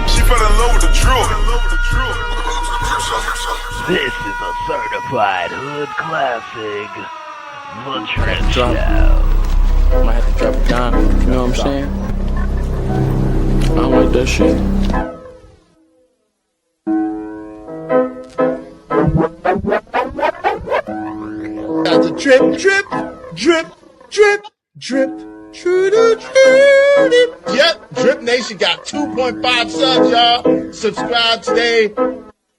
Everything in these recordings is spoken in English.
She fell in love with the drill. This is a certified hood classic, The Trip Show. Might have to drop it down, you know what I'm saying? I don't like that shit. Got the drip, drip, drip, drip, drip, true, Yep, Drip Nation got 2.5 subs, y'all. Subscribe today.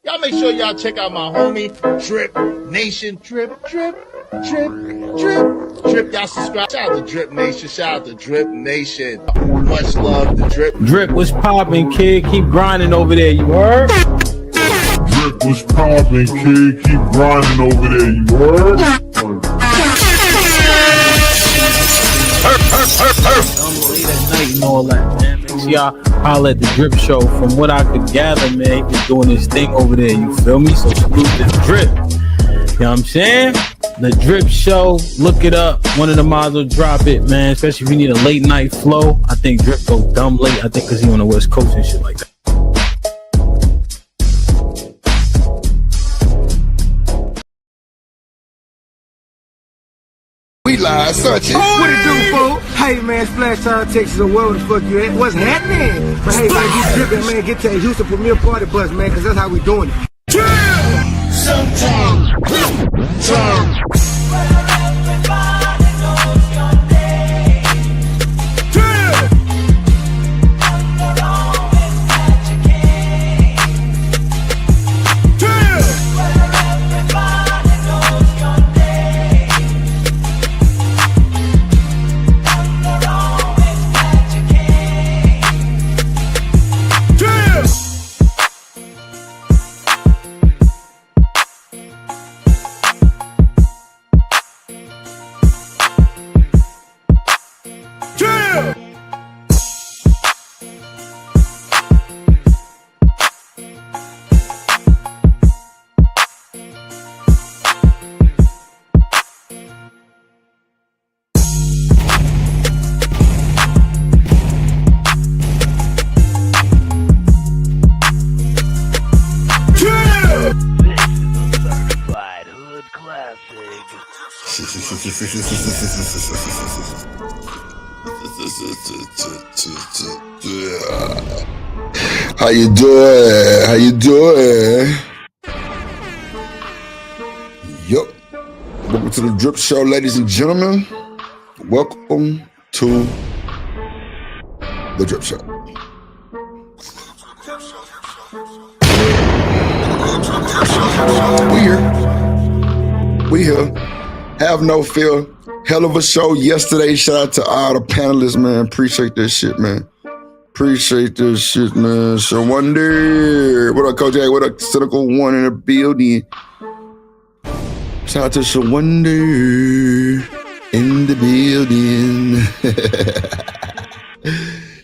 Y'all make sure y'all check out my homie, Drip Nation. Drip, drip, drip, drip, drip. Y'all subscribe. Shout out to Drip Nation. Shout out to Drip Nation. Much love to Drip. Drip, what's poppin', kid? Keep grinding over there, you heard? Drip was poppin', kid. Keep grinding over there, you heard? Late at night and all that, man. Make sure y'all holler at the Drip Show. From what I could gather, man, he's doing his thing over there, you feel me? So salute the Drip. You know what I'm saying? The Drip Show, look it up. One of the mods will drop it, man. Especially if you need a late night flow. I think Drip go dumb late. I think because he on the West Coast and shit like that. We live, such it. What it do, folks? Hey, man, Splash Town, Texas, or wherever the fuck you at. What's happening? But hey, man, you dripping, man. Get to that Houston Premier Party bus, man, because that's how we doing it. How you doing? How you doing? Yup. Welcome to the Drip Show, ladies and gentlemen. Welcome to the Drip Show. We here. Have no fear. Hell of a show yesterday. Shout out to all the panelists, man. Appreciate this shit, man. Appreciate this shit, man. So Wonder. What up, Coach A? What up, Cynical One in the building? Shout out to Shawonder in the building.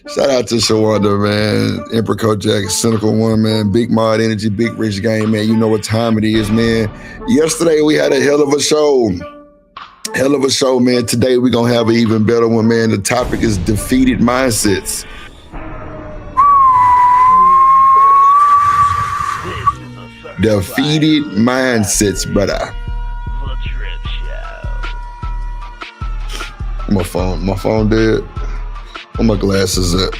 Shout out to Shawanda, man. Emperor Kojak, Cynical One, man. Big Mod Energy, Big Rich Game, man. You know what time it is, man. Yesterday, we had a hell of a show. Hell of a show, man. Today, we're going to have an even better one, man. The topic is defeated mindsets. Defeated mindsets, brother. My phone dead. Where my glasses at?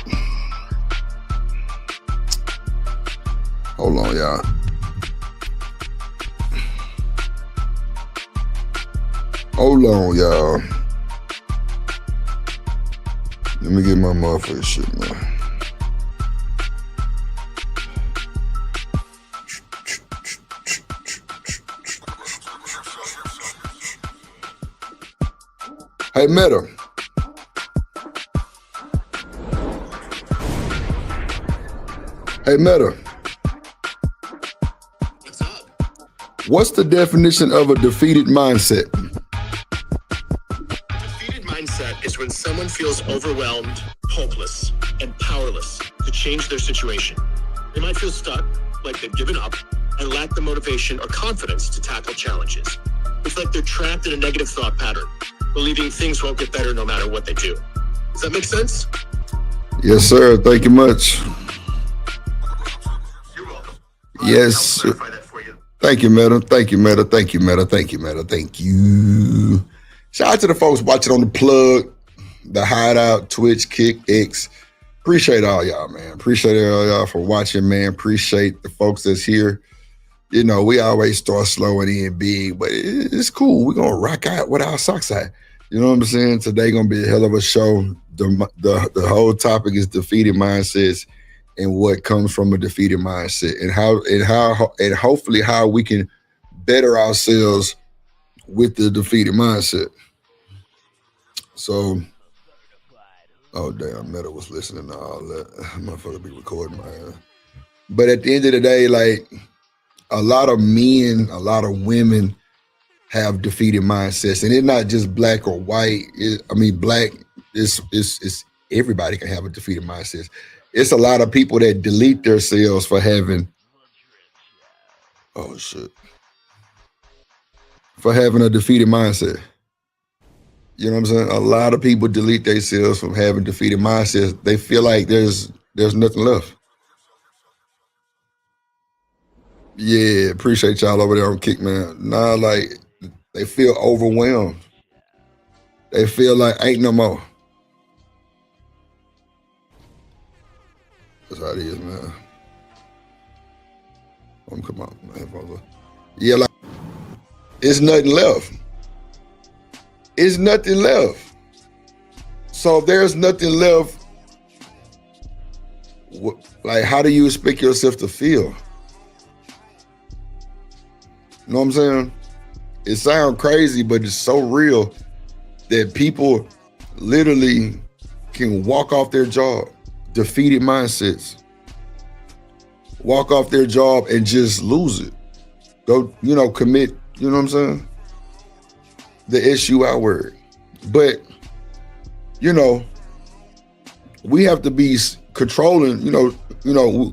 Hold on, y'all. Hold on, y'all. Let me get my motherfucking shit, man. Hey, Meta. Hey, Meta. What's up? What's the definition of a defeated mindset? A defeated mindset is when someone feels overwhelmed, hopeless, and powerless to change their situation. They might feel stuck, like they've given up, and lack the motivation or confidence to tackle challenges. It's like they're trapped in a negative thought pattern, believing things won't get better no matter what they do. Does that make sense? Yes, sir. Thank you much. Yes. Thank you, Meta. Thank you, Meta. Thank you, Meta. Thank you, Meta. Thank you. Shout out to the folks watching on the plug, the Hideout, Twitch, Kick, X. Appreciate all y'all, man. Appreciate all y'all for watching, man. Appreciate the folks that's here. You know, we always start slow and end big, but it's cool. We're going to rock out with our socks out. You know what I'm saying? Today going to be a hell of a show. The whole topic is defeated mindsets and what comes from a defeated mindset and hopefully how we can better ourselves with the defeated mindset. So, oh damn, Meta was listening to all that. Motherfucker be recording my ass. But at the end of the day, like a lot of men, a lot of women have defeated mindsets, and it's not just black or white. Black is everybody can have a defeated mindset. It's a lot of people that delete themselves for having, for having a defeated mindset. You know what I'm saying? A lot of people delete themselves from having defeated mindsets. They feel like there's nothing left. Yeah, appreciate y'all over there on Kick, man. Nah, like they feel overwhelmed. They feel like ain't no more. That's how it is, man. Come on, man. Yeah, like it's nothing left. It's nothing left. So if there's nothing left, like how do you expect yourself to feel? You know what I'm saying? It sounds crazy, but it's so real that people literally can walk off their job, defeated mindsets, walk off their job and just lose it. Go, commit, you know what I'm saying? The issue outward. But, we have to be controlling,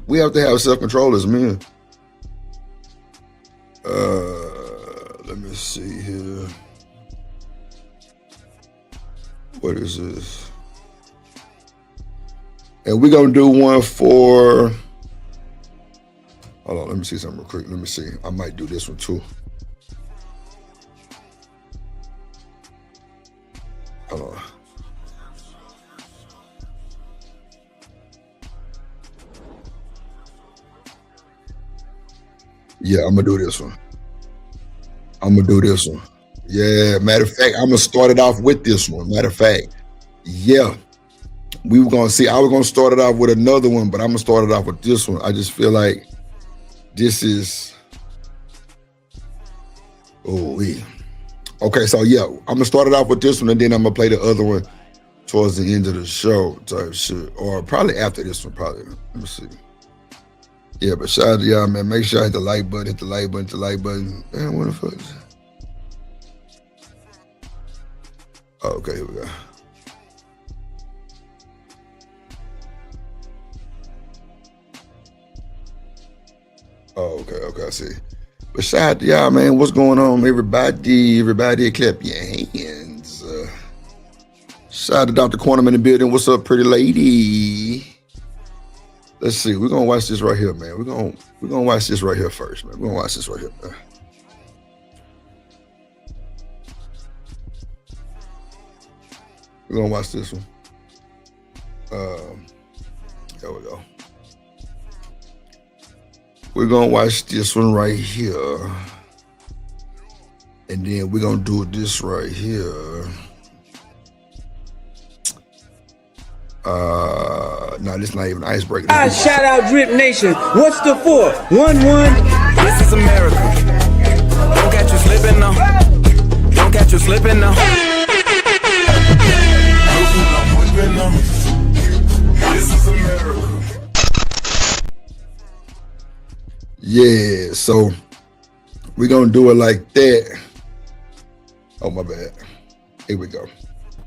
we have to have self-control as men. Let me see here. What is this? And we're gonna do one for, hold on, let me see something real quick. Let me see. I might do this one too. Hold on. Yeah, I'm gonna do this one. Yeah, matter of fact, I'm gonna start it off with this one. Matter of fact, yeah. We were gonna see, I was gonna start it off with another one, but I'm gonna start it off with this one. I just feel like this is, okay, so yeah, I'm gonna start it off with this one and then I'm gonna play the other one towards the end of the show type shit. Or probably after this one, probably. Let me see. Yeah, but shout out to y'all, man. Make sure I hit the like button, hit the like button. Man, what the fuck is that? Oh, okay, here we go. Oh, okay, I see. But shout out to y'all, man. What's going on, everybody? Clap your hands. Shout out to Dr. Quantum in the building. What's up, pretty lady? Let's see. We're gonna watch this right here, man. We're gonna watch this right here first, man. We're gonna watch this right here, man. We're gonna watch this one. There we go. We're gonna watch this one right here. And then we're gonna do this right here. No, this not even an icebreaker. Shout out Drip Nation. What's the 4? 1-1. This is America. Don't catch you slipping now. Don't catch you slipping now. This is America. Yeah, so we're gonna do it like that. Oh, my bad. Here we go.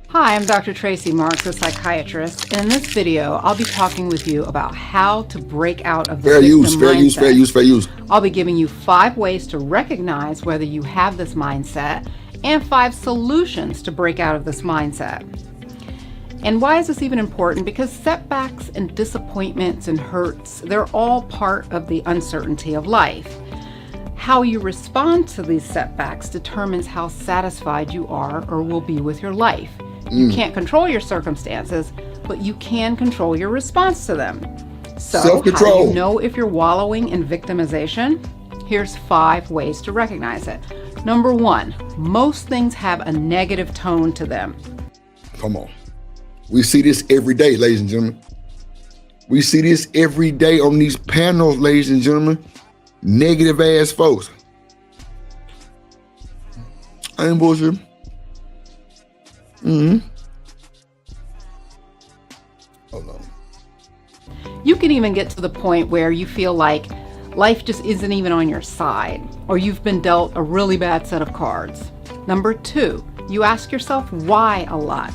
Hi, I'm Dr. Tracy Marks, a psychiatrist, and in this video, I'll be talking with you about how to break out of the Fair victim use. mindset. I'll be giving you 5 ways to recognize whether you have this mindset and 5 solutions to break out of this mindset. And why is this even important? Because setbacks and disappointments and hurts, they're all part of the uncertainty of life. How you respond to these setbacks determines how satisfied you are or will be with your life. You can't control your circumstances, but you can control your response to them. So, how do you know if you're wallowing in victimization? Here's 5 ways to recognize it. Number 1, most things have a negative tone to them. Come on. We see this every day, ladies and gentlemen. We see this every day on these panels, ladies and gentlemen. Negative ass folks. I ain't bullshit. Hold on. You can even get to the point where you feel like life just isn't even on your side, or you've been dealt a really bad set of cards. Number 2, you ask yourself why a lot.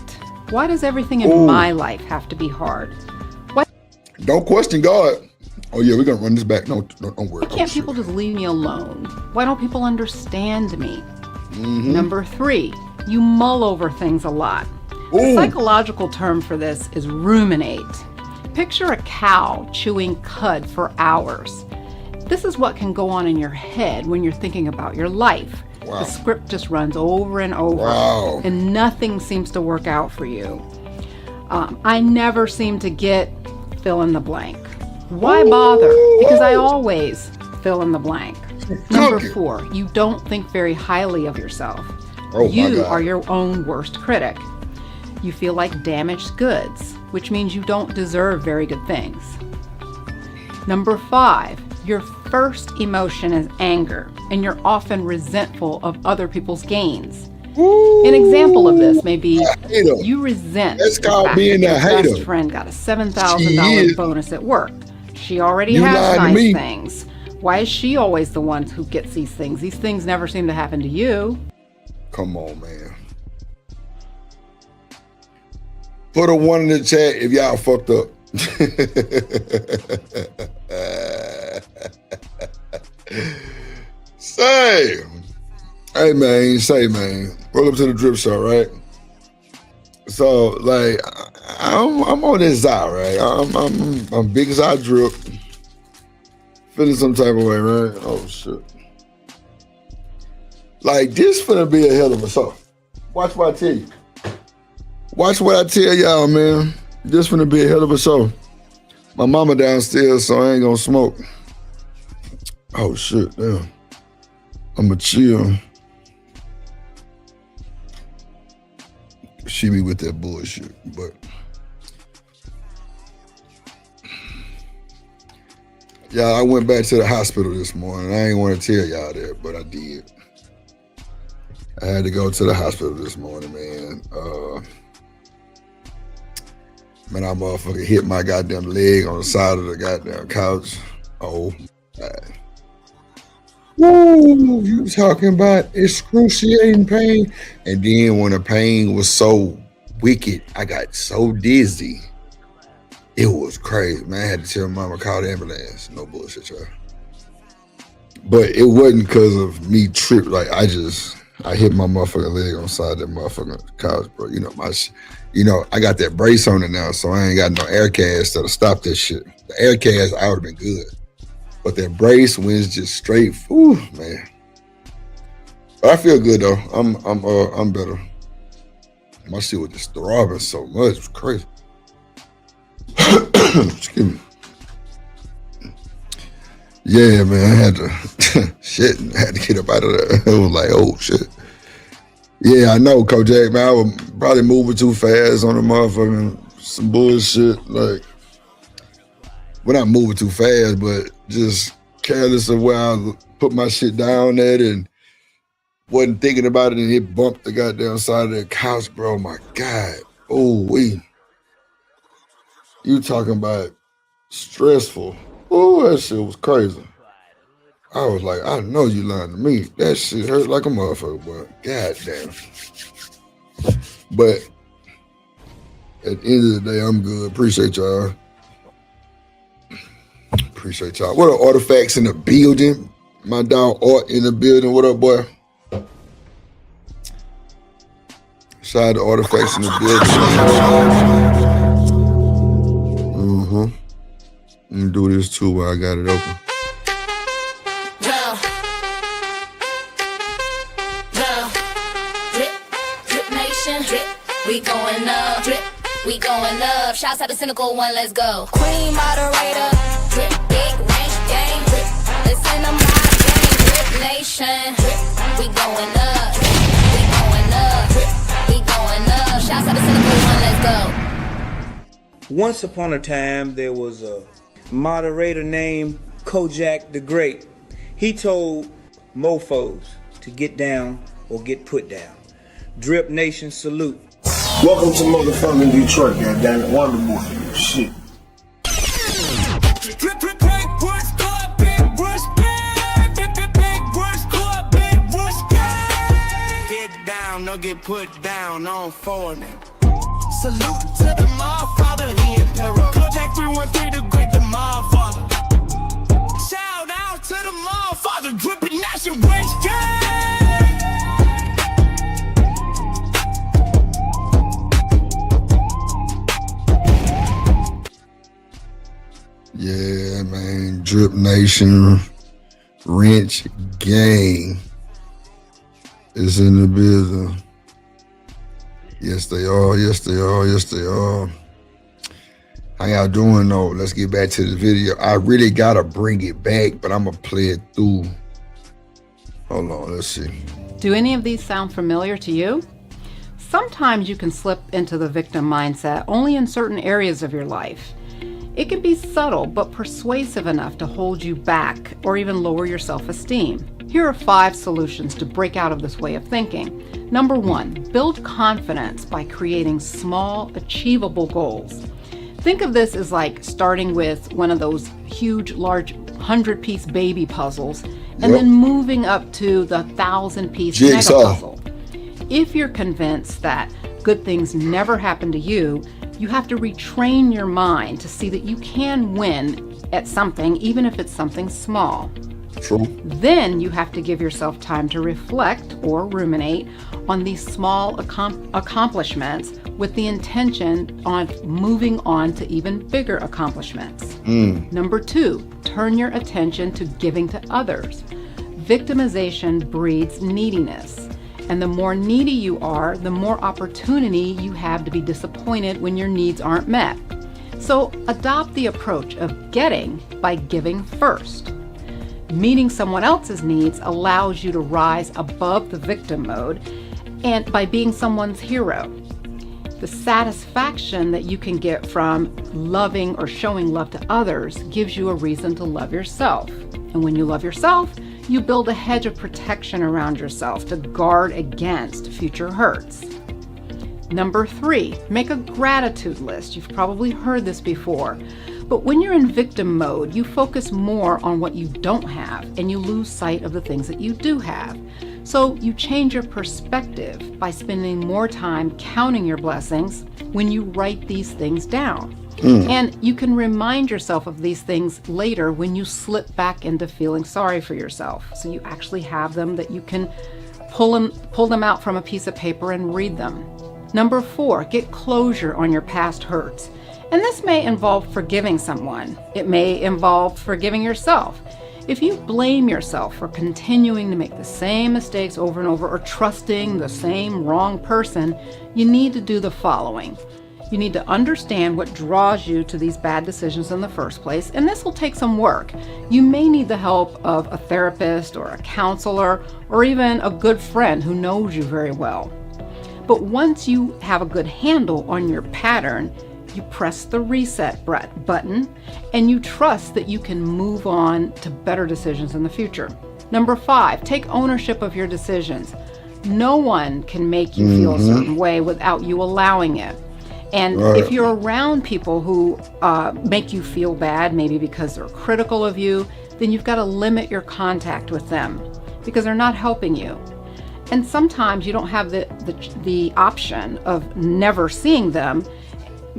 Why does everything in my life have to be hard? Why don't question God. Oh yeah, we're gonna run this back. Don't worry. Why can't people just leave me alone? Why don't people understand me? Number 3, you mull over things a lot. The psychological term for this is ruminate. Picture a cow chewing cud for hours. This is what can go on in your head when you're thinking about your life. Wow. The script just runs over and over, and nothing seems to work out for you. I never seem to get fill in the blank. Why bother? Because I always fill in the blank. Number 4, you don't think very highly of yourself. You are your own worst critic. You feel like damaged goods, which means you don't deserve very good things. Number 5, your first emotion is anger, and you're often resentful of other people's gains. An example of this may be you resent the fact that your best friend got a $7,000 bonus at work. She already has nice things. Why is she always the one who gets these things? These things never seem to happen to you. Come on, man. Put a 1 in the chat if y'all fucked up. Hey man, roll up to the drip show, right? So like, I'm on this Zai, right? I'm big Zai drip, feeling some type of way, right? Oh shit! Like this finna be a hell of a show. Watch what I tell you. Watch what I tell y'all, man. This finna be a hell of a show. My mama downstairs, so I ain't gonna smoke. Oh shit, damn. I'ma chill. She be with that bullshit, but yeah, I went back to the hospital this morning. I ain't want to tell y'all that, but I did. I had to go to the hospital this morning, man. Man, I motherfucker hit my goddamn leg on the side of the goddamn couch. Oh, God. Woo, you talking about excruciating pain? And then when the pain was so wicked, I got so dizzy. It was crazy, man. I had to tell mama call the ambulance. No bullshit, y'all. But it wasn't because of me trip. Like I hit my motherfucking leg on the side of that motherfucking couch, bro. I got that brace on it now, so I ain't got no air cast that'll stop that shit. The air cast, I would've been good. But that brace wins just straight, whew, man. But I feel good though. I'm better. My shit was just throbbing so much. It was crazy. Excuse me. Yeah, man, I had to I had to get up out of there. It was like, oh shit. Yeah, I know, Kojak, man. I was probably moving too fast on the motherfucking some bullshit. Like, we're not moving too fast, but just careless of where I put my shit down at and wasn't thinking about it, and it bumped the goddamn side of the couch, bro. My God. Oh, you talking about stressful. Oh, that shit was crazy. I was like, I know you lying to me. That shit hurt like a motherfucker, boy. God damn. But at the end of the day, I'm good. Appreciate y'all. Appreciate y'all. What are Artifacts in the building? My dog Art in the building. What up, boy? Shout out to Artifacts in the building. Let me do this too while I got it open. Drip Nation, drip, we going up. Drip, we going up. Shouts out to Cynical One, let's go. Queen moderator, drip, big rank game. Drip, listen to my game. Drip Nation, drip, we going up. We going up. Drip, we going up. Shouts out to Cynical One, let's go. Once upon a time, there was a moderator named Kojak the Great. He told mofos to get down or get put down. Drip Nation salute. Welcome to motherfucking Detroit, goddammit. Wonderboy. Shit. Drip, drip, big brush, club, big brush, big, big brush, club, big brush, get down, or get put down on foreign. Salute to the Motherfather, the Emperor. Kojak 313, the great, the Motherfather. Shout out to the Motherfather, Drippin' Nation, West Gang. Yeah, man. Drip Nation, Wrench Gang is in the building. Yes, they are. Yes, they are. Yes, they are. How y'all doing, though? Let's get back to the video. I really got to bring it back, but I'm going to play it through. Hold on. Let's see. Do any of these sound familiar to you? Sometimes you can slip into the victim mindset only in certain areas of your life. It can be subtle but persuasive enough to hold you back or even lower your self-esteem. Here are 5 solutions to break out of this way of thinking. Number 1, build confidence by creating small, achievable goals. Think of this as like starting with one of those huge, large 100-piece baby puzzles and then moving up to the 1,000-piece mega puzzle. If you're convinced that good things never happen to you, you have to retrain your mind to see that you can win at something, even if it's something small. True. Then you have to give yourself time to reflect or ruminate on these small accomplishments with the intention on moving on to even bigger accomplishments. Number 2, turn your attention to giving to others. Victimization breeds neediness. And the more needy you are, the more opportunity you have to be disappointed when your needs aren't met. So adopt the approach of getting by giving first. Meeting someone else's needs allows you to rise above the victim mode and by being someone's hero. The satisfaction that you can get from loving or showing love to others gives you a reason to love yourself. And when you love yourself, you build a hedge of protection around yourself to guard against future hurts. Number 3, make a gratitude list. You've probably heard this before. But when you're in victim mode, you focus more on what you don't have and you lose sight of the things that you do have. So you change your perspective by spending more time counting your blessings when you write these things down. And you can remind yourself of these things later when you slip back into feeling sorry for yourself. So you actually have them that you can pull them out from a piece of paper and read them. Number 4, get closure on your past hurts. And this may involve forgiving someone. It may involve forgiving yourself. If you blame yourself for continuing to make the same mistakes over and over or trusting the same wrong person, you need to do the following. You need to understand what draws you to these bad decisions in the first place, and this will take some work. You may need the help of a therapist or a counselor or even a good friend who knows you very well. But once you have a good handle on your pattern, you press the reset button and you trust that you can move on to better decisions in the future. Number 5, take ownership of your decisions. No one can make you feel a certain way without you allowing it. And if you're around people who make you feel bad, maybe because they're critical of you, then you've got to limit your contact with them because they're not helping you. And sometimes you don't have the option of never seeing them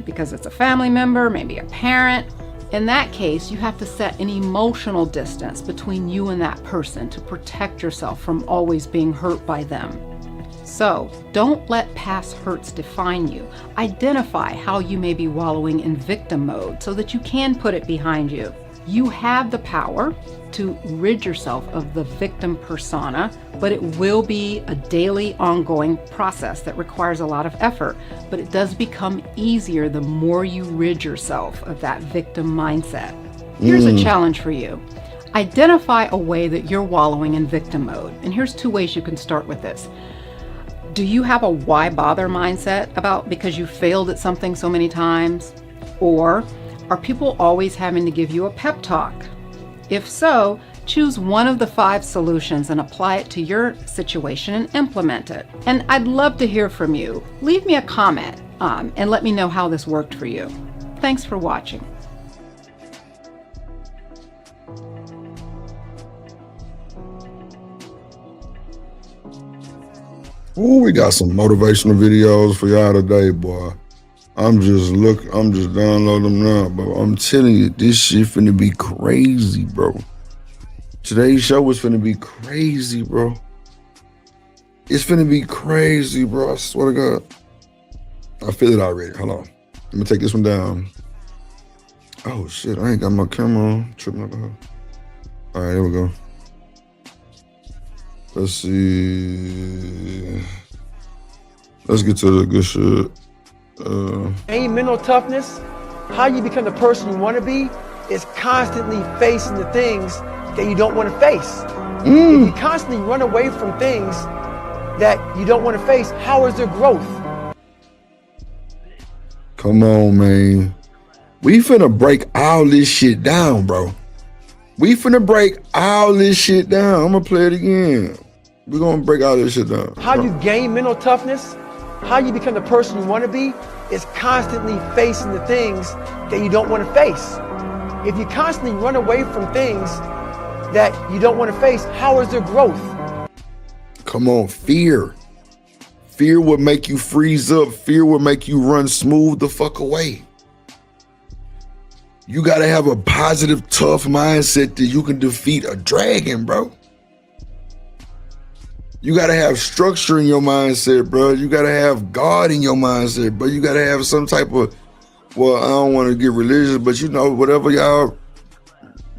because it's a family member, maybe a parent. In that case, you have to set an emotional distance between you and that person to protect yourself from always being hurt by them. So don't let past hurts define you. Identify how you may be wallowing in victim mode so that you can put it behind you. You have the power to rid yourself of the victim persona, but it will be a daily, ongoing process that requires a lot of effort. But it does become easier the more you rid yourself of that victim mindset. Here's a challenge for you. Identify a way that you're wallowing in victim mode. And here's 2 ways you can start with this. Do you have a why bother mindset about because you failed at something so many times? Or are people always having to give you a pep talk? If so, choose one of the 5 solutions and apply it to your situation and implement it. And I'd love to hear from you. Leave me a comment and let me know how this worked for you. Thanks for watching. Ooh, we got some motivational videos for y'all today, boy. I'm just downloading them now, but I'm telling you, this shit finna be crazy, bro. Today's show is finna be crazy, bro. It's finna be crazy, bro. I swear to God. I feel it already. Hold on. Let me take this one down. Oh shit, I ain't got my camera on. Tripping alcohol. All right, here we go. Let's see. Let's get to the good shit. Ain't mental toughness. How you become the person you want to be is constantly facing the things that you don't want to face. If you constantly run away from things that you don't want to face, how is there growth? Come on, man. We finna break all this shit down, bro. We finna break all this shit down. I'm gonna play it again. We're gonna break all this shit down. How you gain mental toughness, how you become the person you want to be, is constantly facing the things that you don't want to face. If you constantly run away from things that you don't want to face, how is there growth? Come on, fear. Fear would make you freeze up. Fear would make you run smooth the fuck away. You gotta have a positive, tough mindset that you can defeat a dragon, bro. You gotta have structure in your mindset, bro. You gotta have God in your mindset, bro. You gotta have some type of, well, I don't want to get religious, but you know, whatever y'all,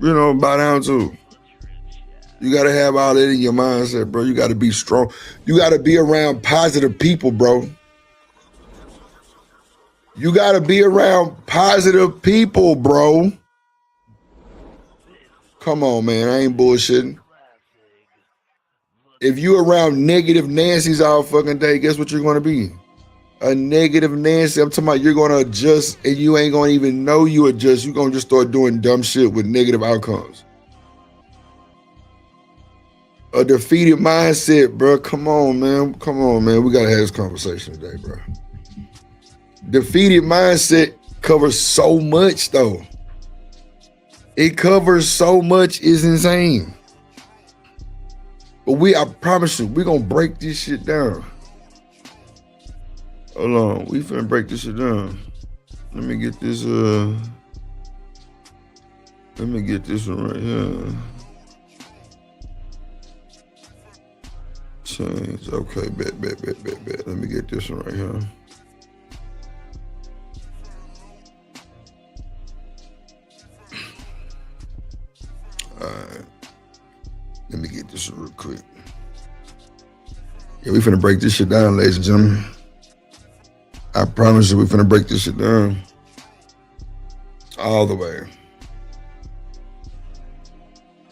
bow down to. You gotta have all that in your mindset, bro. You gotta be strong. You gotta be around positive people, bro. You gotta be around positive people, bro. Come on, man. I ain't bullshitting. If you around negative Nancy's all fucking day, guess what you're gonna be? A negative Nancy. I'm talking about you're gonna adjust and you ain't gonna even know you adjust. You're gonna just start doing dumb shit with negative outcomes. A defeated mindset, bro. Come on, man. Come on, man. We gotta have this conversation today, bro. Defeated mindset covers so much, though. It covers so much. It's insane. But I promise you, we're gonna break this shit down. Hold on, we finna break this shit down. Let me get this, one right here. Change, okay, bet. Let me get this one right here. All right. Let me get this real quick. Yeah, we finna break this shit down, ladies and gentlemen. I promise you we finna break this shit down. All the way.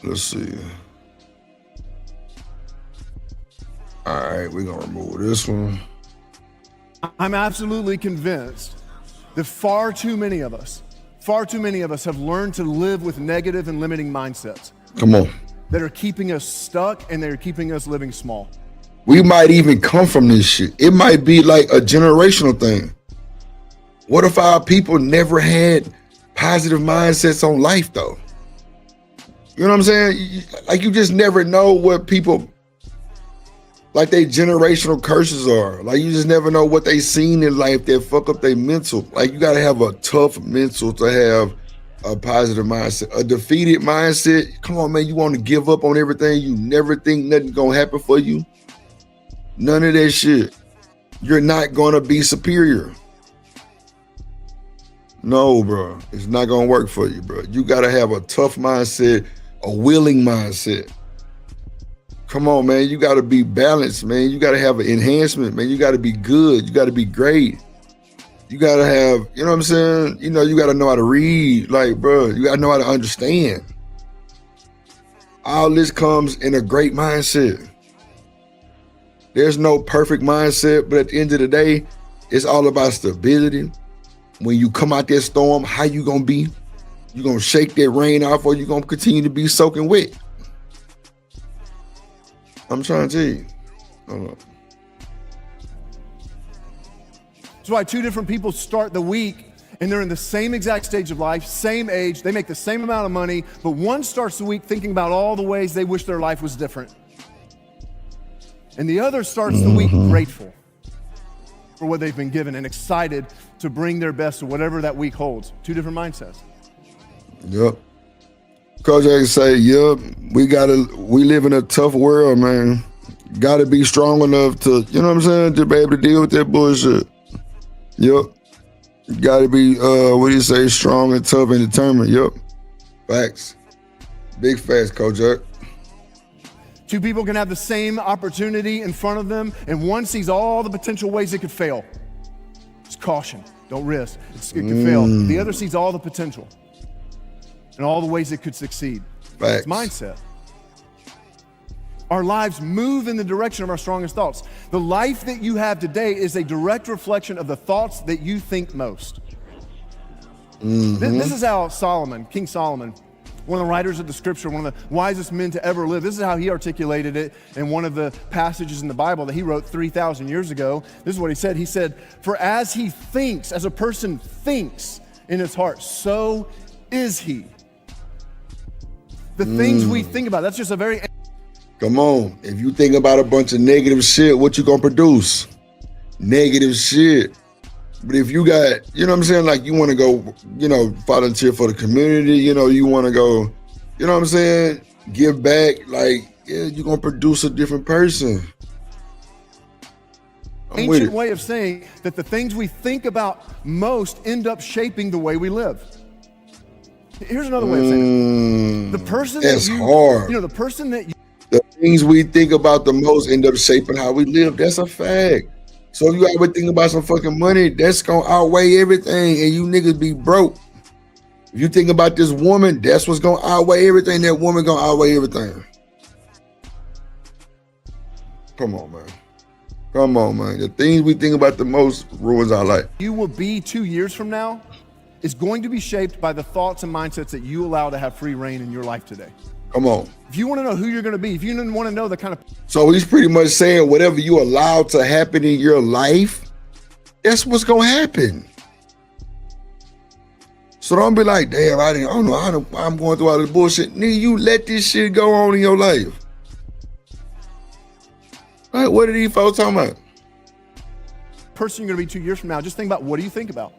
Let's see. All right, we're gonna remove this one. I'm absolutely convinced that far too many of us have learned to live with negative and limiting mindsets. Come on. That are keeping us stuck and they're keeping us living small. We might even come from this shit. It might be like a generational thing. What if our people never had positive mindsets on life though? You know what I'm saying? Like you just never know what people, like they generational curses are. Like you just never know what they seen in life that fuck up their mental. Like you gotta have a tough mental to have a positive mindset. A defeated mindset, come on man, you want to give up on everything. You never think nothing's gonna happen for you. None of that shit. You're not gonna be superior. No, bro. It's not gonna work for you, bro. You gotta have a tough mindset, a willing mindset. Come on, man. You gotta be balanced, man. You gotta have an enhancement, man. You gotta be good. You gotta be great. You gotta have, you know what I'm saying? You know, you gotta know how to read. Like, bro, you gotta know how to understand. All this comes in a great mindset. There's no perfect mindset, but at the end of the day, it's all about stability. When you come out that storm, how you gonna be? You gonna shake that rain off, or you gonna continue to be soaking wet? I'm trying to tell you. Hold on. That's why two different people start the week and they're in the same exact stage of life, same age, they make the same amount of money, but one starts the week thinking about all the ways they wish their life was different. And the other starts the week grateful for what they've been given and excited to bring their best to whatever that week holds. Two different mindsets. Yep. Coach, I can say, yep, we live in a tough world, man. Gotta be strong enough to, you know what I'm saying, to be able to deal with that bullshit. Yep. Gotta be, strong and tough and determined. Yep. Facts. Big facts, Coach Jack. Two people can have the same opportunity in front of them, and one sees all the potential ways it could fail. Just caution, don't risk. It could fail. The other sees all the potential and all the ways it could succeed. Facts. It's mindset. Our lives move in the direction of our strongest thoughts. The life that you have today is a direct reflection of the thoughts that you think most. This is how Solomon, King Solomon, one of the writers of the scripture, one of the wisest men to ever live, this is how he articulated it in one of the passages in the Bible that he wrote 3,000 years ago. This is what he said. He said, "For as he thinks, as a person thinks in his heart, so is he." The things we think about, that's just a very... Come on. If you think about a bunch of negative shit, what you gonna produce? Negative shit. But if you got, you know what I'm saying, like you want to go, you know, volunteer for the community, you know, you want to go, you know what I'm saying, give back, like, yeah, you're going to produce a different person. Ancient way of saying that the things we think about most end up shaping the way we live. Here's another way of saying it. The person that's that hard. You know, the person that you... The things we think about the most end up shaping how we live. That's a fact. So if you ever think about some fucking money, that's gonna outweigh everything, and you niggas be broke. If you think about this woman, that's what's gonna outweigh everything. That woman gonna outweigh everything. Come on, man. Come on, man. The things we think about the most ruins our life. You will be 2 years from now is going to be shaped by the thoughts and mindsets that you allow to have free reign in your life today. Come on. If you want to know who you're going to be, if you want to know the kind of... So he's pretty much saying whatever you allow to happen in your life, that's what's going to happen. So don't be like, damn, I don't know I'm going through all this bullshit. Nigga, you let this shit go on in your life. Like, what are these folks talking about? Person you're going to be 2 years from now, just think about, what do you think about?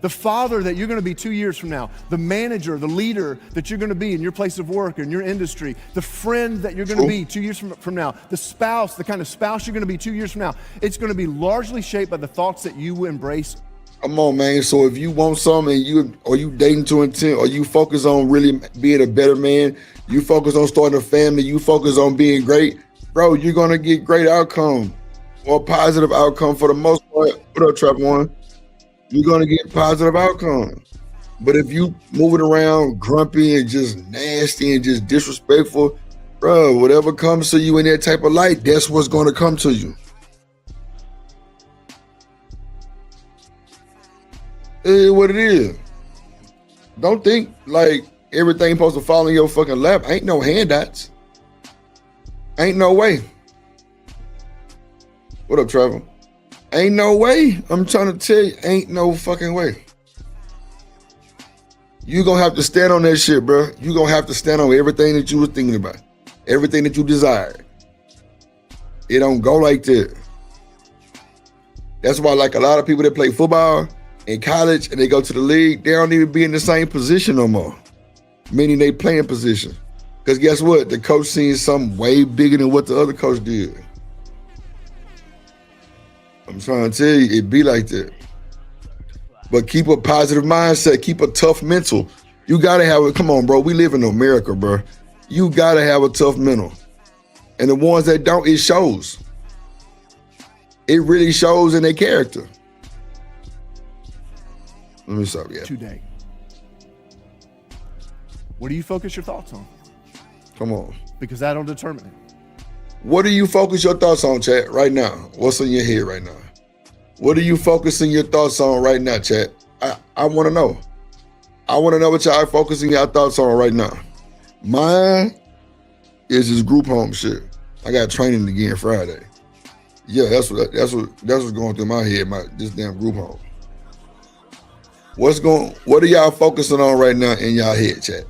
The father that you're going to be 2 years from now, the manager, the leader that you're going to be in your place of work, in your industry, the friend that you're going to be 2 years from now, the spouse, the kind of spouse you're going to be 2 years from now, it's going to be largely shaped by the thoughts that you embrace. Come on, man. So if you want something and you dating to intent, or you focus on really being a better man, you focus on starting a family, you focus on being great, bro, you're going to get great outcome or positive outcome for the most part. What up, Trap One? You're gonna get positive outcomes. But if you moving around grumpy and just nasty and just disrespectful, bro, whatever comes to you in that type of light, that's what's gonna come to you. It is what it is. Don't think like everything supposed to fall in your fucking lap. Ain't no handouts. Ain't no way. What up, Trevor? Ain't no way. I'm trying to tell you, ain't no fucking way. You gonna have to stand on that shit, bro. You gonna have to stand on everything that you were thinking about, everything that you desired. It don't go like that. That's why, like a lot of people that play football in college and they go to the league, they don't even be in the same position no more, meaning they playing position. Because guess what? The coach seeing something way bigger than what the other coach did. I'm trying to tell you, it be like that. But keep a positive mindset, keep a tough mental. You gotta have it. Come on, bro. We live in America, bro. You gotta have a tough mental. And the ones that don't, it shows. It really shows in their character. Let me stop. Yeah. Today. What do you focus your thoughts on? Come on. Because that'll determine it. What do you focus your thoughts on, chat, right now? What's in your head right now? What are you focusing your thoughts on right now, chat? I want to know. I want to know what y'all are focusing your thoughts on right now. Mine is this group home shit. I got training again Friday. Yeah, that's what's going through my head, this damn group home. What are y'all focusing on right now in y'all head, chat?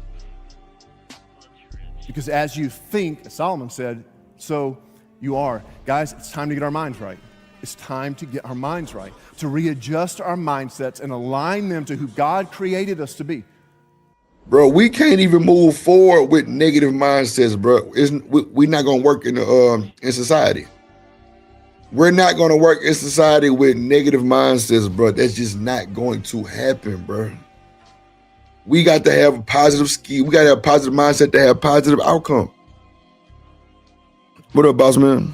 Because as you think, as Solomon said, so you are. Guys, it's time to get our minds right. It's time to get our minds right, to readjust our mindsets and align them to who God created us to be. Bro, we can't even move forward with negative mindsets, bro. We're not gonna work in society. We're not gonna work in society with negative mindsets, bro. That's just not going to happen, bro. We got to have a positive skill. We got to have a positive mindset to have positive outcome. What up, boss man?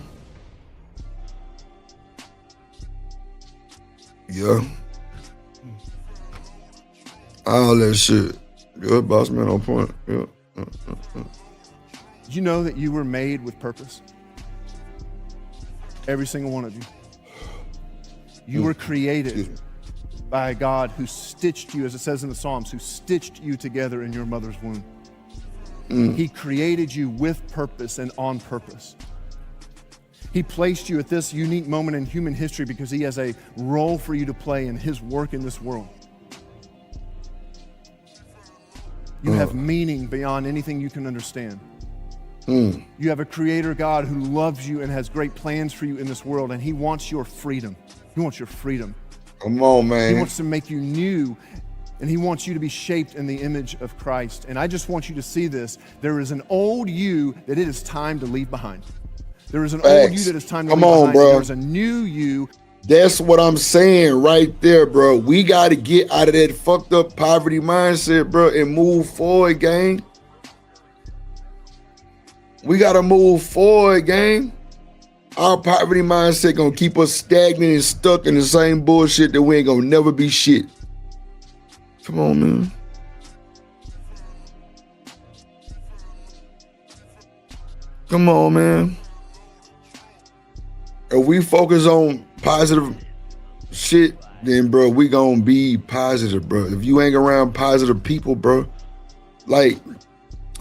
Yeah. All that shit. Good, boss man, on point. Yeah. Did you know that you were made with purpose? Every single one of you. You were created by a God who stitched you, as it says in the Psalms, who stitched you together in your mother's womb. He created you with purpose and on purpose. He placed you at this unique moment in human history because he has a role for you to play in his work in this world. You have meaning beyond anything you can understand. You have a creator God who loves you and has great plans for you in this world, and he wants your freedom. He wants your freedom. Come on, man. He wants to make you new, and he wants you to be shaped in the image of Christ. And I just want you to see this. There is an old you that it is time to leave behind. There is an old you that is time to leave behind. Bro. There's a new you. That's what I'm saying right there, bro. We got to get out of that fucked up poverty mindset, bro, and move forward, gang. We got to move forward, gang. Our poverty mindset gonna keep us stagnant and stuck in the same bullshit that we ain't gonna never be shit. Come on, man. Come on, man. If we focus on positive shit, then, bro, we gonna be positive, bro. If you hang around positive people, bro, like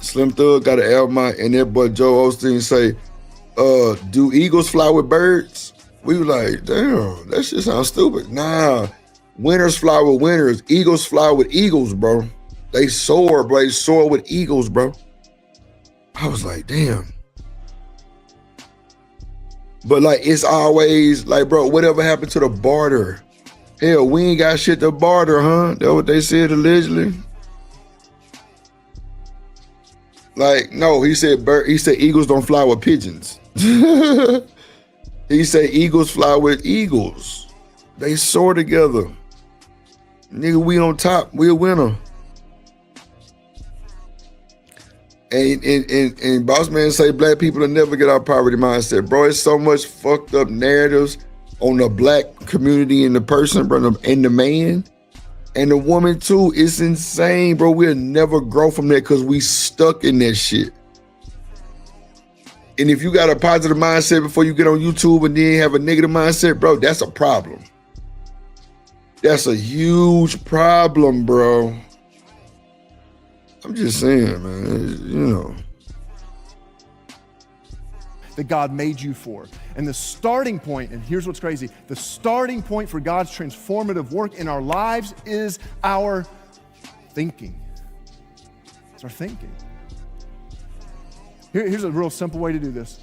Slim Thug got an album out, and that boy Joe Osteen say, do eagles fly with birds? We were like, damn, that shit sounds stupid. Nah, winners fly with winners. Eagles fly with eagles, bro. They soar, bro. They soar with eagles, bro. I was like, damn. But like, it's always like, bro, whatever happened to the barter? Hell, we ain't got shit to barter, huh? That's what they said allegedly. Like, no, he said eagles don't fly with pigeons. He said eagles fly with eagles. They soar together. Nigga, we on top. We a winner. And boss man say black people will never get our poverty mindset. Bro, it's so much fucked up narratives on the black community and the person, bro, and the man. And the woman too. It's insane, bro. We'll never grow from that because we stuck in that shit. And if you got a positive mindset before you get on YouTube and then have a negative mindset, bro, that's a problem. That's a huge problem, bro. I'm just saying, man, you know. That God made you for. And the starting point, and here's what's crazy, the starting point for God's transformative work in our lives is our thinking. It's our thinking. Here's a real simple way to do this.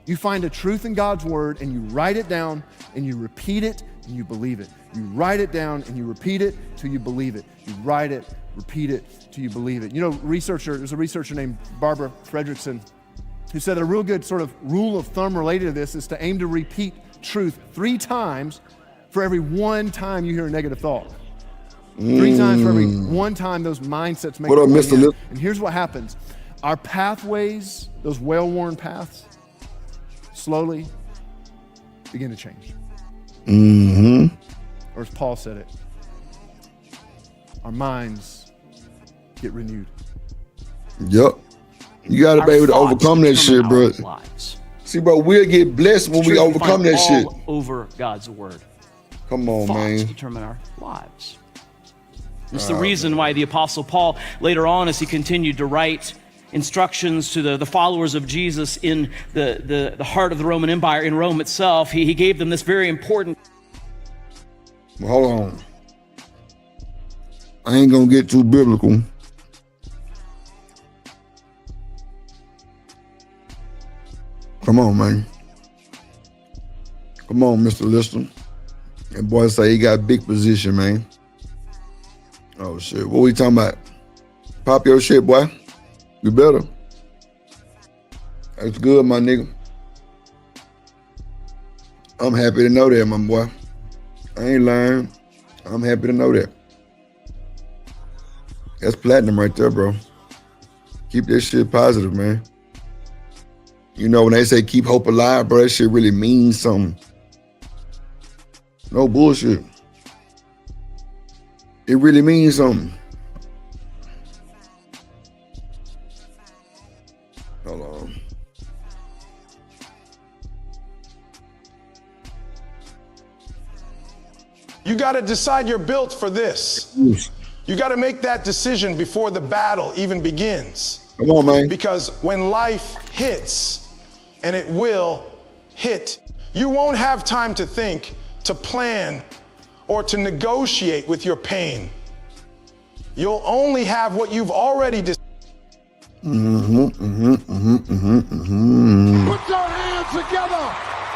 You find a truth in God's word and you write it down and you repeat it and you believe it. You write it down and you repeat it till you believe it. You write it, repeat it till you believe it. You know, there's a researcher named Barbara Fredrickson who said that a real good sort of rule of thumb related to this is to aim to repeat truth 3 times for every 1 time you hear a negative thought. 3 times for every 1 time those mindsets make. What up, Mr. Lip? And here's what happens. Our pathways, those well-worn paths, slowly begin to change. Mm-hmm. Or as Paul said it, our minds get renewed. Yep. You gotta be able to overcome that shit, bro. See, bro, we'll get blessed when we overcome that shit. Over God's word. Come on, Thoughts man. determine our lives. It's the reason why the Apostle Paul, later on, as he continued to write instructions to the followers of Jesus in the heart of the Roman Empire, in Rome itself, he gave them this very important. Well, hold on. I ain't gonna get too biblical. Come on, man. Come on, Mr. Lister. And boy say he got a big position, man. Oh shit, what we talking about? Pop your shit, boy. You better. That's good, my nigga. I'm happy to know that, my boy. I ain't lying. I'm happy to know that. That's platinum right there, bro. Keep this shit positive, man. You know, when they say keep hope alive, bro, that shit really means something. No bullshit. It really means something. Hold on. You got to decide you're built for this. You got to make that decision before the battle even begins. Come on, man. Because when life hits, and it will hit, you won't have time to think, to plan, or to negotiate with your pain. You'll only have what you've already decided. Put your hands together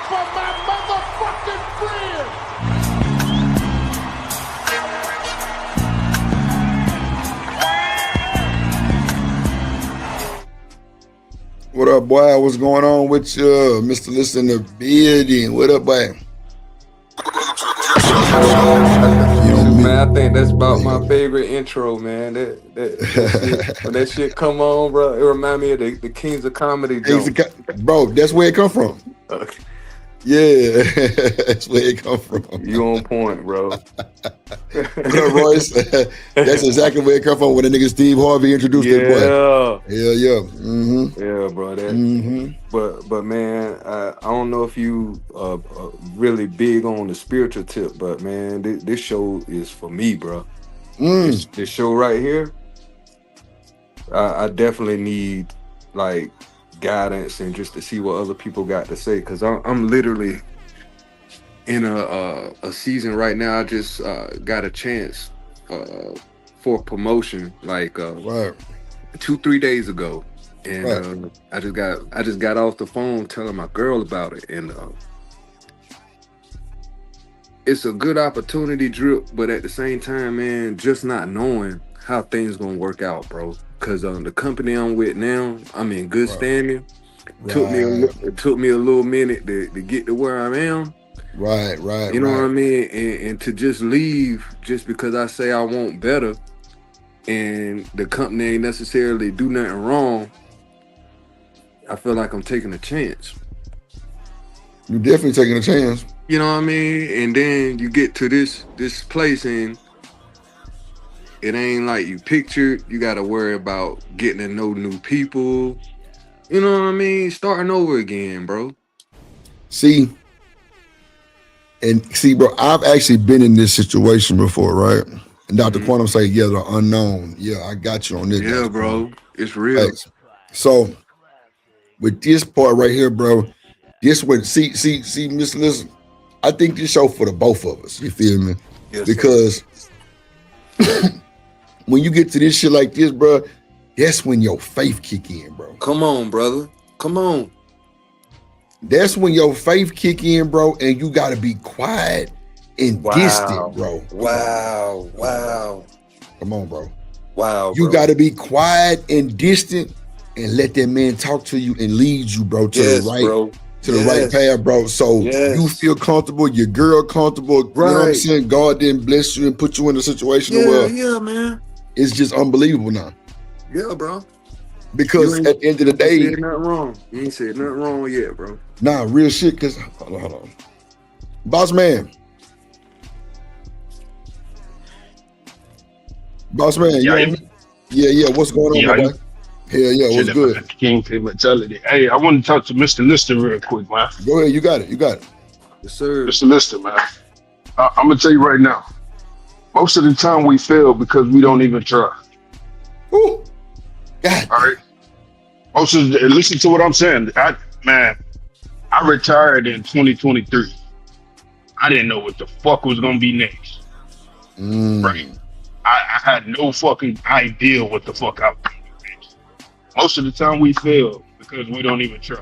for my motherfucking friend. What up, boy? What's going on with you? Mr. List in the building. What up, boy? Man, I think that's about my favorite intro, man. That shit, when that shit come on, bro, it remind me of the Kings of Comedy joke. Bro, that's where it come from. Yeah, that's where it come from. You on point, bro. What up, Royce? That's exactly where it come from when the nigga Steve Harvey introduced it, boy. Yeah. Mm-hmm. Yeah, bro. But man, I don't know if you really big on the spiritual tip, but man, this show is for me, bro. This show right here, I definitely need like guidance and just to see what other people got to say, because I'm literally in a season right now. I just got a chance for promotion like 2-3 days ago, and I just got off the phone telling my girl about it, and it's a good opportunity, Drip, but at the same time, man, just not knowing how things gonna work out, bro. Because the company I'm with now, I'm in good standing. It took me a little minute to get to where I am. Right. You know what I mean? And to just leave just because I say I want better, and the company ain't necessarily do nothing wrong, I feel like I'm taking a chance. You're definitely taking a chance. You know what I mean? And then you get to this place and it ain't like you pictured. You got to worry about getting to know new people. You know what I mean? Starting over again, bro. See, bro, I've actually been in this situation before, right? And Dr. Quantum say, yeah, the unknown. Yeah, I got you on this. Yeah, bro. It's real. Hey, so with this part right here, bro, this one, see, Mr. Listen, I think this show for the both of us. You feel me? Yes, because when you get to this shit like this, bro, that's when your faith kick in, bro. Come on, brother. Come on. That's when your faith kick in, bro, and you gotta be quiet and distant, bro. Wow. Come on, bro. Wow. You gotta be quiet and distant and let that man talk to you and lead you, bro, to the right to the right path, bro. So you feel comfortable, your girl comfortable. You know what I'm saying? God didn't bless you and put you in a situation where man. It's just unbelievable now. Yeah, bro. Because at the end of the day, you ain't said nothing wrong. You ain't said nothing wrong yet, bro. Nah, real shit. Cause hold on. Boss man, yeah. What's going on, boy? Hell yeah, what's good? King mentality. Hey, I want to talk to Mr. Lister real quick, man. Go ahead, you got it. Yes, sir. Mr. Lister, man. I'm gonna tell you right now. Most of the time we fail because we don't even try. Ooh. God. All right. Listen to what I'm saying. I retired in 2023. I didn't know what the fuck was gonna be next. Right. I had no fucking idea what the fuck I was gonna do next. Most of the time we fail because we don't even try.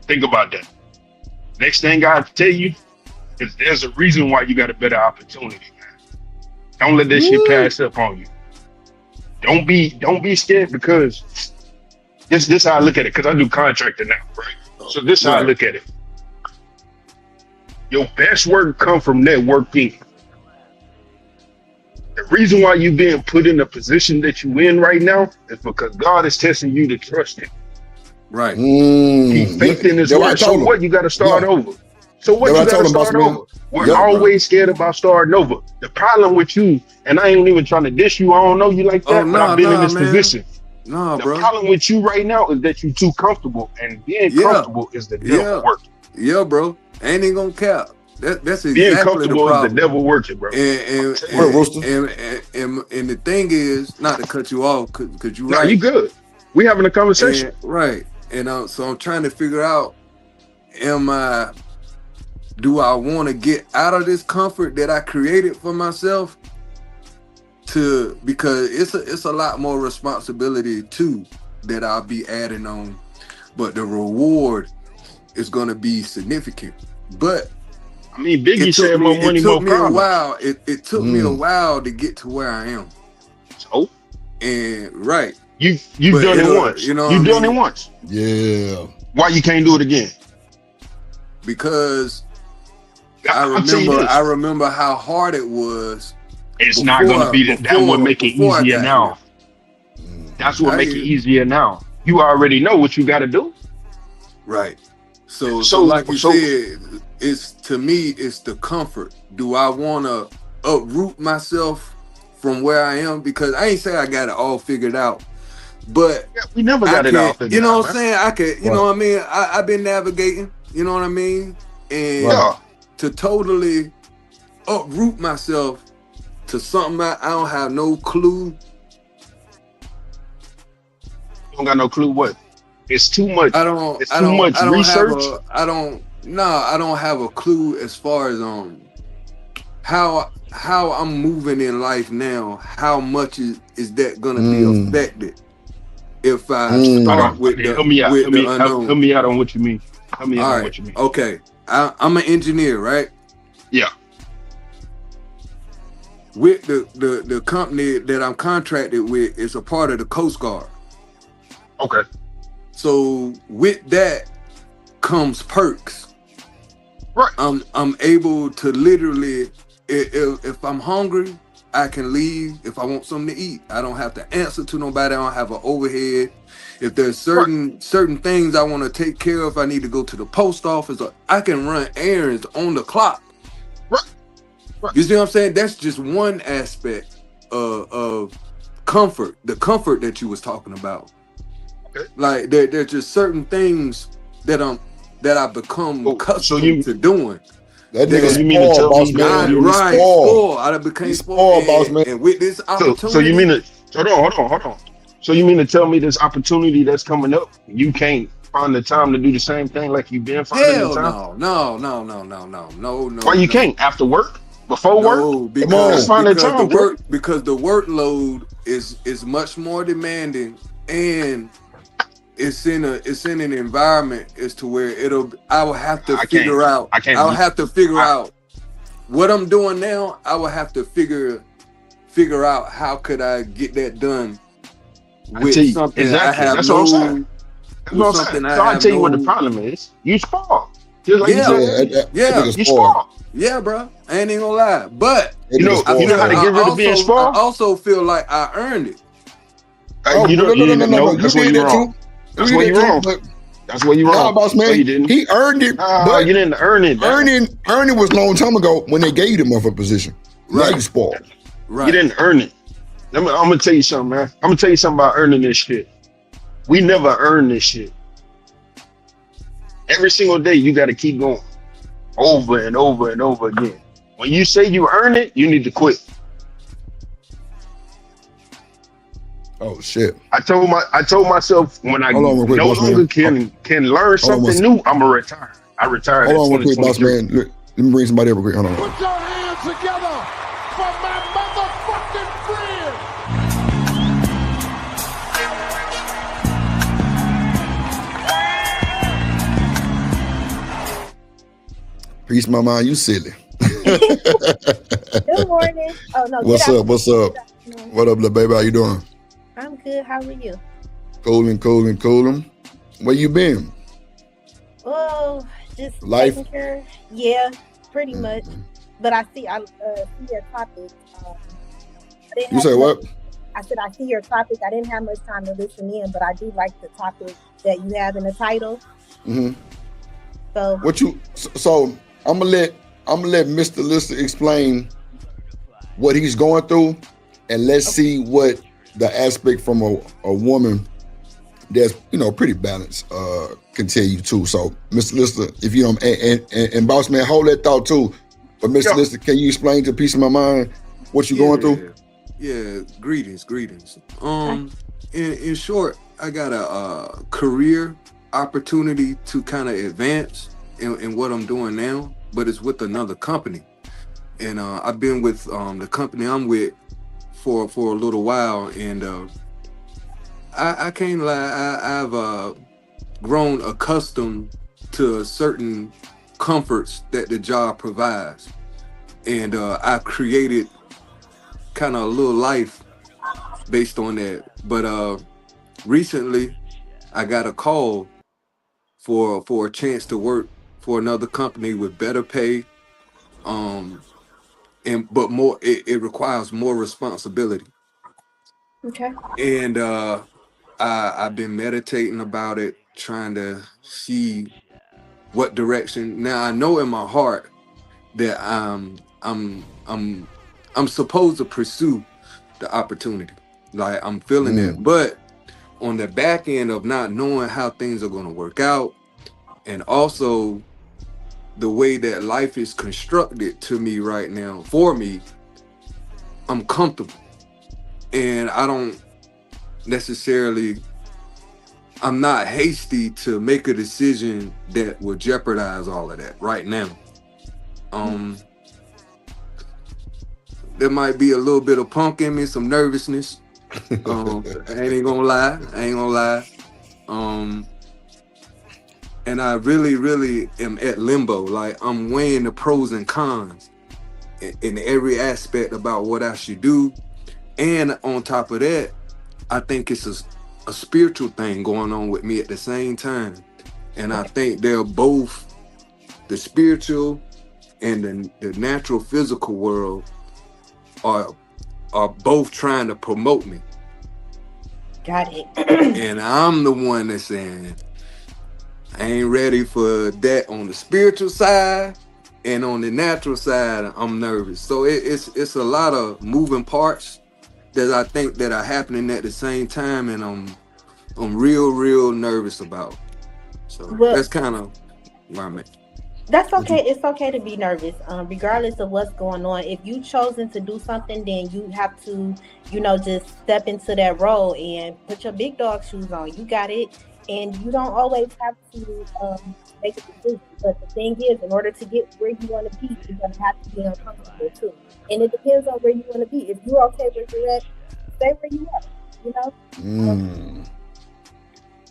Think about that. Next thing I have to tell you is there's a reason why you got a better opportunity, man. Don't let that shit pass up on you. Don't be scared, because this how I look at it, because I do contracting now, right? So this how I look at it. Your best work come from networking. The reason why you being put in the position that you in right now is because God is testing you to trust Him. Right. Keep faith in His word. So what? You got to start over. So what? You got to start over. We're always scared about starting over. The problem with you, and I ain't even trying to diss you. I don't know you like that, but I've been in this position. The problem with you right now is that you're too comfortable, and being comfortable is the devil working. Yeah, bro. Ain't even gonna cap. That's exactly being comfortable the problem. Is the devil working, bro. And the thing is, not to cut you off, because you you good. We having a conversation, right? And so I'm trying to figure out, do I want to get out of this comfort that I created for myself? Because it's a lot more responsibility too that I'll be adding on, but the reward is going to be significant. But I mean, Biggie said more money, more problems. It took me a while to get to where I am. So, and you've done it once. You know, you've done it once. Yeah. Why you can't do it again? Because I remember how hard it was. It's not going to be that would make it easier now. That's what make it easier now. You already know what you got to do. Right. So like you said, it's the comfort. Do I want to uproot myself from where I am? Because I ain't say I got it all figured out, but we never got it all figured out. You know what I'm saying? I could, you know what I mean? I've been navigating, you know what I mean? And to totally uproot myself to something I don't have no clue. You don't got no clue what? It's too much. It's too much research. I don't have a clue as far as how I'm moving in life now. How much is that gonna be affected if I start with the unknown? Help me out on what you mean. Help me out on what you mean. Okay, I'm an engineer, right? Yeah. With the company that I'm contracted with is a part of the Coast Guard. Okay. So with that comes perks. Right. I'm able to literally, if I'm hungry, I can leave. If I want something to eat, I don't have to answer to nobody. I don't have an overhead. If there's certain things I want to take care of, I need to go to the post office, or I can run errands on the clock. Right. You see what I'm saying? That's just one aspect of comfort, the comfort that you was talking about. Okay. Like there's just certain things that I've become accustomed to doing. That nigga spoiled, boss man. Right, spoiled. I became spoiled, boss man. And with this opportunity, so you mean it? Hold on. So you mean to tell me this opportunity that's coming up, you can't find the time to do the same thing like you've been finding the time? No. Why you can't? After work? Before work? Because the workload is much more demanding, and it's in an environment as to where I will have to figure out. I'll have to figure out what I'm doing now. I will have to figure out how could I get that done with something I have That's what I'm saying. something So I I'll have tell you what the no. problem is. You spoil. Just like you Yeah, said. yeah, You spoil. yeah, bro. I ain't even gonna lie, but You know how to get rid of being I spoiled? also feel like I earned it. You don't, no, that's where you're wrong. That's where you're wrong. That's where you're Nah, wrong. boss No, man, you didn't. he earned it, but you didn't earn it. Earning was a long time ago when they gave you the motherfucker position. Now you spoiled. You didn't earn it. I'm gonna tell you something, man. I'm gonna tell you something about earning this shit. We never earn this shit. Every single day, you got to keep going, over and over and over again. When you say you earn it, you need to quit. Oh shit! I told myself when I Hold on real quick, no boss longer man. can learn Hold on one something new, I'm gonna retire. I retired. Hold on real in quick, boss 2023. man. Look, let me bring somebody up real quick. Hold on. Put your hands together for my motherfucking friend. Peace, my mind. You silly. Good morning. Oh no. What's good up? What's up? What up, little baby? How you doing? I'm good. How are you? Cooling. Where you been? Oh, just Life? taking care. Yeah, pretty much. But I see your topic. I didn't You have say much- what? I said I see your topic. I didn't have much time to listen in, but I do like the topic that you have in the title. Mm-hmm. So What you? So I'm gonna let Mr. Lister explain what he's going through, and let's see what the aspect from a woman that's pretty balanced can tell you too. So Mr. Lister, if you don't, and boss man, hold that thought too. But Mr. Lister, can you explain to Peace of My Mind what you're going through? Yeah, greetings. In short, I got a career opportunity to kind of advance in what I'm doing now, but it's with another company. And I've been with the company I'm with for a little while, and I can't lie, I've grown accustomed to certain comforts that the job provides. And I created kind of a little life based on that. But recently I got a call for a chance to work for another company with better pay, but more it requires more responsibility. okay. And I've been meditating about it, trying to see what direction. Now I know in my heart that I'm supposed to pursue the opportunity. Like I'm feeling it, but on the back end of not knowing how things are going to work out, and also the way that life is constructed to me right now, for me, I'm comfortable. And I don't necessarily, I'm not hasty to make a decision that will jeopardize all of that right now. There might be a little bit of punk in me, some nervousness. I ain't gonna lie. And I really am at limbo. Like I'm weighing the pros and cons in every aspect about what I should do. And on top of that, I think it's a spiritual thing going on with me at the same time. And I think they're both, the spiritual and the natural physical world are both trying to promote me. Got it. And I'm the one that's saying, I ain't ready for that on the spiritual side, and on the natural side, I'm nervous. So it's a lot of moving parts that I think that are happening at the same time, and I'm real nervous about. So Well- that's kind of where I'm at. That's okay. It's okay to be nervous, regardless of what's going on. If you chosen to do something, then you have to, just step into that role and put your big dog shoes on. You got it, and you don't always have to make a decision. But the thing is, in order to get where you want to be, you're gonna have to be uncomfortable too. And it depends on where you want to be. If you're okay where you're at, stay where you are.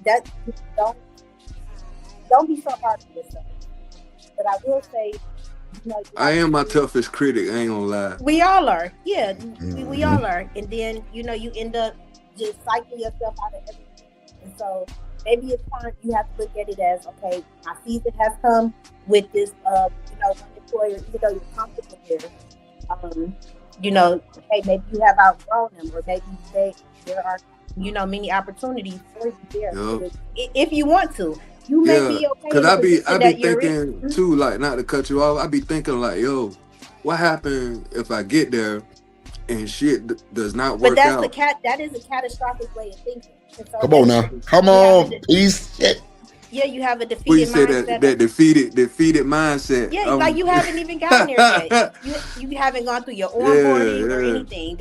That don't be so hard on yourself. But I will say, I am my toughest critic. I ain't gonna lie. we all are. Yeah, we all are. And then, you end up just cycling yourself out of everything. And so maybe it's time you have to look at it as, okay, my season has come with this, one employer, even though you're comfortable there. Hey, maybe you have outgrown them, or maybe there are, many opportunities for you there. Yup. If you want to. You may be okay. Cause I be that you're thinking too, like, not to cut you off, I be thinking like, yo, what happened if I get there and shit does not work out? That is a catastrophic way of thinking. So Come on now. Come on. Peace. Yeah, you have a defeated Well, you say mindset. that defeated mindset. Yeah, like you haven't even gotten there yet. You haven't gone through your onboarding or anything.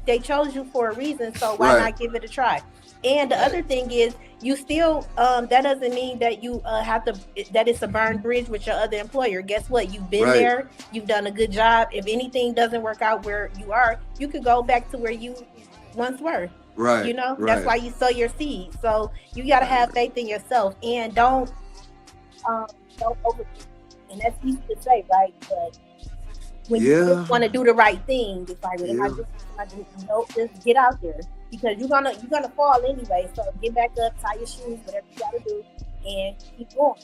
They chose you for a reason, so why not give it a try? And the other thing is, you still that doesn't mean that you that it's a burned bridge with your other employer. Guess what? You've been there. You've done a good job. If anything doesn't work out where you are, you could go back to where you once were. Right. That's why you sow your seed. So you got to have faith in yourself, and don't overthink. And that's easy to say, right? But when you just want to do the right thing, it's like, just get out there, because you're gonna fall anyway. So get back up, tie your shoes, whatever you got to do, and keep going.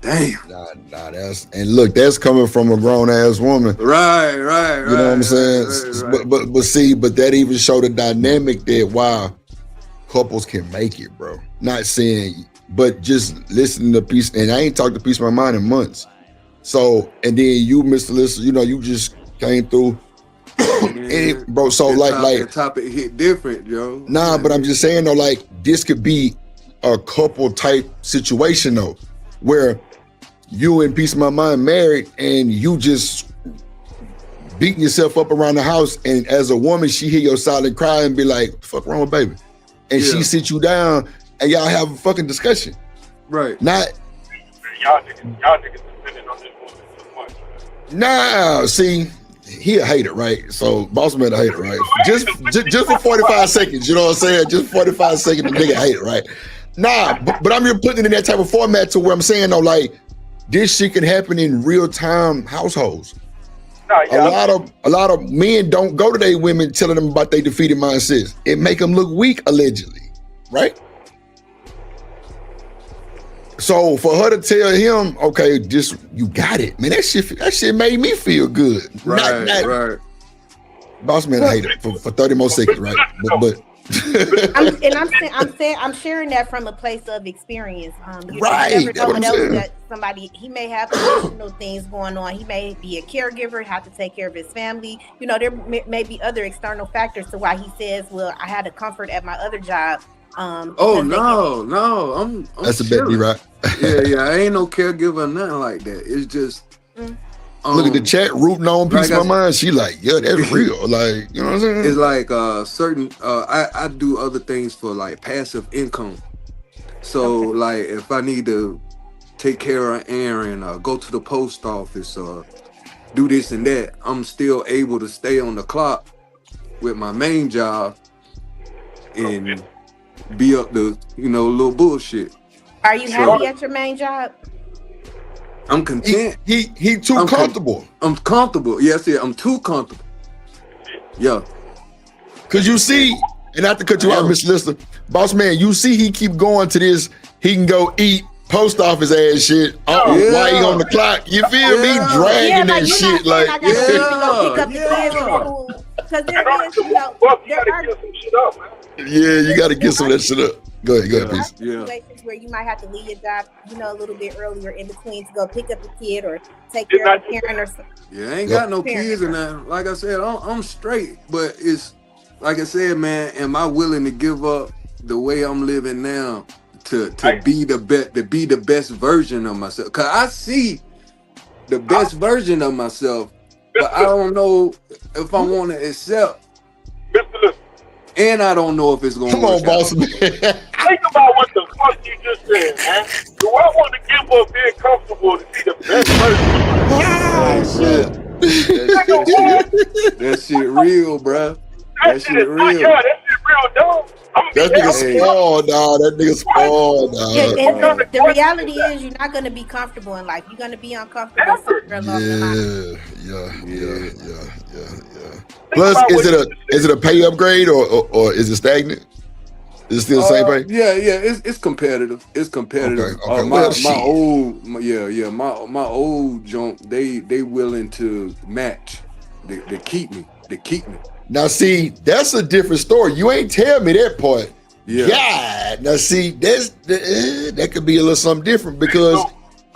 Damn. Nah, that's coming from a grown ass woman. Right. You know what I'm saying? Right. But that even showed the dynamic that why couples can make it, bro. Not saying, but just listening to Peace, and I ain't talked to Peace of My Mind in months. So, and then you, Mr. Lissa, you just came through. And, bro, so the topic hit different, yo. Nah, but I'm just saying though, like, this could be a couple type situation though, where you and Peace of My Mind married, and you just beating yourself up around the house, and as a woman, she hear your silent cry and be like, "Fuck wrong with baby," and she sit you down and y'all have a fucking discussion. Right. Not y'all niggas depending on this woman too much. nah. See, he a hater, right? So Boss Man a hater, right? Just for 45 seconds, you know what I'm saying? Just 45 seconds, the nigga hate it, right? Nah, but I'm just putting it in that type of format to where I'm saying though, like, this shit can happen in real time households. A lot of men don't go to their women telling them about their defeated mindsets. It make them look weak, allegedly, right? So for her to tell him, okay, just you got it, man. That shit made me feel good. Right. Boss Man hate it for 30 more seconds, right? But I'm sharing that from a place of experience. You never know what else that somebody, he may have additional things going on. He may be a caregiver, have to take care of his family. There may be other external factors to why he says, "Well, I had a comfort at my other job." No, I'm that's a bit right. yeah, I ain't no caregiver or nothing like that. It's just look at the chat rooting on Peace of My Mind. She like, yeah, that's real. Like, you know what I'm saying? It's like certain I do other things for like passive income. So like if I need to take care of Aaron or go to the post office or do this and that, I'm still able to stay on the clock with my main job and be up to, little bullshit. Are you happy at your main job? I'm content. He too comfortable. I'm comfortable. Yes, I'm too comfortable. Yeah. Cause you see, and not to cut you out, Mr. Lister, Boss Man, you see he keep going to this, he can go eat post office ass shit while he on the clock. You feel me? Dragging that shit like you gotta get some of that shit up. Go ahead, please. Situations where you might have to leave your job, a little bit earlier in between to go pick up the kid or take care of a parent or something. Yeah, I ain't got no kids and that. Like I said, I'm straight. But it's like I said, man, am I willing to give up the way I'm living now to be the best version of myself? Cause I see the best version of myself, but I don't know if I want to accept. And I don't know if it's going to work. Come on, Boss Man. Think about what the fuck you just said, man. Do I want to give up being comfortable to be the best person? That shit real, bro. That shit real. That shit real, dog. That nigga spoiled, dog. That nigga spoiled, dog. Yeah, the reality is you're not going to be comfortable in life. You're going to be uncomfortable somewhere along the line. Yeah. Plus, is it a pay upgrade or is it stagnant? Is it still the same pay? Yeah, it's competitive. It's competitive. Okay. My old junk, they willing to match. They keep me. Now see, that's a different story. You ain't tell me that part. Yeah. God. Now see, that could be a little something different because.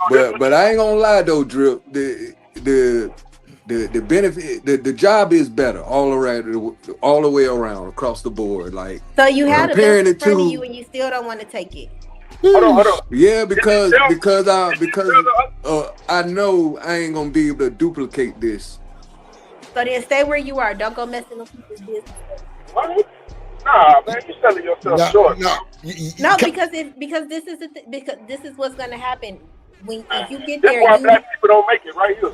But I ain't gonna lie though, Drip. The benefit, the job is better all the way around across the board. Like, So you had a comparing bill in it front of to- you and you still don't want to take it. Hold on. Yeah, because I know I ain't gonna be able to duplicate this. So then stay where you are. Don't go messing up people's business. What? Nah, man, you're selling yourself short. No, because this is because this is what's going to happen when if you get That's there. why black people don't make it right here.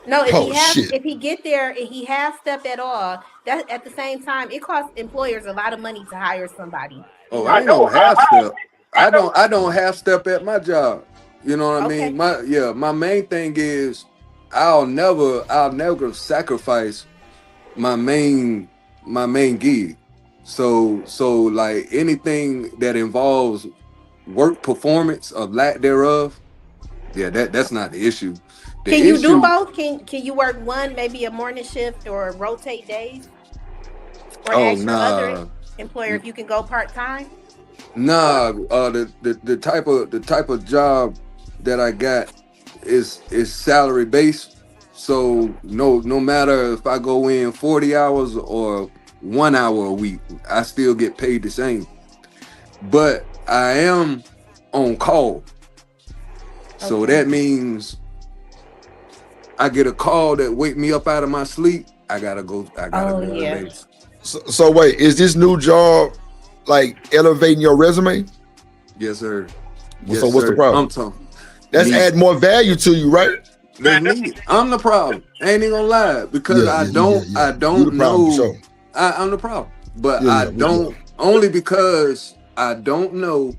No, shit. if he get there and he half step at all, that at the same time it costs employers a lot of money to hire somebody. Oh, I don't half step. I don't half step at my job. You know what I mean? My main thing is I'll never sacrifice my main gig. So like anything that involves work performance or lack thereof, that's not the issue. Can you do both? Can you work one, maybe a morning shift or rotate days? Or ask your other employer if you can go part-time? Nah, the type of job that I got is salary based. So no matter if I go in 40 hours or 1 hour a week, I still get paid the same. But I am on call. So that means I get a call that wake me up out of my sleep. I gotta go to the base. So wait, is this new job like elevating your resume? Yes, sir. So what's the problem? I'm talking. That's adding more value to you, right? I'm the problem. I ain't even gonna lie because I don't know. Sure. I'm the problem, but I don't only because I don't know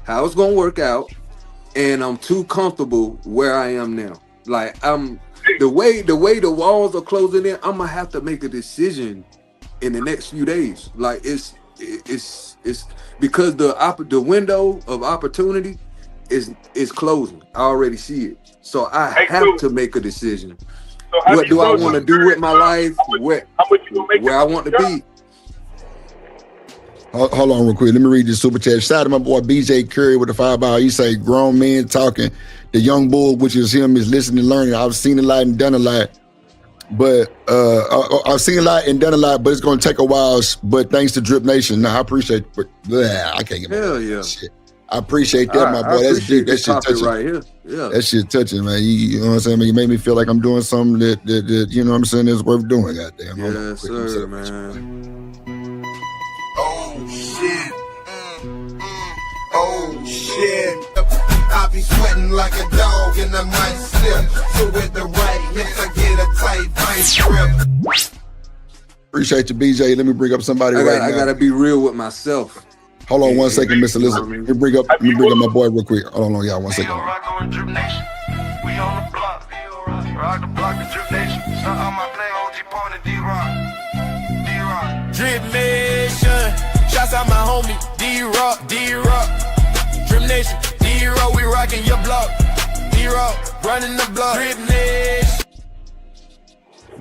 how it's gonna work out, and I'm too comfortable where I am now. Like the way the walls are closing in, I'm gonna have to make a decision in the next few days. Like it's because the window of opportunity is closing. I already see it, so I have to make a decision. So what do I want to do with my life? Where I want to be? Hold on real quick. Let me read this super chat. Shout out to my boy BJ Curry with the $5. He say, grown men talking. The young bull, which is him, is listening and learning. I've seen a lot and done a lot. But I've seen a lot and done a lot, but it's going to take a while. But thanks to Drip Nation. Now, I appreciate I can't get my shit. I appreciate that, my boy. That's deep. That shit touching. Right here. Yeah. That shit touching, man. You know what I'm saying? You made me feel like I'm doing something that you know what I'm saying, is worth doing, goddamn. Yes, sir, man. Oh shit. Oh shit. I be sweating like a dog and I might slip. So with the right hips I get a tight vice grip. Appreciate you, BJ. Let me bring up somebody right now. I gotta be real with myself. Hold on 1 second, Mr. Lizard. Let me bring up my boy real quick. Hold on, y'all, 1 second. We on the block. Rock the block of Drip Nation. Shout out my play OG Point and D-Rock. Drip Nation. Shouts out my homie D-Rock. Drip Nation. D-Rock, we rocking your block. D-Rock, running the block. Drip Nation.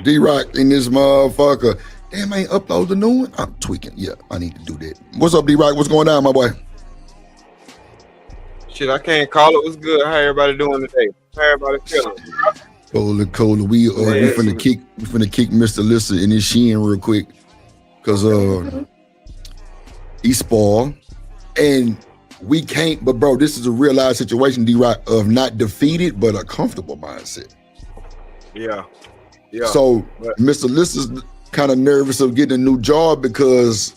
D-Rock in this motherfucker. Damn, I ain't upload the new one. I'm tweaking. Yeah, I need to do that. What's up, D-Rock? What's going on, my boy? Shit, I can't call it. What's good? How everybody doing today? How everybody feeling? Cola. We finna kick Mr. Lissa in his shin real quick. Cause he spoiled. And we can't, but bro, this is a real life situation, D-Rock, of not defeated, but a comfortable mindset. Yeah. So Mr. Lissa's kind of nervous of getting a new job because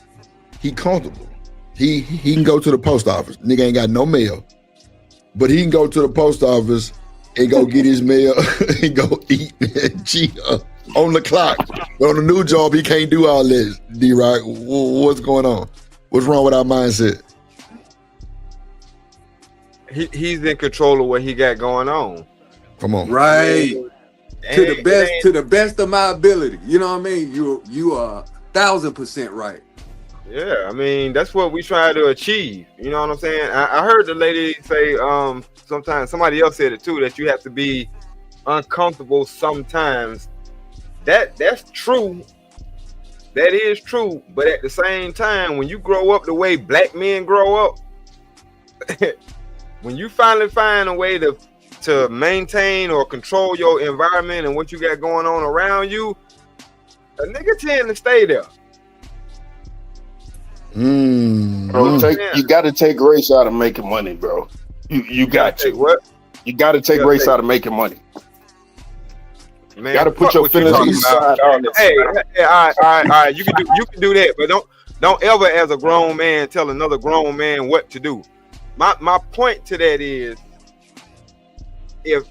he comfortable. He can go to the post office. Nigga ain't got no mail. But he can go to the post office and go get his mail and go eat and cheat on the clock. But on the new job, he can't do all this. D-Rock, what's going on? What's wrong with our mindset? He's in control of what he got going on. Come on. Right. To the best of my ability. You know what I mean? You are 1,000% right. Yeah, I mean that's what we try to achieve. You know what I'm saying? I heard the lady say sometimes somebody else said it too, that you have to be uncomfortable sometimes. That's true. That is true. But at the same time, when you grow up the way black men grow up, when you finally find a way to maintain or control your environment and what you got going on around you, a nigga tend to stay there. Bro, you got to take race out of making money, bro. You got to. What? You got to take race out of making money. Man, got to put your feelings aside. Hey, all right. You can do that, but don't ever, as a grown man, tell another grown man what to do. My point to that is, if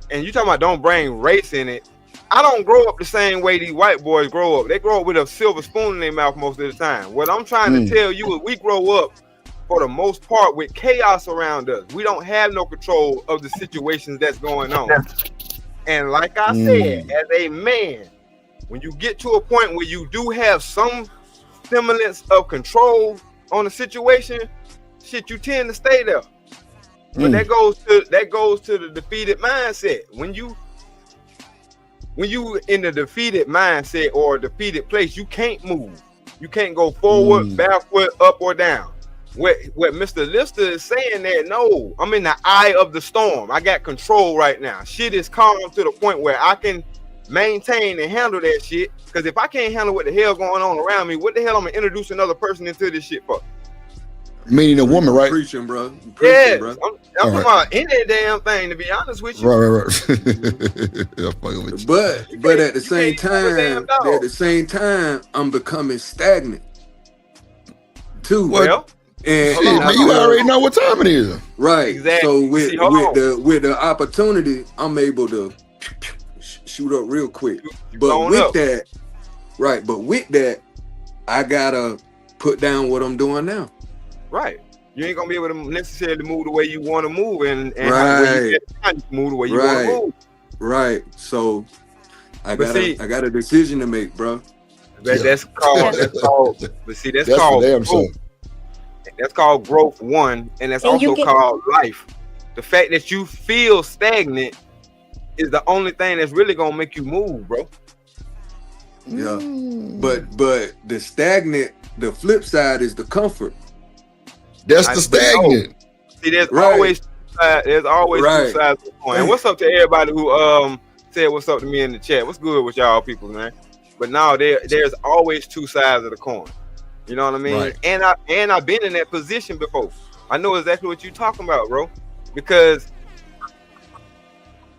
and you talking about don't bring race in it. I don't grow up the same way these white boys grow up. They grow up with a silver spoon in their mouth most of the time. What I'm trying to tell you is we grow up, for the most part, with chaos around us. We don't have no control of the situations that's going on. And like I said, as a man, when you get to a point where you do have some semblance of control on the situation, shit, you tend to stay there. But that goes to the defeated mindset. When you in the defeated mindset or a defeated place, you can't move. You can't go forward, backward, up or down. What Mr. Lister is saying that, no, I'm in the eye of the storm. I got control right now. Shit is calm to the point where I can maintain and handle that shit. Because if I can't handle what the hell going on around me, what the hell I'm gonna introduce another person into this shit for? Meaning a woman, right? Preaching, bro. Yeah, bro. I'm talking about any damn thing, to be honest with you. Right. Yeah, fucking with you. But at the same time, I'm becoming stagnant too. Well, and you already know what time it is, right? Exactly. So with the opportunity, I'm able to shoot up real quick. But with that, I gotta put down what I'm doing now. Right. You ain't gonna be able to necessarily move the way you want to move, and right. Move the way you want to move. Right. So I got a decision to make, bro. That's called growth. That's called growth 1, and that's also called life. The fact that you feel stagnant is the only thing that's really gonna make you move, bro. Yeah. But the stagnant, the flip side is the comfort. That's the stagnant. See, there's always two sides of the coin. And what's up to everybody who said what's up to me in the chat? What's good with y'all people, man? But now there's always two sides of the coin. You know what I mean? Right. And I've been in that position before. I know exactly what you're talking about, bro. Because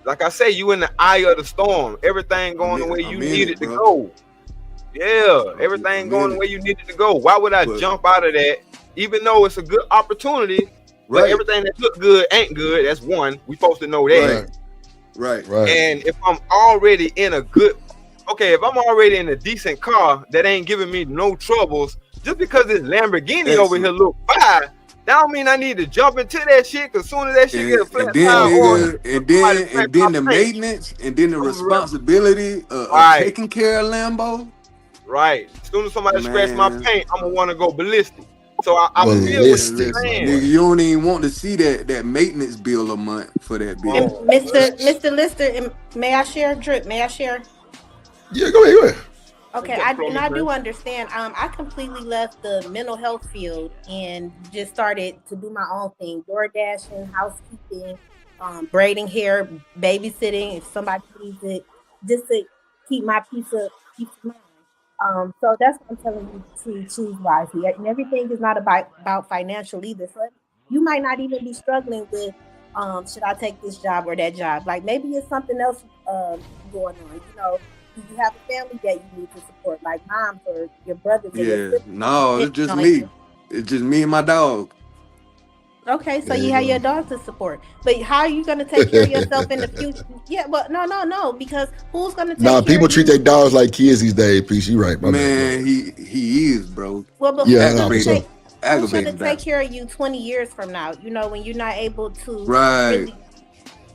like I say, you in the eye of the storm. Everything going the way you need it to go. Yeah, everything going the way you need it to go. Why would I jump out of that? Even though it's a good opportunity, but everything that look good ain't good. That's one. We supposed to know that. Right. And if I'm already in if I'm already in a decent car that ain't giving me no troubles, just because this Lamborghini over here look fine, that don't mean I need to jump into that shit. Cause soon as that shit get a flat tire, and then the maintenance, and then the responsibility of taking care of Lambo. Right. As soon as somebody scratch my paint, I'm gonna want to go ballistic. So I feel what you're saying. Nigga, you don't even want to see that maintenance bill a month for that bill. Mr. Lister, may I share, Drip? May I share? Yeah, go ahead. Okay, I do understand. I completely left the mental health field and just started to do my own thing: door dashing, housekeeping, braiding hair, babysitting. If somebody needs it, just to keep my peace of mind. So that's what I'm telling you to choose wisely. And everything is not about financial either. So you might not even be struggling with, should I take this job or that job? Like maybe it's something else going on. You know, do you have a family that you need to support, like moms or your brothers? Yeah, no, it's just me. It's just me and my dog. Okay, so you have your dog to support, but how are you going to take care of yourself in the future? Yeah, but no, because who's going to take care people of treat their dogs like kids these days. Peace, you right, my man. He is, bro. Well, but aggravating. Who's going to take care of you 20 years from now? You know, when you're not able to right. Really,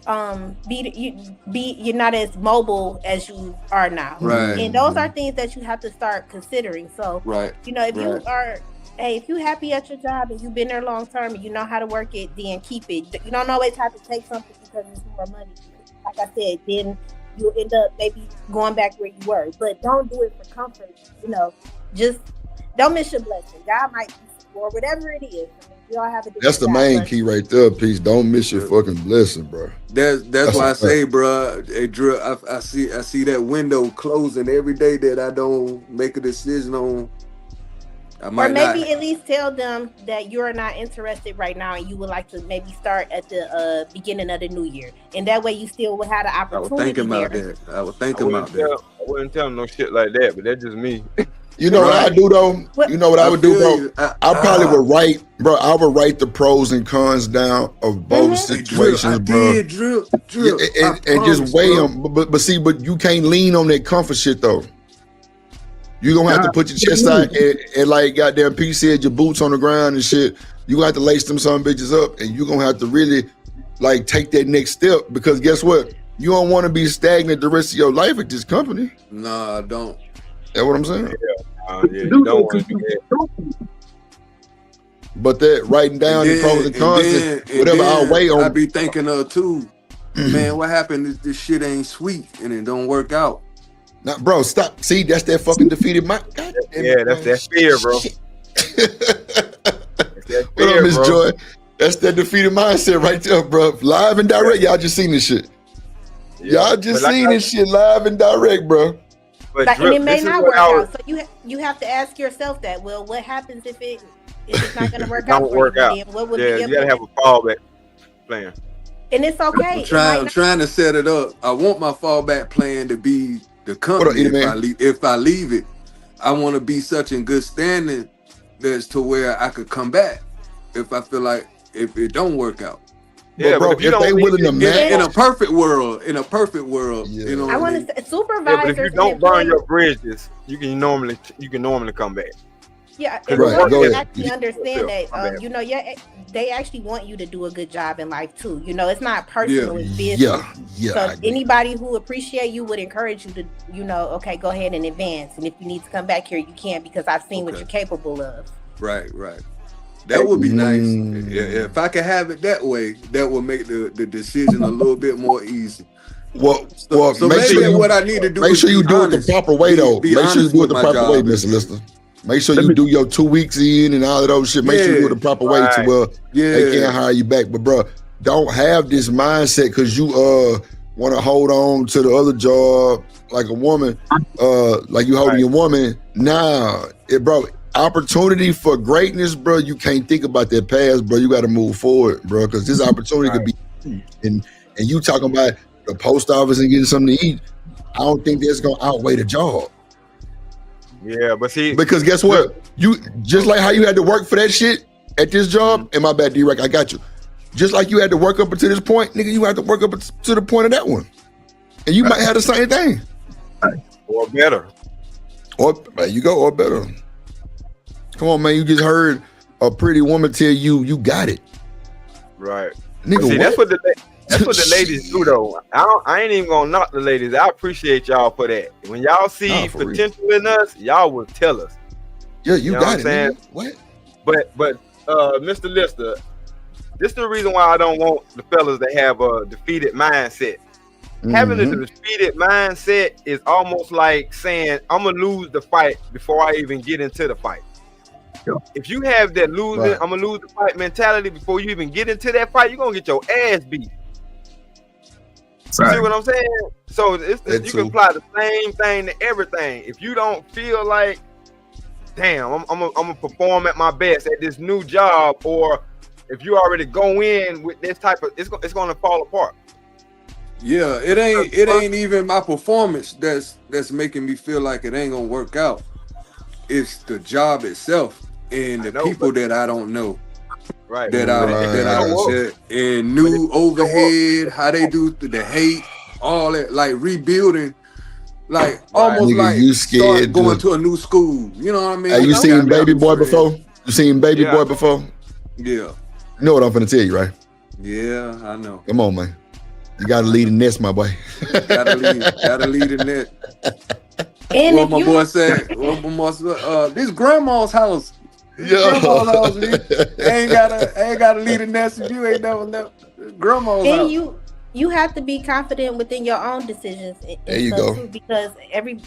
you're not as mobile as you are now. Right. And those are things that you have to start considering. So, Right. you know, if you Right. are, hey, if you're happy at your job and you've been there long term and you know how to work it, then keep it. You don't always have to take something because it's more money. Like I said, then you'll end up maybe going back where you were. But don't do it for comfort. You know, just don't miss your blessing. God might, or whatever it is. I mean, we all have a different That's the God main blessing. key right there, Peace. Don't miss your fucking blessing, bro. That's why I a say, fact. bro, hey, Drew, I see that window closing every day that I don't make a decision on. I Or might maybe not. at least tell them that you're not interested right now and you would like to maybe start at the beginning of the new year. And that way you still will have the I was opportunity thinking about there. that. I was I thinking wouldn't about that. tell, I wouldn't tell them no shit like that, but that's just me. You know what I do though? You know what I would do, feel bro? you. I probably would write, bro. I would write the pros and cons down of both situations, I bro. did, Drew. Yeah, and just weigh them. But see, but you can't lean on that comfort shit though. You gonna have to put your chest out and like goddamn P said, your boots on the ground and shit. You gonna have to lace them some bitches up, and you gonna have to really like take that next step because guess what? You don't want to be stagnant the rest of your life at this company. No, I don't. That's what I'm saying. Yeah, you don't want to do that. But that writing down the pros and cons, and whatever I'll weigh on. I be thinking of too, man, what happened if this shit ain't sweet and it don't work out? Nah, bro, stop. See, that's that fucking defeated mind. Yeah, that's that fear, bro. That's that What up, fear, Miss bro. Joy? That's that defeated mindset right there, bro. Live and direct. Y'all just seen this shit. Y'all just but like seen I- this shit live and direct, bro. But Like, and Drip, it may this is not what work I was- out. So you have to ask yourself that. Well, what happens if it's not going to work don't out for work you? out. Then what would Yeah, be you your gotta have a fallback plan. And it's okay. I'm trying to set it up. I want my fallback plan to be the company. Eddie, man? If I leave it, I want to be such in good standing that's to where I could come back if I feel like if it don't work out. Yeah, bro, but if you if don't they leave willing to it- match, In a perfect world, you know. I What I want mean? to say Yeah, but supervisors. if you and don't burn employees- your bridges, you can normally come back. Yeah, Right, employers go ahead. actually understand My that. bad. You know, they actually want you to do a good job in life too. You know, it's not personal; it's business. yeah. So I agree. anybody who appreciate you would encourage you to, you know, okay, go ahead and advance. And if you need to come back here, you can because I've seen what you're capable of. Right. That would be nice. If I could have it that way, that would make the decision a little bit more easy. Well, So make maybe sure you, what I need to do make is sure you be do it honest. the proper way though. Be Make sure you honest do it with the my proper way, job. Mr. Lister. Make sure you do your 2 weeks in and all of those shit. Make sure you do it the proper way to where they can't hire you back. But bro, don't have this mindset because you want to hold on to the other job like a woman, like you holding your woman. Nah, bro. Opportunity for greatness, bro. You can't think about that past, bro. You got to move forward, bro. Because this opportunity could be, and you talking about the post office and getting something to eat. I don't think that's gonna outweigh the job. Yeah, but see, Because guess what? You just like how you had to work for that shit at this job. And my bad, D-Rec, I got you. Just like you had to work up until this point, nigga, you had to work up to the point of that one, and you might have the same thing, or better. Or there you go, or better. Come on, man. You just heard a pretty woman tell you you got it. Right. Nigga, See, that's what? what the ladies do though. I ain't even gonna knock the ladies. I appreciate y'all for that. When y'all see Nah, for real. potential in us, y'all will tell us. Yeah, you know got what I'm it. saying? Nigga. What? But Mr. Lister, this is the reason why I don't want the fellas to have a defeated mindset. Having a defeated mindset is almost like saying I'm gonna lose the fight before I even get into the fight. If you have that losing, I'm gonna lose the fight mentality before you even get into that fight, you're gonna get your ass beat. See what I'm saying? So you can apply the same thing to everything. If you don't feel like, damn, I'm gonna perform at my best at this new job, or if you already go in with this type of, it's gonna fall apart. Yeah, it ain't even my performance that's making me feel like it ain't gonna work out. It's the job itself and the people that I don't know. Right. And new overhead, how they do the hate, all that, like rebuilding, like almost Nigga, like you start scared going to- to a new school. You know what I mean? Hey, you seen Baby Boy before? You seen Baby Yeah. Boy before? Yeah. You know what I'm finna tell you, right? Yeah, I know. Come on, man. You gotta lead the nest, my boy. Gotta lead in that. And what if my you- boy said, this grandma's house. Grandma's house, man. ain't gotta lead a nest if you ain't never left grandma's house. And you have to be confident within your own decisions. There you go. Too, because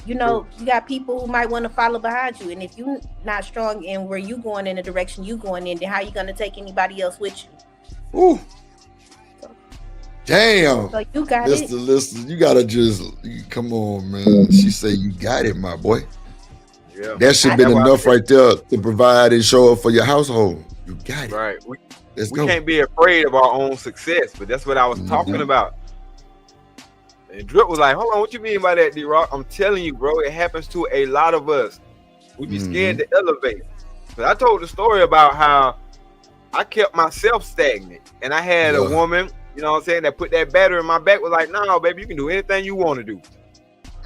you got people who might want to follow behind you, and if you're not strong in where you going in the direction you going in, then how you gonna take anybody else with you? Ooh. Damn. So you got it. Listen, you gotta come on, man. She said you got it, my boy. Yeah. That should have been enough right there to provide and show up for your household. You got it. Right. Let's We go. can't be afraid of our own success, but that's what I was talking about. And Drip was like, hold on, what you mean by that, D-Rock? I'm telling you, bro, it happens to a lot of us. We be scared to elevate. But I told the story about how I kept myself stagnant. And I had a woman, you know what I'm saying, that put that battery in my back, was like, no, baby, you can do anything you want to do.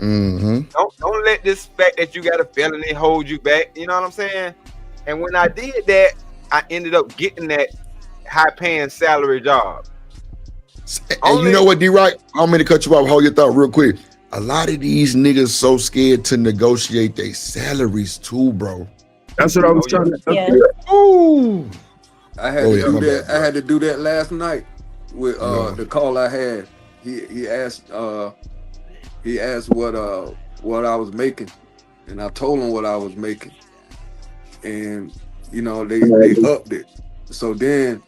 Don't let this fact that you got a felony hold you back. You know what I'm saying? And when I did that, I ended up getting that high-paying salary job. And you know what, D-Rock? I'm going to cut you off. Hold your thought real quick. A lot of these niggas so scared to negotiate their salaries too, bro. That's what I was trying to. Yeah. Ooh. I had to do that last night with the call I had. He asked what I was making, and I told him what I was making, and they upped it. So then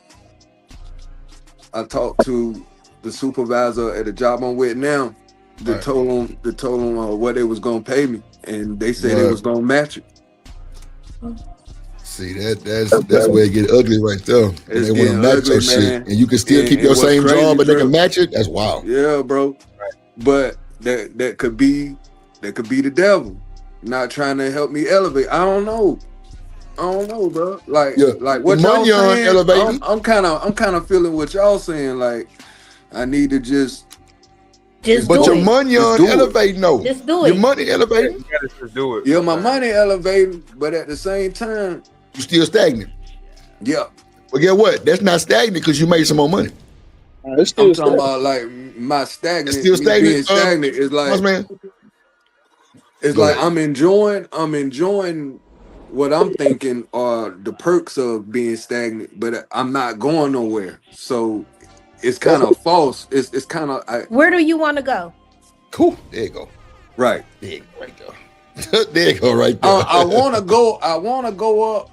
I talked to the supervisor at the job I'm with now. They told him what they was gonna pay me, and they said they was gonna match it. See, that's where it get ugly right there. And It's they want to getting match ugly, your shit, man. and you can still keep And your what's same crazy, job, but they Trip, can match it. That's wild. Yeah, bro. But that could be the devil not trying to help me elevate. I don't know, bro. Like what The y'all money on saying. elevating. I'm kind of feeling what y'all saying. Like I need to just But your money Just on do it. elevating, no. Just do Your it. money elevating. You gotta just do it. Yeah, my money elevating, but at the same time, You still stagnant. yeah. Well, get what? That's not stagnant because you made some more money. I'm talking about like my stagnant. It's still me stagnant, being stagnant is like Boss man. it's Go like ahead. I'm enjoying what I'm thinking are the perks of being stagnant, but I'm not going nowhere. So it's kind of false. It's kind of Where do you want to go? Cool. There you go. right. There you go right there. There you go right there. I want to go up,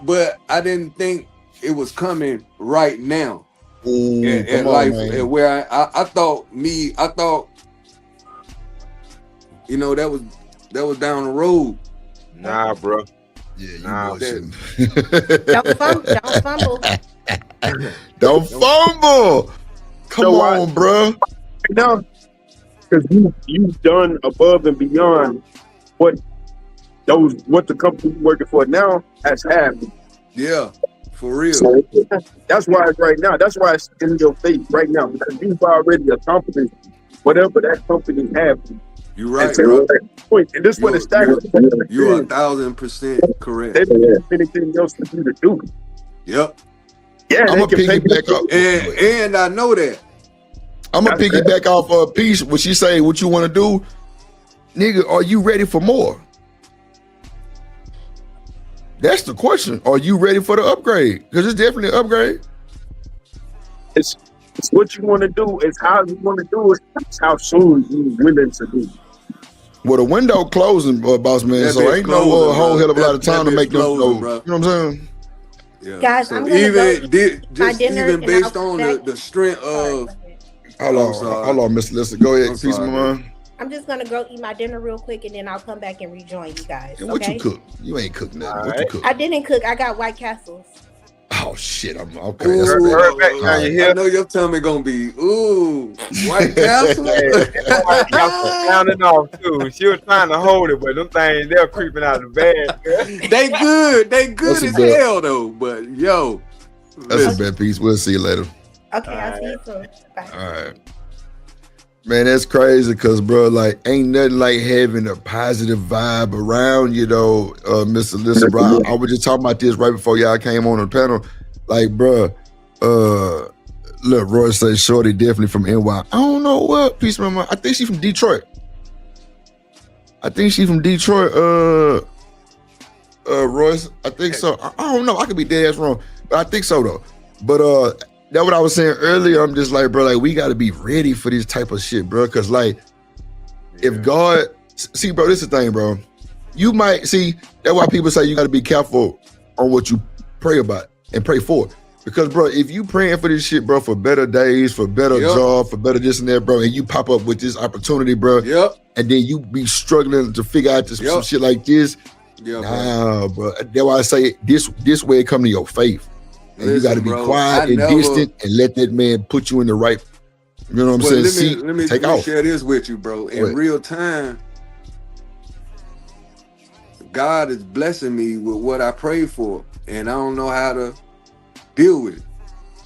but I didn't think it was coming right now. Ooh, And come on, life, man. and where I thought that was down the road. Nah, bro. Yeah, you Nah, bullshitting. Don't fumble. Don't fumble. Come So why- on, bro. Now, because you've done above and beyond what the company you're working for now has happened. Yeah, for real. So that's why it's right now. That's why it's in your face right now, because you've already accomplished whatever that company has. You're right, And to bro. that point, and this is what it's staggering. You are 1,000% correct. They don't have anything else for you to do. Yep. Yeah, I'm they gonna can pay piggyback off. And I know that. I'm gonna piggyback off a piece. What she say? What you want to do, nigga? Are you ready for more? That's the question. Are you ready for the upgrade? Because it's definitely an upgrade. It's what you want to do. It's how you want to do it. It's how soon you're willing to do. Well, the window closing, boss man. That So bitch ain't no closing, whole bro. hell of a lot of That time to bitch make them closing, go. bro. You know what I'm saying? Yeah. Guys, So I'm gonna even go my just dinner even and based I'll on back- the strength of Hold on, Miss Lissa. Go ahead, I'm piece of sorry, my mind. I'm just gonna go eat my dinner real quick and then I'll come back and rejoin you guys. And what okay? you cook? You ain't cook nothing. What you cook? I didn't cook. I got White Castles. Oh shit! I'm okay. Ooh, That's Perfect. Now you hear? I know your tummy gonna be White Castle. Sounding off too. She was trying to hold it, but them things they're creeping out of the bed. They good That's a as bet. hell though. But yo, That's a bad piece. We'll see you later. Okay, I'll see you soon. Bye. All right. Man, that's crazy because, bro, like, ain't nothing like having a positive vibe around, you know, Mr. Listen, bro. I was just talking about this right before y'all came on the panel. Like, bro, Look, Roy says Shorty definitely from NY. I don't know what piece of my mind. I think she's from Detroit. Royce. I think so. I don't know. I could be dead ass wrong, but I think so though. But that's what I was saying earlier. I'm just like, bro, like we got to be ready for this type of shit, bro. Cause like, if God, see, bro, this is the thing, bro. You might see that's why people say you got to be careful on what you pray about and pray for. Because, bro, if you praying for this shit, bro, for better days, for better job, for better this and that, bro, and you pop up with this opportunity, bro, and then you be struggling to figure out this some shit like this, bro. That's why I say this way it come to your faith. And you got to be quiet and distant and let that man put you in the right, you know what I'm saying? Let me share this with you, bro. In real time, God is blessing me with what I pray for, and I don't know how to deal with it.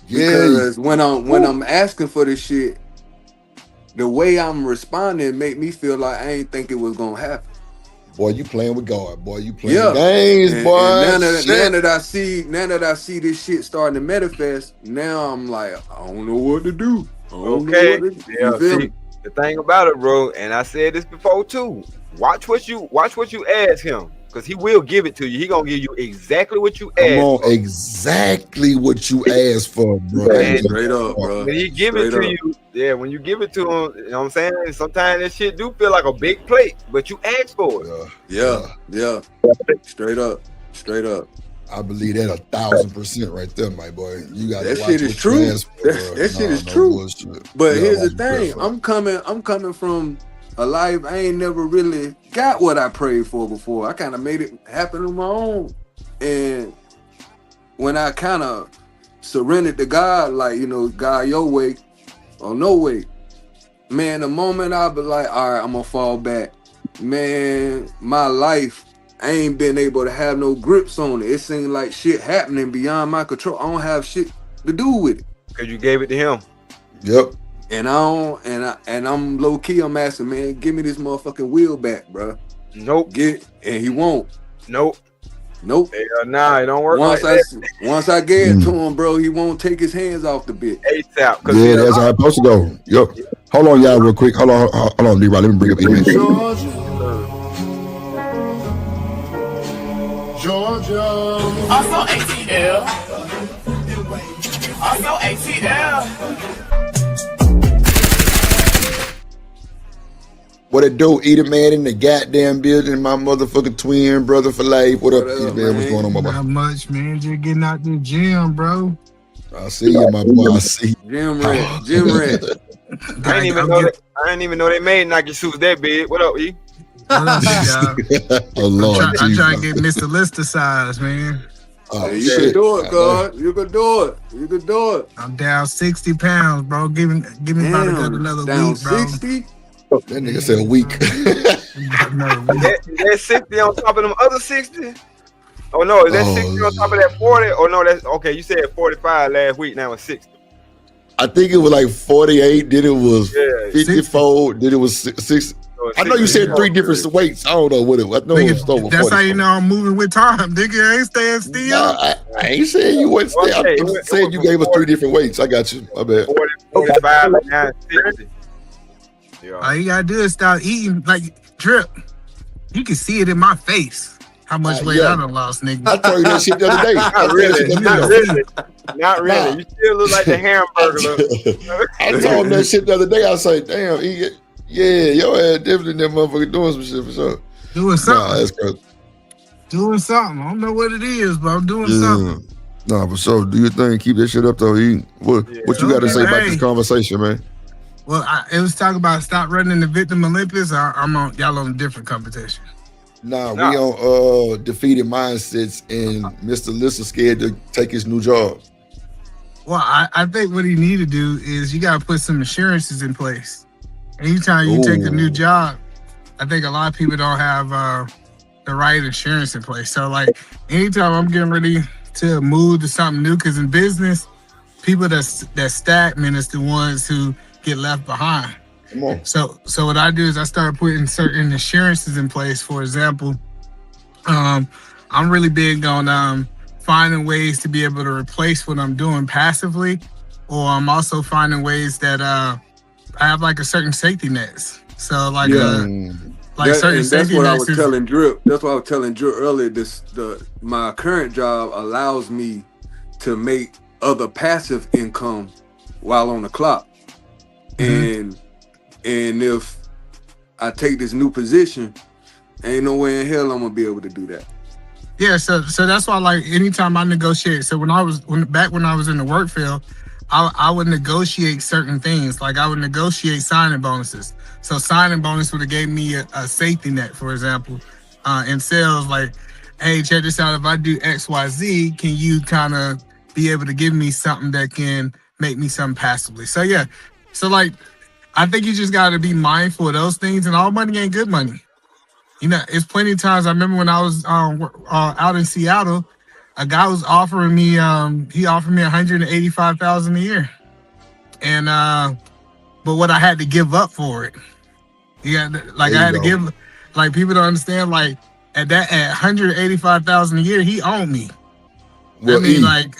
Because when I'm asking for this shit, the way I'm responding make me feel like I ain't think it was gonna happen. Boy, you playing with God. Boy, you playing games, boy. And now that I see this shit starting to manifest, now I'm like, I don't know what to do. Okay. The thing about it, bro, and I said this before too. Watch what you ask him, because he will give it to you. He gonna give you exactly what you ask. Come on, exactly what you asked for, bro. Straight up, bro. When he give it to you, when you give it to him, you know what I'm saying? Sometimes that shit do feel like a big plate, but you ask for it. Yeah. Straight up. I believe that 1,000% right there, my boy. You got that shit is true. That shit is true. But here's the thing: I'm coming from a life I ain't never really got what I prayed for before. I kind of made it happen on my own, and when I kind of surrendered to God, like, you know, God, your way or no way, man. The moment I be like, all right, I'm gonna fall back, man. My life, I ain't been able to have no grips on it. It seems like shit happening beyond my control. I don't have shit to do with it. Cause you gave it to him. Yep. And I'm low key. I'm asking, man, give me this motherfucking wheel back, bro. Nope. And he won't. Nope. Nah, it don't work. Once I get it to him, bro, he won't take his hands off the bit. ASAP. Yeah, that's how it's supposed to go. Yep. Hold on, y'all, real quick. Hold on, Leroy. Let me bring up Georgia. Also ATL. What it do? Eat a man in the goddamn building. My motherfucking twin brother for life. What up, man? What's going on, my boy? Not much, man. Just getting out the gym, bro. I see you, my boy. I see you. Gym rat. I didn't even know they made Nike suits that big. What up, E? Oh Lord, I try to get Mr. Lister size, man. Oh, you can do it, God. You can do it. I'm down 60 pounds, bro. Give me about another week, bro. 60? That nigga said a week. That 60 on top of them other 60? Oh no, is that 60 on top of that 40? Oh no, that's okay. You said 45 last week. Now it's 60. I think it was like 48. Then it was 54. Then it was 6. I know you said 3 different weights. I don't know what it was. I know it was over 40. That's how you know I'm moving with time, nigga. I ain't staying still. Nah, I ain't saying you wouldn't stay. I'm saying you gave us 3 different weights. I got you. My bad. 45 and now 60. All you gotta do is start eating like Drip. You can see it in my face. How much weight I done lost, nigga. I told you that shit the other day. Not really. You still look like the hamburger. I told him that shit the other day. I was like, damn, your ass definitely that motherfucker doing some shit for sure. Doing something. Nah, that's crazy. Doing something. I don't know what it is, but I'm doing something. Nah, for sure. Do your thing. Keep that shit up, though. What you got to say about this conversation, man? Well, it was talking about stop running the Victim Olympics. Y'all on a different competition. Nah, we on defeated mindsets, and Mr. Lister scared to take his new job. Well, I think what he need to do is you got to put some assurances in place. Anytime you take a new job, I think a lot of people don't have the right insurance in place. So, like, anytime I'm getting ready to move to something new, because in business, people that's stagnant is the ones who get left behind. Come on. So what I do is I start putting certain insurances in place. For example, I'm really big on finding ways to be able to replace what I'm doing passively or I'm also finding ways that I have like a certain safety nets. So like certain safety that's what I nets was telling Drip. That's what I was telling Drip earlier. My current job allows me to make other passive income while on the clock. And if I take this new position, ain't no way in hell I'm gonna be able to do that. Yeah, so that's why like anytime I negotiate. So when I was in the work field, I would negotiate certain things. Like I would negotiate signing bonuses. So signing bonus would have gave me a safety net, for example, in sales. Like, hey, check this out. If I do X, Y, Z, can you kind of be able to give me something that can make me something passively? So yeah, so like I think you just got to be mindful of those things. And all money ain't good money. You know, it's plenty of times. I remember when I was out in Seattle, a guy was offering me, he offered me $185,000 a year, and but what I had to give up for it, like I had to give, like people don't understand, like at $185,000 a year, he owned me. Well, I mean, like,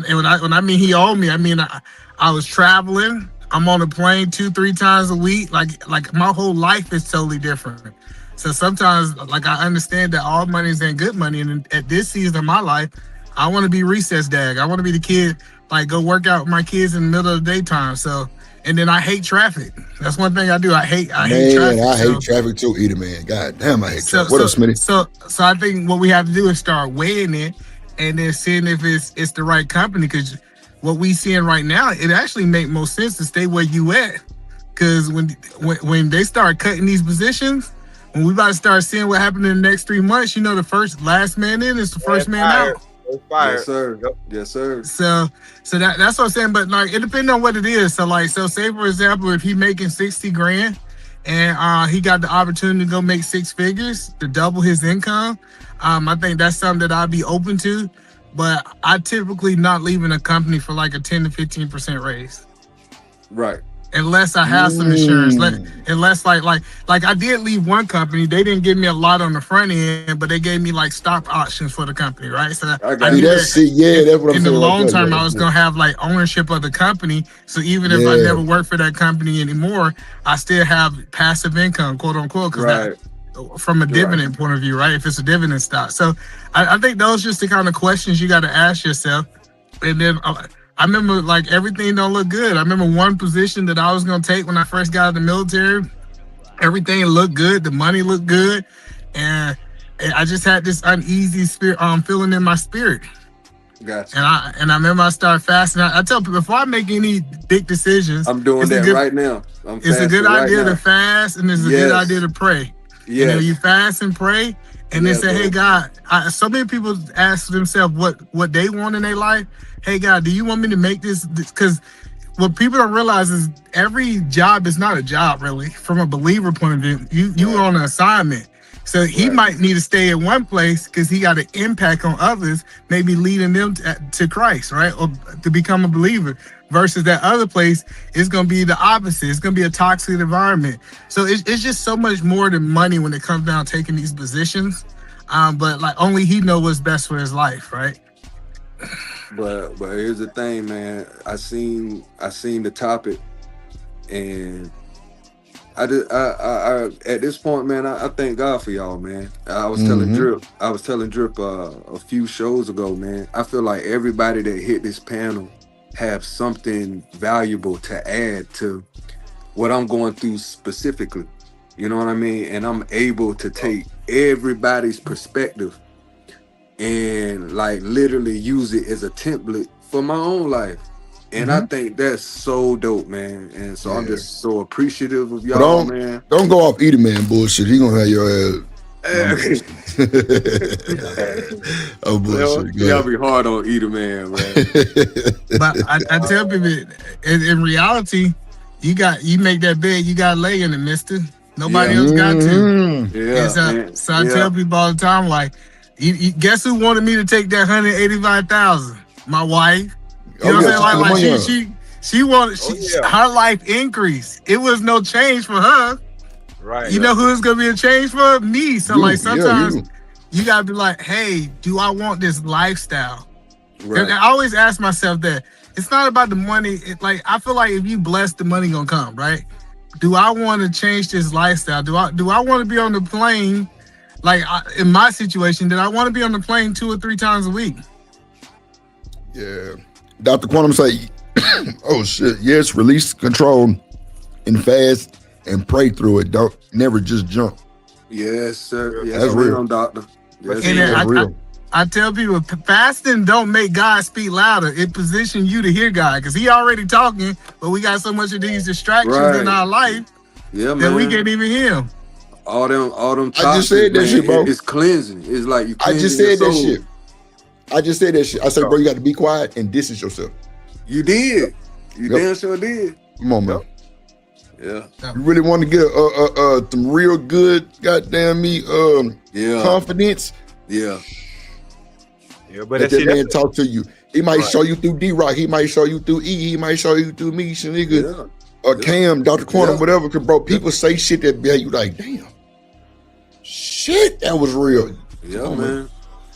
and when I mean he owned me, I mean I was traveling. I'm on a plane 2-3 times a week. Like my whole life is totally different. So sometimes, like, I understand that all money ain't good money. And at this season of my life, I want to be recess dag. I want to be the kid, like, go work out with my kids in the middle of the daytime. So, and then I hate traffic. That's one thing I do. I hate traffic. I hate traffic too, either, man. God damn, I hate traffic. What else, Smitty? So I think what we have to do is start weighing it and then seeing if it's the right company. Because what we seeing right now, it actually make more sense to stay where you at. Because when they start cutting these positions, when we about to start seeing what happened in the next 3 months, you know, the last man in is the first man out. Yes, sir. Yes, sir. So that's what I'm saying. But like, it depends on what it is. So like, so say for example, if he making 60 grand and he got the opportunity to go make 6 figures to double his income, I think that's something that I'd be open to. But I typically not leaving a company for like a 10 to 15% raise. Right. Unless I have some insurance, unless like I did leave one company. They didn't give me a lot on the front end, but they gave me like stock options for the company, right? So I knew that's what I'm in saying. the long term, I was gonna have like ownership of the company. So even if I never work for that company anymore, I still have passive income, quote unquote, because from a dividend point of view, right? If it's a dividend stock. So I think those just the kind of questions you got to ask yourself, and then. I remember like everything don't look good. I remember one position that I was gonna take when I first got out of the military. Everything looked good, the money looked good, and I just had this uneasy spirit, feeling in my spirit. Gotcha. And I remember I started fasting. I tell people before I make any big decisions, I'm doing that right now. It's a good idea to fast, and it's a good idea to pray. You know, you fast and pray, and then say, "Hey God," so many people ask themselves what they want in their life. Hey God, do you want me to make this? Because what people don't realize is every job is not a job, really. From a believer point of view, you are on an assignment. So he might need to stay in one place because he got an impact on others, maybe leading them to Christ, right? Or to become a believer. Versus that other place is going to be the opposite. It's going to be a toxic environment. So it's just so much more than money when it comes down to taking these positions. But like only he knows what's best for his life, right? But here's the thing, man. I seen the topic, and I at this point, man, I thank God for y'all, man. I was telling Drip a few shows ago, man. I feel like everybody that hit this panel have something valuable to add to what I'm going through specifically. You know what I mean? And I'm able to take everybody's perspective and like literally use it as a template for my own life. And I think that's so dope, man. And so I'm just so appreciative of y'all, man. Don't go off Eater Man bullshit. He gonna have your ass. Oh bullshit. Y'all be hard on Eater Man, man. But I tell people, in reality, you make that bed, you got to lay in it, mister. Nobody else got to. So I tell people all the time, like, you guess who wanted me to take that $185,000? My wife. You know what I'm saying? Like she wanted her life increased. It was no change for her. Right. You know who's gonna be a change for? Me. So like sometimes you gotta be like, hey, do I want this lifestyle? And I always ask myself that it's not about the money. Like I feel like if you blessed, the money gonna come, right? Do I want to change this lifestyle? Do I want to be on the plane? Like in my situation, did I want to be on the plane 2 or 3 times a week? Yeah. Dr. Quantum say, oh shit, yes, release control and fast and pray through it. Don't never just jump. Yes, sir. Yes, That's real. doctor. Yes, And that's real. I tell people, fasting don't make God speak louder. It positions you to hear God because He already talking, but we got so much of these distractions in our life that we can't even hear Him. All them I just said that shit, bro. It's cleansing. It's like you I cleansing just said your that soul. shit. I just said that shit. I said, bro, you got to be quiet and distance yourself. You did. You damn sure did. Come on, man. Yeah. You really want to get some real good, goddamn me, confidence. Yeah. Yeah, but Let that man talk to you. He might show you through D-Rock. He might show you through E. He might show you through me, nigga. Or Cam, Dr. Quantum, whatever. Cause bro, people say shit that be you like, damn. Shit, that was real. Yeah, man.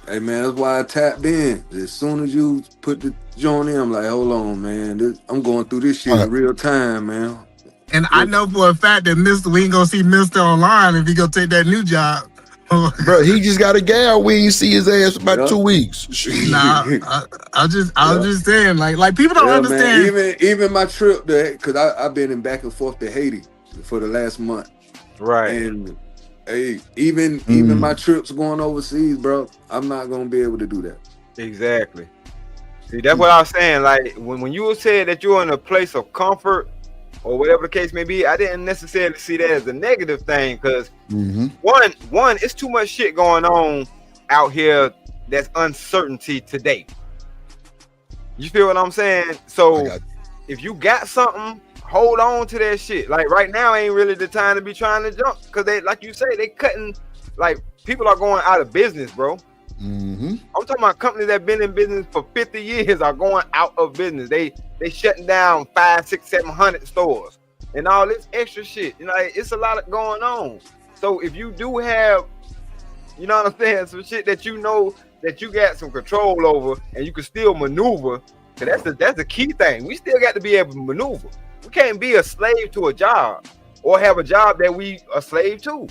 Hey, man, that's why I tapped in. As soon as you put the joint in, I'm like, hold on, man. I'm going through this shit in real time, man. And I know for a fact that we ain't gonna see Mr. online if he gonna take that new job. Bro, he just got a gal. We ain't see his ass for about 2 weeks. Nah, I was just saying, like people don't understand. Man. Even my trip there, because I've been in back and forth to Haiti for the last month. Right. And hey, even my trips going overseas, bro, I'm not gonna be able to do that. Exactly. See, that's what I was saying. Like when you said that you're in a place of comfort or whatever the case may be, I didn't necessarily see that as a negative thing because one, it's too much shit going on out here that's uncertainty today. You feel what I'm saying? So if you got something, hold on to that shit. Like right now ain't really the time to be trying to jump because they, like you say, they cutting, like people are going out of business, bro. I'm talking about companies that been in business for 50 years are going out of business. They shutting down 500, 600, 700 stores and all this extra shit. You know, it's a lot going on. So if you do have, you know what I'm saying, some shit that you know that you got some control over and you can still maneuver, that's the key thing. We still got to be able to maneuver. We can't be a slave to a job or have a job that we a slave to.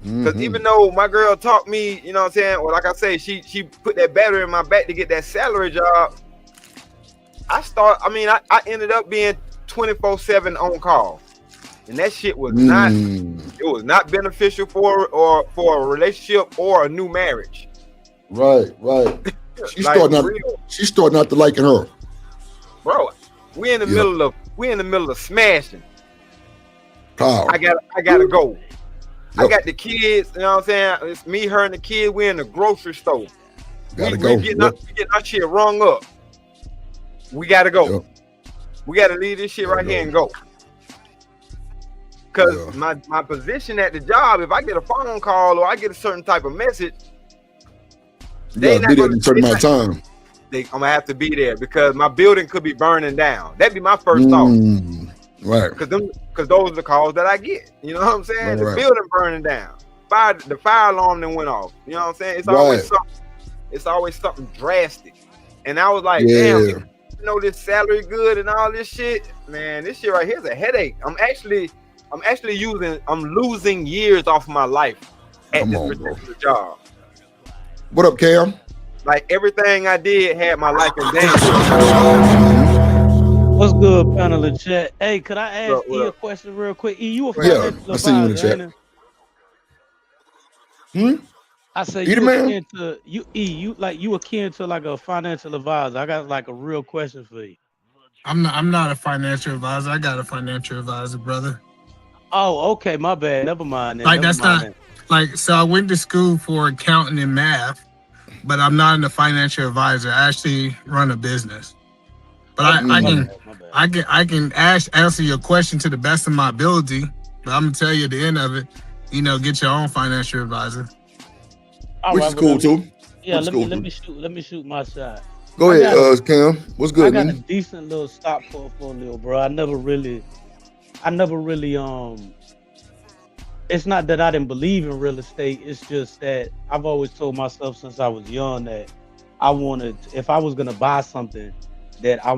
Because even though my girl taught me, you know what I'm saying, or like I say, she put that battery in my back to get that salary job, I ended up being 24/7 on call. And that shit was not beneficial for a relationship or a new marriage. Right. She started not to liking her. Bro, we in the middle of smashing. Power. I gotta go. I got the kids, you know what I'm saying? It's me, her, and the kids. We're in the grocery store. We getting our shit rung up. We gotta go. We gotta leave this shit right here and go. Cause my position at the job, if I get a phone call or I get a certain type of message, they not gonna be there in a certain amount of time. I'm gonna have to be there because my building could be burning down. That'd be my first thought. Right. Because those are the calls that I get. You know what I'm saying? The building burning down. The fire alarm then went off. You know what I'm saying? It's always something drastic. And I was like, damn, you know this salary good and all this shit. Man, this shit right here is a headache. I'm losing years off my life at this particular job. What up, Cam? Like everything I did had my life in danger. What's good, panel of chat? Hey, could I ask E a question real quick? E, you a financial I see you in the chat. I say you akin to you akin to like a financial advisor. I got like a real question for you. I'm not a financial advisor. I got a financial advisor, brother. Oh, okay, my bad. Never mind. So I went to school for accounting and math, but I'm not a financial advisor. I actually run a business. But I can answer your question to the best of my ability. But I'm gonna tell you at the end of it, get your own financial advisor. Which is cool too. Yeah, let me shoot my shot. Go ahead, Cam. What's good, man? I got man? a decent little stock portfolio, bro. I never really it's not that I didn't believe in real estate. It's just that I've always told myself since I was young that if I was gonna buy something that I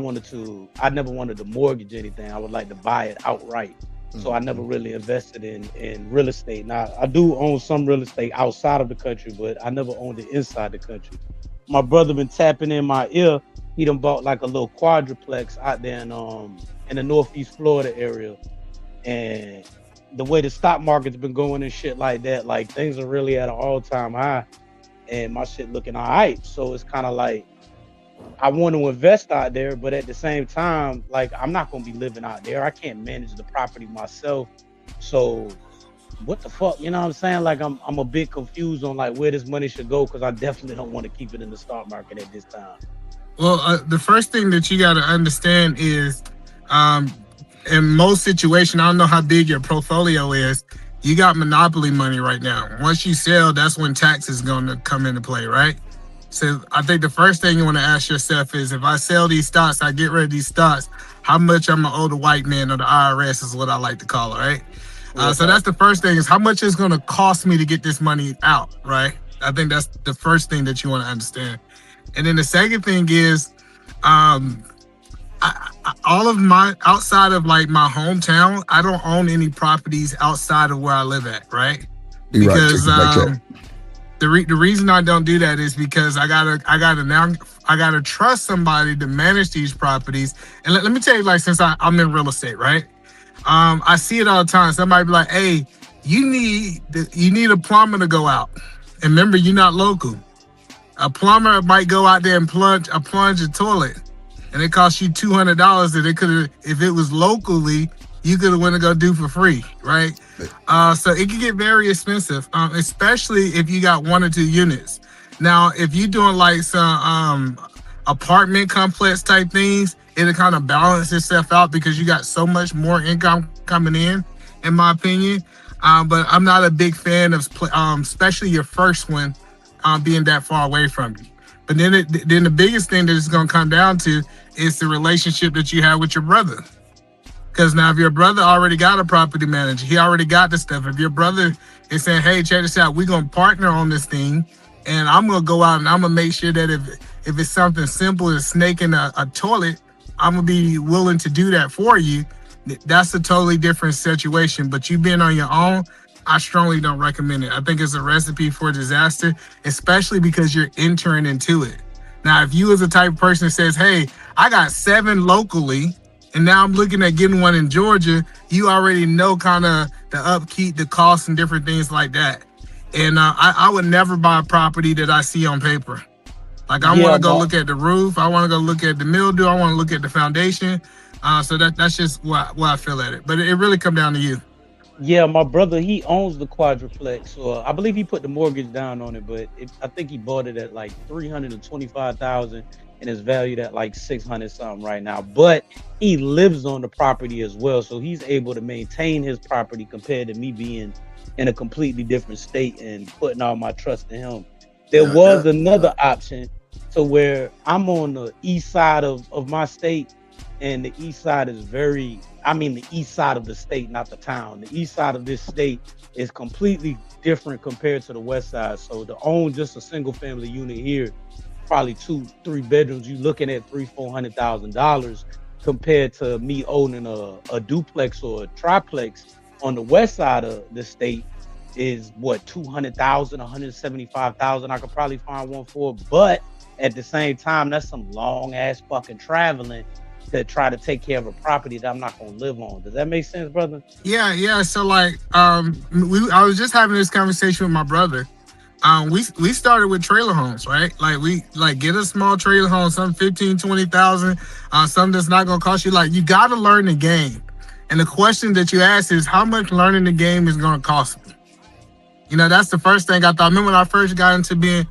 never wanted to mortgage anything. I would like to buy it outright. So I never really invested in real estate. Now I do own some real estate outside of the country, but I never owned it inside the country. My brother been tapping in my ear. He done bought like a little quadruplex out there in the Northeast Florida area. And the way the stock market's been going and shit like that, like things are really at an all-time high, and my shit looking all right. So it's kind of like I want to invest out there, but at the same time, like I'm not gonna be living out there. I can't manage the property myself. So what the fuck, you know what I'm saying? Like I'm a bit confused on like where this money should go, because I definitely don't want to keep it in the stock market at this time. Well, the first thing that you got to understand is, in most situations, I don't know how big your portfolio is, you got monopoly money right now. Once you sell, that's when tax is going to come into play, right? So I think the first thing you want to ask yourself is, if I sell these stocks, I get rid of these stocks, how much I'm going to owe the white man, or the IRS is what I like to call it, right? So that's the first thing, is how much it's going to cost me to get this money out, right? I think that's the first thing that you want to understand. And then the second thing is, all of my, outside of like my hometown, I don't own any properties outside of where I live at, right? Because the reason I don't do that is because I gotta trust somebody to manage these properties. And let me tell you, like, since I'm in real estate, right? I see it all the time. Somebody be like, "Hey, you need a plumber to go out." And remember, you're not local. A plumber might go out there and plunge a toilet, and it costs you $200 that it could have, if it was locally, you could have went to go do for free, right? So it can get very expensive, especially if you got 1 or 2 units. Now, if you're doing like some apartment complex type things, it'll kind of balance itself out because you got so much more income coming in my opinion. But I'm not a big fan of, especially your first one, being that far away from you. But then the biggest thing that it's going to come down to is the relationship that you have with your brother. Because now if your brother already got a property manager, he already got the stuff. If your brother is saying, "Hey, check this out, we're going to partner on this thing, and I'm going to go out and I'm going to make sure that if it's something simple as snaking a toilet, I'm going to be willing to do that for you," that's a totally different situation. But you being on your own, I strongly don't recommend it. I think it's a recipe for disaster, especially because you're entering into it. Now, if you as a type of person that says, "Hey, I got 7 locally, and now I'm looking at getting one in Georgia," you already know kind of the upkeep, the costs, and different things like that. And I would never buy a property that I see on paper. Like, I want to go look at the roof. I want to go look at the mildew. I want to look at the foundation. So that's just why I feel at it. But it really come down to you. Yeah, my brother, he owns the quadruplex. So I believe he put the mortgage down on it, but I think he bought it at like $325,000 and it's valued at like $600 something right now. But he lives on the property as well, so he's able to maintain his property compared to me being in a completely different state and putting all my trust in him. There was another option to where I'm on the east side of my state, and the east side is the east side of the state, not the town. The east side of this state is completely different compared to the west side. So to own just a single family unit here, probably 2-3 bedrooms, you're looking at $300,000-$400,000 compared to me owning a duplex or a triplex on the west side of the state is what, $200,000, $175,000. I could probably find one for, but at the same time, that's some long ass fucking traveling to try to take care of a property that I'm not gonna live on. Does that make sense, brother? Yeah. So like, I was just having this conversation with my brother. We started with trailer homes, right? Like we get a small trailer home, some 15,000-20,000, something that's not gonna cost you. Like, you gotta learn the game. And the question that you ask is, how much learning the game is gonna cost me? You know, that's the first thing I thought. I remember when I first got into being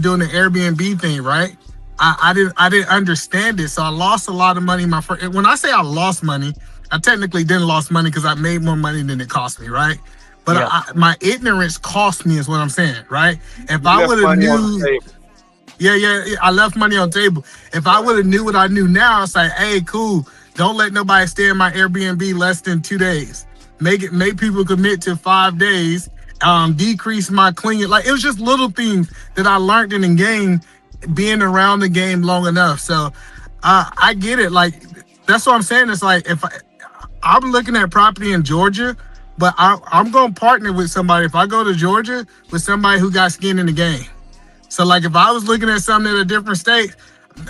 doing the Airbnb thing, right? I didn't understand it, so I lost a lot of money. When I say I lost money, I technically didn't lose money because I made more money than it cost me, right? But my ignorance cost me, is what I'm saying, right? If I would have knew, I left money on the table. If I would have knew what I knew now, it's like, hey, cool, don't let nobody stay in my Airbnb less than 2 days. Make people commit to 5 days. Decrease my cleaning. Like, it was just little things that I learned in the game being around the game long enough. So I get it. Like, that's what I'm saying. It's like, if I'm looking at property in Georgia, but I'm going to partner with somebody. If I go to Georgia, with somebody who got skin in the game. So like, if I was looking at something in a different state,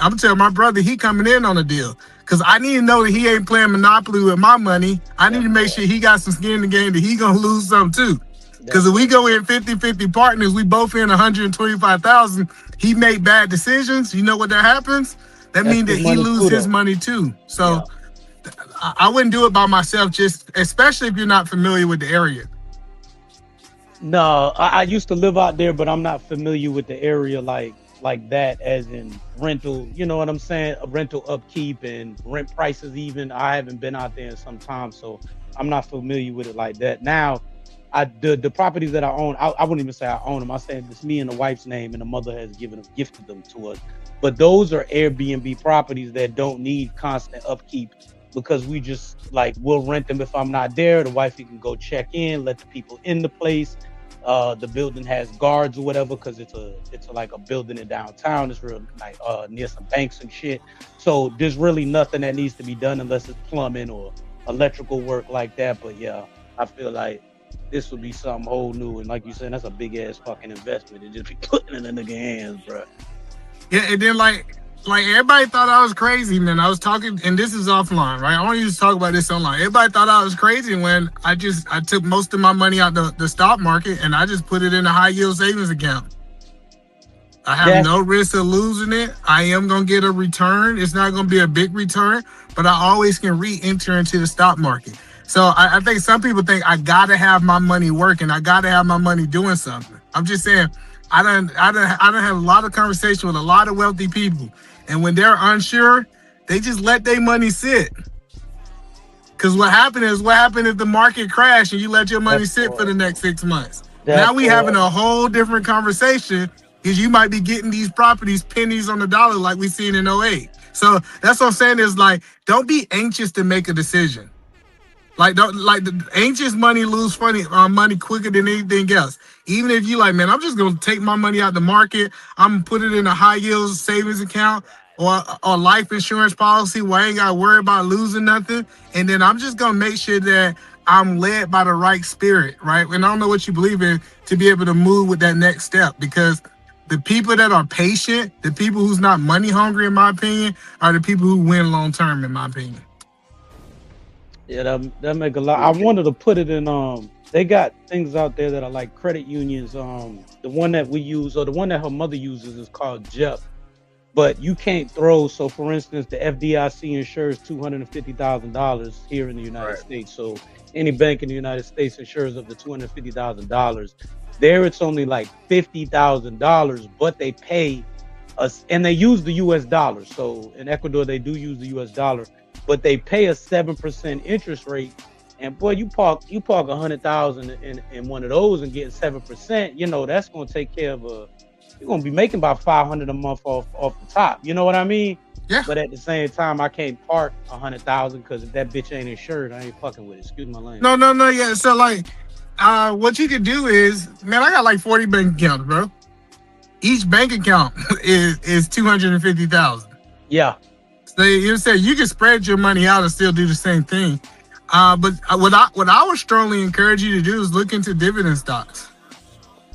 I'm telling my brother he coming in on a deal. Because I need to know that he ain't playing Monopoly with my money. I need to make sure he got some skin in the game, that he going to lose some too. Because if we go in 50-50 partners, we both in 125,000. He make bad decisions. You know what that happens? That means that he lose his money too. So I wouldn't do it by myself, just especially if you're not familiar with the area. No, I used to live out there, but I'm not familiar with the area like that, as in rental. You know what I'm saying? Rental upkeep and rent prices. Even I haven't been out there in some time, so I'm not familiar with it like that. Now, the properties that I own, I wouldn't even say I own them. I say it's me and the wife's name, and the mother has gifted them to us. But those are Airbnb properties that don't need constant upkeep, because we just like, we'll rent them if I'm not there. The wifey can go check in, let the people in the place. The building has guards or whatever, because it's like a building in downtown. It's real like near some banks and shit. So there's really nothing that needs to be done unless it's plumbing or electrical work like that. But yeah, I feel like this would be something whole new, and like you said, that's a big ass fucking investment to just be putting it in the nigga hands, bro. Yeah, and then like everybody thought I was crazy, man. I was talking, and this is offline, right? I want you to talk about this online. Everybody thought I was crazy when I took most of my money out the stock market and I just put it in a high yield savings account. I have no risk of losing it. I am gonna get a return. It's not gonna be a big return, but I always can re-enter into the stock market. So I think some people think I gotta have my money working. I gotta have my money doing something. I'm just saying, I done have a lot of conversation with a lot of wealthy people, and when they're unsure, they just let their money sit. Because what happened if the market crashed and you let your money sit for the next 6 months? Now we having a whole different conversation, because you might be getting these properties pennies on the dollar like we seen in 08. So that's what I'm saying is, like, don't be anxious to make a decision. Like the anxious money lose money quicker than anything else. Even if you like, man, I'm just gonna take my money out the market, I'm gonna put it in a high yield savings account or life insurance policy where I ain't gotta worry about losing nothing. And then I'm just gonna make sure that I'm led by the right spirit, right? And I don't know what you believe in, to be able to move with that next step, because the people that are patient, the people who's not money hungry, in my opinion, are the people who win long term, in my opinion. Yeah, that make a lot. I wanted to put it in, they got things out there that are like credit unions. The one that we use, or the one that her mother uses, is called JEP. But you can't throw, so for instance, the FDIC insures $250,000 here in the United States. So any bank in the United States insures up to $250,000. There it's only like $50,000, but they pay us, and they use the US dollar. So in Ecuador, they do use the US dollar, but they pay a 7% interest rate. And boy, you park $100,000 in one of those and getting 7%, you know, that's gonna take care of you're gonna be making about $500 a month off the top. You know what I mean? Yeah. But at the same time, I can't park $100,000, because if that bitch ain't insured, I ain't fucking with it. Excuse my language. No, yeah. So like, what you could do is, man, I got like 40 bank accounts, bro. Each bank account is $250,000. Yeah. So you can spread your money out and still do the same thing. But what I would strongly encourage you to do is look into dividend stocks.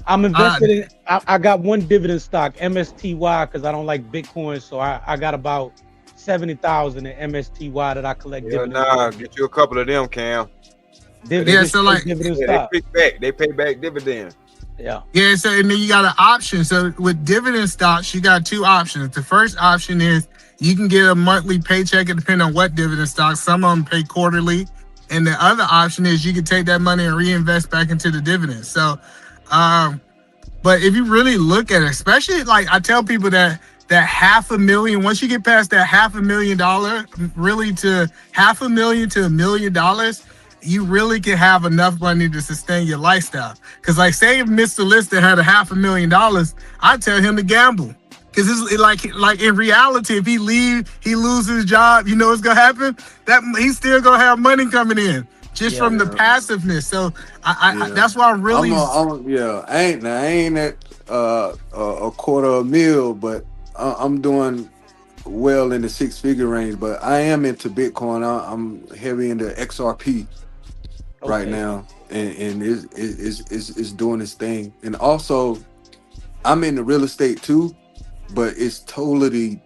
I'm invested in. I got one dividend stock, MSTY, because I don't like Bitcoin, so I got about 70,000 in MSTY that I collect. Yeah, nah, get you a couple of them, Cam. Yeah, so like, they pay back dividends. Yeah. Yeah, so and then you got an option. So with dividend stocks, you got two options. The first option is you can get a monthly paycheck, depending on what dividend stocks. Some of them pay quarterly. And the other option is you can take that money and reinvest back into the dividends. So, but if you really look at it, especially like I tell people that $500,000, once you get past that $500,000, really to $500,000 to $1 million, you really can have enough money to sustain your lifestyle. Because like, say if Mr. Lister had $500,000, I'd tell him to gamble. Because it's like in reality, if he loses his job, you know what's gonna happen? That he's still gonna have money coming in just from the passiveness. So I that's why I'm really I ain't at a $250,000, but I'm doing well in the 6-figure range, but I am into Bitcoin. I'm heavy into XRP right now, and it's doing its thing. And also, I'm into real estate too, but it's totally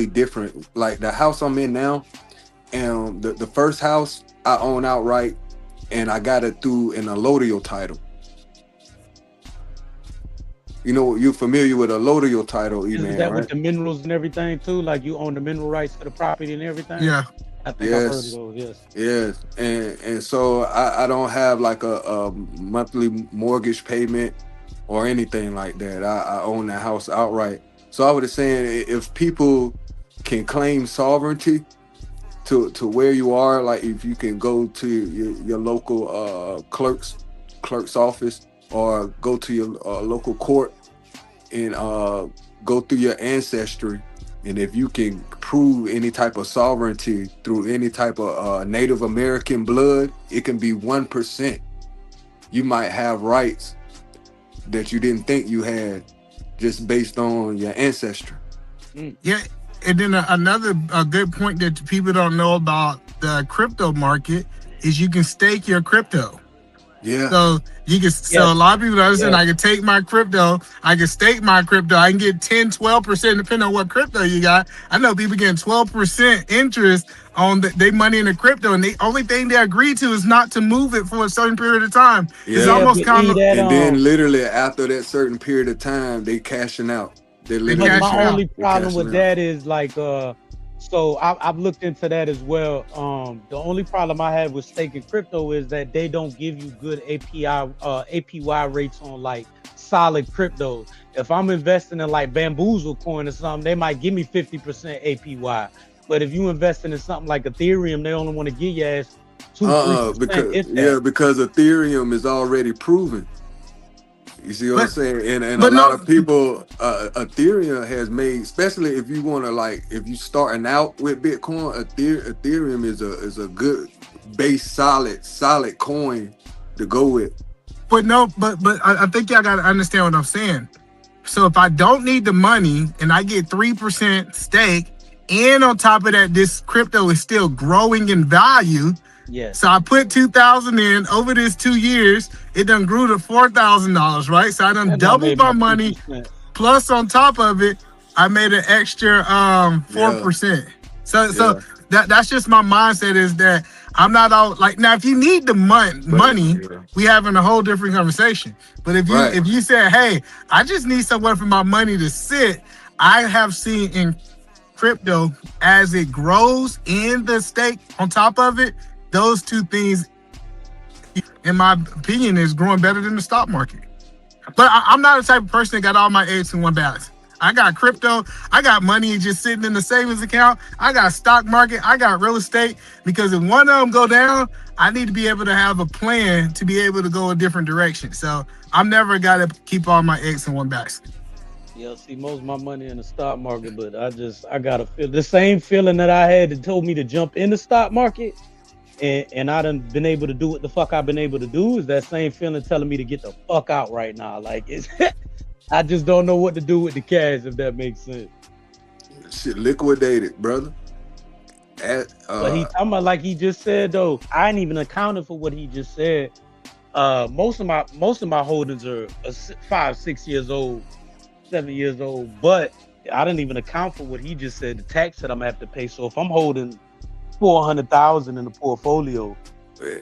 different. Like the house I'm in now, and the first house I own outright, and I got it through an allodial title. You know, you're familiar with a allodial title, Is man, that right? with the minerals and everything too? Like you own the mineral rights to the property and everything? Yeah. I think I've heard of those, yes. Yes, and so I don't have like a monthly mortgage payment or anything like that. I own the house outright. So I was saying, if people can claim sovereignty to where you are, like if you can go to your local clerk's office, or go to your local court and go through your ancestry. And if you can prove any type of sovereignty through any type of Native American blood, it can be 1%. You might have rights that you didn't think you had just based on your ancestry. Yeah, and then another good point that people don't know about the crypto market is you can stake your crypto. Yeah. So you can. So a lot of people don't understand. I can take my crypto. I can stake my crypto. I can get 10-12% depending on what crypto you got. I know people getting 12% interest on their money in the crypto, and the only thing they agree to is not to move it for a certain period of time. It's almost kind of. And then literally after that certain period of time, they cashing out. They literally. But my only problem with that is like, so I've looked into that as well. The only problem I have with staking crypto is that they don't give you good APY rates on like solid crypto. If I'm investing in like Bamboozle coin or something, they might give me 50% APY. But if you investing in something like Ethereum, they only want to give you ass 2-3%. Because Ethereum is already proven. You see what I'm saying? And a lot of people, Ethereum has made, especially if you want to like, if you starting out with Bitcoin, Ethereum is a good base, solid coin to go with. But I think y'all got to understand what I'm saying. So if I don't need the money and I get 3% stake, and on top of that, this crypto is still growing in value. Yeah. So I put $2,000 in over this 2 years. It done grew to $4,000, right? So I done doubled my money. Plus on top of it, I made an extra 4%. So that's just my mindset, is that I'm not all like, now if you need the money, we having a whole different conversation. But if you say, hey, I just need somewhere for my money to sit, I have seen in crypto, as it grows in the stake on top of it, those two things, in my opinion, is growing better than the stock market. But I'm not the type of person that got all my eggs in one basket. I got crypto, I got money just sitting in the savings account, I got stock market, I got real estate, because if one of them go down, I need to be able to have a plan to be able to go a different direction. So I'm never got to keep all my eggs in one basket. Yeah, see, most of my money in the stock market, but I got to feel the same feeling that I had that told me to jump in the stock market, and I done been able to do what the fuck I've been able to do, is that same feeling telling me to get the fuck out right now. Like, it's I just don't know what to do with the cash, if that makes sense. Shit, liquidate it, brother. But he talking about, like he just said though, I ain't even accounted for what he just said. Most of my holdings are 5, 6 years old, 7 years old, but I didn't even account for what he just said, the tax that I'm gonna have to pay. So if I'm holding 400,000 in the portfolio,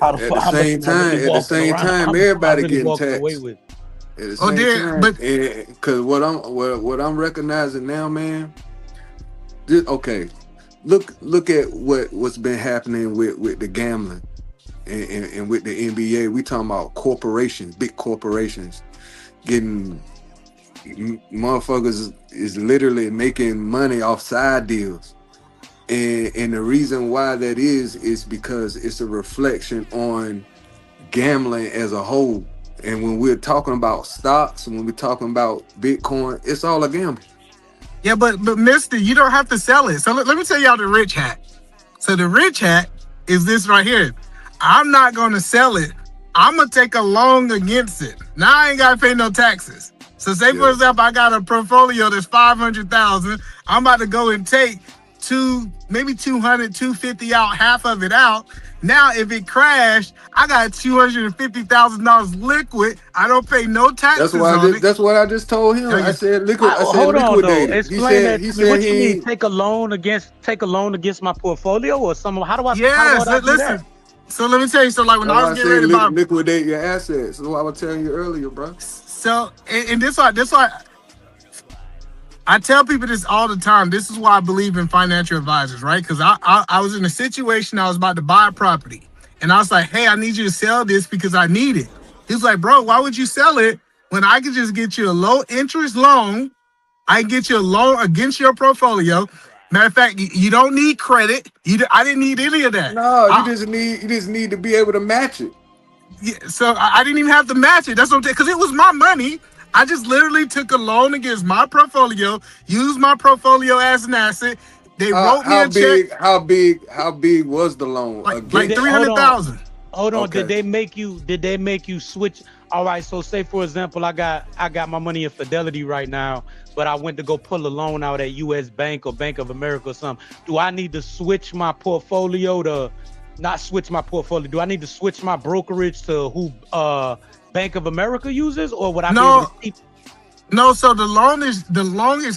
at the same time, everybody getting taxed. At the same time, because what I'm recognizing now, man. Look at what's been happening with the gambling and with the NBA. We talking about corporations, big corporations, getting motherfuckers is literally making money off side deals. And the reason why that is because it's a reflection on gambling as a whole. And when we're talking about stocks, and when we're talking about Bitcoin, it's all a gamble. Yeah, but mister, you don't have to sell it. So let me tell y'all the rich hat. So the rich hat is this right here. I'm not going to sell it. I'm going to take a loan against it. Now I ain't got to pay no taxes. So say for example, I got a portfolio that's 500,000. I'm about to go and take maybe 200, 250 out, half of it out. Now, if it crashed, I got $250,000 liquid. I don't pay no taxes on it. That's what I just told him. I said liquid. I said Hold on, though. liquidate it. Explain that. He to me. What said you he mean? Take a loan against my portfolio or something? How do I? Yes, how do I do listen. that? So let me tell you. So like when I was getting ready to buy, liquidate your assets. That's what I was telling you earlier, bro. So and this why I tell people this all the time. This is why I believe in financial advisors, right? Because I was in a situation. I was about to buy a property, and I was like, "Hey, I need you to sell this because I need it." He's like, "Bro, why would you sell it when I could just get you a low interest loan? I can get you a loan against your portfolio. Matter of fact, you don't need credit. I didn't need any of that. No, you just need to be able to match it." Yeah, so I didn't even have to match it. That's what I'm saying, because it was my money. I just literally took a loan against my portfolio, used my portfolio as an asset. They wrote me a check. How big was the loan? Like 300,000. Hold on. Okay. Did they make you switch? All right. So say for example, I got my money in Fidelity right now, but I went to go pull a loan out at US Bank or Bank of America or something. Do I need to switch my portfolio to not switch my portfolio? Do I need to switch my brokerage to who Bank of America uses, or would I be able to keep? No, so the loan is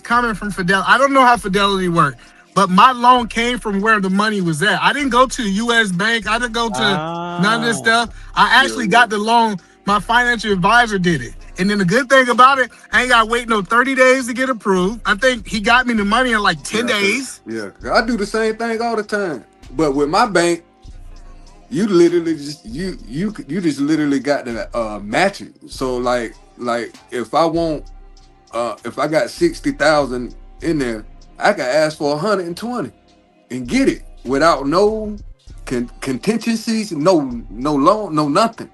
coming from Fidelity. I don't know how Fidelity works, but my loan came from where the money was at. I didn't go to US Bank. I didn't go to none of this stuff. I actually got the loan. My financial advisor did it. And then the good thing about it, I ain't got to wait no 30 days to get approved. I think he got me the money in like 10 days. Yeah, I do the same thing all the time. But with my bank, you literally just you just literally got to match it. So like if I want if I got 60,000 in there, I can ask for 120 and get it without no contingencies, no loan, no nothing.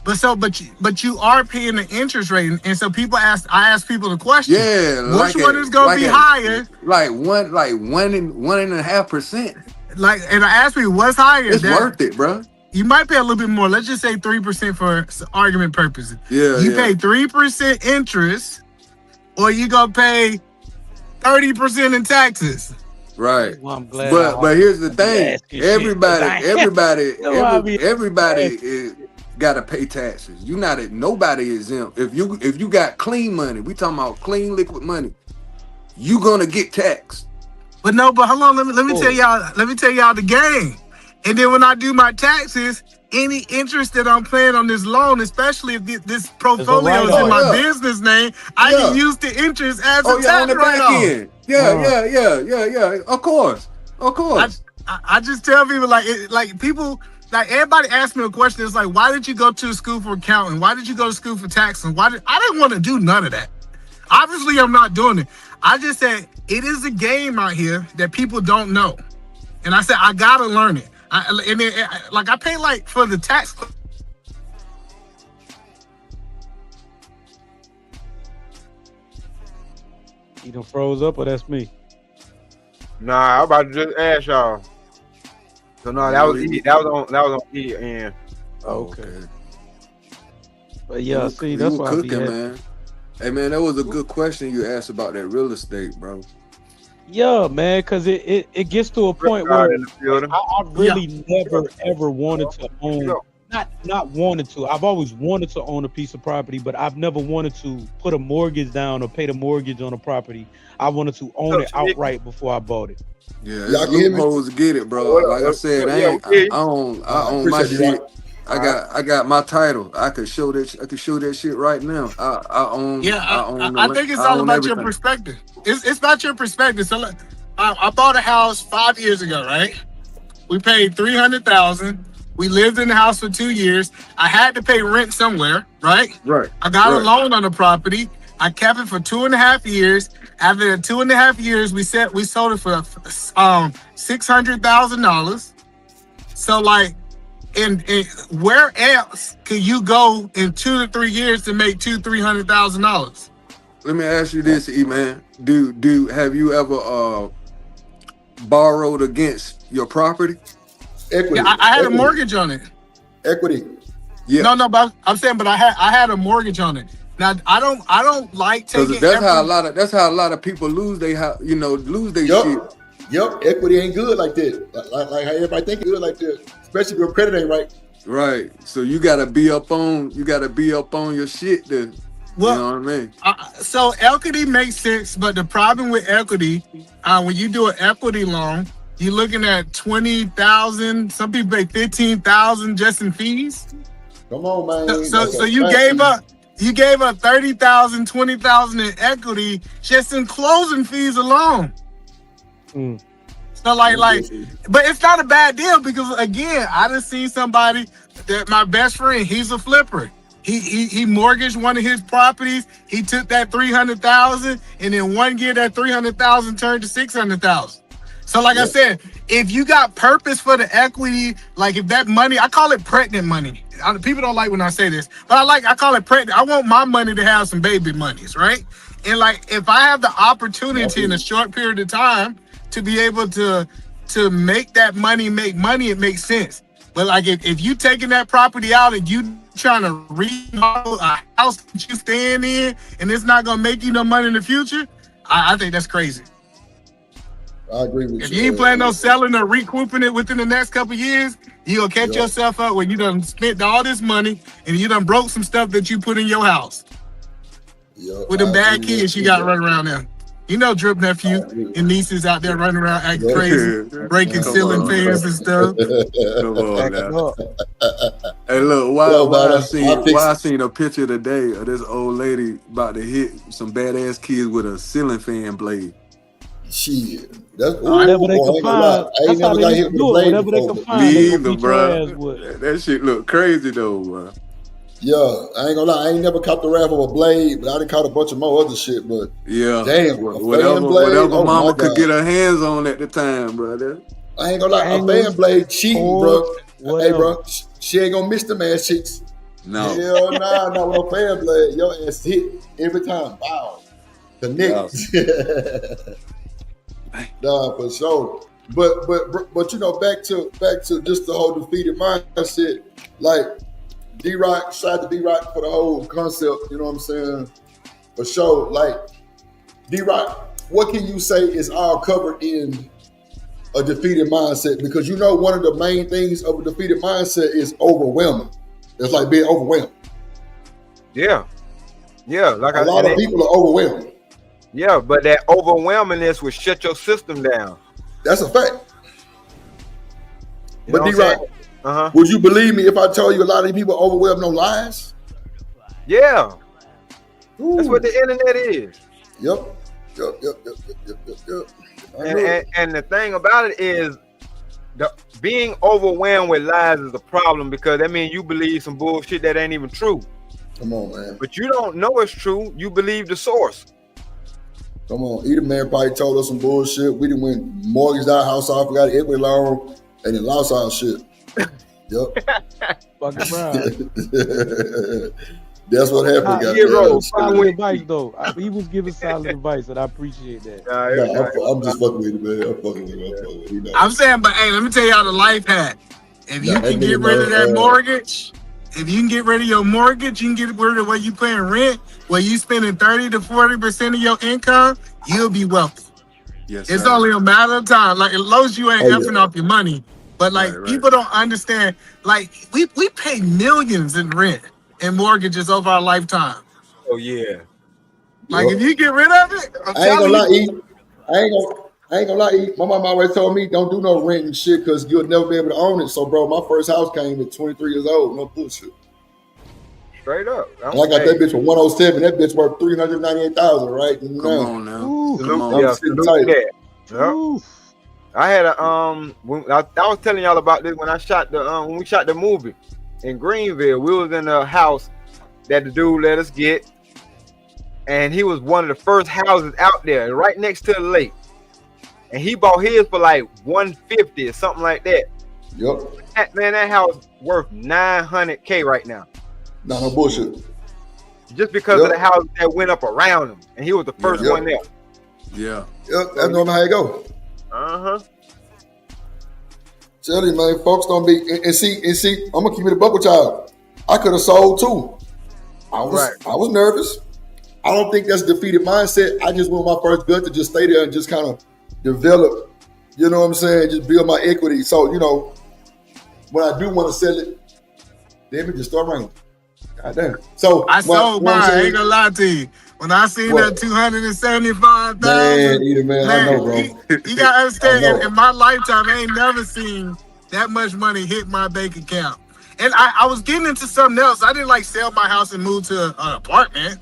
But you are paying the interest rate, and so I ask people the question. Yeah, which one is gonna be higher? Like 1.5%. Like, and I asked people what's higher. It's worth it, bro. You might pay a little bit more. Let's just say 3% for argument purposes. Yeah, you pay 3% interest, or you gonna pay 30% in taxes. Right. Well, I'm glad. But here's the thing: everybody is gotta pay taxes. Nobody is exempt. If you got clean money, we talking about clean liquid money, you gonna get taxed. But hold on, let me tell y'all the game. And then when I do my taxes, any interest that I'm paying on this loan, especially if this portfolio is in my business name, I can use the interest as a tax write-off. Yeah. Of course. I just tell people people. Like everybody asked me a question. It's like, why did you go to school for accounting? Why did you go to school for taxing? I didn't want to do none of that. Obviously, I'm not doing it. I just said it is a game out here that people don't know, and I said I gotta learn it. I pay for the tax. You done froze up, or that's me? Nah, I'm about to just ask y'all. So no, that was on E and okay. But yeah, see, that's why cooking, man. Hey man, that was a good question you asked about that real estate, bro. Yeah, man, because it gets to a point where I really never ever wanted to own. Not wanted to. I've always wanted to own a piece of property, but I've never wanted to put a mortgage down or pay the mortgage on a property. I wanted to own it outright before I bought it. Yeah, loopholes to get it, bro. Like I said, I own my shit. I got my title. I could show that shit right now. I own. Yeah, I think it's all about your perspective. It's about your perspective. So I bought a house 5 years ago, right? We paid $300,000. We lived in the house for 2 years. I had to pay rent somewhere, right? Right. I got a loan on the property. I kept it for 2.5 years. After the 2.5 years, we sold it for $600,000. So and where else could you go in 2 to 3 years to make $300,000? Let me ask you this, E-Man. Have you ever borrowed against your property? Equity. Yeah, I had a mortgage on it. Equity. Yeah. No, but I'm saying, but I had a mortgage on it. Now I don't like taking. Because that's how a lot of people lose their shit. Yep, equity ain't good like that. Like how everybody think it's good like that, especially if your credit ain't right. Right. So you gotta be up on your shit to, Well, you know what I mean? So equity makes sense, but the problem with equity, when you do an equity loan, you're looking at 20,000. Some people pay 15,000 just in fees. Come on, man. So you gave up 30,000, 20,000 in equity just in closing fees alone. So like, but it's not a bad deal because again, I done seen somebody that my best friend, he's a flipper. He mortgaged one of his properties. He took that 300,000, and in 1 year that 300,000 turned to 600,000. So like I said, if you got purpose for the equity, like if that money, I call it pregnant money. People don't like when I say this, but I call it pregnant. I want my money to have some baby monies, right? And like if I have the opportunity in a short period of time to be able to make that money make money, it makes sense. But like if you taking that property out and you trying to remodel a house that you staying in and it's not gonna make you no money in the future, I think that's crazy. I agree with you. If you ain't planning on selling or recouping it within the next couple of years, you gonna catch yourself up when you done spent all this money and you done broke some stuff that you put in your house. With them bad kids you got running around there. You know, Drip nephew and nieces out there running around acting crazy, breaking ceiling fans and stuff. Come on now. Hey, look, why I seen a picture today of this old lady about to hit some badass kids with a ceiling fan blade. Shit. That's whatever they can find. That's how they used to do it. Whatever they can find. Me either, bro. That shit look crazy though, bro. Yeah, I ain't gonna lie. I ain't never caught the wrath of a blade, but I done caught a bunch of more other shit. But damn, whatever mama could get her hands on at the time, brother. I ain't gonna lie. A fan blade cheating, bro. Hey, bro, she ain't gonna miss them ass chicks. No. Hell nah, not with a fan blade. Your ass hit every time. Wow. The niggas. Nah, for sure. But you know, back to just the whole defeated mindset. Like D-Rock, shout out to D-Rock for the whole concept. You know what I'm saying? For sure. Like D-Rock, what can you say is all covered in a defeated mindset? Because you know one of the main things of a defeated mindset is overwhelming. It's like being overwhelmed. Yeah. Like a lot of people are overwhelmed. Yeah, but that overwhelmingness will shut your system down. That's a fact. You but D-Rock, would you believe me if I told you a lot of these people are overwhelmed on lies? Yeah. That's what the internet is. Yep. And the thing about it is being overwhelmed with lies is a problem because that means you believe some bullshit that ain't even true. Come on, man. But you don't know it's true. You believe the source. Come on, either man probably told us some bullshit. We done went mortgaged our house off, got an equity loan, and then lost our shit. Yep. Fucking right. That's what happened. Solid advice, though. He was giving solid advice, and I appreciate that. I'm just fucking with you, man. I'm fucking with you. I'm saying, but hey, let me tell y'all the life hack. If you can get rid of that mortgage, if you can get rid of your mortgage, you can get rid of what you paying rent, where you spending 30 to 40% of your income, you'll be wealthy. Yes, it's only a matter of time. Like as long as you ain't effing off your money. But like people don't understand, like we pay millions in rent and mortgages over our lifetime. Oh yeah. Like if you get rid of it, I ain't gonna lie, E. My mom always told me don't do no rent and shit because you'll never be able to own it. So, bro, my first house came at 23 years old. No bullshit. Straight up. And I got that bitch for 107. That bitch worth 398,000, right? Come on now. Come on. Yep. I had a I was telling y'all about this when I shot the when we shot the movie in Greenville. We was in a house that the dude let us get, and he was one of the first houses out there, right next to the lake. And he bought his for like 150 or something like that. Yep. That house worth $900K right now. No bullshit. Just because of the houses that went up around him, and he was the first one there. Yeah. Yep. That's normally how you go. Tell you, man, folks don't be and see. I'm gonna keep it a buck with y'all. I could have sold too. I was nervous. I don't think that's a defeated mindset. I just want my first gut to just stay there and just kind of develop, you know what I'm saying? Just build my equity. So, you know, when I do want to sell it, then it just start raining. God damn. So I sold mine. I ain't gonna lie to you. When I seen that 275,000, man, I know, bro. You gotta understand. In my lifetime, I ain't never seen that much money hit my bank account. And I was getting into something else. I didn't like sell my house and move to an apartment.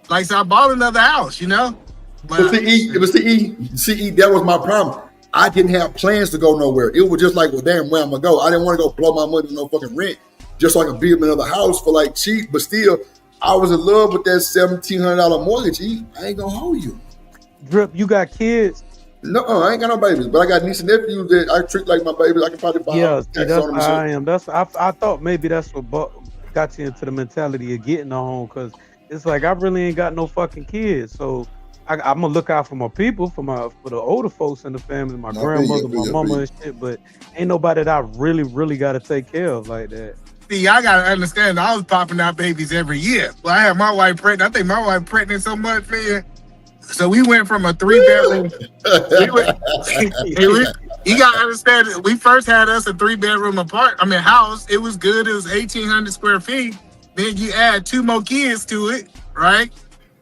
Like, so I bought another house, you know. But see, that was my problem. I didn't have plans to go nowhere. It was just like, well, damn, where I'm gonna go? I didn't want to go blow my money on no fucking rent, just so I could build another house for like cheap. But still, I was in love with that $1,700 mortgage. I ain't gonna hold you. Drip, you got kids? No, I ain't got no babies, but I got nieces and nephews that I treat like my babies. I can probably buy. Yeah, see, that's how I am. I thought maybe that's what got you into the mentality of getting a home, because it's like I really ain't got no fucking kids, so I'm gonna look out for my people, for the older folks in the family, my grandmother, my mama and shit. But ain't nobody that I really got to take care of like that. See, I gotta understand. I was popping out babies every year. Well, I had my wife pregnant. I think my wife pregnant so much, man. So we went from a 3-bedroom. You gotta understand. We first had us a 3-bedroom house. It was good. It was 1,800 square feet. Then you add 2 more kids to it, right?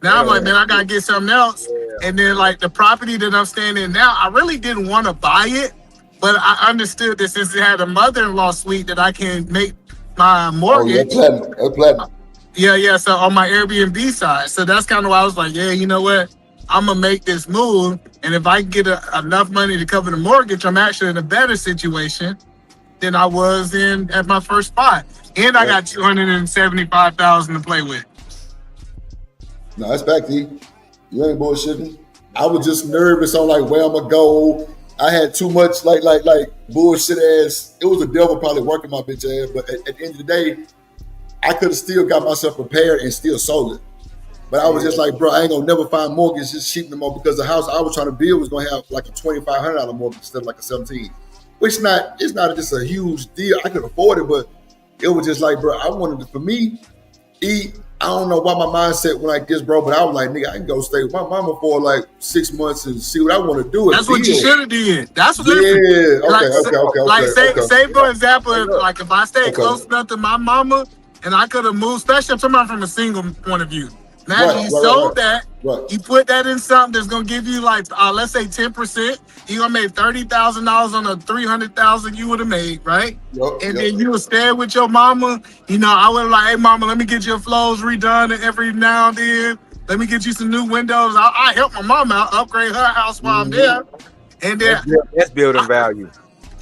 Now I'm like, man, I gotta get something else. And then like the property that I'm staying in now, I really didn't want to buy it, but I understood that since it had a mother-in-law suite that I can make my mortgage. That's platinum. Yeah. So on my Airbnb side, so that's kind of why I was like, yeah, you know what? I'm gonna make this move, and if I get enough money to cover the mortgage, I'm actually in a better situation than I was in at my first spot. And I got $275,000 to play with. No, that's back to you. You ain't bullshitting. I was just nervous on like where I'm gonna go. I had too much like bullshit ass. It was the devil probably working my bitch ass, but at the end of the day, I could have still got myself prepared and still sold it. But I was just like, bro, I ain't gonna never find mortgage just cheap no more, because the house I was trying to build was gonna have like a $2,500 mortgage instead of like a 17, which it's not just a huge deal. I could afford it, but it was just like, bro, I wanted to, for me, eat. I don't know why my mindset went like this, bro, but I was like, nigga, I can go stay with my mama for like 6 months and see what I want to do. That's what you should have did. That's what. Yeah. Okay. Say for example, like if I stayed close enough to my mama and I could have moved, especially I'm talking about from a single point of view. Now you sold that, you put that in something that's gonna give you like let's say 10%. You're gonna make $30,000 on the $300,000 you would have made, right? Then you would stay with your mama. You know, I would like, hey mama, let me get your floors redone every now and then. Let me get you some new windows. I help my mama out, upgrade her house while I'm there. And then that's building value.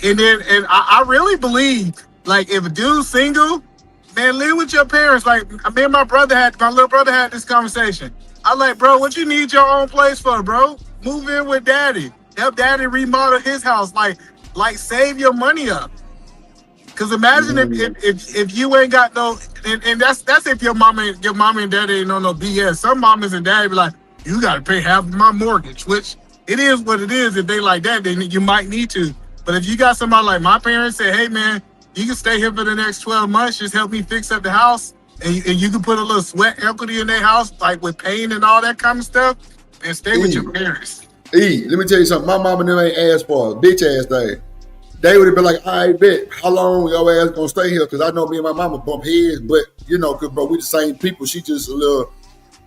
And I really believe, like, if a dude's single, man, live with your parents. Like, me and my little brother had this conversation. I like, bro, what you need your own place for, bro? Move in with daddy. Help daddy remodel his house. Like save your money up. Cause imagine if you ain't got no, and that's if your mama and daddy ain't on no BS. Some mamas and daddy be like, you gotta pay half of my mortgage, which it is what it is. If they like that, then you might need to. But if you got somebody like my parents say, hey man, you can stay here for the next 12 months, just help me fix up the house, and you can put a little sweat equity in their house, like with paint and all that kind of stuff, and stay with your parents. Let me tell you something. My mama and them ain't asked for a bitch ass thing. They would have been like, all right, bet, how long your ass gonna stay here? Because I know me and my mama bump heads, but you know, cause bro, we the same people. She just a little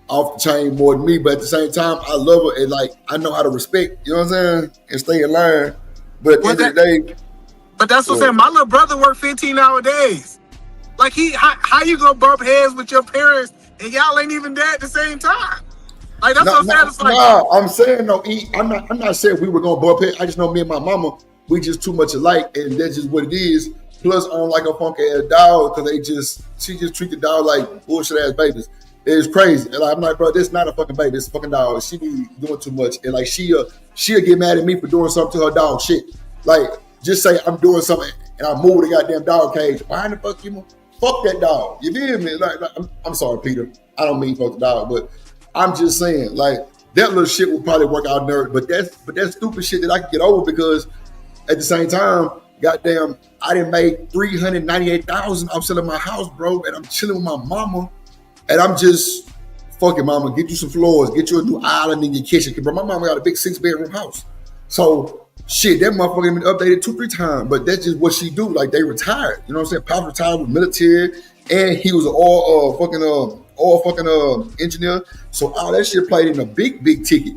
off the chain more than me, but at the same time, I love her and like I know how to respect, you know what I'm saying, and stay in line. But at the end of the day. But that's what I'm saying. My little brother worked 15-hour days. Like how you gonna bump heads with your parents and y'all ain't even there at the same time? Like that's what I'm saying. It's like, I'm saying no. I'm not saying we were gonna bump heads. I just know me and my mama, we just too much alike, and that's just what it is. Plus, I don't like a funky ass dog because she just treat the dog like bullshit ass babies. It's crazy. And I'm like, bro, this is not a fucking baby. This is a fucking dog. She be doing too much, and like she'll get mad at me for doing something to her dog. Shit, like. Just say I'm doing something and I move the goddamn dog cage. Why in the fuck you fuck that dog? You feel me? Like I'm sorry, Peter. I don't mean fuck the dog, but I'm just saying, like, that little shit will probably work out nerd. But that's stupid shit that I can get over because at the same time, goddamn, I didn't make $398,000 off selling my house, bro, and I'm chilling with my mama. And I'm just, fuck it, mama, get you some floors, get you a new island in your kitchen. Bro, my mama got a big 6-bedroom house. So, shit, that motherfucker been updated 2-3 times, but that's just what she do. Like, they retired. You know what I'm saying? Pops retired with military, and he was an oil engineer. So all that shit played in a big ticket.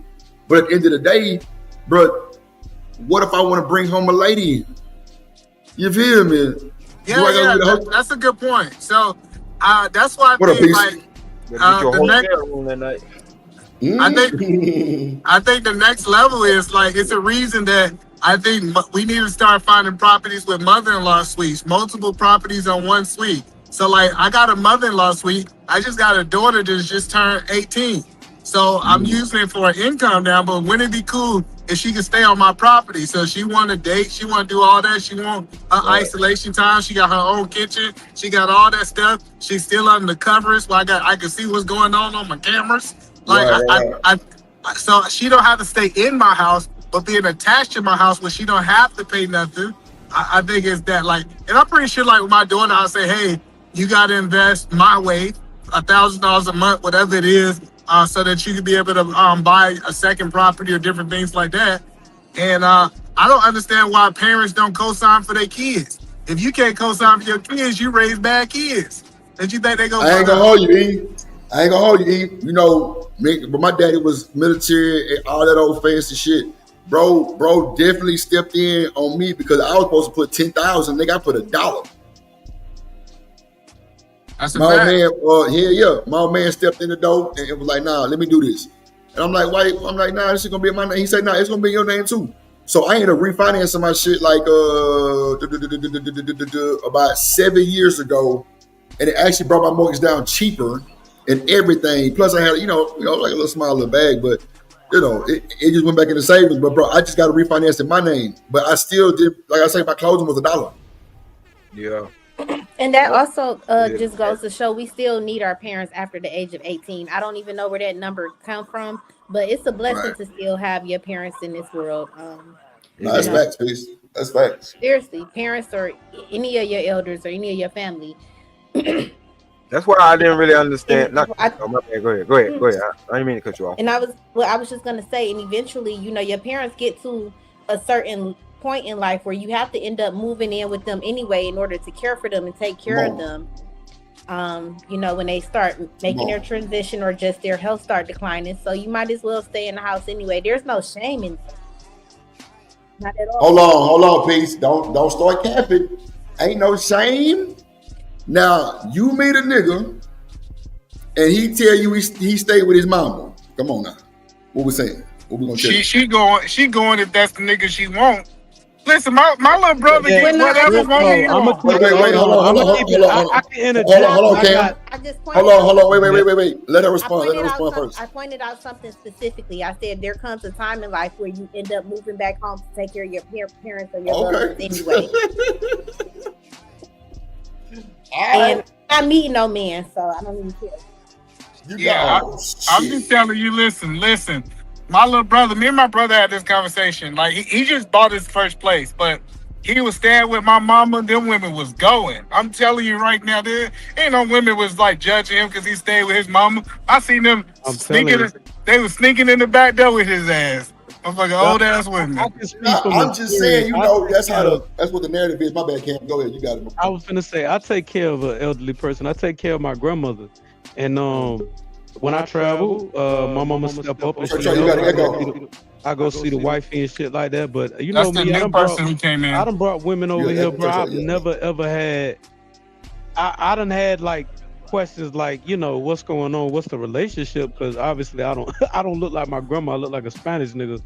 But at the end of the day, bro, what if I want to bring home a lady? You feel me? That's a good point. So that's why I think I think the next level is like, it's a reason that I think we need to start finding properties with mother-in-law suites, multiple properties on one suite. So like, I got a mother-in-law suite. I just got a daughter that's just turned 18. So I'm using it for an income now, but wouldn't it be cool if she could stay on my property? So she want to date, she want to do all that. She want isolation time. She got her own kitchen. She got all that stuff. She's still under the covers. Well, I can see what's going on my cameras. Like so she don't have to stay in my house, but being attached to my house where she don't have to pay nothing. I think it's that, like, and I'm pretty sure, like, with my daughter, I'll say, hey, you got to invest my way, $1,000 a month, whatever it is, so that you can be able to buy a second property or different things like that. And I don't understand why parents don't co-sign for their kids. If you can't co-sign for your kids, you raise bad kids. Don't you think they go? I ain't gonna hold you, E. You know, but my daddy was military and all that old fancy shit. Bro definitely stepped in on me because I was supposed to put 10,000. Nigga, I put $1. That's a my fact. Man, my old man stepped in the door and it was like, nah, let me do this. And I'm like, why? I'm like, nah, this is gonna be in my name. He said, nah, it's gonna be your name too. So I ended up refinancing my shit like about 7 years ago, and it actually brought my mortgage down cheaper and everything. Plus, I had like a little small little bag, but it just went back into savings. But bro, I just got to refinance in my name. But I still did, like I say, my closing was $1. Yeah. And that also just goes to show we still need our parents after the age of 18. I don't even know where that number come from, but it's a blessing to still have your parents in this world. No, that's facts, please. That's facts. Seriously, parents or any of your elders or any of your family. That's why I didn't really understand. My bad. Go ahead. I didn't mean to cut you off. And I was just gonna say, and eventually, your parents get to a certain point in life where you have to end up moving in with them anyway in order to care for them and take care of them. When they start making their transition or just their health start declining. So you might as well stay in the house anyway. There's no shame in that. Not at all. Hold on, peace. Don't start capping. Ain't no shame. Now you meet a nigga and he tell you he stayed with his mama. Come on now. What we saying? What we gonna tell you? She going if that's the nigga she want. Listen, my little brother gets whatever money he wants. Wait, hold on, Cam. Hold on, wait. Let her respond first. I pointed out something specifically. I said there comes a time in life where you end up moving back home to take care of your parents or your loved ones anyway. And I'm meeting no man, so I don't even care. I'm just telling you, listen. My little brother, me and my brother had this conversation. Like, he just bought his first place, but he was staying with my mama. Them women was going. I'm telling you right now, there ain't no women was like judging him because he stayed with his mama. I seen them sneaking. They was sneaking in the back door with his ass. Motherfucking old ass women. I'm just saying, that's what the narrative is. My bad, Cam. Go ahead, you got it. I was gonna say, I take care of an elderly person. I take care of my grandmother, and when I travel, my mama step up and I go see the wifey and shit like that. But me, I done brought women over here, bro. I've never ever had. I done had like questions like, what's going on, what's the relationship? Because obviously I don't look like my grandma. I look like a Spanish nigga.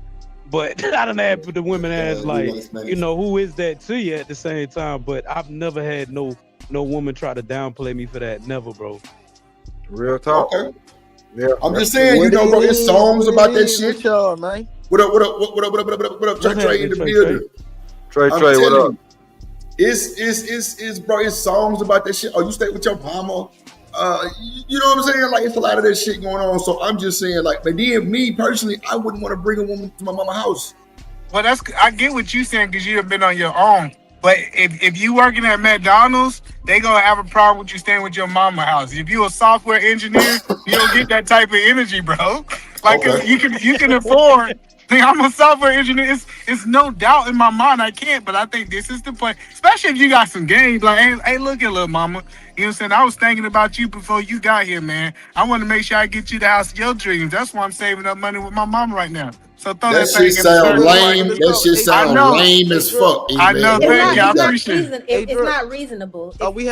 But I done had the women ask like, who is that to you at the same time? But I've never had no woman try to downplay me for that. Never, bro. Real talk. Okay. Yeah, I'm just saying, bro, it's songs about that shit. Man. What up, Trey in the building? Trey, what up? It's bro, it's songs about that shit. Oh, you stay with your mama. You know what I'm saying? Like, it's a lot of that shit going on. So I'm just saying, like, but then me personally, I wouldn't want to bring a woman to my mama's house. Well, I get what you're saying because you have been on your own. But if you working at McDonald's, they gonna have a problem with you staying with your mama house. If you a software engineer, you don't get that type of energy, bro. Like 'cause you can afford. I'm a software engineer. It's no doubt in my mind I can't, but I think this is the play. Especially if you got some games. Like, hey, look at little mama. You know what I'm saying? I was thinking about you before you got here, man. I want to make sure I get you the house of your dreams. That's why I'm saving up money with my mom right now. So throw That shit sound lame. That shit sound lame as fuck. I know. Thank you. I It's not appreciate it. it's not reasonable. Are we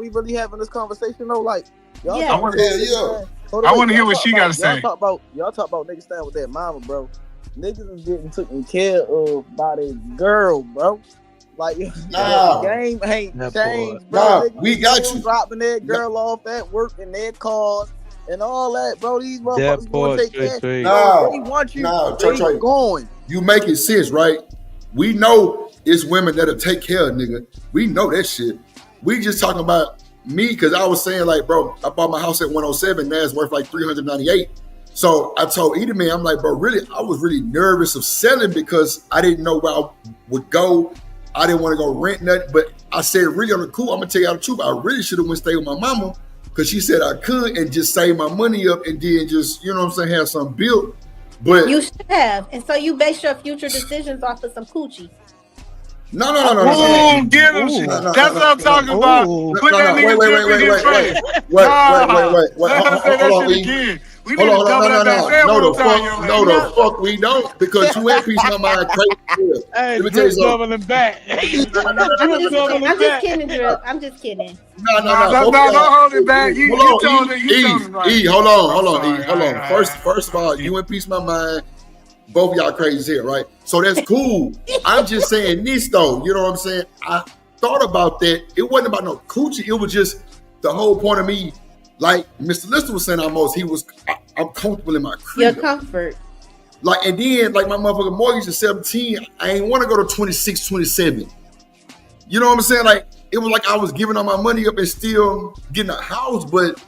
really having this conversation though? Like, y'all Yeah. talk about Yeah. I want to hear what she got to say. Y'all talk about niggas staying with that mama, bro. Niggas is getting taken care of by the girl, bro. Like, Nah. the game ain't That changed, boy. bro. Nah, Niggas we got still you. dropping that girl off at work in their cars and all that, bro. These That motherfuckers boy gonna take care. straight. Bro, they want you. They going. You making sense, right? We know it's women that'll take care of nigga. We know that shit. We just talking about me because I was saying like, bro, I bought my house at 107. Now it's worth like 398. So I told Edelman, I'm like, bro, really, I was really nervous of selling because I didn't know where I would go. I didn't want to go rent nothing. But I said, really on the cool, I'm gonna tell you the truth. I really should have went stay with my mama because she said I could and just save my money up and then just, you know what I'm saying, have something built. But You should have. And so you base your future decisions off of some coochie. No. Ooh, get him. That's what I'm talking about. Put that nigga Drip in his face. Wait. Let him say that shit again. We need to Hold double on, that sale no, one time, yo, man. the fuck we don't because you had piece of my mind crazy. Hey, Let me tell you Drip something. doubling back. I'm just kidding, Drip. I'm just kidding. No, Don't hold it back. You told it right. Hold on. First of all, you and piece of my mind. Both of y'all crazy here, right? So that's cool. I'm just saying this though. You know what I'm saying? I thought about that. It wasn't about no coochie. It was just the whole point of me. Like Mr. Lister was saying, I'm comfortable in my crib. Your comfort. Like, and then like my motherfucking mortgage is 17. I ain't want to go to 26, 27. You know what I'm saying? Like, it was like I was giving all my money up and still getting a house, but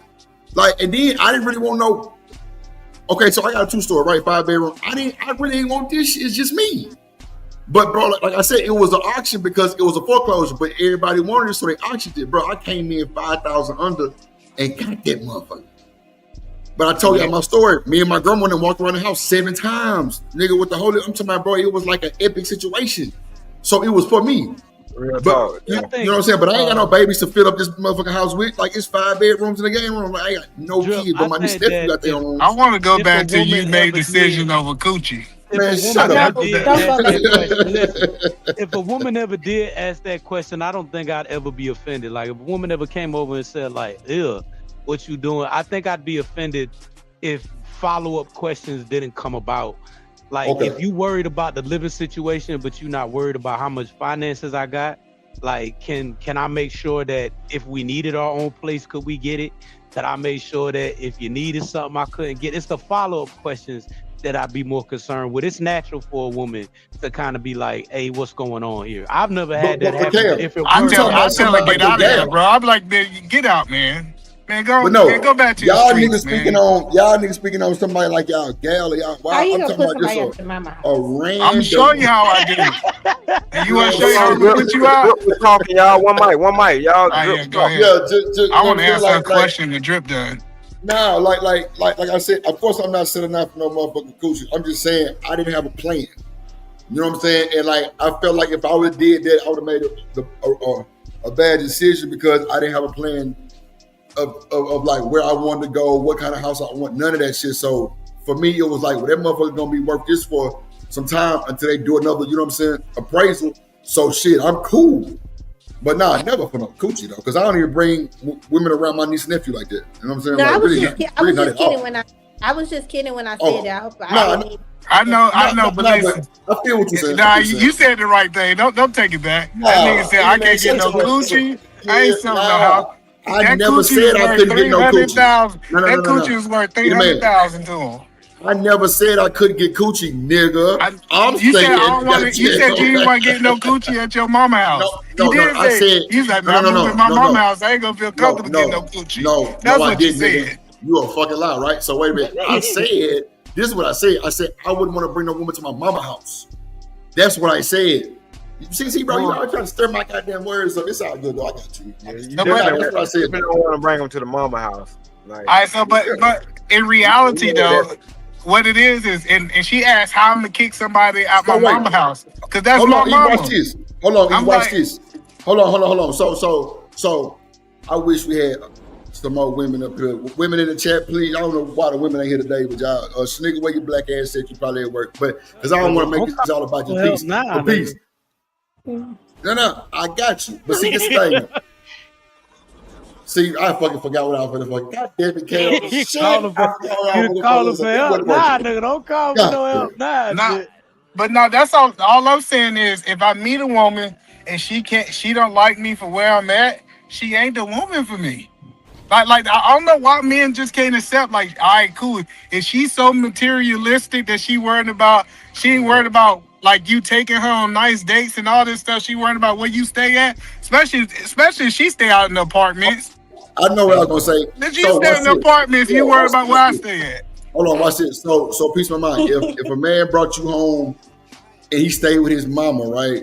like, and then I didn't really want no. Okay, so I got a 2-story, right? 5-bedroom. I really ain't want this shit. It's just me. But bro, like I said, it was an auction because it was a foreclosure, but everybody wanted it, so they auctioned it. Bro, I came in 5,000 under and got that motherfucker. But I told y'all my story. Me and my grandma went and walked around the house 7 times. Nigga, with the whole, I'm talking about, bro, it was like an epic situation. So it was for me. Real But talk. you know what I'm saying? But I ain't got no babies to fill up this motherfucking house with. Like, it's 5 bedrooms in the game room. Like, I ain't got no kids, but my niece Stephanie got their own room. I want to go If back a to you woman made ever decision over coochie. Man, shut up. If a woman ever did ask that question, I don't think I'd ever be offended. Like if a woman ever came over and said like, ew, what you doing? I think I'd be offended if follow-up questions didn't come about. Like if you worried about the living situation, but you're not worried about how much finances I got, like can I make sure that if we needed our own place, could we get it? That I made sure that if you needed something I couldn't get. It's the follow-up questions that I'd be more concerned with. It's natural for a woman to kind of be like, hey, what's going on here? I've never had that happen. If it I'm were- telling her, get out of here, bro. I'm like, man, get out, man. Man, go, But no, man, go back to your y'all streets, niggas speaking on somebody like y'all gal or y'all. How you I'm gonna talking put about somebody just up in my mouth? a random. I'm showing you how I do. And you want to show you how I'm gonna put you out? Drip was talking, y'all. One mic, y'all. Yeah, go ahead. Yeah, just I want to you know, answer like- a question that Drip done. No, like I said, of course I'm not setting out for no motherfucking coochie. I'm just saying I didn't have a plan. You know what I'm saying? And like I felt like if I would have did that, I would have made a bad decision because I didn't have a plan of like where I wanted to go, what kind of house I want, none of that shit. So for me, it was like, well, that motherfucker gonna be worth this for some time until they do another, you know what I'm saying, appraisal. So shit, I'm cool. But nah, never for no coochie though, because I don't even bring women around my niece and nephew like that. You know what I'm saying? No, like, I was really, just, I really was not just at all. kidding when I was just kidding when I Oh, said that. I know, but listen. I feel what you're saying. Nah, you said the right thing. Don't take it back. That nigga said I can't get no coochie. I ain't selling no house. I That never coochie said was I worth couldn't get no coochie. 300,000. No. That coochie was worth 300,000 to him. I never said I couldn't get coochie, nigga. I'm You saying said I don't want to. You said you didn't want to get no coochie at your mama house. No, you did I say said you like, no, man, I'm no, moving my no, mama no. house. I ain't gonna feel comfortable getting no coochie. No, That's I what you didn't, said. nigga. You a fucking lie, right? So wait a minute. I said, this is what I said. I said I wouldn't want to bring no woman to my mama house. That's what I said. See, bro, you always trying to stir my goddamn words, so it's all good, though. I got you. You definitely don't want to bring them to the mama house. Like, All right, so but in reality though, what it is, and she asked how I'm gonna kick somebody out my mama house because that's Hold my on, mama. watch this. Hold on, watch this. Hold on. So I wish we had some more women up here. Women in the chat, please. I don't know why the women ain't here today, but y'all, Sneaker, where your black ass at? You probably at work, but because I don't want to make this all about your peace. Peace. No, I got you. But see this thing. See, I fucking forgot what I was going to fuck. God damn it, Cal. You call him for help. Nah, nigga, don't call for no help. Nah, But no, that's all I'm saying is if I meet a woman and she don't like me for where I'm at, she ain't the woman for me. Like I don't know why men just can't accept, like, all right, cool. If she's so materialistic that she ain't worried about like you taking her on nice dates and all this stuff, she worried about where you stay at, especially if she stay out in the apartments. I know what I was gonna say. Did you stay in the apartments? You worried about where I stay at? Hold on, watch this. So peace of mind. If a man brought you home and he stayed with his mama, right?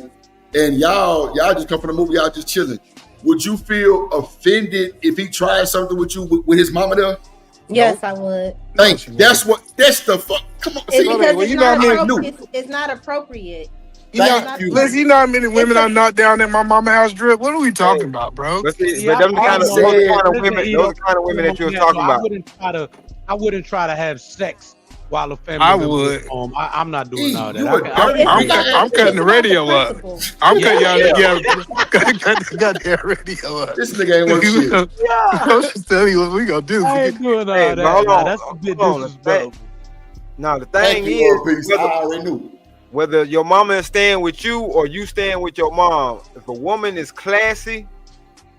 And y'all just come from the movie, y'all just chilling. Would you feel offended if he tried something with you with his mama there? Yes, I would. Thank you. That's the fuck. Come on, see, It's not appropriate. You know how many women I knocked down at my mama house, Drip? What are we talking about, bro? But those are the kind of women that you were talking about. I wouldn't try to have sex while a family I member would. is home. I'm not doing all that. I'm cutting the radio up. I'm cutting that radio up. This nigga ain't worth shit. I'm just telling you what we gonna do. I ain't doing all that. Hold on, That's a bit disrespectful. Now the thing is, whether your mama is staying with you or you staying with your mom, if a woman is classy,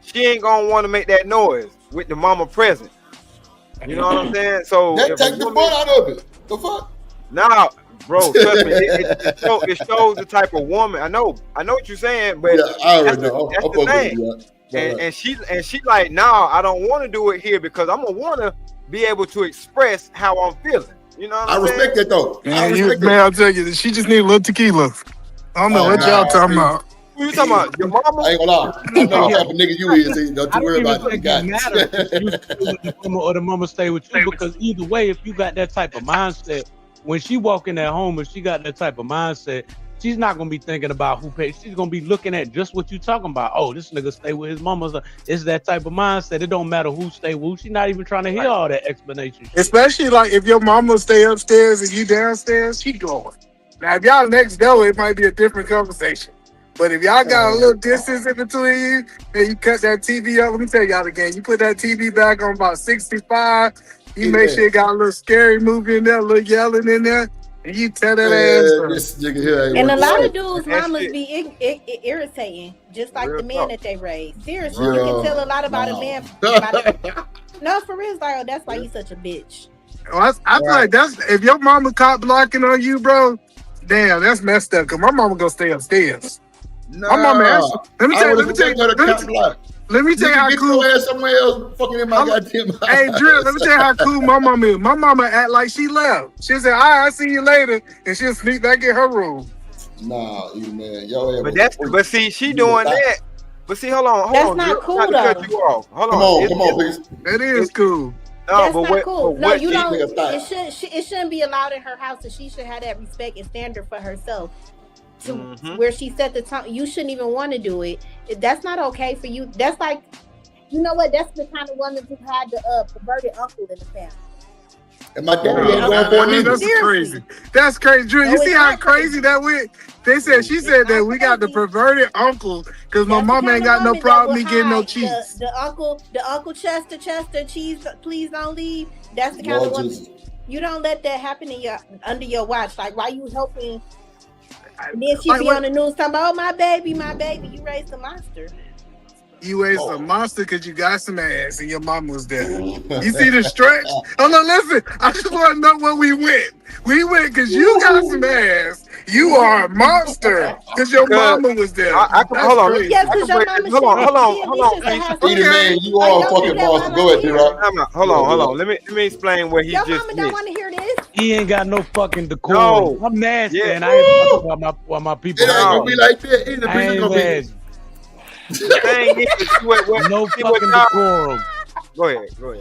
she ain't gonna want to make that noise with the mama present. You know what I'm saying? So that take the butt out of it. The fuck? Nah, bro, trust me. It shows the type of woman. I know what you're saying, but I already know. That's the thing. And she like, nah, I don't want to do it here because I'm gonna want to be able to express how I'm feeling. You know what I'm saying? I respect that though. Man, I'll tell you, she just need a little tequila. I don't know what y'all talking about. Who you talking about? Your mama? I ain't gonna lie. I know what type of nigga you is. Don't you worry about it. Or the mama stay with you, because either way, if you got that type of mindset, when she walk in that home, if she got that type of mindset, she's not gonna be thinking about who pays. She's gonna be looking at just what you talking about. Oh, this nigga stay with his mama. It's that type of mindset. It don't matter who stay with. She's not even trying to hear all that explanation. Especially like if your mama stay upstairs and you downstairs, she going. Now if y'all next door, it might be a different conversation. But if y'all got a little distance in between you and you cut that TV up, let me tell y'all again, you put that TV back on about 65, you make sure it got a little scary movie in there, a little yelling in there, and you tell that ass. And a lot of dudes' mamas be irritating, just like the men that they raise. Seriously, you can tell a lot about a man. No, for real, like, that's why he's such a bitch. I feel like that's, if your mama caught blocking on you, bro, damn, that's messed up, because my mama gonna stay upstairs. My mama asked, let me tell you how cool. Somewhere else, fucking in my goddamn house. Hey, Drill, let me tell you how cool my mama is. My mama act like she left. She said, "All right, I'll see you later," and she'll sneak back in her room. Nah, man, yo. But see, she doing that. But see, hold on. That's not cool, though. Cut you off. Hold on. Come on, please. That is cool. That's not cool. No, you don't. It shouldn't be allowed in her house, and she should have that respect and standard for herself. To where she set the tone, you shouldn't even want to do it. That's not okay for you. That's like, you know what? That's the kind of woman who had the perverted uncle in the family. And my daddy ain't going for it either. That's crazy. That's crazy, Drew. You see how crazy that went? She said that we got the perverted uncle because my mom ain't got no problem me getting no cheese. The uncle Chester, cheese, please don't leave. That's the kind of woman. You don't let that happen under your watch. Like, why you helping? And then she be on the news talking about, oh, my baby, you raised a monster. You raised a monster because you got some ass and your mom was there. You see the stretch? Oh, no, listen. I just want to know where we went. We went because you got some ass. You are a monster because your mama was there. Hold on. Yes, because your mama Hold on. Man, you are a fucking monster. Go ahead, D-Rock. Hold on. Let me explain what he your just mama don't want to hear this. He ain't got no fucking decorum. No. I'm nasty, Yeah. and I ain't fucking with my people. It ain't gonna be like that. Either I bitch ain't gonna be. nasty. The thing is, see what, No see what fucking y'all- decorum. Go ahead. Y'all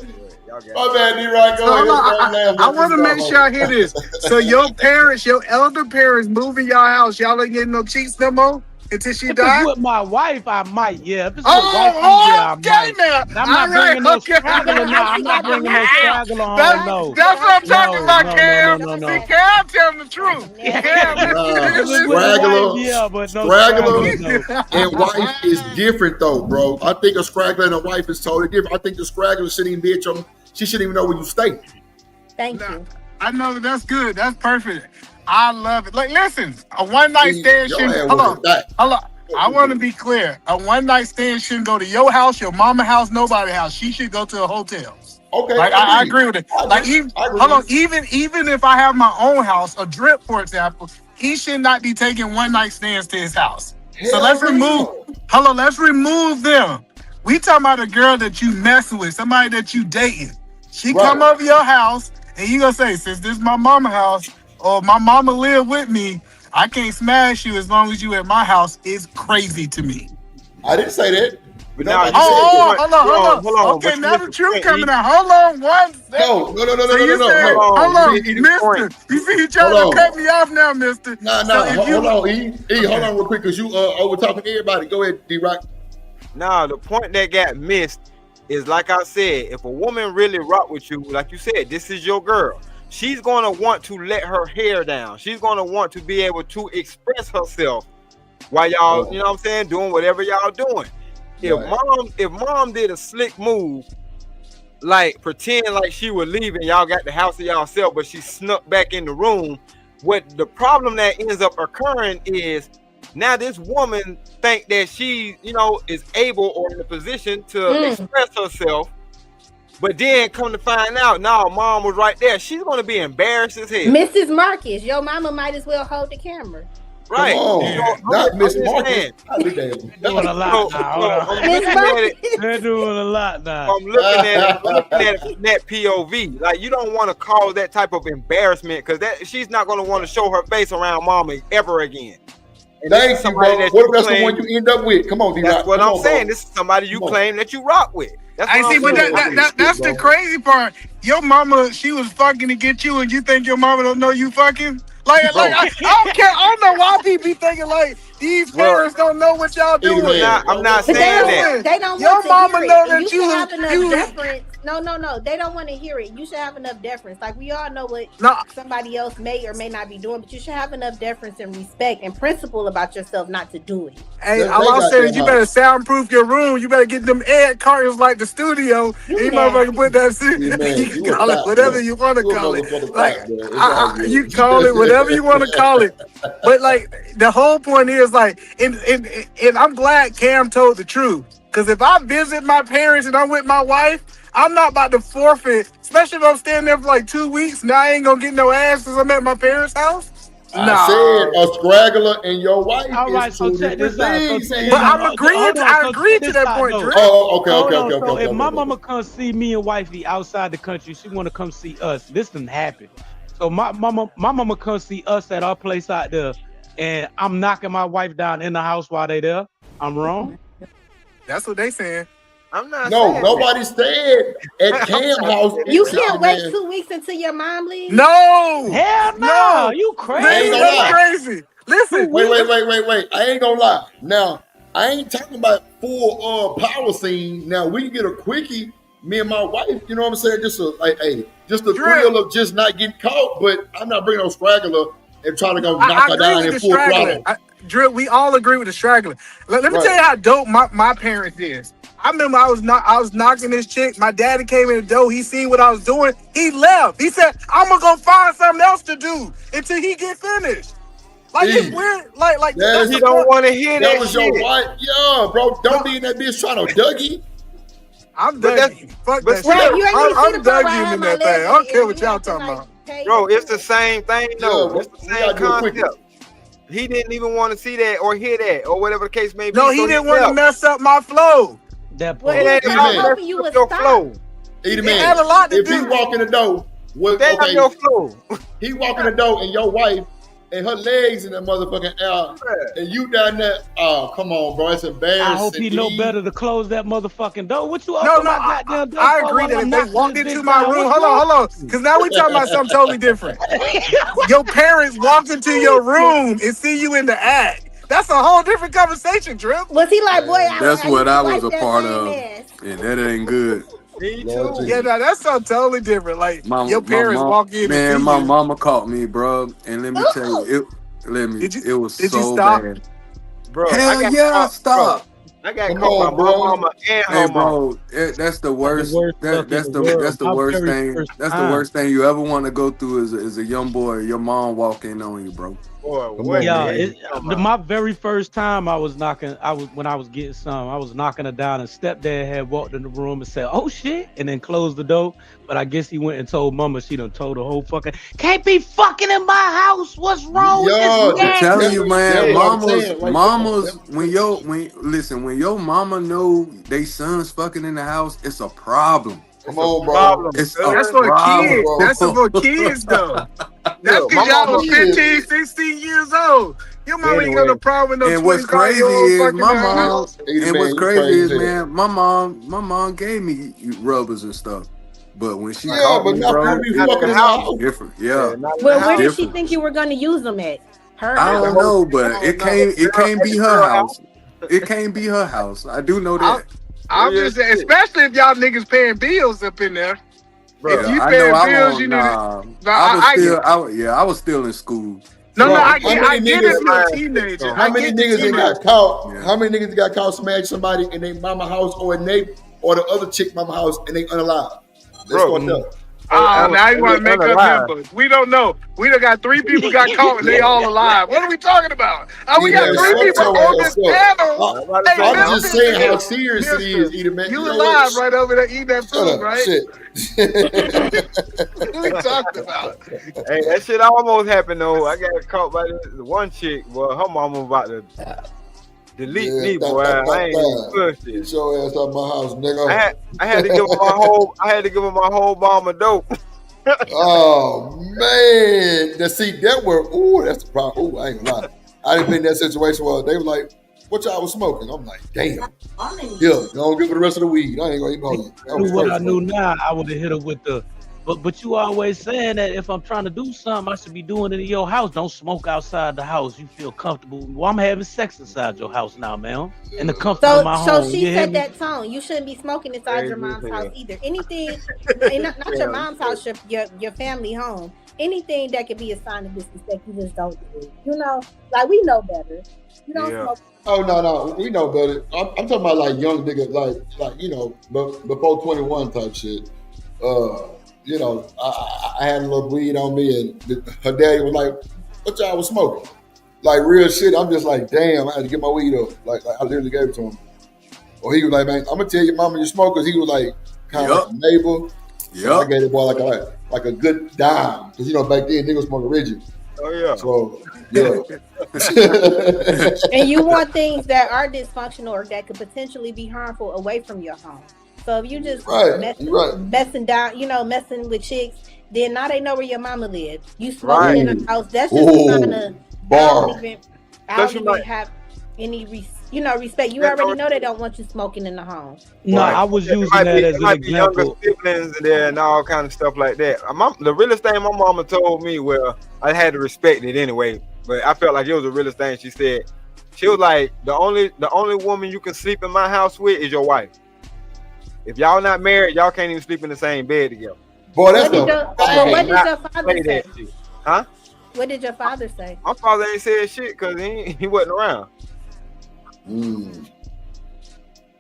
got it. My bad, D-Rock. Go So, hold ahead. on, I want to make sure I hear this. So your parents, your elder parents, moving y'all house, y'all ain't getting no cheeks no more until she If died. it's with my wife, I might. Yeah. If it's with Oh, wifey, yeah, I okay might. now. I'm not All right, bringing no okay. straggler. No, I'm not bringing no straggler home. No. That's what I'm talking about, Cam. No. See, Cam telling the truth. Cam, If it's with the Straggler, wife, yeah, but no straggler stragglers, no. and wife is different though, bro. I think a straggler and a wife is totally different. I think the straggler shouldn't even be at your. She shouldn't even know where you stay. Thank you. I know that's good. That's perfect. I love it. Like, listen, a one night stand Your shouldn't. ass Hold would've on. died. Hold on. I want to be clear. A one night stand shouldn't go to your house, your mama house, nobody house. She should go to a hotel. Okay, Like, I agree with it. Like, even, I agree. hold on. Even if I have my own house, a Drip, for example, he should not be taking one night stands to his house. So Hell let's no. remove. Hold on. Let's remove them. We talking about a girl that you messing with, somebody that you dating. She Right. come over your house and you gonna say, since this is my mama house or my mama live with me, I can't smash you as long as you at my house. It's crazy to me. I didn't say that. But Now, nobody you said Oh, that. hold on. Okay, but now you the missed truth point, coming E. out. Hold on one second. No. So you said, no. hold on, You missed the mister. point. You see, he trying Hold to on. cut me off now, mister. Nah, So if you- hold on, E. Hold on real quick, because you over talking to everybody. Go ahead, D-Rock. Now, the point that got missed is, like I said, if a woman really rock with you, like you said, this is your girl. She's going to want to let her hair down. She's going to want to be able to express herself while y'all, you know what I'm saying, doing whatever y'all doing. If mom did a slick move, like pretend like she was leaving, y'all got the house to y'allself, but she snuck back in the room. What the problem that ends up occurring is now this woman think that she, you know, is able or in a position to express herself, but then come to find out, no, mom was right there. She's going to be embarrassed as hell. Mrs. Marcus, your mama might as well hold the camera. Right. Come on. So, Not I'm Miss just Marcus. saying. Doing a lot now. Hold on. I'm looking at it. They're doing a lot now. I'm looking at it from that POV. Like, you don't want to cause that type of embarrassment because that she's not going to want to show her face around mama ever again. And this is Thank you, somebody bro. that What you if that's the claim- one you end up with? Come on, D-Rock. That's what Come I'm on, saying. bro. This is somebody you claim that you rock with. That's I what see, I'm but saying. that's the crazy part. Your mama, she was fucking to get you, and you think your mama don't know you fucking? Like I don't care. I don't know why people be thinking like these parents don't know what y'all doing. I'm not But saying that. they don't Your want to mama hear know it. that And you should have enough you- deference. No. They don't want to hear it. You should have enough deference. Like, we all know what somebody else may or may not be doing, but you should have enough deference and respect and principle about yourself not to do it. Hey, all I'm saying is you better soundproof your room. You better get them air curtains like the studio. You motherfucker put that shit. You can call it whatever you want to call it. Like you call it whatever you want to call it. But like the whole point is like, and I'm glad Cam told the truth. Because if I visit my parents and I'm with my wife, I'm not about to forfeit, especially if I'm staying there for like 2 weeks. Now I ain't gonna get no ass because I'm at my parents' house. I said a straggler and your wife All right, is so two check different this out. So things. check this But out. I'm agreeing. Hold on, I so agree check to this that out, point, though. Drip. Oh, okay. So if my mama come see me and wifey outside the country, she want to come see us. This didn't happen. So my mama come see us at our place out there, and I'm knocking my wife down in the house while they there. I'm wrong. That's what they saying. I'm not. No, nobody stayed at Cam house. You can't wait 2 weeks until your mom leaves. No, hell no, you crazy. I ain't gonna lie. That's crazy. Listen, Wait. I ain't gonna lie. Now, I ain't talking about full power scene. Now we can get a quickie. Me and my wife, you know what I'm saying? Just a thrill of just not getting caught. But I'm not bringing no straggler and trying to go knock her down in full throttle. Drip, we all agree with the straggler. Let me tell you how dope my parents is. I remember I was knocking this chick. My daddy came in the door. He seen what I was doing. He left. He said, "I'm gonna go find something else to do until he get finished." Like it's weird. Like he don't want to hear that. That was your wife, yeah, bro. Don't be in that bitch trying to Dougie. I'm Dougie. Fuck that Right, you shit. ain't even see I'm the part where I Dougie had in my that leg thing. I don't care and what you y'all acting talking like, about. hey, Bro, it's the same thing, though. Yeah, It's the we same gotta do it quickly. concept. He didn't even want to see that or hear that or whatever the case may be. No, so he didn't want to left. mess up my flow. That Well, It ain't he was about hoping you messing would up your stop. flow. Either It had a lot to if he do. walk in the door What, They have your flow. He walking the door and your wife and her legs in that motherfucking air, and you down there. Oh, come on, bro. It's embarrassing. I hope he know better to close that motherfucking door. What you No, open no, my goddamn door I for agree while that I'm if knocking they walked this into bitch my down? room, What's hold on, because now we talking about something totally different. Your parents walked into your room and see you in the act. That's a whole different conversation, Drip. Was he like, boy, That's what I was like a that part same of, ass? and that ain't good. Me too. Yeah, no, that's something totally different. Like your parents mom, walk in man, and see my you. mama caught me, bro, and let me tell you, it was Did you so stop? bad. Bro, Hell yeah, stop. I got Come caught on, by my bro. mama and her Hey, mama. bro, that's the worst. That's the My worst very thing. first That's the time. worst thing you ever want to go through as a young boy. Your mom walking on you, bro. Boy, Come what on, Yeah, man. the hell? my very first time I was when I was getting some, I was knocking her down, and stepdad had walked in the room and said, "Oh shit," and then closed the door. But I guess he went and told mama. She done told the whole fucking, can't be fucking in my house. What's wrong with Yo, this I'm telling you, man, that's what I'm saying right mamas, there. when your mama know they sons fucking in the house, it's a problem. Come on, bro. Problem. It's That's a for problem. kids. bro. That's for kids, though. That's Look, because my y'all mama was 15, 16 years old. Your mama ain't got no problem with no And what's 25 crazy year old is fucking my down the mom. house. And what's crazy is, man, my mom gave me rubbers and stuff. But when she Yeah, caught but me, not bro, for you it fucking in the was house. different. Yeah, Well, where did she different. think you were going to use them at? Her I house? don't know, but it can't be her girl house. It can't be her house. I do know that. I'm just saying, especially if y'all niggas paying bills up in there. Bro, If you I paying know I bills, won't. you need Nah, to. I was still in school. No, Bro, I how get many it if niggas- you're a teenager. How I many get the niggas that teenager. got caught? How many niggas that got caught smashing somebody in their mama house or the other chick mama house and they unalive? Let's Bro, start there. Now you want to make up numbers. We don't know. We done got 3 people got caught and they all alive. What are we talking about? We got 3 people on this panel. I'm just saying how mister, serious it is, Edie, man. You know alive what? right over there eating that Shut food, up, right? shit. What are we talking about? Hey, that shit almost happened though. I got caught by this one chick. Well, her mama about to delete me, boy. I ain't even pushed it. Get your ass out my house, nigga. I had to give her my whole bomb of dope. Oh man, now see that were that's the problem. Ooh, I ain't gonna lie. I done been in that situation where they were like, "What y'all was smoking?" I'm like, "Damn, yeah, don't give her the rest of the weed. I ain't gonna even hold you." That was What I first, knew bro. now, I would have hit her with the. But you always saying that if I'm trying to do something, I should be doing it in your house. Don't smoke outside the house. You feel comfortable. Well, I'm having sex inside your house now, man. In the comfort of my So home. she You hear set me? that tone. You shouldn't be smoking inside your mom's house either. Anything, and not your mom's house, your family home. Anything that could be a sign of disrespect, you just don't do it. You know, like we know better. You don't smoke. Oh no, we know better. I'm talking about like young niggas, like you know, before 21 type shit. You know, I had a little weed on me, and her daddy was like, "What y'all was smoking?" Like real shit. I'm just like, damn, I had to get my weed up. Like I literally gave it to him. Or he was like, "Man, I'm gonna tell your mama you smoke," because he was like kind of like a neighbor. So I gave the boy like a good dime, because you know back then niggas smoking rigid. Oh yeah. So yeah. And you want things that are dysfunctional or that could potentially be harmful away from your home. So if you just messing down, you know, messing with chicks, then now they know where your mama lives. You smoking in a house. That's just a sign of I don't even have any respect. You already know they don't want you smoking in the home. No, I was using that as an example. Siblings there and all kind of stuff like that. The realest thing my mama told me, well, I had to respect it anyway, but I felt like it was the realest thing she said. She was like, the only woman you can sleep in my house with is your wife. If y'all not married, y'all can't even sleep in the same bed together. Boy, that's what did your father say? Huh? What did your father say? My father ain't said shit because he wasn't around.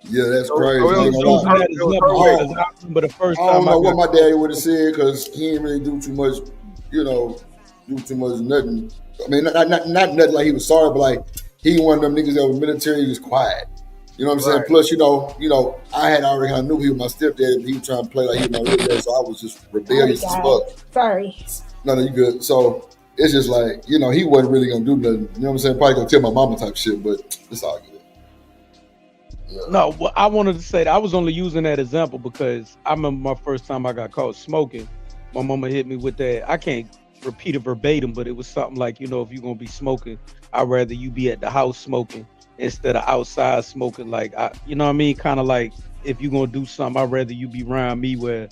Yeah, that's So crazy. it was- I ain't gonna lie. I remember the first I time don't know what got my daddy would have said, because he didn't really do too much, nothing. I mean, not nothing like he was sorry, but like he one of them niggas that was military, just quiet. You know what I'm saying? Right. Plus, you know, I had already kind of knew he was my stepdad, but he was trying to play like he was my real dad, so I was just rebellious as fuck. Sorry. No, you good. So it's just like, you know, he wasn't really gonna do nothing. You know what I'm saying? Probably gonna tell my mama type shit, but it's all good. No, I wanted to say that I was only using that example because I remember my first time I got caught smoking, My mama hit me with that. I can't repeat it verbatim, but it was something like, you know, if you're gonna be smoking, I'd rather you be at the house smoking instead of outside smoking. Like, you know what I mean? Kind of like, if you're gonna do something, I'd rather you be around me where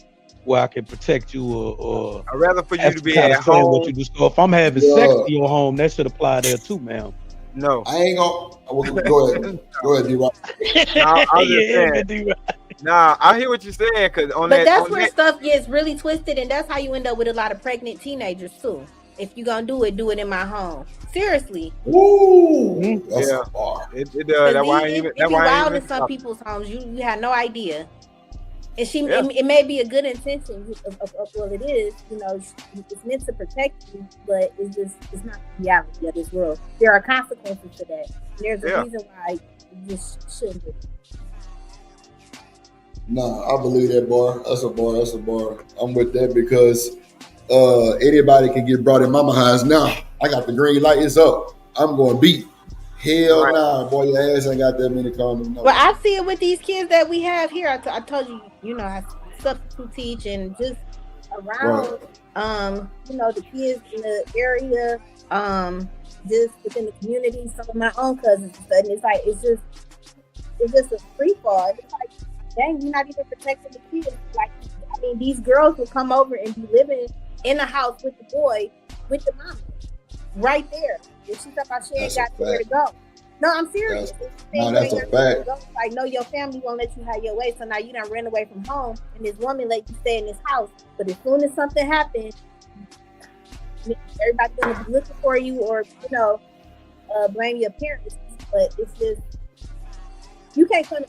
I can protect you, or I'd rather for you have to to be kind at of say what home. you do. So if I'm having sex in your home, that should apply there too, ma'am. No, I ain't gonna go ahead. Go ahead, D-Rock. Nah, I'm just Yeah, saying. D-Rock. Nah, I hear what you're saying, cause on But that, that's on where that, stuff gets really twisted, and that's how you end up with a lot of pregnant teenagers too. If you're gonna do it in my home. Seriously. Ooh, that's yeah, a bar. it does. Because That's why I ain't it even. be That's why I ain't wild in even. some stop. people's homes. You had no idea. And Yeah. it may be a good intention of well, it is, you know, it's meant to protect you, but it's not the reality of this world. There are consequences to that. There's a Yeah. reason why you just shouldn't do it. Nah, I believe that bar. That's a bar. That's a bar. I'm with that because anybody can get brought in mama house now. I got the green light. It's up. I'm going beat. Hell Right. nah, boy, your ass ain't got that many condoms. No. Well, I see it with these kids that we have here. I told you, you know, I substitute teach and just around, you know, the kids in the area, just within the community. Some of my own cousins and stuff. And it's like it's just a free fall. It's like, dang, you're not even protecting the kids. Like, I mean, these girls will come over and be living in the house with the boy, with the mama, right there. If she's about she ain't got nowhere to go. No, I'm serious. That's a fact. Like, no, your family won't let you have your way, so now you done ran away from home, and this woman let you stay in this house. But as soon as something happens, everybody's gonna be looking for you, or you know, blame your parents. But it's just you can't come.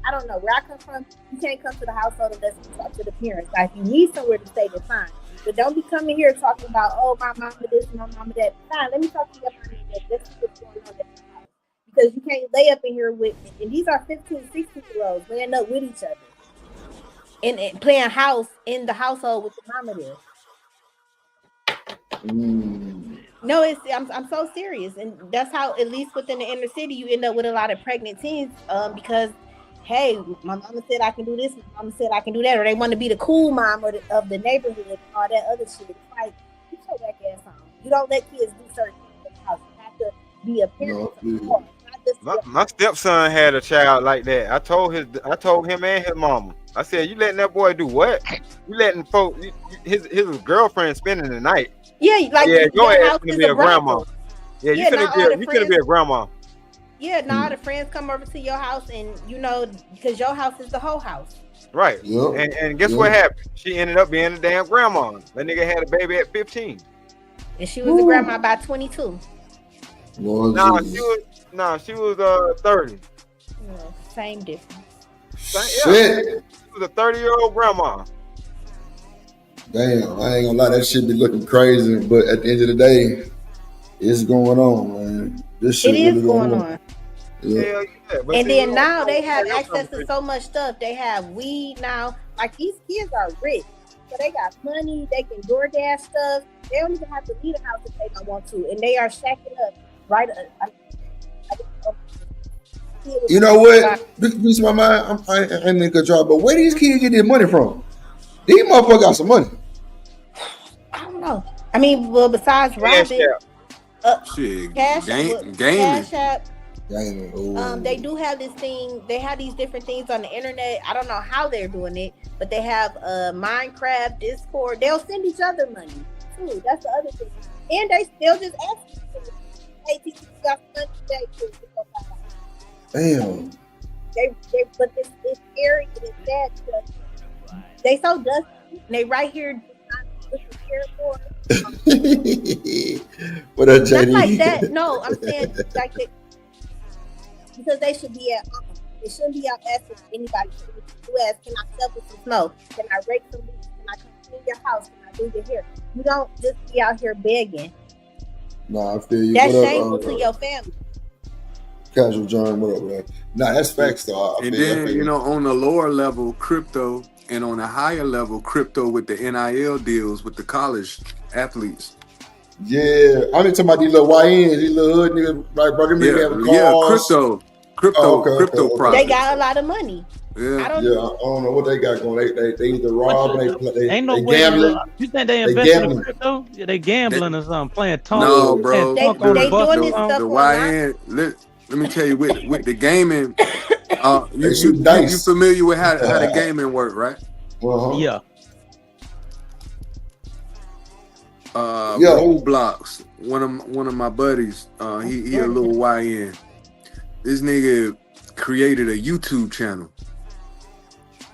I don't know where I come from. You can't come to the household unless you talk to the parents. Like, if you need somewhere to stay, then fine. But don't be coming here talking about, oh, my mama this, my mama that. Fine, let me talk to your mama and let's see what's going on at your house. Because you can't lay up in here with, and these are 15, 16-year-olds laying up with each other and playing house in the household with the mama there. No, I'm so serious, and that's how, at least within the inner city, you end up with a lot of pregnant teens, because, hey, my mama said I can do this, my mama said I can do that, or they want to be the cool mom of the neighborhood and all that other shit. It's like, you your back ass home. You don't let kids do certain things in the house. You have to be a parent. My stepson had a child like that. I told him and his mama. I said, you letting that boy do what? You letting his girlfriend spending the night. Yeah, like, yeah, your ass house gonna is be a grandma. brothel. Yeah, you finna be a grandma. Yeah, now the friends come over to your house, and you know, because your house is the whole house. Right. Yep. And guess what happened? She ended up being a damn grandma. That nigga had a baby at 15. And she was a grandma by 22. She was 30. Same difference. She was a 30-year-old grandma. Damn, I ain't gonna lie, that shit be looking crazy, but at the end of the day, it's going on, man. This shit It is really going on. Yeah. And then now they have access to so much stuff. They have weed now. Like, these kids are rich. So they got money. They can DoorDash stuff. They don't even have to leave the house if they don't want to. And they are shacking up right. You know what? This my mind. I ain't in control, but where these kids get their money from? These motherfuckers got some money. I don't know. I mean, well, besides robbing, shit, Cash gaming. App. Gaming. They do have this thing. They have these different things on the internet. I don't know how they're doing it, but they have Minecraft, Discord. They'll send each other money too. That's the other thing. And they'll just ask you, "Hey, teacher, you got money today?" Damn. But it's scary and it's sad because they so dusty. And they right here What up, JD? Not like that. No, I'm saying like that, because they should be at home. They shouldn't be out asking anybody to ask, can I shovel some snow? Can I rake some leaves? Can I come clean your house? Can I do your hair? You don't just be out here begging. Nah, I feel you. That's What up, shameful to your family. Casual John, what up, man? Nah, that's facts though. I And feel then, you know, on the lower level, crypto, and on a higher level, crypto with the NIL deals with the college athletes. Yeah, I'm talking about these little YNs, these little hood niggas, like bro, them niggas have cars. Yeah, crypto They got a lot of money. Yeah, I don't I don't know what they got going. They either rob, they Ain't no they way. gambling. You think they They investing in gambling. crypto? Yeah, they gambling or something, playing tonk. No, bro. They doing this stuff The online. YN. Let me tell you with the gaming. You shoot dice. familiar with how the gaming work, right? Yeah. Roblox. One of my buddies. He a little YN. This nigga created a YouTube channel,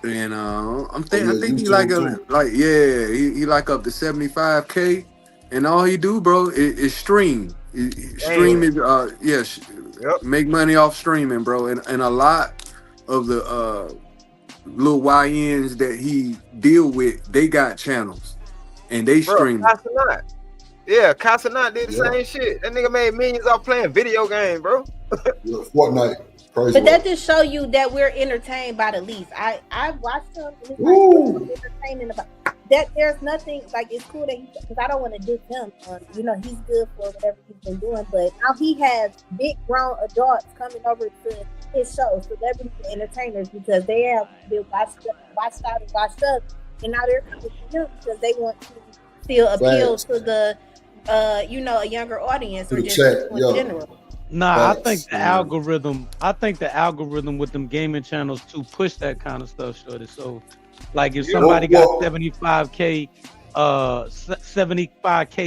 and I think he like he like up to 75K, and all he do, bro, is stream. Stream is make money off streaming, bro, and a lot of the little YNs that he deal with, they got channels and they stream. Casanat. Yeah, Casanat did the same shit. That nigga made millions off playing video games, bro. Fortnite. Crazy But that work. just show you that we're entertained by the least. I watched him. And it's like entertaining about that. There's nothing like it's cool that because I don't want to diss him. You know he's good for whatever he's been doing, but now he has big grown adults coming over to his show, celebrity entertainers, because they have been watched up, and now they're coming to him because they want to still appeal to the a younger audience or just in general. Nah, I think the algorithm with them gaming channels to push that kind of stuff, shorty. So, like if somebody got 75K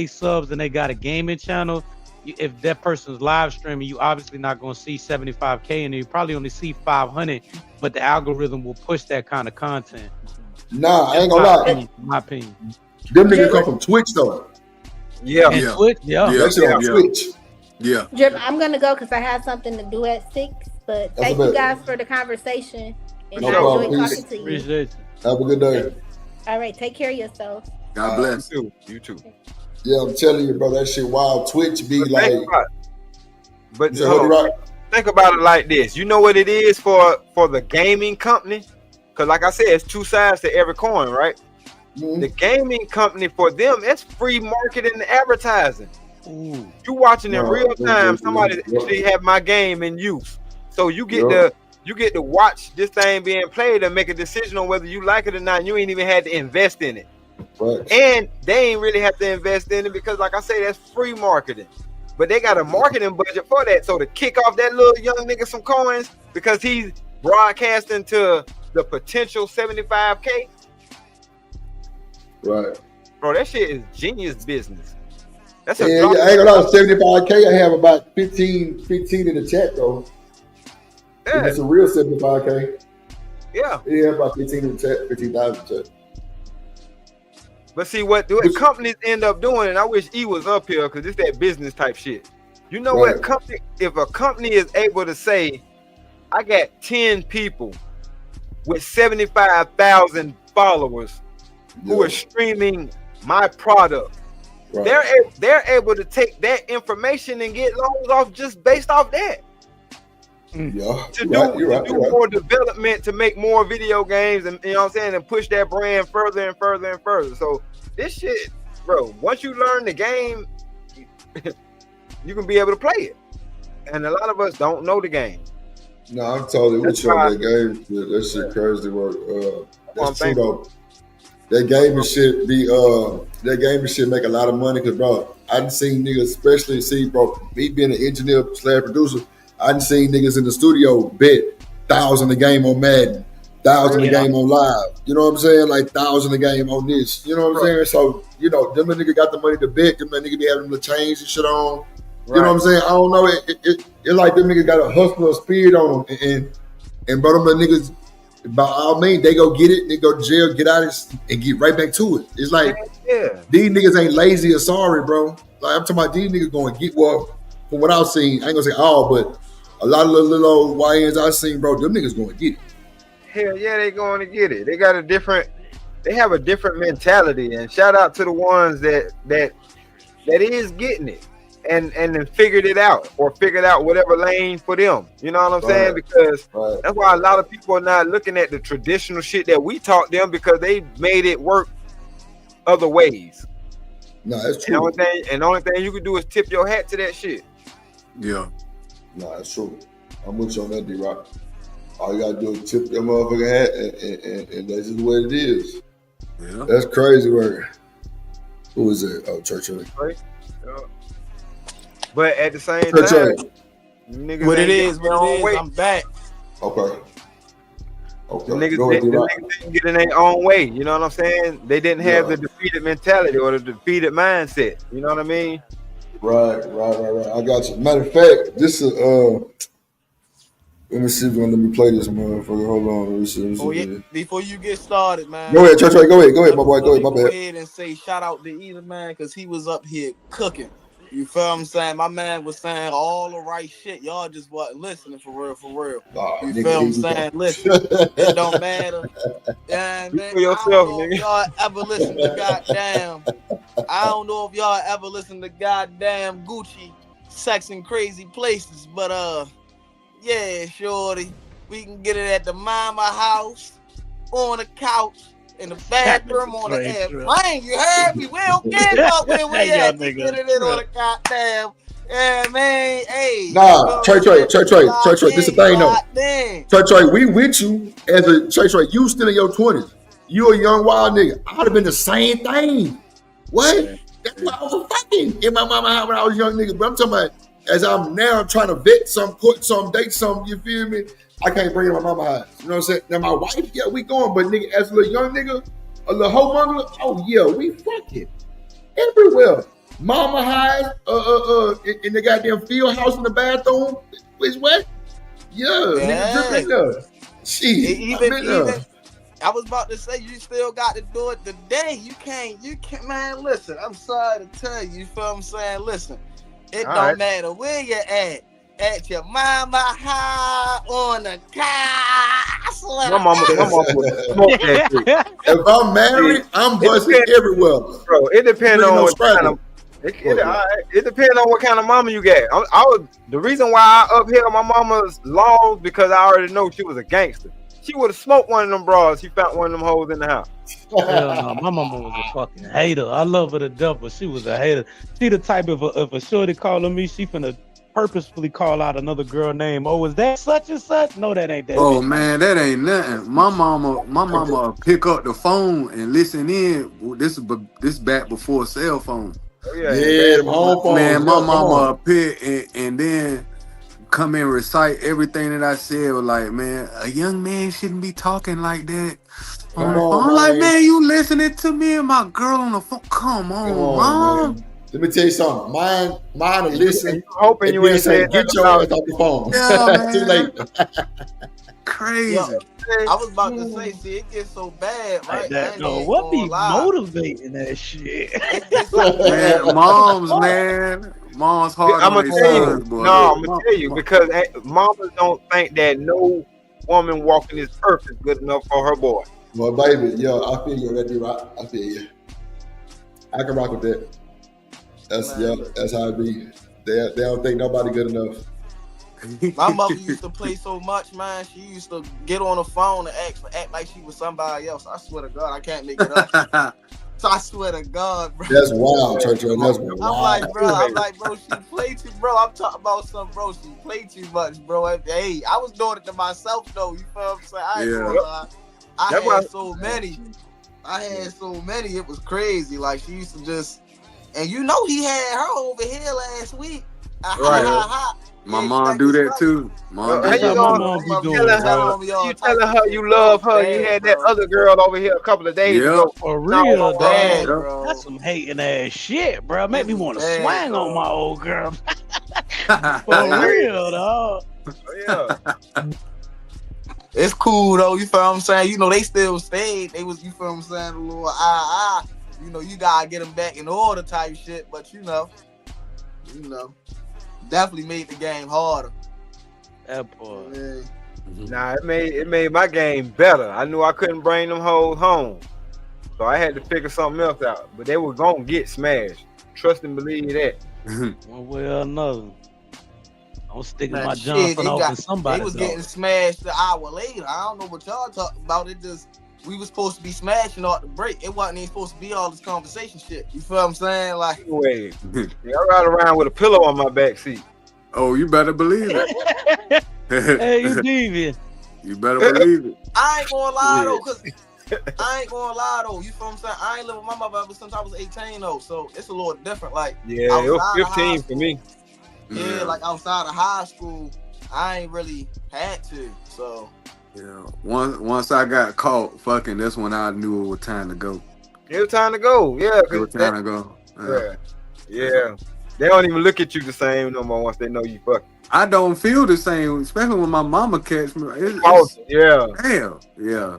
subs and they got a gaming channel, if that person's live streaming, you obviously not going to see 75K, and you probably only see 500. But the algorithm will push that kind of content. Nah, I ain't gonna lie. My opinion. Them niggas come from Twitch though. And Twitch, That shit on Twitch. Yeah. Drip, I'm gonna go because I have something to do at 6. But thank you guys for the conversation, and No I problem. enjoyed Peace. talking to you. Appreciate you. Have a good day. All right, take care of yourself. God bless. You too. Yeah, I'm telling you, bro, that shit wild. Twitch be like. But You said, what, think about it like this. You know what it is for the gaming company? Because like I said, it's two sides to every coin, right? Mm-hmm. The gaming company, for them, it's free marketing and advertising. You watching in real time somebody actually have my game in use. So you get to watch this thing being played and make a decision on whether you like it or not. You ain't even had to invest in it. Right. And they ain't really have to invest in it because, like I say, that's free marketing. But they got a marketing budget for that. So to kick off that little young nigga some coins because he's broadcasting to the potential 75K. Right. Bro, that shit is genius business. That's I ain't gonna lie, 75K. I have about 15 in the chat though. Yeah. It's a real 75K. Yeah. Yeah, about 15 in the chat, 15,000 in the chat. But see what companies end up doing, and I wish E was up here because it's that business type shit. You know what company? If a company is able to say, I got 10 people with 75,000 followers who are streaming my product, they're able to take that information and get loans off just based off that. Yeah, to do more development, to make more video games, and you know what I'm saying, and push that brand further and further and further. So this shit, bro, once you learn the game, you can be able to play it. And a lot of us don't know the game. No, I'm totally with you on that game. That shit crazy work. That's true though. That gaming shit make a lot of money because, bro, I done seen niggas, especially bro, me being an engineer / producer, I done seen niggas in the studio bet 1,000 a game on Madden, 1,000 a game on Live. You know what I'm saying? Like 1,000 a game on this. You know what I'm saying? So, you know, them nigga got the money to bet. Them nigga be having the chains and shit on. You know what I'm saying? I don't know. It like them niggas got a hustler spirit on them. And bro, them niggas, by all means, they go get it, they go to jail, get out and get right back to it. It's like these niggas ain't lazy or sorry, bro. Like I'm talking about these niggas going to get from what I've seen, I ain't gonna say all, but a lot of little old YNs I've seen, bro, them niggas going to get it. Hell yeah, they going to get it. They have a different mentality. And shout out to the ones that is getting it and then figured it out or figured out whatever lane for them. You know what I'm saying? Because that's why a lot of people are not looking at the traditional shit that we taught them because they made it work other ways. No, that's true. And the only thing you can do is tip your hat to that shit. Yeah. No, that's true. I'm with you on that, D-Rock. All you gotta do is tip that motherfucker hat, and that's just what it is. Yeah. That's crazy work. Who is it? Oh, Church. Right? Yeah. But at the same Church. time, niggas What it ain't is, getting their what it own is. way. I'm back. Okay. The niggas didn't get in their own way. You know what I'm saying? They didn't have the defeated mentality or the defeated mindset. You know what I mean? Right. I got you. Matter of fact, this is let me see if you're gonna let me play this motherfucker. Hold on. Let me see. Oh yeah. Before you get started, man. Go ahead, Church. Go ahead, my boy. Go ahead, my Go bad. ahead and say shout out to either man, because he was up here cooking. You feel what I'm saying? My man was saying all the right shit. Y'all just wasn't listening for real. Nah, You nigga, feel what I'm here we saying? go. Listen, it don't matter. Yeah, man, for yourself, I don't know nigga. if y'all ever listen to goddamn. I don't know if y'all ever listen to goddamn Gucci Sex and Crazy Places, but yeah, shorty. We can get it at the mama house, on the couch, in the bathroom, on the airplane. You heard me? We don't give up when we at. We get it in on the goddamn. Yeah, man. Hey. Nah, Trey. This is the thing though. Trey, we with you as a Trey. You still in your 20s. You a young wild nigga. I'd have been the same thing. What? That's why I was fucking in my mama house when I was a young nigga. But I'm talking about as I'm now trying to vet some, court some, date some. You feel me? I can't bring it to my mama house. You know what I'm saying? Now my wife, yeah, we going, but nigga, as a little young nigga, a little hoe mama, oh yeah, we fucking everywhere. Mama house, in the goddamn field house in the bathroom. Is what? Yeah, nigga, drip in there. Shit, Even I was about to say you still got to do it today. You can't, man. Listen, I'm sorry to tell you. You feel what I'm saying? Listen, it don't matter where you at your mama house, on the couch. My mama would smoke that shit. If I'm married, I'm busting everywhere, bro. It depends on what kind of. It depends on what kind of mama you got. The reason why I upheld my mama's laws because I already know she was a gangster. She would have smoked one of them bras. She found one of them hoes in the house. Hell no, my mama was a fucking hater. I love her to death, but she was a hater. She the type of a shorty calling me, she finna purposefully call out another girl name. Oh, is that such and such? No, that ain't that. Oh man, that ain't nothing. My mama pick up the phone and listen in. This back before cell phone. Oh, yeah, them home phones. Man, my mama pick and then come and recite everything that I said. Was like, man, a young man shouldn't be talking like that. I'm like, man, you listening to me and my girl on the phone? Come on, mom. Man. Let me tell you something. Mine is listen. Hoping you ain't saying get your ass off the phone. Yeah, Too late. Crazy. Yo, I was about to say, see, it gets so bad, right? What be motivating that shit? Man, mom's hard. I'm gonna tell you. No, I'm gonna tell you because mamas don't think that no woman walking this earth is good enough for her boy. Well, baby, yo, I feel you. That D-Rock. I feel you. I can rock with that. That's how it be. They don't think nobody good enough. My mother used to play so much, man. She used to get on the phone and act like she was somebody else. I swear to God, I can't make it up. So I swear to God, bro. That's wild, Church. That's wild. I'm like, bro, she played too, bro. I'm talking about something, bro. She played too much, bro. Hey, I was doing it to myself, though. You feel what I'm saying? I had so many. It was crazy. Like, she used to just, and you know, he had her over here last week. My mom do that too. You telling her you love her. You had that other girl over here a couple of days ago. For real, dad, bro. That's some hating ass shit, bro. Make me want to swang on my old girl. For real, dog. Yeah. It's cool though. You feel what I'm saying? You know, they still stayed. They was, you feel what I'm saying? A little you know, you gotta get them back in order type shit. But you know. Definitely made the game harder. That boy. Yeah. Nah, it made my game better. I knew I couldn't bring them hoes home, so I had to figure something else out. But they were gonna get smashed. Trust and believe that. One way or another. I'm sticking my Johnson off to somebody. They was getting smashed an hour later. I don't know what y'all talking about. It just, we was supposed to be smashing off the break. It wasn't even supposed to be all this conversation shit. You feel what I'm saying? Like, wait, I ride around with a pillow on my back seat. Oh, you better believe it. Hey, you deviant. You better believe it. I ain't gonna lie though, cause I ain't gonna lie though. You feel what I'm saying? I ain't lived with my mother ever since I was 18 though, so it's a little different. Like Yeah, it was outside of high 15 for me. Yeah, like outside of high school, I ain't really had to. So Yeah. Once I got caught fucking, that's when I knew it was time to go. It was time to go. Yeah, It was time to go. Yeah. They don't even look at you the same no more once they know you fucking. I don't feel the same, especially when my mama catch me. Yeah. Damn. Yeah.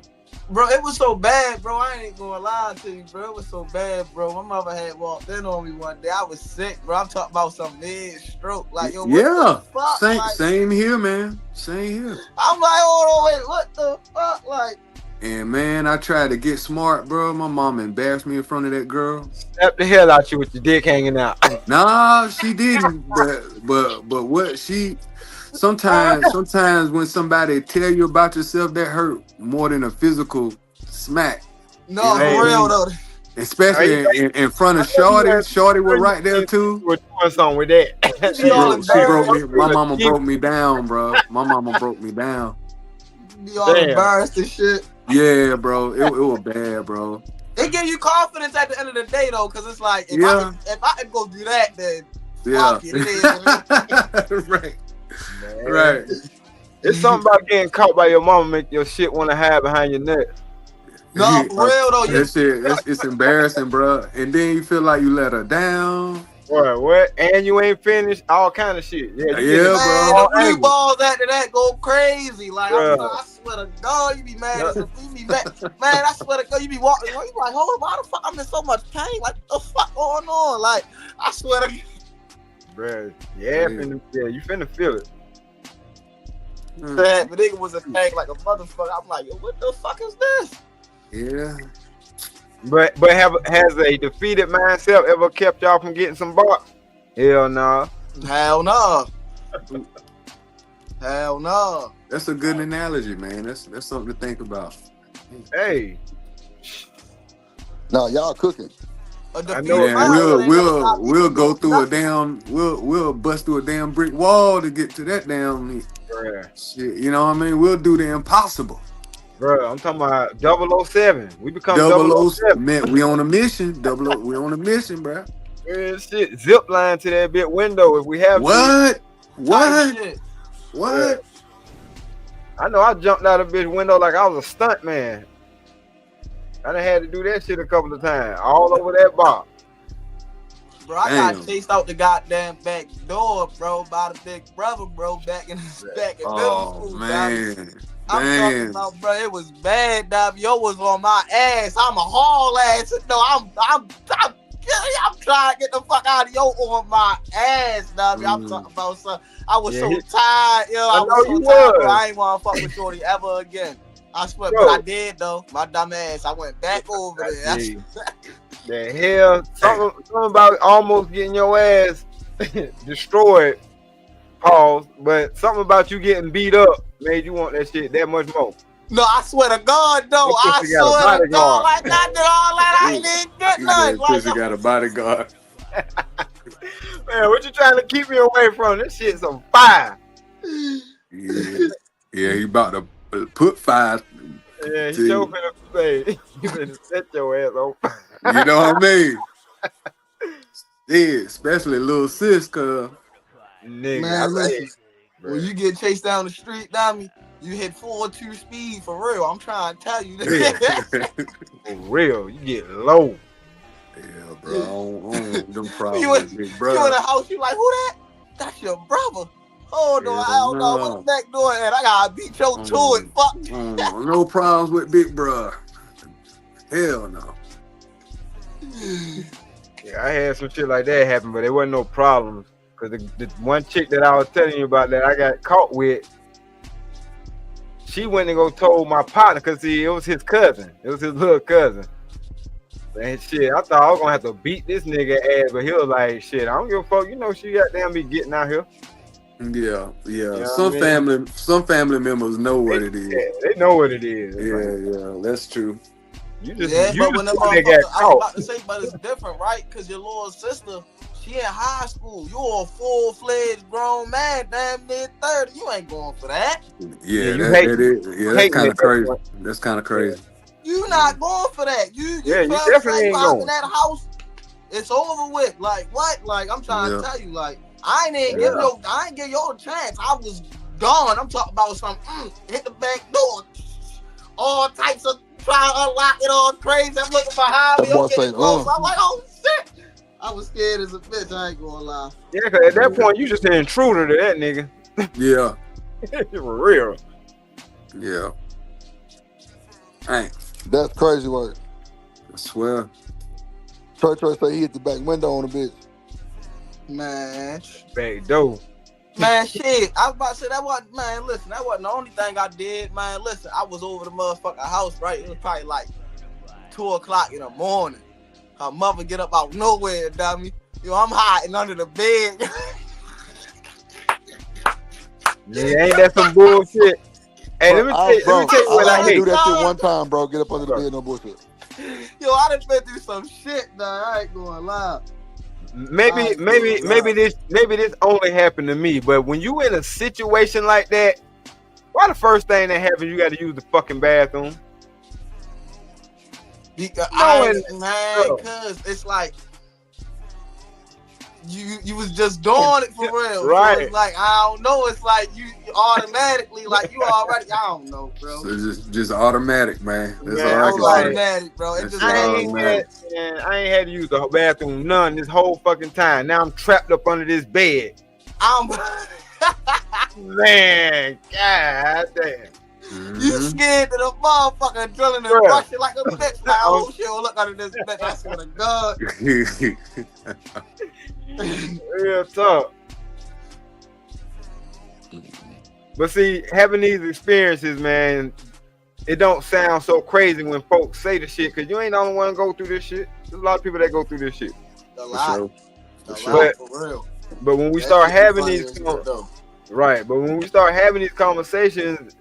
bro, it was so bad, bro. I ain't gonna lie to you, bro. It was so bad, bro. My mother had walked in on me one day. I was sick, bro. I'm talking about some mid-stroke. Like, yo, what the fuck? Same, Like, same here, man. Same here. I'm like, hold on, wait, what the fuck? Like, And man, I tried to get smart, bro. My mom embarrassed me in front of that girl. Slap the hell out you with your dick hanging out. Nah, she didn't. But what she sometimes when somebody tell you about yourself, that hurt more than a physical smack. no, for real though. Especially in front of Shorty. Shorty was right there too. We're doing something with that. She broke me. My mama broke me down, bro. My mama broke me down. Be all embarrassed and shit. Yeah, bro. It was bad, bro. It give you confidence at the end of the day though, because it's like if I can go do that, then Yeah. fuck it is. Right. Man. Right. It's something about getting caught by your mama make your shit want to hide behind your neck. No, for real though. That shit, it's embarrassing, bro. And then you feel like you let her down. What? And you ain't finished? All kind of shit. Yeah, bro. The blue balls after that go crazy. Like, I swear to God, you be mad as a you be mad. Man, I swear to God, you be walking. You be like, hold on, why the fuck I'm in so much pain? Like, what the fuck going on? Like, I swear to God. Bro, yeah, you finna feel it. That nigga was a tank like a motherfucker. I'm like, yo, what the fuck is this? Yeah. But has a defeated mindset ever kept y'all from getting some box? Hell no. Hell no. Hell no. That's a good analogy, man. That's something to think about. Hey. No, y'all cooking. I know. We'll go through a damn. We'll bust through a damn brick wall to get to that damn shit. You know what I mean? We'll do the impossible. Bro, I'm talking about 007. We become 007. Man, we on a mission. We on a mission, bro. Yeah, shit. Zip line to that bit window if we have what? To. What? What? I know I jumped out of bitch window like I was a stunt man. I done had to do that shit a couple of times. All over that bar. Bro, I got chased out the goddamn back door, bro, by the big brother, bro, back in middle school. Man. I'm talking about, bro, it was bad, dog. Yo was on my ass. I'm a haul ass. No, I'm trying to get the fuck out of yo on my ass, dog. I'm talking about something. I was so tired, yo. I was so tired, bro. I ain't want to fuck with Shorty ever again. I swear, but I did though. My dumb ass. I went back over there. The hell, something about almost getting your ass destroyed. Pause. But something about you getting beat up made you want that shit that much more. No, I swear to God, though. I swear to God, like I did all that. I ain't even get nothing. Pussy got a bodyguard. Man, what you trying to keep me away from? This shit's on fire. Yeah, he about to put fire. Yeah, he sure finna say, you finna set your ass on fire. You know what I mean? Yeah, especially little sis, cuz. Nigga, man, listen, when you get chased down the street, Dami, you hit 4-2 speed for real. I'm trying to tell you this. For real, you get low. Yeah, bro. I don't them problems, you big in brother. the house, you like, who that? That's your brother. Oh no, I don't know what's back door, and I gotta beat your to it. Fuck. No problems with big brother. Hell no. Yeah, I had some shit like that happen, but there wasn't no problems. Cause the one chick that I was telling you about that I got caught with, she went and go told my partner, cause see, it was his cousin. It was his little cousin. And shit, I thought I was gonna have to beat this nigga ass, but he was like, shit, I don't give a fuck. You know she goddamn be getting out here. Yeah. You know some family members know what it is. Yeah, they know what it is. Yeah, that's true. You just but when the motherfucker, I was about to say, but it's different, right? Because your little sister, She in high school. You a full-fledged grown man, damn near 30. You ain't going for that. Yeah, you that, hate- that is, yeah, that's hating kind at of that crazy. point. That's kind of crazy. You not going for that. You definitely say ain't you out going. in that house, it's over with. Like what? Like I'm trying Yeah. to tell you, like I ain't give you a chance. I was gone. I'm talking about some hit the back door, all types of trying to unlock it, all crazy. I'm looking behind me. That boy I'm getting say, close. I'm like, oh shit. I was scared as a bitch. I ain't gonna lie. Yeah, because at that point, you just an intruder to that nigga. Yeah, For real. yeah. Hey, That's crazy work. I swear. Trey say he hit the back window on a bitch. Man. Back door. Man, shit. I was about to say that wasn't, man, listen, that wasn't the only thing I did, man. Listen, I was over the motherfucking house, right? It was probably like 2:00 in the morning. Her mother get up out nowhere, dummy. Yo, I'm hiding under the bed. Yeah, ain't that some bullshit? Hey, let me tell you what I hate. Do that shit one time, bro. Get up under the bed, no bullshit. Yo, I done been through some shit, dog. I ain't gonna lie. Maybe this only happened to me, but when you in a situation like that, why the first thing that happens you got to use the fucking bathroom? Because cause it's like you was just doing it for real. Right. So it's like I don't know. It's like you automatically like you already. I don't know, bro. So just automatic, man. That's Yeah, all I I can was say. Automatic, bro. It That's just I all ain't, automatic. I ain't had to use the bathroom none this whole fucking time. Now I'm trapped up under this bed. I'm Man, god damn. you scared to the motherfucker drilling and Bruh. rushing like a bitch. Like, oh shit, look under this bitch. I swear to God. Real talk. But see, having these experiences, man, it don't sound so crazy when folks say the shit, because you ain't the only one to go through this shit. There's a lot of people that go through this shit. A lot. For But, For real. but when we That start shit be having funny these as shit, though. right, but when we start having these conversations,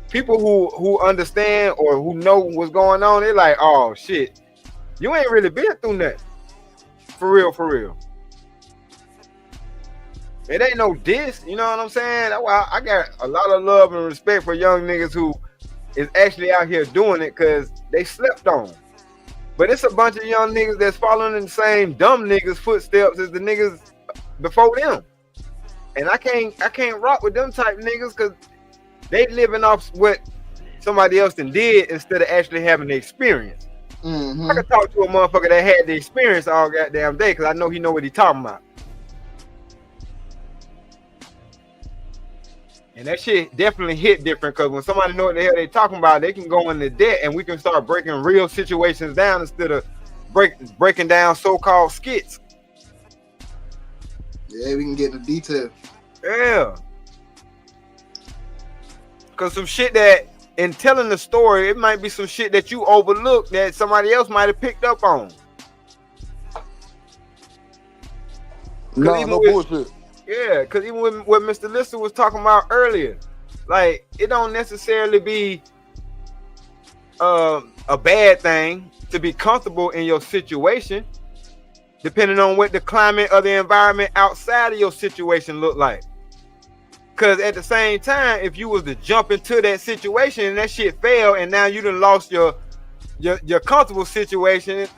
people who understand or who know what's going on, they're like, oh shit, you ain't really been through nothing. For real, for real. It ain't no diss, you know what I'm saying? That's why I got a lot of love and respect for young niggas who is actually out here doing it because they slept on. But it's a bunch of young niggas that's following in the same dumb niggas' footsteps as the niggas before them. And I can't rock with them type niggas because they living off what somebody else done did instead of actually having the experience. Mm-hmm. I could talk to a motherfucker that had the experience all goddamn day because I know he know what he talking about. And that shit definitely hit different because when somebody know what the hell they talking about, they can go into debt and we can start breaking real situations down instead of breaking down so-called skits. Yeah, we can get into detail. Yeah. Because some shit that, in telling the story, it might be some shit that you overlooked that somebody else might have picked up on. No bullshit. Yeah, because even with what Mr. Lister was talking about earlier, like, it don't necessarily be a bad thing to be comfortable in your situation, depending on what the climate or the environment outside of your situation look like. Because at the same time, if you was to jump into that situation and that shit failed and now you done lost your comfortable situation,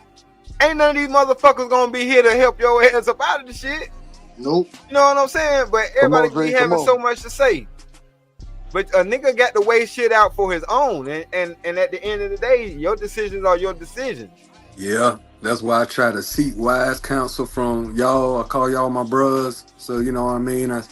ain't none of these motherfuckers gonna be here to help your ass up out of the shit. Nope. You know what I'm saying? But everybody be having so much to say. But a nigga got to weigh shit out for his own. And at the end of the day, your decisions are your decisions. Yeah, that's why I try to seek wise counsel from y'all. I call y'all my bros. So, you know what I mean? I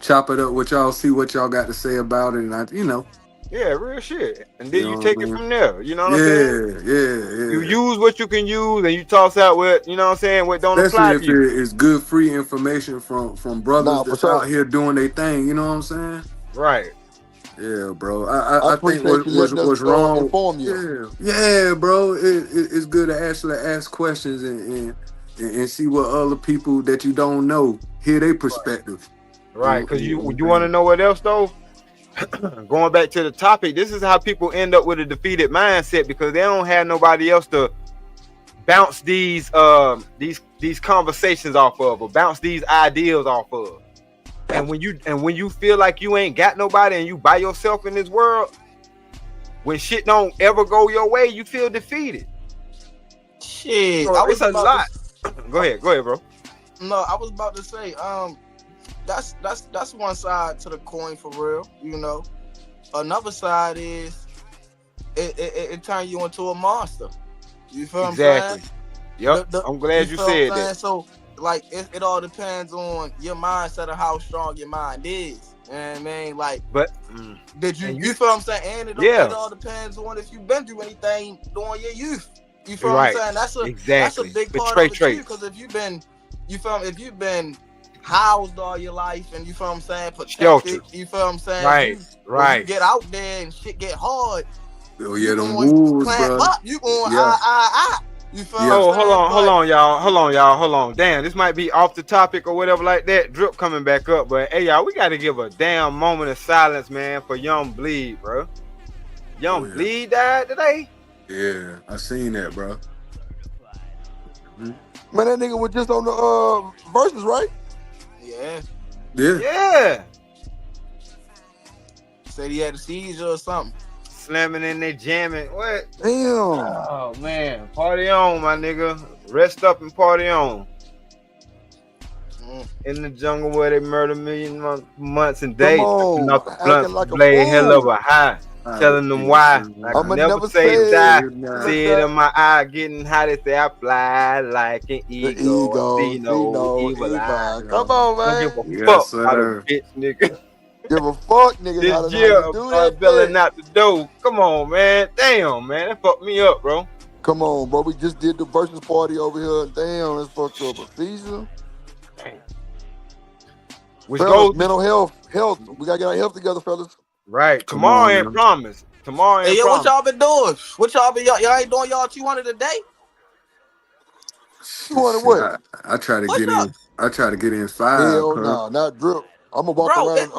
chop it up with y'all, see what y'all got to say about it. And Yeah, real shit. And then You know you what take I it mean? from there. You know what I'm saying? Yeah. You use what you can use and you toss out what, you know what I'm saying, what don't apply Especially to if you. it's good free information from brothers for that's sure. out here doing their thing. You know what I'm saying? Right. Yeah, bro. I think appreciate you letting us what's wrong. inform you. Yeah, bro. It's good to actually ask questions and see what other people that you don't know hear their perspective. Right. Because you want to know what else, though? Going back to the topic, this is how people end up with a defeated mindset because they don't have nobody else to bounce these conversations off of, or bounce these ideas off of. And when you feel like you ain't got nobody and you by yourself in this world, when shit don't ever go your way, you feel defeated. Shit, So I was it's a about lot. to- Go ahead, bro. No, I was about to say, that's one side to the coin for real. You know, another side is it turn you into a monster. You feel Exactly. what I'm saying? Yep. I'm glad you feel what I'm said saying? that. So, like, it all depends on your mindset of how strong your mind is. You know what I mean? Like, But did you and you feel what I'm saying? And it Yeah. all depends on if you've been through anything during your youth. You feel Right. what I'm saying? That's a Exactly. big But part Trey, of it Trey. too. Because if you've been housed all your life and you feel what I'm saying, protected, Sheltered. you feel what I'm saying? Right, When right. you get out there and shit get hard, Oh yeah, them going wolves, clamp bro. up, you going Yeah. You feel Oh, what I'm hold saying? on, hold on. Damn, this might be off the topic or whatever like that. Drip coming back up, but hey, y'all, we got to give a damn moment of silence, man, for Young Bleed, bro. Young Bleed died today. Yeah, I seen that, bro. Man, that nigga was just on the verses, right? Yeah. Yeah. Said he had a seizure or something. Slamming in there, jamming. What? Damn. Oh man, party on, my nigga. Rest up and party on. In the jungle where they murder months and days. on, Off the acting blunts, like a blade hell fool. of a high. Telling them why. I I'ma never never say say die. die. See it in my eye, getting hot as I fly like an eagle. See no evil eye. Come on, man. Don't give a Yes, fuck about a sir. bitch, nigga. Give a fuck, nigga. How This to year, do that belling shit. out the door. Come on, man. Damn, man. That fucked me up, bro. Come on, bro. We just did the versus party over here. Damn, that's fucked up. A season. Which Fellas, goes mental health. We gotta get our health together, fellas. right. Come Tomorrow on, ain't man. promised. Tomorrow Hey, ain't yo, what promised. y'all been doing? What y'all been y'all ain't doing y'all 200 a day? 200 Shit, what? I try to What's get up? in. I try to get in 5. Hell Cuz. no, not drip. I'm gonna walk around.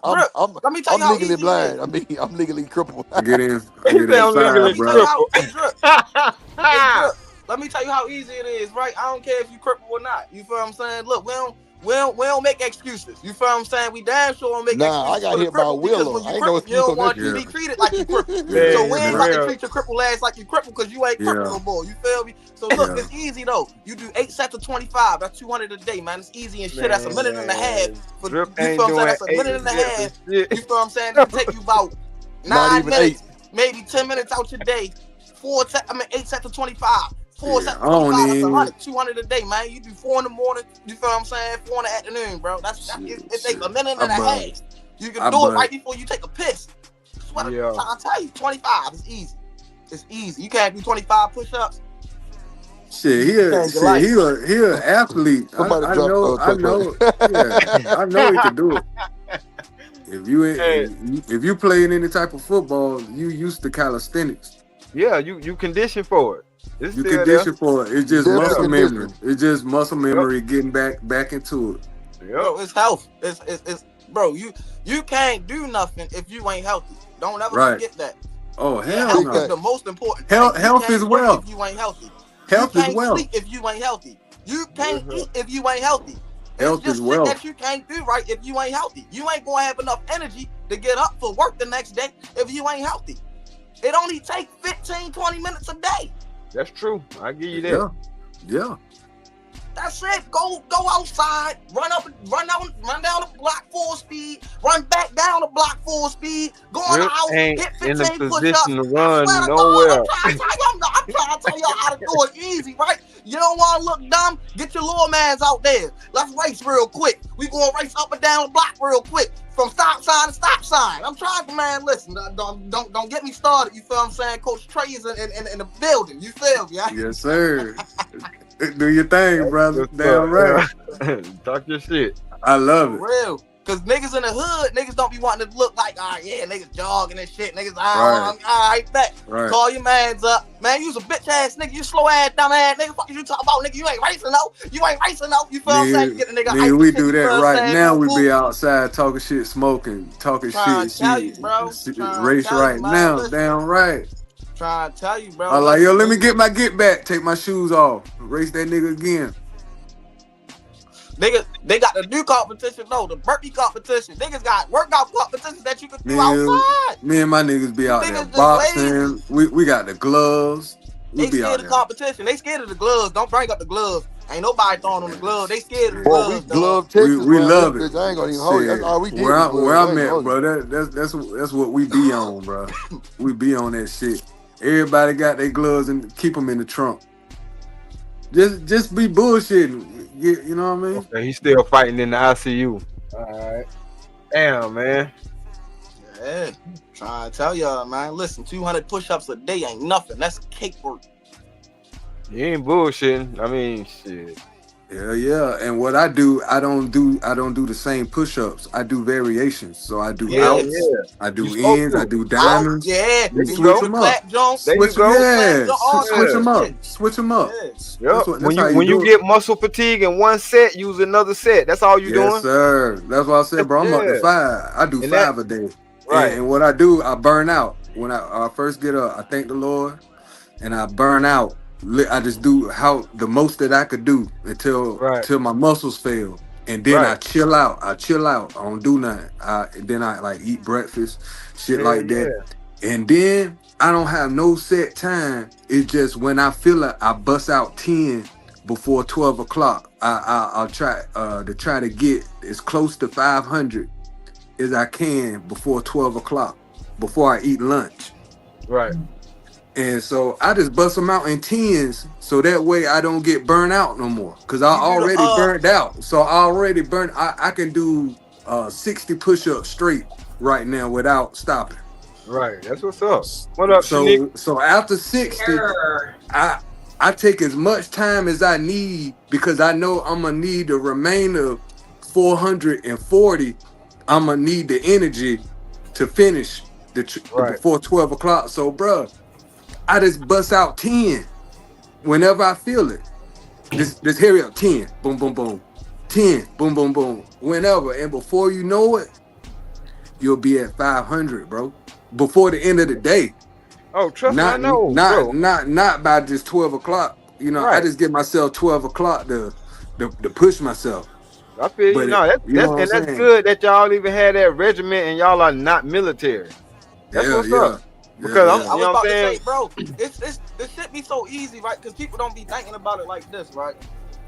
Drip. Let me tell you I'm how legally easy it blind. is. I mean, I'm legally crippled. I get in. I He get said in I'm 5, legally Let me tell you bro. how hey, Drip. Let me tell you how easy it is, right? I don't care if you cripple or not. You feel what I'm saying? Look, we don't make excuses. You feel what I'm saying? We damn sure don't make Nah, I excuses got for the hit by a cripple because wheeler. when you I ain't no cripple, you excuse don't on that want to shit. be treated like you cripple. Yeah, So we ain't man. about to treat your cripple ass like you cripple because you ain't cripple Yeah. no more. You feel me? So look, Yeah. it's easy though. You do 8 sets of 25. That's 200 a day, man. It's easy and shit. That's a minute and a half. For, you Drip feel ain't what I'm saying? doing That's a 8 minute and a sets half. of shit. You feel what I'm saying? It can take you about Not 9 even minutes, 8. maybe 10 minutes out your day. 8 sets of 25. 4 Yeah, sets I of don't 25. That's even. 100, 200 a day, man. You do 4 in the morning. You feel what I'm saying? 4 in the afternoon, bro. It takes a minute I and a half. buzz. You I can do it buzz. right before you take a piss. That's what Yeah. I'm trying to tell you. 25 is easy. It's easy. You can't do 25 push-ups. Shit, You change your life. he a athlete. Somebody I drop know. Yeah, I know he can do it. If you Hey. if you playing any type of football, you used to calisthenics. Yeah, you condition for it. It's You still condition for it. It's just Definitely muscle conditioned. memory. It's just muscle memory getting back into it. there. Bro, it's health. It's bro, you can't do nothing if you ain't healthy. Don't ever Right. forget that. Oh Your hell health no. is the most important Health- thing. You health can't is work wealth. if you ain't healthy. Health You is can't wealth. sleep if you ain't healthy. You can't eat if you ain't healthy. It's Health just is shit wealth. that you can't do right if you ain't healthy. You ain't gonna have enough energy to get up for work the next day if you ain't healthy. It only takes 15, 20 minutes a day. That's true. I give you that. Yeah. Yeah. That's it. Go outside, run down the block full speed, run back down the block full speed, go in the Drip house, ain't hit in a 15 push-ups. position to I run swear to nowhere. God, I'm trying to tell y'all how to do it easy, right? You don't want to look dumb? Get your little mans out there. Let's race real quick. We gonna race up and down the block real quick from stop sign to stop sign. I'm trying to, man. Listen, don't get me started. You feel what I'm saying? Coach Trey is in the building. You feel me? Yeah? Yes, sir. Do your thing, brother. What's Damn up, right. yeah. Talk your shit. I love For it. real. Cause niggas in the hood, niggas don't be wanting to look like, yeah, niggas jogging and shit. Niggas, Right. I'm all right, bet. Right. Call your mans up. Man, you's a bitch ass nigga. You slow ass, dumb ass nigga. Fuck you talking about, nigga. You ain't racing, no. You ain't racing, no. You feel what I'm saying? You get the nigga Nigga, hype we and shit, do you that feel what I'm right saying? now. Woo, We woo. be outside talking shit, smoking, talking Trying shit, to tell you, bro. shit. Trying to Race tell you, right man. now. Listen. Damn right. Trying to tell you, bro. I'm like, yo, let me get my get back. Take my shoes off. Race that nigga again. Niggas, they got the new competition, no, the burpee competition. Niggas got workout competitions that you can do outside. Me and my niggas be out there boxing. We got the gloves. They scared of competition. They scared of the gloves. Don't bring up the gloves. Ain't nobody throwing on the gloves. They scared of the gloves. Glove Texas, we love it. I ain't gonna even hold you. That's all we did. Where I'm at, bro. That's what we be on, bro. We be on that shit. Everybody got their gloves and keep them in the trunk. Just be bullshitting. You know what I mean? Okay, he's still fighting in the ICU. All right. Damn, man. Yeah. Trying to tell y'all, man. Listen, 200 push-ups a day ain't nothing. That's cake work. You ain't bullshitting. I mean, shit. Yeah. And what I do, I don't do the same push-ups. I do variations. So I do outs, I do ins, I do diamonds. You switch them up. Switch them up. Switch them up. Yep. When you get muscle fatigue in one set, use another set. That's all you doing. Yes, sir. That's why I said, bro, I'm up to 5. I do 5 a day. Right. And what I do, I burn out. When I first get up, I thank the Lord, and I burn out. I just do the most that I could do until my muscles fail, and then I chill out. I don't do nothing. Then I like eat breakfast, shit like that, and then I don't have no set time. It's just when I feel it, I bust out 10 before 12 o'clock. I'll try to get as close to 500 as I can before 12 o'clock, before I eat lunch. Right. And so I just bust them out in 10s so that way I don't get burned out no more. Cause I already burned out. So I already burned. I can do 60 push-ups straight right now without stopping. Right. That's what's up. What up, Shanique? So after 60, I take as much time as I need because I know I'm gonna need the remainder 440. I'm gonna need the energy to finish before 12 o'clock. So, bruh, I just bust out 10 whenever I feel it. Just hurry up, 10, boom, boom, boom, 10, boom, boom, boom, whenever. And before you know it, you'll be at 500, bro. Before the end of the day. Oh, trust me, I know. Not by just 12 o'clock. You know, I just give myself 12 o'clock to push myself. I feel you. No, that's good that y'all even had that regiment and y'all are not military. That's what's up. Because I was about to say, bro, this shit be so easy, right? Because people don't be thinking about it like this, right?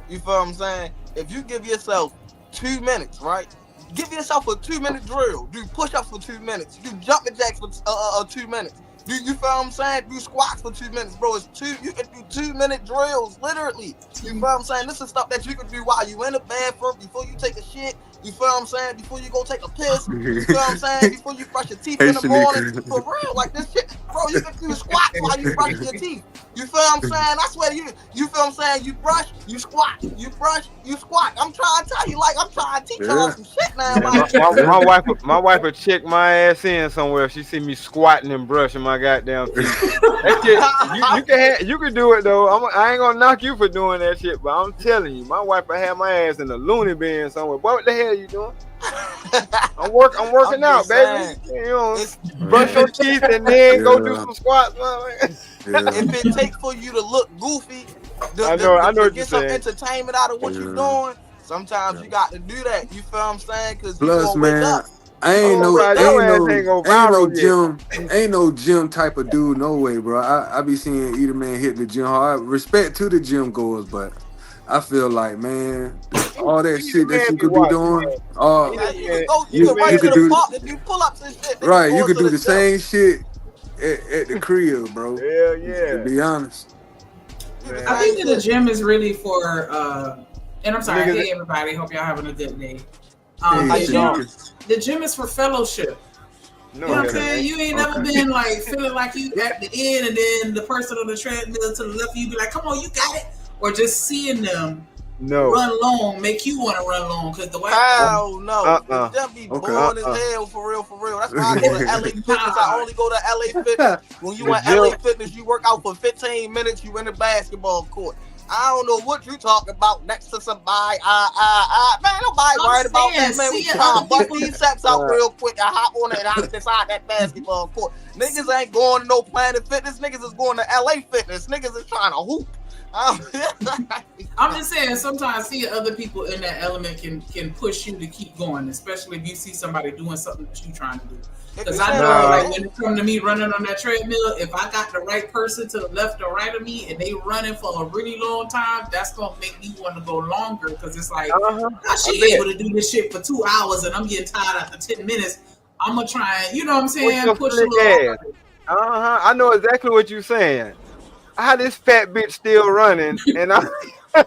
You feel what I'm saying? If you give yourself 2 minutes, right? Give yourself a 2-minute drill. Do push-ups for 2 minutes. Do jumping jacks for 2 minutes. You feel what I'm saying? Do squats for 2 minutes, bro. You can do 2-minute drills, literally. You feel what I'm saying? This is stuff that you can do while you in the bathroom, before you take a shit. You feel what I'm saying? Before you go take a piss. You feel what I'm saying? Before you brush your teeth in the morning. For real, like this shit, bro, you can do squats while you brush your teeth. You feel what I'm saying? I swear to you. You feel what I'm saying? You brush, you squat. You brush, you squat. I'm trying to tell you, like, I'm trying to teach y'all some shit now. My wife would check my ass in somewhere if she see me squatting and brushing my goddamn teeth. That shit, you can do it though. I ain't gonna knock you for doing that shit, but I'm telling you, my wife would have my ass in a loony bin somewhere. What the hell you doing? I'm working out, baby. You know, brush your teeth and then go do some squats. If it takes for you to look goofy, I know get some entertainment out of what you're doing, sometimes you got to do that. You feel what I'm saying? Because plus, man, I ain't no gym type of dude, no way, bro. I be seeing either man hit the gym hard. Respect to the gym goers, but I feel like, man, all that shit that you could be doing, you could do pull-ups and shit. Right, you could do the same shit at the crib, bro. Yeah. To be honest. I think that the gym is really for, and I'm sorry, hey everybody, hope y'all having a good day. The gym is for fellowship. You know what I'm saying? You ain't never been like feeling like you at the end and then the person on the treadmill to the left of you be like, come on, you got it. Or just seeing them run long make you want to run long because the white them be boring as hell for real. That's why I go to LA Fitness. I only go to LA Fitness. When you at LA Fitness, you work out for 15 minutes. You in the basketball court. I don't know what you talking about next to somebody. Man, nobody worried about that, man. We trying to butt these sets out real quick and hop on it and hop inside that basketball court. Niggas ain't going to no Planet Fitness. Niggas is going to LA Fitness. Niggas is trying to hoop. I'm just saying, sometimes seeing other people in that element can push you to keep going, especially if you see somebody doing something that you're trying to do. Because I know, like, when it comes to me running on that treadmill, if I got the right person to the left or right of me and they running for a really long time, that's gonna make me want to go longer. Because it's like, I should be able to do this shit for 2 hours and I'm getting tired after 10 minutes. I'm gonna try and, you know what I'm saying, push a little. I know exactly what you're saying. How this fat bitch still running and I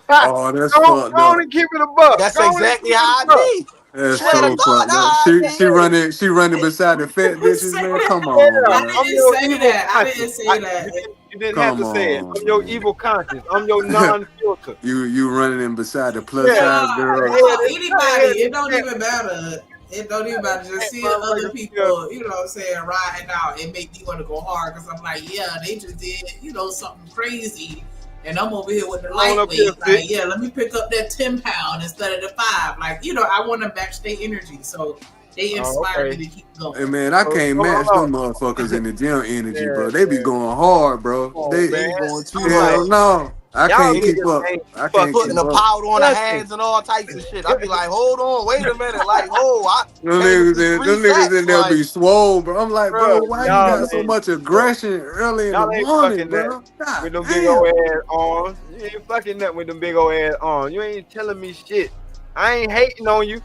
oh, that's don't keep it a buck. That's exactly how I be. That's so fucked up. She running beside the fat bitches, man. Come on, man. I didn't say that. You didn't have to say it. I'm your evil conscience. I'm your non-filter. You running in beside the plus size girl. Anybody, it don't even matter. It don't even matter. Just seeing other people, you know what I'm saying, riding out, it make me want to go hard because I'm like, yeah, they just did, you know, something crazy. And I'm over here with the lightweight. Like, yeah, let me pick up that 10 pound instead of the 5. Like, you know, I want to match their energy. So they inspire me to keep going. Hey, man, I can't match them motherfuckers in the gym energy, bro. They be going hard, bro. They be going too hard. No. I can't keep up. I can't putting the powder on the hands and all types of shit. I be like, hold on, wait a minute, like, them niggas in there be swole, bro. I'm like, bro, why you got so much aggression early in the morning, bro? With them big old ass arms, you ain't fucking nothing with them big old ass arms. You ain't telling me shit. I ain't hating on you,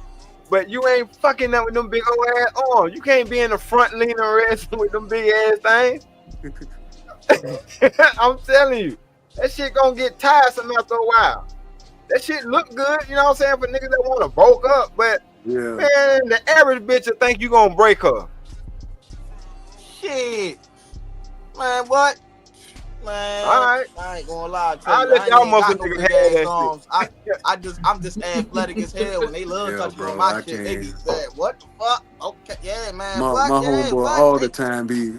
but you ain't fucking up with them big old ass arms. You can't be in the front leaning wrestling with them big ass things. I'm telling you. That shit gonna get tiresome after a while. That shit look good, you know what I'm saying, for niggas that want to bulk up, but man, the average bitch will think you gonna break her. Shit. Man, what? Man, all right. I ain't gonna lie. I'll let y'all motherfuckers have that shit. I'm just athletic as hell. When they love touching on my shit, they be saying, what the fuck? Okay, yeah, man. My homeboy all the time be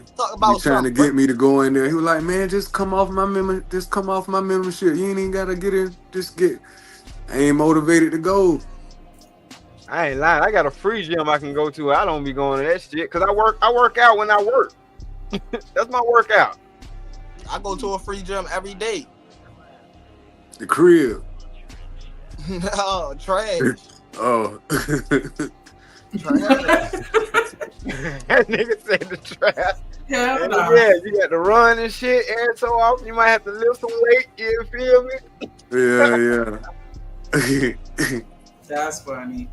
trying to get me to go in there. He was like, man, just come off my membership. You ain't even gotta get in. I ain't motivated to go. I ain't lying. I got a free gym I can go to. I don't be going to that shit because I work out when I work. That's my workout. I go to a free gym every day. The crib. No, trash. Oh. That nigga said the trash. Yeah, you got to run and shit, and so often you might have to lift some weight. You feel me? Yeah. That's funny.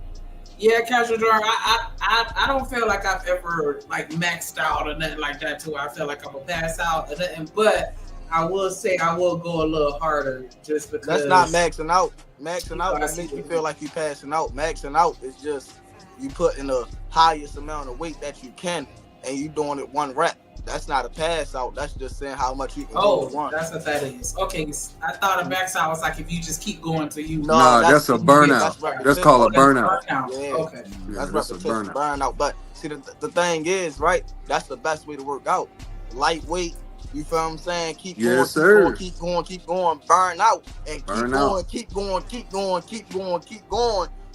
Yeah, Casual Jar, I don't feel like I've ever like maxed out or nothing like that too. I feel like I'm gonna pass out or nothing, but I will say I will go a little harder just because. That's not maxing out. Maxing out that makes you feel like you passing out. Maxing out is just you put in the highest amount of weight that you can and you doing it one rep. That's not a pass out. That's just saying how much you can do at once. That's what that is. Okay, I thought a max out was like if you just keep going till you. No, that's a burnout. That's called a burnout. Yeah. Okay. That's a burnout. But see, the thing is, right? That's the best way to work out. Lightweight. You feel what I'm saying? Keep going, keep going. Burn out and keep going.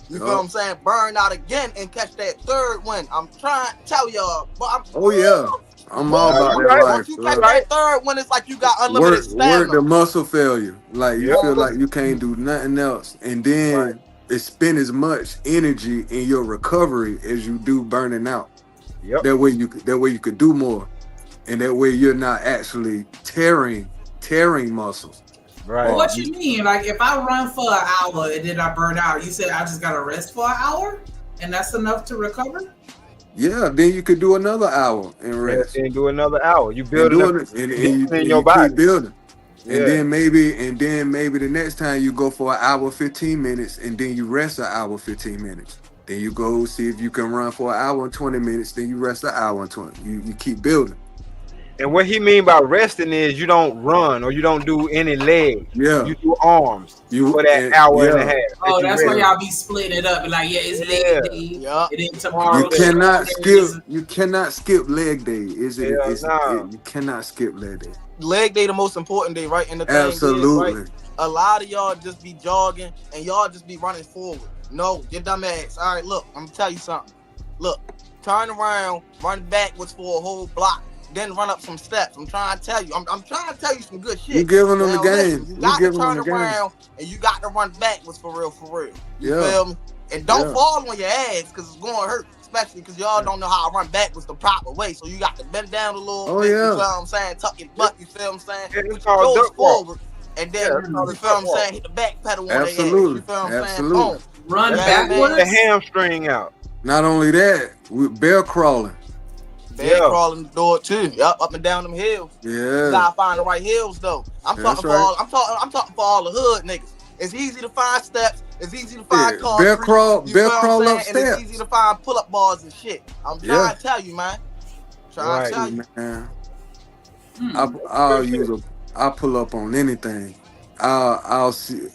You feel what I'm saying? Burn out again and catch that third win. I'm trying to tell y'all, but I'm all about that life. Once you catch that third one, it's like you got unlimited stamina. Work the muscle failure. Like you feel like you can't do nothing else, and then spend as much energy in your recovery as you do burning out. That way you could do more, and that way you're not actually tearing muscles. Right. What you mean? Like if I run for an hour and then I burn out, you said I just gotta rest for an hour, and that's enough to recover? Yeah, then you could do another hour and rest. And do another hour. You build it in your body. Keep building. And then maybe the next time you go for an hour 15 minutes and then you rest an hour 15 minutes. Then you go see if you can run for an hour and 20 minutes, then you rest an hour and 20. You keep building. And what he mean by resting is you don't run or you don't do any legs. Yeah. You do arms for that hour and a half. Oh, that's why y'all be splitting it up. Like, it's leg day. And then tomorrow. You cannot skip leg day. You cannot skip leg day. leg day the most important day, right? And the thing Absolutely. is, right, a lot of y'all just be jogging and y'all just be running forward. No, your dumb ass. All right, look, I'm gonna tell you something. Look, turn around, run backwards for a whole block, then run up some steps. I'm trying to tell you. I'm trying to tell you some good shit. You giving them the Now, game. listen, you You got to giving them turn the game. around and you got to run backwards for real, for real. You Yeah. feel me? And don't Yeah. fall on your ass because it's going to hurt, especially because y'all don't know how to run backwards the proper way. So you got to bend down a little Oh, bit. yeah. You feel what I'm saying? Tuck your butt. You feel what I'm saying? Yeah, Put it's your called toes duck walk. forward. And then, Yeah, it's you called feel a what I'm duck walk. saying? Hit the back pedal on their ass. Absolutely. You feel what I'm saying? Absolutely. Boom. Run Yeah, backwards. The hamstring out. Not only that, with bear crawling. Bed Yeah. crawling the door too. Yup, up and down them hills. You Yeah. gotta find the right hills though. I'm That's talking right. for all. I'm talking for all the hood niggas. It's easy to find steps. It's easy to find Yeah, concrete. bear crawl- you bear feel crawl what I'm up saying? And steps. it's easy to find pull-up bars and shit. I'm trying Yeah. to tell you, man. Trying to tell you. Man. I'll pull up on anything. I'll see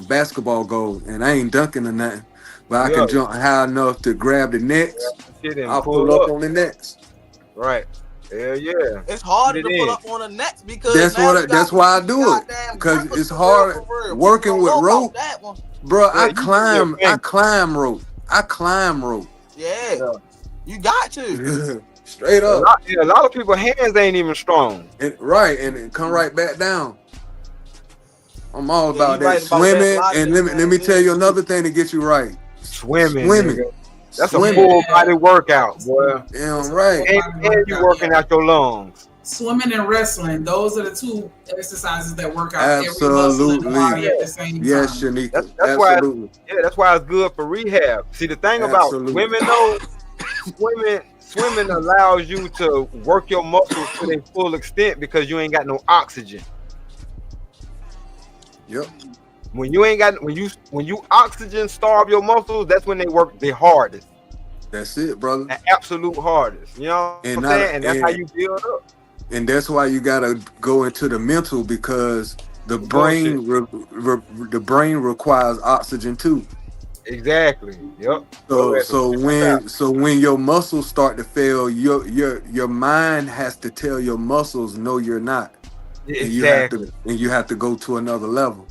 basketball goal and I ain't dunking or nothing, but I Yeah. can jump high enough to grab the nets. Shit and I'll pull up on the nets. Right. Hell yeah. It's harder Get to it pull in. up on the nets because That's now you that's got why I these do it, goddamn because grippers it's for hard real, for real. working People with don't know rope, about that one. bro. Yeah, you can I climb rope. Yeah. You got to. Straight up. A lot of people's hands ain't even strong. Right, and it come right back down. I'm all Yeah, about you that. right about Swimming, that. and let me tell you another thing to get you right. Swimming. Swimming. Nigga. That's Swimming. a full body workout, boy. Damn right. And you working out your lungs. Swimming and wrestling, those are the two exercises that work out every muscle in the body Absolutely. at the same Yes, time. Shanika. That's Absolutely. that's why it's good for rehab. See, the thing about Absolutely. swimming though, swimming allows you to work your muscles to their full extent because you ain't got no oxygen. Yep. When you oxygen starve your muscles, that's when they work the hardest. That's it, brother. The absolute hardest. You know what I'm saying? And that's how you build up. And that's why you gotta go into the mental, because the brain the brain requires oxygen too. Exactly. Yep. So when your muscles start to fail, your mind has to tell your muscles, no, you're not. Exactly. And you have to go to another level.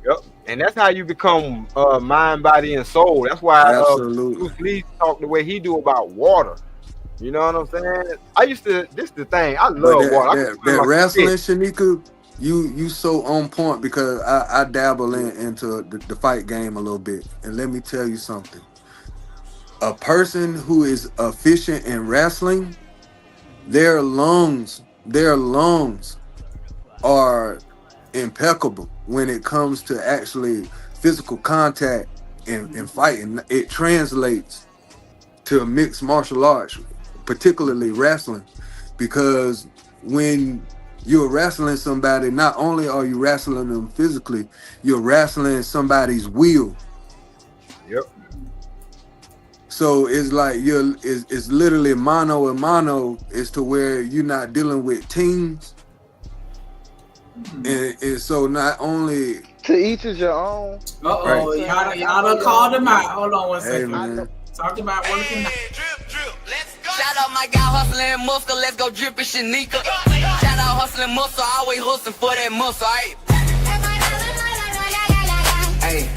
Yep. And that's how you become mind, body, and soul. That's why Bruce Lee talked the way he do about water. You know what I'm saying? This the thing. I love water. That wrestling, Shanika, you so on point, because I dabble into the fight game a little bit. And let me tell you something. A person who is efficient in wrestling, their lungs are impeccable when it comes to actually physical contact and fighting. It translates to mixed martial arts, particularly wrestling, because when you're wrestling somebody, not only are you wrestling them physically, you're wrestling somebody's will. Yep. So it's like it's literally mano a mano, as to where you're not dealing with teams. And so not only to each is your own. Uh-oh, Right. y'all done called him out. Hold on one Hey, second. man. Talk about working out. Shout out my guy hustling muscle, let's go drippin' Shanika. Shout out hustling muscle, always hustling for that muscle, right? Hey.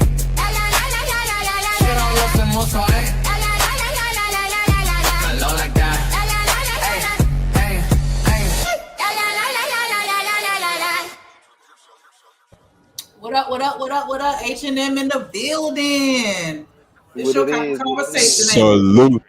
Shit on hustling muscle, eh? Low like that. What up, what up, what up, what up? H&M in the building. It's your conversation. Salute.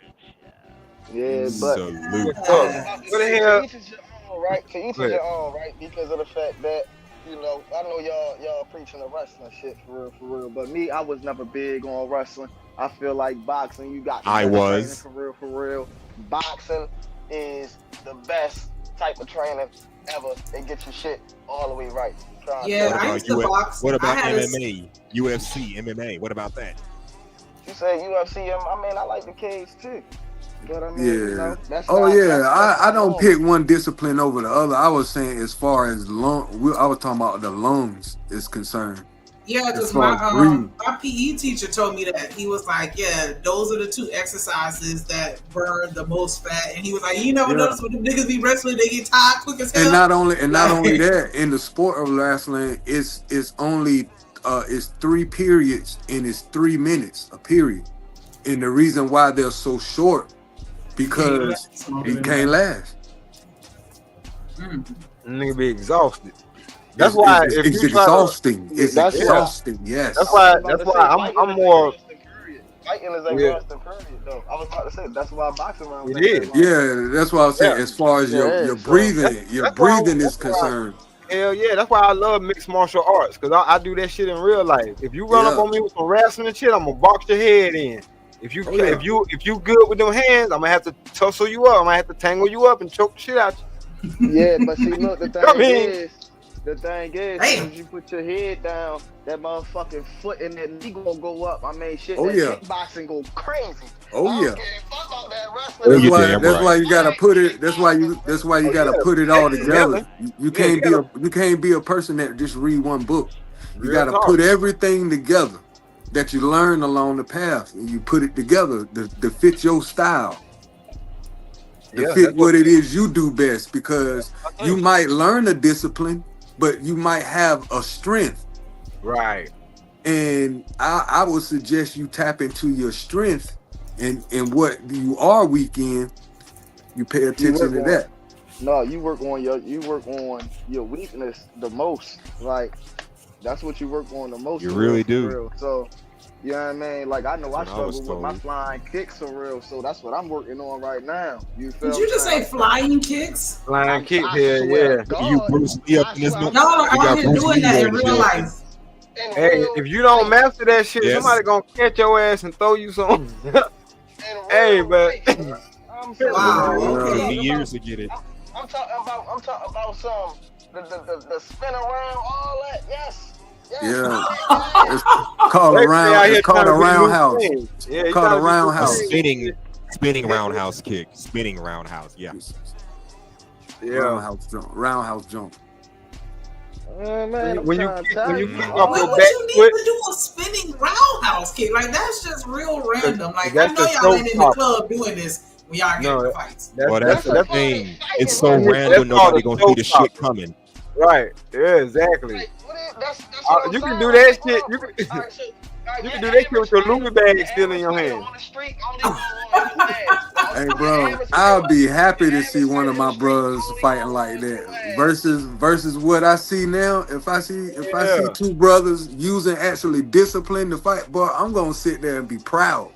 Yeah, but Salute. what the hell? To each is your own, right? To each is your own, right? Because of the fact that, you know, I know y'all preaching the wrestling shit for real. But me, I was never big on wrestling. I feel like boxing, you got I was. training for real. Boxing is the best type of training ever. They get your shit all the way right. Yeah, I used to box. What about I had MMA, UFC, MMA? What about that? You say UFC, I mean, I like the cage too. But I mean, Yeah. you know, that's Oh not- yeah. that's I don't normal. pick one discipline over the other. I was saying as far as I was talking about the lungs is concerned. Yeah, because far as breathing. my PE teacher told me that. He was like, yeah, those are the 2 exercises that burn the most fat. And he was like, you never notice when the niggas be wrestling, they get tired quick as hell. And not only that, in the sport of wrestling, it's only it's 3 periods and it's 3 minutes a period. And the reason why they're so short because it can't last. Nigga be exhausted. That's why it's exhausting. It's exhausting. Yes. That's why I'm more. Fighting is exhausting period, though. I was about to say that's why boxing around. It is. Yeah, that's what I was saying. As far as your breathing is concerned. Hell yeah, that's why I love mixed martial arts, because I do that shit in real life. If you run up on me with some wrestling and shit, I'm gonna box your head in. If you good with them hands, I'm gonna have to tussle you up. I'm gonna have to tangle you up and choke the shit out you. Yeah, but see, look, the thing is, as you put your head down, that motherfucking foot and that knee gonna go up. I mean, shit, kickboxing go crazy. Oh yeah. That's why you gotta put it. That's why you gotta put it all together. You can't be a person that just read one book. You gotta put everything together that you learn along the path, and you put it together to fit your style. To fit what it is you do best, because you might learn a discipline, but you might have a strength. Right. And I would suggest you tap into your strength and what you are weak in. You pay attention to that. No, you work on your weakness the most. Like that's what you work on the most. You really do. Real. So you know what I mean? Like I know I struggle with my flying kicks for real, so that's what I'm working on right now. You feel? Did you just say flying kicks? Flying kick, yeah. You Bruce Lee up in this No, I'm here doing that in real life. Hey, if you don't master that shit, somebody gonna catch your ass and throw you some. Hey, but wow, years to get it. I'm talking about some the spin around, all that. Yes. Yeah, it's called a roundhouse. Yeah, called a roundhouse. Spinning roundhouse kick. Spinning roundhouse. Yeah. Roundhouse jump. Man, when you kick off your back you need to do a spinning roundhouse kick? Like that's just real random. Like I know y'all ain't in the club doing this when y'all get in fights. That's the thing. It's so random. Nobody gonna see the shit coming. Right. Yeah. Exactly. You can do that shit. You can do that shit with your Louis bag still in your hand. Hey, bro, I'll be happy to see one of my brothers fighting like that. Versus what I see now. If I see 2 brothers using actually discipline to fight, boy, I'm gonna sit there and be proud.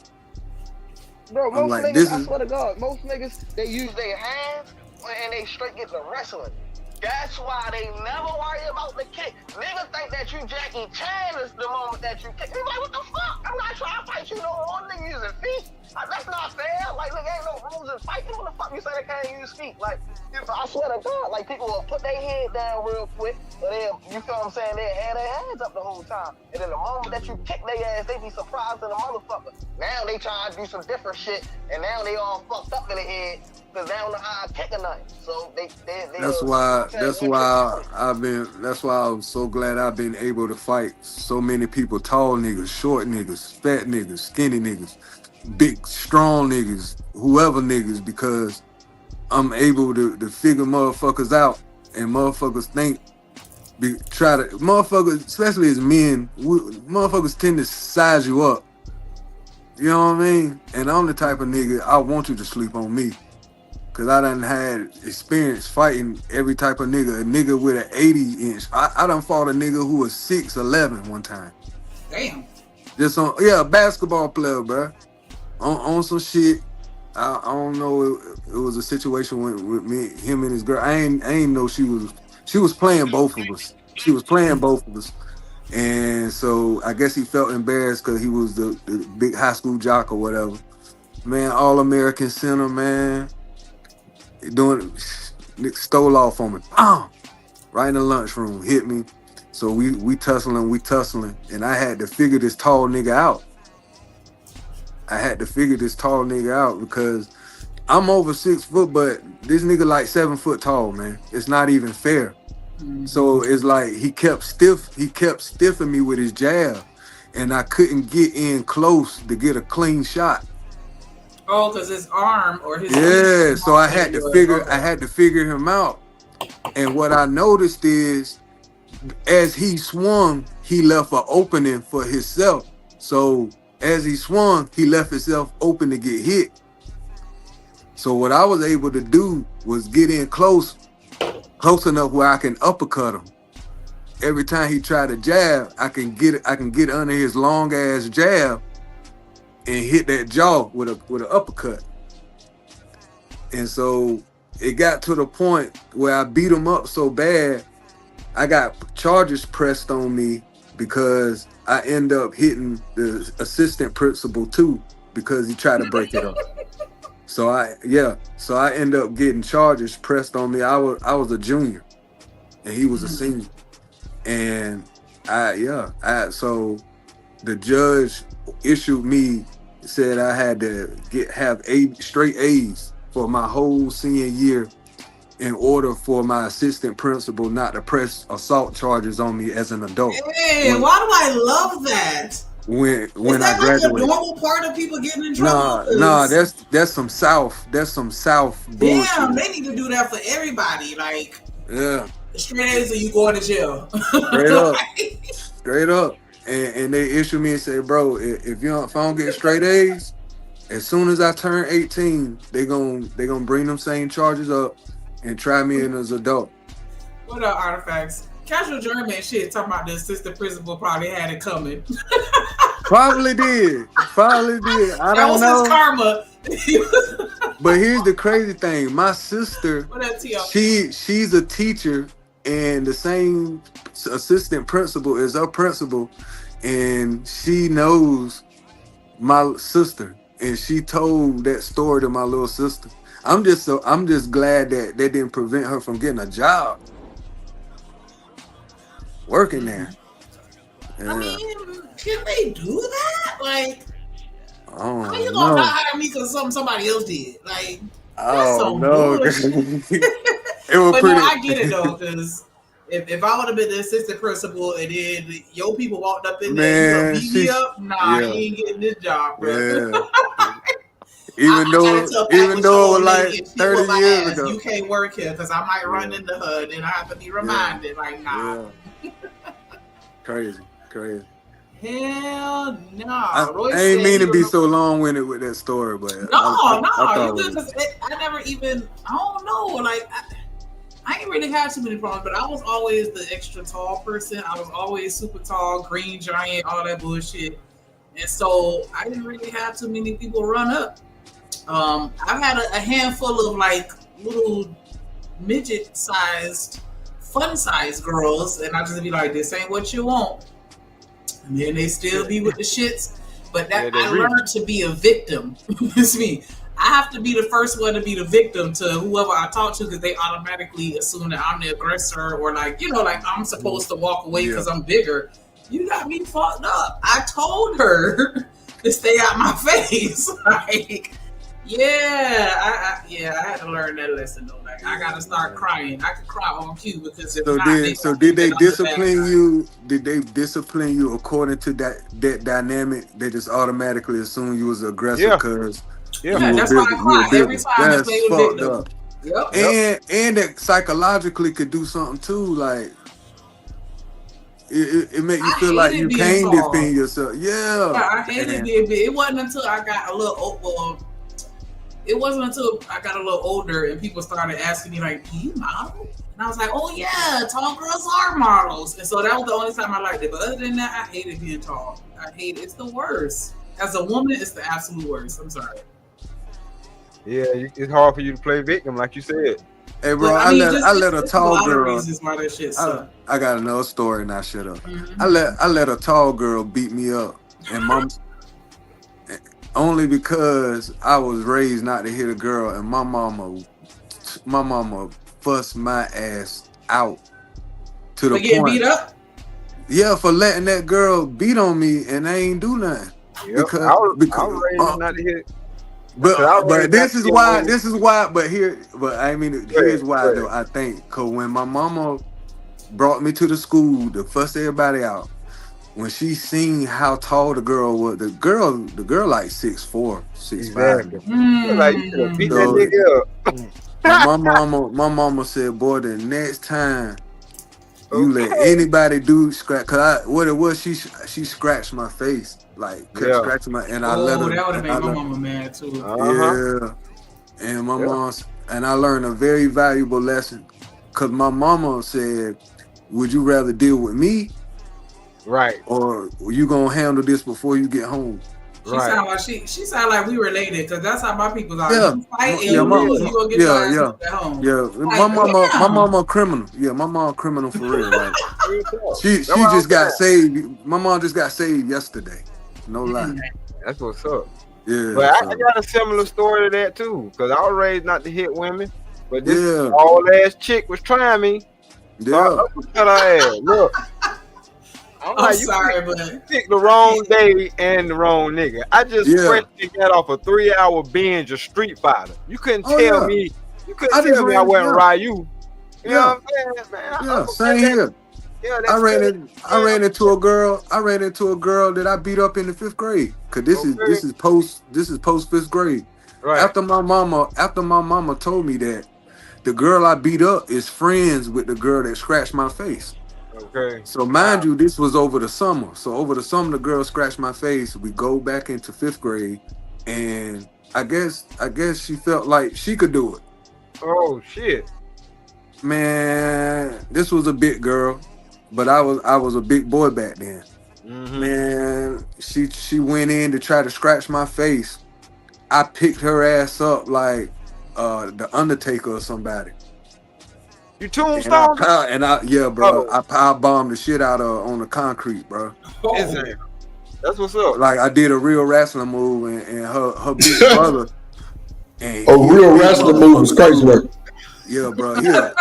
Bro, most niggas, I swear to God, most niggas they use their hands and they straight get the wrestling. That's why they never worry about the kick. Niggas think that you Jackie Chan is the moment that you kick. They like, what the fuck? I'm not trying to fight you no more. Nigga using feet. Like, that's not fair. Like, nigga ain't no rules in fighting. What the fuck you say they can't use feet? Like, I swear to God, like people will put their head down real quick, but then you feel what I'm saying? They had their hands up the whole time. And then the moment that you kick their ass, they be surprised in the motherfucker. Now they trying to do some different shit, and now they all fucked up in the head. Cause they don't know how to kick a knife, so that's why I'm so glad I've been able to fight so many people, tall niggas, short niggas, fat niggas, skinny niggas, big, strong niggas, whoever niggas, because I'm able to figure motherfuckers out, and motherfuckers motherfuckers, especially as men, motherfuckers tend to size you up. You know what I mean? And I'm the type of nigga, I want you to sleep on me. Cause I done had experience fighting every type of nigga. A nigga with an 80-inch. I done fought a nigga who was 6'11" one time. Damn. Just a basketball player, bro. On some shit. I don't know. It was a situation with me, him and his girl. I ain't know she was playing both of us. She was playing both of us. And so I guess he felt embarrassed because he was the big high school jock or whatever. Man, All-American center, man. Stole off on me. Right in the lunchroom, hit me. So we tussling, and I had to figure this tall nigga out. Because I'm over 6 foot, but this nigga like 7 foot tall, man. It's not even fair. So it's like he kept stiffing me with his jab, and I couldn't get in close to get a clean shot. Oh, because his arm or his Yeah, so I had to figure him out. And what I noticed is as he swung, he left an opening for himself. So as he swung, he left himself open to get hit. So what I was able to do was get in close enough where I can uppercut him. Every time he tried to jab, I can get under his long ass jab and hit that jaw with an uppercut. And so it got to the point where I beat him up so bad, I got charges pressed on me because I end up hitting the assistant principal too because he tried to break it up. So I end up getting charges pressed on me. I was a junior and he was a senior. And so the judge issued me, said I had to have straight A's for my whole senior year in order for my assistant principal not to press assault charges on me as an adult. Hey, why do I love that? When Is I that like graduated. a normal part of people getting in trouble? Nah, that's some South bullshit. Damn, they need to do that for everybody. Like, Yeah, straight A's or you going to jail. straight up. And they issue me and say, bro, if I don't get straight A's, as soon as I turn 18, they gonna bring them same charges up and try me in as adult. What up, Artifacts? Casual German shit talking about the assistant principal probably had it coming. Probably did. I don't know. That was his karma. But here's the crazy thing. My sister, What up, T.O.? she's a teacher, and the same assistant principal is her principal, and she knows my sister, and she told that story to my little sister. I'm just glad that they didn't prevent her from getting a job working there. Yeah. I mean, can they do that? Like, Oh, how you gonna no. not hire me because somebody else did? Like, that's Oh some no. bullshit. It was But pretty. no, I get it though, because if I would have been the assistant principal and then your people walked up in there and Man, beat me she's- up, nah, yeah. he ain't getting this job, bro. Yeah. Even though it was like 30 years ago. You can't work here because I might run into her and then I have to be reminded. Like, nah. Yeah. Crazy. Hell no. I Roy ain't said mean to he be was- so long-winded with that story, but No, I you thought good, it was- 'cause I never even, I don't know, like, I ain't really had too many problems, but I was always the extra tall person. I was always super tall, green giant, all that bullshit. And so I didn't really have too many people run up. I've had a handful of like little midget-sized, fun-sized girls, and I just be like, this ain't what you want. And then they still be with the shits. But that I learned to be a victim. It's me. I have to be the first one to be the victim to whoever I talk to because they automatically assume that I'm the aggressor or like, you know, like I'm supposed to walk away because I'm bigger. You got me fucked up. I told her to stay out my face. Like, I had to learn that lesson though. Like, I gotta start crying. I can cry on cue because if not, did they I'm the bad discipline guy. you? Did they discipline you according to that dynamic? They just automatically assume you was an aggressor Yeah. because Yeah, that's why I cry every time I That's play with fucked victim. up. Yep. And that psychologically could do something too, like it make you feel like you hated can't being tall. defend yourself. Yeah, I hated And- being big. It wasn't until I got a little older and people started asking me like, "Do you model?" And I was like, "Oh yeah, tall girls are models." And so that was the only time I liked it. But other than that, I hated being tall. It's the worst. As a woman, it's the absolute worst. I'm sorry. Yeah, it's hard for you to play victim, like you said. Hey, bro, But, I mean, let a just tall a lot of girl. reasons why that shit sucks. I got another story, and I shut up. Mhm. I let a tall girl beat me up, and only because I was raised not to hit a girl, and my mama fussed my ass out to the For getting point. beat up? Yeah, for letting that girl beat on me, and I ain't do nothing. Yep. I was raised not to hit. But I was raised this not is to why get here's why. But I mean, Go here's ahead, why go though. I think because when my mama brought me to the school to fuss everybody out. When she seen how tall the girl was, the girl like 6'4", 6'5". Exactly. Like you could beat that nigga up. my mama said, boy, the next time you let anybody do scratch, cause what it was, she scratched my face, like kept scratching my, and I let her. That would have made my mama mad too. Yeah, and my mom's, and I learned a very valuable lesson, cause my mama said, would you rather deal with me, right, or you gonna handle this before you get home? She sound like she sound like we related, because that's how my people are. Yeah, You fight and yeah, you lose, you gonna get your ass at home. Yeah. Like, My mama a criminal. Yeah, my mom a criminal for real. Like, she just got saved. My mom just got saved yesterday. No lie. That's what's up. Yeah. But I got a similar story to that too, because I was raised not to hit women, but this Yeah. old ass chick was trying me. So I uppercut her ass. Look. I'm sorry, but you picked the wrong day and the wrong nigga. I just freshly got off a 3-hour binge of Street Fighter. You couldn't tell me. You couldn't tell me I wasn't Ryu. You know what I'm saying, man? Yeah, same here. Yeah, I ran into a girl. I ran into a girl that I beat up in the 5th grade. Cause this is post 5th grade. Right. After my mama told me that the girl I beat up is friends with the girl that scratched my face. Okay. So mind you, this was over the summer. So over the summer, the girl scratched my face. We go back into 5th grade, and I guess she felt like she could do it. Oh shit. Man, this was a big girl, but I was a big boy back then. Man, she went in to try to scratch my face. I picked her ass up like the Undertaker or somebody. You tombstone? Yeah, bro. I power bombed the shit out of her on the concrete, bro. That's what's up. Like I did a real wrestling move, and her big brother. And a real wrestling move is crazy work. Yeah, bro. That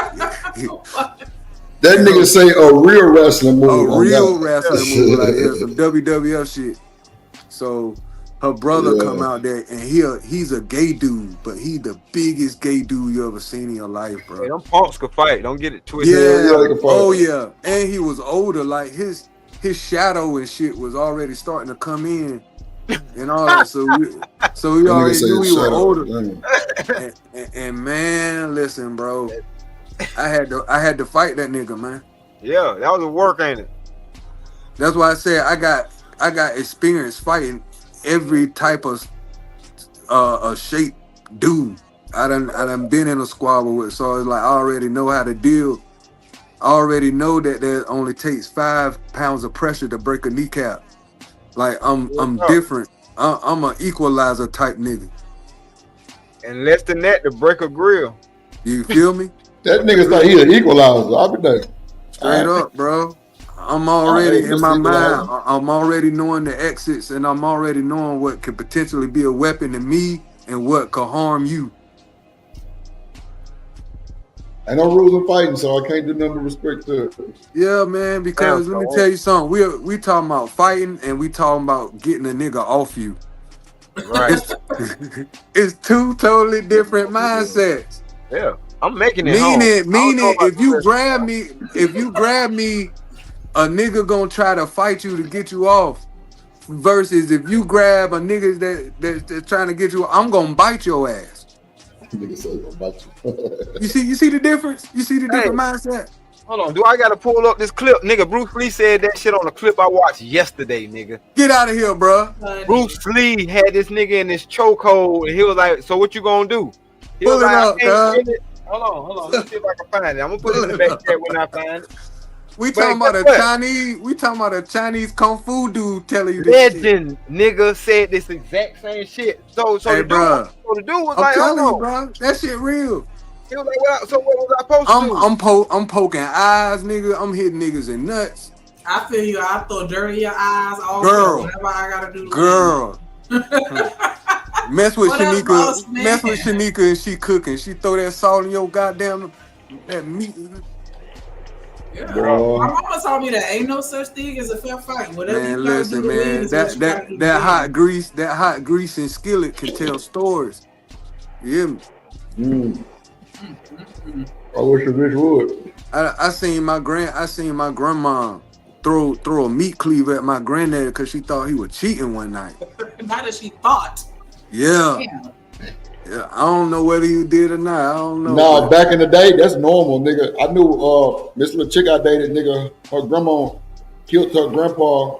nigga say a real wrestling move. A real wrestling move, like some WWF shit. So her brother come out there, and he's a gay dude, but he the biggest gay dude you ever seen in your life, bro. Hey, them punks could fight. Don't get it twisted. Yeah. And he was older. Like his shadow and shit was already starting to come in, and all that. So we already knew we were older. And man, listen, bro, I had to fight that nigga, man. Yeah, that was a work, ain't it? That's why I said I got experience fighting every type of shape dude. I done been in a squabble with, so it's like I already know how to deal. I already know that there only takes 5 pounds of pressure to break a kneecap. Like I'm different. I'm an equalizer type nigga. And less than that to break a grill. You feel me? That nigga thought he an equalizer. I'll be there. Straight up, bro. I'm already in my mind. I'm already knowing the exits, and I'm already knowing what could potentially be a weapon to me and what could harm you. Ain't no rules of fighting, so I can't do nothing but respect to it. Yeah, man, because let me tell you something. We talking about fighting, and we talking about getting a nigga off you. Right. It's 2 totally different mindsets. Yeah, I'm making it Meaning, if you grab me, a nigga gonna try to fight you to get you off. Versus if you grab a nigga that's trying to get you, I'm gonna bite your ass. Nigga say gonna bite you. You see the difference? You see the different mindset? Hold on, do I gotta pull up this clip? Nigga, Bruce Lee said that shit on the clip I watched yesterday, nigga. Get out of here, bro. Bruce Lee had this nigga in this chokehold, and he was like, so what you gonna do? He Pull was it like, up, dog. Hold on. Let's see if I can find it. I'm gonna put it in the back there when I find it. We talking about a Chinese kung fu dude telling you this shit. Legend nigga said this exact same shit. So Hey, the bro. dude was I'm like, telling hold you, on. bro. That shit real. He was like, well, so what was I supposed to do? I'm poking eyes, nigga. I'm hitting niggas in nuts. I feel you. I throw dirt in your eyes. All Girl. Whatever I gotta do. Girl. Mess with What up, Shanika. boss man? Mess with Shanika and she cooking. She throw that salt in your goddamn that meat. Yeah. Boy. My mama told me that ain't no such thing as a fair fight. Whatever Man, you gotta listen, do to win man. is what you gotta do to That win. hot grease and skillet can tell stories. You hear me? I wish a bitch would. I seen my grandma throw a meat cleaver at my granddad because she thought he was cheating one night. Not that she thought. Yeah. Damn. Yeah, I don't know whether you did or not. I don't know. Nah, back in the day, that's normal, nigga. I knew this little chick I dated, nigga. Her grandma killed her grandpa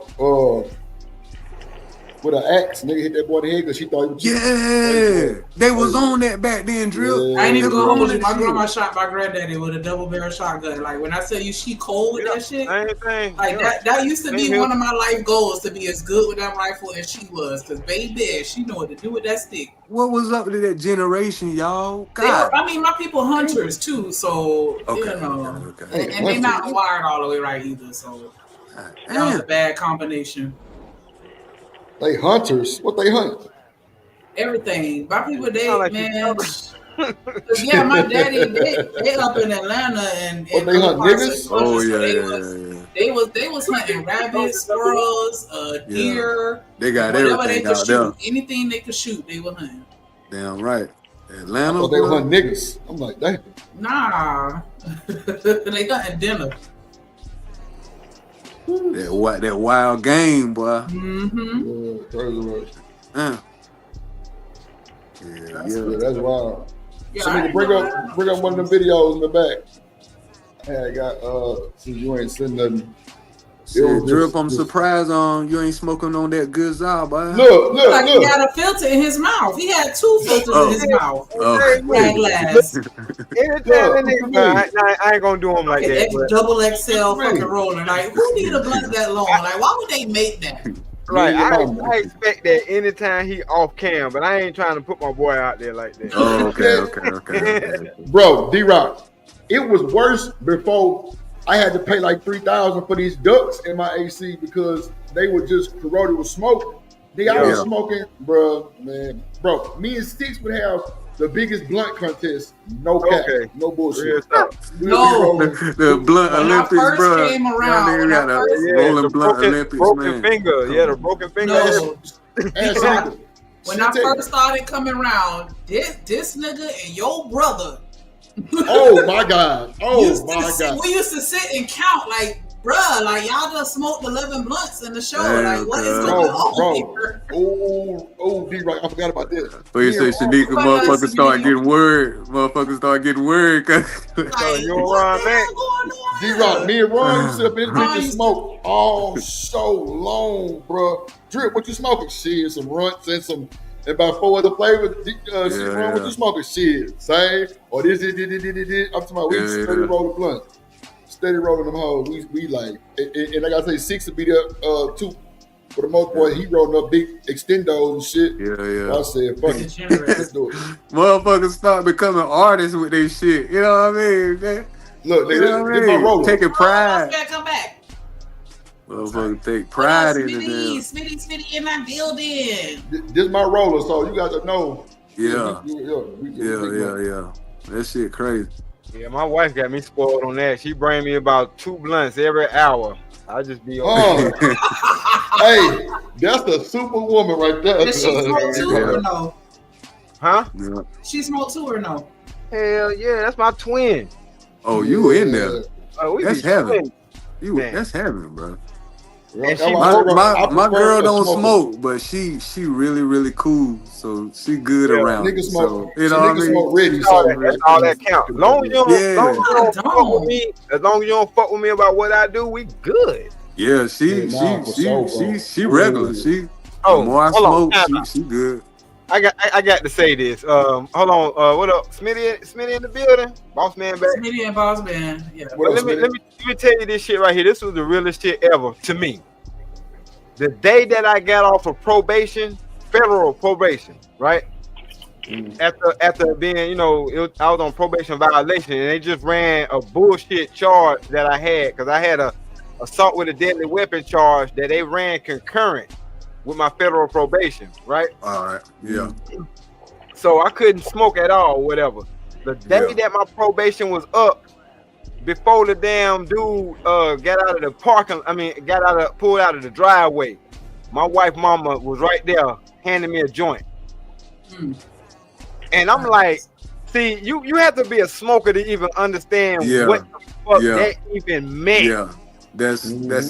with an axe. Nigga hit that boy in the head because she thought he was cheating. Yeah, they was on that back then, Drill. Yeah. I ain't even gonna hold you. My grandma shot my granddaddy with a double barrel shotgun. Like when I tell you she cold with that shit, like that used to be one of my life goals, to be as good with that rifle as she was. Cause baby, she know what to do with that stick. What was up to that generation, y'all? God. I mean, my people hunters too, so you know, and they not wired all the way right either. So that was a bad combination. They hunters. What they hunt? Everything. My people, they man. Yeah, my daddy, they up in Atlanta and What they hunt, niggas? Oh so yeah. They was hunting rabbits, squirrels, deer. They got whatever they everything could out shoot. there. Anything they could shoot, they were hunting. Damn right. Atlanta. Oh, they hunt niggas. I'm like, damn. Nah, they hunting dinner. That wild game, boy. Mm-hmm. Yeah, that's wild. Yeah, Somebody bring up one of the videos in the back. Hey, I got since you ain't seen nothing. Shit, Drip, I'm surprised you ain't smoking on that good job, boy. Look. He had a filter in his mouth. He had 2 filters in his mouth. That glass. I ain't gonna do them like that. But. Double XL fucking roller. Like, who need a blunt that long? Like, why would they make that? Right, I expect that anytime he off cam, but I ain't trying to put my boy out there like that. Oh, okay. Bro, D-Rock, it was worse before I had to pay like $3,000 for these ducks in my AC because they were just corroded with smoke. I was smoking, bro. Me and Six would have the biggest blunt contest. No cap, no bullshit. No, the blunt Olympics, bro. Came around, when got a rolling blunt Olympics, broken man. finger, the broken finger. No. When I first started coming around, this nigga and your brother. Oh my God! Oh my God! We used to sit and count, like, bruh, like y'all just smoked 11 blunts in the show. Like, what is going on here? Oh, D-Rock, I forgot about this. Well, you say Shanika, motherfuckers start getting word. You around man. D-Rock, me and Ron used to sit up in the bitch and smoke all so long, bro. Drip, what you smoking? Shit, some runts and about 4 other flavors. Ron, what you smoking? Shit, same. Or this. I'm talking about we steady rolling blunt. Steady rolling them hoes. We like, and I gotta say, Six would be there too. For the most part, he rolling up big extendos and shit. Yeah. I said, fuck it. Let's do it. Motherfuckers start becoming artists with their shit. You know what I mean? Look, this my roller. Taking pride. Come back. Motherfuckers take pride in it. Smitty in my building. This my roller, so you got to know. Yeah. Yeah. That shit crazy. Yeah, my wife got me spoiled on that. She bring me about 2 blunts every hour. I just be on. Hey, that's the superwoman right there. Does she smoke too or no? Huh? Yeah. She smoke too or no? Hell yeah, that's my twin. Oh, you in there? That's heaven. Man. That's heaven, bro. And My girl don't smoke, but she really, really cool. So she good around. Niggas smoke. So, you know what I mean? Smoke ready, that's all that counts. As long as you don't fuck with me, as long as you don't fuck with me about what I do, we good. Yeah, she regular. The more I smoke, she good. I got to say this. Hold on. What up, Smitty in the building? Boss man back. Smitty and boss man. Yeah. Let me tell you this shit right here. This was the realest shit ever to me. The day that I got off of probation, federal probation, right? After being, I was on probation violation, and they just ran a bullshit charge that I had because I had a assault with a deadly weapon charge that they ran concurrent with my federal probation, right? All right, yeah. So I couldn't smoke at all, whatever. The day that my probation was up, before the damn dude pulled out of the driveway, my wife mama was right there handing me a joint. And I'm like, See, you have to be a smoker to even understand what the fuck that even meant. Yeah, that's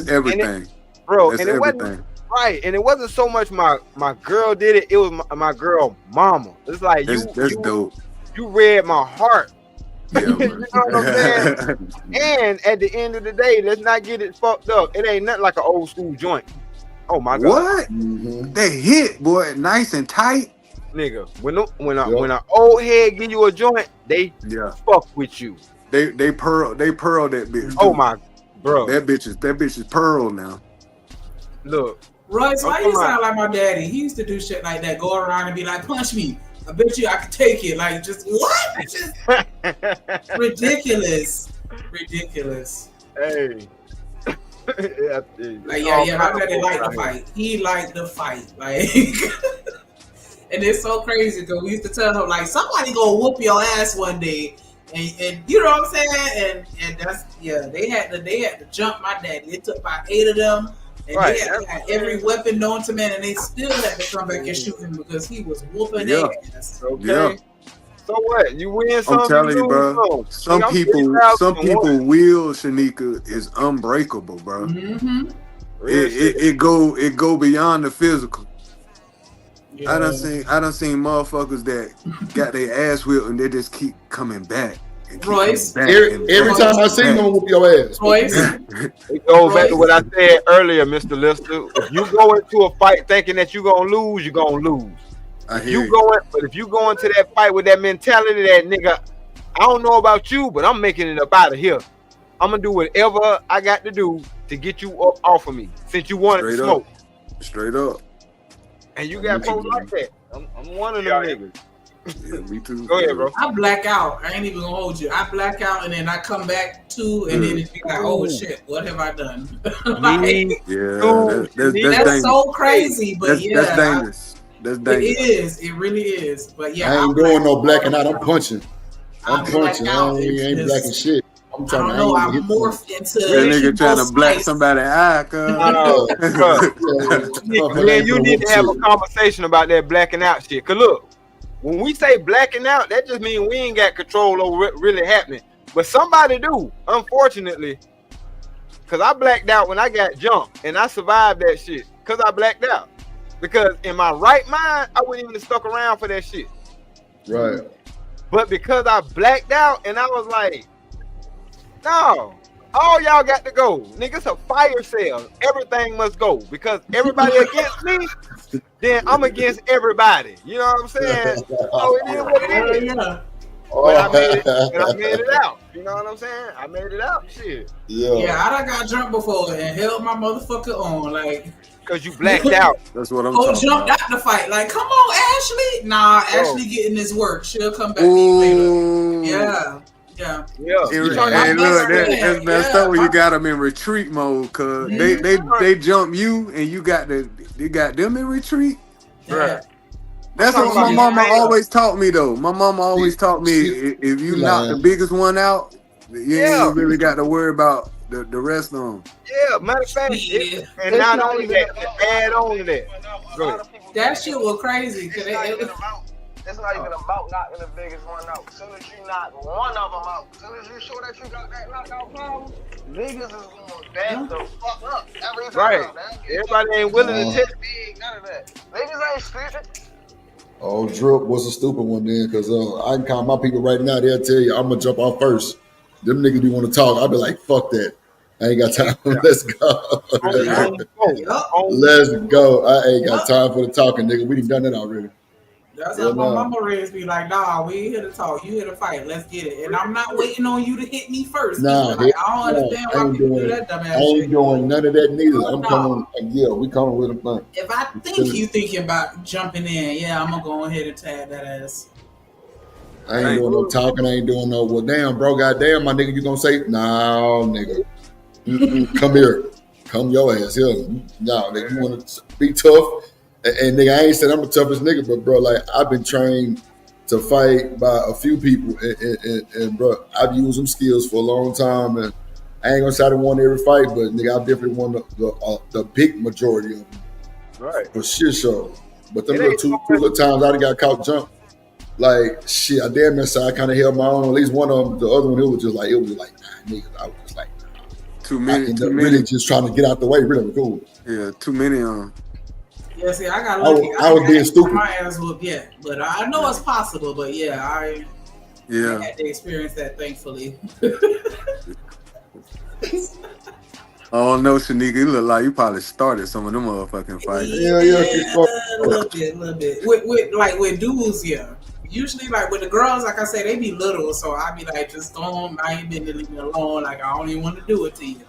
everything, bro. That's and it everything. wasn't right, and it wasn't so much my girl did it. It was my girl mama. It's like that's dope. You read my heart. Yeah, you know what I'm saying? And at the end of the day, let's not get it fucked up. It ain't nothing like an old school joint. Oh my god! What? They hit, boy, nice and tight. Nigga, when an old head give you a joint, they fuck with you. They pearl that bitch. Too. Oh my bro, that bitch is pearl now. Look, Royce, why you sound like my daddy? He used to do shit like that, go around and be like, punch me. I bet you I could take it. Like, just what? Just ridiculous. Hey. Like, my daddy liked the fight. He liked the fight. Like, and it's so crazy because we used to tell him, like, somebody gonna whoop your ass one day. And you know what I'm saying? And that's they had to jump my daddy. It took about 8 of them. And they had every weapon known to man, and they still had to come back and shoot him because he was whooping their ass. Okay. Yeah. So what? You win some. I'm telling you, bro. Some people will, Shanika, is unbreakable, bro. Mm-hmm. It go beyond the physical. Yeah. I done seen motherfuckers that got their ass whipped and they just keep coming back. Royce, every time I see them, whoop your ass. Royce, it goes back to what I said earlier, Mr. Lister. If you go into a fight thinking that you're gonna lose, you're gonna lose. But if you go into that fight with that mentality, that nigga, I don't know about you, but I'm making it up out of here. I'm gonna do whatever I got to do to get you up off of me, since you wanted to smoke. Straight up. And you got folks like that. I'm one of them niggas. Yeah, me too. Go ahead, bro. I black out. I ain't even gonna hold you. I black out and then I come back to, and then it's like, oh shit, what have I done? That's so crazy, but that's dangerous. That's dangerous. It is. It really is. But yeah, I ain't doing no blacking out. I'm punching. I ain't blacking shit. I'm trying to. I morphed into that nigga trying to black somebody eye. Man, you need to have a conversation about that blacking out shit. Cause look. When we say blacking out, that just means we ain't got control over what really happening. But somebody do, unfortunately. Because I blacked out when I got jumped. And I survived that shit. Because I blacked out. Because in my right mind, I wouldn't even have stuck around for that shit. Right. But because I blacked out and I was like, no, all y'all got to go. Nigga, it's a fire sale. Everything must go. Because everybody against me, then I'm against everybody. You know what I'm saying? So it is what it is. But I made it out. You know what I'm saying? I made it out. Shit. Yeah, I done got drunk before and held my motherfucker on. Like, because you blacked out. That's what I'm talking jumped about. out the fight. Like, come on, Ashley. Nah, Ashley getting this work. She'll come back to you later. Yeah. Hey, look, that's messed up when you got them in retreat mode, cause they jump you and you got them in retreat. Right. That's what my mama always taught me, though. My mama always taught me if you knock the biggest one out, you ain't really got to worry about the rest of them. Yeah, matter of fact, and not only that, add on to that. Go ahead. That shit was crazy. It's not even about knocking the biggest one out. As soon as you knock one of them out, as soon as you show that you got that knockout problem, niggas is going back the fuck up every time. Right. Everybody ain't willing to take big, none of that. Niggas ain't stupid. Oh, Drip was a stupid one then, because I can call my people right now. They'll tell you I'm gonna jump off first. Them niggas be want to talk. I'll be like, fuck that. I ain't got time. Let's go. Let's go. I ain't got time for the talking, nigga. We done that already. That's how my mama raised me. Like, nah, we ain't here to talk. You here to fight. Let's get it. And I'm not waiting on you to hit me first. Nah, like, I don't understand why people do that dumbass shit. I ain't doing none of that neither. I'm coming. Yeah, we coming with a plan. If I think you thinking about jumping in, I'm gonna go ahead and tag that ass. I ain't doing no talking. I ain't doing no. Well, damn, bro. Goddamn, my nigga. You gonna say no, nigga? Come here. Come your ass here. No, nigga. You want to be tough? And nigga, I ain't said I'm the toughest nigga, but bro, like I've been trained to fight by a few people, and bro, I've used them skills for a long time, and I ain't gonna say I didn't won every fight, but nigga, I've definitely won the big majority of them, right? For shit show. But them little two times I done got caught jump, like shit, I damn near I kind of held my own. At least one of them, the other one, it was just like nah, niggas. I was just like, too many. Really just trying to get out the way. Really cool. Yeah, too many Yeah, see, I got lucky. I was being stupid. My ass whooped, yeah, but I know it's possible. But yeah, I had to experience that, thankfully. Oh no, Shanika, you look like you probably started some of them motherfucking fights. Yeah, a little bit. With dudes, yeah. Usually, like with the girls, like I say, they be little, so I be like, just don't. I ain't been to leave me alone. Like I don't even want to do it to you.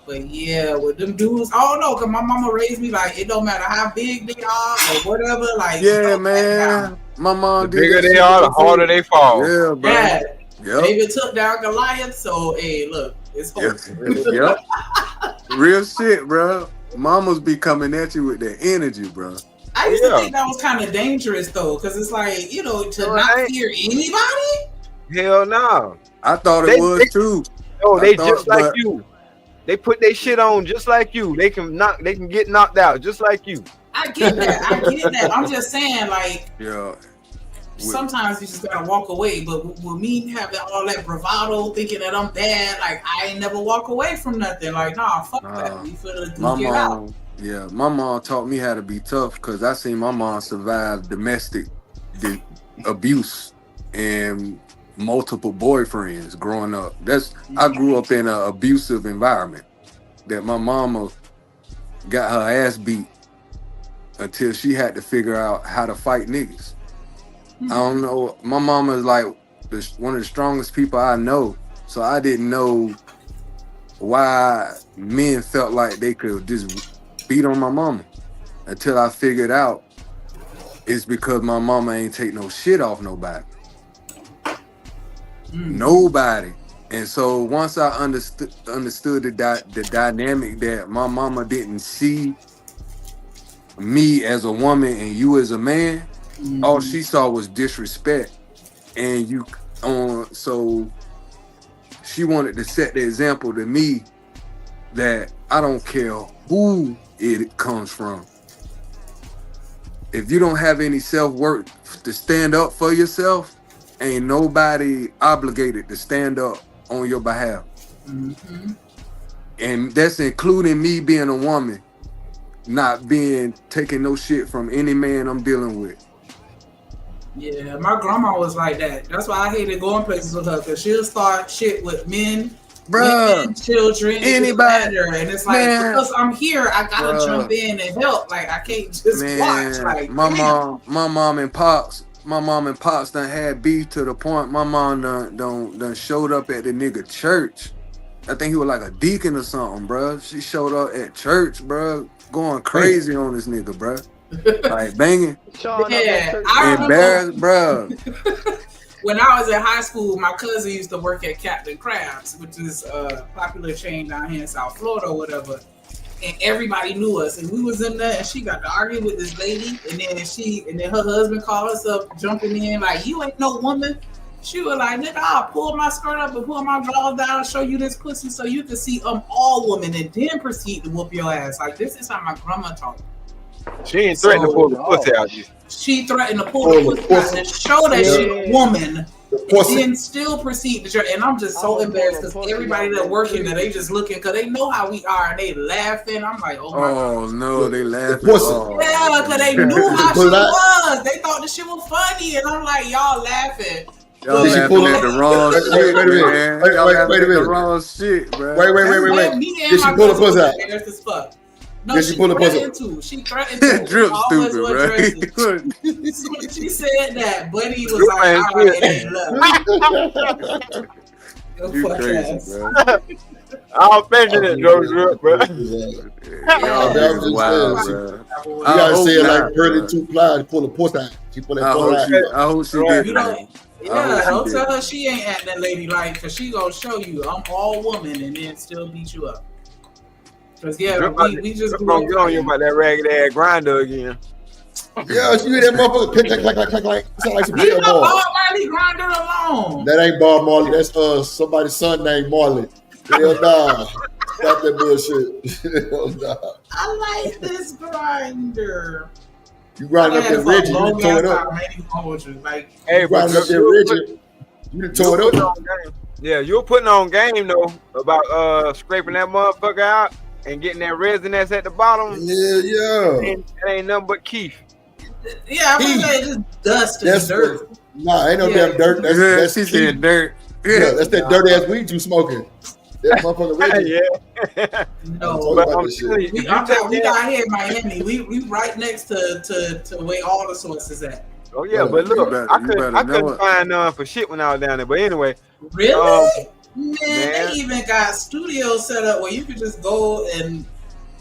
But yeah, with them dudes, I don't know, cause my mama raised me like it don't matter how big they are or whatever. Like yeah, man. My mom. The bigger they are, the harder they fall. Yeah, bro. Yeah. Yep. David took down Goliath, so hey, look, it's hope. Yep. Real shit, bro. Mamas be coming at you with that energy, bro. I used to think that was kind of dangerous though, because it's like, you know, to not fear anybody. Hell no. I thought it was too. No, they just like you. They put their shit on just like you. They can get knocked out just like you. I get that. I'm just saying, like, yeah. Sometimes you just gotta walk away. But with me having all that bravado, thinking that I'm bad, like I ain't never walk away from nothing. Like, nah, fuck that. We finna get out. Yeah, my mom taught me how to be tough because I seen my mom survive domestic abuse and multiple boyfriends growing up. I grew up in an abusive environment that my mama got her ass beat until she had to figure out how to fight niggas. I don't know. My mama is like one of the strongest people I know, so I didn't know why men felt like they could just beat on my mama until I figured out it's because my mama ain't take no shit off nobody. Nobody. And so once I understood the dynamic that my mama didn't see me as a woman and you as a man, all she saw was disrespect. And so she wanted to set the example to me that I don't care who it comes from. If you don't have any self-worth to stand up for yourself, ain't nobody obligated to stand up on your behalf. And that's including me being a woman, not taking no shit from any man I'm dealing with. Yeah, my grandma was like that. That's why I hated going places with her, because she'll start shit with men, women, children, anybody. And it's like, because I'm here, I gotta jump in and help. Like I can't just watch. Like my mom and pops done had beef to the point my mom done showed up at the nigga church. I think he was like a deacon or something, bro. She showed up at church, bro, going crazy on this nigga, bro. Like banging. Yeah, I embarrassed, bro. When I was in high school, my cousin used to work at Captain Crab's, which is a popular chain down here in South Florida or whatever. And everybody knew us, and we was in there, and she got to argue with this lady, and then her husband called us up, jumping in like, "You ain't no woman." She was like, "Nigga, I'll pull my skirt up and pull my drawers down, show you this pussy, so you can see I'm all woman, and then proceed to whoop your ass." Like this is how my grandma taught me. She ain't threatened to pull the pussy out. She threatened to pull the pussy out and show that she a woman. Then still proceed to, and I'm just so embarrassed because everybody that working there, they just looking because they know how we are and they laughing. I'm like, oh my God. No, they laughing. Yeah, because they knew how she was. They thought the shit was funny, and I'm like, y'all laughing. Y'all laughing at the wrong shit, man. Y'all laughing at the wrong shit, bro. Wait. Did she pull the pussy out? Embarrassed as fuck. No, Did she pull the pussy out? She threatened to. Drip stupid, bro. She said that, Buddy was like, all right, love. You crazy, bro. I'll mention it, bro. Wow, bro. You gotta say it like Pearly Two Ply, pull the pussy out. She pull that pussy out. I hope she did. Yeah, don't tell her she ain't acting ladylike, because she gonna show you I'm all woman and then still beat you up. Cause we just gonna get on you about that ragged ass grinder again. Yeah, you hear that motherfucker click. Sound like some Leave jail the boy. Bob Marley grinder alone. That ain't Bob Marley. That's somebody's son named Marley. Hell nah. Stop that bullshit. Hell nah. I like this grinder. You grind up that Reggie, you done tore it up. Hey, grind up that Reggie, you done tore it up. Yeah, you're putting on game though about scraping that motherfucker out and getting that resin that's at the bottom. Yeah. It ain't nothing but Keith. Yeah, I was saying just dust and dirt. Nah, ain't no damn dirt. That's she said dirt. Yeah, that's that dirty ass weed you smoking. That motherfucker Reggie. Yeah. No, but I'm telling you, we got here in Miami. We right next to where all the sources at. Oh yeah, but look, I couldn't find none for shit when I was down there. But anyway, really, man, they even got studios set up where you could just go and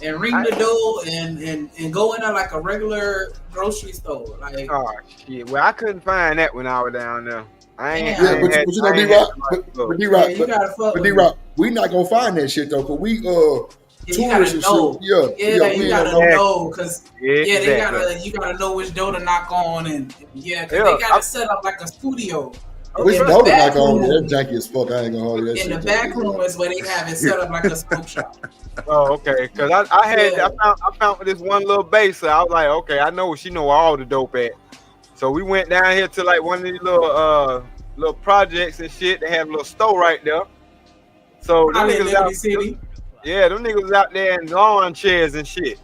ring the door and go in there like a regular grocery store. Like, oh shit, well I couldn't find that when I was down there. But you know, D-Rock, we not gonna find that shit though, cause we tourists and shit. You gotta know, cause they gotta you gotta know which door to knock on, and cause they got it set up like a studio. Which door to knock on? That janky as fuck. I ain't gonna hold you that shit. In the back room is where they have it set up like a smoke shop. Oh, okay. Cause I found this one little base, so I was like, okay, I know she know all the dope at. So we went down here to like one of these little projects and shit. They had a little store right there. So them niggas out them niggas was out there in lawn chairs and shit.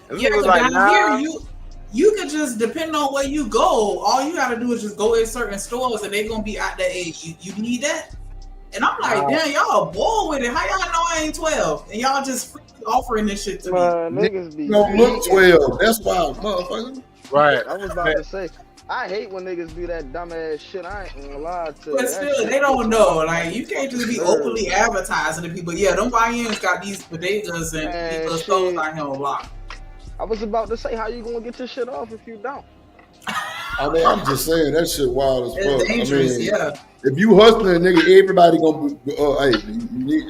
Them Yeah, niggas but like, down here you can just, depending on where you go, all you gotta do is just go in certain stores and they gonna be out there. Hey, you need that? And I'm like, damn, y'all bored with it. How y'all know I ain't 12? And y'all just freaking offering this shit to me. Niggas be don't look 12. That's why, motherfucker. Right. I was about to say, I hate when niggas do that dumbass shit. I ain't gonna lie to you. But still, they don't know. Like, you can't just be openly advertising to people. Yeah, them buy-ins got these bodegas and people stores out here on lock. I was about to say, how you gonna get your shit off if you don't? I mean, I'm just saying that shit wild as fuck. It's dangerous, I mean, yeah. If you hustling, nigga, everybody gonna be.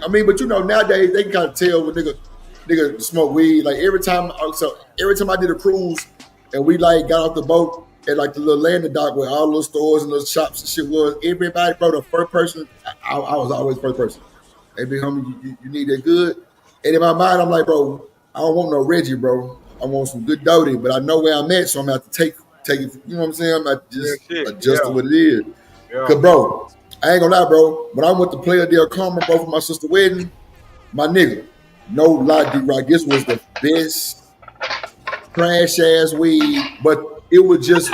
I mean, but you know, nowadays they can kind of tell when nigga smoke weed. Like every time I did a cruise and we like got off the boat at like the little landing dock where all those stores and those shops and shit was, everybody, bro, the first person, I was always first person. Hey, big homie, you need that good? And in my mind, I'm like, bro, I don't want no Reggie, bro. I want some good Doty, but I know where I'm at, so I'm gonna have to take it. You know what I'm saying? I'm gonna just adjust to what it is. Yeah. Cause bro, I ain't gonna lie, bro. When I went to Playa del Carmen, bro, for my sister's wedding, my nigga, no lie, D-Rock, this was the best trash ass weed, but it was just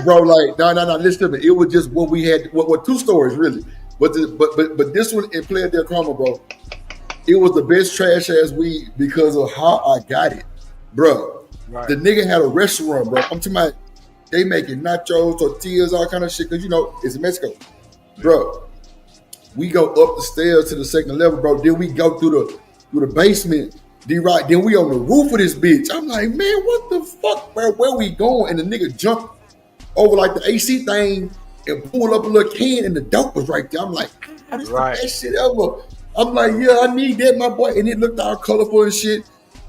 bro, like, no, listen to me. It was just what we had, what two stories really. But this one in Playa del Carmen, bro, it was the best trash ass weed because of how I got it, bro. Right. The nigga had a restaurant, bro. I'm talking about they making nachos, tortillas, all kind of shit. Cause you know it's in Mexico, bro. We go up the stairs to the second level, bro. Then we go through the basement. D-Rock. Then we on the roof of this bitch. I'm like, man, what the fuck, bro? Where we going? And the nigga jumped over like the AC thing and pulled up a little can, and the dope was right there. I'm like, this the best shit ever. I'm like, yeah, I need that, my boy. And it looked all colorful and shit.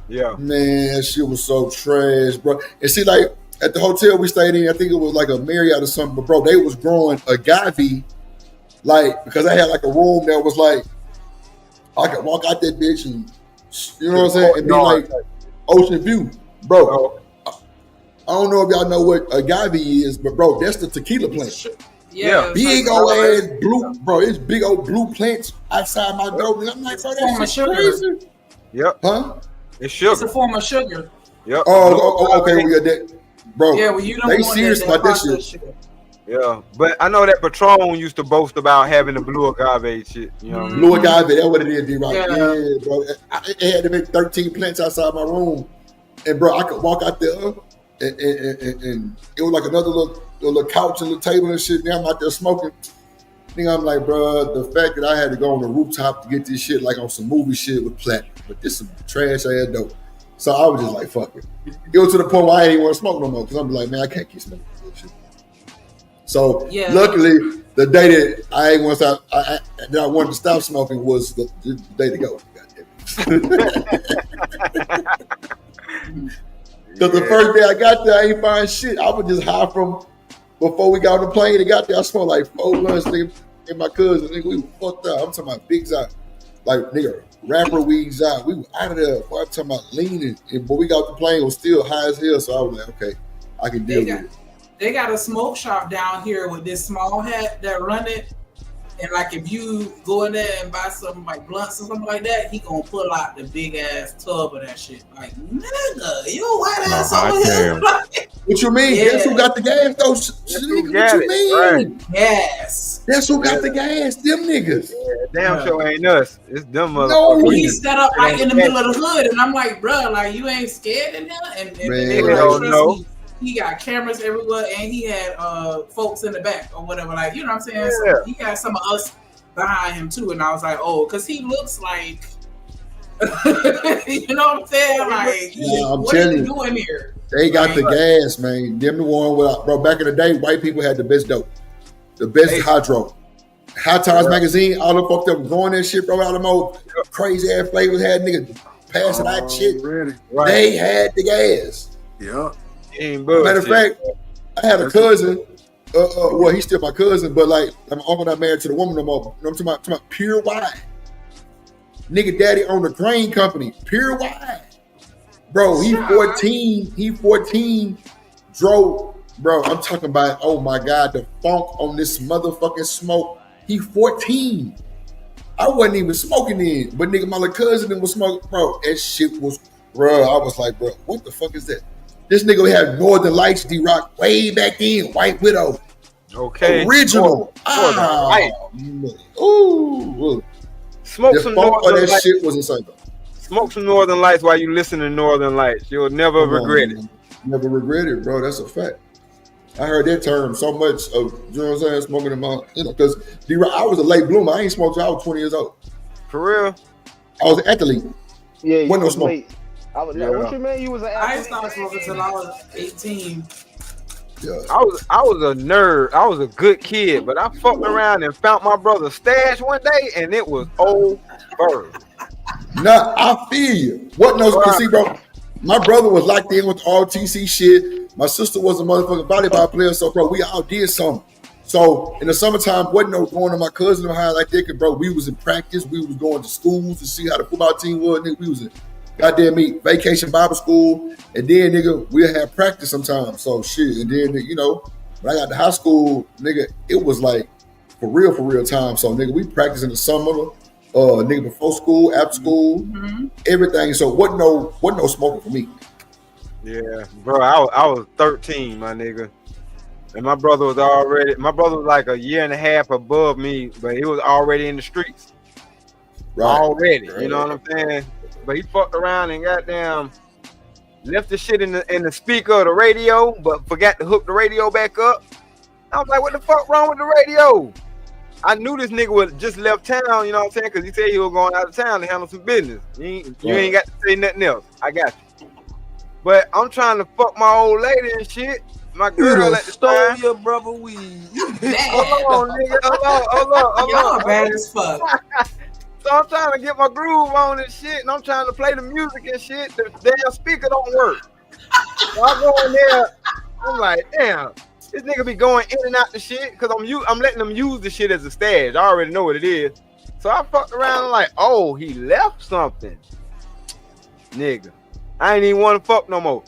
Yeah. Man, that shit was so trash, bro. And see, like, at the hotel we stayed in, I think it was like a Marriott or something, but bro, they was growing agave, like, because I had like a room that was like, I could walk out that bitch and, you know what I'm saying, and be like ocean view. Bro, I don't know if y'all know what agave is, but bro, that's the tequila plant. Yeah, big old ass blue, bro. It's big old blue plants outside my door. And I'm like, bro, that's crazy. Yep. Huh? It's sugar. It's a form of sugar. Yep. Oh, okay. We got that, bro. Yeah, well, you don't they want serious about that shit. Yeah, but I know that Patron used to boast about having the blue agave shit. You know, blue agave. That's what it is, D-Rock. Yeah. Yeah, bro. It had to make 13 plants outside my room, and bro, I could walk out there, and it was like another little couch and little table and shit. Now I'm out there smoking. I'm like, bro, the fact that I had to go on the rooftop to get this shit like on some movie shit with platinum, but this some trash ass dope. So I was just like, fuck it. It was to the point where I didn't even want to smoke no more because I'm like, man, I can't keep smoking this shit. So luckily, the day that I wanted to stop smoking was the day to go. Because the first day I got there, I ain't find shit. I was just high from before we got on the plane and got there. I smelled like 4 blunts in my cousin. Nigga, we fucked up. I'm talking about big side. like nigga, rapper weeds out. We were out of there. Boy, I'm talking about leaning, and but we got the plane was still high as hell. So I was like, okay, I can deal with it. They got a smoke shop down here with this small hat that run it. And like if you go in there and buy some like blunts or something like that, he gonna pull out the big ass tub of that shit. Like, nigga, you white ass over here. What you mean? Yeah. Guess who got the gas though? What you mean? Right. Yes. Guess who got the gas? Them niggas. Damn sure ain't us. It's them motherfuckers. No, He set up like in the middle of the hood, and I'm like, bro, like you ain't scared in there? And Man, like, hell trust no. me, he got cameras everywhere, and he had folks in the back or whatever. Like, you know what I'm saying? Yeah. So he had some of us behind him too, and I was like, oh, because he looks like, you know what I'm saying? Like, Yeah, I'm what are telling you you. doing here? They got the gas, man. Them the one with, bro. Back in the day, white people had the best dope, the best hydro. High Times magazine, all the fucked up going that shit, bro. All the more crazy ass flavors had niggas passing out shit. Really? Right. They had the gas. Yeah. Matter of fact, I had a cousin. Well, he's still my cousin, but like my uncle not married to the woman no more. I'm talking about Pure Wine. Nigga, daddy owned a grain company. Pure Wine, bro. He 14. He 14. Drove, bro. I'm talking about. Oh my god, the funk on this motherfucking smoke. He 14. I wasn't even smoking then, but nigga, my little cousin was smoking, bro. That shit was, bro. I was like, bro, what the fuck is that? This nigga had Northern Lights, D-Rock, way back then, White Widow. Okay. Original. Right. Ooh. Smoke The some funk of Northern that Lights. shit was insane. Smoke some Northern Lights while you listen to Northern Lights. You'll never regret it. Never regret it, bro. That's a fact. I heard that term so much of, you know what I'm saying, smoking in my, you know, because I was a late bloomer. I ain't smoked till I was 20 years old. For real? I was an athlete. Yeah, you Wasn't no was smoke. late. What you mean? You was an I athlete? started smoking till I was 18. Yeah. I was a nerd. I was a good kid, but I fucked around and found my brother's stash one day, and it was over. Nah, I feel you. What knows? Cause see, bro, my brother was locked in with the RTC shit. My sister was a motherfucking volleyball player, so bro, we all did something. So in the summertime, wasn't no going to my cousin or how like that, cause bro, we was in practice. We was going to schools to see how the football team was. Nigga, we was in goddamn vacation Bible school, and then nigga, we'll have practice sometimes. So shit, and then you know, when I got to high school, nigga, it was like for real time. So nigga, we practiced in the summer, nigga, before school, after school, everything. So wasn't no smoking for me. Yeah, bro, I was 13, my nigga. And my brother was like a year and a half above me, but he was already in the streets. Right. Already, you know what I'm saying? But he fucked around and goddamn left the shit in the speaker of the radio, but forgot to hook the radio back up. I was like, what the fuck wrong with the radio? I knew this nigga was just left town, you know what I'm saying? Because he said he was going out of town to handle some business. You ain't got to say nothing else. I got you. But I'm trying to fuck my old lady and shit. My girl at the time. your brother weed. Hold on, nigga. Hold on. Y'all bad as fuck. So I'm trying to get my groove on and shit, and I'm trying to play the music and shit. The damn speaker don't work. So I go in there. I'm like, damn, this nigga be going in and out the shit because I'm letting them use the shit as a stash. I already know what it is. So I fucked around and like, oh, he left something, nigga. I ain't even want to fuck no more.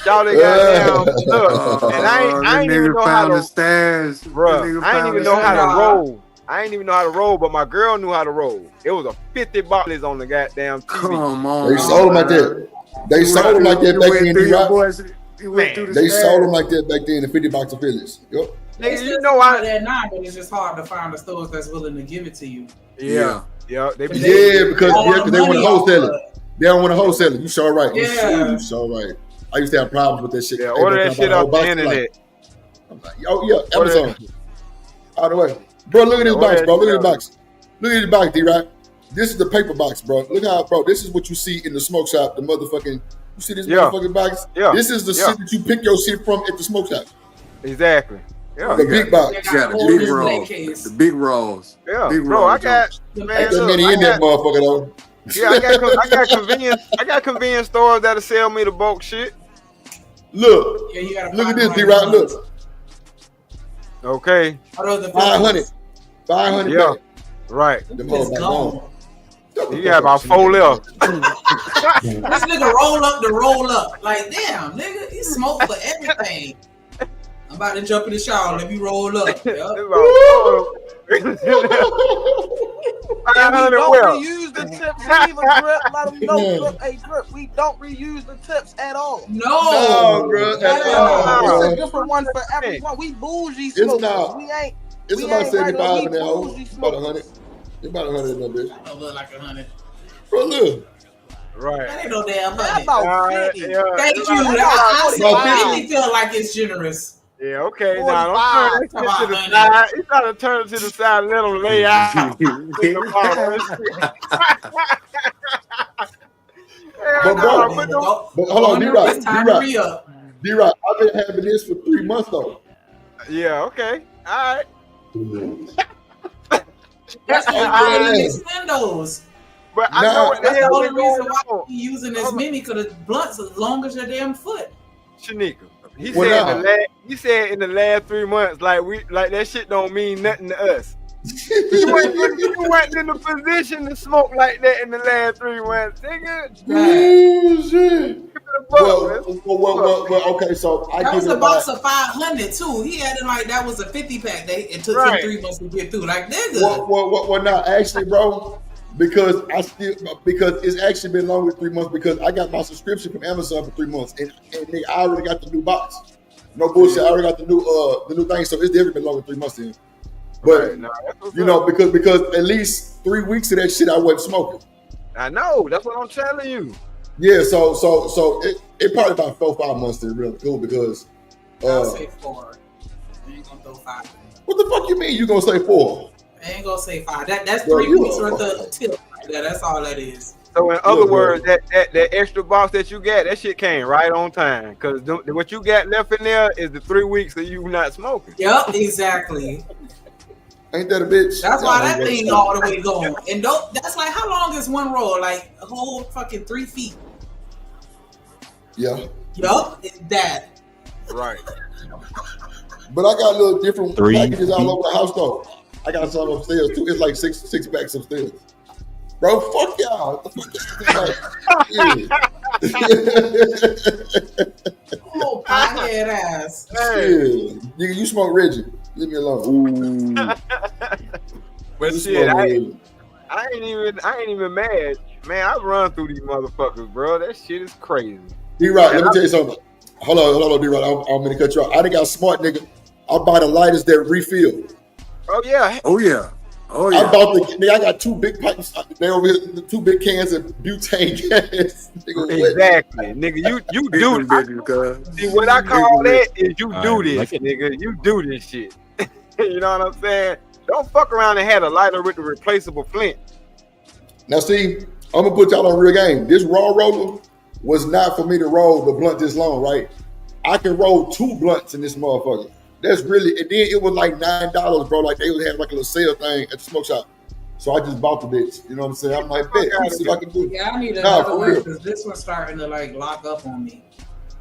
Y'all got down, look, and I ain't even know how to stash, bro. I ain't even know how to roll. I ain't even know how to roll, but my girl knew how to roll. It was a 50 bottles on the goddamn TV. Come on, They sold them like that. They sold them like that back then. They sold them like that back then. The 50 box of Phillies. Yep. It's you know why that now, but it's just hard to find the stores that's willing to give it to you. Yeah. Because they want to wholesale it. They don't want to wholesale it. You sure right. You sure right. I used to have problems with that shit. Yeah, order that shit off the internet. I'm like, oh yeah, Amazon. All the way. Bro, look at this box, bro. Look at the box. Look at this box, D-Rock. This is the paper box, bro. Look how, bro, this is what you see in the smoke shop. The motherfucking, you see this motherfucking box? Yeah. This is the shit that you pick your shit from at the smoke shop. Exactly. Yeah. The big box. Yeah, the big rolls. The big rolls. Yeah, big bro, rolls. I got Ain't that many in that motherfucker though. Yeah, I got convenience stores that'll sell me the bulk shit. Look, look at this, D-Rock. Look. Okay. 500. 500. Yeah. Right. The motherfucker gone. You got about 4 left. This nigga roll up to roll up. Like, damn, nigga, he smoke for everything. I'm about to jump in the shower. Let me roll up. And we don't reuse the tips either, Drip. Let them know, Drip. Hey, Drip, we don't reuse the tips at all. No, bro. It's a different one for everyone. We bougie smokers. not. We ain't. It's we about ain't 75 in regular, there. we Ho. bougie It's about smokers. 100. It's about 100 in there, bitch. I don't look like 100. Bro, look. Right. That ain't no damn That 100. about 50. Thank you. That's I really feel like it's generous. Yeah, okay. 45. Now don't turn that shit to the side. He's trying to turn it to the side and let him lay out. But hold on, D-Rock. It's time to re-up. D-Rock, I've been having this for 3 months though. Yeah, okay. All right. That's why you extend those. But I know what the That's the hell only is reason going why on. you using as many, because the blunts as long as your damn foot. Shanika. He Well, said in the last 3 months, like that shit don't mean nothing to us. You weren't in the position to smoke like that in the last 3 months, nigga. Oh, shit. Well, okay, so I That give was it a box about, of 500 too. He had it like that was a 50 pack. It took Right. him 3 months to get through. Like, nigga. well, now actually, bro, because it's actually been longer than 3 months because I got my subscription from Amazon for 3 months and I already got the new box. No bullshit, I already got the new thing, so it's definitely been longer than 3 months then. But you know, because at least 3 weeks of that shit I wasn't smoking. I know, that's what I'm telling you. Yeah, so it probably about 4 or 5 months to really cool because I'll say 4. I ain't gonna throw 5. What the fuck you mean you gonna say 4? I ain't gonna say 5. That's Bro, 3 you weeks a worth fucker. of tip right there. That's all that is. So in other words, that extra box that you got, that shit came right on time. Cause what you got left in there is the 3 weeks that you not smoking. Yep, exactly. Ain't that a bitch? That's why that thing all the way going. And that's like, how long is one roll? Like a whole fucking 3 feet. Yeah. Yup, that. Right. But I got a little different 3 packages all over the house though. I got some upstairs too. It's like six packs upstairs. Bro, fuck y'all. What the fuck? Oh, pothead ass. Shit. Nigga, you smoke Reggie. Leave me alone. But shit, I ain't even mad. Man, I run through these motherfuckers, bro. That shit is crazy. D-Rock, let me tell you something. Hold on, D-Rock. I'm gonna cut you off. I done got smart, nigga. I buy the lighters that refill. Oh yeah. Oh yeah. I bought I got 2 big pipes. They over here, the 2 big cans of butane gas. Exactly, nigga. You do this. See, what I call that is you do this, nigga. You do this shit. You know what I'm saying? Don't fuck around and have a lighter with the replaceable flint. Now, see, I'm gonna put y'all on real game. This raw roller was not for me to roll the blunt this long, right? I can roll 2 blunts in this motherfucker. That's really, and then it was like $9, bro. Like they would have like a little sale thing at the smoke shop. So I just bought the bitch. You know what I'm saying? I'm like, bet, let me see if I can do it. Yeah, I need Nah, another for one real. because this one's starting to like lock up on me.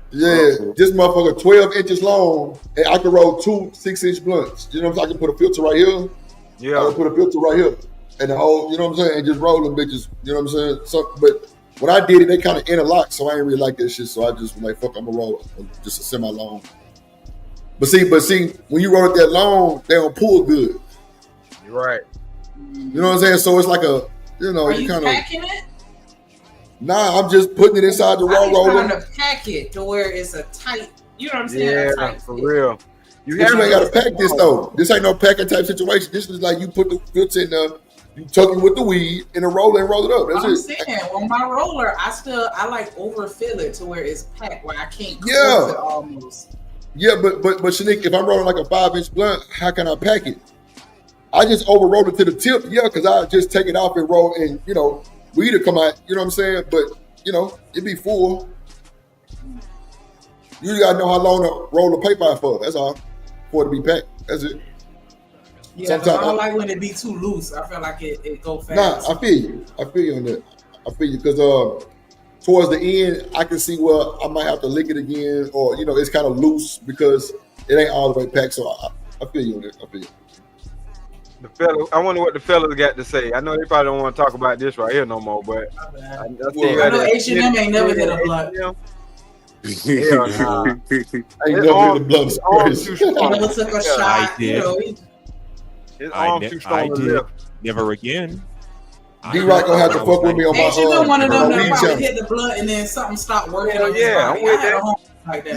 Yeah, this motherfucker 12 inches long, and I can roll 2 6-inch blunts. You know what I'm saying? I can put a filter right here. Yeah. I can put a filter right here. And the whole, you know what I'm saying? And just roll them bitches. You know what I'm saying? So, but when I did it, they kind of interlocked, so I ain't really like that shit. So I just was like, fuck, I'm gonna roll just a semi-long. But see, when you roll it that long, they don't pull good. You're right. You know what I'm saying? So it's like a, you know, Are you you kind of. packing it? Nah, I'm just putting it inside the raw I'm roller. trying to pack it to where it's a tight, you know what I'm saying? A Yeah, tight for fit. real. You ain't got to pack this though. This ain't no packing type situation. This is like you put the filter in there, you tuck it with the weed in a roller and roll it up. That's I'm it. saying on my roller, I like overfill it to where it's packed, where I can't close Yeah. it almost. Yeah, but Shanique, if I'm rolling like a 5-inch blunt, how can I pack it? I just over roll it to the tip, yeah, because I just take it off and roll, and you know, weed will come out. You know what I'm saying? But you know, it be full. You gotta know how long to roll the paper out for. That's all. For it to be packed. That's it. Yeah, 'cause I don't like when it be too loose. I feel like it go fast. Nah, I feel you. I feel you on that. I feel you because towards the end, I can see where I might have to lick it again, or you know, it's kind of loose because it ain't all the way packed. So I feel you on that. I feel you. The fella, I wonder what the fellas got to say. I know they probably don't want to talk about this right here no more, but I know H&M ain't never hit a blunt. Yeah, nah. Ain't never hit a blunt. Never took a shot. I did. You know, his arm too strong to lift. Never again. D-Rock gonna have to fuck with me on my H&M one of them that weed probably channel. hit the blunt and then something stopped working on his Yeah, body. I'm with I had a that. home like that.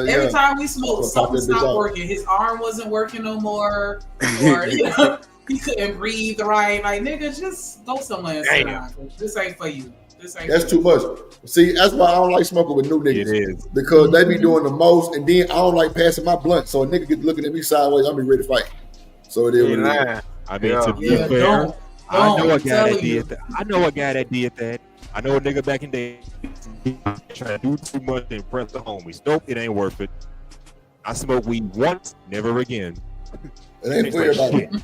Yeah. Every time we smoked, I'll pop something that bitch stopped out. working. His arm wasn't working no more, or you know, he couldn't breathe right. Like nigga, just go somewhere and sit down. This ain't for you. This ain't. That's for too you. much. See, that's why I don't like smoking with new niggas. It is. Because they be doing the most, and then I don't like passing my blunt. So a nigga get looking at me sideways, I'll be ready to fight. So it is what it is. I mean, to be Yeah, fair, I know a guy telling that you. did that. I know a guy that did that. I know a nigga back in the day trying to do too much to impress the homies. Nope, it ain't worth it. I smoked weed once, never again. It ain't for Tastes like everybody.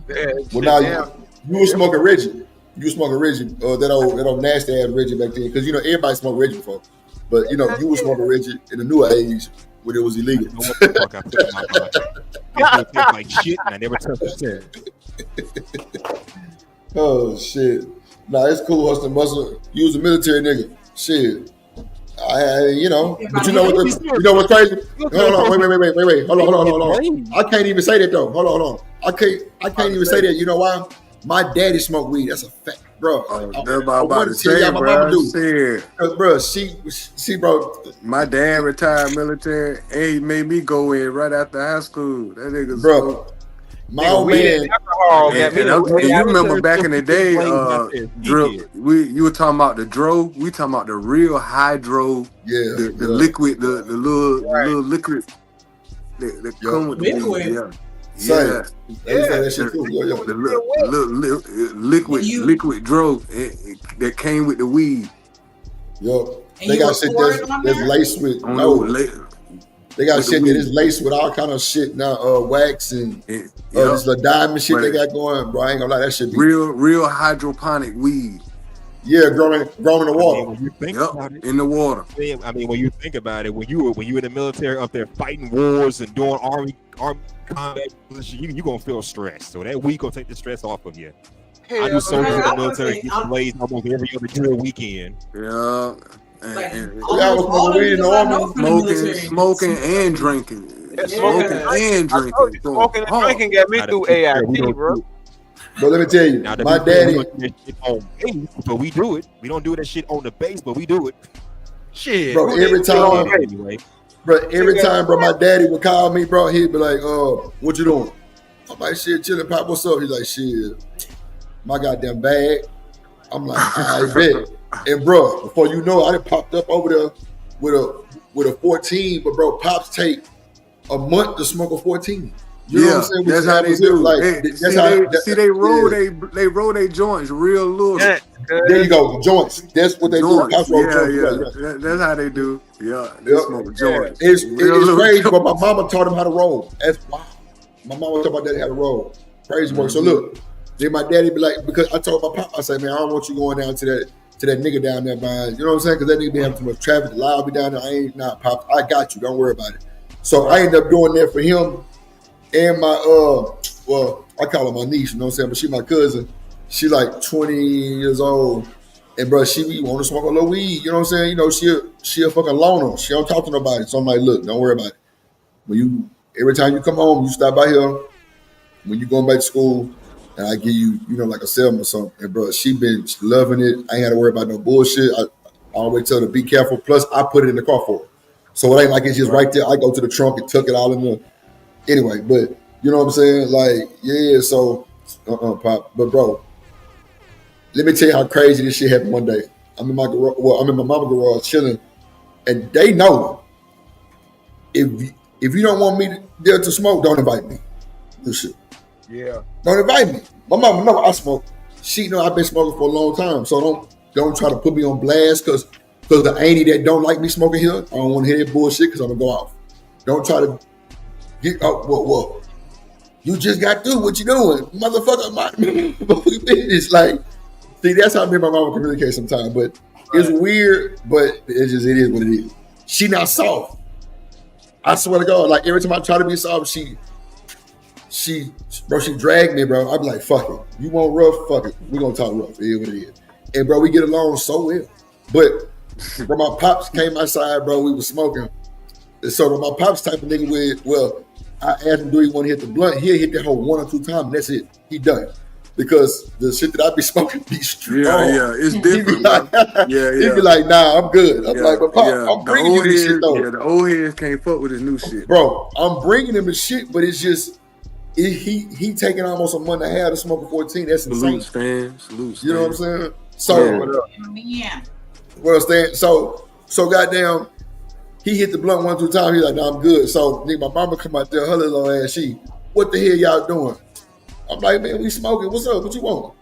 shit. Well, now you was smoking Reggie. You was smoking Reggie, that old nasty ass Reggie back then. Because you know everybody smoked Reggie before, but you know you was smoking Reggie in the newer age when it was illegal. I know what the fuck I put in my body. It tastes like shit, and I never touched it. Oh shit! Nah, it's cool, Hustle Muscle. You was a military nigga. Shit. You know, but you know what? You know what's crazy? Hold on, wait. Hold on. I can't even say that though. Hold on. I can't even say that. You know why? My daddy smoked weed. That's a fact, bro. That's what I'm about to say, bro. See, bro. My dad retired military, and he made me go in right after high school. That nigga's bro. My old man. You remember back in the day, you were talking about the dro. We talking about the real hydro. Yeah. The liquid, the little liquid that come with the weed. Yeah. Yeah. That shit cool. The liquid dro that came with the weed. Yo, they got shit that's laced with They got shit that is laced with all kind of shit now, wax and this little diamond shit they got going, bro. I ain't gonna lie, that shit be real hydroponic weed. Yeah, grown in the water. I mean, when you think about it, in the water. I mean, when you think about it, when you in the military up there fighting wars and doing army combat, you gonna feel stressed. So that weed gonna take the stress off of you. I do soldiers in the military get blazed almost every other drill weekend. Yeah. Smoking and drinking. Smoking and drinking got me through AIT, bro. But let me tell you, my daddy. But we do it. We don't do that shit on the base, but we do it. Shit, bro. Every time, bro, my daddy would call me, bro. He'd be like, what you doing?" I'm like, "Shit, chilling, Pop. What's up?" He's like, "Shit, my goddamn bag." I'm like, "I bet." And bro, before you know it, I done popped up over there with a 14. But bro, Pops take a month to smoke a 14. You know what I'm saying? That's how they do. They roll their joints real little. Yeah, there you go, joints. That's what they do. Pops roll joints. That's how they do. Yeah, they smoke joints. It's crazy, but my mama taught him how to roll. That's wow. My mama taught my daddy how to roll. Crazy work. So look, then my daddy be like, because I told my pop, I said, "Man, I don't want you going down to that nigga down there behind." You know what I'm saying? Because that nigga be having too much traffic. The loud be down there. I ain't not Pop. I got you. Don't worry about it. So I ended up doing that for him and my I call her my niece. You know what I'm saying? But she my cousin. She like 20 years old, and bro, she be want to smoke a little weed. You know what I'm saying? You know she a fucking loner. She don't talk to nobody. So I'm like, look, don't worry about it. Every time you come home, you stop by here. When you going back to school, and I give you, like a seven or something. And bro, she been loving it. I ain't had to worry about no bullshit. I always tell her to be careful. Plus, I put it in the car for her. So it ain't like it's just right there. I go to the trunk and tuck it all in there. Anyway, but you know what I'm saying? Like, yeah, so, Pop. But bro, let me tell you how crazy this shit happened one day. I'm in my garage, I'm in my mama's garage chilling, and they know if you don't want me there to smoke, don't invite me. This shit. Yeah. Don't invite me. My mama know I smoke. She know I've been smoking for a long time. So don't try to put me on blast because the auntie that don't like me smoking here, I don't want to hear that bullshit because I'm gonna go off. Don't try to get up. Whoa. You just got through what you doing, motherfucker. My business. Like, see, that's how me and my mama communicate sometimes. But it's weird, but it is what it is. She not soft. I swear to God, like every time I try to be soft, she dragged me, bro. I'd be like, fuck it. You want rough? Fuck it. We gonna talk rough. It is what it is. And bro, we get along so well. But when my pops came outside, bro, we was smoking. And so when my pops type of nigga with, well, I asked him, do he want to hit the blunt? He'll hit that hole 1 or 2 times, and that's it. He done. Because the shit that I be smoking be strong. Yeah, it's different. He'd be like, nah, I'm good. I'm like, but Pop, I'm bringing you this shit though. Yeah, the old heads can't fuck with his new shit. Bro, I'm bringing him the shit, but it's just, he taking almost a month and a half to smoke a 14. That's insane. Salute, you know what I'm saying? So, yeah. Well, Stan, so goddamn, he hit the blunt 1 or 2 times. He's like, no, I'm good. So nigga, my mama come out there, her little ass, what the hell y'all doing? I'm like, man, we smoking. What's up? What you want?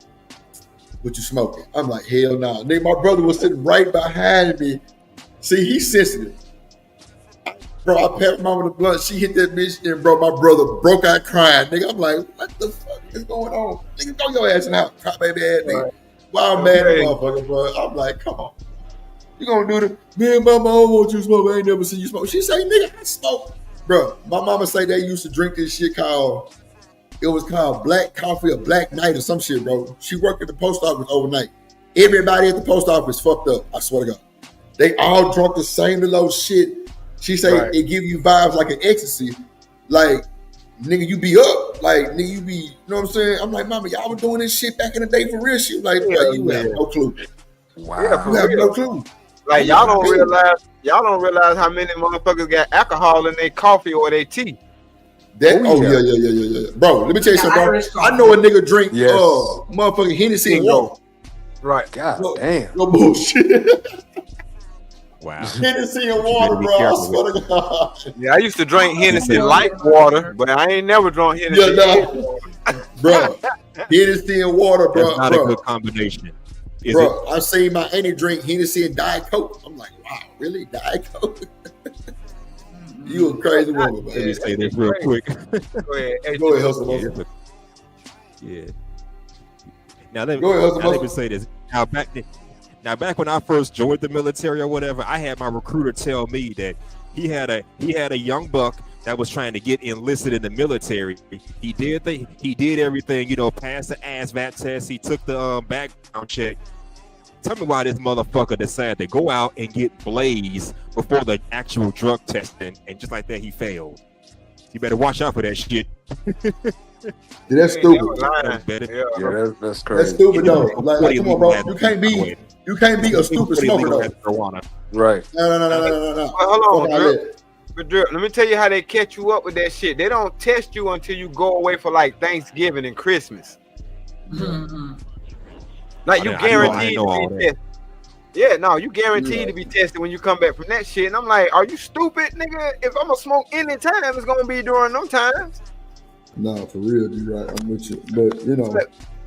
What you smoking? I'm like, hell no. Nigga, my brother was sitting right behind me. See, he's sensitive. Bro, I passed mama the blunt. She hit that bitch, and bro, my brother broke out crying. Nigga, I'm like, what the fuck is going on? Nigga, throw your ass in the house. Cry baby ass nigga. Why I'm mad at motherfucker, bro? I'm like, come on. You gonna do the, me and my mama want you to smoke. I ain't never seen you smoke. She say, nigga, I smoke. Bro, my mama say they used to drink this shit called, it was called black coffee or black night or some shit, bro. She worked at the post office overnight. Everybody at the post office fucked up. I swear to God. They all drunk the same little shit. She say it give you vibes like an ecstasy. Like, nigga, you be up. Like, nigga, you be, you know what I'm saying? I'm like, mama, y'all was doing this shit back in the day for real shit. Like, bro, you have no clue. Wow. Yeah, you have no clue. Like, y'all don't realize how many motherfuckers got alcohol in their coffee or their tea. Yeah. Bro, let me tell you something, bro. I know a nigga drink motherfucking Hennessy and water. Right. God damn. No bullshit. Wow. Hennessy and water, bro. I swear to God. Yeah, I used to drink Hennessy like water, but I ain't never drunk Hennessy. Bro, Hennessy and water, bro. That's not a good combination. Bro, I seen my auntie drink Hennessy and Diet Coke. I'm like, wow, really? Diet Coke? You a crazy woman, man. Let me say this real quick. Go ahead. Go ahead, hustle. Yeah. Now let me say this. Now back when I first joined the military or whatever, I had my recruiter tell me that he had a young buck that was trying to get enlisted in the military. He did everything, you know, passed the ASVAB test. He took the background check. Tell me why this motherfucker decided to go out and get blazed before the actual drug testing, and just like that, he failed. You better watch out for that shit. That's stupid. That's crazy. That's stupid though. Like, come on, bro. You can't be a stupid smoker though. Right. No. Hold on, but let me tell you how they catch you up with that shit. They don't test you until you go away for like Thanksgiving and Christmas. Mm-hmm. Like you guaranteed to be tested. Yeah, no, you guaranteed to be tested when you come back from that shit. And I'm like, are you stupid, nigga? If I'm gonna smoke any time, it's gonna be during them times. No, for real, you right. I'm with you. But you know,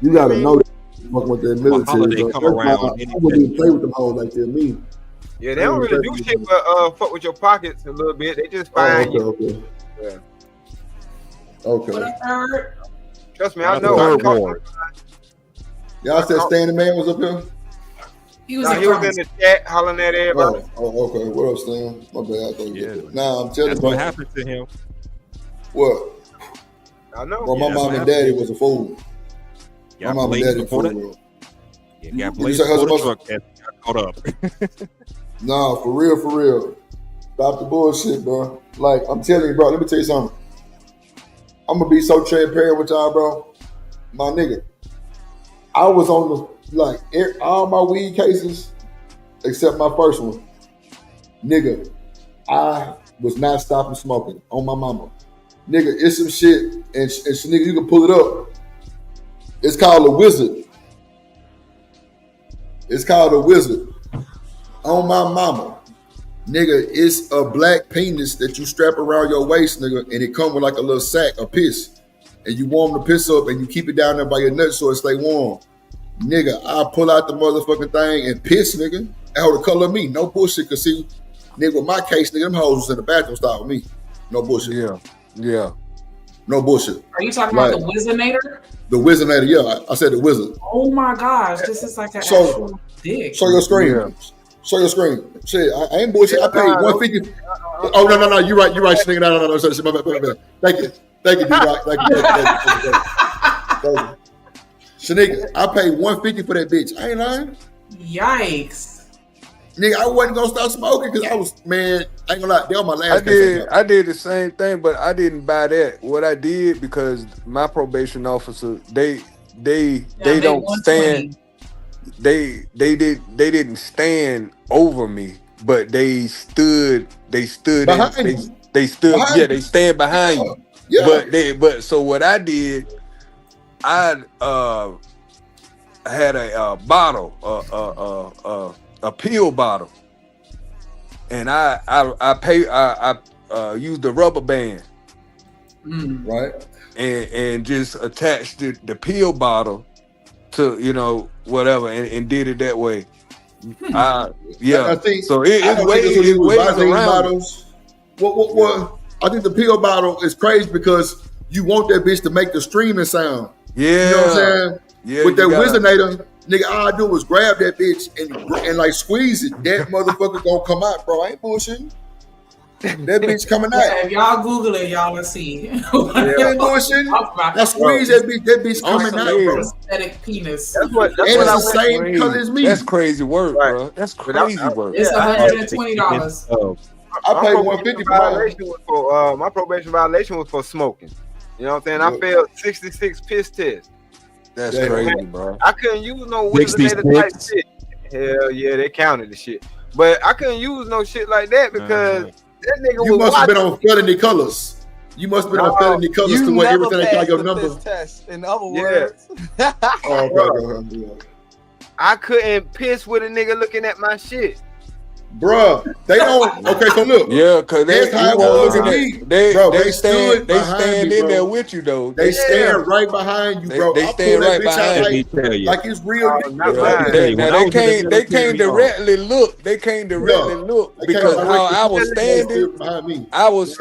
you gotta know that fuck with that military. Come around. I wouldn't even play with them hoes like they're mean. Yeah, they don't really do shit but fuck with your pockets a little bit. They just find you. Okay. Okay. Trust me, I know. Y'all said Stan the Man was up here? He was, in the chat hollering at everybody. Oh, okay. What else, Stan? My bad. I thought you Nah, I'm telling you. That's what happened to him. What? I know. Well, my mom and daddy was a fool. My mom and daddy before fool. Yeah, blazed before the drug test got caught up. Nah, for real. Stop the bullshit, bro. Like, I'm telling you, bro, let me tell you something. I'm gonna be so transparent with y'all, bro. My nigga, I was on all my weed cases except my first one. Nigga, I was not stopping smoking on my mama. Nigga, it's some shit, and nigga, you can pull it up. It's called a wizard. On my mama. Nigga, it's a black penis that you strap around your waist, nigga, and it come with like a little sack of piss. And you warm the piss up and you keep it down there by your nuts so it stay warm. Nigga, I pull out the motherfucking thing and piss, nigga. That hoe the color of me. No bullshit. Cause see, nigga, with my case, nigga, them hoes was in the bathroom style with me. No bullshit. Yeah. No bullshit. Are you talking about the Wizinator? The Wizinator, yeah. I said the wizard. Oh my gosh, this is like an actual dick. Show your screen. Yeah. Show your screen. Shit, I ain't bullshit. I paid $150. Oh no, you're right, nigga. No. My bad. Thank you, D-Rock. Thank you. Shanika, I paid $150 for that bitch. I ain't lying. Yikes. Nigga, I wasn't gonna stop smoking because I was, man, I ain't gonna lie, that was my last I did the same thing, but I didn't buy that. What I did, because my probation officer, they don't stand, they didn't stand over me, but they stood behind you. They stand behind you. Yeah. But so what I did, I had a bottle, a pill bottle, and I used the rubber band, right, and just attached the pill bottle to whatever, and did it that way. I think, so it's ways around. Bottles. What? I think the pill bottle is crazy because you want that bitch to make the streaming sound. Yeah, you know what I'm saying. Yeah, with that Wizinator, nigga, all I do is grab that bitch and like squeeze it. That motherfucker gonna come out, bro. I ain't bullshitting. That bitch coming out. If y'all Google it, y'all will see. I ain't bullshitting. I squeeze that bitch. That bitch coming out, bro. Aesthetic penis. That's what the same color as me. That's crazy work, bro. That's crazy work. It's $120. I paid $150 for mine. My probation violation was for smoking. You know what I'm saying? I failed 66 piss tests. That's crazy, bro. I couldn't use no Wizinator type shit. Hell yeah, they counted the shit. But I couldn't use no shit like that because that nigga you was must have been watching. on felony colors. You must have been on felony colors to where everything they call your number. Test, in other words. I couldn't piss with a nigga looking at my shit. Bruh, they don't. Okay, so look. Yeah, cause they stand me, in there with you though. They stand right behind you, bro. They stand right behind you. Like it's real. They can't directly look. They can't directly look because how I was standing, I was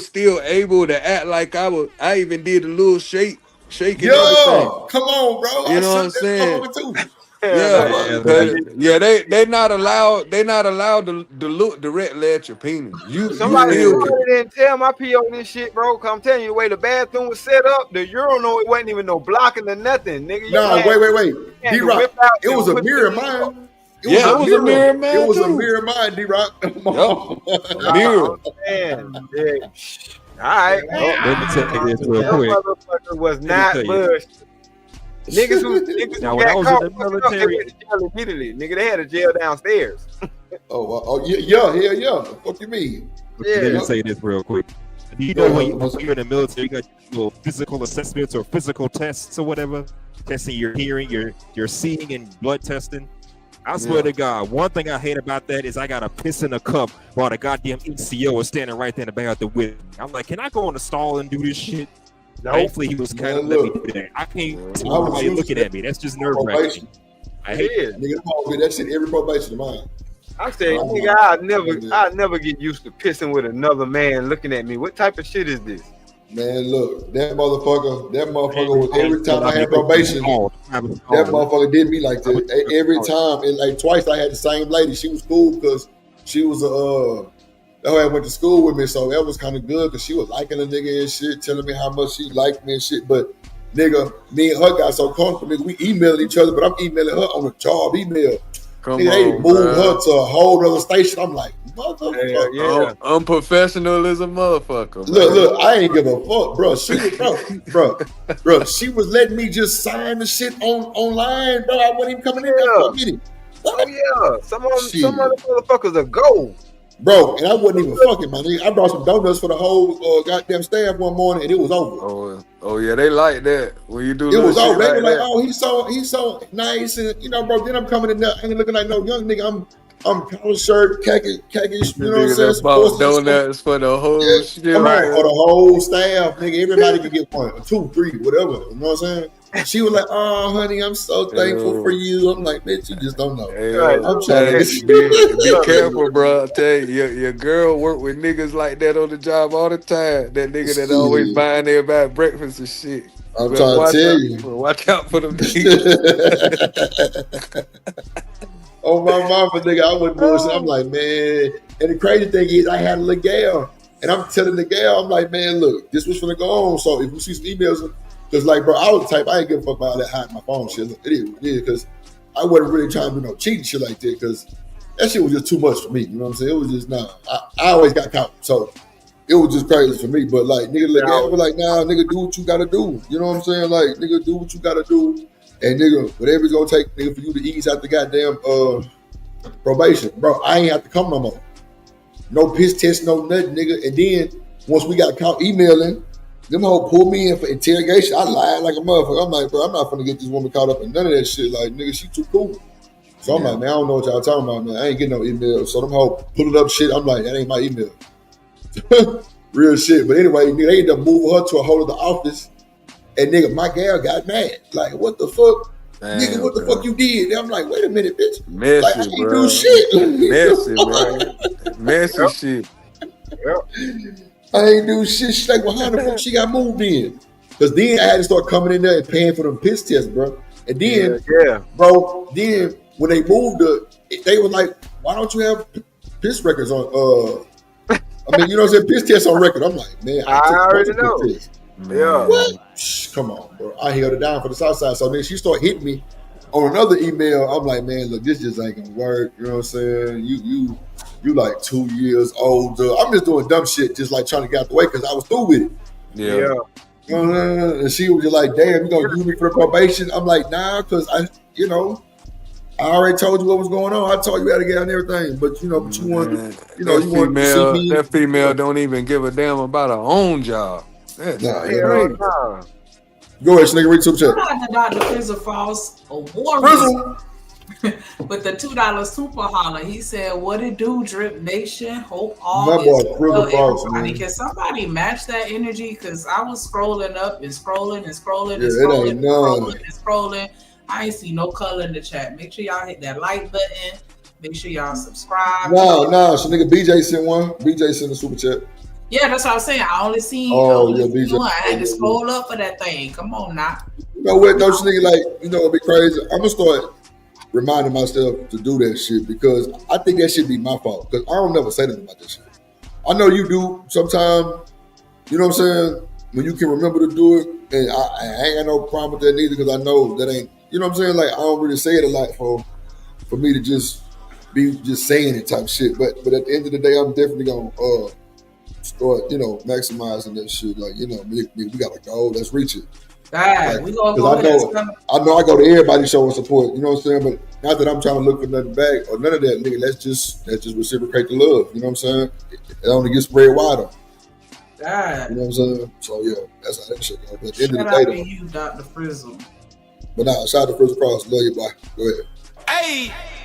still able to act like I even did a little shake and everything. Come on, bro. You know what I'm saying? They not allowed to look directly at your penis. Somebody didn't tell my PO this shit, bro. Cause I'm telling you, the way the bathroom was set up, the urinal, it wasn't even no blocking or nothing, nigga. Wait. D-Rock, it was a mirror of mine. It was a mirror of mine. It was a mirror of mine, D-Rock. Mirror. Man, yeah. All right. Let me tell you this real quick. That motherfucker was not bushed. Niggas who now, when I was in the military, they jail immediately. Nigga, they had a jail downstairs. Yeah. What you mean? Let me say this real quick. Do you know when you're in the military, you got little physical assessments or physical tests or whatever, testing your hearing, your seeing, and blood testing? I swear to God, one thing I hate about that is I got to piss in a cup while the goddamn NCO is standing right there in the bathroom with me. I'm like, can I go in the stall and do this shit? Hopefully he was kind of let me do that. I can't see somebody looking at me. That's just nerve-wracking. I hate it. Nigga, that shit every probation of mine. I say, nigga, I'd never get used to pissing with another man looking at me. What type of shit is this? Man, look, that motherfucker was every time I had probation, that motherfucker did me like that. Every time, and like twice I had the same lady. She was cool because she was that went to school with me, so that was kind of good because she was liking the nigga and shit, telling me how much she liked me and shit. But nigga, me and her got so comfortable, nigga, we emailed each other, but I'm emailing her on a job email. Nigga, they moved her to a whole other station. I'm like, motherfucker. Unprofessional as a motherfucker. Look, I ain't give a fuck, bro. She was letting me just sign the shit online, bro. I wasn't even coming in there for a meeting. Oh yeah, some other motherfuckers are gold. Bro, and I wasn't even fucking, my nigga. I brought some donuts for the whole goddamn staff one morning, and it was over. Oh yeah, they like that when you do. It was over. They were like, that. "Oh, he's so nice," and bro. Then I'm coming in there, I ain't looking like no young nigga. I'm collar shirt, khaki. You know what I'm saying? Bought donuts for the whole shit. Come on, for the whole staff, nigga. Everybody can get 1, 2, 3, whatever. You know what I'm saying? She was like, "Oh, honey, I'm so thankful for you." I'm like, "Bitch, you just don't know." I'm trying to be careful, bro. I tell you, your girl work with niggas like that on the job all the time. That nigga that always buying everybody breakfast and shit. I'm trying to tell you. Watch out for them niggas. Oh my mama, nigga, I went bullshit. I'm like, man. And the crazy thing is, I had a little gal, And I'm telling the gal, I'm like, man, look, this was finna go on. So if we see some emails, because like, bro, I was the type, I ain't give a fuck about all that hiding my phone shit. Look, it is what it is, because I wasn't really trying to do no cheating shit like that, because that shit was just too much for me. You know what I'm saying? It was just, I always got caught. So it was just crazy for me. But like, nigga, I was like, nah, nigga, do what you gotta do. You know what I'm saying? Like, nigga, do what you gotta do. And nigga, whatever it's gonna take, nigga, for you to ease out the goddamn probation. Bro, I ain't have to come no more. No piss test, no nothing, nigga. And then once we got caught emailing, them hoe pulled me in for interrogation. I lied like a motherfucker. I'm like, bro, I'm not gonna get this woman caught up in none of that shit. Like, nigga, she too cool. So I'm like, man, I don't know what y'all talking about, man. I ain't getting no email. So them hoe pulling up shit. I'm like, that ain't my email. Real shit. But anyway, nigga, they ended up moving her to a whole other office. And nigga, my gal got mad. Like, what the fuck? Damn, nigga, what the fuck you did? And I'm like, wait a minute, bitch. Messy, like, I ain't bro. do shit. Messy, bro. Messy shit. I ain't do shit. She's like, well, how the fuck she got moved in? Because then I had to start coming in there and paying for them piss tests, bro. And then, bro, then when they moved her, they were like, why don't you have piss records on, I mean, you know what I'm saying? Piss tests on record. I'm like, man, I already know. Yeah. What? Shh, come on, bro. I held it down for the south side. So then she started hitting me on another email. I'm like, man, look, this just ain't gonna work. You know what I'm saying? You like 2 years older. I'm just doing dumb shit, just like trying to get out the way because I was through with it. Yeah. And she was just like, damn, you gonna use me for probation? I'm like, nah, because I already told you what was going on. I told you how to get out and everything, but you want, you want to see me. That female don't even give a damn about her own job. That's crazy. Go ahead, nigga, read some chat. Shout out to Dr. Frizzle Falls Award with the $2 super holler. He said, "What it do, Drip Nation? Hope all My is boy, well, Falls, everybody." man. Can somebody match that energy? Because I was scrolling up and scrolling and scrolling and Yeah, it scrolling ain't and none. scrolling and scrolling. I ain't see no color in the chat. Make sure y'all hit that like button. Make sure y'all subscribe. No, so nigga BJ sent one. BJ sent a super chat. Yeah, that's what I was saying. I only seen BJ. one. I had to scroll up for that thing. Come on now. You know what, don't you nigga, like, you know what'd be crazy? I'm gonna start reminding myself to do that shit because I think that should be my fault. Because I don't never say nothing about that shit. I know you do sometimes, you know what I'm saying? When you can remember to do it, and I ain't got no problem with that neither because I know that ain't, you know what I'm saying? Like, I don't really say it a lot for me to just be just saying it type shit. But at the end of the day, I'm definitely gonna start, maximizing that shit. Like, we got a goal, let's reach it. Right, Like, we gonna go ahead. I know I go to everybody showing support, you know what I'm saying? But not that I'm trying to look for nothing back or none of that, nigga. Let's just reciprocate the love, you know what I'm saying? It only gets spread wider. Right. You know what I'm saying? So yeah, that's how that shit goes. But at the end Shout of out the to day, you, Dr. Frizzle. but nah, shout out to Frizzle Cross. Love you, bye. Go ahead.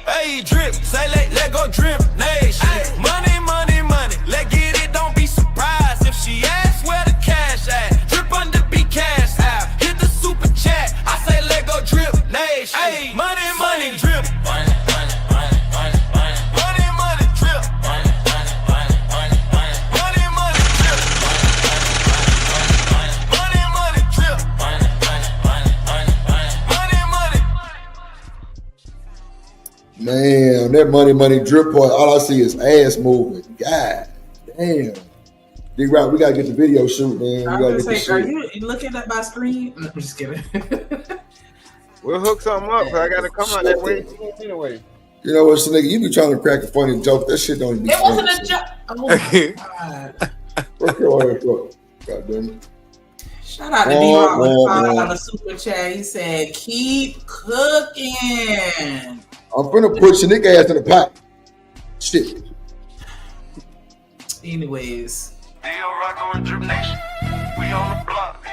Hey, drip, say let go drip nation. Money, money, money, let get it, don't be surprised if she asks where the cash at. Drip under be cash out, hit the super chat, I say let go drip nation. Hey, money, money, drip. Money, money, money, money, money. Money, money, drip. Money, money, money, money, money. Money, money, drip. Money, money, drip. Money, money, money, money, money. Money, money. Man, that money drip part, all I see is ass moving. God damn. Big Rock, we gotta get the video shoot, man. We I gotta was get the gonna say, shit. are you looking at my screen? No, I'm just kidding. We'll hook something up, because I got to come out that way anyway. You know what, nigga? You be trying to crack a funny joke. That shit don't even be It funny. wasn't a joke. Oh my God. God damn it. Shout out to D-Rock with the $5 super chat. He said, keep cooking. I'm finna put your nigga ass in the pot. Shit. Anyways. D-Rock on Drip Nation. We on the block.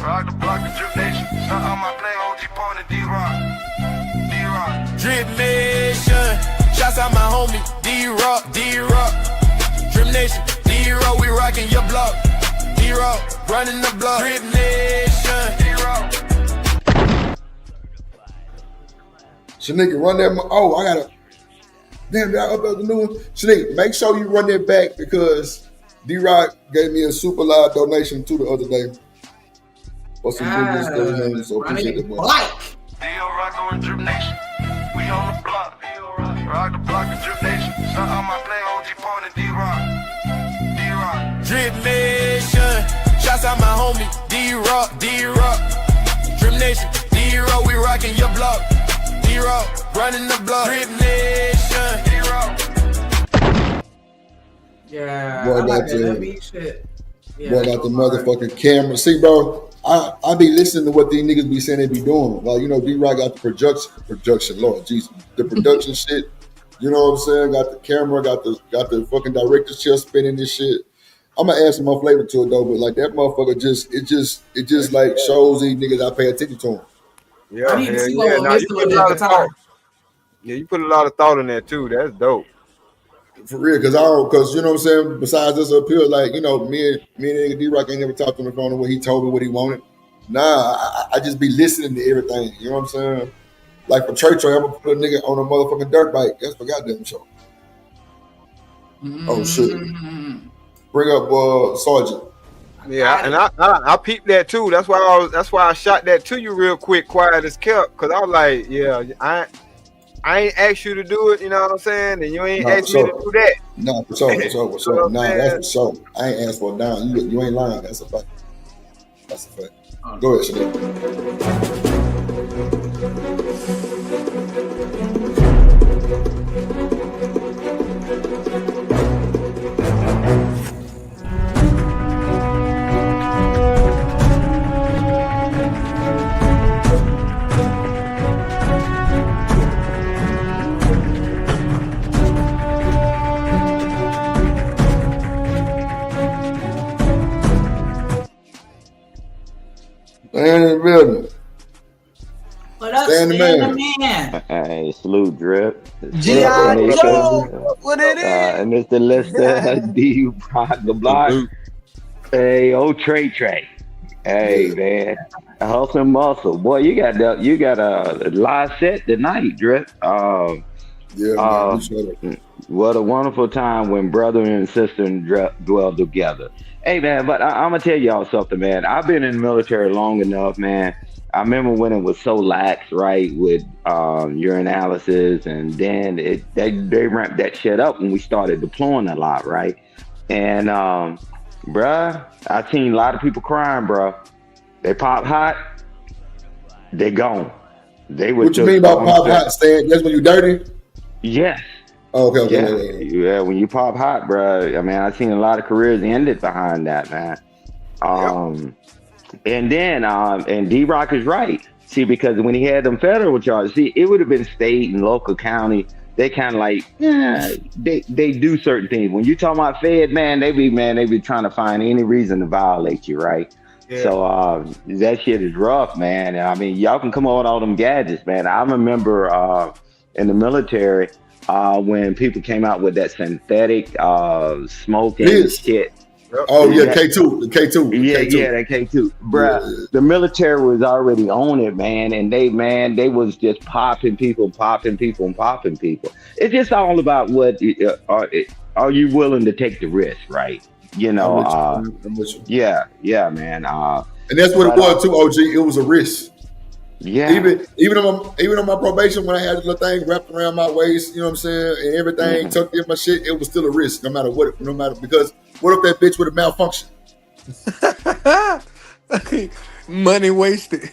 Rock the block of Drip Nation. Shout out my play OG Pony D-Rock. D-Rock. Drip Nation. Shouts out my homie D-Rock. D-Rock. Drip Nation. D-Rock, we rockin' your block. D-Rock, running the block. Drip Nation. D-Rock. Shanika, run that. I gotta. Damn, did I upload the new one? Shanika, make sure you run that back because D-Rock gave me a super live donation too the other day. For some goodness, so appreciate it, boy. D-Rock on Drip Nation. We on the block. Rock the block of Drip Nation. Shout out my play OG Pony D-Rock. D-Rock. Drip Nation. Shouts out my homie, D-Rock. Drip Nation, D-Rock, we rockin' your block. D-Rock, running the block. Drip Nation, D-Rock. Yeah, Boy, I like got that the- LB shit. Yeah, Boy, got the motherfucking camera. See, bro, I be listening to what these niggas be saying they be doing. Like, you know, D-Rock got the production, Lord Jesus, the production shit. You know what I'm saying? Got the camera, got the fucking director's chair spinning this shit. I'm gonna add some more flavor to it though, but like that motherfucker it just like shows these niggas I pay attention to them. Yeah, I need to see yeah, what nah, Mr. you put with a lot that of guitar. thought. Yeah, you put a lot of thought in that too. That's dope. For real, cause you know what I'm saying. Besides this up here, like you know, me and nigga D-Rock ain't never talked on the phone when he told me what he wanted. Nah, I just be listening to everything. You know what I'm saying? Like for Trey, I'm gonna put a nigga on a motherfucking dirt bike. That's for goddamn show. Oh shit! Bring up Sergeant. Yeah, and I peeped that too. That's why I shot that to you real quick, quiet as kept, cause I was like, yeah, I ain't asked you to do it. You know what I'm saying? And you ain't Nah, asked me to do that. Nah, for sure. Nah, that's for sure. I ain't asked for a dime. You ain't lying. That's a fact. That's a fact. Go ahead, Shanae. Man in the building. What up, Stan the Stan man. Hey, salute, Drip. G.I. Joe, what it is? And Mr. Lester, D-Rock, the block. Hey, old Trey. Hey, man. Hustle and muscle. Boy, you got a live set tonight, Drip. Man, what a wonderful time when brother and sister dwell together. Hey, man, but I'm going to tell y'all something, man. I've been in the military long enough, man. I remember when it was so lax, right, with urinalysis, and then they ramped that shit up when we started deploying a lot, right? And, bruh, I seen a lot of people crying, bruh. They pop hot, they gone. They were What you mean by pop hot, Stan? That's when you dirty? Yes. Oh, okay. Yeah, when you pop hot, bro. I mean, I've seen a lot of careers ended behind that, man. And then, and D-Rock is right. See, because when he had them federal charges, see, it would have been state and local county. They kind of like, they do certain things. When you talk about Fed, man, they be trying to find any reason to violate you, right? Yeah. So that shit is rough, man. I mean, y'all can come on with all them gadgets, man. I remember in the military, when people came out with that synthetic smoking shit. Oh yeah, K2, the K2. Yeah, that K2, bruh. Yeah. The military was already on it, man, and they was just popping people. It's just all about what are you willing to take the risk, right? You know, I'm with you. Yeah, man. And that's what it was too, OG. It was a risk. Yeah. Even on my probation, when I had this little thing wrapped around my waist, you know what I'm saying, and everything tucked in my shit, it was still a risk, because what if that bitch would have malfunctioned? Money wasted.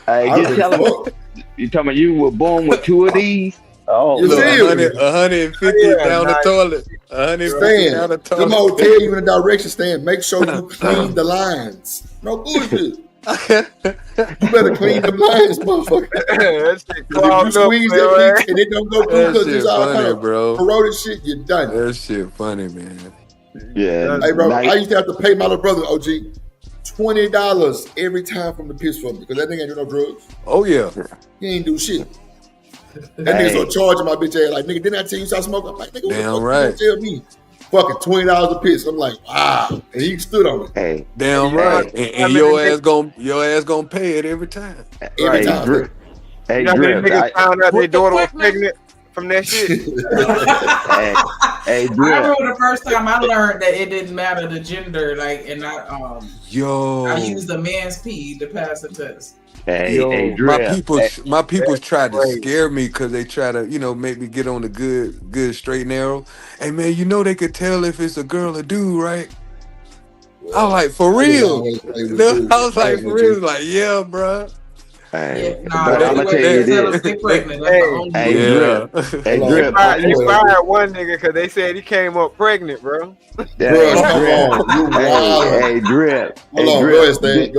Hey, just tell him. You talking about you were born with two of these? Oh, you see 150 down the toilet. 150 down the toilet. Them all tell you in the direction, Stan. Make sure you clean the lines. No bullshit. You better clean the lines, motherfucker. That shit If you squeeze that bitch and it don't go through because it's all kind of bro. corroded shit, you're done. That shit funny, man. Yeah. Hey, bro, I used to have to pay my little brother, OG, $20 every time from the piss for me because that nigga ain't do no drugs. Oh, yeah. He ain't do shit. That nigga so charging my bitch ass like, nigga, didn't I tell you stop smoking? I'm like, nigga, what the fuck right. you tell me? Fucking $20 a piss. I'm like, wow. And he stood on it. Hey, damn right. And your ass gonna pay it every time. Every time. Hey, you know, Drip, niggas found out their daughter was pregnant from that shit. I remember the first time I learned that it didn't matter the gender, like, and I used the man's pee to pass the test. My people tried to scare me because they try to, make me get on the good straight and narrow. Hey man, they could tell if it's a girl or dude, right? I was like, for real. I was like, for real, like, yeah, bro. Hey, but I'm gonna tell you this. You fired one nigga because they said he came up pregnant, bro. Hey, Drip. Go ahead, Stan.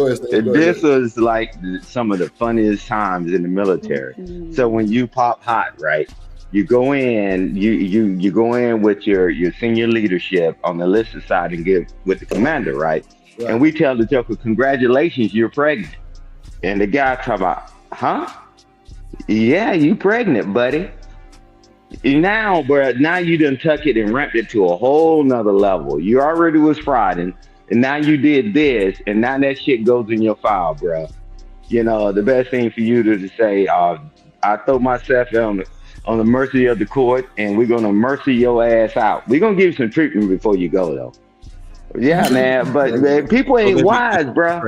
This was like some of the funniest times in the military. So when you pop hot, right? You go in, you go in with your senior leadership on the enlisted side and get with the commander, right? And we tell the joker, congratulations, you're pregnant. And the guy talk about, huh? Yeah, you pregnant, buddy. Now, bro, you done tuck it and ramped it to a whole nother level. You already was fried, and now you did this, and now that shit goes in your file, bro. The best thing for you to say, I throw myself on the mercy of the court, and we're gonna mercy your ass out. We're gonna give you some treatment before you go, though. Yeah, man, but man, people ain't wise, bro.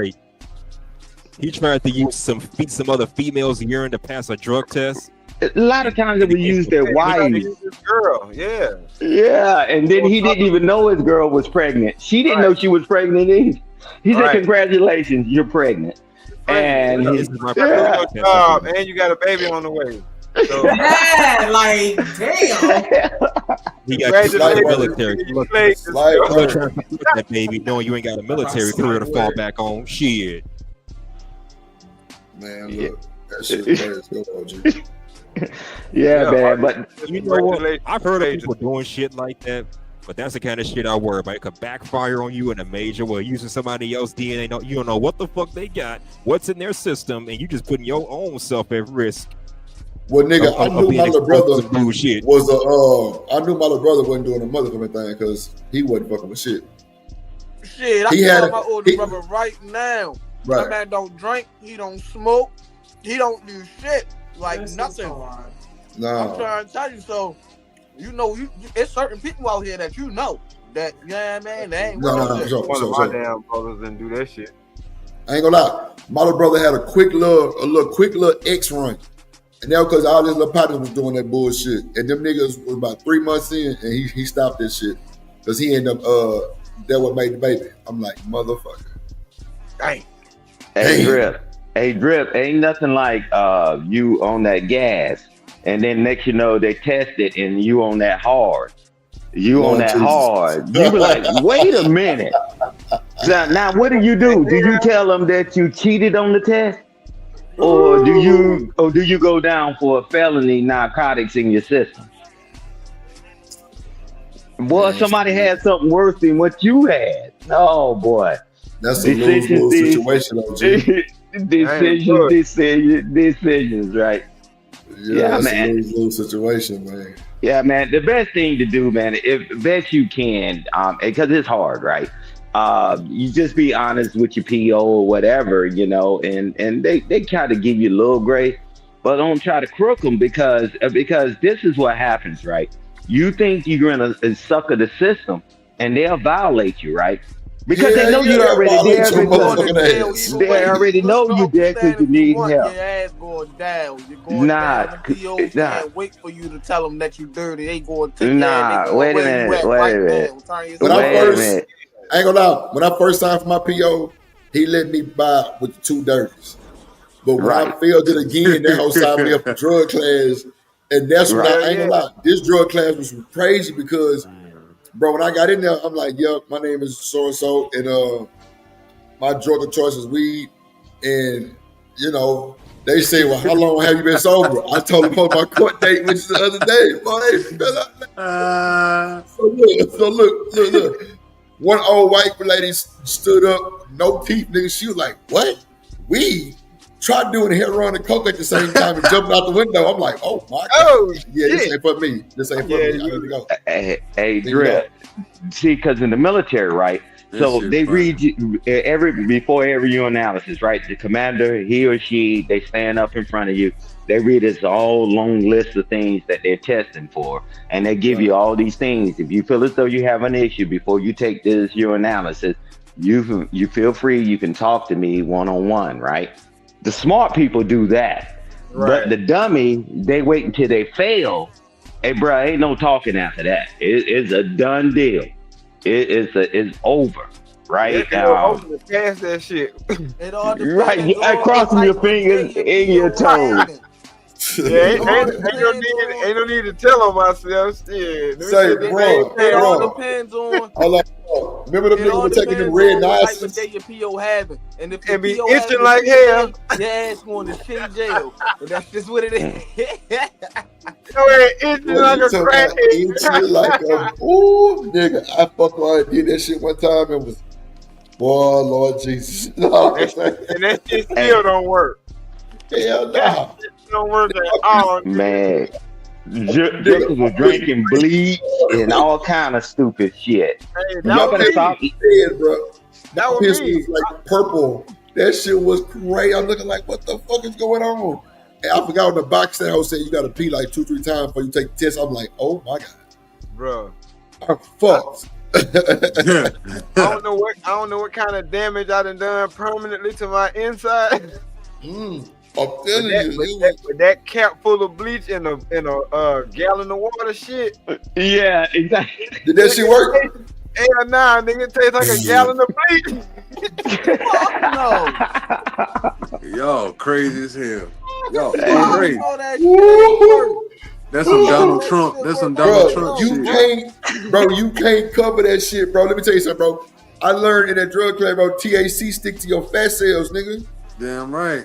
He tried to use some other female's urine to pass a drug test. A lot of times they would use their wives. Girl, yeah. Yeah, and then he didn't even know his girl was pregnant. She didn't know she was pregnant either. He said, congratulations, you're pregnant. And and you got a baby on the way. So. Yeah, like, damn. He got you in the military. You're trying to get that baby knowing you ain't got a military career to fall back on. Shit. Man, look, that shit is crazy. Yeah, man, but you know what? I've heard of people doing shit like that, but that's the kind of shit I worry about. It could backfire on you in a major way. Using somebody else's DNA, you don't know what the fuck they got, what's in their system, and you just putting your own self at risk. Well, nigga, I knew my little brother was I knew my little brother wasn't doing a motherfucking thing because he wasn't fucking with shit. Shit, I tell my older brother right now. Right. That man don't drink, he don't smoke, he don't do shit, like nothing. No. I'm trying to tell you, so it's certain people out here that that man, they ain't no. My damn brothers didn't do that shit. I ain't gonna lie, my little brother had a quick little X run, and that was because all his little partners was doing that bullshit, and them niggas was about 3 months in, and he stopped that shit because he ended up that what made the baby. I'm like, motherfucker. Dang. Hey, Drip, ain't nothing like you on that gas, and then next they test it, and you on that hard. You on that hard. You be like, wait a minute. Now, what do? Do you tell them that you cheated on the test? Or do you go down for a felony narcotics in your system? Boy, somebody had something worse than what you had. Oh, boy. That's a lose-lose situation, OG. Decisions, right? Yeah, man. That's a lose-lose situation, man. Yeah, man. The best thing to do, man, best you can, because it's hard, right? You just be honest with your PO or whatever, and they kind of give you a little grace, but don't try to crook them because this is what happens, right? You think you're gonna sucker the system, and they'll violate you, right? Because they know you're already there. Because they already know you there because you need help. Your ass going down. You're going down. The POs can't wait for you to tell them that you dirty. They going to take wait a minute. When I ain't gonna lie, when I first signed for my PO, he let me buy with the 2 dirties. But when I failed it again, that whole signed me up for drug class. And that's when I ain't gonna lie. This drug class was crazy because, bro, when I got in there, I'm like, my name is so-and-so, and my drug of choice is weed. And, they say, well, how long have you been sober? I told them about my court date, which is the other day. So look. One old white lady stood up, no teeth, nigga. She was like, what? Weed? Tried doing heroin and coke at the same time and jumping out the window. I'm like, oh my God. Yeah, this ain't for me. I need to go. Hey, Drip. See, because in the military, right, So they read you before every urinalysis, right? The commander, he or she, they stand up in front of you. They read this all long list of things that they're testing for, and they give you all these things. If you feel as though you have an issue before you take this urinalysis, you feel free. You can talk to me one-on-one, right? The smart people do that, but the dummy, they wait until they fail. Hey, bro, ain't no talking after that. It's a done deal. It's over, right? Pass that shit. It all depends. Right, you crossing your fingers in your toes. Yeah, ain't no need to tell on myself. Shit. Say, bro, It all depends on. Remember the niggas were taking them red What nices? day your PO having, and if And be your PO itching having like a hell. day, your ass going to shit jail. But that's just what it is. Itching like a crackhead. Itching like a ooh, nigga. I fuck around and did that shit one time and was, boy, Lord Jesus. No, and that shit still don't work. Hell no. That shit don't work at all. Man, Jokers was drinking bleach and all kind of stupid shit. Hey, Y'all better stop. Dead, bro. That was Piss me. was like purple. That shit was great. I'm looking like, what the fuck is going on? And I forgot on the box that I was saying you gotta pee like 2-3 times before you take the test. I'm like, oh my god, Bro. I'm fucked. I don't know what kind of damage I done permanently to my inside. I'm telling you, with that cap full of bleach and a gallon of water, shit. Yeah, exactly. Did that shit work? Hell nah, nigga, it tastes like a gallon of bleach. No. Y'all crazy as hell. Y'all Hey, crazy. All that shit. That's some Donald Trump. That's some Donald Trump you shit. you can't cover that shit, bro. Let me tell you something, bro. I learned in that drug class, bro, THC stick to your fat cells, nigga. Damn right.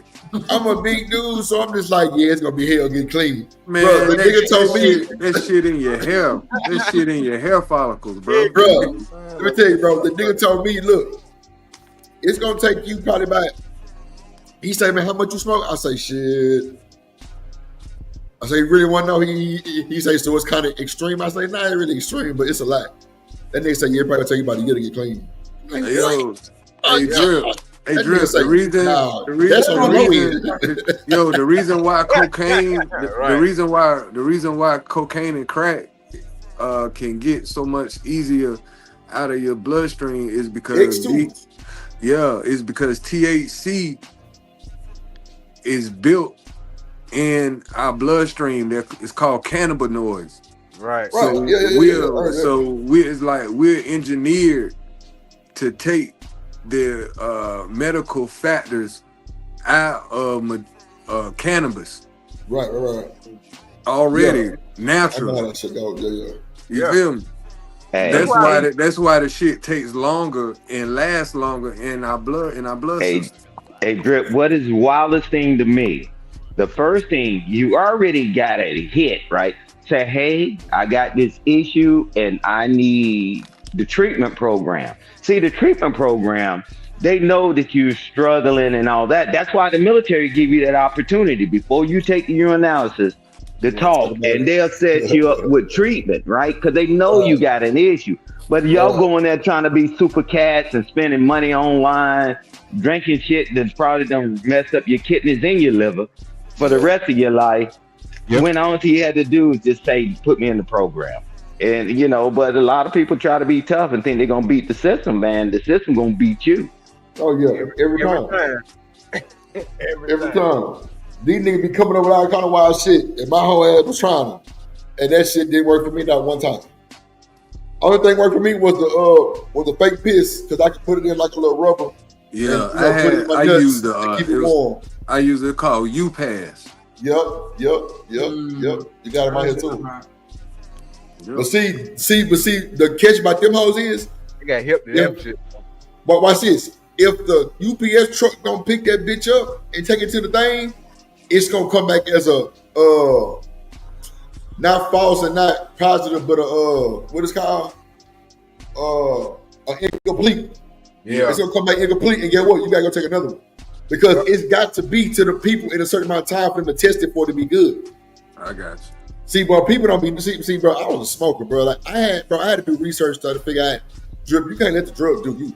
I'm a big dude, so I'm just like, yeah, it's gonna be hell get clean. Man, bro, the nigga told me that shit in your hair. That shit in your hair follicles, bro. bro, let me tell you, bro, the nigga told me, look, it's gonna take you probably about, he said, man, how much you smoke? I say, shit. I say, you really want to know? He say, so it's kind of extreme. I say, nah, it's really extreme, but it's a lot. That nigga say, yeah, probably gonna take you about a year to get clean. I'm like, Yo, what? hey, Drip. Hey, That Drip, nigga say, the reason, nah, the reason, that's on the low end. the reason why cocaine, the reason why cocaine and crack can get so much easier out of your bloodstream is because it's because THC is built in our bloodstream. That it's called cannabinoids. Right. So we're engineered to take the medical factors out of cannabis. Right. Already natural. I know how that shit go. Yeah. You feel me? Hey. That's why the shit takes longer and lasts longer in our blood system. Hey, Drip, what is the wildest thing to me? The first thing, you already got a hit, right? Say, hey, I got this issue and I need the treatment program. See, the treatment program, they know that you're struggling and all that. That's why the military give you that opportunity before you take the urinalysis to talk, and they'll set you up with treatment, right? Because they know you got an issue. But y'all going there trying to be super cats and spending money online, drinking shit that's probably done messed up your kidneys and your liver for the rest of your life. When all he had to do is just say, put me in the program. And, you know, but a lot of people try to be tough and think they're going to beat the system, man. The system going to beat you. Oh, yeah. Every time. Every time. These niggas be coming up with all kind of wild shit. And my whole ass was trying to. And that shit didn't work for me not one time. Only thing worked for me was the fake piss, because I could put it in like a little rubber. Yeah, and, I used keep it warm. I used it called UPass. Yep. You got them out here too. But see, the catch about them hoes is You got hip to them shit. But watch this. If the UPS truck don't pick that bitch up and take it to the thing, it's gonna come back as a not false and not positive, but what is called incomplete. Yeah, it's gonna come back incomplete, and get what? You gotta go take another one because it's got to be to the people in a certain amount of time for them to test it for it to be good. I got you. See, bro, people don't be see, bro. I was a smoker, bro. Like I had to do research to figure out Drip, you can't let the drug do you.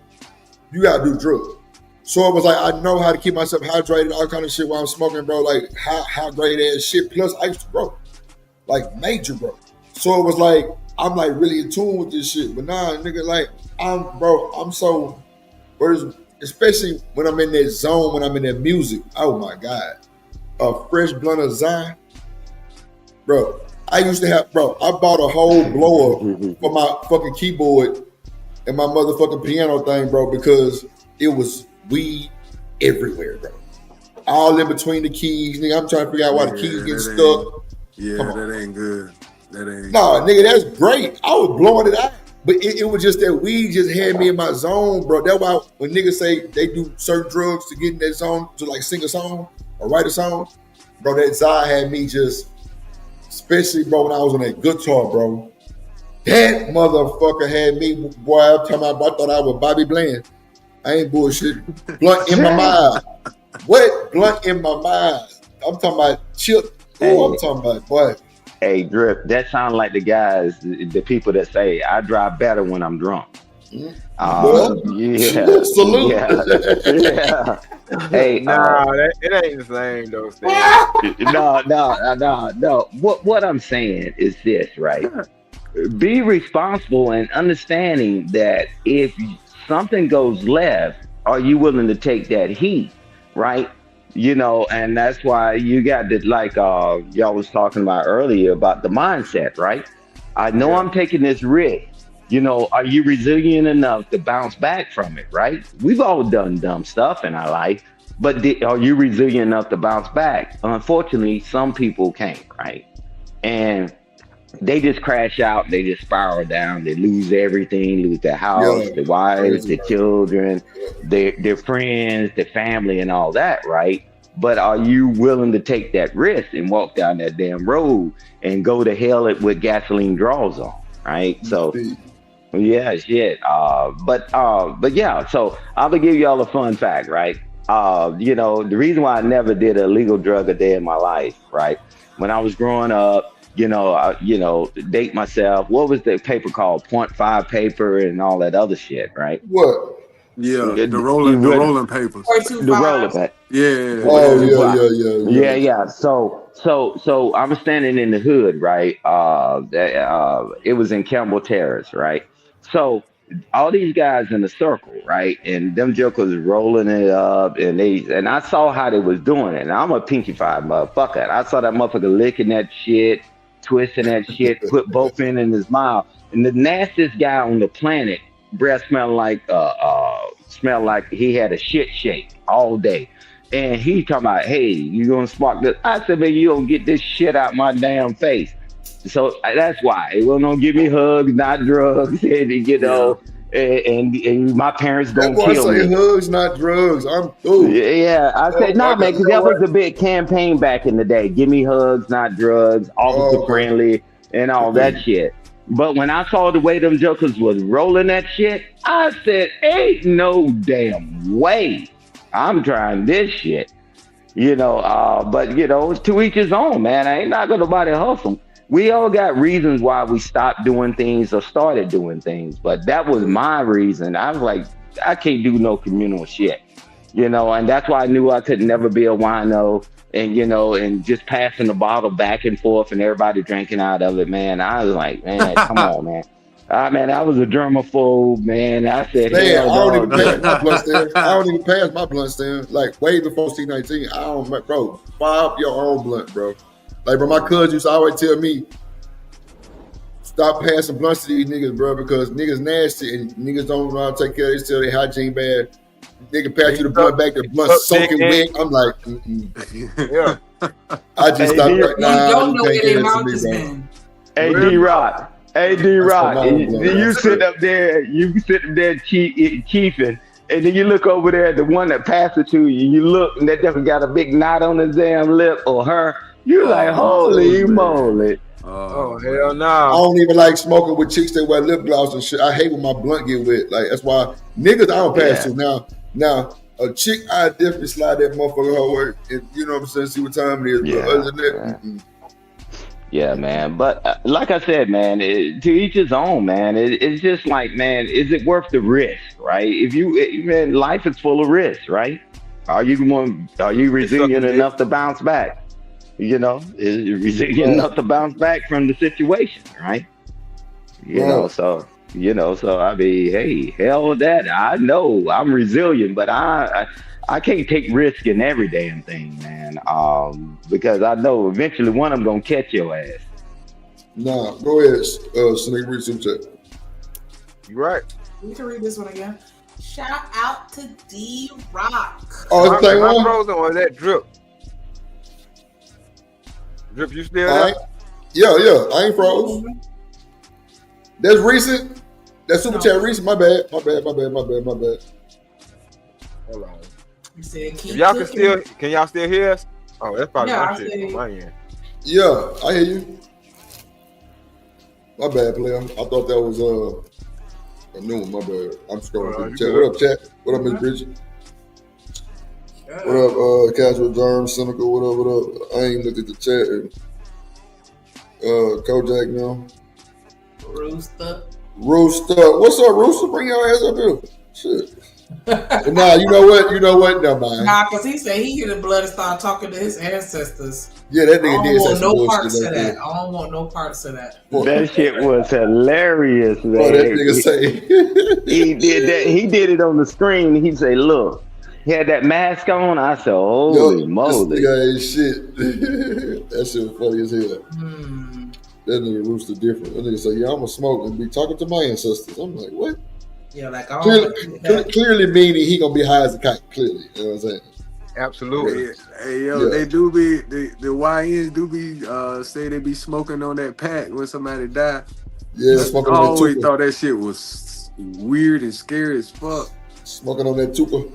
You gotta do drugs. So it was like, I know how to keep myself hydrated, all kind of shit while I'm smoking, bro. Like, how great ass shit. Plus, I used to grow. Like, major, bro. So it was like, I'm like really in tune with this shit. But nah, nigga, like, I'm so, especially when I'm in that zone, when I'm in that music. Oh my God. A fresh blunt of Zion. Bro, I used to have, I bought a whole blower for my fucking keyboard and my motherfucking piano thing, bro, because it was weed everywhere, bro. All in between the keys, nigga. I'm trying to figure out why the keys get stuck. Yeah, that ain't good. Nah, nigga, that's great. I was blowing it out. But it was just that weed just had me in my zone, bro. That's why when niggas say they do certain drugs to get in that zone, to like sing a song or write a song, bro, that Zai had me just, especially, bro, when I was on that guitar, bro. That motherfucker had me, boy, I thought I was Bobby Bland. I ain't bullshit. Blunt in my mind. What? Blunt in my mind. I'm talking about chip. Oh, I'm talking about, boy. Hey, Drip, that sounds like the guys, the people that say, I drive better when I'm drunk. Yeah. Salute. Yeah. Hey, it ain't the same though, Stan. No. What I'm saying is this, right? Be responsible and understanding that if something goes left, are you willing to take that heat, right? You know, and that's why you got to, like y'all was talking about earlier about the mindset, right? I know I'm taking this risk. You know, are you resilient enough to bounce back from it, right? We've all done dumb stuff in our life, but are you resilient enough to bounce back? Unfortunately, some people can't, right? And they just crash out, they just spiral down, they lose everything, lose their house, their wives, their children, their friends, their family, and all that, right? But are you willing to take that risk and walk down that damn road and go to hell with gasoline draws on, right? So, yeah, shit. But yeah, so I'm gonna give y'all a fun fact, right? You know, the reason why I never did a legal drug a day in my life, right? When I was growing up, date myself. What was the paper called? 0.5 paper and all that other shit, right? What? Yeah, the rolling papers. The rolling paper. Yeah. Oh, yeah. So I'm standing in the hood, right? It was in Campbell Terrace, right? So all these guys in a circle, right? And them jokers rolling it up, and I saw how they was doing it. And I'm a pinky-fied motherfucker. I saw that motherfucker licking that shit, twisting that shit, put both in his mouth. And the nastiest guy on the planet, breath smelled like he had a shit shake all day. And he talking about, hey, you gonna spark this? I said, man, you don't get this shit out my damn face. So that's why it will not give me hugs, not drugs, and you know, and my parents don't kill me. Hugs, not drugs. I'm through. Yeah, I said, nah, man, because that was a big campaign back in the day. Give me hugs, not drugs, officer friendly, and all that shit. But when I saw the way them jokers was rolling that shit, I said, ain't no damn way I'm trying this shit. You know, but you know, it's to each his own, man. I ain't not gonna nobody hustle. We all got reasons why we stopped doing things or started doing things, but that was my reason. I was like, I can't do no communal shit, you know, and that's why I knew I could never be a wino and, you know, and just passing the bottle back and forth and everybody drinking out of it, man. I was like, man, come on, man. Man, I was a germaphobe, man. I said, I don't even pass my blunt stand. I don't even pass my blunt stand. Like, way before C19, I don't, bro, fire up your own blunt, bro. Like, bro, my cousin used to always tell me, stop passing blunts to these niggas, bro, because niggas nasty and niggas don't know how to take care of themselves, their hygiene bad. Nigga pass you the blunt back, the blunt soaking wet. I'm like, yeah. I just stopped right now. You don't know where their mouth is in. Hey, D-Rock. Hey, D-Rock. You sit up there chiefing, and then you look over there at the one that passed it to you, you look, and that definitely got a big knot on his damn lip or her. You're like, holy moly. Oh, hell no. I don't even like smoking with chicks that wear lip gloss and shit. I hate when my blunt get wet. Like, that's why niggas I don't pass to. Now, a chick, I definitely slide that motherfucker her way. And, you know what I'm saying? See what time it is. But other than that, Yeah, man. But like I said, man, to each his own, man. It's just like, man, is it worth the risk, right? Man, life is full of risks, right? Are you resilient enough to bounce back? You know, is you resilient enough to bounce back from the situation, right? You know, so I mean, hey, hell with that. I know I'm resilient, but I can't take risk in every damn thing, man. Because I know eventually one of them gonna catch your ass. Nah, go ahead, Snake, read some chat. You right. We can read this one again. Shout out to D-Rock. Oh, it's Am I frozen or is that Drip? Drip, you still there? Yeah, I ain't froze. That's recent. That's super chat recent. My bad. Hold on. Said, If y'all can y'all still hear us? Oh, that's probably my shit on my end. Yeah, I hear you. My bad, player. I thought that was a new one. My bad. I'm scrolling through the chat. What up, chat? What up, Miss Bridget? What up, Casual Germ, Cynical? What up? I ain't looked at the chat. Kojak now. Rooster. What's up, Rooster? Bring your ass up here. Shit. Nah, you know what? Never mind. Nah, because he said he hear the blood and start talking to his ancestors. Yeah, that nigga did say some no bullshit parts of like that. that. I don't want no parts of that. That shit was hilarious, man. Oh, that nigga say he did that. He did it on the screen. He say, "Look, he had that mask on." I said, "Holy moly!" This nigga ain't shit. That shit was funny as hell. That nigga Rooster different. That nigga say, "Yeah, I'm a smoke and be talking to my ancestors." I'm like, what? Yeah, like I don't clearly meaning he gonna be high as a kite. Clearly, you know what I'm saying? Absolutely. Hey, yo, they do be the YNs do be say they be smoking on that pack when somebody die. Yeah, I smoking on that always tupa. thought that shit was weird and scary as fuck. Smoking on that tupa.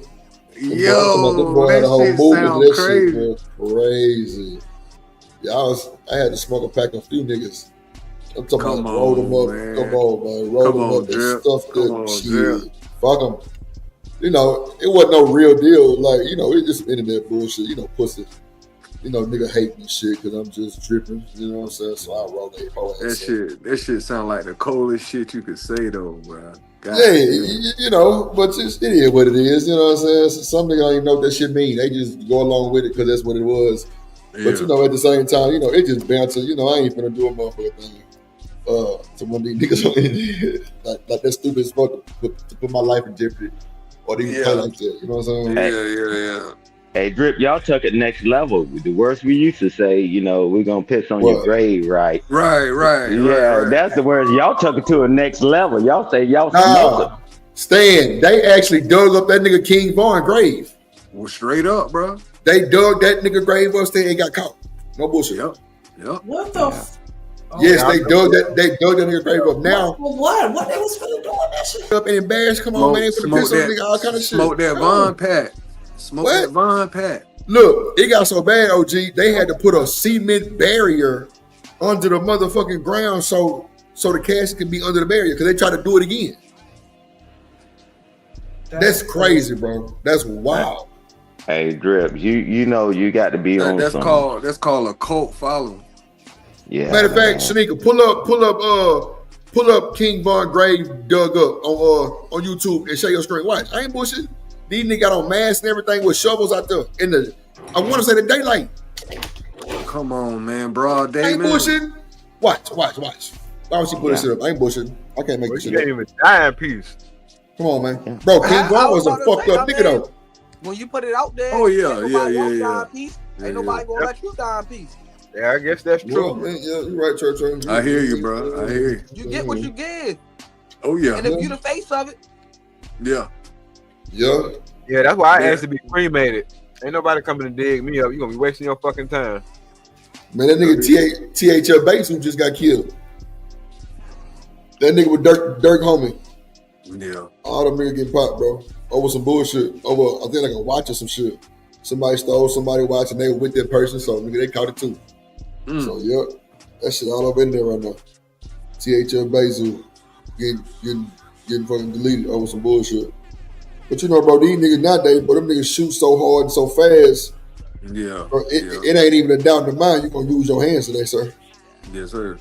Yo, that shit sound crazy. Crazy. Yeah, I had to smoke a pack of a few niggas. I'm talking about roll them up. Man. Come on, man. Roll them up and stuff that Drip. shit. Fuck them. You know, it wasn't no real deal. Like, you know, it's just internet bullshit. You know, pussy. You know, nigga hate me shit because I'm just dripping. You know what I'm saying? So I roll that whole ass. That shit sound like the coldest shit you could say though, bro. God Yeah, damn. you know, but it is what it is. You know what I'm saying? So some niggas don't even know what that shit mean. They just go along with it because that's what it was. Yeah. But you know, at the same time, you know, it just bounces. You know, I ain't finna do a motherfucker thing. To one of these niggas on like that stupid as fuck to put my life in jeopardy or even play like that. You know what I'm saying? Yeah. Hey, Drip, y'all took it next level. The worst we used to say, you know, we're gonna piss on your grave, right? Right. That's the words. Y'all took it to a next level. Y'all say y'all smoking. Stan, they actually dug up that nigga King Vaughn grave. Well, straight up, bro. They dug that nigga grave up, Stan, and got caught. No bullshit. Yep. What the Yes, they dug that nigga grave up. Now what they was finna do with that shit? up and embarrassed. Come on, man, for the piss on nigga, all kind of shit. Smoke that Von pack. Smoke that Von pack. Look, it got so bad, OG, they had to put a cement barrier under the motherfucking ground so the casket can be under the barrier because they try to do it again. That's crazy, bro. That's wild. Hey, Drip, you know you got to be on That's something. called a cult following. Yeah. Matter of fact, Shanika, pull up King Von grave dug up on YouTube and share your screen. Watch. I ain't bullshit. These niggas got on masks and everything with shovels out there in the, I want to say the daylight. Come on, man, broad day, I ain't man. bullshitting. Watch. Why would she put this shit up? I ain't bullshitting. I can't make this You shit can't up. even die in peace. Come on, man. Bro, King Von was a fucked up nigga though. When you put it out there, Oh, yeah, ain't nobody gonna yeah. die in peace. Ain't nobody gonna let you die in peace. Yeah, I guess that's true. Well, man, yeah, you're right, Church. I hear you, bro. I hear you. You get what you give. Oh yeah. And if you the face of it, Yeah. Yeah, that's why I asked to be cremated. Ain't nobody coming to dig me up. You gonna be wasting your fucking time. Man, that nigga THL Bates who just got killed. That nigga with Dirk Homie. Yeah. All them niggas getting popped, bro. Over some bullshit. Over, I think like a watch or some shit. Somebody stole somebody watch and they were with that person, so nigga, they caught it too. So yep, that shit all over in there right now. THL Basil getting fucking deleted over some bullshit. But you know, bro, these niggas nowadays, but them niggas shoot so hard and so fast. Yeah. Bro, it ain't even a doubt in the mind you're gonna use your hands today, sir. Yes, sir.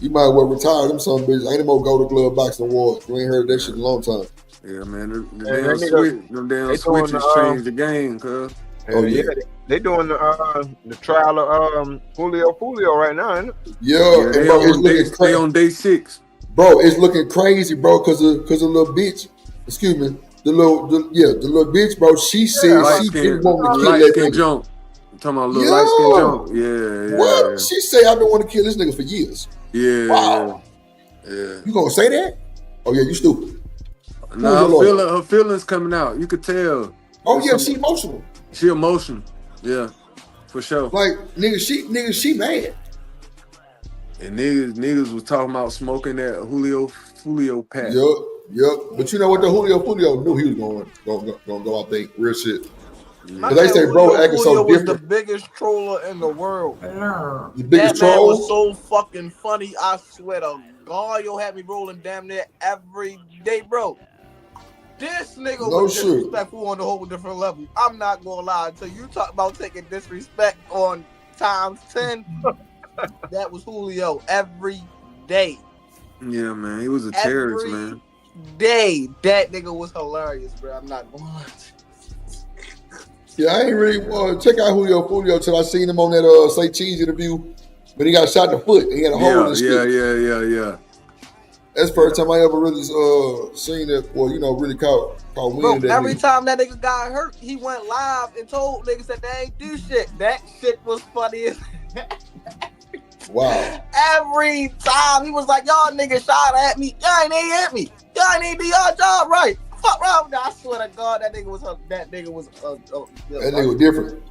You might well retire them some bitches. Ain't no more Golden Glove boxing awards. You ain't heard that shit in a long time. Yeah, man. Them damn switches changed the game, cuz. Yeah, they doing the trial of Julio right now, isn't it? Yeah, and bro, it's looking crazy. They on day 6. Bro, it's looking crazy, bro, because the little bitch, excuse me, the little bitch, bro, she said she didn't want to kill that nigga. Jump. I'm talking about a little light skin jump. Yeah. What? Yeah. She say I've been wanting to kill this nigga for years. Yeah. Wow. Yeah. You gonna say that? Oh yeah, you stupid. Nah, her feelings coming out. You could tell. Oh yeah, she emotional. She emotional. Yeah, for sure. Like nigga, she mad. And niggas was talking about smoking that Julio pack. Yup. But you know what? The Julio knew he was gonna go. I think real shit. But they say, bro, acting so Julio was different. the biggest troller in the world. The biggest that man troll was so fucking funny. I swear to God, you'll have me rolling damn near every day, bro. This nigga was disrespectful on a whole different level. I'm not gonna lie. Until you talk about taking disrespect on times 10, that was Julio every day. Yeah, man. He was a terrorist, man. Day. That nigga was hilarious, bro. I'm not gonna lie. Yeah, I ain't really check out Julio till I seen him on that Say Cheese interview, but he got shot in the foot. He had a hole in his foot. Yeah. That's the first time I ever really seen it. Well, really caught wind. Bro, of that every nigga. time that nigga got hurt, he went live and told niggas that they ain't do shit. That shit was funny as Wow. every time he was like, y'all niggas shot at me. Y'all ain't hit me. Y'all ain't do y'all job right. Fuck wrong with that. I swear to God, that nigga was different.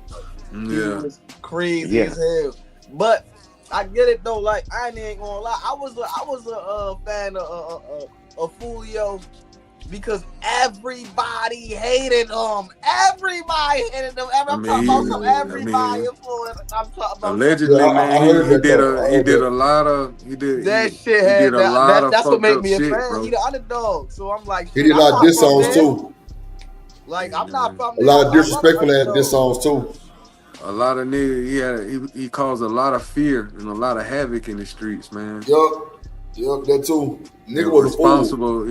He was crazy as hell. But I get it though. Like I ain't gonna lie. I was a fan of Julio because everybody hated him. Everybody hated him. I'm talking about everybody. I'm talking about allegedly, man. He did a lot of that shit. That's what made me a fan. Bro. He the underdog. So I'm like, he did a lot of diss songs too. Like I'm not from a lot of disrespectful at diss songs too. A lot of niggas, he caused a lot of fear and a lot of havoc in the streets, man. Yup, that too. Nigga was responsible,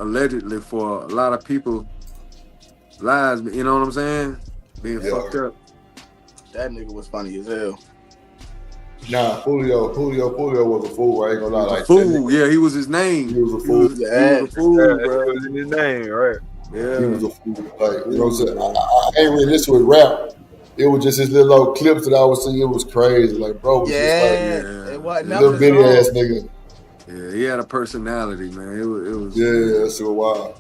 allegedly for a lot of people lives, you know what I'm saying? Being fucked up. That nigga was funny as hell. Nah, Julio was a fool. I ain't gonna lie. Like fool, yeah, he was his name. He was a fool. He was a fool, bro. It was in his name, right? Yeah, he was a fool. Like you know what I'm saying? I ain't really listen with rap. It was just his little old clips that I was seeing. It was crazy. Like, bro, was it was little bitty ass nigga. Yeah, he had a personality, man. It was. Yeah, that's so wild.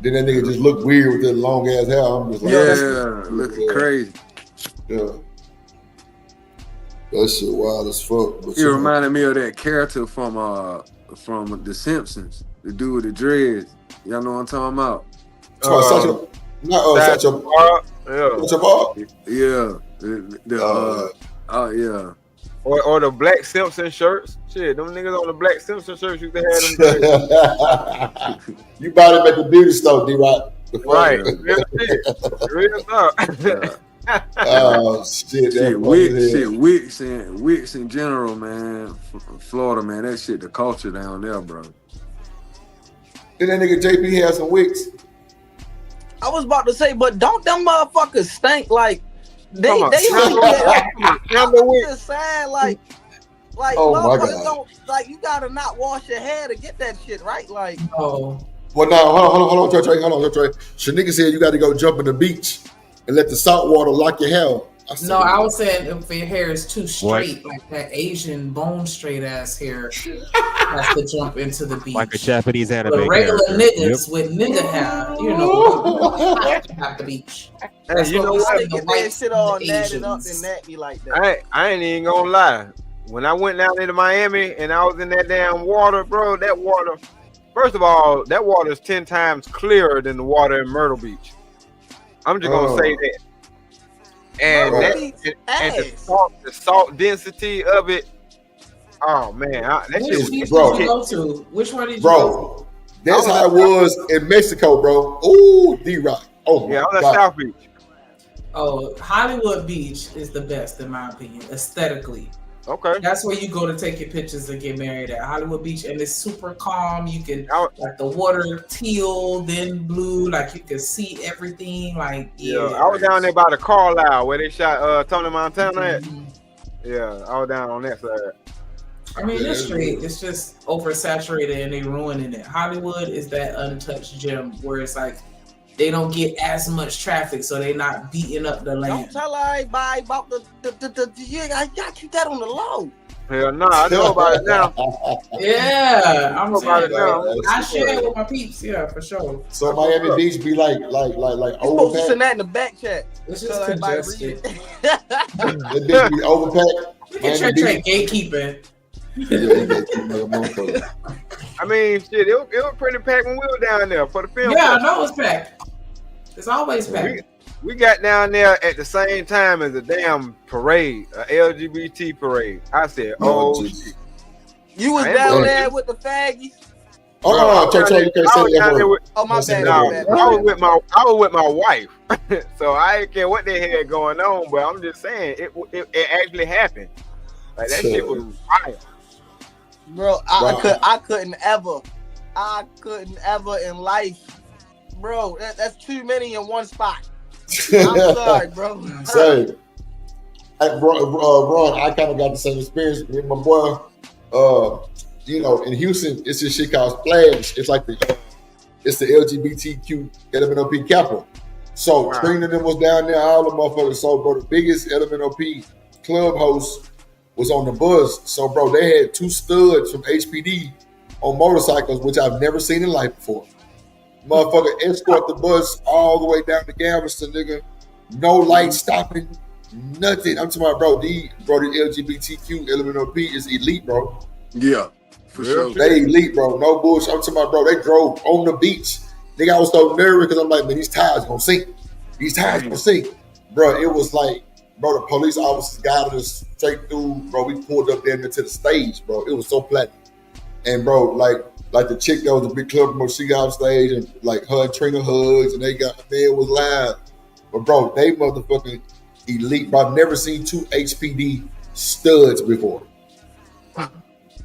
Then that nigga just looked weird with that long ass hair. I'm just like, looking crazy. Yeah. That shit wild as fuck. But He reminded me of that character from The Simpsons, the dude with the dreads. Y'all know what I'm talking about? Yeah. Yeah. Or the Black Simpson shirts. Shit, them niggas on the Black Simpson shirts used to have them. You bought it at the beauty store, D-Rock. Right. Real talk. Oh shit! Wicks in general, man. Florida, man, that shit, the culture down there, bro. Did that nigga JP have some wicks? I was about to say, but don't them motherfuckers stink like they I'm just saying like oh my motherfuckers God. don't like you gotta not wash your hair to get that shit right. Like Well, now hold on, Trey. Shanika said you got to go jump in the beach and let the salt water lock your hair. I was saying if your hair is too straight, like that Asian bone straight ass hair, has to jump into the beach. Like a Japanese anime. But regular character. niggas with nigga hair, at the beach. Hey, you know what? They get that shit all natted up and natty like that. I ain't even gonna lie. When I went down into Miami and I was in that damn water, bro, that water, first of all, that water is 10 times clearer than the water in Myrtle Beach. I'm just gonna say that. And, the salt density of it, oh man, that shit was Which one did you bro, go to? That's how it was in Mexico, bro. Ooh, D-Rock. Oh, yeah, I was God. at South Beach. Oh, Hollywood Beach is the best in my opinion, aesthetically. Okay. That's where you go to take your pictures and get married at Hollywood Beach, and it's super calm. You can like the water teal, then blue, like you can see everything. Like Yeah, I was down there by the Carlisle where they shot Tony Montana at. Yeah, I was down on that side. I mean, it's straight. It's just oversaturated and they ruining it. Hollywood is that untouched gem where it's like they don't get as much traffic, so they're not beating up the land. Don't tell everybody about the yeah, I got you that on the low. Hell no, I know about it now. Yeah, I'm know about it now. I share it with my peeps, yeah, for sure. So Miami Beach be like You supposed to overpacked. send that in the back chat. It's Tell just everybody congested. read it. That bitch be overpacked. Look at Miami Trey Beach. gatekeeping. I mean, shit, it was pretty packed when we were down there for the film. Yeah, I know it's packed. It's always packed. We got down there at the same time as a damn parade, a LGBT parade. I said, oh, shit. You was I down am- there with the faggies? Oh, Bro, you can't say that word. Oh, my Say bad, that my word. bad. I was with my wife, so I didn't care what they had going on. But I'm just saying, it actually happened. Like that shit was wild. Bro, I couldn't ever in life. Bro, that's too many in one spot. I'm sorry, bro. Same. Ron, I kind of got the same experience with my boy. You know, in Houston, it's this shit called Splash. It's like it's the LGBTQ LMNOP capital. So Trina and them was down there, all the motherfuckers. So, bro, the biggest LMNOP club host was on the bus. So, bro, they had 2 studs from HPD on motorcycles, which I've never seen in life before. Motherfucker escort the bus all the way down to Galveston, nigga. No light stopping, nothing. I'm talking about, bro, the LGBTQ LMNOP is elite, bro. Yeah, for sure. They elite, bro. No bullshit. I'm talking about, bro, they drove on the beach. Nigga, I was so nervous because I'm like, man, these tires gonna sink. These tires gonna sink. Bro, it was like, bro, the police officers guided us straight through, bro. We pulled up there into the stage, bro. It was so platinum. And, bro, like the chick that was a big club promoter, she got on stage and like her and Trina hugs and man, it was live. But, bro, they motherfucking elite, bro. I've never seen 2 HPD studs before.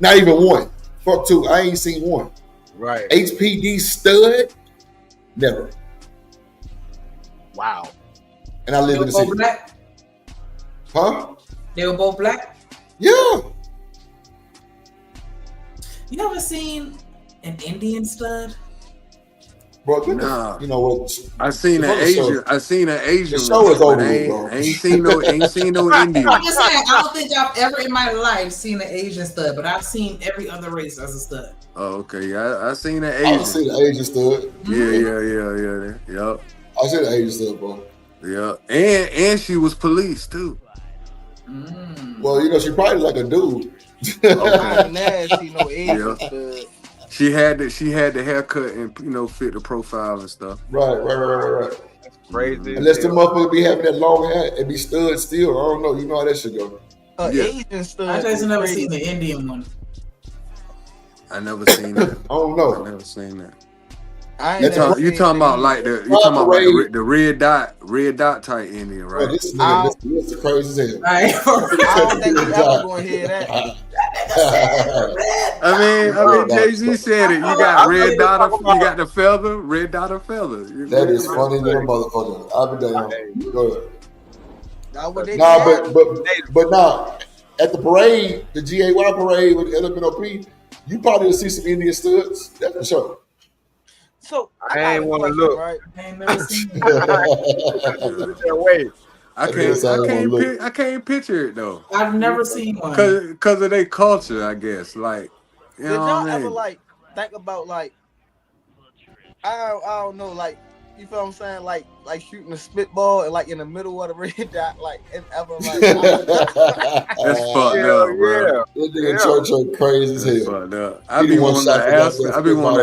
Not even one. Fuck 2. I ain't seen one. Right. HPD stud? Never. Wow. And I live in the city. Black? Huh? They were both black? Yeah. You ever seen an Indian stud? Bro, Nah. You know what? I seen an Asian. I seen an Asian. The show is but over, I ain't, bro. I ain't seen no Indian. I'm just saying, I don't think I've ever in my life seen an Asian stud, but I've seen every other race as a stud. Oh, okay. Yeah, I seen an I Asian. seen an Asian stud. Yeah. Yep. I seen an Asian stud, bro. Yeah, and she was police too. Well, you know, she probably like a dude. Nasty, no Asian Yeah. stud. She had the haircut and fit the profile and stuff. Right. That's crazy. Unless the motherfucker be having that long hair and be stud still. I don't know. You know how that shit go. Asian stud. I just is never crazy. seen the Indian one. I never seen that. I don't know. I never seen that. I ain't You never talking seen about it. like the red dot type Indian, Bro, right? this nigga, this is crazy as hell. I don't think you ever gonna hear that. I mean, Jay-Z said it. You got red dot, you got the feather, red dot or feather. That is funny little motherfucker. I'll be damn. Go ahead. That's what they Nah, did. but nah. At the parade, the GAY parade with the LMNOP, you probably will see some Indian studs. That's for sure. So I ain't want to look. Right? I ain't never seen it. That way. I can't picture it though. I've never seen one. Cause of their culture, I guess. Like, you Did know y'all what I ever mean? like think about like I don't know, like you feel what I'm saying, like shooting a spitball and like in the middle of the red dot, like and ever like That's fucked up, bro. That nigga Church crazy as hell. Fucked up. I be wanting to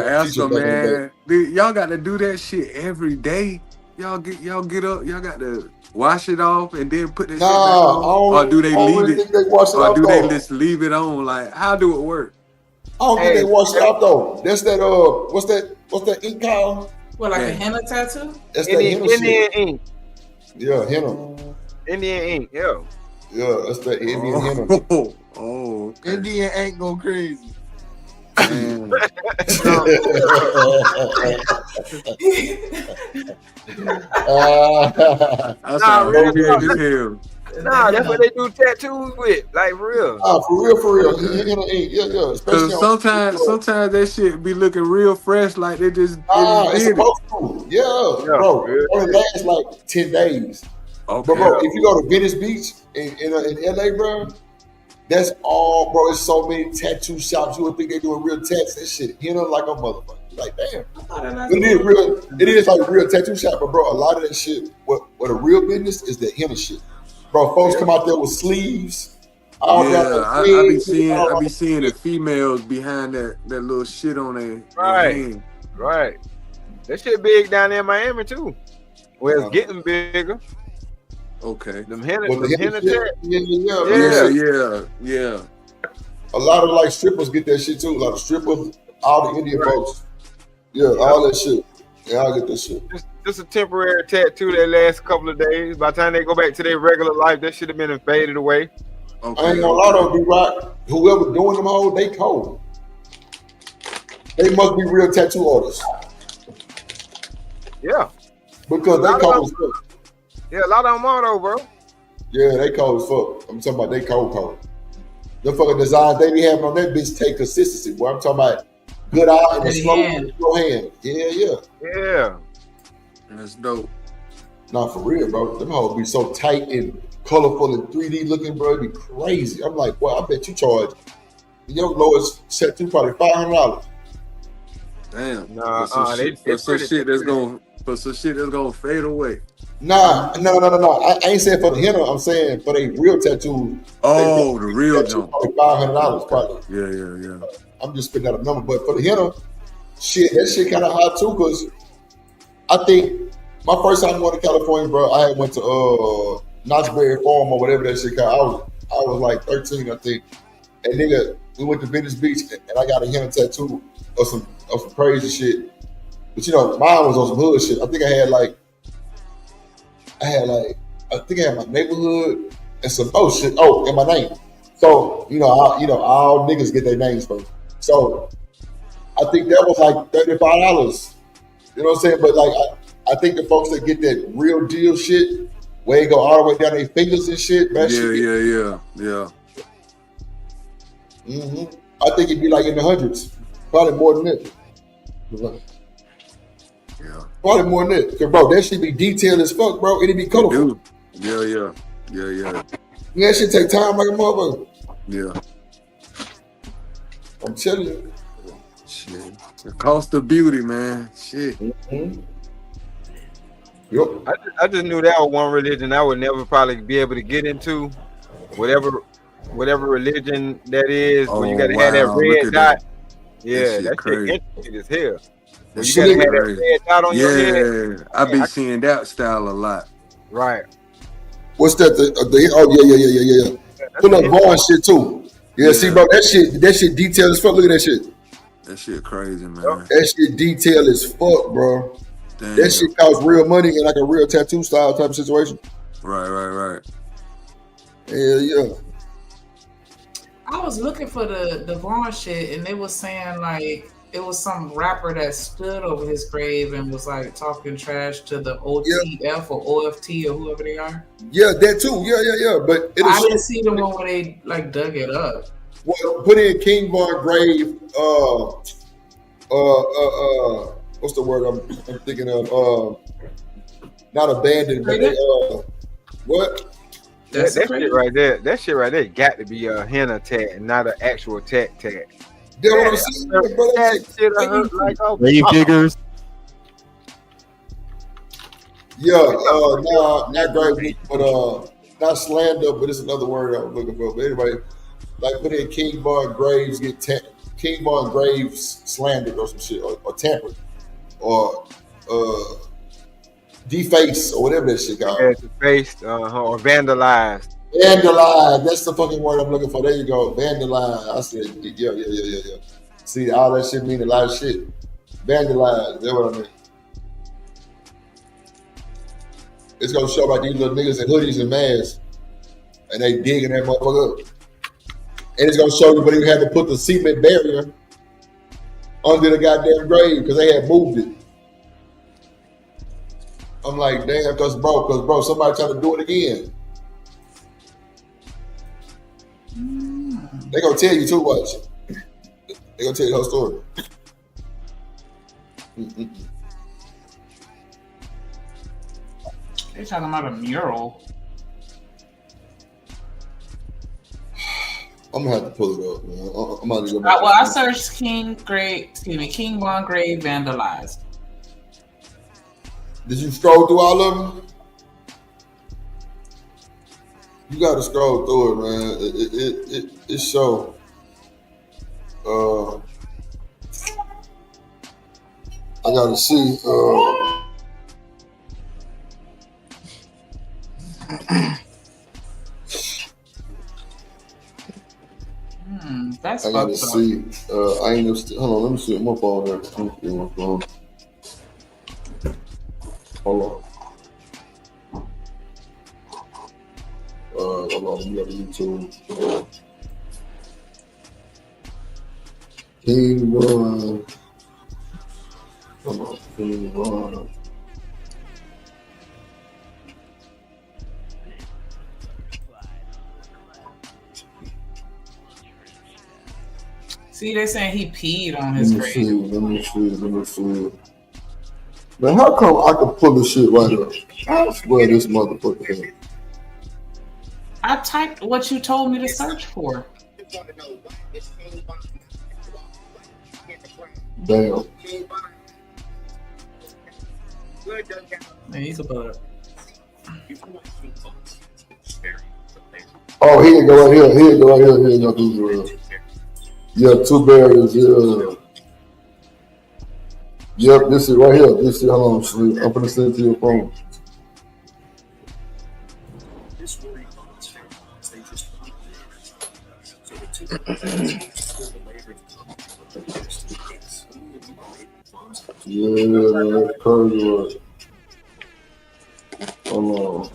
ask them, man. Dude, y'all got to do that shit every day. Y'all get up. Y'all got to wash it off and then put that shit back on. Or do they leave it? Or do they just leave it on? Like, how do it work? I don't think they wash it off though. That's that what's that ink called? What, like a henna tattoo? That's that henna Indian shit. ink. Yeah, henna. Indian ink. Yeah. Yeah, that's that Indian henna. Oh, okay. Indian ain't go crazy. Man. That's real weird as hell. Nah, that's what they do tattoos with, like for real. Oh, for real. Yeah. Because sometimes that shit be looking real fresh, like they just it's did it. supposed to. Yeah, bro. Only lasts like 10 days. Okay. But bro, if you go to Venice Beach in LA, bro, that's all, bro. It's so many tattoo shops. You would think they doing real tats. That shit, like a motherfucker. Like, damn. It is like a real tattoo shop, but bro, a lot of that shit, what a real business is the henna shit. Bro, folks come out there with sleeves. I be seeing the females behind that little shit on their hand. Right. That shit big down there in Miami too. Well, it's getting bigger. Okay. Them henna Yeah. A lot of like strippers get that shit too. A lot of strippers, all the Indian folks. Yeah, all that shit. Yeah, I get that shit. Just a temporary tattoo that lasts a couple of days. By the time they go back to their regular life, that should have been faded away. Okay. I ain't gonna lie though, D-Rock. Whoever doing them all, they cold. They must be real tattoo artists. Yeah. Because they cold as fuck. Yeah, a lot of them are though, bro. Yeah, they cold as fuck. I'm talking about they cold. The fucking designs they be having on that bitch take consistency. Boy, I'm talking about good eye and a slow hand. Yeah. That's dope. Nah, for real, bro. Them hoes be so tight and colorful and 3D looking, bro. It'd be crazy. I'm like, well, I bet you charge your lowest tattoo probably $500. Damn. For some shit that's gonna fade away. Nah. I ain't saying for the henna. I'm saying for the real tattoo. Oh, the real jump. $500 probably. Yeah. I'm just spitting out a number, but for the henna, shit, that shit kind of hot too. Cause I think my first time going to California, bro, I had went to Knott's Berry Farm or whatever that shit called. I was like 13, I think, and nigga, we went to Venice Beach and I got a henna tattoo of some crazy shit. But mine was on some hood shit. I think I had my neighborhood and some shit. Oh, and my name. So all niggas get their names first. So I think that was like $35. You know what I'm saying? But like I think the folks that get that real deal shit, where it go all the way down their fingers and shit. Yeah. I think it'd be like in the hundreds, probably more than that. Yeah. Probably more than that. Cause bro, that shit be detailed as fuck, bro. It'd be colorful. Yeah. That shit take time like a motherfucker. Yeah. I'm telling you. Shit. The cost of beauty, man. Shit. Yep. I just knew that was one religion I would never probably be able to get into. Whatever religion that is, where you gotta have that red dot. Yeah, that shit interesting as hell. When you gotta have that red dot on your head. I be seeing that style a lot. Right. What's that? Yeah. Pull up Vaughn shit too. Yeah, see, bro, that shit detailed as fuck. Look at that shit. That shit crazy, man. That shit detailed as fuck, bro. Damn. That shit costs real money in like a real tattoo style type of situation. Right. Yeah. I was looking for the Vaughn shit, and they was saying like it was some rapper that stood over his grave and was like talking trash to the OTF or OFT or whoever they are. Yeah, that too. Yeah. But I didn't see the one where they like dug it up. Well, put in King Von Grave. What's the word I'm thinking of? Not abandoned, but what? That shit right there. That shit right there got to be a henna tat and not an actual tat. That's what I'm saying, bro. That shit I heard like Grave diggers. Yeah, not grave, but not slander, but it's another word I was looking for. But anyway, like put in King Von Graves King Von Graves slandered or some shit, or tampered, or defaced, or whatever that shit called. Yeah, defaced, or vandalized. Vandalized. That's the fucking word I'm looking for. There you go. Vandalized. I said, yeah. See, all that shit mean a lot of shit. Vandalized. That's what I mean. It's gonna show about these little niggas in hoodies and masks, and they digging that motherfucker up. And it's gonna show you, but he had to put the cement barrier under the goddamn grave because they had moved it. I'm like, damn, cause bro, somebody trying to do it again. They gonna tell you too much. They gonna tell you the whole story. They're talking about a mural. I'm gonna have to pull it up, man. I'm gonna go back. Well, I searched King Von grave vandalized. Did you scroll through all of them? You gotta scroll through it, man. It show. I gotta see. That's I gotta fucked up. see. I ain't no. Hold on, let me see my phone here. Let me see my phone. Hold on. Hold on, let me go to YouTube. King Von. Hold on, King Von. See, they're saying he peed on his grave. Let me see. Man, how come I can pull this shit right up? I swear this motherfucker here. I typed what you told me to search for. Damn. Man, he's a bug. Oh, here you go right here. Here you go right here. Here you go. Yeah, 2 barriers. Yeah. Yep, this is right here. This is, hold on, sweet. I'm gonna send it to your phone. Yeah, that's crazy. Hold on.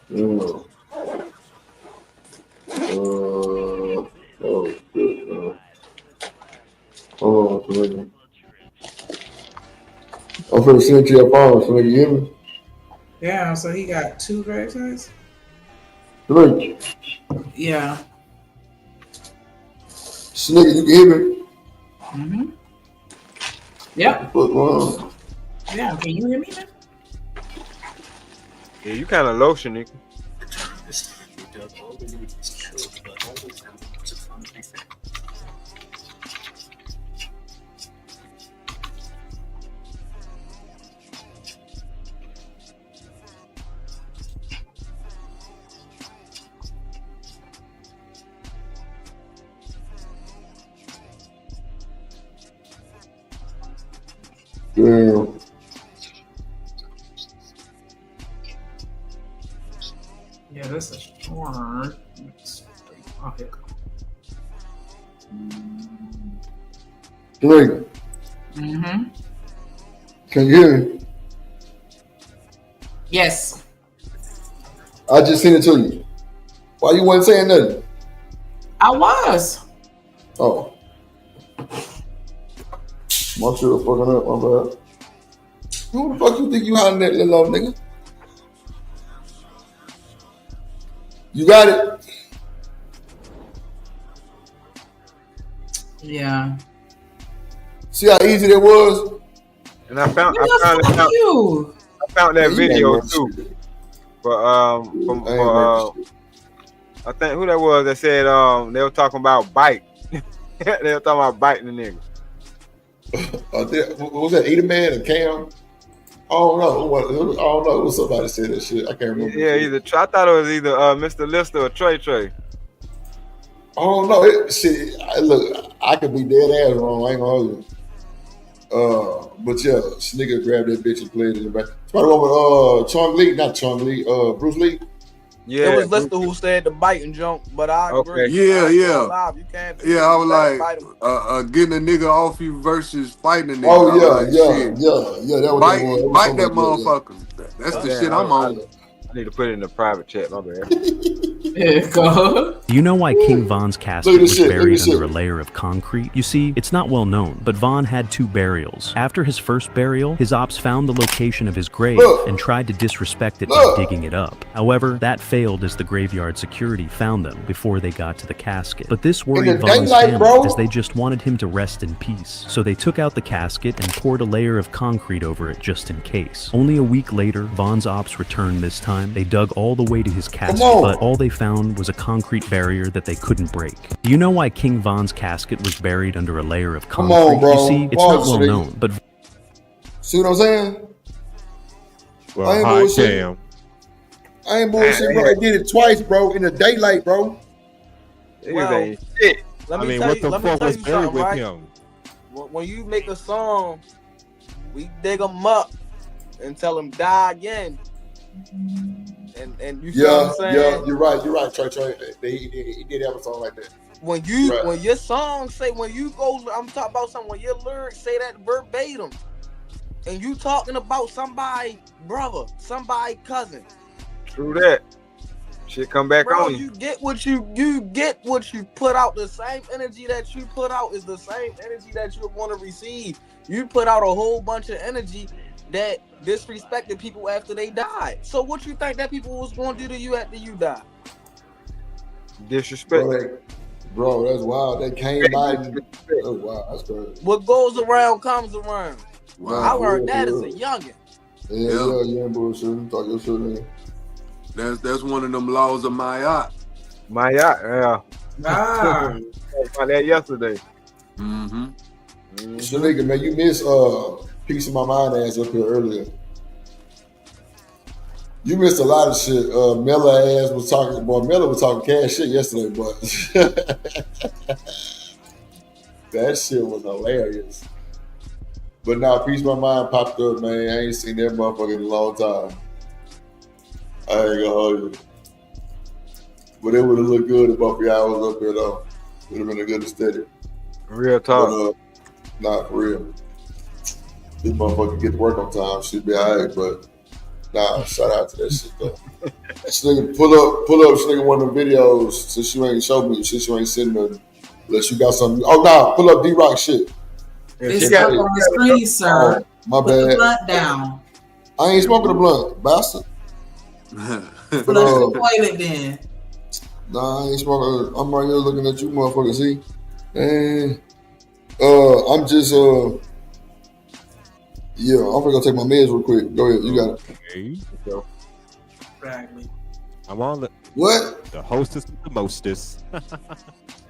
Yeah. Oh, shit, man. Hold on, Samantha. I'm finna send it to your phone, so you hear me? Yeah, so he got 2 grave sites? 3. Yeah. Nigga, you can hear me? Mm-hmm. Yep. What's going on? Yeah, can you hear me now? Yeah, you kind of low, Shanika. Yeah. Yeah, this is short. Okay. 3. Mm-hmm. Can you hear me? Yes. I just sent it to you. Why you wasn't saying nothing? I was. Oh. My shit was fucking up, my bad. Who the fuck you think you hiding that little old nigga? You got it? Yeah. See how easy that was? And I found you. I found that Yeah, video man. too. But I think who that was that said they were talking about bite. They were talking about biting the nigga. What was that, Edelman or Cam? I don't know. I don't know. It was somebody said that shit. I can't remember. Yeah, I thought it was either Mr. Lister or Trey Trey. I don't know. Look, I could be dead ass wrong. I ain't gonna hold you. But yeah, this nigga grabbed that bitch and played it in the back. It's probably one with Bruce Lee. Yeah, it was Lester who said the biting jump, but I agree. Yeah. You can't Yeah, I was bite him. like, getting a nigga off you versus fighting a nigga. Oh I was yeah, like, shit. yeah. That was Bite that something like motherfucker. That's the Damn, shit I'm on. I need to put it in the private chat. My bad. Do you know why King Von's casket was buried under a layer of concrete? You see, it's not well known, but Von had 2 burials. After his first burial, his ops found the location of his grave and tried to disrespect it by digging it up. However, that failed as the graveyard security found them before they got to the casket. But this worried Von's family as they just wanted him to rest in peace. So they took out the casket and poured a layer of concrete over it just in case. Only a week later, Von's ops returned this time. They dug all the way to his casket, but all they found was a concrete barrier that they couldn't break. Do you know why King Von's casket was buried under a layer of concrete? Come on, bro. You see, it's not well known, but... See what I'm saying? Well, I ain't hot bullshit. damn. I ain't bullshit, bro. I did it twice, bro, in the daylight, bro. Well, shit. Let I me mean, tell what you, the let me fuck tell was you buried something, with right? him? When you make a song, we dig them up and tell them die again. And you feel what I'm saying? Yeah, you're right, Trey. He did have a song like that. When your song say, when you go, I'm talking about something, when your lyrics say that verbatim, and you talking about somebody brother, somebody cousin. True that. Shit come back Bro, on you. you get what you put out. The same energy that you put out is the same energy that you're going to receive. You put out a whole bunch of energy that disrespected people after they died. So what you think that people was going to do to you after you died? Disrespect. Bro, that's wild. They came by. That's wild. That's crazy. What goes around comes around. Wow. I learned that as a youngin. Yeah, you ain't bullshit. Talk your shit, man. That's one of them laws of Mayat. Mayat, yeah. Ah. About that yesterday. Mm-hmm. Shanika, man, you missed Piece of My Mind ass up here earlier. You missed a lot of shit. Miller ass was talking, boy, Miller was talking cash shit yesterday, but that shit was hilarious. But now Piece of My Mind popped up, man. I ain't seen that motherfucker in a long time. I ain't gonna hold you. But it would have looked good if both of y'all was up here, though. Would have been a good aesthetic. Real talk. But, nah, for real. This motherfucker get to work on time. Should be alright, but nah, shout out to that shit, though. This nigga, pull up, this nigga one of them videos since you ain't showed me, since you ain't seen nothing. Unless you got something. Oh, nah, pull up D-Rock shit. It's up on the screen, sir. Oh, my Put bad. the blunt down. I ain't smoking a blunt, bastard. Flush the toilet then. Nah, I ain't smoking. I'm right here looking at you, motherfucker. See, and I'm just yeah. I'm gonna go take my meds real quick. Go ahead, you got it. Okay. Exactly. I'm on the what? The hostess with the mostest.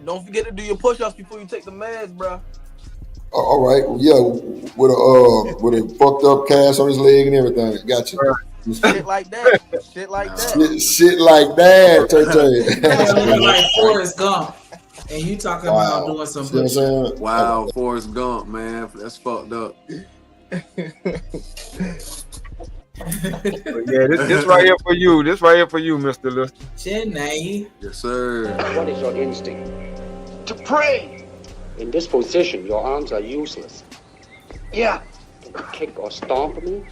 Don't forget to do your push-ups before you take the meds, bro. All right, yeah, with a fucked up cast on his leg and everything. Got you. Shit like that. Shit like that. Shit like that, Tay. Like Forrest Gump. And you talking about doing some See what I'm saying? Wow, Forrest Gump, man. That's fucked up. Yeah, this right here for you. This right here for you, Mr. Lister. Chennai. Yes, sir. What is your instinct? To pray. In this position, your arms are useless. Yeah. Can you kick or stomp me?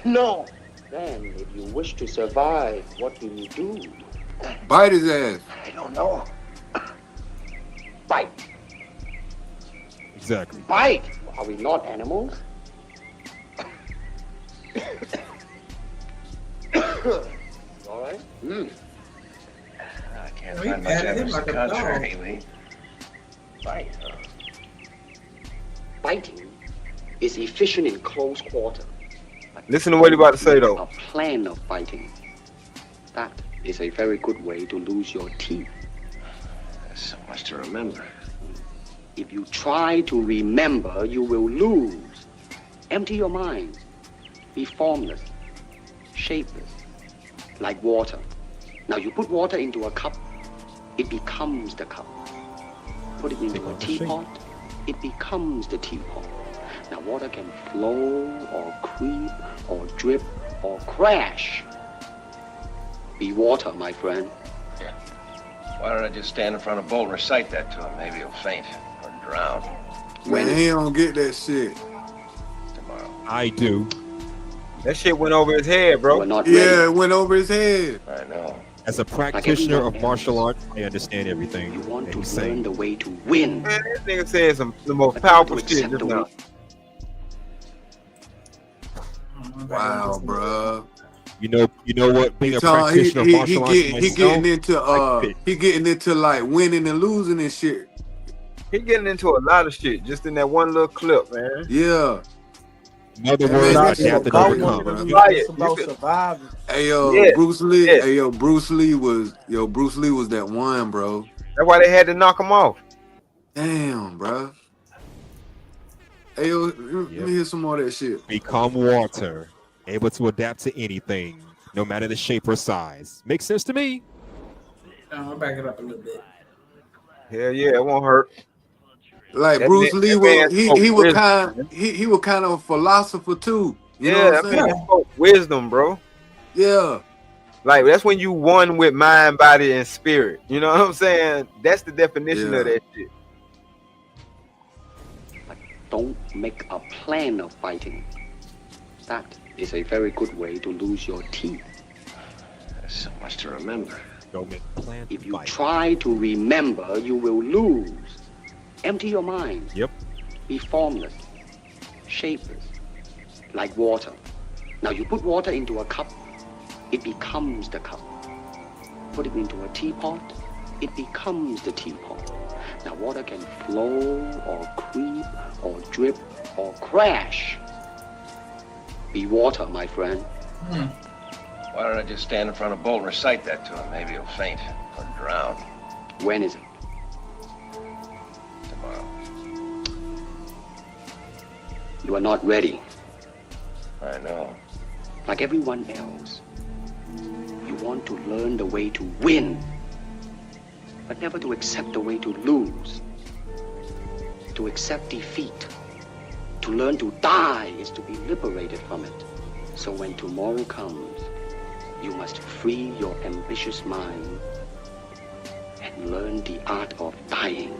No. Then, if you wish to survive, what do you do? Bite his ass. I don't know. Bite. Exactly. Bite. Are we not animals? All right. I can't find much evidence to the contrary, Lee. Bite. Biting is efficient in close quarter. Listen to what he about to say, though. A plan of fighting. That is a very good way to lose your teeth. There's so much to remember. If you try to remember, you will lose. Empty your mind. Be formless, shapeless, like water. Now you put water into a cup, it becomes the cup. Put it into a teapot, it becomes the teapot. Now water can flow or creep or drip or crash. Be water, my friend. Yeah. Why don't I just stand in front of Bolt and recite that to him? Maybe he'll faint or drown. Man, he don't get that shit. Tomorrow. I do. That shit went over his head, bro. Yeah, it went over his head. I know. As a practitioner of martial arts, I understand everything. You want that to he's learn saying. the way to win. Man, this nigga said the most powerful shit just now. Wow, bro. You know what? Being a He practitioner of martial arts he getting into like winning and losing and shit. He getting into a lot of shit just in that one little clip, man. Yeah. In other words, adapt and overcome. It's about surviving. Hey yo, Yeah. Bruce Lee. Yeah. Hey yo, Bruce Lee was that one, bro. That's why they had to knock him off. Damn, bro. Hey yo, let me hear some more of that shit. Become water, able to adapt to anything, no matter the shape or size. Makes sense to me. I'll back it up a little bit. Hell yeah, it won't hurt. Like That Bruce man- Lee that was, man he spoke was wisdom. he was kind of a philosopher too. You know Yeah, what that I'm saying? man spoke wisdom, bro. Yeah. Like that's when you one with mind, body, and spirit. You know what I'm saying? That's the definition of that shit. Don't make a plan of fighting. That is a very good way to lose your teeth. There's so much to remember. Don't make a plan. If you try to remember, you will lose. Empty your mind. Yep. Be formless, shapeless, like water. Now you put water into a cup, it becomes the cup. Put it into a teapot, it becomes the teapot. Now water can flow or creep or drip or crash. Be water, my friend. Why don't I just stand in front of Bolt and recite that to him? Maybe he'll faint or drown. When is it? Tomorrow. You are not ready. I know. Like everyone else, you want to learn the way to win, but never to accept the way to lose. To accept defeat, to learn to die is to be liberated from it. So when tomorrow comes, you must free your ambitious mind and learn the art of dying.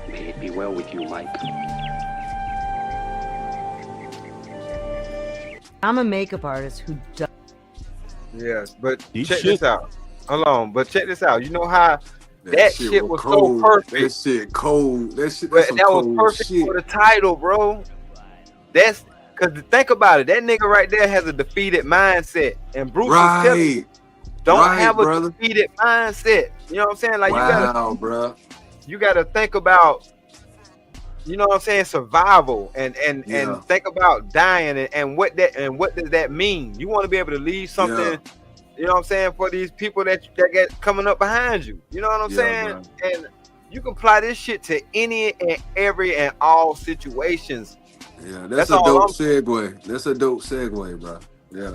May it be well with you, Mike. I'm a makeup artist who does. Yes, but Eat check shit. this out. Hold on, but check this out. You know how that shit was cold. so perfect. That shit cold. That shit. But That's some that was cold perfect shit. for the title, bro. That's because think about it. That nigga right there has a defeated mindset, and Bruce was telling you, don't Right, have a brother. defeated mindset. You know what I'm saying? Like Wow, bro. you gotta think about, you know what I'm saying, survival and Yeah. think about dying and what does that mean? You want to be able to leave something, you know what I'm saying, for these people that get coming up behind you. You know what I'm Yeah, saying? And you can apply this shit to any and every and all situations. Yeah, That's that's a all dope I'm- segue. That's a dope segue, bro. Yeah.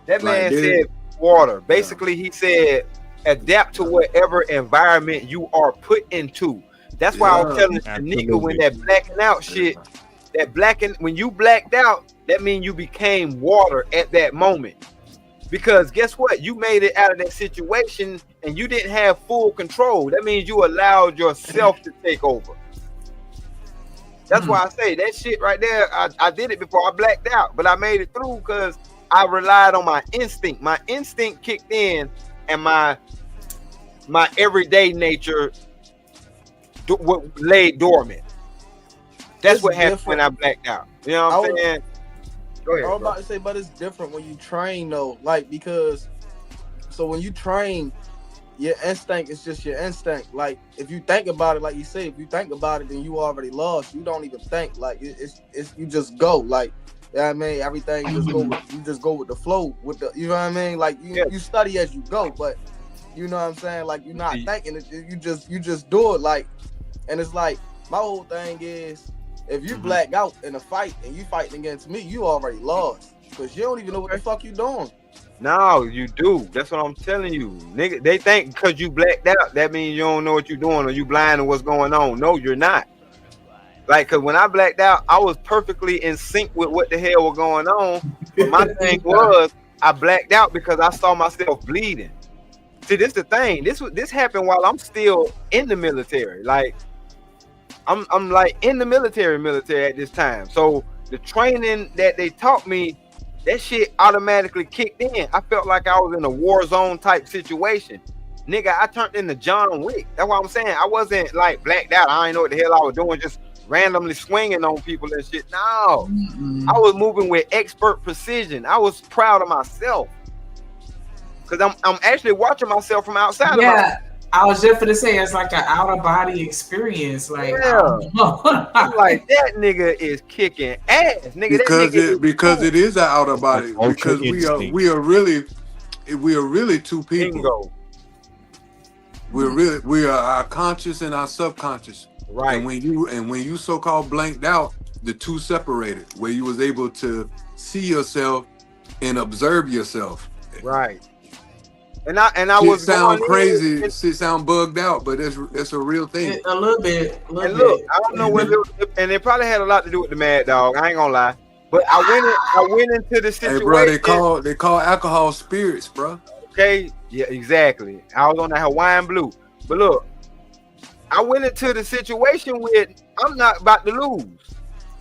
That Like man this. said water. Basically, he said adapt to whatever environment you are put into. That's why I was Yeah. telling Tanika when that blacking out shit, when you blacked out, that means you became water at that moment. Because guess what? You made it out of that situation and you didn't have full control. That means you allowed yourself to take over. That's why I say that shit right there. I did it before I blacked out, but I made it through because I relied on my instinct. My instinct kicked in, and my everyday nature lay dormant. That's It's what happened different. when I blacked out. You know what I'm saying? Go ahead. I was bro. about to say, but it's different when you train though. Like because so when you train, your instinct is just your instinct. Like if you think about it, like you say, if you think about it, then you already lost. You don't even think. Like it's you just go. Like you know what I mean, everything you just go with the flow with the, you know what I mean? Like you study as you go, but you know what I'm saying? Like you're not thinking it, you just do it. Like, and it's like my whole thing is if you black out in a fight and you fighting against me, you already lost. Because you don't even know what the fuck you doing. No, you do. That's what I'm telling you. Nigga, they think because you blacked out, that means you don't know what you're doing or you blind to what's going on. No, you're not. Like, because when I blacked out, I was perfectly in sync with what the hell was going on. But my thing was, I blacked out because I saw myself bleeding. See, this the thing. This happened while I'm still in the military. Like, I'm like in the military at this time. So the training that they taught me, that shit automatically kicked in. I felt like I was in a war zone type situation. Nigga, I turned into John Wick. That's what I'm saying. I wasn't like blacked out. I didn't know what the hell I was doing, just randomly swinging on people and shit. No, I was moving with expert precision. I was proud of myself because I'm actually watching myself from outside. Yeah, I was just gonna say it's like an out of body experience. Like, like that nigga is kicking ass, nigga. Because it is an out of body. Because we are really two people. Bingo. We are our conscious and our subconscious. Right. And when you so-called blanked out, the two separated, where you was able to see yourself and observe yourself. Right. And I was sound crazy, it sound bugged out, but it's a real thing. A little bit. And look, I don't know whether and it probably had a lot to do with the Mad Dog. I ain't gonna lie. But I went into the situation. Hey bro, they call alcohol spirits, bro. Okay, yeah, exactly. I was on that Hawaiian Blue. But look, I went into the situation with I'm not about to lose.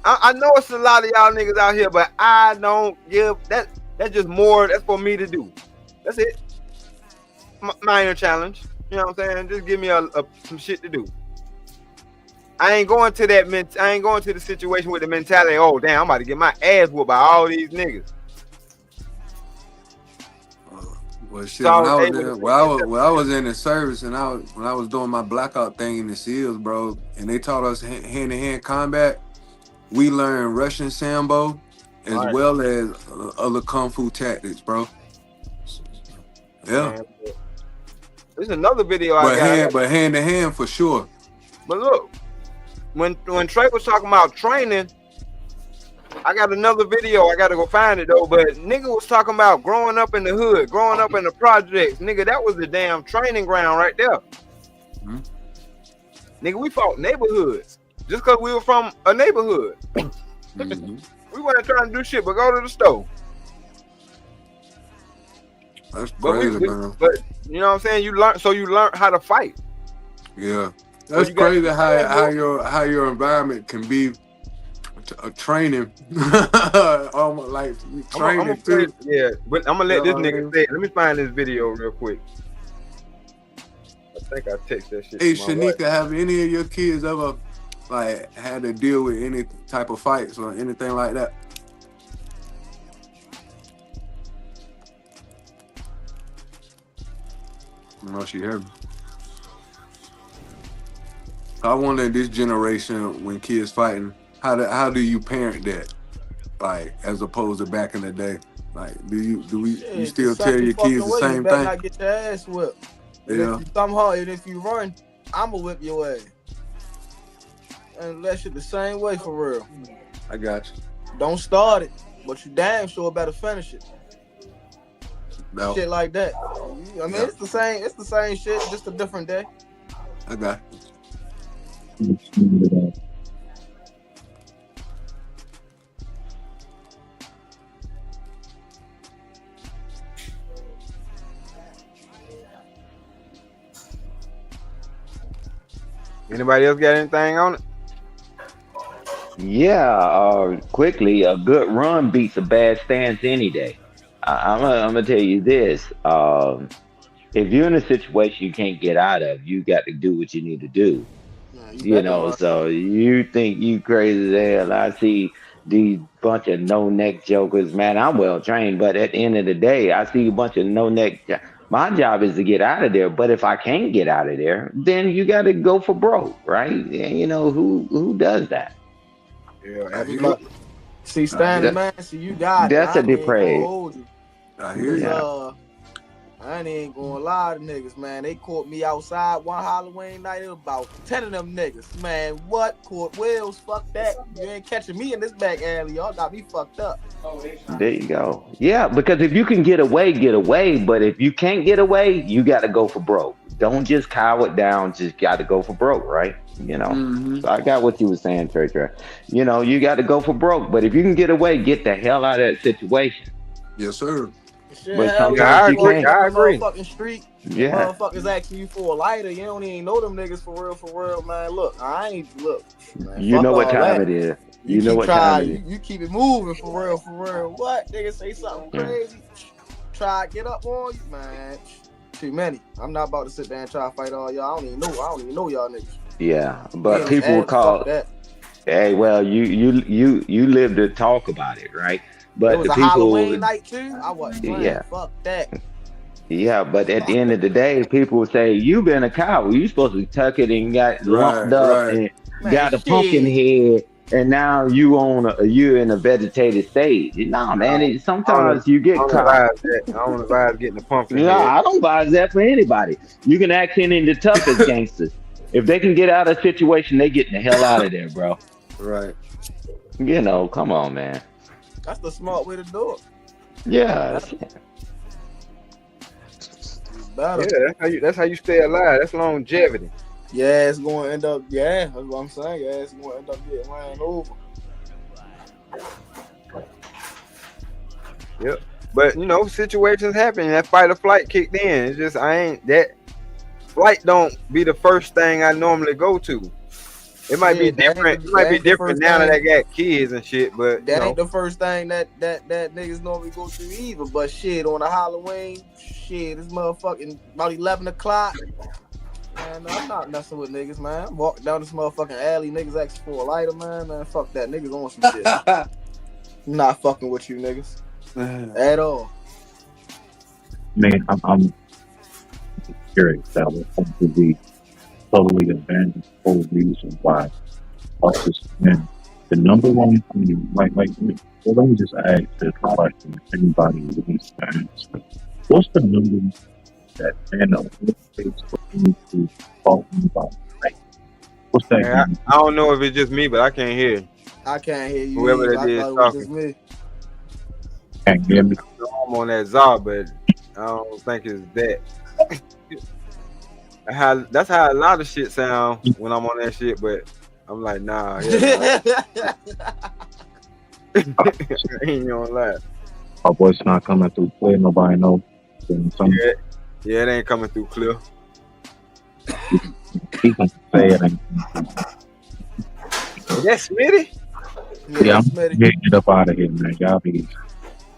I know it's a lot of y'all niggas out here, but I don't give that. That's just more. That's for me to do. That's it. Minor challenge. You know what I'm saying? Just give me some shit to do. I ain't going to that. I ain't going to the situation with the mentality. Oh damn, I'm about to get my ass whooped by all these niggas. Well, shit. When I was in the service and when I was doing my blackout thing in the SEALs, bro, and they taught us hand-to-hand combat, we learned Russian Sambo as well as other kung fu tactics, bro. Yeah. There's another video but hand to hand for sure. But look, when Trey was talking about training, I got another video. I gotta go find it though. But nigga was talking about growing up in the hood, growing up in the projects. Nigga, that was the damn training ground right there. Mm-hmm. Nigga, we fought neighborhoods just because we were from a neighborhood. Mm-hmm. We weren't trying to do shit but go to the store. That's crazy, man. But you know what I'm saying? You learn how to fight. Yeah, that's crazy how your environment can be a training, almost like training too. Yeah, but I'm gonna let this nigga say it. Let me find this video real quick. I think I text that shit. Hey, Shanika, have any of your kids ever like had to deal with any type of fights or anything like that? No, she heard me. I wonder in this generation when kids fighting, how do you parent that? Like as opposed to back in the day? Like you still tell your kids the same thing? Not get your ass whipped. Yeah. If you thumb hard and if you run, I'ma whip your ass. And that shit the same way for real. I got you. Don't start it, but you damn sure better finish it. No. Shit like that. I mean, it's the same shit, just a different day. I got you. Anybody else got anything on it? Yeah, quickly, a good run beats a bad stance any day. I'm gonna tell you this: if you're in a situation you can't get out of, you got to do what you need to do. You know, so you think you crazy as hell. I see these bunch of no-neck jokers, man. I'm well trained, but at the end of the day, I see a bunch of no-neck. My job is to get out of there, but if I can't get out of there, then you got to go for broke, right? And you know who does that? Yeah, everybody. See, standing man, see you got that's a depraved. I hear you. I ain't gonna lie to niggas, man. They caught me outside one Halloween night. It was about 10 of them niggas. Man, what? Caught wheels? Fuck that. You ain't catching me in this back alley. Y'all got me fucked up. There you go. Yeah, because if you can get away, get away. But if you can't get away, you got to go for broke. Don't just cow it down. Just got to go for broke, right? You know, So I got what you were saying, Trey. You know, you got to go for broke. But if you can get away, get the hell out of that situation. Yes, sir. But sometimes you can't. I agree. Motherfucking street. Yeah. Motherfuckers asking you for a lighter. You don't even know them niggas for real, man. Look, I ain't look. Man, you know what time it is. You know what time it is. You keep it moving for real. What? Nigga say something crazy. Try to get up on you, man. Too many. I'm not about to sit there and try to fight all y'all. I don't even know y'all niggas. Yeah, but people will call. Hey, well, you live to talk about it, right? But it was the a people. Halloween night too. I wasn't playing. Yeah. Fuck that. Yeah, but at the end of the day, people say you been a coward. You supposed to tuck it and got lumped up and got a pumpkin head, and now you're in a vegetated state. No, man. Sometimes you get caught. I don't advise getting a pumpkin head. I don't advise that for anybody. You can act any of the toughest gangsters. If they can get out of a situation, they getting the hell out of there, bro. Right. You know, come on, man. That's the smart way to do it. Yeah. That's how you stay alive. That's longevity. Yeah, it's going to end up. Yeah, that's what I'm saying. Yeah, it's going to end up getting ran over. Yep. But you know, situations happen. That fight or flight kicked in. It's just that flight don't be the first thing I normally go to. It might be different. It might be different now that I got kids and shit. But that ain't the first thing that niggas normally go to either. But shit, on a Halloween, shit, it's motherfucking about 11 o'clock. Man, I'm not messing with niggas, man. I'm walking down this motherfucking alley, niggas asking for a lighter, man. Man, fuck that. Niggas on some shit. I'm not fucking with you niggas at all. Man, I'm curious. That was going to be totally abandoned for the reason why officers men. The number one thing, like, let me just ask this question. If anybody wants to answer, what's the number that men are to talking about? Like, what's that? Man, I don't know if it's just me, but I can't hear you. I can't hear you. Whoever that is talking. Can't hear me. I'm on that Zar, but I don't think it's that. That's how a lot of shit sound when I'm on that shit, but I'm like, nah. Yeah, I ain't gonna lie. My voice not coming through clear. Nobody knows. Yeah, it ain't coming through clear. He can say it. Is that Smitty? Yeah, I'm getting it up out of here, man. Y'all be.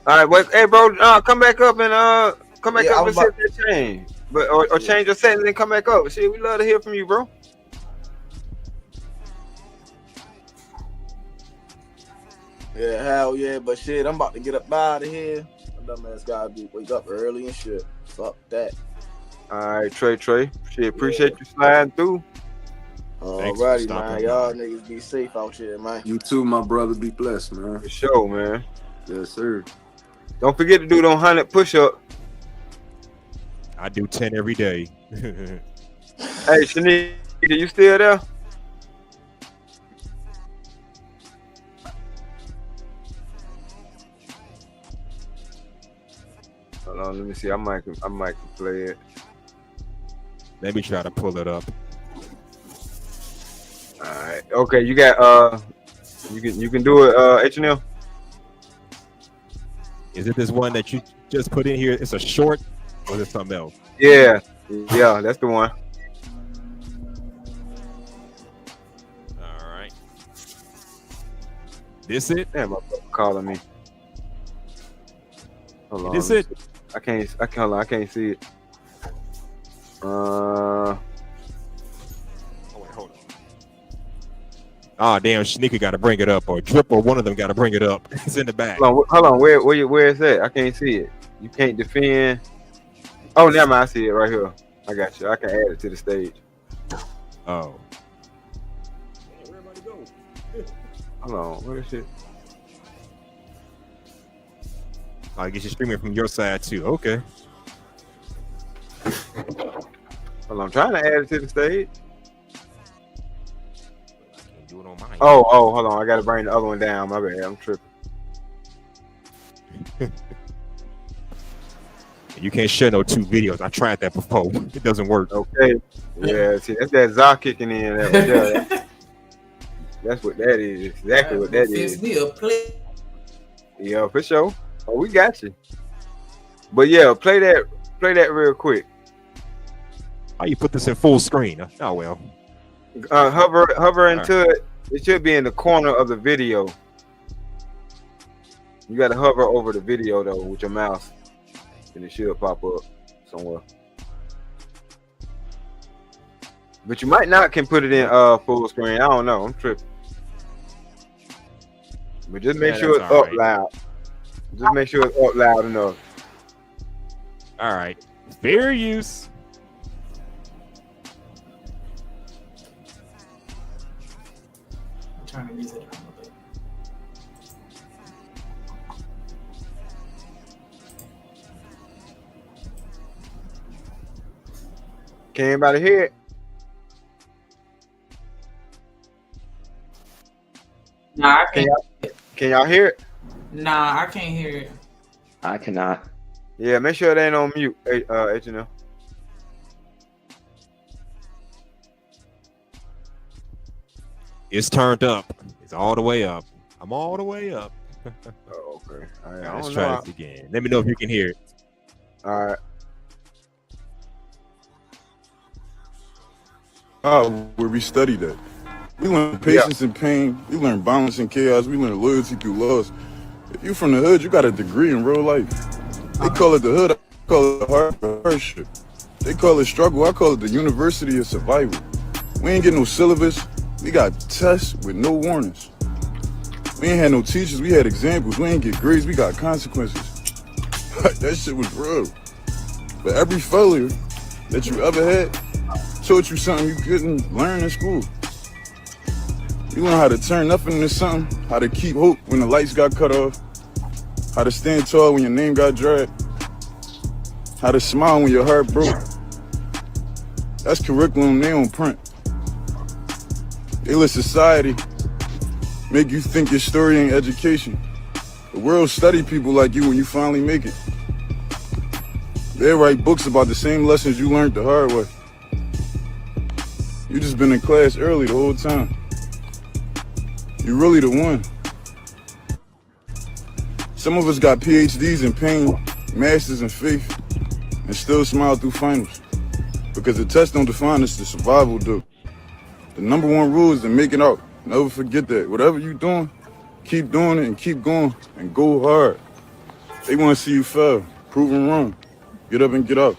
All right, well, hey, bro, come back up and set that change. But or change your settings and come back up. Shit, we love to hear from you, bro. Yeah, hell yeah, but shit, I'm about to get up out of here. My dumb ass gotta wake up early and shit. Fuck that. All right, Trey. Shit, appreciate you sliding through. Alrighty, man. Y'all niggas be safe out here, man. You too, my brother. Be blessed, man. For sure, man. Yes, sir. Don't forget to do them 100 push-up. I do 10 every day. Hey, Shanika, you still there? Hold on, let me see. I might play it. Let me try to pull it up. All right. Okay, you got you can do it, H&M. Is it this one that you just put in here? It's a short, or is it something else? Yeah, that's the one. All right. This it? Damn, my brother calling me. Hold on. This it? I can't see it. Oh, wait, hold on. Ah, damn, Shanika got to bring it up, or Drip, or one of them got to bring it up. It's in the back. Hold on. Where is that? I can't see it. You can't defend. Oh, never mind. I see it right here. I got you. I can add it to the stage. Oh. Where everybody go? Hold on. Where is it? I guess you're streaming from your side too. Okay. Well, I'm trying to add it to the stage. I can't do it on mine. Oh, hold on. I got to bring the other one down. My bad. I'm tripping. You can't share no two videos. I tried that before. It doesn't work. Okay. Yeah. See, that's that Zah kicking in. That's what that is. Exactly what that is. Yeah, for sure. Oh, we got you. But yeah, play that real quick. How you put this in full screen? Oh well. Hover into it It should be in the corner of the video. You got to hover over the video though with your mouse, and it should pop up somewhere. But you might not can put it in full screen. I don't know. I'm tripping. But just make sure it's up loud. Just make sure it's up loud enough. All right. Fair use. I'm trying to use it. Can anybody hear it? Nah, I can't. Can y'all hear it? Nah, I can't hear it. I cannot. Yeah, make sure it ain't on mute, H&M. It's turned up. It's all the way up. I'm all the way up. Oh, okay. All right, let's try this again. Let me know if you can hear it. All right. Where we study that. We learn patience and pain. We learn balance and chaos. We learn loyalty through loss. If you from the hood, you got a degree in real life. They call it the hood. I call it the hardship. They call it struggle. I call it the university of survival. We ain't getting no syllabus. We got tests with no warnings. We ain't had no teachers. We had examples. We ain't get grades. We got consequences. That shit was real. But every failure that you ever had taught you something you couldn't learn in school. You learn how to turn nothing into something, how to keep hope when the lights got cut off, how to stand tall when your name got dragged, how to smile when your heart broke. That's curriculum they on print. They let society make you think your story ain't education. The world study people like you when you finally make it. They write books about the same lessons you learned the hard way. You just been in class early the whole time. You really the one. Some of us got PhDs in pain, masters in faith, and still smile through finals. Because the test don't define us, the survival do. The number one rule is to make it out. Never forget that. Whatever you doing, keep doing it and keep going and go hard. They want to see you fail, prove them wrong. Get up and get up.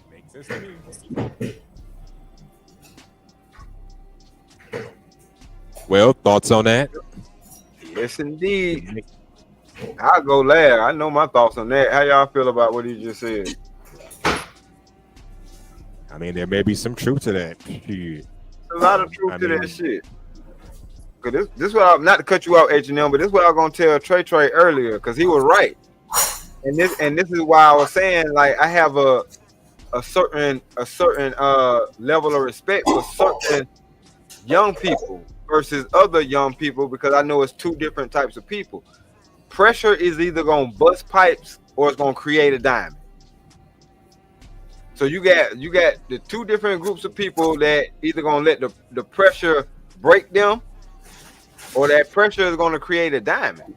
Makes sense to me. Well, thoughts on that? Yes, indeed. I'll go last. I know my thoughts on that. How y'all feel about what he just said? I mean, there may be some truth to that. A lot of truth to that shit. Cause this what I'm not to cut you out, H&M, but this is what I was gonna tell Trey earlier, because he was right. And this is why I was saying, like, I have a certain level of respect for certain young people versus other young people, because I know it's two different types of people. Pressure is either gonna bust pipes or it's gonna create a diamond. So you got the two different groups of people that either gonna let the pressure break them, or that pressure is gonna create a diamond.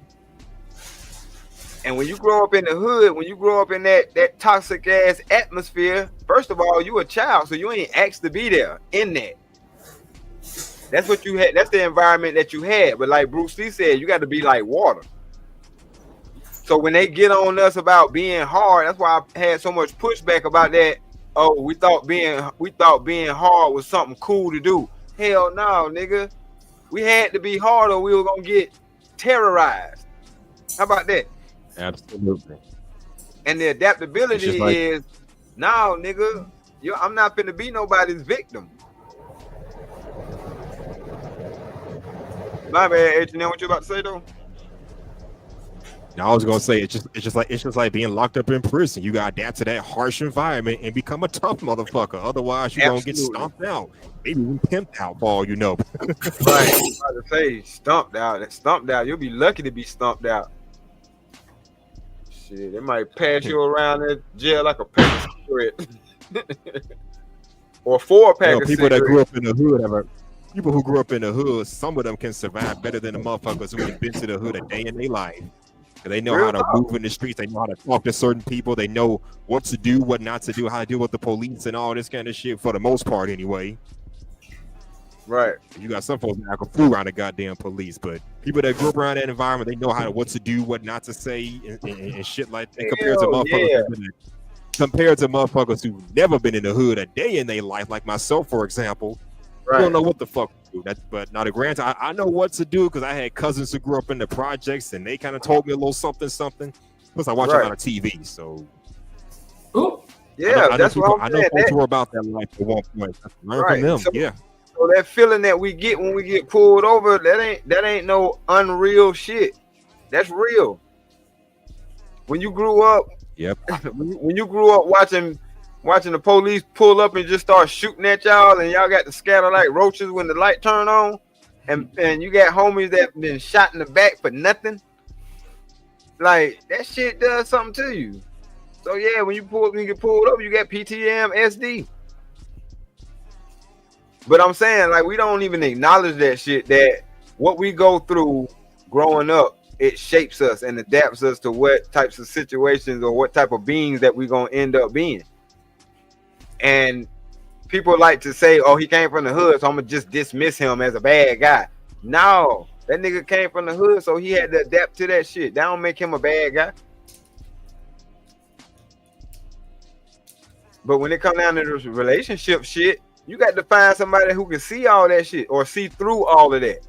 And when you grow up in the hood, when you grow up in that toxic ass atmosphere, first of all, you a child, so you ain't asked to be there in that. That's what you had. That's the environment that you had. But like Bruce Lee said, you got to be like water. So when they get on us about being hard, that's why I had so much pushback about that. Oh, we thought being hard was something cool to do. Hell no, nigga. We had to be hard or we were gonna get terrorized. How about that? Absolutely. And the adaptability like, is, no, nigga, I'm not finna be nobody's victim. My bad, H&M, what you about to say though? I was gonna say it's just like being locked up in prison. You gotta adapt to that harsh environment and become a tough motherfucker. Otherwise, you're gonna get stomped out. Maybe even pimped out, for all you know. Right. I was about to say stumped out. You'll be lucky to be stumped out. Shit, they might pass you around in jail like a pack of cigarettes. Or 4-pack of people cigarettes. that grew up in the hood people who grew up in the hood, some of them can survive better than the motherfuckers who ain't been to the hood a day in their life. They know how to move in the streets. They know how to talk to certain people. They know what to do, what not to do, how to deal with the police and all this kind of shit for the most part anyway. Right. You got some folks that act a fool around the goddamn police, but people that grew up around that environment, they know what to do, what not to say, and shit like that. Compared to motherfuckers who've never been in the hood a day in their life, like myself, for example, you don't know what the fuck to do. But now, granted, I know what to do because I had cousins who grew up in the projects, and they kind of told me a little something. Plus, I watch a lot of TV, so. Ooh. Yeah, that's what I'm saying. I know folks were about that life at one point. Learn from them, yeah. So that feeling that we get when we get pulled over, that ain't no unreal shit. That's real. When you grew up, when you grew up watching the police pull up and just start shooting at y'all, and y'all got to scatter like roaches when the light turn on, and you got homies that been shot in the back for nothing. Like that shit does something to you. So yeah, when you get pulled up, you got PTSD. But I'm saying, like, we don't even acknowledge that shit, that what we go through growing up, it shapes us and adapts us to what types of situations or what type of beings that we're going to end up being. And people like to say, oh, he came from the hood, so I'm going to just dismiss him as a bad guy. No, that nigga came from the hood, so he had to adapt to that shit. That don't make him a bad guy. But when it comes down to this relationship shit, you got to find somebody who can see all that shit or see through all of that.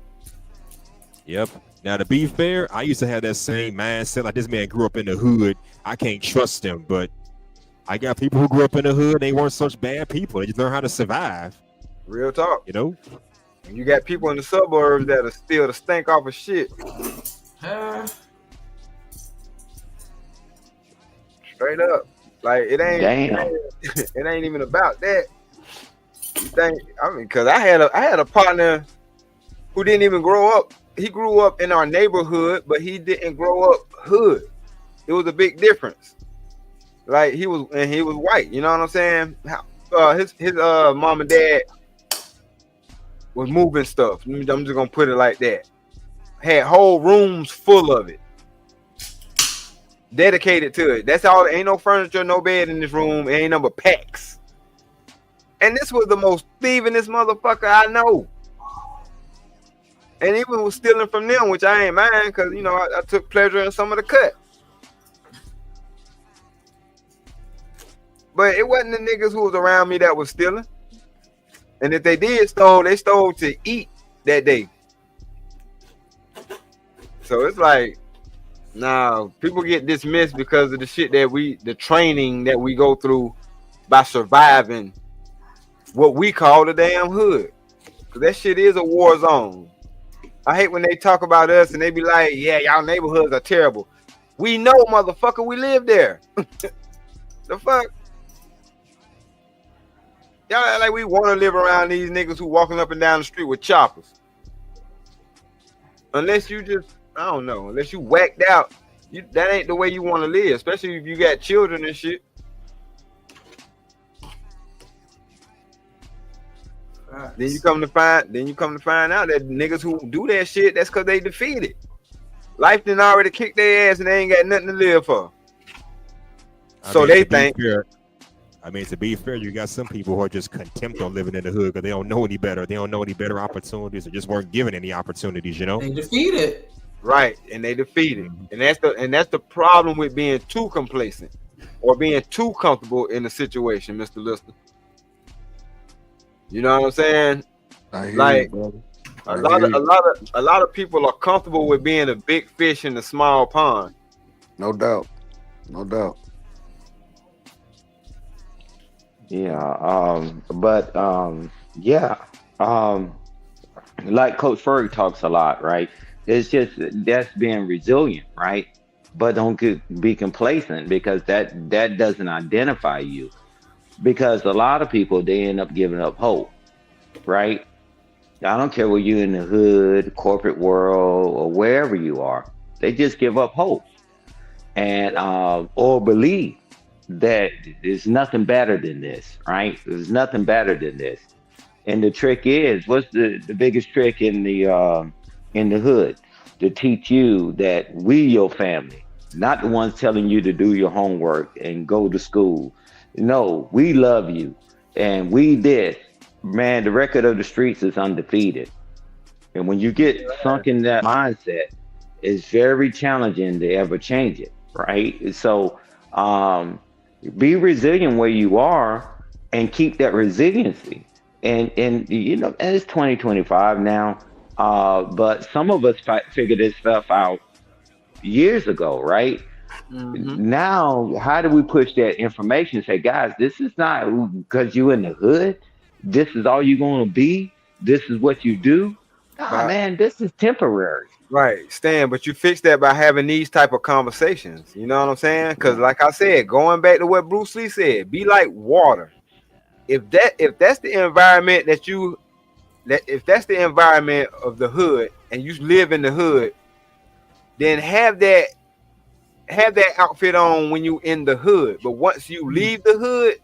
Yep. Now, to be fair, I used to have that same mindset. Like, this man grew up in the hood. I can't trust him. But I got people who grew up in the hood. They weren't such bad people. They just learned how to survive. Real talk. You know? And you got people in the suburbs that are still the stink off of shit. Straight up. Like, it ain't even about that. You think, because I had a partner who didn't even grow up. He grew up in our neighborhood, but he didn't grow up hood. It was a big difference. Like he was white. You know what I'm saying? His mom and dad was moving stuff. I'm just gonna put it like that. Had whole rooms full of it, dedicated to it. That's all. Ain't no furniture, no bed in this room. It ain't number packs. And this was the most thievingest motherfucker I know. And even was stealing from them, which I ain't mind, because, you know, I took pleasure in some of the cut. But it wasn't the niggas who was around me that was stealing. And if they did steal, they stole to eat that day. So it's like, nah, people get dismissed because of the shit that the training that we go through by surviving what we call the damn hood. Because that shit is a war zone. I hate when they talk about us and they be like, yeah, y'all neighborhoods are terrible. We know, motherfucker, we live there. The fuck? Y'all act like we want to live around these niggas who walking up and down the street with choppers. Unless you just, I don't know, unless you whacked out, that ain't the way you want to live, especially if you got children and shit. Then you come to find out that niggas who do that shit, that's because they defeated. Life done already kicked their ass and they ain't got nothing to live for. So they think. To be fair, you got some people who are just contempt on living in the hood because they don't know any better. They don't know any better opportunities. They just weren't given any opportunities, you know? They defeated. Right, and they defeated. And that's the problem with being too complacent or being too comfortable in the situation, Mr. Lister. You know what I'm saying? Like a lot of people are comfortable with being a big fish in a small pond. No doubt. Yeah, like Coach Ferg talks a lot, right? It's just that's being resilient, right? But don't be complacent because that doesn't identify you. Because a lot of people, they end up giving up hope, right? I don't care whether you're in the hood, corporate world, or wherever you are. They just give up hope and or believe that there's nothing better than this, right? There's nothing better than this. And the trick is, what's the biggest trick in the hood? To teach you that we your family, not the ones telling you to do your homework and go to school. No, we love you and we this. man, the record of the streets is undefeated. And when you get sunk in that mindset, it's very challenging to ever change it, right? So be resilient where you are and keep that resiliency. And you know, and it's 2025 now, but some of us figured this stuff out years ago, right? Now, how do we push that information and say, guys, this is not because you in the hood. This is all you're going to be. This is what you do. Nah, man, this is temporary. Right, Stan, but you fix that by having these type of conversations. You know what I'm saying? Because like I said, going back to what Bruce Lee said, be like water. If that's the environment if that's the environment of the hood and you live in the hood, then have that outfit on when you in the hood. But once you leave the hood,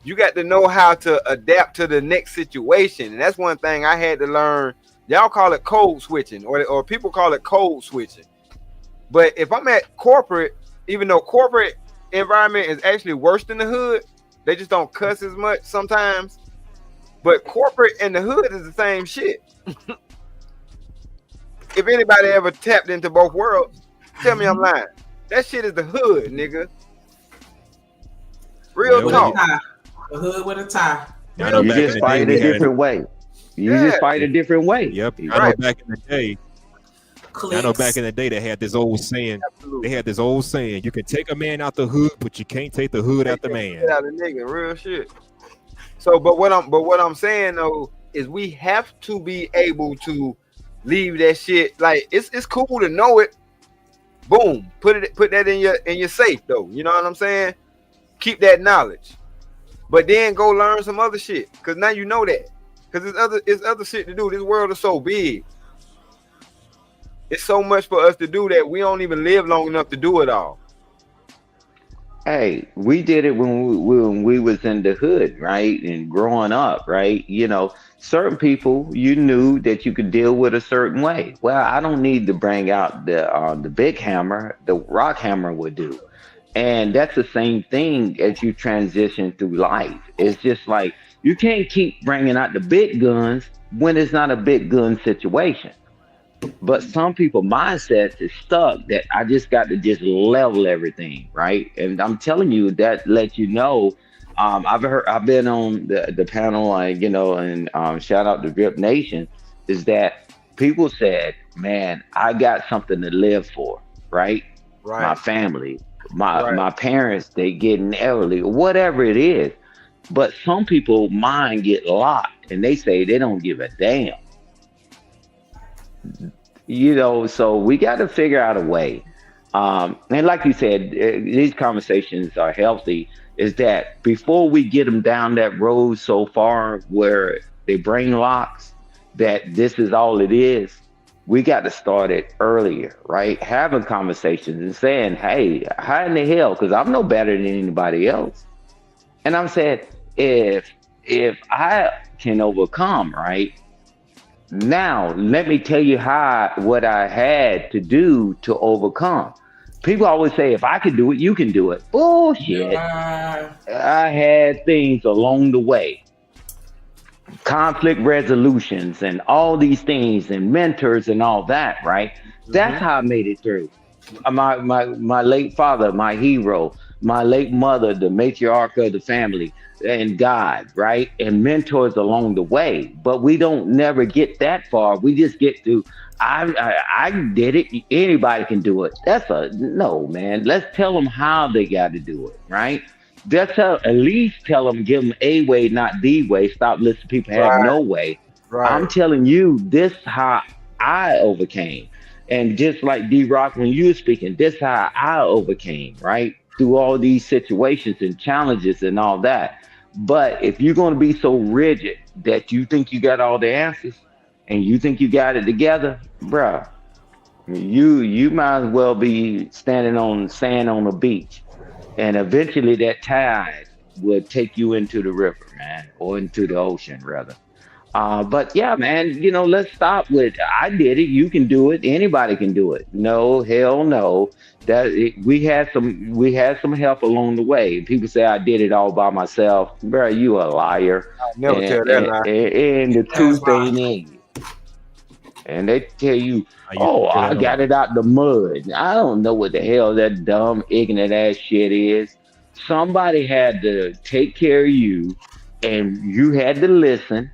you got to know how to adapt to the next situation. And that's one thing I had to learn. Y'all call it code switching, or people call it code switching. But if I'm at corporate, even though corporate environment is actually worse than the hood, they just don't cuss as much sometimes. But corporate and the hood is the same shit. If anybody ever tapped into both worlds, tell me I'm lying. That shit is the hood, nigga. Real talk. The hood with a tie. You just fight a different way. You just fight a different way. Yep. I know back in the day. I know back in the day they had this old saying. Absolutely. They had this old saying: you can take a man out the hood, but you can't take the hood out the man. Out the nigga, real shit. So, but what I'm saying though is we have to be able to leave that shit. Like it's cool to know it. Boom, put that in your safe though. You know what I'm saying? Keep that knowledge, but then go learn some other shit because now you know that. Because it's other shit to do. This world is so big. It's so much for us to do that we don't even live long enough to do it all. Hey, we did it when we was in the hood, right? And growing up, right? You know, certain people you knew that you could deal with a certain way. Well, I don't need to bring out the big hammer. The rock hammer would do. And that's the same thing as you transition through life. It's just like, you can't keep bringing out the big guns when it's not a big gun situation. But some people mindsets is stuck that I just got to just level everything, right? And I'm telling you that lets you know. I've been on the panel, like, you know, and shout out to Grip Nation, is that people said, man, I got something to live for, right? My family, my parents, they getting elderly, whatever it is. But some people mind get locked and they say they don't give a damn. You know, so we got to figure out a way. And like you said, these conversations are healthy, is that before we get them down that road so far where they brain locks, that this is all it is, we got to start it earlier, right? Having conversations and saying, hey, how in the hell? Because I'm no better than anybody else. And I'm saying, if I can overcome, right? Now, let me tell you what I had to do to overcome. People always say, if I can do it, you can do it. Bullshit. I had things along the way. Conflict resolutions and all these things and mentors and all that, right? That's how I made it through. My late father, my hero, my late mother, the matriarch of the family, and God, right? And mentors along the way. But we don't never get that far. We just get to, I did it. Anybody can do it. No, man. Let's tell them how they got to do it, right? At least tell them, give them a way, not the way. Stop listening to people have no way. Right. I'm telling you, this how I overcame. And just like D-Rock, when you were speaking, this how I overcame, right? Through all these situations and challenges and all that. But if you're going to be so rigid that you think you got all the answers and you think you got it together, bruh, you might as well be standing on sand on the beach. And eventually that tide will take you into the river, man, or into the ocean, rather. But yeah, man, let's stop with I did it, you can do it, anybody can do it. No, hell no. We had some help along the way. People say I did it all by myself. Bro, you a liar. I never tell that lie. And the truth ain't in you. And they tell you, oh, I got it out the mud. I don't know what the hell that dumb, ignorant ass shit is. Somebody had to take care of you, and you had to listen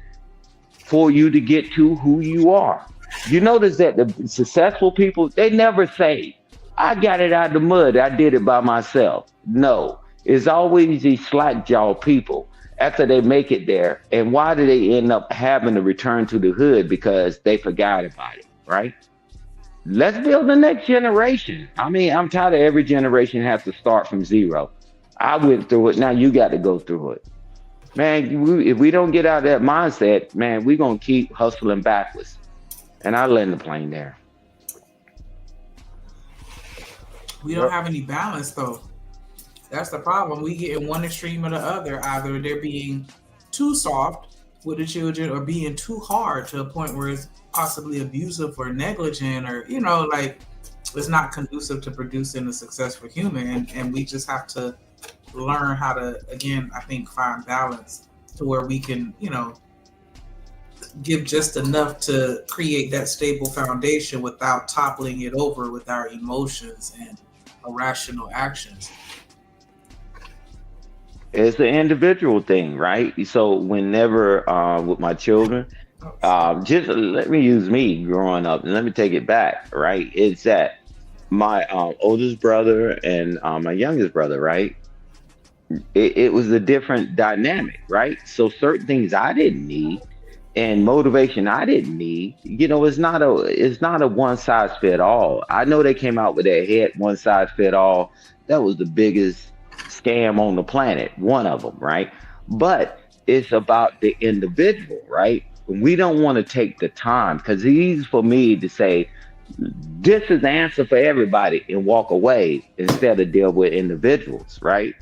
for you to get to who you are. You notice that the successful people, they never say, I got it out the mud, I did it by myself. No, it's always these slack jaw people after they make it there. And why do they end up having to return to the hood? Because they forgot about it, right? Let's build the next generation. I mean, I'm tired of every generation has to start from zero. I went through it, now you got to go through it. Man, if we don't get out of that mindset, man, we're going to keep hustling backwards. And I land the plane there. We don't have any balance, though. That's the problem. We get in one extreme or the other. Either they're being too soft with the children or being too hard to a point where it's possibly abusive or negligent or, like it's not conducive to producing a successful human. And we just have to learn how to, again, I think, find balance to where we can, give just enough to create that stable foundation without toppling it over with our emotions and irrational actions. It's an individual thing, right? So whenever with my children, just let me use me growing up and let me take it back, right? It's that my oldest brother and my youngest brother, right? It was a different dynamic, right? So certain things I didn't need and motivation I didn't need, it's not a one size fit all. I know they came out with that head one size fit all. That was the biggest scam on the planet, one of them, right? But it's about the individual, right? We don't want to take the time because it's easy for me to say, this is the answer for everybody and walk away instead of deal with individuals, right?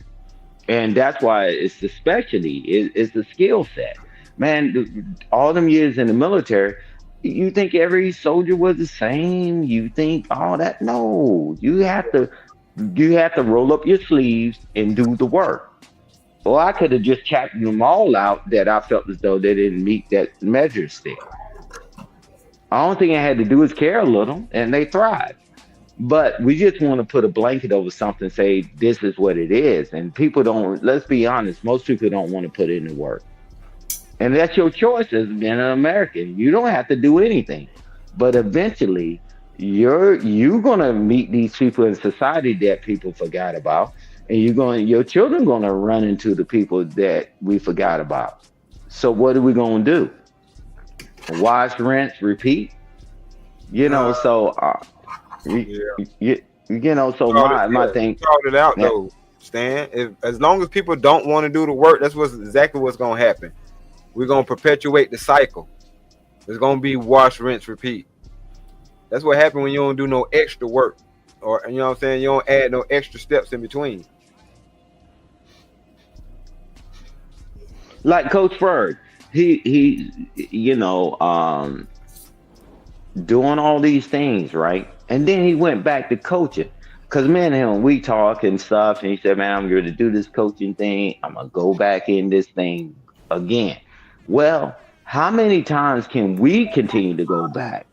And that's why it's especially, it's the skill set. Man, all them years in the military, you think every soldier was the same? You think all that? No, you have to roll up your sleeves and do the work. Well, I could have just chapped them all out that I felt as though they didn't meet that measure stick. The only thing I had to do is care a little, and they thrived. But we just want to put a blanket over something, say this is what it is, and people don't. Let's be honest, most people don't want to put in the work. And that's your choice as being an American. You don't have to do anything. But eventually, you're gonna meet these people in society that people forgot about. And your children gonna run into the people that we forgot about. So what are we gonna do? Wash, rinse, repeat? So my thing. Started out though, Stan. As long as people don't want to do the work, that's exactly what's gonna happen. We're gonna perpetuate the cycle. It's gonna be wash, rinse, repeat. That's what happens when you don't do no extra work, or you know what I'm saying. You don't add no extra steps in between. Like Coach Ferg, he doing all these things, right? And then he went back to coaching. Cause me and him, we talk and stuff, and he said, "Man, I'm going to do this coaching thing. I'm gonna go back in this thing again." Well, how many times can we continue to go back,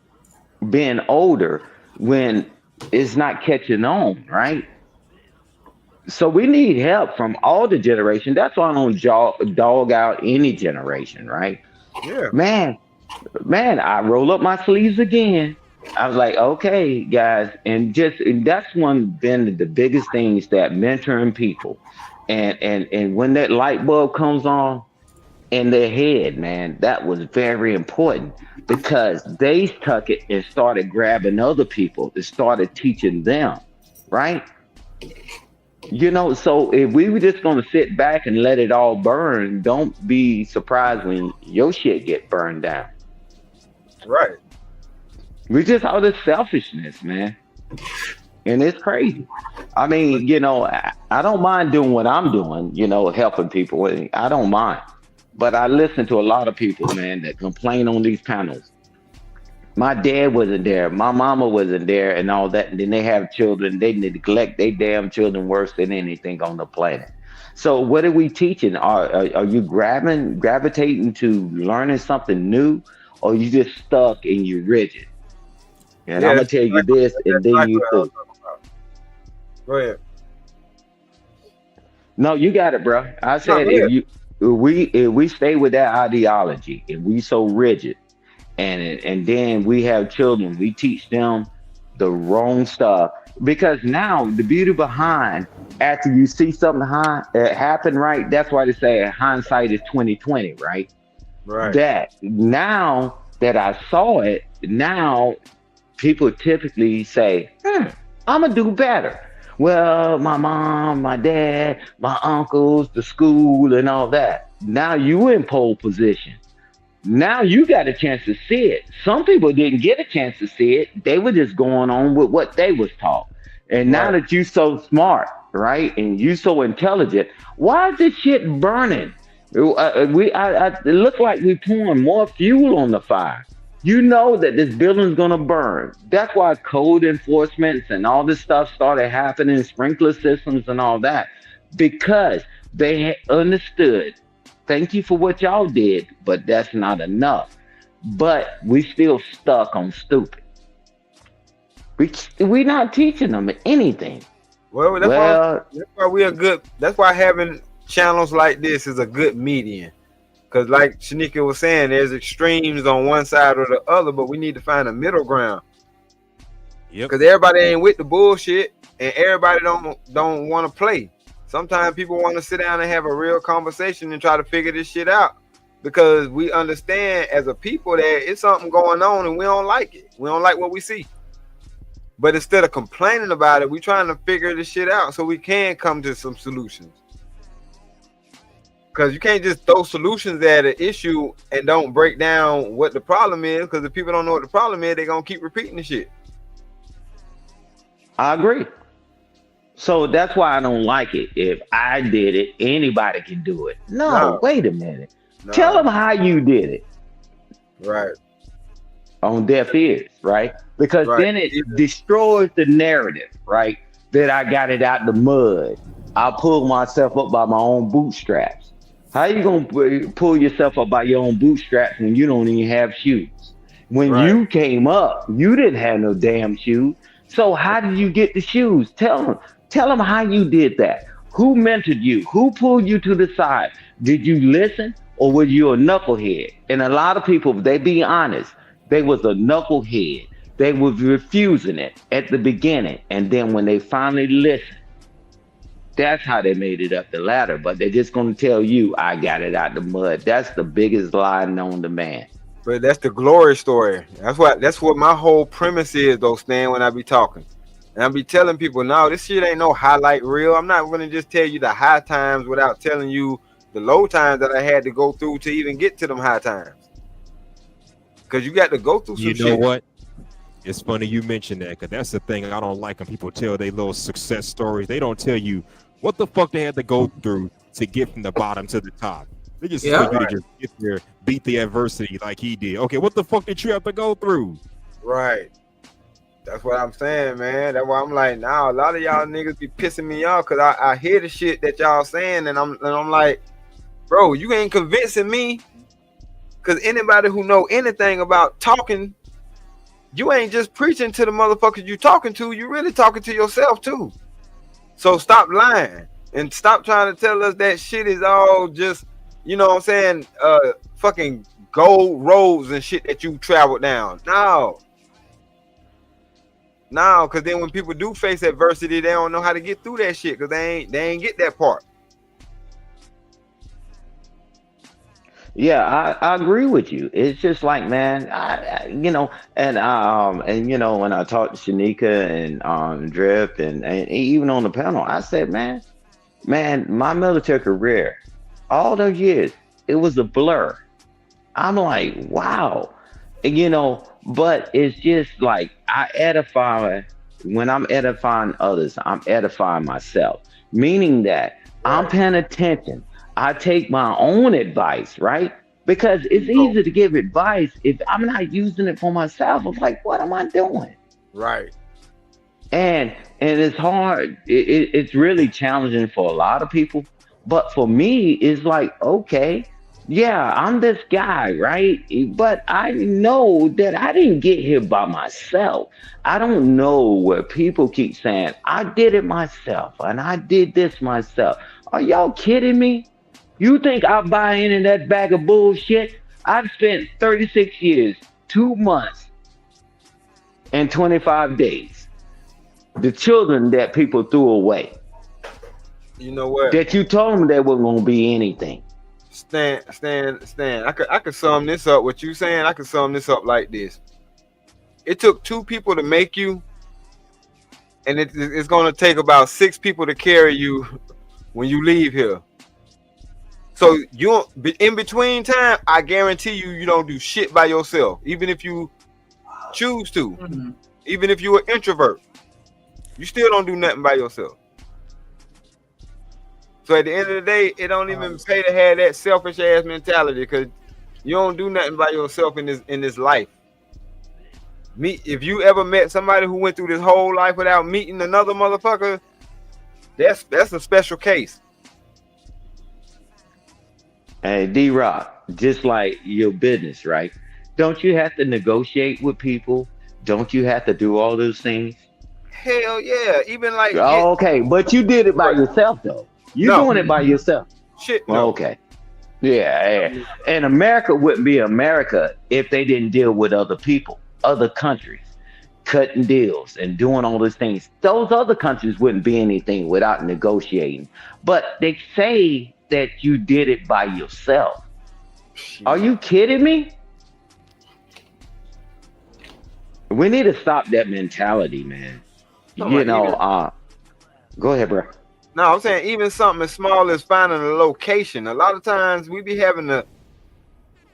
being older, when it's not catching on, right? So we need help from all the generation. That's why I don't dog out any generation, right? Yeah. Man, I roll up my sleeves again. I was like, okay, guys, and that's been the biggest things that mentoring people, and when that light bulb comes on in their head, man, that was very important because they took it and started grabbing other people that started teaching them, right? So if we were just going to sit back and let it all burn, don't be surprised when your shit get burned down. Right. We just all this selfishness, man. And it's crazy. I mean, I don't mind doing what I'm doing, helping people. I don't mind. but I listen to a lot of people, man, that complain on these panels. My dad wasn't there, my mama wasn't there, and all that. And then they have children. They neglect their damn children worse than anything on the planet. So what are we teaching? Are you gravitating to learning something new, or you just stuck and you're rigid? And I'm gonna tell you this, and then you too. Go ahead. No, you got it, bro. I said if we stay with that ideology, and we so rigid, and then we have children, we teach them the wrong stuff. Because now the beauty behind, after you see something happen, right? That's why they say hindsight is 20/20, right? Right. That now that I saw it, now people typically say, I'm gonna do better. Well, my mom, my dad, my uncles, the school, and all that. Now you in pole position. Now you got a chance to see it. Some people didn't get a chance to see it. They were just going on with what they was taught. And now that you so smart, right, and you so intelligent, why is this shit burning? It look like we pouring more fuel on the fire. You know that this building's gonna burn. That's why code enforcements and all this stuff started happening, sprinkler systems and all that, because they understood. Thank you for what y'all did, but that's not enough. But we still stuck on stupid. We not teaching them anything. Well, that's why we are good. That's why having channels like this is a good median. Because like Shanika was saying, there's extremes on one side or the other, but we need to find a middle ground. Because everybody ain't with the bullshit, and everybody don't want to play. Sometimes people want to sit down and have a real conversation and try to figure this shit out, because we understand as a people that it's something going on and we don't like it. We don't like what we see. But instead of complaining about it, we're trying to figure this shit out so we can come to some solutions. Because you can't just throw solutions at an issue and don't break down what the problem is, because if people don't know what the problem is, they're going to keep repeating the shit. I agree. So that's why I don't like it. If I did it, anybody can do it. No. Wait a minute. No. Tell them how you did it. Right. On deaf ears, right? Because then it destroys the narrative, right? That I got it out the mud. I pulled myself up by my own bootstraps. How you gonna pull yourself up by your own bootstraps when you don't even have shoes? When you came up, you didn't have no damn shoes. So how did you get the shoes? Tell them how you did that. Who mentored you? Who pulled you to the side? Did you listen, or were you a knucklehead? And a lot of people, they be honest, they was a knucklehead. They was refusing it at the beginning, and then when they finally listened, that's how they made it up the ladder. But they're just gonna tell you, I got it out the mud. That's the biggest lie known to man. But that's the glory story. That's what my whole premise is, though, Stan, when I be talking. And I be telling people, no, this shit ain't no highlight reel. I'm not gonna just tell you the high times without telling you the low times that I had to go through to even get to them high times. Because you got to go through some shit. You know what? It's funny you mentioned that, because that's the thing I don't like when people tell their little success stories. They don't tell you what the fuck they had to go through to get from the bottom to the top. They just want you to just get there, beat the adversity like he did. Okay, what the fuck did you have to go through? Right. That's what I'm saying, man. That's why I'm like, nah, a lot of y'all niggas be pissing me off, because I hear the shit that y'all saying, and I'm like, bro, you ain't convincing me. Because anybody who know anything about talking, you ain't just preaching to the motherfuckers you talking to, you really talking to yourself too. So stop lying and stop trying to tell us that shit is all just, you know what I'm saying, fucking gold roads and shit that you traveled down. No, because then when people do face adversity, they don't know how to get through that shit, because they ain't get that part. Yeah, I agree with you. It's just like, man, you know, and you know, when I talked to Shanika and Drip and even on the panel, I said, man, my military career, all those years, it was a blur. I'm like, wow, and, you know, but it's just like when I'm edifying others, I'm edifying myself, meaning that I'm paying attention. I take my own advice, right? Because it's easy to give advice if I'm not using it for myself. I'm like, what am I doing? Right. And it's hard. It's really challenging for a lot of people. But for me, it's like, okay, yeah, I'm this guy, right? But I know that I didn't get here by myself. I don't know where people keep saying, I did it myself and I did this myself. Are y'all kidding me? You think I buy into that bag of bullshit? I've spent 36 years, 2 months, and 25 days. The children that people threw away. You know what? That you told them they weren't going to be anything. Stan. I could sum this up. What you saying? I could sum this up like this. It took 2 people to make you, and it's going to take about 6 people to carry you when you leave here. So you in between time, I guarantee you don't do shit by yourself, even if you choose to. Mm-hmm. Even if you're an introvert, you still don't do nothing by yourself. So at the end of the day, it don't even pay to have that selfish ass mentality, because you don't do nothing by yourself in this life. If you ever met somebody who went through this whole life without meeting another motherfucker, that's a special case. Hey, D-Rock, just like your business, right? Don't you have to negotiate with people? Don't you have to do all those things? Hell yeah. Even like... Oh, okay, but you did it by yourself, though. You're doing it by yourself. Shit, no. Okay. Yeah. And America wouldn't be America if they didn't deal with other people, other countries, cutting deals and doing all those things. Those other countries wouldn't be anything without negotiating. But they say that you did it by yourself. Are you kidding me? We need to stop that mentality, man. Go ahead, bro. No, I'm saying even something as small as finding a location. A lot of times we be having to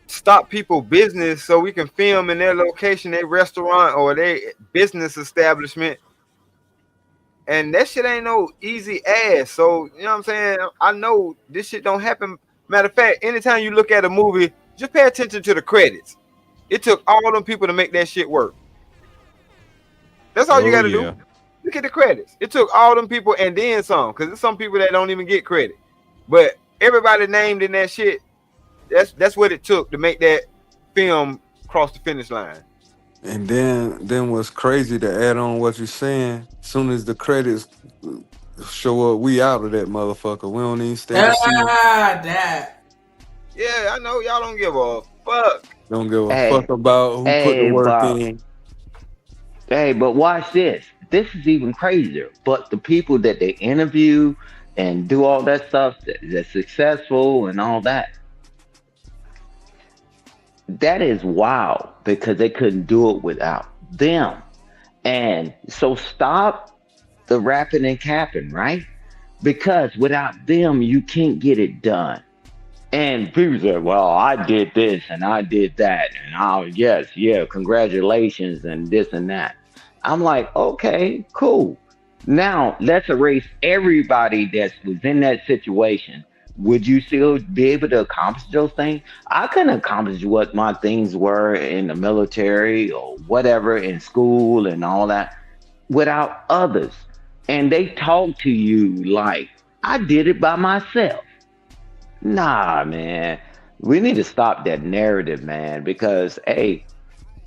stop people business so we can film in their location, their restaurant or their business establishment. And that shit ain't no easy ass. So, you know what I'm saying? I know this shit don't happen. Matter of fact, anytime you look at a movie, just pay attention to the credits. It took all them people to make that shit work. That's all you got to do. Look at the credits. It took all them people and then some, because there's some people that don't even get credit. But everybody named in that shit, that's what it took to make that film cross the finish line. And then what's crazy, to add on what you're saying, as soon as the credits show up, we out of that motherfucker. We don't even stand. That. Yeah, I know y'all don't give a fuck. Don't give a fuck about who put the work in. Hey, but watch this. This is even crazier. But the people that they interview and do all that stuff that's successful and all that, that is wild, because they couldn't do it without them. And so stop the rapping and capping, right? Because without them, you can't get it done. And people say, well, I did this and I did that. And congratulations and this and that. I'm like, okay, cool. Now let's erase everybody that was in that situation. Would you still be able to accomplish those things? I couldn't accomplish what my things were in the military or whatever, in school and all that, without others. And they talk to you like, I did it by myself. Nah, man. We need to stop that narrative, man, because, hey,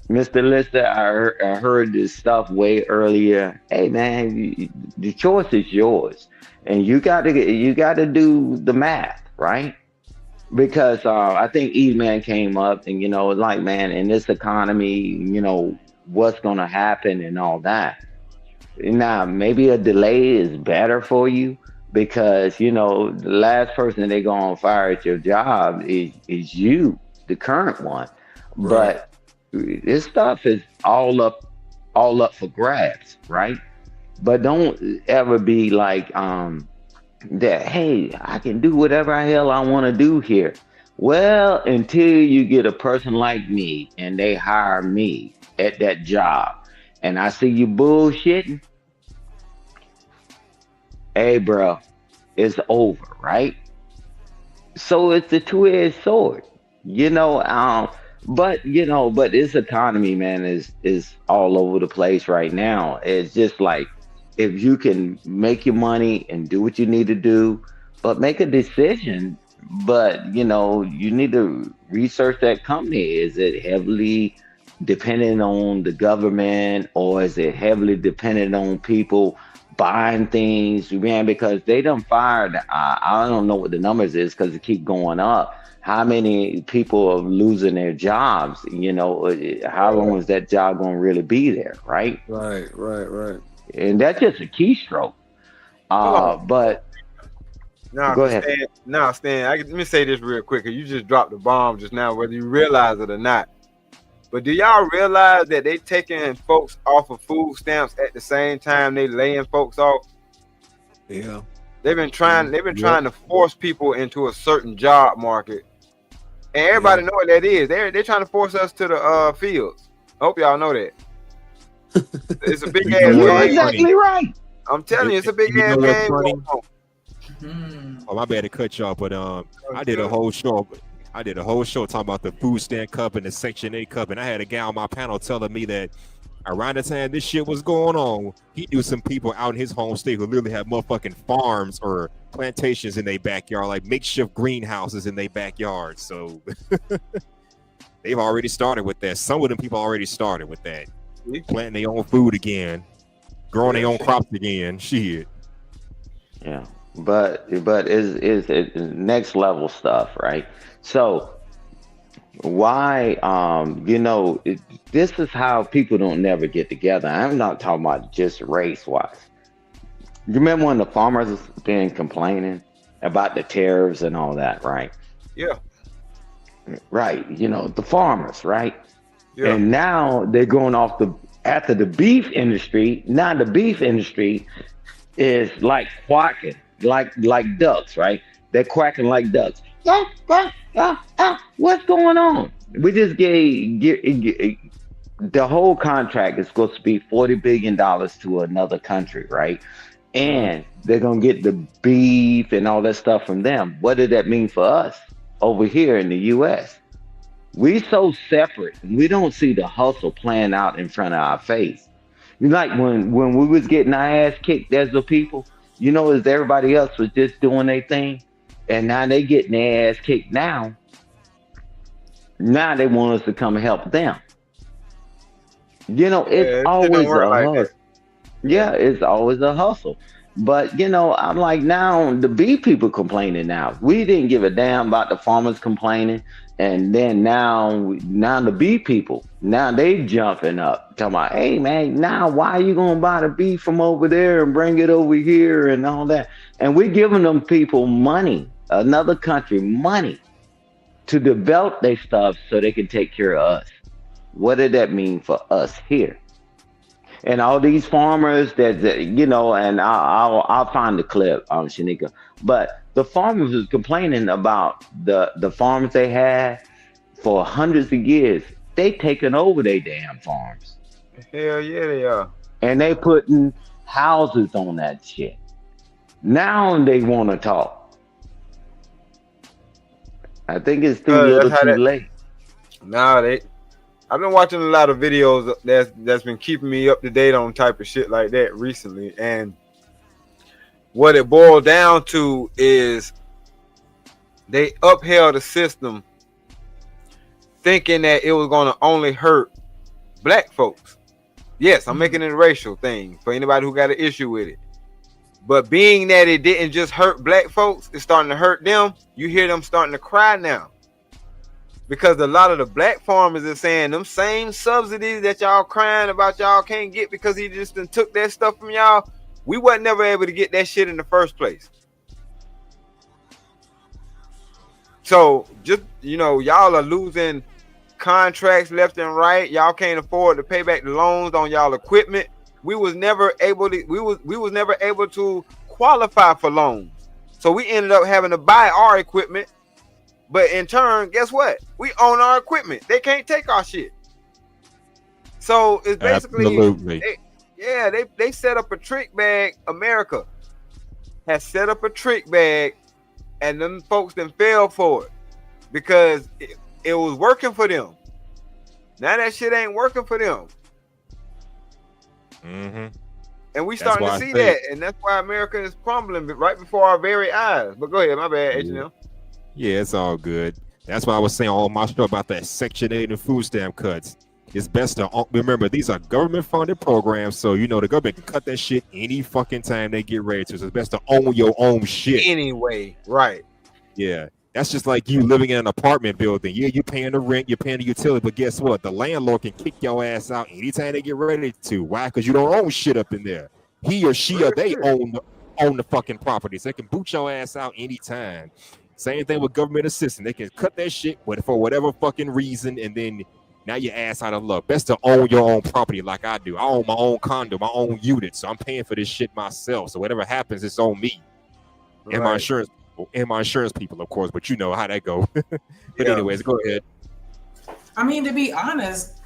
Mr. Lister, I heard this stuff way earlier. Hey, man, the choice is yours. And you got to do the math, right? Because I think E-Man came up and, like, man, in this economy, what's going to happen and all that. Now, maybe a delay is better for you because, the last person they're going to fire at your job is you, the current one. Right. But this stuff is all up for grabs, right? But don't ever be like that, hey, I can do whatever the hell I want to do here. Well, until you get a person like me and they hire me at that job and I see you bullshitting, hey, bro, it's over, right? So it's a two-edged sword, you know. But this economy, man, is all over the place right now. It's just like if you can make your money and do what you need to do, but make a decision. But you need to research that company. Is it heavily dependent on the government, or is it heavily dependent on people buying things, man? Because they done fired. I don't know what the numbers is because it keep going up. How many people are losing their jobs? How long is that job going to really be there, right? Right. And that's just a keystroke. But Now, go ahead. Stan, let me say this real quick. You just dropped the bomb just now, whether you realize it or not. But do y'all realize that they taking folks off of food stamps at the same time they laying folks off? Yeah. They've been trying to force people into a certain job market. And everybody know what that is. They're trying to force us to the fields. I hope y'all know that. It's a big ass game. You're exactly right. I'm telling you, it's a big ass game. Oh, my bad to cut y'all, but I did a whole show talking about the food stand cup and the Section 8 cup, and I had a guy on my panel telling me that around the time this shit was going on, he knew some people out in his home state who literally had motherfucking farms or plantations in their backyard, like makeshift greenhouses in their backyard. So they've already started with that. Some of them people already started with that, planting their own food again, growing their own crops again. Shit. Yeah. But it's next level stuff, right? So why this is how people don't never get together. I'm not talking about just race wise. You remember when the farmers was been complaining about the tariffs and all that, right? Yeah. Right. The farmers, right? Yeah. And now they're going off after the beef industry. Now the beef industry is like quacking. Like ducks, right? They're quacking like ducks. What's going on? We just gave the whole contract is supposed to be $40 billion to another country, right? And they're gonna get the beef and all that stuff from them. What did that mean for us over here in the US? We so separate, and we don't see the hustle playing out in front of our face. Like when we was getting our ass kicked as the people, as everybody else was just doing their thing, and now they getting their ass kicked now. Now they want us to come help them. It's always a hustle. Yeah, it's always a hustle. But I'm like, now the bee people complaining now. We didn't give a damn about the farmers complaining. And then now the bee people, now they jumping up, talking about, hey man, now why are you gonna buy the beef from over there and bring it over here and all that? And we're giving them people money, another country money, to develop their stuff so they can take care of us. What did that mean for us here? And all these farmers that and I'll find the clip, Shanika. But the farmers was complaining about the farms they had for hundreds of years. They taking over their damn farms. Hell yeah, they are. And they putting houses on that shit. Now they want to talk. I think it's too little too late. I've been watching a lot of videos that's been keeping me up to date on type of shit like that recently. And what it boiled down to is they upheld the system thinking that it was going to only hurt black folks. Yes, I'm making it a racial thing for anybody who got an issue with it. But being that it didn't just hurt black folks, it's starting to hurt them. You hear them starting to cry now. Because a lot of the black farmers are saying them same subsidies that y'all crying about y'all can't get because he just done took that stuff from y'all. We wasn't never able to get that shit in the first place. So just, y'all are losing contracts left and right. Y'all can't afford to pay back the loans on y'all equipment. We was never able to qualify for loans. So we ended up having to buy our equipment. But in turn, guess what? We own our equipment. They can't take our shit. So it's basically, they set up a trick bag. America has set up a trick bag and them folks then fell for it because it was working for them. Now that shit ain't working for them. Mm-hmm. And we starting to see that, and that's why America is crumbling right before our very eyes. But go ahead, my bad, H&M. Yeah, it's all good. That's why I was saying on my show about that Section 8 and food stamp cuts. It's best to remember these are government-funded programs, so the government can cut that shit any fucking time they get ready to. So it's best to own your own shit. Anyway, right. Yeah. That's just like you living in an apartment building. Yeah, you're paying the rent, you're paying the utility, but guess what? The landlord can kick your ass out anytime they get ready to. Why? Because you don't own shit up in there. He or she or they own the fucking property. So they can boot your ass out anytime. Same thing with government assistance. They can cut that shit for whatever fucking reason, and then now your ass out of luck. Best to own your own property like I do. I own my own condo, my own unit, so I'm paying for this shit myself. So whatever happens, it's on me. Right. And my insurance people, of course, but you know how that go. But anyways, go ahead. I mean, to be honest,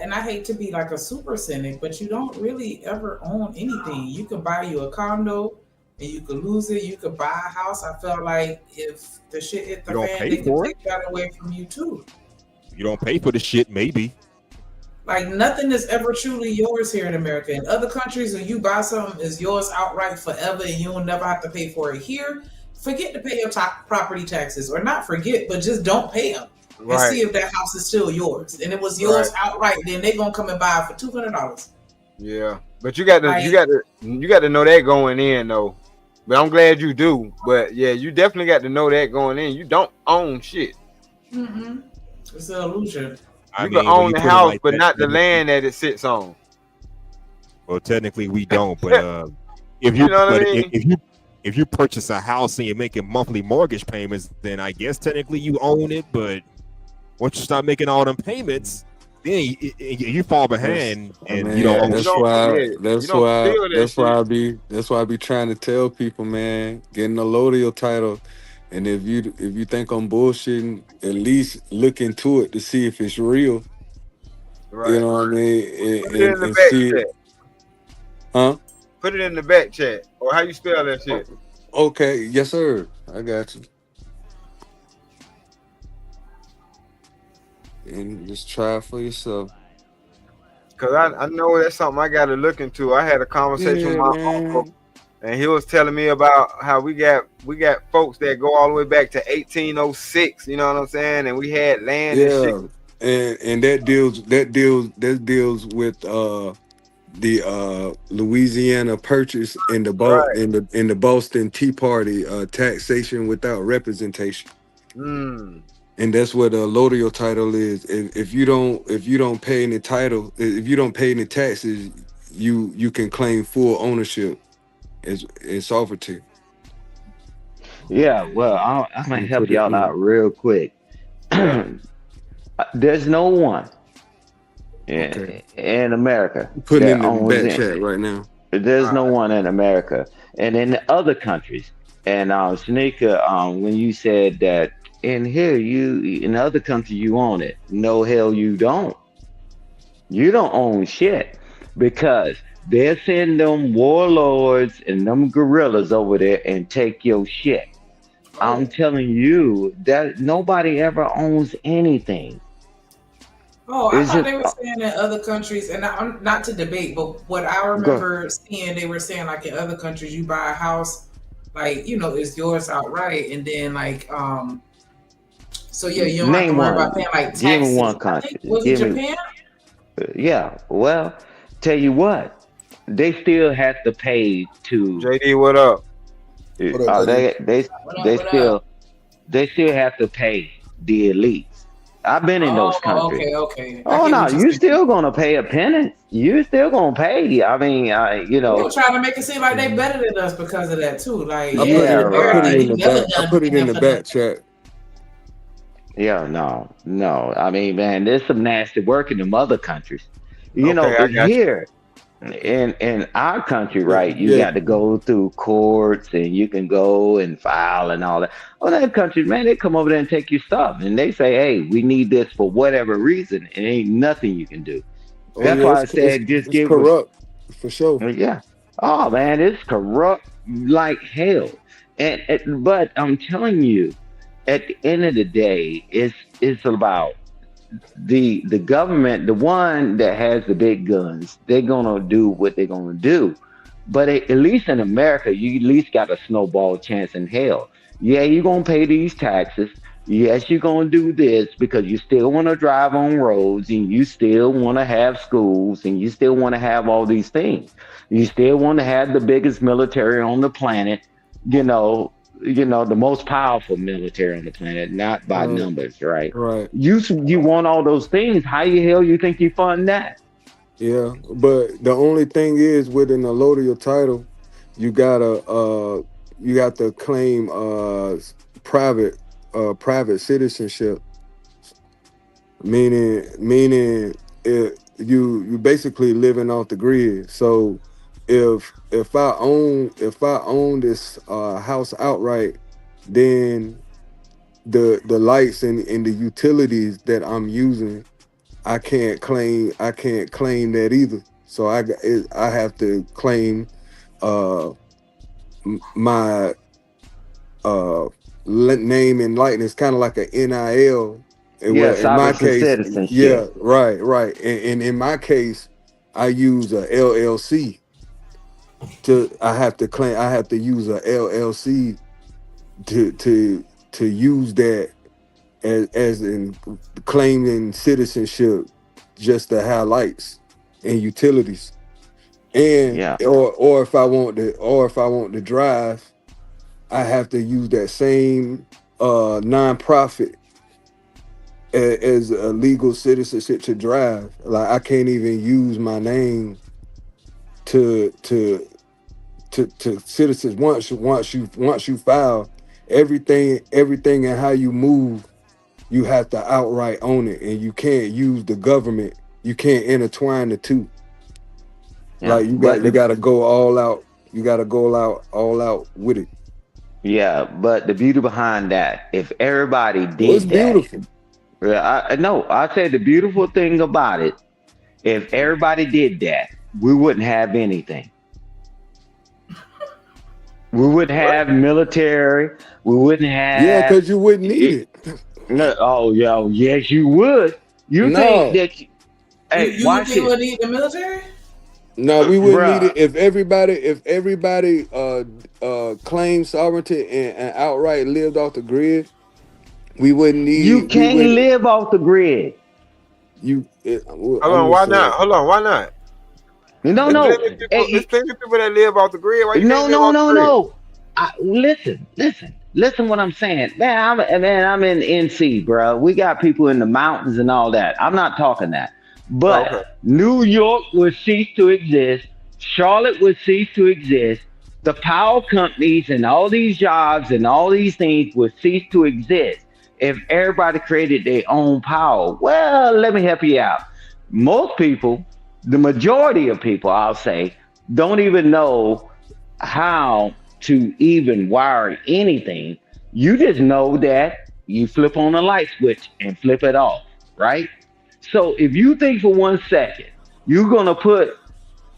and I hate to be like a super cynic, but you don't really ever own anything. You can buy you a condo and you could lose it. You could buy a house. I felt like if the shit hit the fan, they could take that away from you too. You don't pay for the shit, maybe. Like nothing is ever truly yours here in America. In other countries, when you buy something, it's yours outright forever, and you'll never have to pay for it. Here, forget to pay your property taxes, or not forget, but just don't pay them and see if that house is still yours. And it was yours outright. Then they're gonna come and buy it for $200. Yeah, but you got to know that going in though. But I'm glad you do. But yeah, you definitely got to know that going in. You don't own shit. Mm-hmm. It's an illusion. You can own the house, but not the land that it sits on. Well, technically we don't, but if you know what I mean? if you purchase a house and you're making monthly mortgage payments, then I guess technically you own it. But once you start making all them payments, then you fall behind, and you don't own it. That's why I be trying to tell people, man, getting a Lodial title. And if you think I'm bullshitting, at least look into it to see if it's real. Right. You know what I mean? Put it in the back chat. Huh? Put it in the back chat. Or how you spell that shit? Okay, yes, sir. I got you. And just try it for yourself. Cause I know that's something I gotta look into. I had a conversation with my uncle. And he was telling me about how we got folks that go all the way back to 1806. You know what I'm saying? And we had land. Yeah, and that deals with the Louisiana Purchase in the Boston Tea Party, taxation without representation. Mm. And that's what a Lodial title is. If you don't pay any title, if you don't pay any taxes, you can claim full ownership. It's sovereignty. Yeah, well, I'm gonna help y'all out real quick. There's no one in America putting in the back chat right now. There's no one in America, and in the other countries. And Shanika, when you said that in here, in other countries you own it. No, hell, you don't. You don't own shit because they'll send them warlords and them guerrillas over there and take your shit. I'm telling you that nobody ever owns anything. Oh, I thought they were saying in other countries, and not to debate, but what I remember seeing, they were saying like in other countries, you buy a house, like, it's yours outright, and then like, so yeah, you don't have to worry about paying like taxes. Give me one country. Was it Japan? Yeah, well, tell you what. They still have to pay to JD. What up? They still have to pay the elites. I've been in those countries. Okay. Oh no, you still gonna pay a penance. You still gonna pay. I mean, They're trying to make it seem like they better than us because of that too. Like, I put it in the back chat. Yeah, no. I mean, man, there's some nasty work in them other countries. Here. In our country, right, you got to go through courts and you can go and file and all that. Well, that country, man, they come over there and take your stuff and they say, hey, we need this for whatever reason. And ain't nothing you can do. That's why I said just give corrupt for sure. Yeah. Oh man, it's corrupt like hell. But I'm telling you, at the end of the day, it's about the government, the one that has the big guns. They're gonna do what they're gonna do. But at least in America, you at least got a snowball chance in hell. Yeah, you're gonna pay these taxes. Yes, you're gonna do this because you still want to drive on roads and you still want to have schools and you still want to have all these things. You still want to have the biggest military on the planet, the most powerful military on the planet, not by numbers, right? Right. You want all those things. How the hell you think you fund that? Yeah, but the only thing is within the load of your title, you gotta claim private citizenship, meaning you basically living off the grid. So if I own this house outright, then the lights and the utilities that I'm using, I can't claim that either. So I have to claim my name and likeness, kind of like a NIL. Yeah, In my case, citizenship. yeah, right. And in my case, I use a LLC. I have to use a LLC to use that as in claiming citizenship, just to have lights and utilities. And or if I want to drive, I have to use that same nonprofit as a legal citizenship to drive. Like I can't even use my name to citizens once you file everything and how you move. You have to outright own it, and you can't use the government. You can't intertwine the two. Yeah, like you got to go all out. You got to go all out with it. Yeah, but the beauty behind that, if everybody did it's beautiful. I said the beautiful thing about it, if everybody did that, we wouldn't have anything. We wouldn't have military. We wouldn't have. Because you wouldn't need it. No, yes, you would. You think that? Hey, you would think we need the military? No, we wouldn't need it if everybody claimed sovereignty and outright lived off the grid. We wouldn't need. You can't live off the grid. Hold on, why not? No. There's plenty of people that live off the grid. Why you No. Listen what I'm saying. Man, I'm in NC, bro. We got people in the mountains and all that. I'm not talking that. But New York would cease to exist. Charlotte would cease to exist. The power companies and all these jobs and all these things would cease to exist if everybody created their own power. Well, let me help you out. Most people, the majority of people, I'll say, don't even know how to even wire anything. You just know that you flip on a light switch and flip it off, right? So if you think for 1 second you're gonna put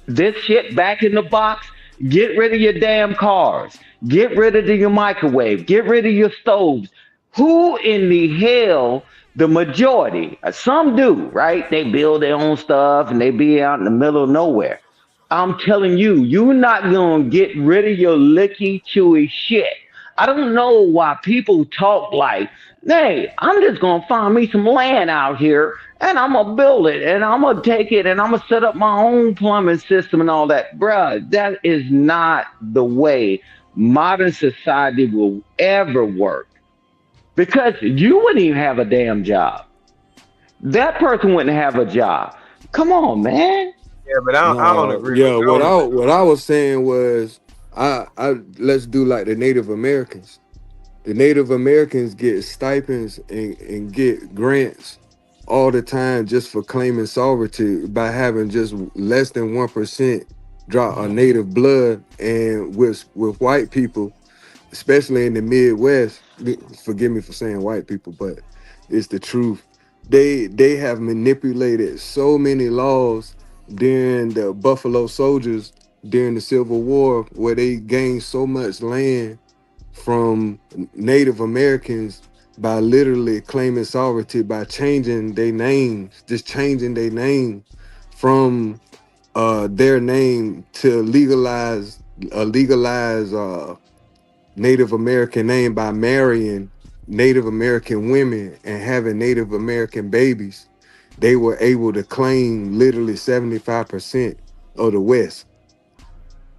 this shit back in the box, get rid of your damn cars, get rid of your microwave, get rid of your stoves. Who in the hell, the majority, some do, right? They build their own stuff and they be out in the middle of nowhere. I'm telling you, you're not gonna get rid of your licky, chewy shit. I don't know why people talk like, hey, I'm just gonna find me some land out here and I'm gonna build it and I'm gonna take it and I'm gonna set up my own plumbing system and all that. Bruh, that is not the way modern society will ever work. Because you wouldn't even have a damn job. That person wouldn't have a job. Come on, man. Yeah, but I don't agree. Yeah, what I was saying was, I let's do like the Native Americans. The Native Americans get stipends and get grants all the time just for claiming sovereignty by having just less than 1% drop of native blood. And with white people, especially in the Midwest, forgive me for saying white people, but it's the truth. They have manipulated so many laws during the Buffalo Soldiers during the Civil War, where they gained so much land from Native Americans by literally claiming sovereignty by changing their names, just changing their name from their name to legalize Native American name by marrying Native American women and having Native American babies. They were able to claim literally 75% of the West.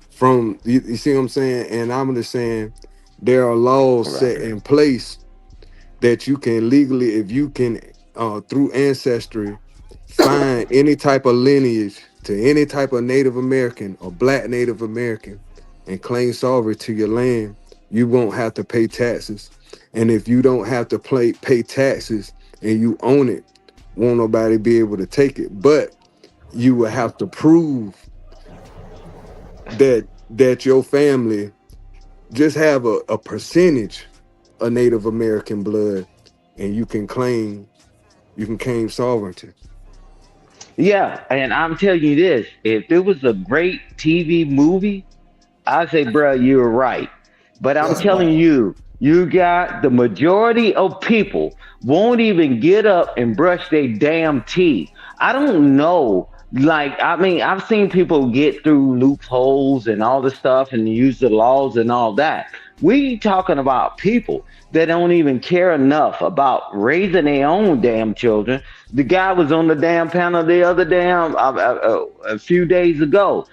From you see what I'm saying? And I'm just saying there are laws set in place that you can legally, if you can through ancestry, find any type of lineage to any type of Native American or Black Native American and claim sovereignty to your land, you won't have to pay taxes. And if you don't have to pay taxes and you own it, won't nobody be able to take it. But you will have to prove that your family just have a percentage of Native American blood, and you can claim sovereignty. Yeah, and I'm telling you this: if it was a great TV movie, I'd say, bro, you're right. But I'm telling you, you got the majority of people won't even get up and brush their damn teeth. I don't know. Like, I mean, I've seen people get through loopholes and all this stuff and use the laws and all that. We talking about people that don't even care enough about raising their own damn children. The guy was on the damn panel the other damn a few days ago.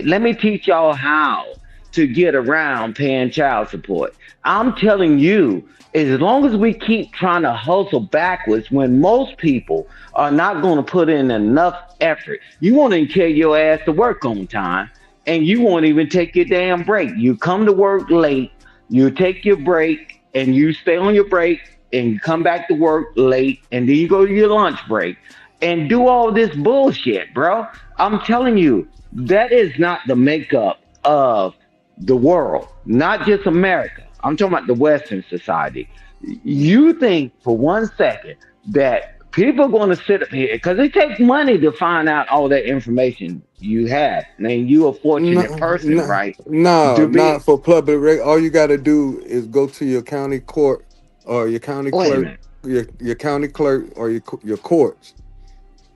Let me teach y'all how to get around paying child support. I'm telling you, as long as we keep trying to hustle backwards when most people are not going to put in enough effort, you won't even carry your ass to work on time, and you won't even take your damn break. You come to work late, you take your break, and you stay on your break, and you come back to work late, and then you go to your lunch break, and do all this bullshit, bro. I'm telling you, that is not the makeup of the world, not just America. I'm talking about the Western society. You think for 1 second that people are going to sit up here, because it takes money to find out all that information you have. I mean, you're a fortunate person, right? No, not for public. All you got to do is go to your county court or your county clerk, your county clerk or your courts.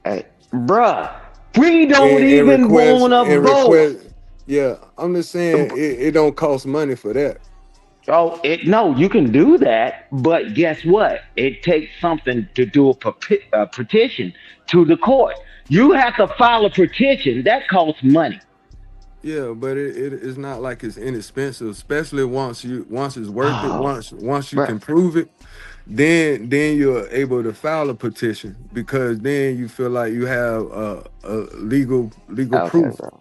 Hey, bruh, we don't even want to vote. Yeah, I'm just saying it don't cost money for that. Oh, no, you can do that, but guess what? It takes something to do a petition to the court. You have to file a petition. That costs money. Yeah, but it's not like it's inexpensive, especially once it's worth it. Once you can prove it, then you're able to file a petition, because then you feel like you have a legal proof. Bro.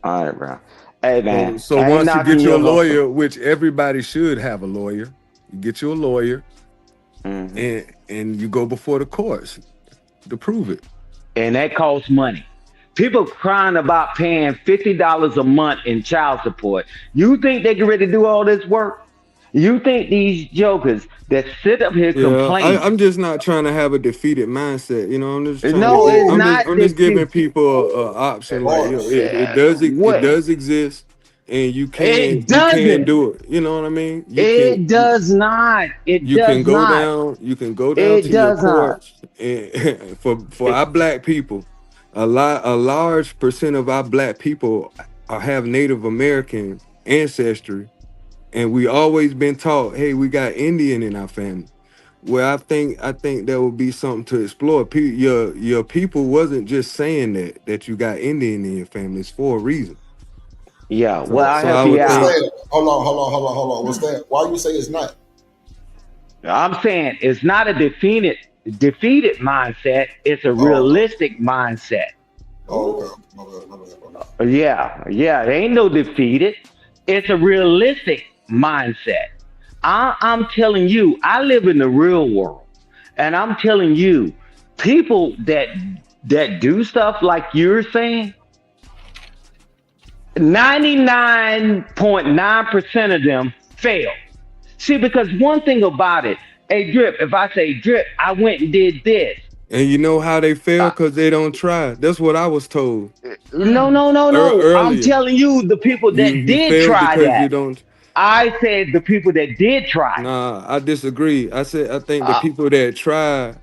All right, bro. Hey, man. So once you get your lawyer, which everybody should have a lawyer, you get you a lawyer, and you go before the courts to prove it. And that costs money. People crying about paying $50 a month in child support. You think they get ready to do all this work? You think these jokers that sit up here complaining? I'm just not trying to have a defeated mindset. You know, I'm just I'm just giving people an option. Like, it does exist, and you can do it. You know what I mean? It does not. You can go down to your courts, and for our black people, a large percent of our black people have Native American ancestry. And we always been taught, hey, we got Indian in our family. Well, I think that would be something to explore. Your people wasn't just saying that you got Indian in your family. It's for a reason. Yeah. Hold on. What's that? Why you say it's not? I'm saying it's not a defeated mindset. It's a realistic mindset. Oh, okay. Yeah. There ain't no defeated. It's a realistic mindset. I'm telling you, I live in the real world, and I'm telling you, people that do stuff like you're saying, 99.9% of them fail. See, because one thing about it, hey Drip, if I say Drip, I went and did this. And you know how they fail? Because they don't try. That's what I was told. No. I'm telling you, the people that did try that. I said the people that did try. Nah, I disagree. I think the people that try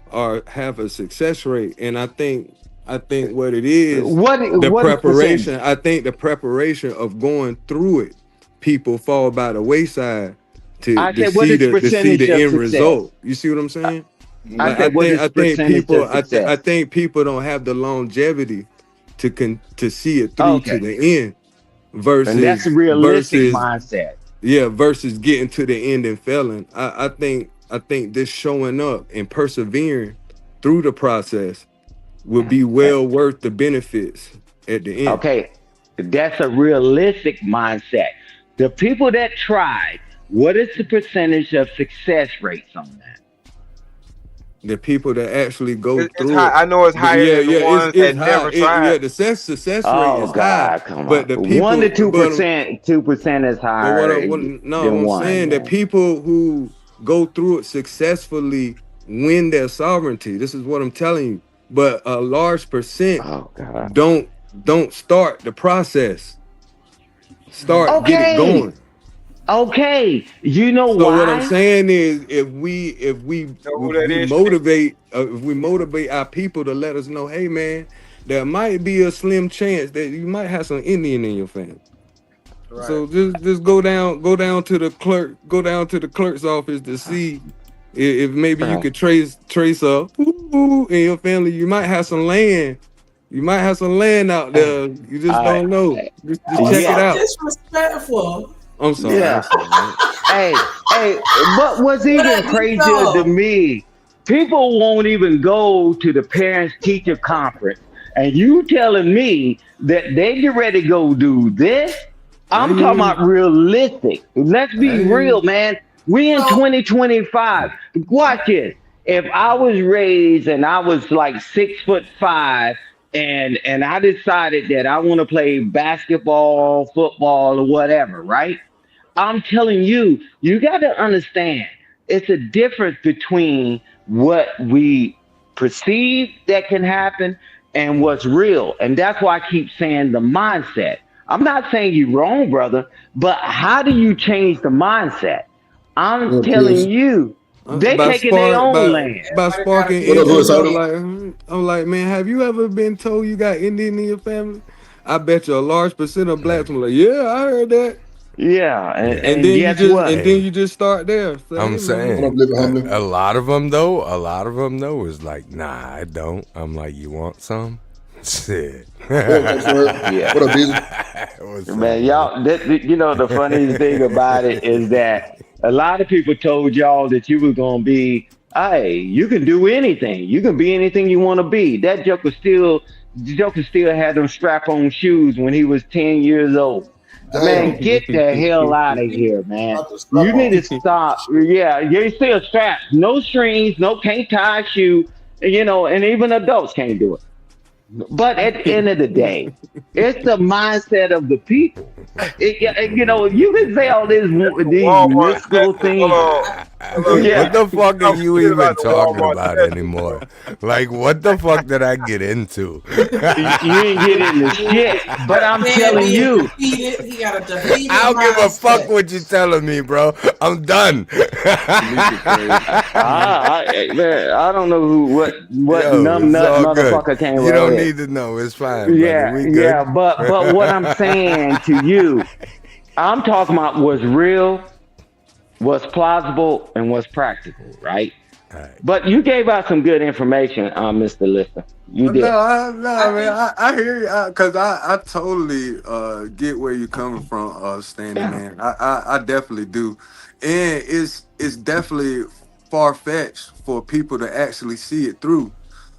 have a success rate, and I think what it is the preparation. I think the preparation of going through it, people fall by the wayside to see the end result. You see what I'm saying? I think people don't have the longevity to see it through to the end. And that's a realistic mindset. Yeah, versus getting to the end and failing. I think this showing up and persevering through the process will be well worth the benefits at the end. Okay, that's a realistic mindset. The people that tried, what is the percentage of success rates on that? The people that actually go through it. I know it's higher than the ones that never tried. Yeah, the success rate is high. But the people, 1 to 2%, 2% is higher. I'm saying the people who go through it successfully win their sovereignty. This is what I'm telling you. But a large percent don't start the process. Get it going. Okay, you know why? So what I'm saying is, if we motivate our people to let us know, hey man, there might be a slim chance that you might have some Indian in your family. Right. So just go down to the clerk's office to see if maybe you could trace up in your family. You might have some land. You might have some land out there. You just don't know. Just check it out. Disrespectful. I'm sorry. Yeah. Hey, but what's even crazier to me, people won't even go to the parents-teacher conference, and you telling me that they get ready to go do this? I'm talking about realistic. Let's be real, man. We in 2025. Watch this. If I was raised and I was like 6'5", and I decided that I want to play basketball, football, or whatever, right? I'm telling you, you got to understand, it's a difference between what we perceive that can happen and what's real. And that's why I keep saying the mindset. I'm not saying you're wrong, brother, but how do you change the mindset? I'm telling you, they taking their own land. By sparking interest, I'm like, man, have you ever been told you got Indian in your family? I bet you a large percent of blacks will like, yeah, I heard that. Yeah, and then you just start there. So, I'm saying a lot of them though is like, nah, I don't. I'm like, you want some? Shit. Yeah. What up, Beezy? Man, y'all, you know the funniest thing about it is that a lot of people told y'all that you were gonna be, hey, you can do anything. You can be anything you want to be. That Joker still had them strap-on shoes when he was 10 years old. Man, get the hell out of here, man. You need to stop. Yeah, you're still strapped. No strings, can't tie a shoe, and even adults can't do it. But at the end of the day, it's the mindset of the people. You can say all these mystical things. What the fuck are you even talking about anymore? Like, what the fuck did I get into? You ain't get into shit, but I'm telling you. I don't give a fuck what you're telling me, bro. I'm done. I don't know what numb nut motherfucker came You don't need to know. It's fine. Yeah, we good. yeah, but what I'm saying to you, I'm talking about what's real, what's plausible, and what's practical, right? But you gave out some good information, Mr. Lister. You did. No, man, I hear you, because I totally get where you're coming from, Stanley, man. I definitely do, and it's definitely far-fetched for people to actually see it through.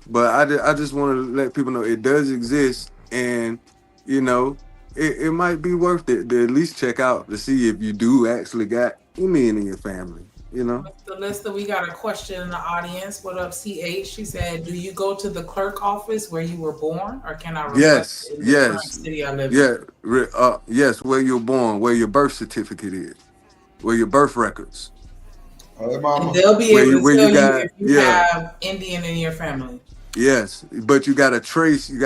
But I just want to let people know it does exist, and it might be worth it to at least check out to see if you do actually got Indian in your family. Mr. Lister, we got a question in the audience. What up, CH? She said, "Do you go to the clerk office where you were born, or can I request in the current city I live in?" Yes, where you're born, where your birth certificate is, where your birth records. And they'll be able to tell you if you have Indian in your family. Yes, but you gotta trace your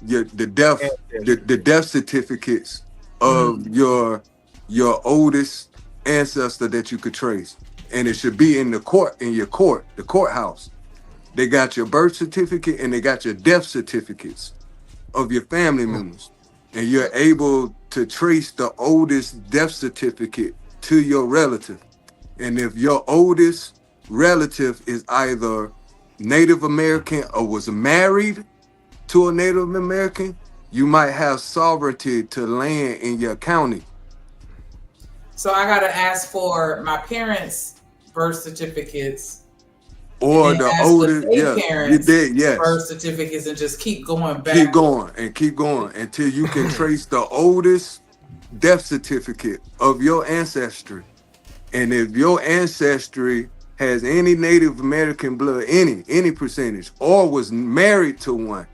the death certificates of your your oldest ancestor that you could trace. And it should be in the courthouse. They got your birth certificate and they got your death certificates of your family members. And you're able to trace the oldest death certificate to your relative. And if your oldest relative is either Native American or was married to a Native American, you might have sovereignty to land in your county. So I gotta ask for my parents' birth certificates, or the oldest, parents' you did, yes. birth certificates, and just keep going back. Keep going until you can trace the oldest death certificate of your ancestry. And if your ancestry has any Native American blood, any percentage, or was married to one,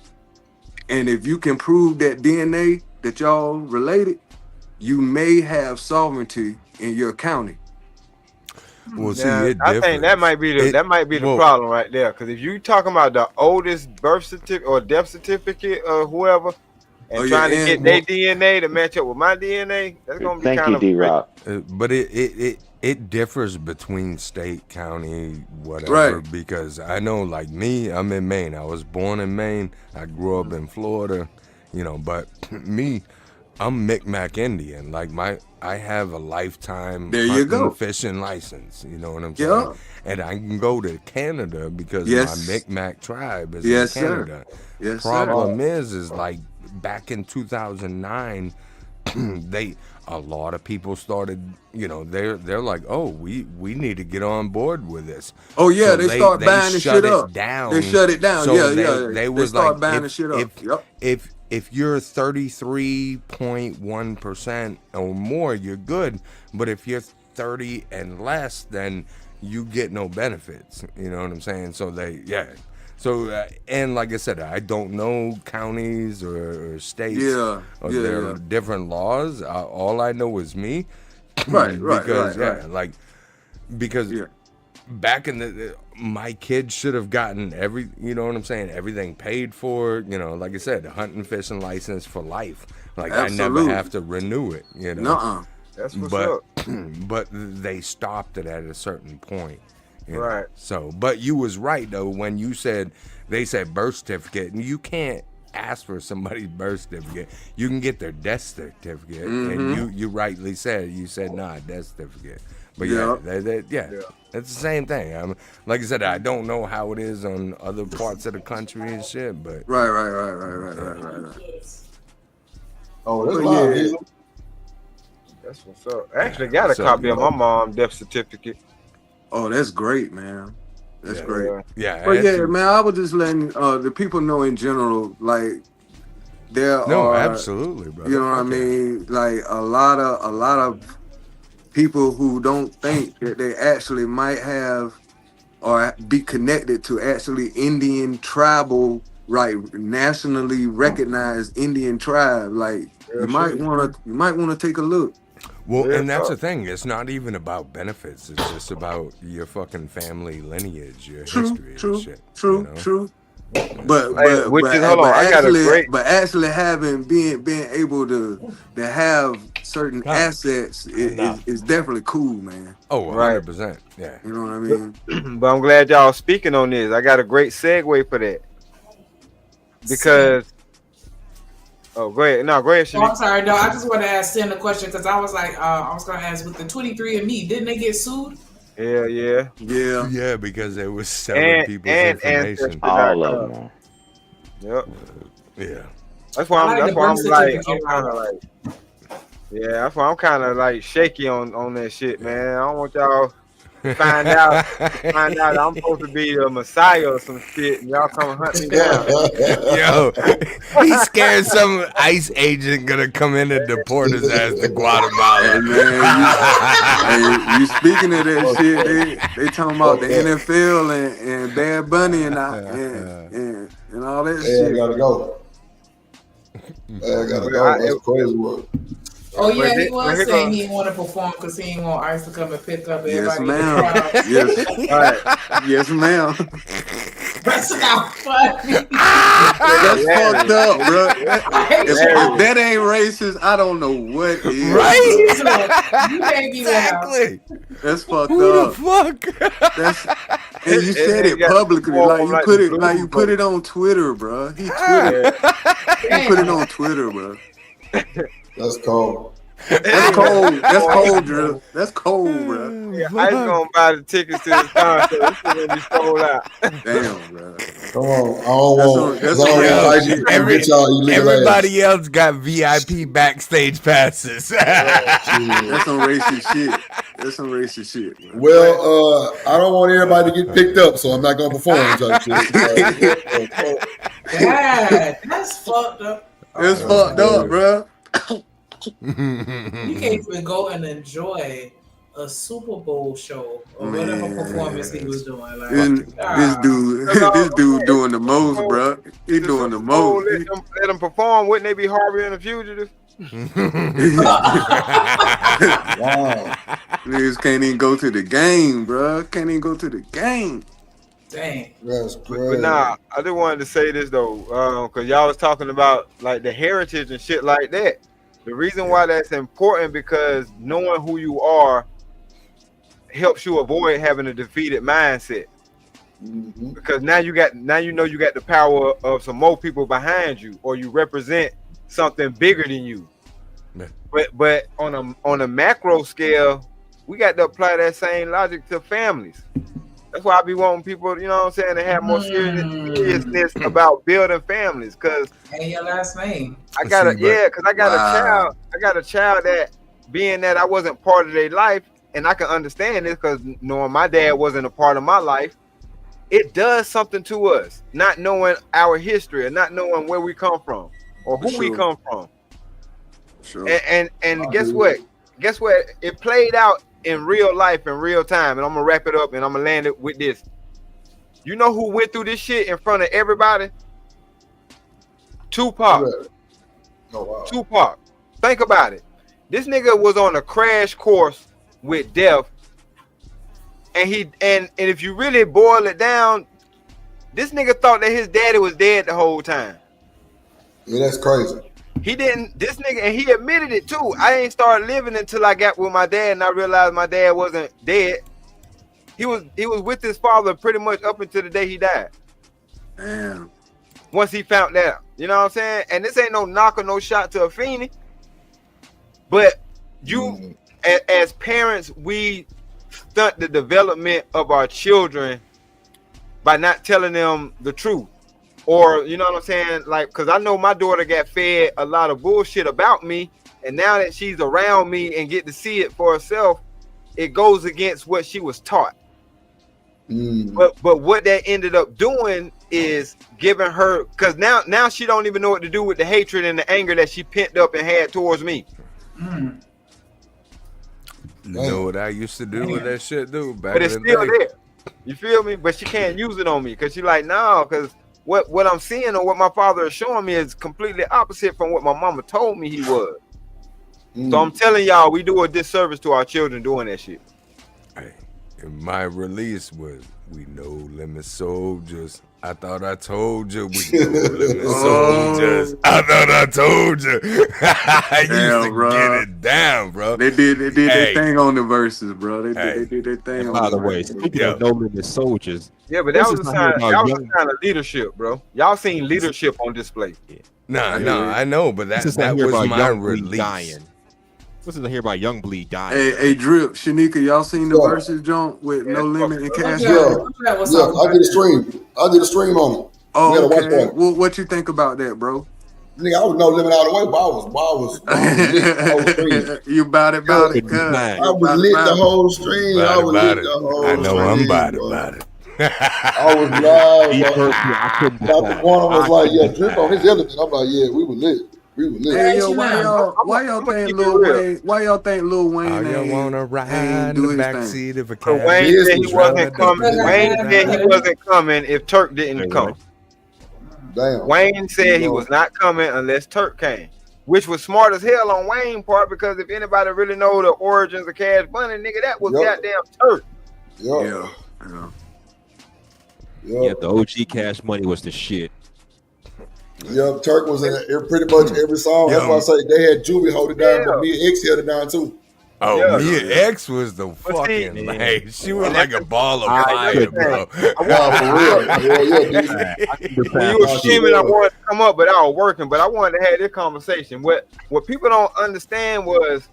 and if you can prove that DNA that y'all related, you may have sovereignty in your county. Well, see, I think that might be the problem right there. Because if you talking about the oldest birth certificate or death certificate or whoever, and trying to get their DNA to match up with my DNA, that's gonna be kind of. D-Rock. But it differs between state, county, whatever. Right. Because I know, like me, I'm in Maine. I was born in Maine. I grew up in Florida, but me, I'm Micmac Indian. Like I have a lifetime hunting, fishing license. You know what I'm saying? Yeah. And I can go to Canada because my Micmac tribe is in Canada. Sir. Yes, Problem is like back in 2009, a lot of people started, they're like, oh, we need to get on board with this. Oh yeah, so they start buying the shit up. They shut it down. So They was start like, buying the shit up. If you're 33.1% or more, you're good. But if you're 30 and less, then you get no benefits. You know what I'm saying? So So, and like I said, I don't know counties or states or their different laws. All I know is me. Because back in my kids should have gotten everything paid for, like I said, a hunting, fishing license for life. Like Absolutely. I never have to renew it, That's what's but, up. But they stopped it at a certain point. Right. So, but you was right though when you said they said birth certificate, and you can't ask for somebody's birth certificate. You can get their death certificate, and you rightly said death certificate. But it's the same thing. Like I said, I don't know how it is on other parts of the country and shit, but right. Oh, that's loud. That's what's up. I actually got a copy of my mom's death certificate. Oh, that's great, man. That's great. Yeah. But man, I was just letting the people know in general, like absolutely, bro. You know what I mean? Like a lot of people who don't think that they actually might have or be connected to actually Indian tribal, nationally recognized Indian tribe. Like you might want to take a look. Well, and that's the thing. It's not even about benefits. It's just about your fucking family lineage, your history and shit. True. But actually being able to have certain assets is definitely cool, man. Oh, 100%. Yeah. You know what I mean? But I'm glad y'all speaking on this. I got a great segue for that. Because go ahead. No, go ahead, Shanique. I'm sorry. No, I just want to ask Sin a question because I was like, I was going to ask with the 23andMe, didn't they get sued? Yeah, because it was selling people's information. All of them. Yep. Yeah. That's why I'm kind of like shaky on that shit, man. I don't want y'all find out I'm supposed to be the Messiah or some shit, and y'all come hunt me down. Yo, he's scared some ICE agent gonna come in and deport his ass to Guatemala. Man, you speaking of that shit, they talking about the NFL and Bad Bunny and all that shit. I gotta go. That's crazy work. Oh yeah, he was saying he didn't want to perform because he didn't want ICE to come and pick up everybody. Yes, ma'am. Yes, ma'am. That's not funny. That's fucked up, bro. If that ain't racist, I don't know what is. Right? You can't be exactly. That's fucked Who up. the fuck? And you said it publicly, like you put it on Twitter, bro. He put it on Twitter, bro. That's cold. That's cold. That's cold, Drew. That's cold, bro. Yeah, I ain't gonna buy the tickets to this concert. This shit gonna be sold out. Damn, bro. Come on, Everybody else got VIP backstage passes. That's some racist shit. That's some racist shit, bro. Well, I don't want everybody to get picked up, so I'm not gonna perform. Type shit. God, that's fucked up. It's fucked up, bro. You can't even go and enjoy a Super Bowl show or whatever performance he was doing. Like, this dude doing the most, bro. He doing the most. Let them perform. Wouldn't they be Harvey and the Fugitive? Wow. Niggas can't even go to the game, bro. Can't even go to the game. Dang. That's crazy. But nah, I just wanted to say this though, because y'all was talking about like the heritage and shit like that. The reason why that's important because knowing who you are helps you avoid having a defeated mindset. Mm-hmm. Because now you know you got the power of some more people behind you, or you represent something bigger than you. Yeah. But on a macro scale, we got to apply that same logic to families. That's why I be wanting people, you know what I'm saying, to have more seriousness about building families. Cause and your last name. I got a child. I got a child that being that I wasn't part of their life, and I can understand this because knowing my dad wasn't a part of my life, it does something to us, not knowing our history and not knowing where we come from or who we come from. Sure. And guess what? Guess what? It played out in real life, in real time, and I'm gonna wrap it up and I'm gonna land it with this. You know who went through this shit in front of everybody? Tupac. Oh, wow. Tupac. Think about it. This nigga was on a crash course with death, and if you really boil it down, this nigga thought that his daddy was dead the whole time. Yeah, that's crazy. He didn't, this nigga, and he admitted it too. I ain't started living until I got with my dad and I realized my dad wasn't dead. He was with his father pretty much up until the day he died. Damn. Once he found out. You know what I'm saying? And this ain't no knock or no shot to Afeni. But you, as parents, we stunt the development of our children by not telling them the truth. Or, you know what I'm saying? Like, because I know my daughter got fed a lot of bullshit about me. And now that she's around me and get to see it for herself, it goes against what she was taught. But what that ended up doing is giving her, because now she don't even know what to do with the hatred and the anger that she pent up and had towards me. You know what I used to do with that shit, dude? Back But it's in the still day. there. You feel me? But she can't use it on me because she's like, no, because what I'm seeing or what my father is showing me is completely opposite from what my mama told me he was. So I'm telling y'all, we do a disservice to our children doing that shit. And my release was, we know limit soldiers. I thought I told you we know limit soldiers. I thought I told you. I used to get it down, bro. They did their thing on the verses, bro. They did their thing. By the way, speaking of no limit soldiers, Yeah, but that was a sign. That was a sign of leadership, bro. Y'all seen leadership on display. No, I know, but that was my release. This is to hear about Young Bleed dying. Hey, Drip, Shanika, y'all seen the verses joint with No Limit and Cash? Yeah, I did a stream. I did a stream on it. Oh, okay. Well, what you think about that, bro? Nigga, I was No Limit all the way, but I was lit the whole stream. You about it, I was lit the whole stream. I was lit the whole stream. I know I'm about it. I was live. Dr. Warner was like, yeah, Drip on his element. I'm like, yeah, we were lit. We were lit. Hey, yo, why y'all think Lil Wayne? Why y'all think Lil Wayne? Oh, you wanna ride in the backseat of a So cab? Wayne said he wasn't coming. Wayne said he wasn't coming if Turk didn't come. Damn. Wayne said he was not coming unless Turk came, which was smart as hell on Wayne's part because if anybody really know the origins of Cash Money, nigga, that was goddamn Turk. Yeah. Yeah, the OG Cash Money was the shit. Yeah, Turk was in pretty much every song. That's why I say they had Juvie hold it down, but Mia X held it down too. Oh, Mia X was the fucking like she was like a ball of fire, bro. When you were screaming, I wanted to come up, but I was working. But I wanted to have this conversation. What people don't understand was,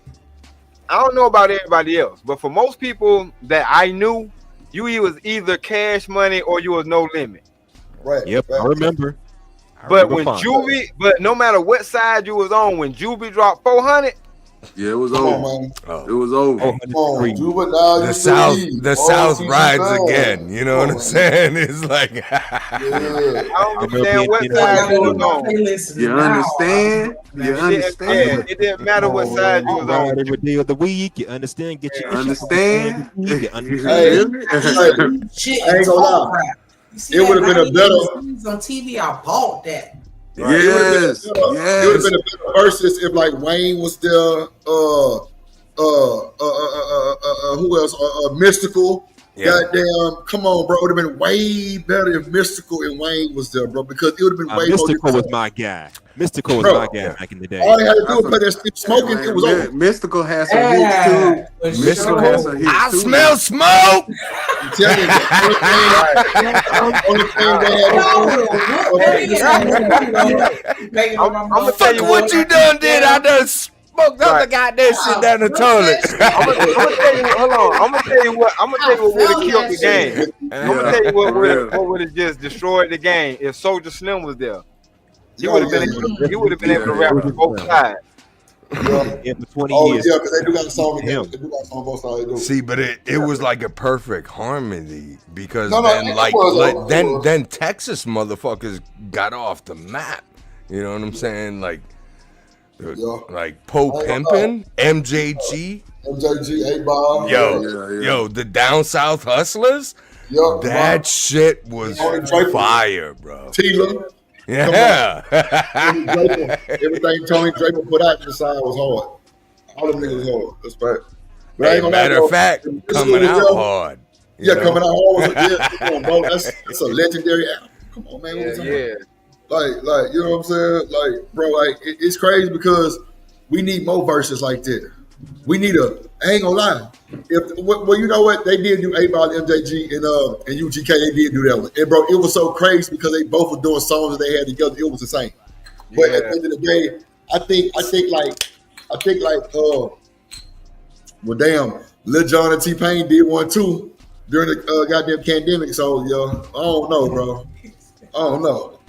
I don't know about everybody else, but for most people that I knew, you was either Cash Money or you was No Limit. Right. Yep, I remember. But when Juvie, but no matter what side you was on, when Juvie dropped 400, yeah, it was over. It was over. The South rides again. You know what I'm saying? It's like I don't understand what side you was on. You understand? You understand? It didn't matter what side you was on. Every day of the week, you understand? Get your understand? You understand? Shit, I ain't gonna lie. See, It would have been a better on TV. I bought that. Right. It would have been a better versus if like Wayne was there. Who else? Mystical. Yeah. Goddamn, come on, bro. It would have been way better if Mystical and Wayne was there, bro. Because it would have been way Mystical more. Was my guy. Mystical was my guy back in the day. All they had to do was play that Steve Smoking. It was over. Mystical has some hits too. Mystical has some hits too. I smell smoke. I'm telling you, I'm gonna tell you what you done did. I done smoked up the goddamn shit down the toilet. I'm gonna tell you. Hold on. I'm gonna tell you what would have killed the game. I'm gonna tell you what would have just destroyed the game if Soulja Slim was there. He would have been able to rap with both sides. Yeah, for 20 years. Yeah, because they do got a song together. They do got a song both sides. See, but it was like a perfect harmony because then then Texas motherfuckers got off the map. You know what I'm saying? Like Poe Pimpin', MJG, 8Ball. Yo, the Down South Hustlers. That shit was fire, bro. Tila. Yeah. Everything Tony Draper put out to the side was hard. All them niggas was hard. That's right. But Hey, matter of fact, coming out hard. Yeah, coming out hard. Come on, bro. That's a legendary album. Come on, man. What you talking about? Like, you know what I'm saying? Like, bro, like it's crazy because we need more verses like that. We need I ain't gonna lie. Well, you know what? They did do 8Ball, MJG, and UGK. They did do that one. And bro, it was so crazy because they both were doing songs that they had together. It was the same. But at the end of the day, I think well, damn, Lil Jon and T-Pain did one too during the goddamn pandemic. So, yo, I don't know, bro. I don't know.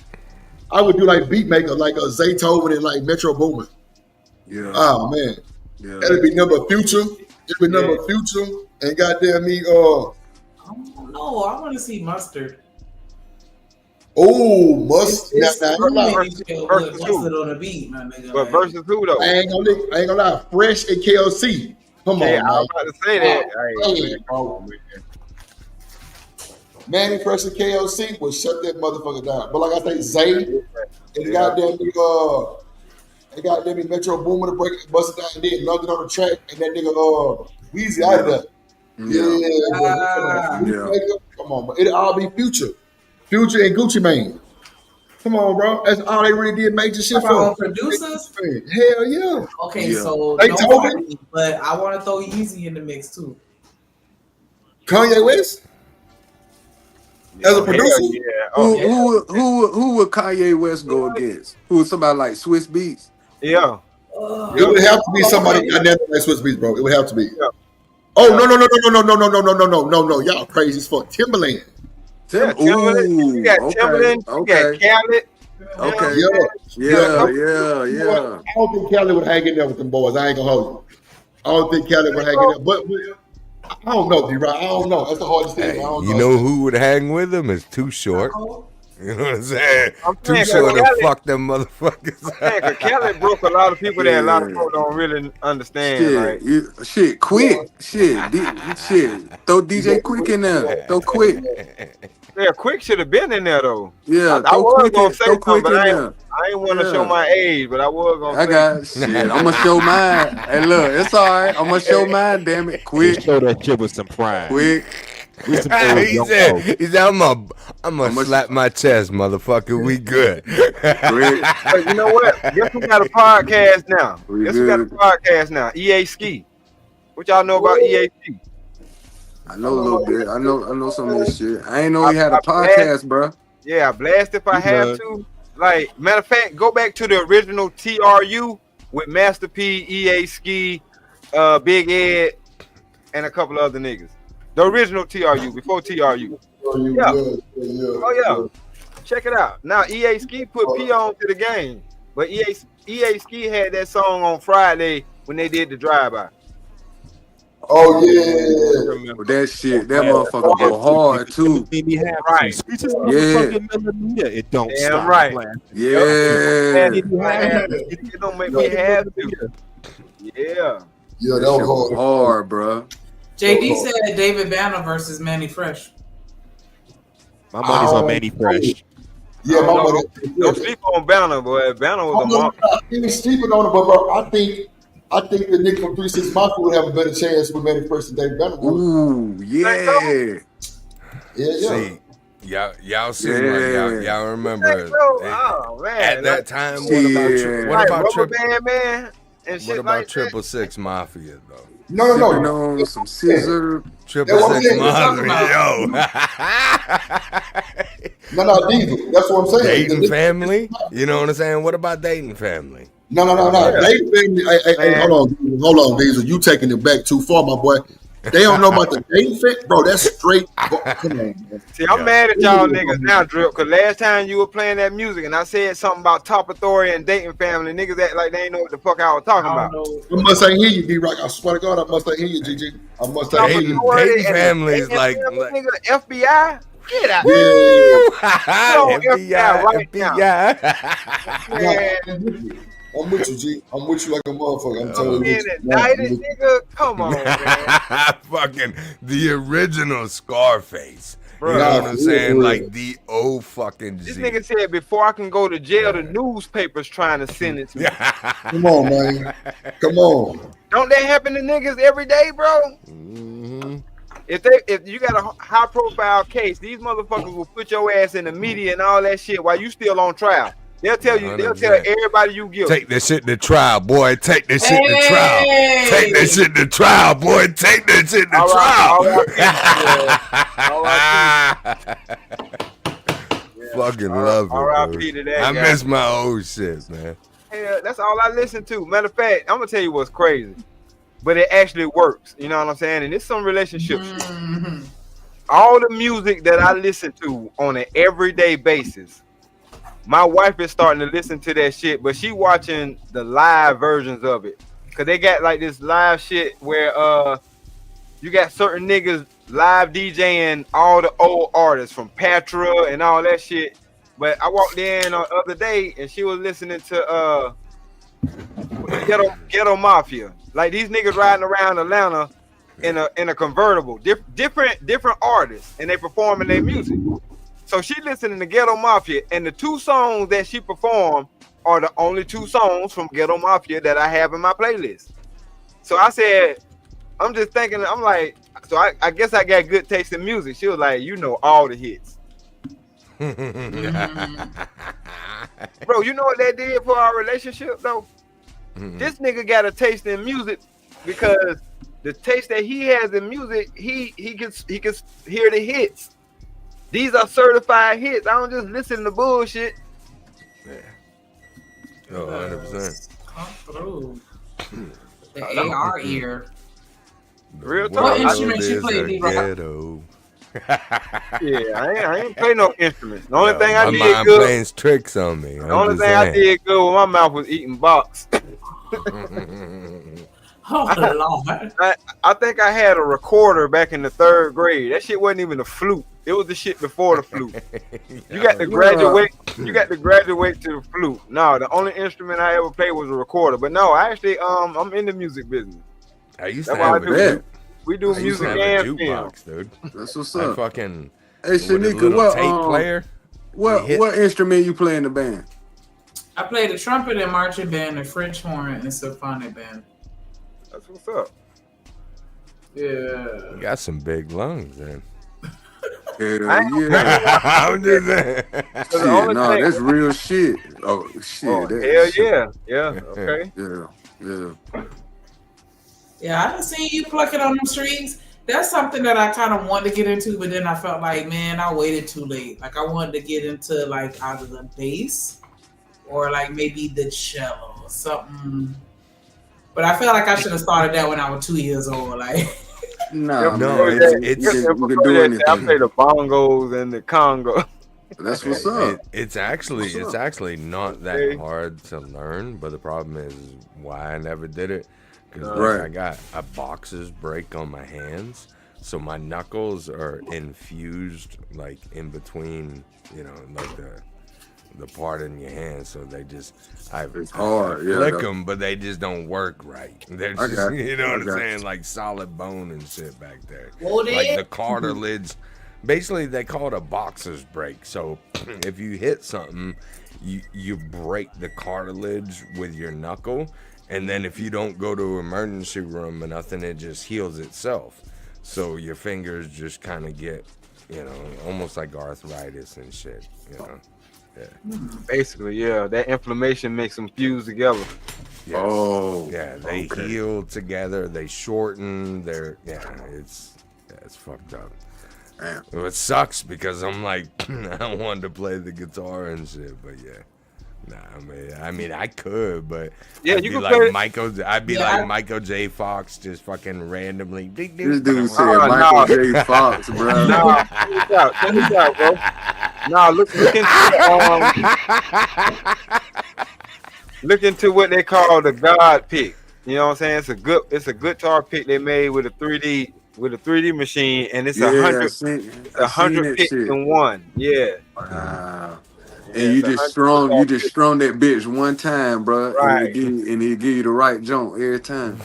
I would do like Beatmaker, like a Zaytoven and like Metro Boomin. Yeah. Oh man. Yeah. That'd be number Future. It'd be number Future and goddamn me. I don't know. I want to see Mustard. Oh, Mustard. Versus who? On the beat, my nigga. But versus who though? I ain't gonna lie. Fresh and KLC. Come on, man. I was about to say that. Manny Fresh and KLC would shut that motherfucker down. But like I say, Zay and goddamn me Metro Boomin to break bust it down and then London on the track and that nigga Weezy out of there. Come on, bro. It'll all be Future and Gucci Mane. Come on, bro. That's all they really did major shit for. Producers? Hell yeah. Okay, so they told me, but I want to throw Yeezy in the mix too. Kanye West? As a producer? Who would Kanye West go against? Who would somebody like Swiss Beats? Yeah. It would have to be somebody dynamic like Swiss Beats, bro. It would have to be. Yeah. Oh no! Y'all crazy as fuck. Timberland. Timberland. You got Timberland. You got Khaled. Okay. Yeah. I don't think Khaled would hang in there with them boys. I ain't gonna hold you. I don't think Khaled would hang in there. But I don't know, D-Rod. I don't know. That's the hardest thing. You know who would hang with him? Is Too Short. You know what I'm saying? Too Short to fuck them motherfuckers. Khaled broke a lot of people that a lot of people don't really understand. Shit, Quick. Shit. Throw DJ Quick in there. Throw Quick. Yeah, Quick should have been in there though. Yeah, I was gonna say something, but I there. ain't want to show my age, but I was gonna. I got shit. I'm gonna show mine. Hey, look, it's all right. I'm gonna show mine. Damn it, Quick. Show that shit with some pride. Quick. he said, I'm gonna slap my chest, motherfucker. We good. But you know what? Guess who got a podcast now? Guess who got a podcast now? EA Ski. What y'all know about EA Ski? I know a little bit. I know some of this shit. I ain't know he had a podcast, bro. Yeah, I blast if I have to. Like, matter of fact, go back to the original TRU with Master P, EA Ski, Big Ed, and a couple other niggas. The original TRU before TRU. Oh yeah. Check it out. Now EA Ski put P on to the game, but EA Ski had that song on Friday when they did the drive-by. Oh yeah, remember that shit. That motherfucker go hard too. Right. Yeah. It don't Damn stop. right. Yeah. It don't make me have to. Yeah. Yeah, that was hard, bro. JD said David Banner versus Manny Fresh. My money's on Manny Fresh. Yeah, my money. Don't sleep on Banner, boy. Banner was a monster. I'm sleeping on it, but bro, I think the nigga from 3 6 Mafia would have a better chance with Manny Fresh than David Banner. Ooh, yeah. See, y'all see, y'all remember at that time. What about Rubber Band Man and shit what about like Triple Six Mafia though? No. Some scissor. Triple Six Mafia, yo. No, Diesel. That's what I'm saying. Dayton Family. You know what I'm saying? What about Dayton Family? No. Dayton Family. Hey, hold on, Diesel. You taking it back too far, my boy. They don't know about the Dayton Family, bro. That's straight. Come on, man. See, I'm mad at y'all niggas now, Drip, because last time you were playing that music and I said something about Top Authority and Dayton Family, niggas act like they ain't know what the fuck I was talking about. I must ain't hear you, D-Rock. I swear to God, I must ain't hear you, GG. I must ain't hear you. Dayton Family is like nigga, FBI? Get out. FBI. I'm with you, G. I'm with you like a motherfucker. I'm telling you. Nigga, come on, man. Fucking the original Scarface. Bro. You know what I'm saying? Like the old fucking This Z. nigga said before I can go to jail, the newspaper's trying to send it to me. Come on, man. Come on. Don't that happen to niggas every day, bro? Mm-hmm. If you got a high profile case, these motherfuckers will put your ass in the media and all that shit while you still on trial. They'll tell everybody you guilty. Take that shit to trial, boy. Take that shit to trial. Take that shit to trial, boy. Take that shit to trial. Fucking love it. R.I.P. to that I guy. miss my old shit, man. Hey, that's all I listen to. Matter of fact, I'm gonna tell you what's crazy, but it actually works. You know what I'm saying? And it's some relationships. All the music that I listen to on an everyday basis, my wife is starting to listen to that shit, but she watching the live versions of it. Cause they got like this live shit where you got certain niggas live DJing all the old artists from Patra and all that shit. But I walked in the other day and she was listening to Ghetto Mafia. Like these niggas riding around Atlanta in a convertible, different artists, and they performing their music. So she listening to Ghetto Mafia, and the 2 songs that she performed are the only 2 songs from Ghetto Mafia that I have in my playlist. So I said, I'm just thinking, I'm like, so I guess I got good taste in music. She was like, you know all the hits. Bro, you know what that did for our relationship though? This nigga got a taste in music because the taste that he has in music, he can hear the hits. These are certified hits. I don't just listen to bullshit. Yeah. Oh, 100%. Come through. The AR ear. Real talk. What instrument you play, D-Rock? Yeah, I ain't play no instruments. The only thing I my did mind good. playing tricks on me. The only thing I did good with my mouth was eating box. Oh, Lord. I think I had a recorder back in the 3rd grade. That shit wasn't even a flute. It was the shit before the flute. You got to graduate. You got to graduate to the flute. No, the only instrument I ever played was a recorder. But no, I actually I'm in the music business. I used to have that. We do music and jukebox, dude. That's what's I up. fucking Hey, with a Shanika, little what tape player. What instrument you play in the band? I play the trumpet and marching band, the French horn, and symphonic band. That's what's up. Yeah. You got some big lungs, then. Yeah. I'm just saying. Shit, no, that's real shit. Oh shit. Oh, that hell shit. yeah. Yeah. Okay. Yeah. Yeah, I done seen you pluck it on them streets. That's something that I kind of wanted to get into, but then I felt like, man, I waited too late. Like I wanted to get into like either the bass or like maybe the cello or something. But I felt like I should have started that when I was 2 years old. Like, No, it's you can do anything. I play the bongos and the congo. That's what's up. It's actually not that hard to learn, but the problem is why I never did it. Because I got a boxer's break on my hands, so my knuckles are infused like in between, like the part in your hand. So they just it's hard. Flick them, but they just don't work right. They're just, you know what I'm saying, like solid bone and shit back there. Like the cartilage. Basically, they call it a boxer's break. So if you hit something, you break the cartilage with your knuckle. And then if you don't go to emergency room or nothing, it just heals itself. So your fingers just kind of get, almost like arthritis and shit, Yeah. Basically, yeah. That inflammation makes them fuse together. Yes. Oh. Yeah, they heal together. They shorten. It's fucked up. Damn. It sucks because I'm like, I wanted to play the guitar and shit, but yeah. Nah, I mean, I could, but yeah, I'd you be could like play. I'd be like Michael J. Fox, just fucking randomly. This dude said Michael J. Fox, bro. Check this out, bro. Nah, look into what they call the God pick. You know what I'm saying? It's a guitar pick they made with a 3D machine, and it's 100 picks in one. Yeah. Wow. And you just strung that bitch one time, bro. Right. And he'll give you the right jump every time.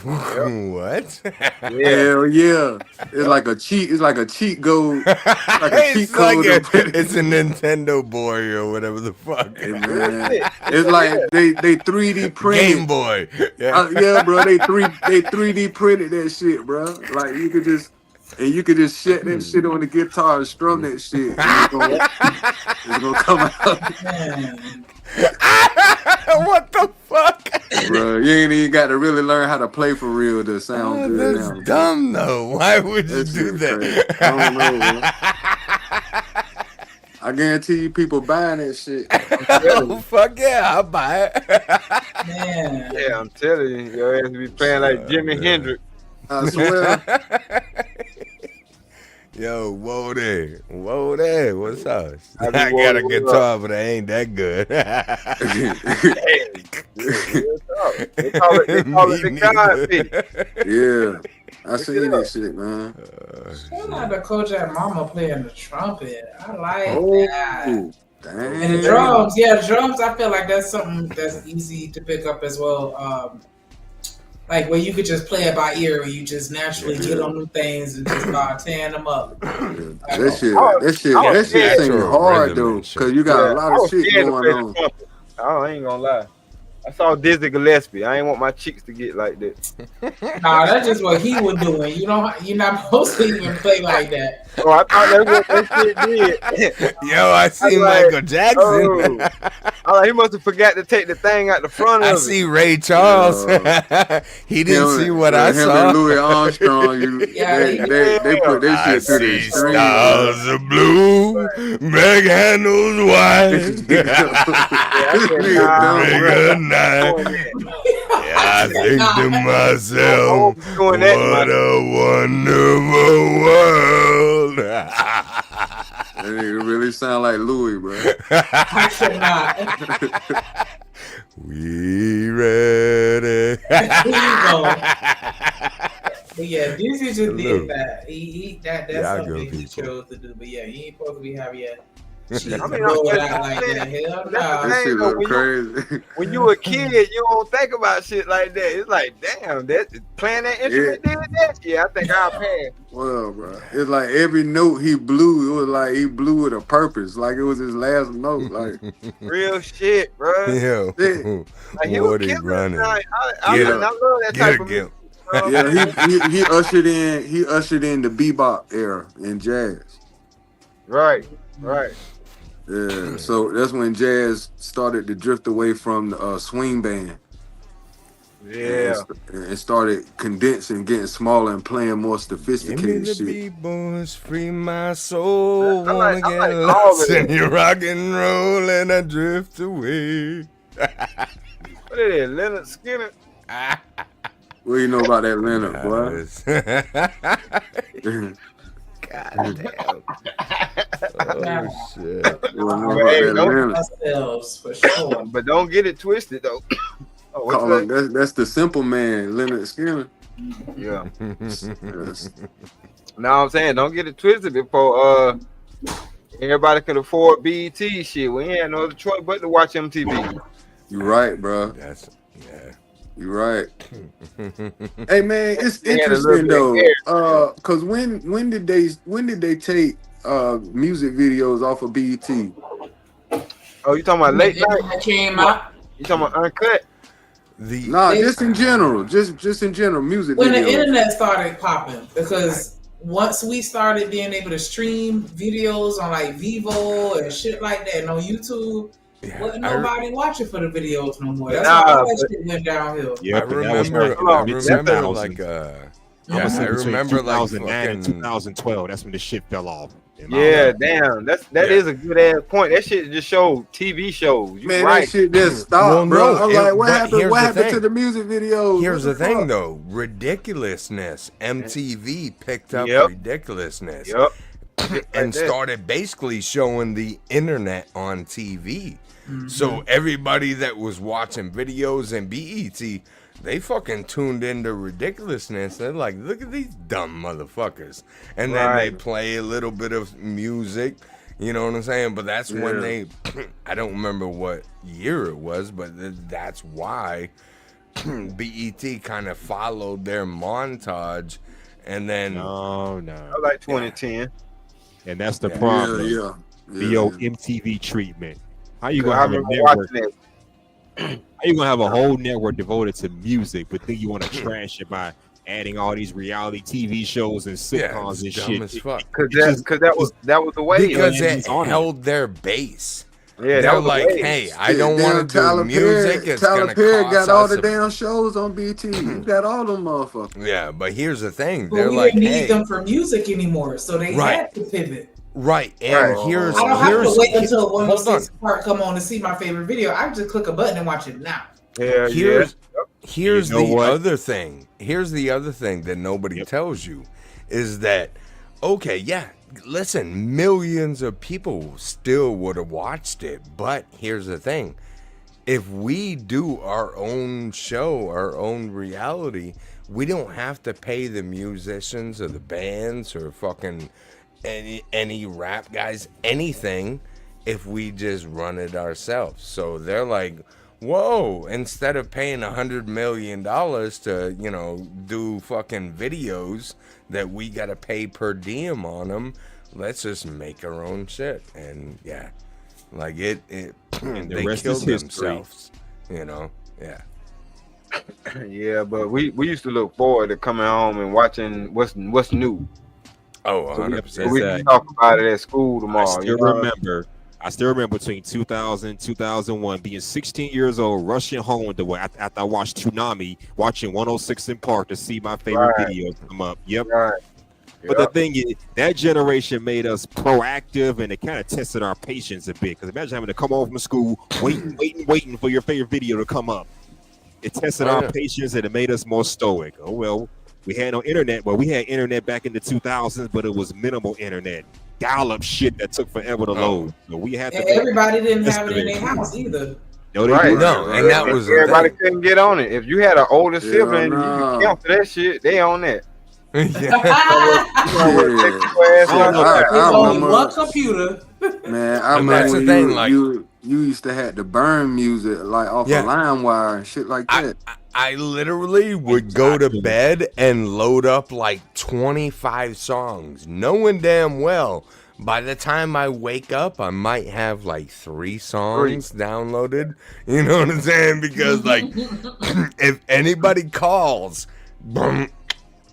What? Hell yeah. It's like a cheat code. Like a cheat code. It's a Nintendo boy or whatever the fuck. Hey, man. It's like they 3D printed Game Boy. Yeah, bro. They 3D printed that shit, bro. Like you could just shut that shit on the guitar and strum that shit. It's gonna come out. What the fuck? Bro, you ain't even got to really learn how to play for real to sound good that's now. dumb though. Why would you do that? Crazy. I don't know, bro. I guarantee you people buying that shit. Oh, fuck yeah, I'll buy it. Man. Yeah, I'm telling you, your ass be playing like Jimi Hendrix. I swear. Yo, whoa there, what's up? I got a guitar, but I ain't that good. They call it the God pick. Yeah, I seen that shit, man. Shout out to Kojak Mama playing the trumpet. I like that. Damn. And the drums, the drums. I feel like that's something that's easy to pick up as well. Like where you could just play it by ear, where you just naturally get on them things and just start tearing them up. That shit singing hard though, because you got a lot of shit going on. I ain't gonna lie. I saw Dizzy Gillespie. I ain't want my cheeks to get like that. Nah, that's just what he was doing. You're not supposed to even play like that. Oh, I thought that's what that shit did. Yo, I see Michael Jackson. He must have forgot to take the thing out the front of it. I see Ray Charles. He didn't see what I him saw. And Louis Armstrong, they put that shit to the extreme. Stars are blue, big handles wide. Good night. I think to myself, what a wonderful world. That nigga really sound like Louis, bro. I cannot. We ready. There you go. But yeah, Dizzy just did that. That's something he chose to do. But yeah, he ain't supposed to be having yet. That shit look crazy. When you a kid, you don't think about shit like that. It's like, damn, that playing that instrument did that? Yeah, I think I'll pass. Well, bro, it's like every note he blew, it was like he blew with a purpose, like it was his last note, like real shit, bro. Yo, like, he what was he killing running? I love that type of music. Yeah, he ushered in the bebop era in jazz. Right. Yeah, so that's when jazz started to drift away from the swing band. Yeah. And started condensing, getting smaller, and playing more Give me sophisticated the shit. beat, boys, free my soul. I Wanna like get all lost of in it. your rock and roll, and I drift away. What is it, Leonard Skinner? What do you know about that Leonard, boy? God damn. Oh, shit. For sure. But don't get it twisted though. Oh, what's Call him, that? that's the simple man, Leonard Skinner. Yeah. Yes. Now I'm saying, don't get it twisted before everybody could afford BET shit. We ain't had no other choice but to watch MTV. You right, bro. That's You right. Hey man, it's They had a interesting little bit though. Cause when did they take music videos off of BET? Oh, you talking about late night? That came out. You talking about uncut? Just in general, just in general, music When videos. the internet started popping, because once we started being able to stream videos on like Vivo and shit like that and on YouTube, wasn't nobody watching for the videos no more. That's why all that shit went downhill. I remember like I was I between remember like 2009 and fucking 2012. That's when the shit fell off. Yeah, damn. That is a good ass point. That shit just showed TV shows. You Man, right. that shit just stopped, Well, bro. no, I'm it- like, what but happened? here's What the happened to thing. the music videos? Here's What the thing fuck? though, ridiculousness. MTV picked up Yep. ridiculousness Yep. and started basically showing the internet on TV. So everybody that was watching videos and BET, they fucking tuned into ridiculousness. They're like, look at these dumb motherfuckers. And then they Right. play a little bit of music, you know what I'm saying? But that's when they, I don't remember what year it was, but that's why BET kind of followed their montage. And then, no. I like 2010. And that's the Yeah. problem. Yeah. The old MTV treatment. How you I gonna have a remember network? watching it. How you gonna have a whole network devoted to music, but then you want to trash it by adding all these reality TV shows and sitcoms and it's dumb shit? as fuck. Because that was the way. Because Yeah, it he's on it. held their base. Yeah, that They're was the like, way. hey, I don't Damn, want to do Tyler music. Perry, It's Tyler gonna Perry cost got all us the a- damn shows on BT. You got all them motherfuckers. Yeah, but here's the thing. But They're we like, didn't need hey, them for music anymore, so they Right. had to pivot. right, and Right. here's I don't have here's to wait until hold on. 106 part come on to see my favorite video. I can just click a button and watch it now. Yeah, Here's You know the what? other thing. Here's the other thing that nobody tells you is that okay, yeah, listen, millions of people still would have watched it, but here's the thing. If we do our own show, our own reality, we don't have to pay the musicians or the bands or fucking any rap guys anything if we just run it ourselves. So they're like, whoa, instead of paying $100 million to, you know, do fucking videos that we got to pay per diem on them, let's just make our own shit. And yeah, like it And the they rest killed is history. themselves, you know? Yeah. Yeah, but we used to look forward to coming home and watching what's new. Oh, So 100%. we can talk about it at school tomorrow. I still remember between 2000 2001 being 16 years old, rushing home after I watched Toonami, watching 106 in Park to see my favorite Right. videos come up. Yep. Right. But the thing is, that generation made us proactive, and it kind of tested our patience a bit. Because imagine having to come home from school, waiting for your favorite video to come up. It tested Oh, our yeah. patience, and it made us more stoic. Oh well, we had no internet. Well, we had internet back in the 2000s, but it was minimal internet. Dial-up shit that took forever to load. So we had to. And everybody didn't have it in their house either. No, they Right. didn't. No, and that was the everybody thing. couldn't get on it. If you had an older Yeah, sibling, you nah. can count for that shit. They on that. Yeah. Only one computer. Man, I And remember that's the when thing, you, like- you used to have to burn music like off Yeah. of LimeWire and shit like that. I literally would go to bed and load up like 25 songs, knowing damn well by the time I wake up, I might have like 3 songs downloaded. You know what I'm saying? Because like, if anybody calls, boom,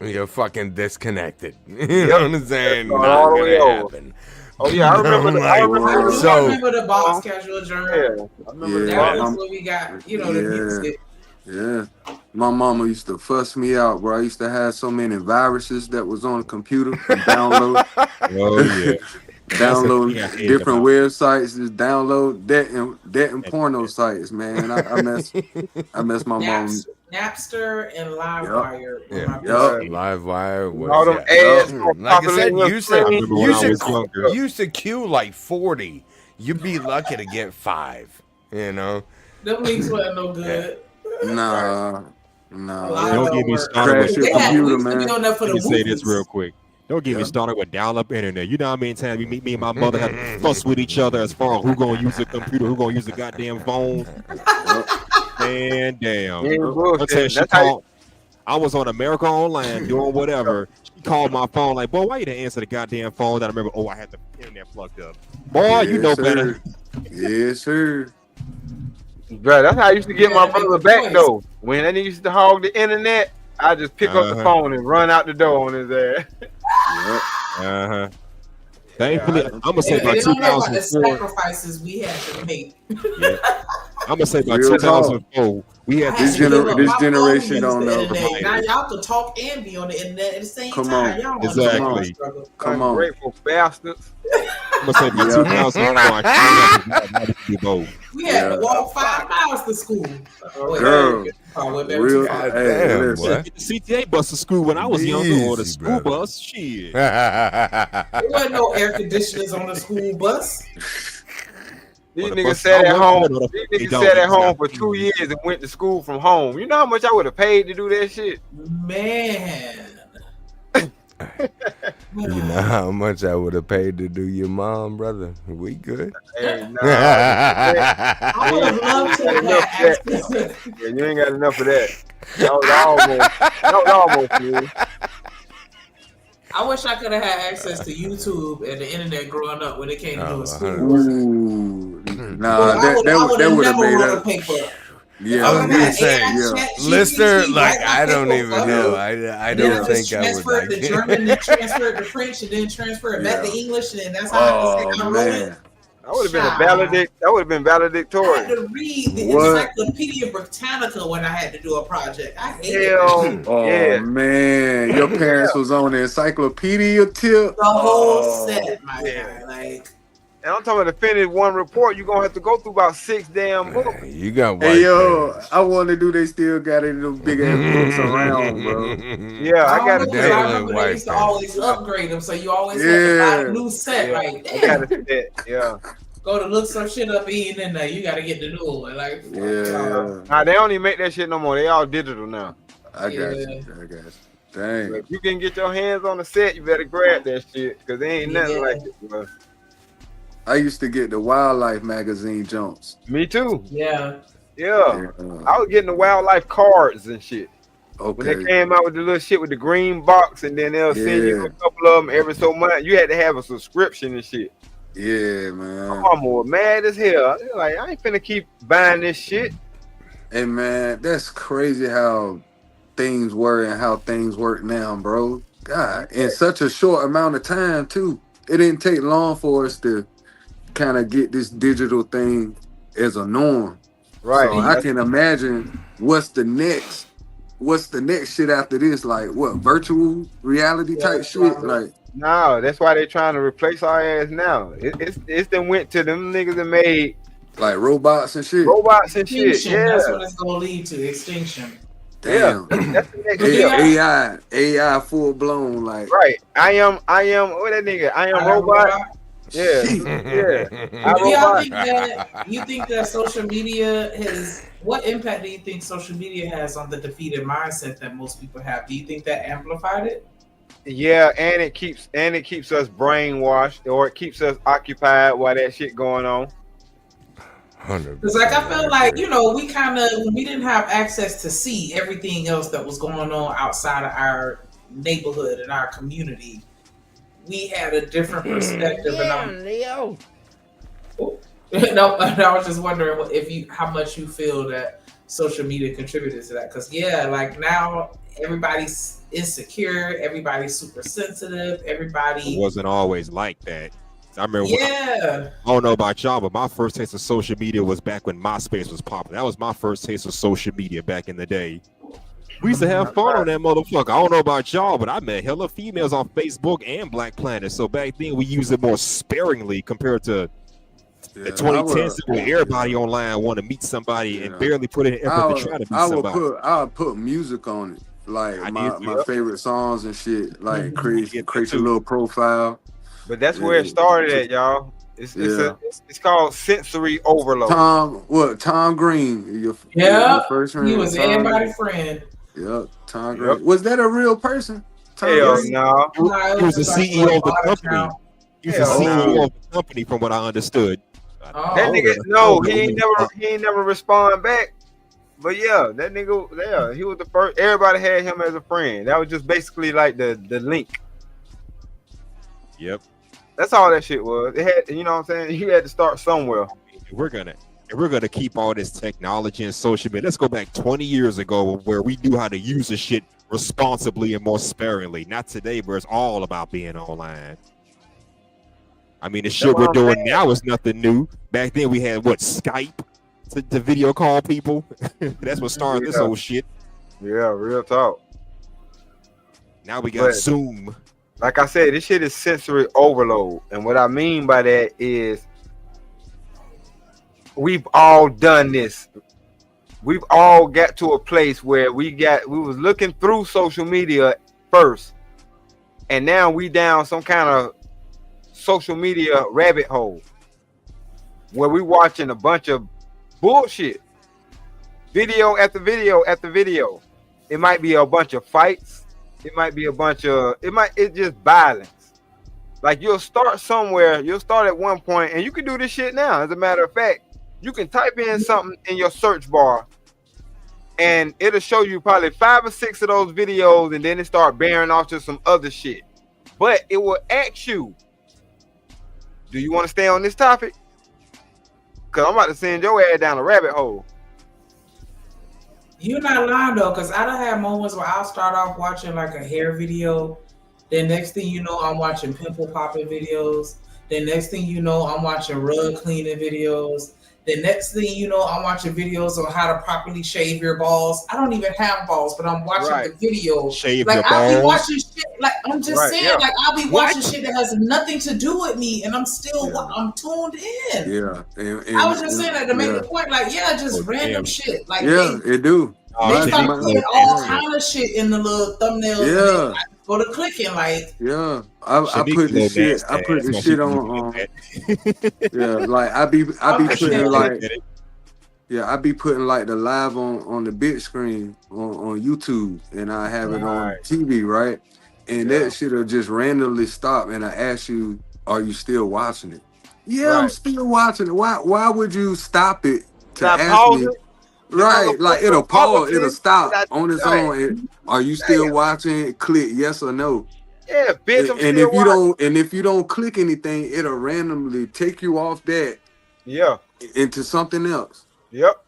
you're fucking disconnected. You know what I'm saying? All Not the way gonna over. happen. Oh yeah, I remember. I remember the box casual journal. Yeah, I remember that was where we got, the music. Yeah. My mama used to fuss me out, bro. I used to have so many viruses that was on the computer to download. Oh yeah. Download different websites, just download that and porno sites, man. I mess my mom. Napster and LiveWire. LiveWire. All them ads. Like I said, used to queue like 40. You'd be lucky to get 5. You know. Them links weren't no good. Nah. Don't get me started. Crash your computer, man. Let me say this real quick. Don't get me started with dial-up internet. You know how many times me and my mother had to fuss with each other as far as who gonna use the computer, who gonna use the goddamn phone. Man, damn. I tell you, I was on America Online doing whatever. She called my phone like, boy, why you didn't answer the goddamn phone? That I remember, I had the internet plugged up. Boy, you know better. Yes, sir. Bro, that's how I used to get my brother back though. When they used to hog the internet, I just pick up the phone and run out the door on his ass. Thankfully, I'm gonna say by 2004. The sacrifices we had to make. I'm gonna say by 2004, we had this generation don't know. Now y'all can talk and be on the internet at the same time. Y'all exactly. Come on, grateful bastards. I'm gonna say by 2004, we had to walk 5 miles to school. Girl, real. Damn, the CTA bus to school when I was younger, or the school bus. Shit. There wasn't no air conditioners on the school bus. These niggas sat at home. These niggas sat at home for 2 years and went to school from home. You know how much I would have paid to do that shit? Man. You know how much I would have paid to do your mom, brother? We good? Hey, nah, I would have loved to have access. Yeah, you ain't got enough of that. That was almost you. I wish I could have had access to YouTube and the internet growing up when it came to doing school. Ooh, nah, that would have made up. Yeah, I was gonna say, Lister, like I don't even know. I don't think I would. Transfer the German, then transfer it to French, and then transfer it back to English, and that's how I wrote it. That would have been a valedictorian. That would have been valedictorian. I had to read the Encyclopedia Britannica when I had to do a project. I hated it. Oh man, your parents was on the encyclopedia tip. The whole set, my guy. Like. And I'm talking about to finish one report, you're gonna have to go through about 6 damn books. You got Hey yo, I want to do. They still got it in those big ass books around, bro. Yeah, I got to. I remember they used to always upgrade them, so you always had to buy a new set. Like, damn. Go to look some shit up, and then you got to get the new one. Like, Nah, they don't even make that shit no more. They all digital now. I got you. Dang. If you can get your hands on the set, you better grab that shit because there ain't nothing like it, bro. I used to get the Wildlife magazine jumps. Me too. Yeah. I was getting the Wildlife cards and shit. Okay. When they came out with the little shit with the green box, and then they'll send you a couple of them every so much. You had to have a subscription and shit. Yeah, man. My mama was mad as hell. Like, I ain't finna keep buying this shit. Hey, man, that's crazy how things were and how things work now, bro. God, in such a short amount of time, too. It didn't take long for us to kind of get this digital thing as a norm. Right. So I can imagine what's the next shit after this, like what, virtual reality type shit? Like, no, that's why they're trying to replace our ass now. It's them went to them niggas that made like robots and shit. Extinction, Yeah. That's what it's gonna lead to, extinction. Damn. That's the next step. AI full blown, like right. I am what that nigga? I am robot. Yeah. You think that social media what impact do you think social media has on the defeated mindset that most people have? Do you think that amplified it? Yeah, and it keeps us brainwashed, or it keeps us occupied while that shit going on. 100%. Because like I feel like, we didn't have access to see everything else that was going on outside of our neighborhood and our community. We had a different perspective. Leo. No, I was just wondering how much you feel that social media contributed to that. Because like now everybody's insecure, everybody's super sensitive, everybody. It wasn't always like that. I remember. I don't know about y'all, but my first taste of social media was back when MySpace was popular. That was my first taste of social media back in the day. We used to have fun on that motherfucker. I don't know about y'all, but I met hella females on Facebook and Black Planet. So back then we used it more sparingly compared to the 2010s where everybody online want to meet somebody and barely put in effort to try to meet somebody. I would put music on it, like my favorite songs and shit. Like create your little profile. But that's where it started at, y'all. It's called sensory overload. Tom Green? Your first friend. He was everybody's friend. Yep, Tom Green. Was that a real person? Hell no. He was the CEO of the company. He was the CEO of the company, from what I understood. That nigga, no, he ain't never respond back. But yeah, that nigga, he was the first. Everybody had him as a friend. That was just basically like the link. Yep. That's all that shit was. It had, you know what I'm saying? You had to start somewhere. We're gonna keep all this technology and social media. Let's go back 20 years ago where we knew how to use this shit responsibly and more sparingly. Not today, where it's all about being online. I mean, the shit we're doing now is nothing new. Back then we had Skype to video call people. That's what started this whole shit. Yeah, real talk. Now we got Zoom. Like I said, this shit is sensory overload. And what I mean by that is we've all done this. We've all got to a place where we was looking through social media first. And now we down some kind of social media rabbit hole where we watching a bunch of bullshit. Video after video after video. It might be a bunch of fights. It might be it's just violence. Like you'll start somewhere, you'll start at one point, and you can do this shit now. As a matter of fact, you can type in something in your search bar and it'll show you probably 5 or 6 of those videos, and then it start bearing off to some other shit. But it will ask you, do you want to stay on this topic? Because I'm about to send your ass down a rabbit hole. You're not lying though, because I done had moments where I'll start off watching like a hair video. Then next thing you know, I'm watching pimple popping videos. Then next thing you know, I'm watching rug cleaning videos. Then next thing you know, I'm watching videos on how to properly shave your balls. I don't even have balls, but I'm watching the video. Shave like your I'll balls. be watching shit. Like I'm just saying, like I'll be watching shit that has nothing to do with me, and I'm still I'm tuned in. Yeah, and I was just saying that to make a point. Like just random shit. Like it do. They start putting all kind of shit in the little thumbnails. Yeah. And go to clicking like. Yeah, I put this shit. I put this shit on. Like I be putting like. Yeah, I be putting like the live on the big screen on YouTube, and I have it on TV, right? And that shit'll just randomly stop, and I ask you, "Are you still watching it?" Yeah, I'm still watching it. Why would you stop it to ask me? Right, like it'll pause, it'll stop on its own. And are you still watching? Click yes or no. Yeah, bitch. And if you don't click anything, it'll randomly take you off that. Yeah. Into something else. Yep.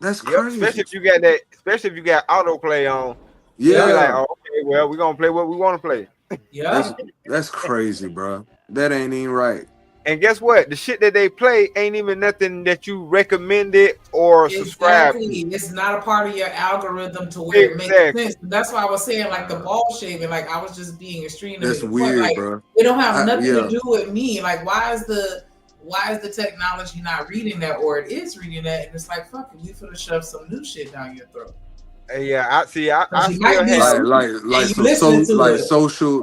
That's crazy. Especially if you got autoplay on. Yeah. Be like, oh, okay, well, we're gonna play what we want to play. Yeah. That's crazy, bro. That ain't even right. And guess what? The shit that they play ain't even nothing that you recommended or subscribe to. It's not a part of your algorithm to where it makes sense. That's why I was saying like the ball shaving, like I was just being extreme. That's weird, like, bro. It don't have nothing to do with me. Like why is the technology not reading that, or it is reading that, and it's like fuck it, we finna shove some new shit down your throat. Yeah, I still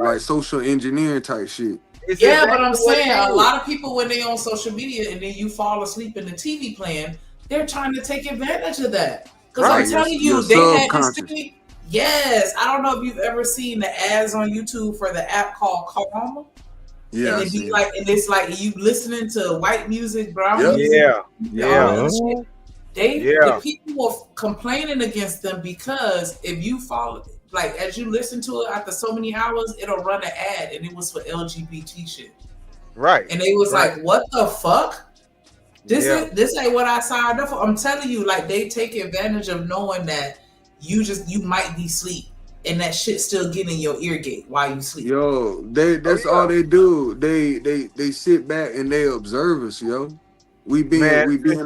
have social engineering type shit. Yeah, but I'm saying a lot of people when they on social media and then you fall asleep in the TV playing, they're trying to take advantage of that. Because I'm telling you, they had this thing. Yes, I don't know if you've ever seen the ads on YouTube for the app called Calm. Yeah, and it's like you listening to white music, brown music. The people were complaining against them because if you follow, like as you listen to it after so many hours, it'll run an ad, and it was for LGBT shit. Right. And they was like, "What the fuck? This ain't what I signed up for." I'm telling you, like they take advantage of knowing that you might be asleep. and that shit still getting in your ear gate while you sleep. Yo, that's all they do. They sit back and they observe us, yo. We being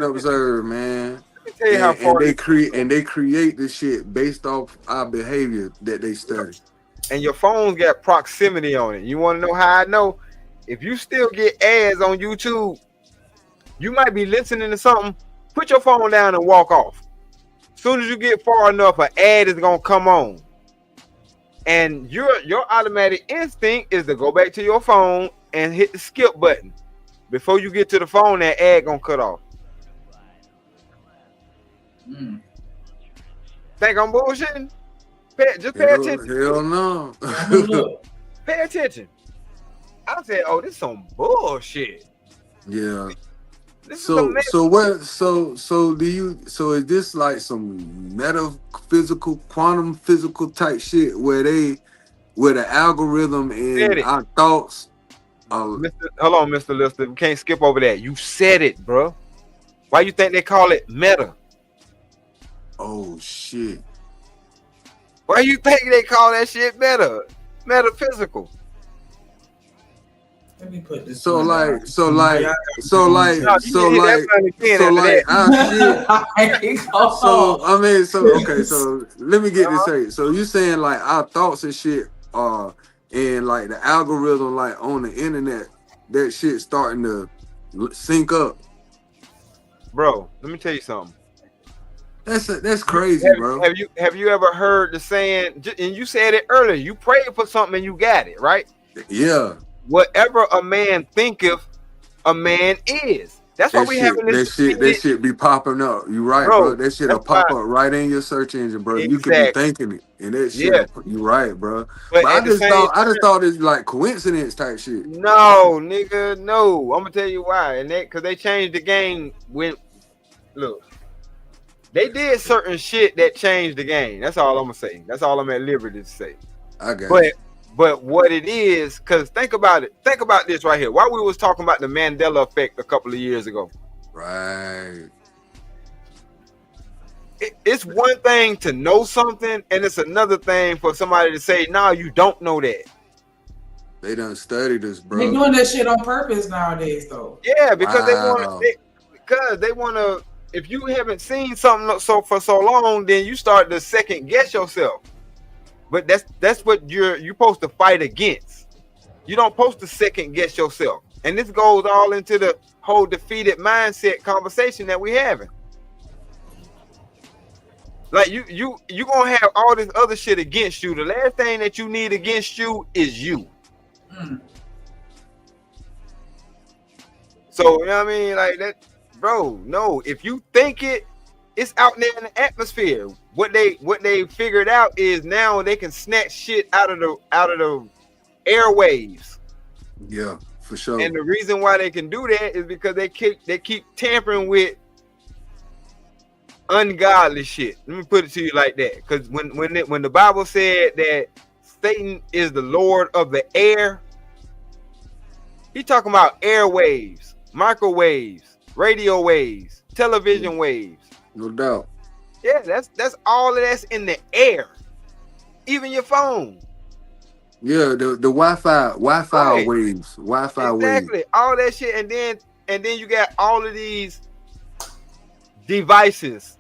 observed, man. Let me tell you how far they create this shit based off our behavior that they study. And your phone's got proximity on it. You want to know how I know? If you still get ads on YouTube, you might be listening to something. Put your phone down and walk off. As soon as you get far enough, an ad is gonna come on, and your automatic instinct is to go back to your phone and hit the skip button. Before you get to the phone, that ad gonna cut off. Think I'm bullshitting? Just pay attention. Hell no. Pay attention. I said, "Oh, this is some bullshit." Yeah. So is this like some metaphysical, quantum physical type shit where the algorithm and our thoughts? Hold on, Mr. Lister. We can't skip over that. You said it, bro. Why you think they call it meta? Oh shit. Why you think they call that shit meta? Metaphysical. Let me put this. So I mean, so let me get this straight. So you saying like our thoughts and shit and like the algorithm like on the internet, that shit starting to sync up. Bro, let me tell you something. That's crazy, bro. Have you ever heard the saying, and you said it earlier, you prayed for something and you got it, right? Yeah. Whatever a man thinketh, a man is. That's why we having this. That shit be popping up. You right, bro. That shit'll pop up right in your search engine, bro. Exactly. You could be thinking it, and that shit. You right, bro. But I just thought it's like coincidence type shit. No, nigga, no. I'm gonna tell you why, and because they changed the game when. Look, they did certain shit that changed the game. That's all I'm gonna say. That's all I'm at liberty to say. I got it. But what it is, because think about it. Think about this right here. While we was talking about the Mandela effect a couple of years ago. Right. It's one thing to know something, and it's another thing for somebody to say, "No, you don't know that." They done studied this, bro. They doing that shit on purpose nowadays, though. Yeah, because they want to. If you haven't seen something for so long, then you start to second guess yourself. But that's what you're supposed to fight against. You don't supposed to second guess yourself. And this goes all into the whole defeated mindset conversation that we having. Like you gonna have all this other shit against you. The last thing that you need against you is you. So you know what I mean? Like that, bro. No, if you think it's out there in the atmosphere. What they figured out is now they can snatch shit out of the airwaves. Yeah, for sure. And the reason why they can do that is because they keep tampering with ungodly shit. Let me put it to you like that. Because when the Bible said that Satan is the Lord of the air, he talking about airwaves, microwaves, radio waves, television waves. No doubt. Yeah, that's all of that's in the air. Even your phone. Yeah, the Wi-Fi right. waves. Wi-Fi waves. Exactly. All that shit. And then you got all of these devices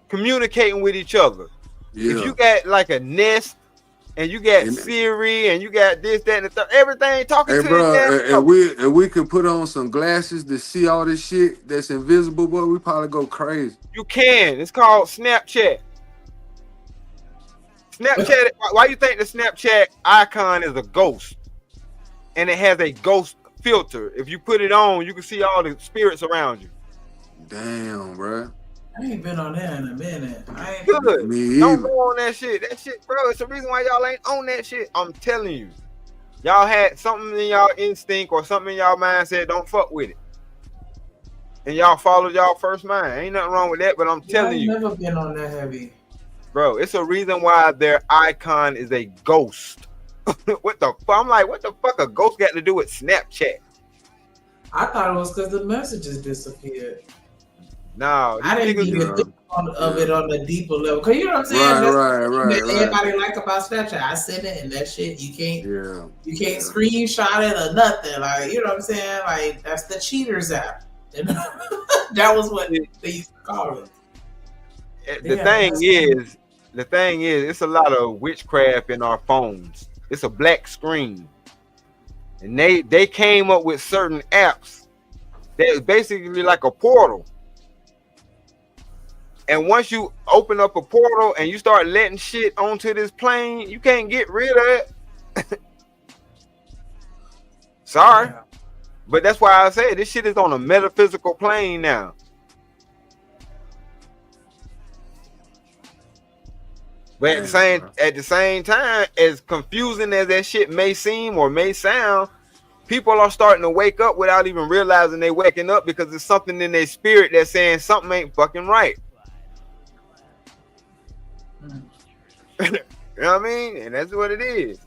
communicating with each other. Yeah. If you got like a Nest and you got Siri and you got this, that, and the third, everything talking to bro, and we could put on some glasses to see all this shit that's invisible, boy, we probably go crazy. You can. It's called Snapchat. Snapchat. Why you think the Snapchat icon is a ghost? And it has a ghost filter. If you put it on, you can see all the spirits around you. Damn, bro. I ain't been on that in a minute. I ain't good. Don't go on that shit. That shit, bro. It's the reason why y'all ain't on that shit. I'm telling you. Y'all had something in y'all instinct or something in y'all mind said don't fuck with it. And y'all followed y'all first mind. Ain't nothing wrong with that, but I'm telling you. I've never been on that heavy. Bro, it's a reason why their icon is a ghost. What the fuck? I'm like, what the fuck a ghost got to do with Snapchat? I thought it was because the messages disappeared. No, I didn't even think of it on the deeper level. Cause you know what I'm saying? Right. Everybody like about Snapchat. I send it and that shit you can't screenshot it or nothing. Like, you know what I'm saying? Like, that's the cheaters app. That was what they used to call it. The thing is, it's a lot of witchcraft in our phones. It's a black screen. And they came up with certain apps that is basically like a portal. And once you open up a portal and you start letting shit onto this plane, you can't get rid of it. Sorry. Yeah. But that's why I say this shit is on a metaphysical plane now. But at the same time, as confusing as that shit may seem or may sound, people are starting to wake up without even realizing they're waking up because there's something in their spirit that's saying something ain't fucking right. You know what I mean? And that's what it is.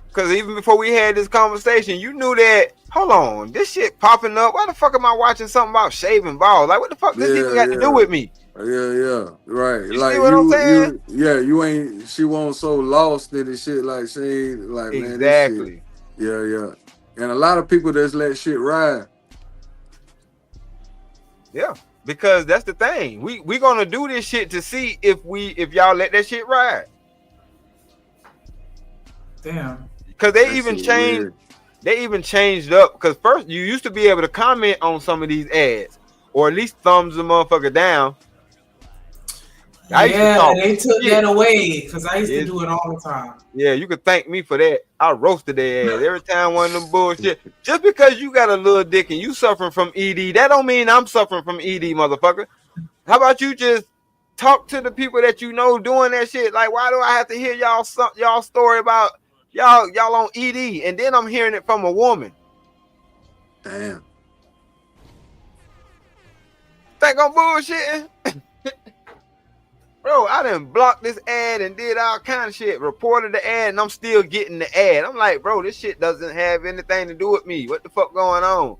Because even before we had this conversation, you knew that, hold on, this shit popping up. Why the fuck am I watching something about shaving balls? Like, what the fuck this even got to do with me? Yeah, right. You like see what I'm saying? you ain't. She won't so lost in the shit. Like she ain't like exactly. Man, yeah. And a lot of people just let shit ride. Yeah, because that's the thing. We gonna do this shit to see if y'all let that shit ride. Damn. Because they even changed up. Because first you used to be able to comment on some of these ads, or at least thumbs the motherfucker down. They took that away because I used to do it all the time. Yeah, you could thank me for that. I roasted their ass every time one of them bullshit. Just because you got a little dick and you suffering from ED, that don't mean I'm suffering from ED, motherfucker. How about you just talk to the people that you know doing that shit? Like, why do I have to hear y'all story about y'all on ED, and then I'm hearing it from a woman? Damn. Think I'm bullshitting? Bro, I done blocked this ad and did all kind of shit, reported the ad, and I'm still getting the ad. I'm like, bro, this shit doesn't have anything to do with me. What the fuck going on?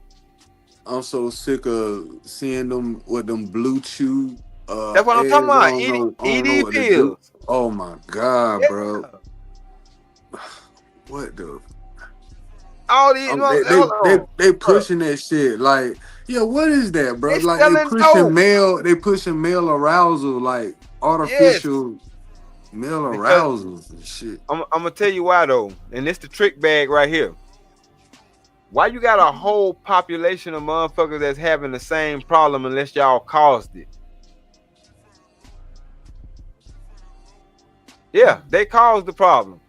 I'm so sick of seeing them with them blue chew. That's what I'm talking about. ED pills. Oh my God, bro. What the? All these they pushing that shit. Like, yeah, what is that, bro? They like they pushing male arousal, like artificial male arousals and shit. I'm gonna tell you why though, and it's the trick bag right here. Why you got a whole population of motherfuckers that's having the same problem unless y'all caused it? Yeah, they caused the problem.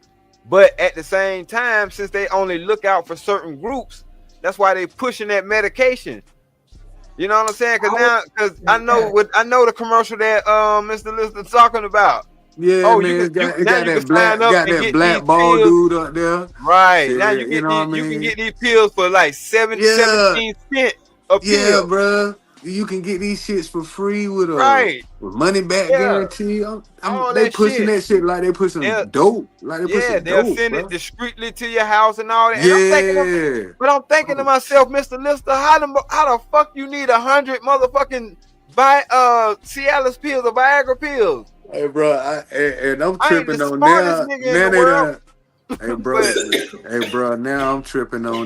But at the same time, since they only look out for certain groups, that's why they pushing that medication. You know what I'm saying? Because I know the commercial that Mr. Lister talking about. Yeah, man, you got that black ball dude up there. Right. Shit, now you can get these pills for like 17 cents a pill. Yeah, bro. You can get these shits for free with with money back guarantee. They pushing that shit like they pushing dope. Like they pushing they'll dope, send bro. it discreetly to your house and all that. And I'm thinking to myself, Mr. Lister, how the fuck you need 100 motherfucking Cialis pills or Viagra pills? Hey, bro, I'm tripping on now. Hey, bro, now I'm tripping on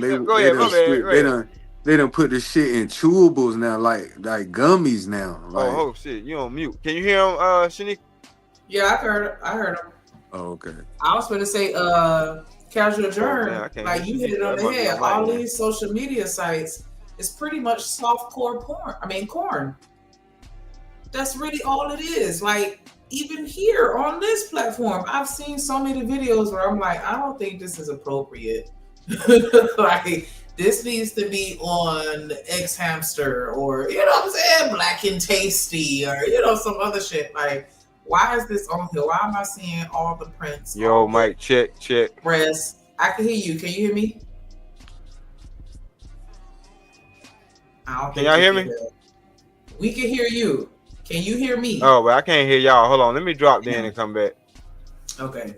they done put this shit in chewables now, like gummies now. Like, oh shit, you on mute? Can you hear him, Shanique? Yeah, I heard him. Oh, okay. I was going to say, Casual Germ, like you hit it on the head. All these social media sites is pretty much softcore porn. I mean, corn. That's really all it is. Like, even here on this platform, I've seen so many videos where I'm like, I don't think this is appropriate. Like, this needs to be on X Hamster or, you know what I'm saying, Black and Tasty or, you know, some other shit. Like, why is this on here? Why am I seeing all the prints? Yo, Mike, check. Breasts. I can hear you. Can you hear me? Can y'all hear me? We can hear you. Can you hear me? Oh, but I can't hear y'all. Hold on. Let me drop down and come back. Okay.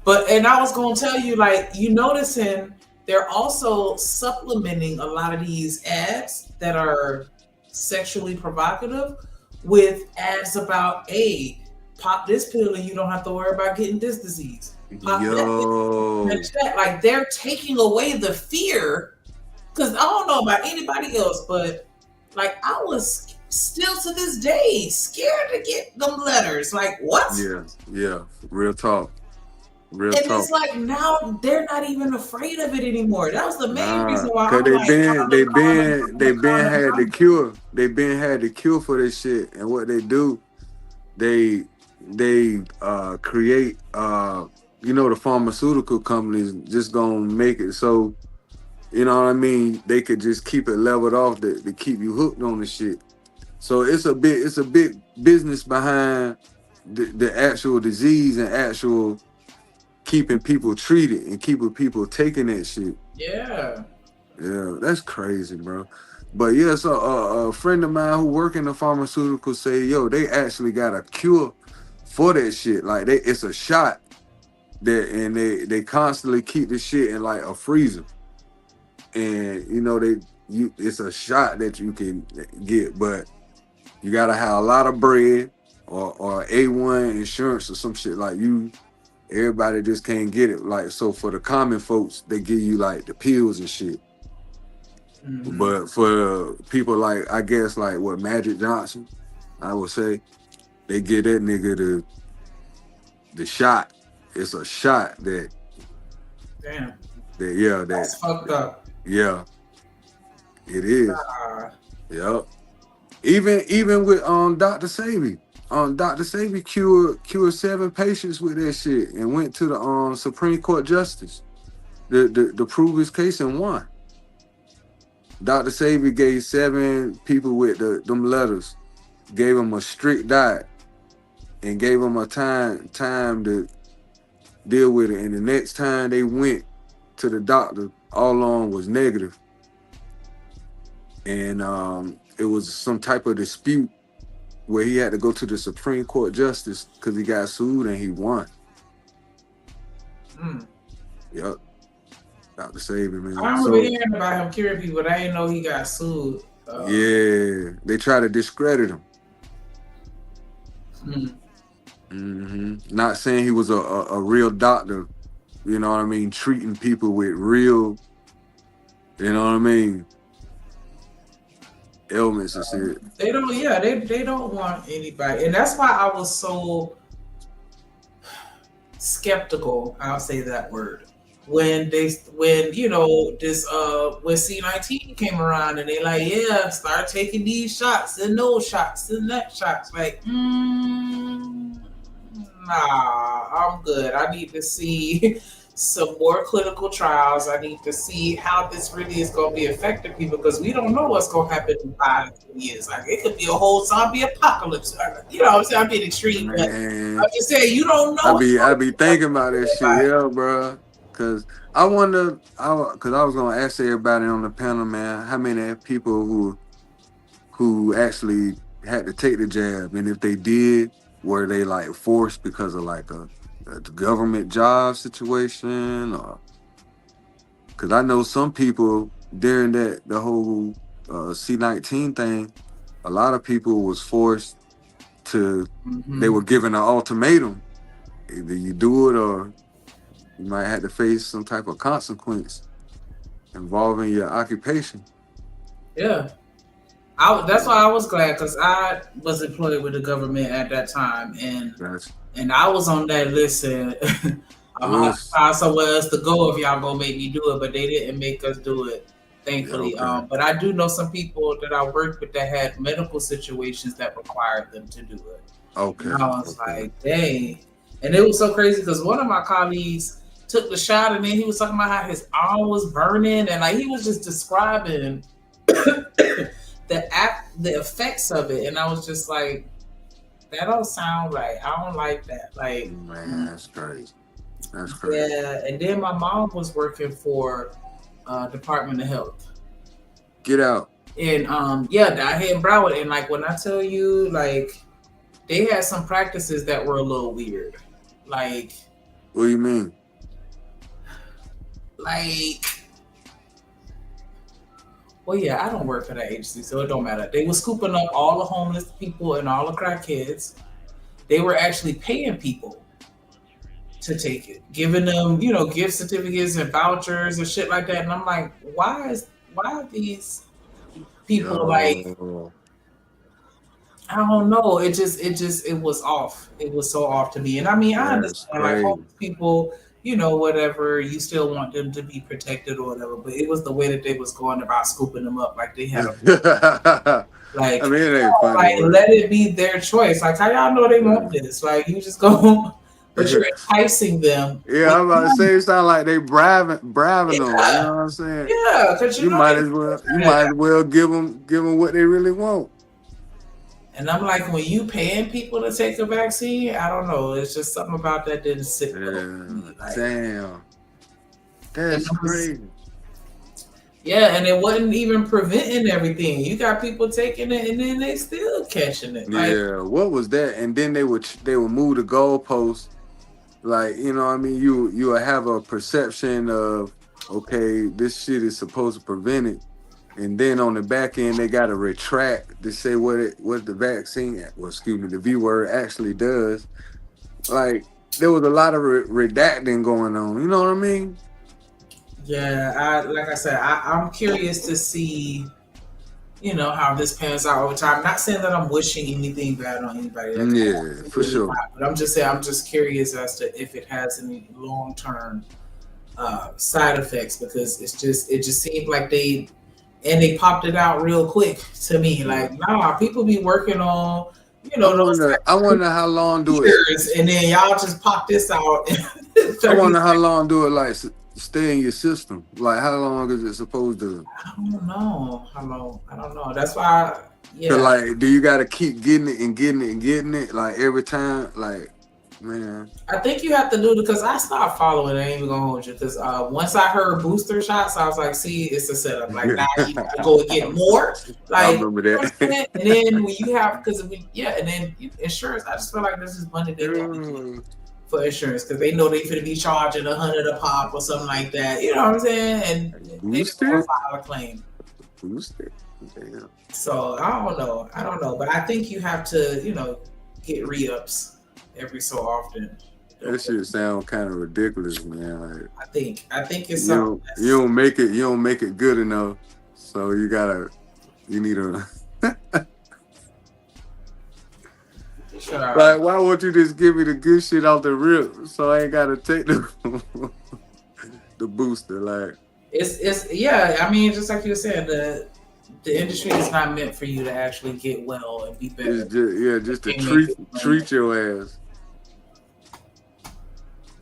And I was going to tell you, like, you noticing they're also supplementing a lot of these ads that are sexually provocative with ads about, hey, pop this pill and you don't have to worry about getting this disease. Pop that pill, like they're taking away the fear. Because I don't know about anybody else, but like I was still to this day scared to get them letters. Like what? Yeah. Real talk. It's like now they're not even afraid of it anymore. That was the main reason why. Cause they been had the cure. They been had the cure for this shit, and what they do, they create the pharmaceutical companies just gonna make it so, you know what I mean, they could just keep it leveled off to keep you hooked on the shit. So it's a big business behind the actual disease and actual keeping people treated and keeping people taking that shit. Yeah, that's crazy, bro. But yeah, so a friend of mine who work in the pharmaceutical say, yo, they actually got a cure for that shit. Like it's a shot that, and they constantly keep the shit in like a freezer, and it's a shot that you can get, but you gotta have a lot of bread or A1 insurance or some shit. Like everybody just can't get it. Like, so for the common folks, they give you like the pills and shit. Mm-hmm. But for people like, I guess like what Magic Johnson, I would say, they give that nigga the shot. It's a shot that. Damn. That's fucked up. Yeah. It is. Yep. Even with Dr. Sebi. Dr. Sebi cured 7 patients with that shit and went to the Supreme Court Justice to prove his case and won. Dr. Sebi gave 7 people with them letters, gave them a strict diet and gave them a time to deal with it. And the next time they went to the doctor, all along was negative. And it was some type of dispute where he had to go to the Supreme Court Justice because he got sued and he won. Yep. Dr. Sebi, man. I remember hearing about him curing people, but I didn't know he got sued. Yeah, they try to discredit him. Not saying he was a real doctor, you know what I mean, treating people with real, you know what I mean, ailments and shit. They don't want anybody, and that's why I was so skeptical. I'll say that word when C-19 came around and they like, start taking these shots and those shots and that shots. Like, nah, I'm good. I need to see some more clinical trials. I need to see how this really is going to be affecting people, because we don't know what's going to happen in 5 years. Like, it could be a whole zombie apocalypse. You know what I'm saying? I'm being extreme, but I'm just saying, you don't know. I be thinking about that shit, bro. Because I wonder, because I was going to ask everybody on the panel, man, how many people who actually had to take the jab, and if they did, were they like forced because of like a government job situation, or because I know some people during the whole C-19 thing, a lot of people was forced to, they were given an ultimatum, either you do it or you might have to face some type of consequence involving your occupation. Yeah. That's why I was glad, because I was employed with the government at that time, and I was on that list, and I'm gonna find somewhere else to go if y'all gonna make me do it, but they didn't make us do it, thankfully. Okay. But I do know some people that I worked with that had medical situations that required them to do it. Okay. And I was like, dang. And it was so crazy because one of my colleagues took the shot, and then he was talking about how his arm was burning, and like he was just describing the effects of it, and I was just like, that don't sound right. I don't like that. Like, man, that's crazy. That's crazy. Yeah, and then my mom was working for Department of Health. Get out. And down here in Broward, and like when I tell you, like they had some practices that were a little weird. Like, what do you mean? Like, Well, yeah, I don't work for that agency, so it don't matter. They were scooping up all the homeless people and all the crackheads. They were actually paying people to take it, giving them, gift certificates and vouchers and shit like that. And I'm like, why are these people like? I don't know. It was off. It was so off to me. And I mean, I understand like homeless people, whatever, you still want them to be protected or whatever, but it was the way that they was going about scooping them up. Like they had like, I mean, it ain't funny, like let it be their choice. Like how y'all know they want this? Like you just go, but you're enticing them. Yeah, I'm about to say it sound like they bribing them. You know what I'm saying? Yeah, because you might as well give them what they really want. And I'm like, when you paying people to take a vaccine, I don't know. It's just something about that didn't sit with me. Like, damn. That's crazy. Yeah, and it wasn't even preventing everything. You got people taking it and then they still catching it. Like, yeah, what was that? And then they would move the goalposts. Like, you know what I mean? You will have a perception of, okay, this shit is supposed to prevent it. And then on the back end, they got to retract to say what the vaccine, the V word actually does. Like, there was a lot of redacting going on. You know what I mean? Yeah, like I said, I'm curious to see, how this pans out over time. Not saying that I'm wishing anything bad on anybody. Yeah, for sure. But I'm just saying, I'm just curious as to if it has any long-term side effects, because it just seemed like they popped it out real quick to me. Like, nah, people be working on, I wonder how long do it, and then y'all just pop this out. I wonder how long do it like stay in your system. Like, how long is it supposed to? I don't know how long. I don't know. That's why. So, like, do you got to keep getting it and getting it and getting it like every time? Like, man, I think you have to do it, because I stopped following it. I ain't even gonna hold you, because once I heard booster shots, I was like, see, it's a setup. Like, now you have to go and get more. Like, I remember that. And then when you have, and then insurance, I just feel like this is money they want for insurance, because they know they finna be charging $100 a pop or something like that. You know what I'm saying? And they file a claim. Booster. Damn. So I don't know, but I think you have to, get re-ups every so often. That shit sound kind of ridiculous, man. Like, I think it's something. You don't make it good enough, so you need a. Like, why won't you just give me the good shit off the rip, so I ain't gotta take the booster? Like, it's yeah. I mean, just like you were saying, the industry is not meant for you to actually get well and be better. Just to treat your ass.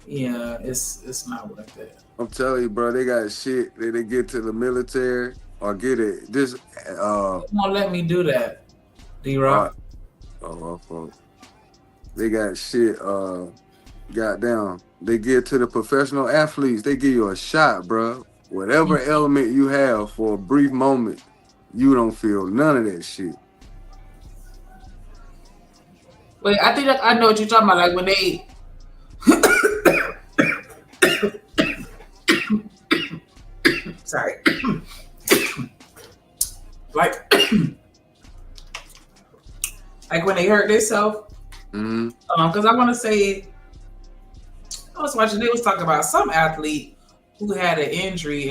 Yeah, it's not worth it. I'm telling you, bro, they got shit that they get to the military or get it. Just won't let me do that, D-Rock. They got shit. Goddamn, they give to the professional athletes. They give you a shot, bro. Whatever element you have for a brief moment, you don't feel none of that shit. Wait, I think I know what you're talking about. Like when they. Sorry. like when they hurt themselves. Because I want to say, I was watching. They was talking about some athlete who had an injury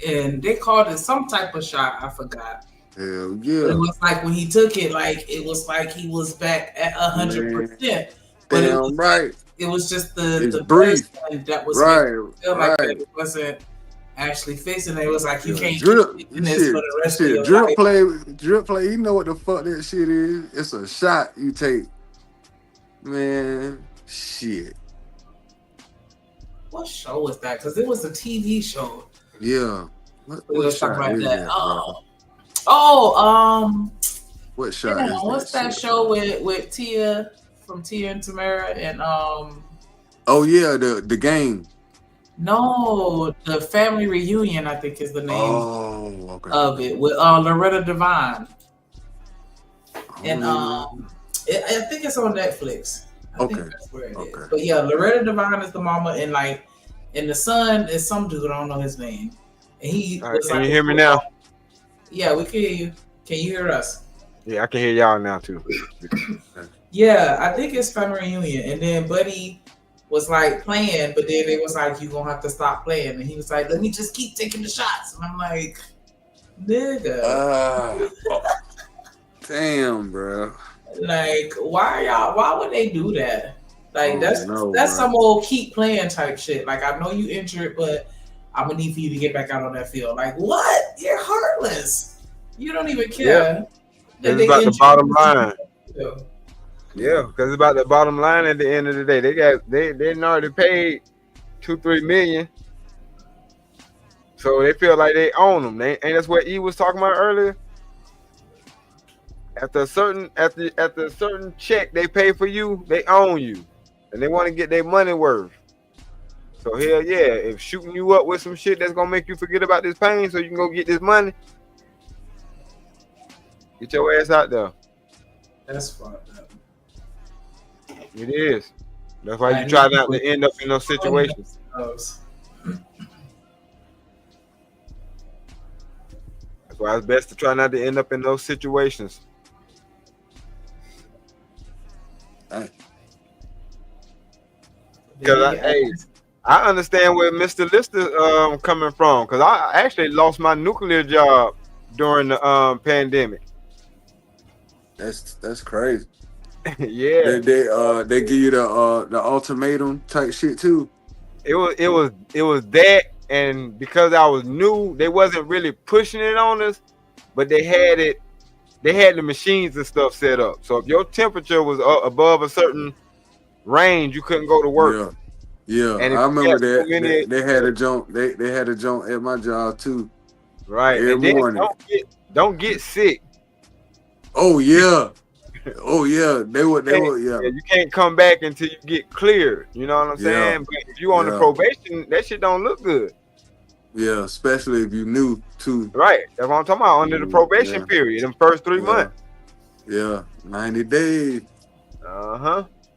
and they called it some type of shot. I forgot. Hell yeah! But it was like when he took it, like it was like he was back at 100%. But it was right. It was just the brief that was right. It wasn't actually fixing it. It was like you can't drip keep this for the rest of your drip life. Drip play. You know what the fuck that shit is? It's a shot you take. Man, shit. What show was that? Because it was a TV show. Yeah. What shot about is that? What shot is that? What's that show with Tia from Tia and Tamara and Oh yeah, the game. No, the Family Reunion, I think is the name of it with Loretta Devine. And I think it's on Netflix. I think that's where it is. But yeah, Loretta Devine is the mama, and the son is some dude, I don't know his name. And he all right, can you hear me now? Yeah, we can hear you. Can you hear us? Yeah, I can hear y'all now too. Yeah, I think it's family reunion. And then Buddy was like playing, but then it was like, you gonna have to stop playing. And he was like, let me just keep taking the shots. And I'm like, nigga. Damn, bro. Like, why would they do that? Like, that's bro. some old keep playing type shit. Like, I know you injured, but I'm gonna need for you to get back out on that field. Like, what? You're heartless. You don't even care. Yeah. It's about the bottom line. Yeah, because it's about the bottom line at the end of the day. They already paid $2-3 million. So they feel like they own them. And that's what E was talking about earlier. After a certain check they pay for you, they own you. And they want to get their money worth. So hell yeah, if shooting you up with some shit that's gonna make you forget about this pain so you can go get this money, get your ass out there. That's fucked up. It is. That's why you try not to end up in those situations. That's why it's best to try not to end up in those situations. Because I understand where Mr. Lister coming from. Because I actually lost my nuclear job during the pandemic. That's crazy. Yeah. They give you the ultimatum type shit too. It was that, and because I was new, they wasn't really pushing it on us, but they had it. They had the machines and stuff set up. So if your temperature was above a certain range, you couldn't go to work. Yeah, and I remember that. They had a jump. They had a jump at my job too. Right. Every morning. Don't get sick. Oh yeah. Oh yeah. They would. Yeah. You can't come back until you get cleared. You know what I'm saying? But if you on the probation, that shit don't look good. Yeah, especially if you new too. Right. That's what I'm talking about. Under the probation period, them first 3 months. Yeah, 90 days.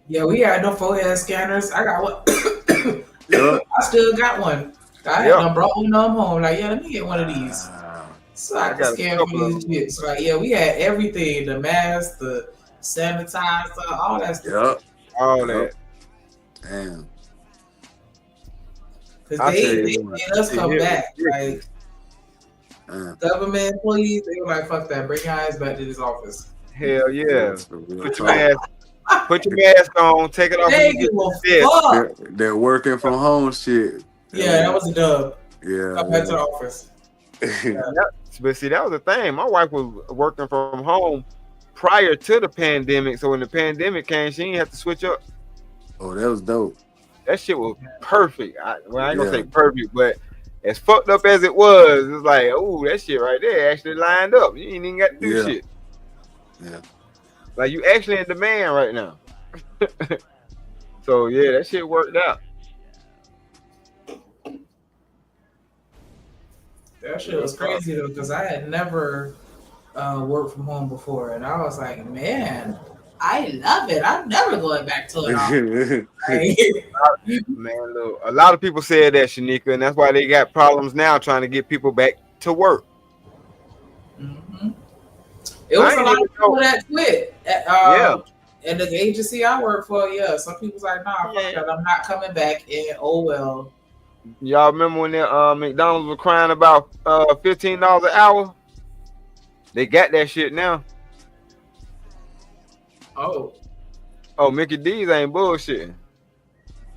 Yeah, we had no forehead scanners. I got one. I still got one. I had them brought one of them home. Like, let me get one of these. So I can scan for these shit. So like, we had everything: the mask, the sanitizer, all that stuff. All that. Damn. Because they made us come back. Like, government employees, they were like, fuck that. Bring your eyes back to this office. Hell yeah. Put your mask on, take it off. They're working from home shit. Yeah, that was a dub. Yeah. Come back to the office. But see, that was the thing. My wife was working from home prior to the pandemic. So when the pandemic came, she didn't have to switch up. Oh, that was dope. That shit was perfect. I ain't gonna say perfect, but as fucked up as it was, it's like, oh, that shit right there actually lined up. You ain't even got to do shit. Yeah. Like, you actually in demand right now. So yeah, that shit worked out. That shit was crazy though, because I had never worked from home before, and I was like, man, I love it. I'm never going back to it. Man, look, a lot of people said that, Shanika, and that's why they got problems now trying to get people back to work. It was a lot of people that quit. And the agency I work for, some people's like, nah, fuck that, I'm not coming back. And oh well. Y'all remember when McDonald's was crying about $15 an hour? They got that shit now. Oh, Mickey D's ain't bullshitting.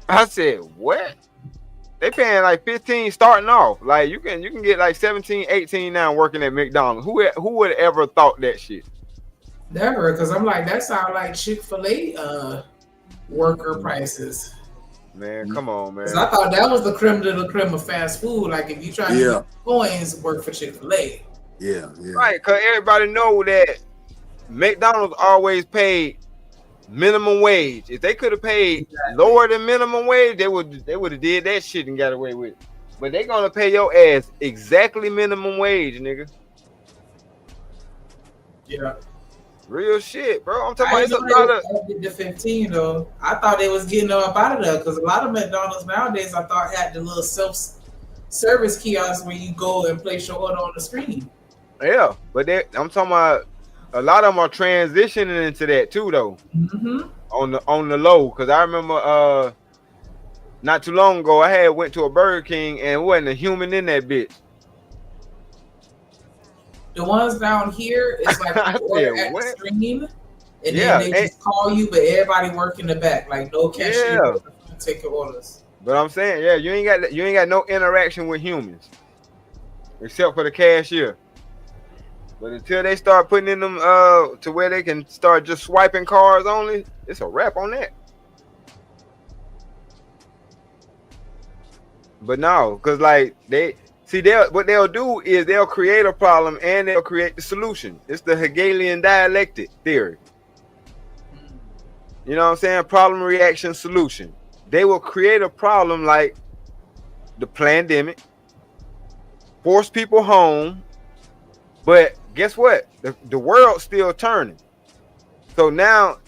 I said, what? They paying like 15 starting off. Like you can get like 17, 18 now working at McDonald's. Who would have ever thought that shit? Never, because I'm like, that sound like Chick-fil-A worker prices. Man, come on, man. Because I thought that was the creme de la creme of fast food. Like if you try to get coins, work for Chick-fil-A. Yeah. Right, because everybody know that McDonald's always paid minimum wage. If they could have paid lower than minimum wage, they would have did that shit and got away with it. But they gonna pay your ass exactly minimum wage, nigga. Yeah. Real shit, bro. I'm talking about the 15 though. I thought they was getting them up out of there because a lot of McDonald's nowadays I thought had the little self-service kiosk where you go and place your order on the screen. Yeah, but I'm talking about a lot of them are transitioning into that too, though. Mm-hmm. On the low, because I remember not too long ago I went to a Burger King and wasn't a human in that bitch. The ones down here is like you order at the screen, and then they just call you, but everybody work in the back, like no cashier take your orders. But I'm saying, yeah, you ain't got no interaction with humans, except for the cashier. But until they start putting in them to where they can start just swiping cards only, it's a wrap on that. But no, because like what they'll do is they'll create a problem and they'll create the solution. It's the Hegelian dialectic theory. You know what I'm saying? Problem, reaction, solution. They will create a problem like the pandemic, force people home, but guess what? The world's still turning. So now,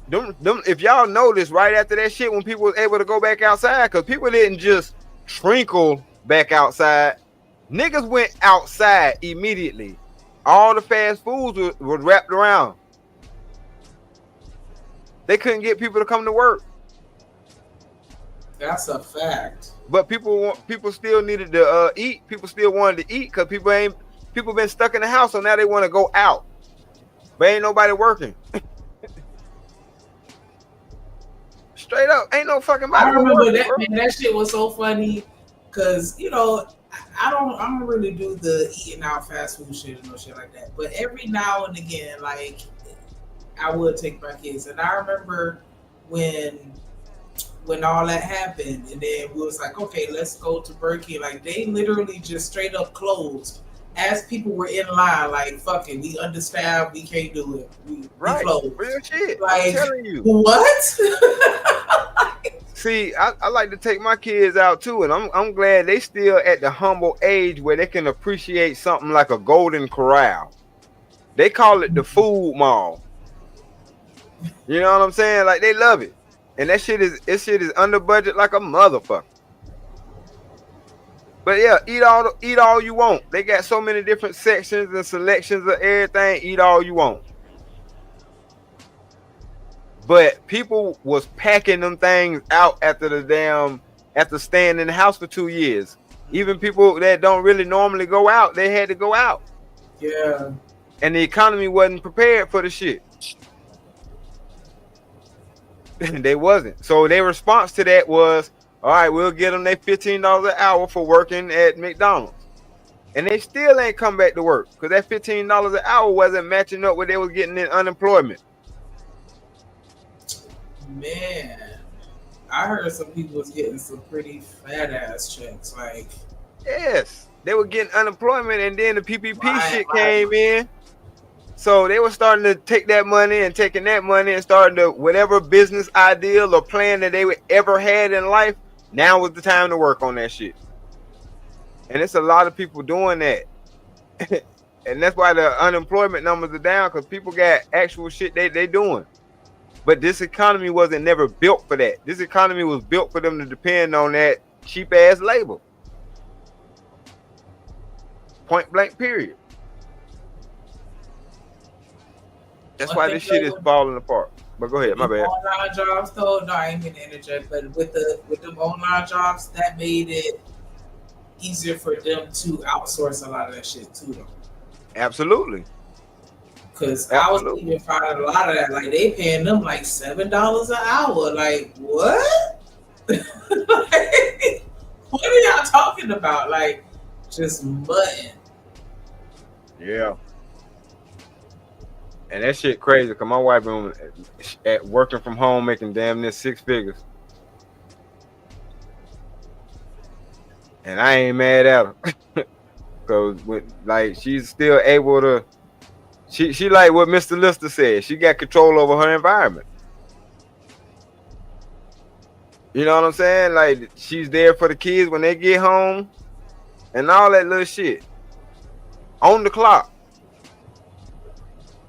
if y'all notice, right after that shit, when people was able to go back outside, because people didn't just trinkle back outside, niggas went outside immediately. All the fast foods were wrapped around. They couldn't get people to come to work. That's a fact. But people still needed to eat. People still wanted to eat because people been stuck in the house, so now they want to go out. But ain't nobody working. Straight up, ain't no fucking body. I remember that, man. That shit was so funny because I don't really do the eating out fast food shit and no shit like that. But every now and again, like I would take my kids, and I remember when all that happened, and then we was like, okay, let's go to Burger King. Like they literally just straight up closed as people were in line. Like fuck it, we understand, we can't do it. We closed. Real shit. Like, I'm telling you. What? See, I like to take my kids out too, and I'm glad they still at the humble age where they can appreciate something like a Golden Corral. They call it the food mall. You know what I'm saying? Like they love it. And that shit is under budget like a motherfucker. But yeah, eat all you want. They got so many different sections and selections of everything. Eat all you want. But people was packing them things out after staying in the house for 2 years. Even people that don't really normally go out, they had to go out. Yeah. And the economy wasn't prepared for the shit. They wasn't. So their response to that was, all right, we'll get them their $15 an hour for working at McDonald's. And they still ain't come back to work because that $15 an hour wasn't matching up what they was getting in unemployment. Man, I heard some people was getting some pretty fat ass checks. Like, yes, they were getting unemployment, and then the PPP shit came in. So they were starting to take that money and taking that money and starting to whatever business ideal or plan that they ever had in life. Now was the time to work on that shit. And it's a lot of people doing that. And that's why the unemployment numbers are down, because people got actual shit they doing. But this economy wasn't never built for that. This economy was built for them to depend on that cheap ass labor. Point blank, period. That's why this shit is falling apart. But go ahead, my bad. Online jobs, though, no, I ain't mean to interject, but with them online jobs, that made it easier for them to outsource a lot of that shit too, though. Absolutely. Because I was even finding a lot of that, like they paying them like $7 an hour. Like what? Like, what are y'all talking about? Like just mutton. Yeah. And that shit crazy because my wife been at working from home making damn near 6 figures. And I ain't mad at her. Because like she's still able to, she like what Mr. Lister said, she got control over her environment. You know what I'm saying? Like she's there for the kids when they get home and all that little shit. On the clock.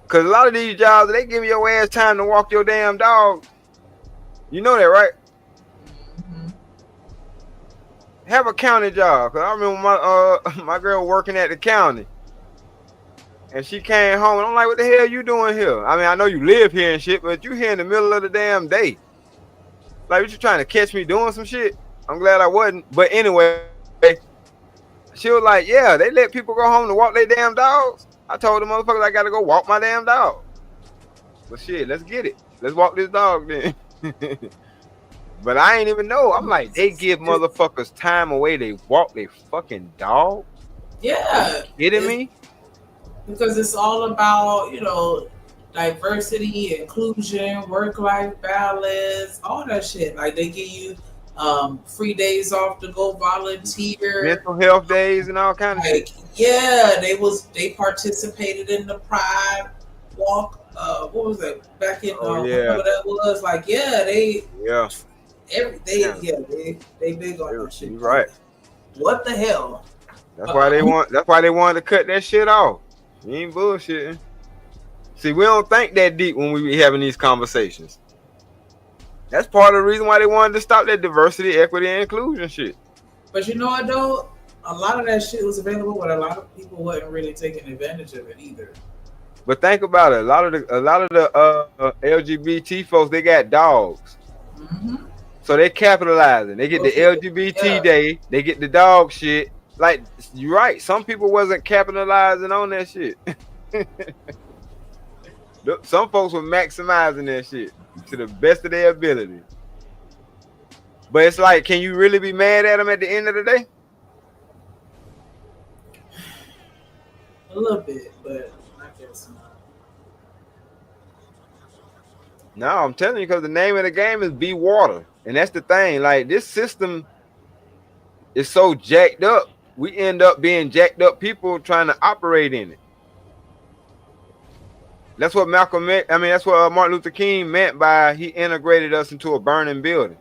Cause a lot of these jobs, they give your ass time to walk your damn dog. You know that, right? Mm-hmm. Have a county job. Cause I remember my girl working at the county. And she came home, and I'm like, what the hell you doing here? I mean, I know you live here and shit, but you here in the middle of the damn day. Like, what you trying to catch me doing some shit? I'm glad I wasn't. But anyway, she was like, yeah, they let people go home to walk their damn dogs. I told the motherfuckers I got to go walk my damn dog. But shit, let's get it. Let's walk this dog then. But I ain't even know. I'm like, they give motherfuckers time away. They walk their fucking dog. Yeah. You kidding me? Because it's all about, you know, diversity, inclusion, work-life balance, all that shit. Like they give you free days off to go volunteer, mental health days and all kinds of shit. Yeah, they participated in the Pride Walk. What was that back in? Whatever that was. Like, they big on that shit. You're right. What the hell? That's why they wanted to cut that shit off. You ain't bullshitting. See, we don't think that deep when we be having these conversations. That's part of the reason why they wanted to stop that diversity, equity, and inclusion shit. But you know what though? A lot of that shit was available, but a lot of people wasn't really taking advantage of it either. But think about it. A lot of the LGBT folks, they got dogs. Mm-hmm. So they capitalizing. They get the LGBT day. They get the dog shit. Like, you're right. Some people wasn't capitalizing on that shit. Some folks were maximizing that shit to the best of their ability. But it's like, can you really be mad at them at the end of the day? A little bit, but I guess not. No, I'm telling you, because the name of the game is Be Water. And that's the thing. Like, this system is so jacked up. We end up being jacked up people trying to operate in it. That's what that's what Martin Luther King meant by he integrated us into a burning building.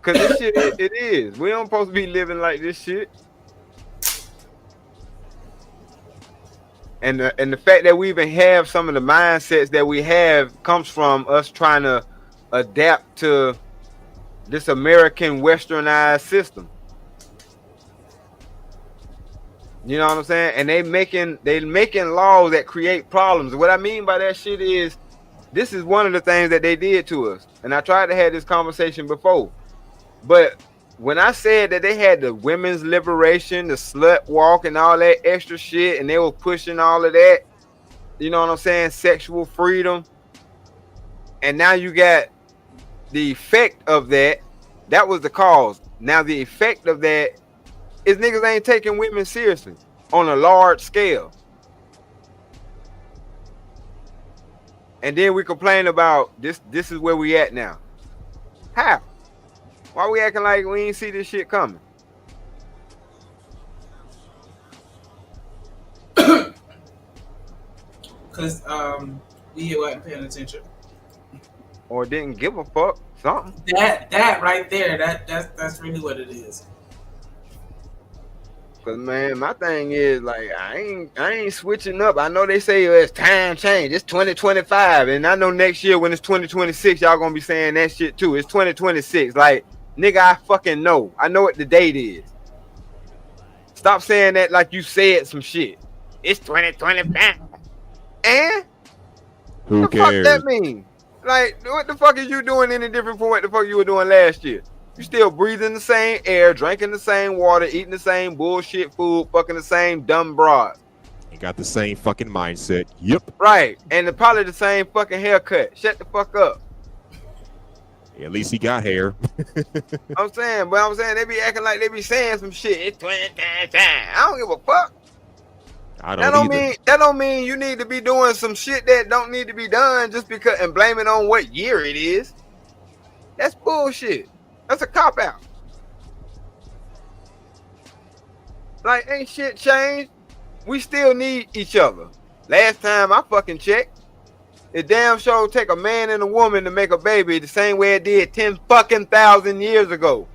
Because this shit, it is. We don't supposed to be living like this shit. And the fact that we even have some of the mindsets that we have comes from us trying to adapt to this American westernized system. You know what I'm saying? And they making laws that create problems. What I mean by that shit is, this is one of the things that they did to us. And I tried to have this conversation before. But when I said that they had the women's liberation, the slut walk and all that extra shit, and they were pushing all of that, you know what I'm saying? Sexual freedom. And now you got the effect of that. That was the cause. Now the effect of that is niggas ain't taking women seriously on a large scale. And then we complain about this is where we at now. How? Why we acting like we ain't see this shit coming? Because we wasn't paying attention. Or didn't give a fuck. Something. That right there, that's really what it is. Cause man, my thing is like I ain't switching up. I know they say it's time change. It's 2025, and I know next year when it's 2026, y'all gonna be saying that shit too. It's 2026. Like, nigga, I fucking know. I know what the date is. Stop saying that like you said some shit. It's 2025. And who what the cares? fuck that mean? Like, what the fuck is you doing any different from what the fuck you were doing last year? You still breathing the same air, drinking the same water, eating the same bullshit food, fucking the same dumb broad. You got the same fucking mindset. Yep. Right. And probably the same fucking haircut. Shut the fuck up. At least he got hair. I'm saying they be acting like they be saying some shit. It's 2025. I don't give a fuck. That don't mean you need to be doing some shit that don't need to be done just because and blame it on what year it is. That's bullshit. That's a cop out. Like, ain't shit changed. We still need each other. Last time I fucking checked, it damn sure take a man and a woman to make a baby the same way it did 10,000 years ago.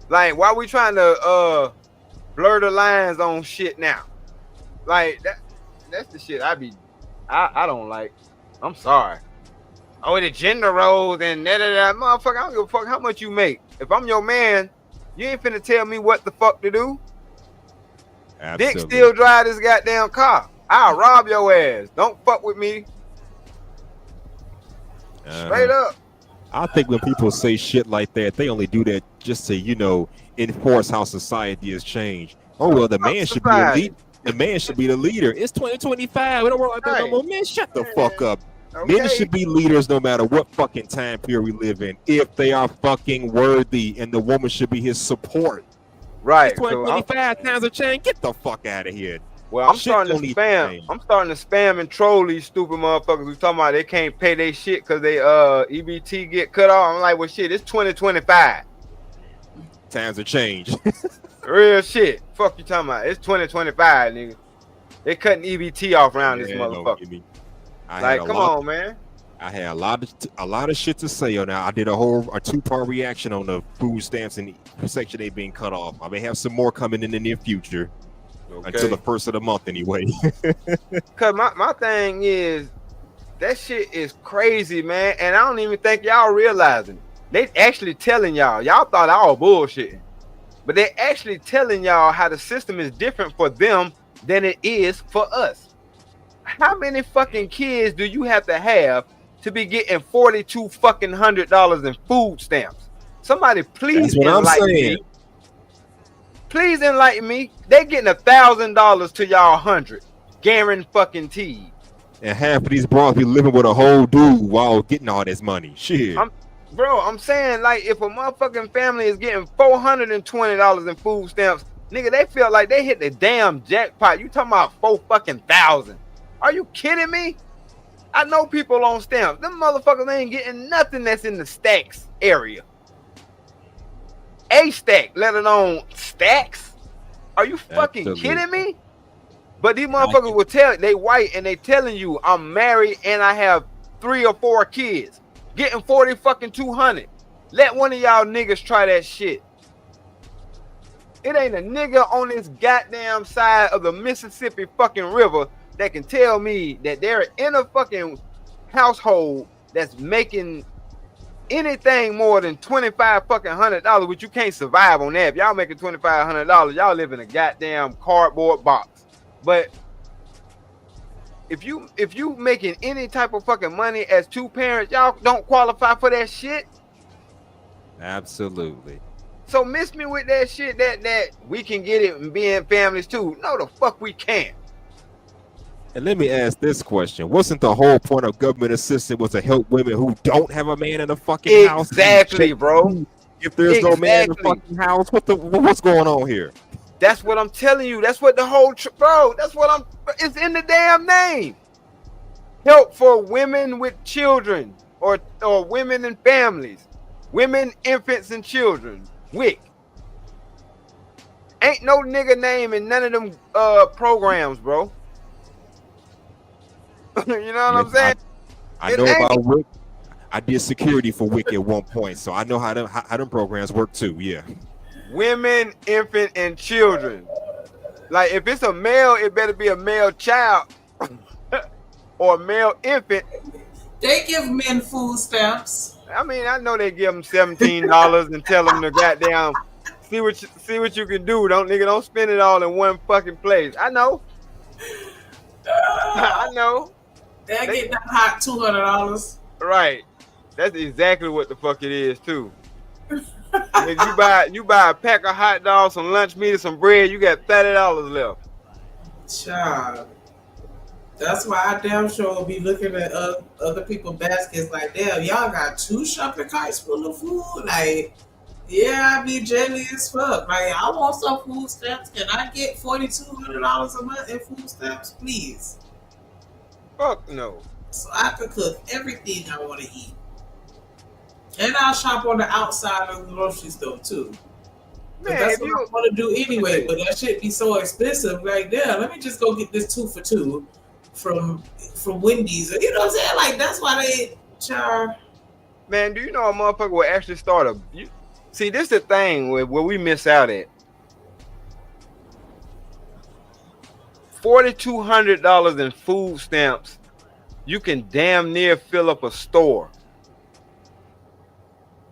Like, why we trying to blur the lines on shit now? Like, that's the shit I don't like. I'm sorry. Oh, the gender roles and da-da-da. Motherfucker, I don't give a fuck how much you make. If I'm your man, You ain't finna tell me what the fuck to do. Absolutely. Dick still drive this goddamn car. I'll rob your ass. Don't fuck with me. Straight up. I think when people say shit like that, they only do that just to, you know, enforce how society has changed. Oh well, the man should be a lead. The man should be the leader. It's 2025. We don't work like that no more. Man, shut the fuck up. Men should be leaders no matter what fucking time period we live in, if they are fucking worthy, and the woman should be his support. Right. It's 2025 times a change. Get the fuck out of here. Well, I'm starting to spam. I'm starting to spam and troll these stupid motherfuckers who talking about they can't pay their shit because they EBT get cut off. I'm like, well, shit, it's 2025. Times have changed. Real shit. Fuck you talking about? It's 2025, nigga. They cutting EBT off around this motherfucker. Like, come on, man. I had a lot of shit to say on that. I did a 2-part reaction on the food stamps and Section 8 being cut off. I may have some more coming in the near future. Until the first of the month, anyway. Cause my thing is, that shit is crazy, man, and I don't even think y'all realizing it. They actually telling y'all. Y'all thought I was bullshitting, but they actually telling y'all how the system is different for them than it is for us. How many fucking kids do you have to be getting $4,200 in food stamps? Somebody please enlighten me. Please enlighten me. They getting $1,000 to y'all 100, guaranteed. And half of these bros be living with a whole dude while getting all this money. Shit. I'm saying, like, if a motherfucking family is getting $420 in food stamps, nigga, they feel like they hit the damn jackpot. You talking about $4,000? Are you kidding me? I know people on stamps. Them motherfuckers ain't getting nothing that's in the stacks area. A stack, let alone stacks. Are you fucking kidding me? But these motherfuckers will tell, they white and they telling you I'm married and I have 3 or 4 kids, getting $4,200. Let one of y'all niggas try that shit. It ain't a nigga on this goddamn side of the Mississippi fucking river that can tell me that they're in a fucking household that's making anything more than $2,500, which you can't survive on that. If y'all making $2,500, y'all live in a goddamn cardboard box. But if you making any type of fucking money as 2 parents, y'all don't qualify for that shit. Absolutely. So miss me with that shit that we can get it and be in families too. No, the fuck we can't. And let me ask this question. Wasn't the whole point of government assistance was to help women who don't have a man in the fucking house? Exactly, bro. If there's no man in the fucking house, what's going on here? That's what I'm telling you. That's what the whole bro. That's what it's in the damn name. Help for women with children or women and families, women, infants, and children. WIC. Ain't no nigga name in none of them programs, bro. You know what I'm saying? I know about WIC. I did security for WIC at one point, so I know how them programs work too. Yeah. Women, infant, and children. Like if it's a male, it better be a male child or a male infant. They give men food stamps. I mean, I know they give them $17 and tell them to goddamn see what you can do. Don't spend it all in one fucking place. I know. I know. They get that hot $200. Right. That's exactly what the fuck it is too. If you buy a pack of hot dogs, some lunch meat, and some bread, you got $30 left. Child. That's why I damn sure will be looking at other people's baskets like, damn, y'all got 2 shopping carts full of food. Like, yeah, I be jelly as fuck. Like, I want some food stamps. Can I get $4,200 a month in food stamps, please? Fuck no. So I can cook everything I want to eat. And I'll shop on the outside of the grocery store too. Man, that's what I want to do anyway. But that shit be so expensive. Like, yeah, let me just go get this 2 for $2 from Wendy's. You know what I'm saying? Like, that's why they charge. Man, do you know a motherfucker will actually start see, this is the thing where we miss out at. $4,200 in food stamps, you can damn near fill up a store.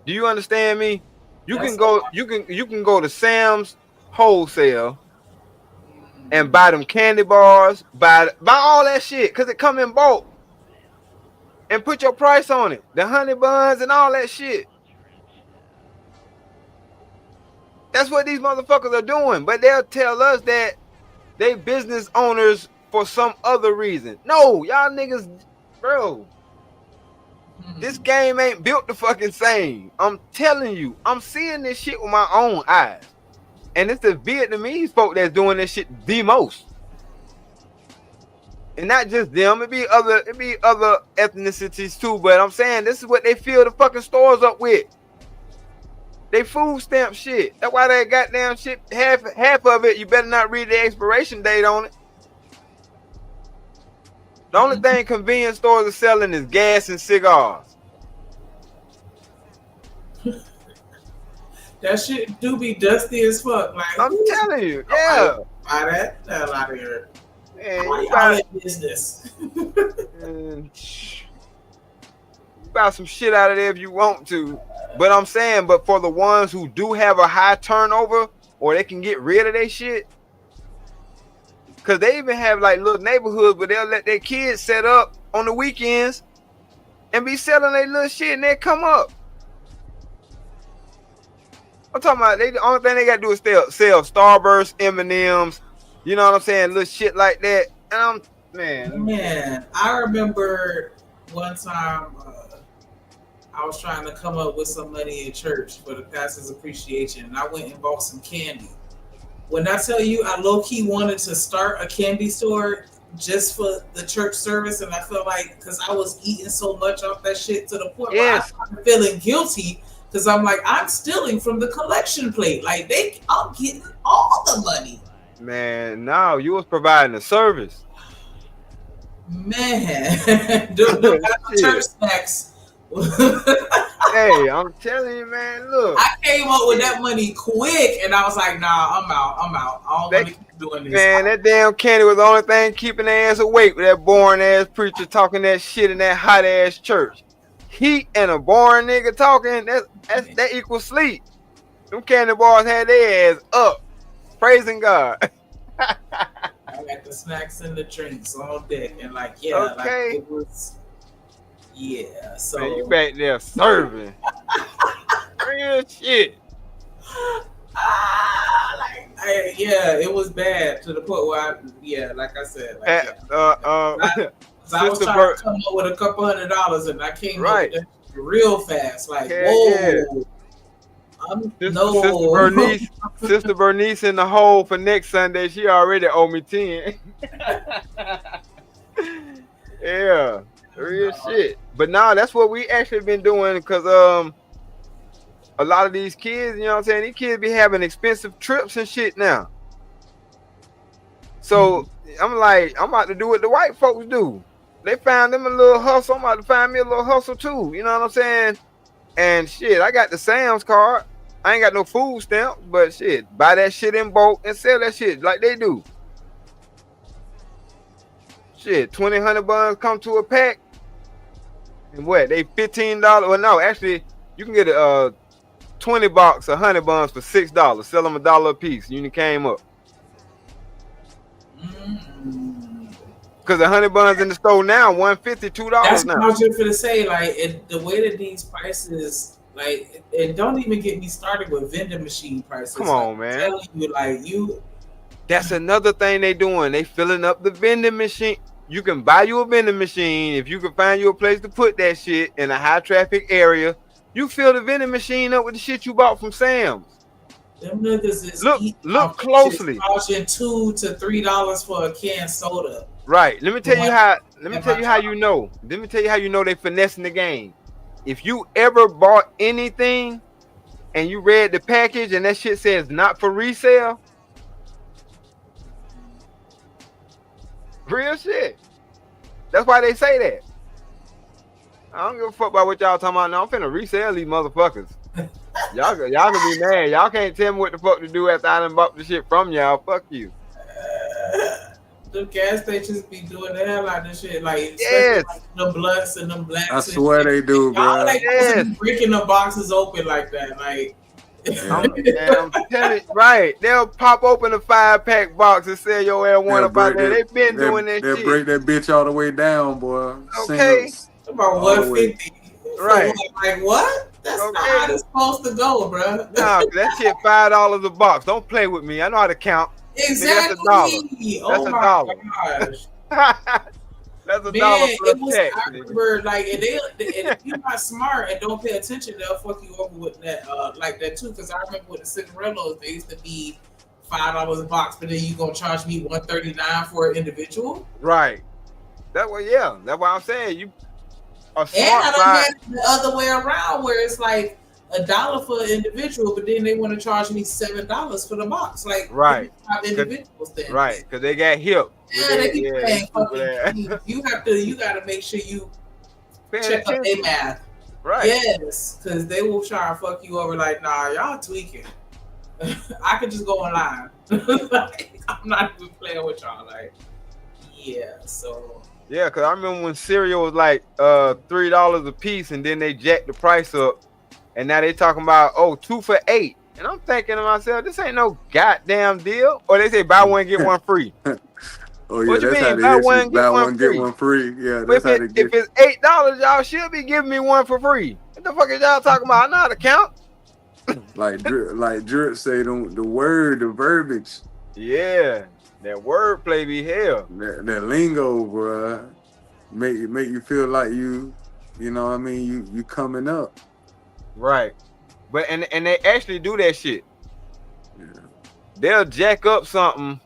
Do you understand me? You can go to Sam's Wholesale and buy them candy bars, buy all that shit, cause it come in bulk. And put your price on it. The honey buns and all that shit. That's what these motherfuckers are doing. But they'll tell us that they business owners for some other reason. No, y'all niggas, bro. This game ain't built the fucking same. I'm telling you. I'm seeing this shit with my own eyes. And it's the Vietnamese folk that's doing this shit the most. And not just them, it be other ethnicities too. But I'm saying this is what they fill the fucking stores up with. They food stamp shit. That's why that goddamn shit, half of it, you better not read the expiration date on it. The only thing convenience stores are selling is gas and cigars. That shit do be dusty as fuck. Like, I'm telling you, yeah. Buy that hell out of here. Man, Why you y'all in business? buy some shit out of there if you want to. But I'm saying, but for the ones who do have a high turnover or they can get rid of their shit, because they even have like little neighborhoods where they'll let their kids set up on the weekends and be selling their little shit and they come up. I'm talking about the only thing they got to do is sell Starburst, M&Ms, you know what I'm saying, little shit like that. And Man, I remember one time I was trying to come up with some money in church for the pastor's appreciation, and I went and bought some candy. When I tell you I low-key wanted to start a candy store just for the church service, and I felt like, because I was eating so much off that shit to the point where I started feeling guilty, because I'm like, I'm stealing from the collection plate. Like, I'm getting all the money. Man, no, you was providing a service. Man, the church snacks. Hey, I'm telling you, man, look. I came up with that money quick, and I was like, nah, I'm out. I don't want to keep doing this. Man, that damn candy was the only thing keeping their ass awake with that boring ass preacher talking that shit in that hot ass church. Heat and a boring nigga talking, that equals sleep. Them candy bars had their ass up, praising God. I got the snacks and the drinks on deck, and like, yeah, like it was, yeah. So man, you back there serving, real shit. Yeah, it was bad to the point where like I said, like, I was trying to come up with $200, and I came up with that real fast. Like, whoa. Sister Bernice in the hole for next Sunday. She already owe me 10. Yeah, real shit. But nah, that's what we actually been doing, because a lot of these kids, you know what I'm saying, these kids be having expensive trips and shit now. So I'm like, I'm about to do what the white folks do. They found them a little hustle. I'm about to find me a little hustle too. You know what I'm saying? And shit, I got the Sam's card. I ain't got no food stamps, but shit, buy that shit in bulk and sell that shit like they do. Shit, 20 honey buns come to a pack. And what? They $15. Well, no, actually, you can get a 20 box of honey buns for $6. Sell them $1 a piece. You came up. Because the honey buns in the store now, $1.50, $2 That's now. what I was just gonna say. Like, the way that these prices, like, and don't even get me started with vending machine prices. Come on, man. I'm telling you, That's another thing they doing. They filling up the vending machine. You can buy you a vending machine if you can find you a place to put that shit in a high traffic area. You fill the vending machine up with the shit you bought from Sam's. them niggas is Look closely. Charging $2 to $3 for a canned soda. Right. Let me tell you how. Let me tell you how you know. Let me tell you how you know they finessing the game. If you ever bought anything and you read the package and that shit says not for resale, real shit. That's why they say that. I don't give a fuck about what y'all talking about. No, I'm finna resell these motherfuckers. Y'all can be mad. Y'all can't tell me what the fuck to do after I done bought the shit from y'all. Fuck you. The gas stations be doing the hell out of this shit. Like, yes, like the blunts and them blacks. I swear they do, bro. Y'all like breaking the boxes open like that. Like, I'm telling you, right. They'll pop open a 5-pack box and sell your ass one about there. They've been doing that they'll shit. break that bitch all the way down, boy. Okay. About 150. Right. Like what? That's not how it's supposed to go, bro. Nah, that shit $5 a box. Don't play with me. I know how to count. Exactly. That's a dollar. Gosh. That's a Man, dollar plus it was, tax. I remember, like, and if you're not smart and don't pay attention, they'll fuck you over with that, like that too. Because I remember with the Cinderellas, they used to be $5 a box, but then you gonna charge me $139 for an individual. Right. That's what. Yeah. That's what I'm saying. You are And smart. I done had it the other way around, where it's like $1 for an individual, but then they want to charge me $7 for the box. Like, Right. Individuals then. Right. Because they got hip. Yeah, they keep paying fucking fees. You gotta make sure you check up their math. Right. Yes, because they will try to fuck you over like, nah, y'all tweaking. I could just go online. Like, I'm not even playing with y'all. Like, yeah, so. Yeah, because I remember when cereal was like $3 a piece, and then they jacked the price up, and now they talking about 2 for $8. And I'm thinking to myself, this ain't no goddamn deal. Or they say buy one get one free. Oh yeah, What you that's mean? how Buy they one, is. Buy one, get free. one free. Yeah, But that's how they if get. it's $8, y'all should be giving me one for free. What the fuck is y'all talking about? I know how to count. Like Drip say, the verbiage. Yeah, that wordplay be hell. That lingo, bruh, make you feel like you know what I mean, you coming up. Right. But and they actually do that shit. Yeah. They'll jack up something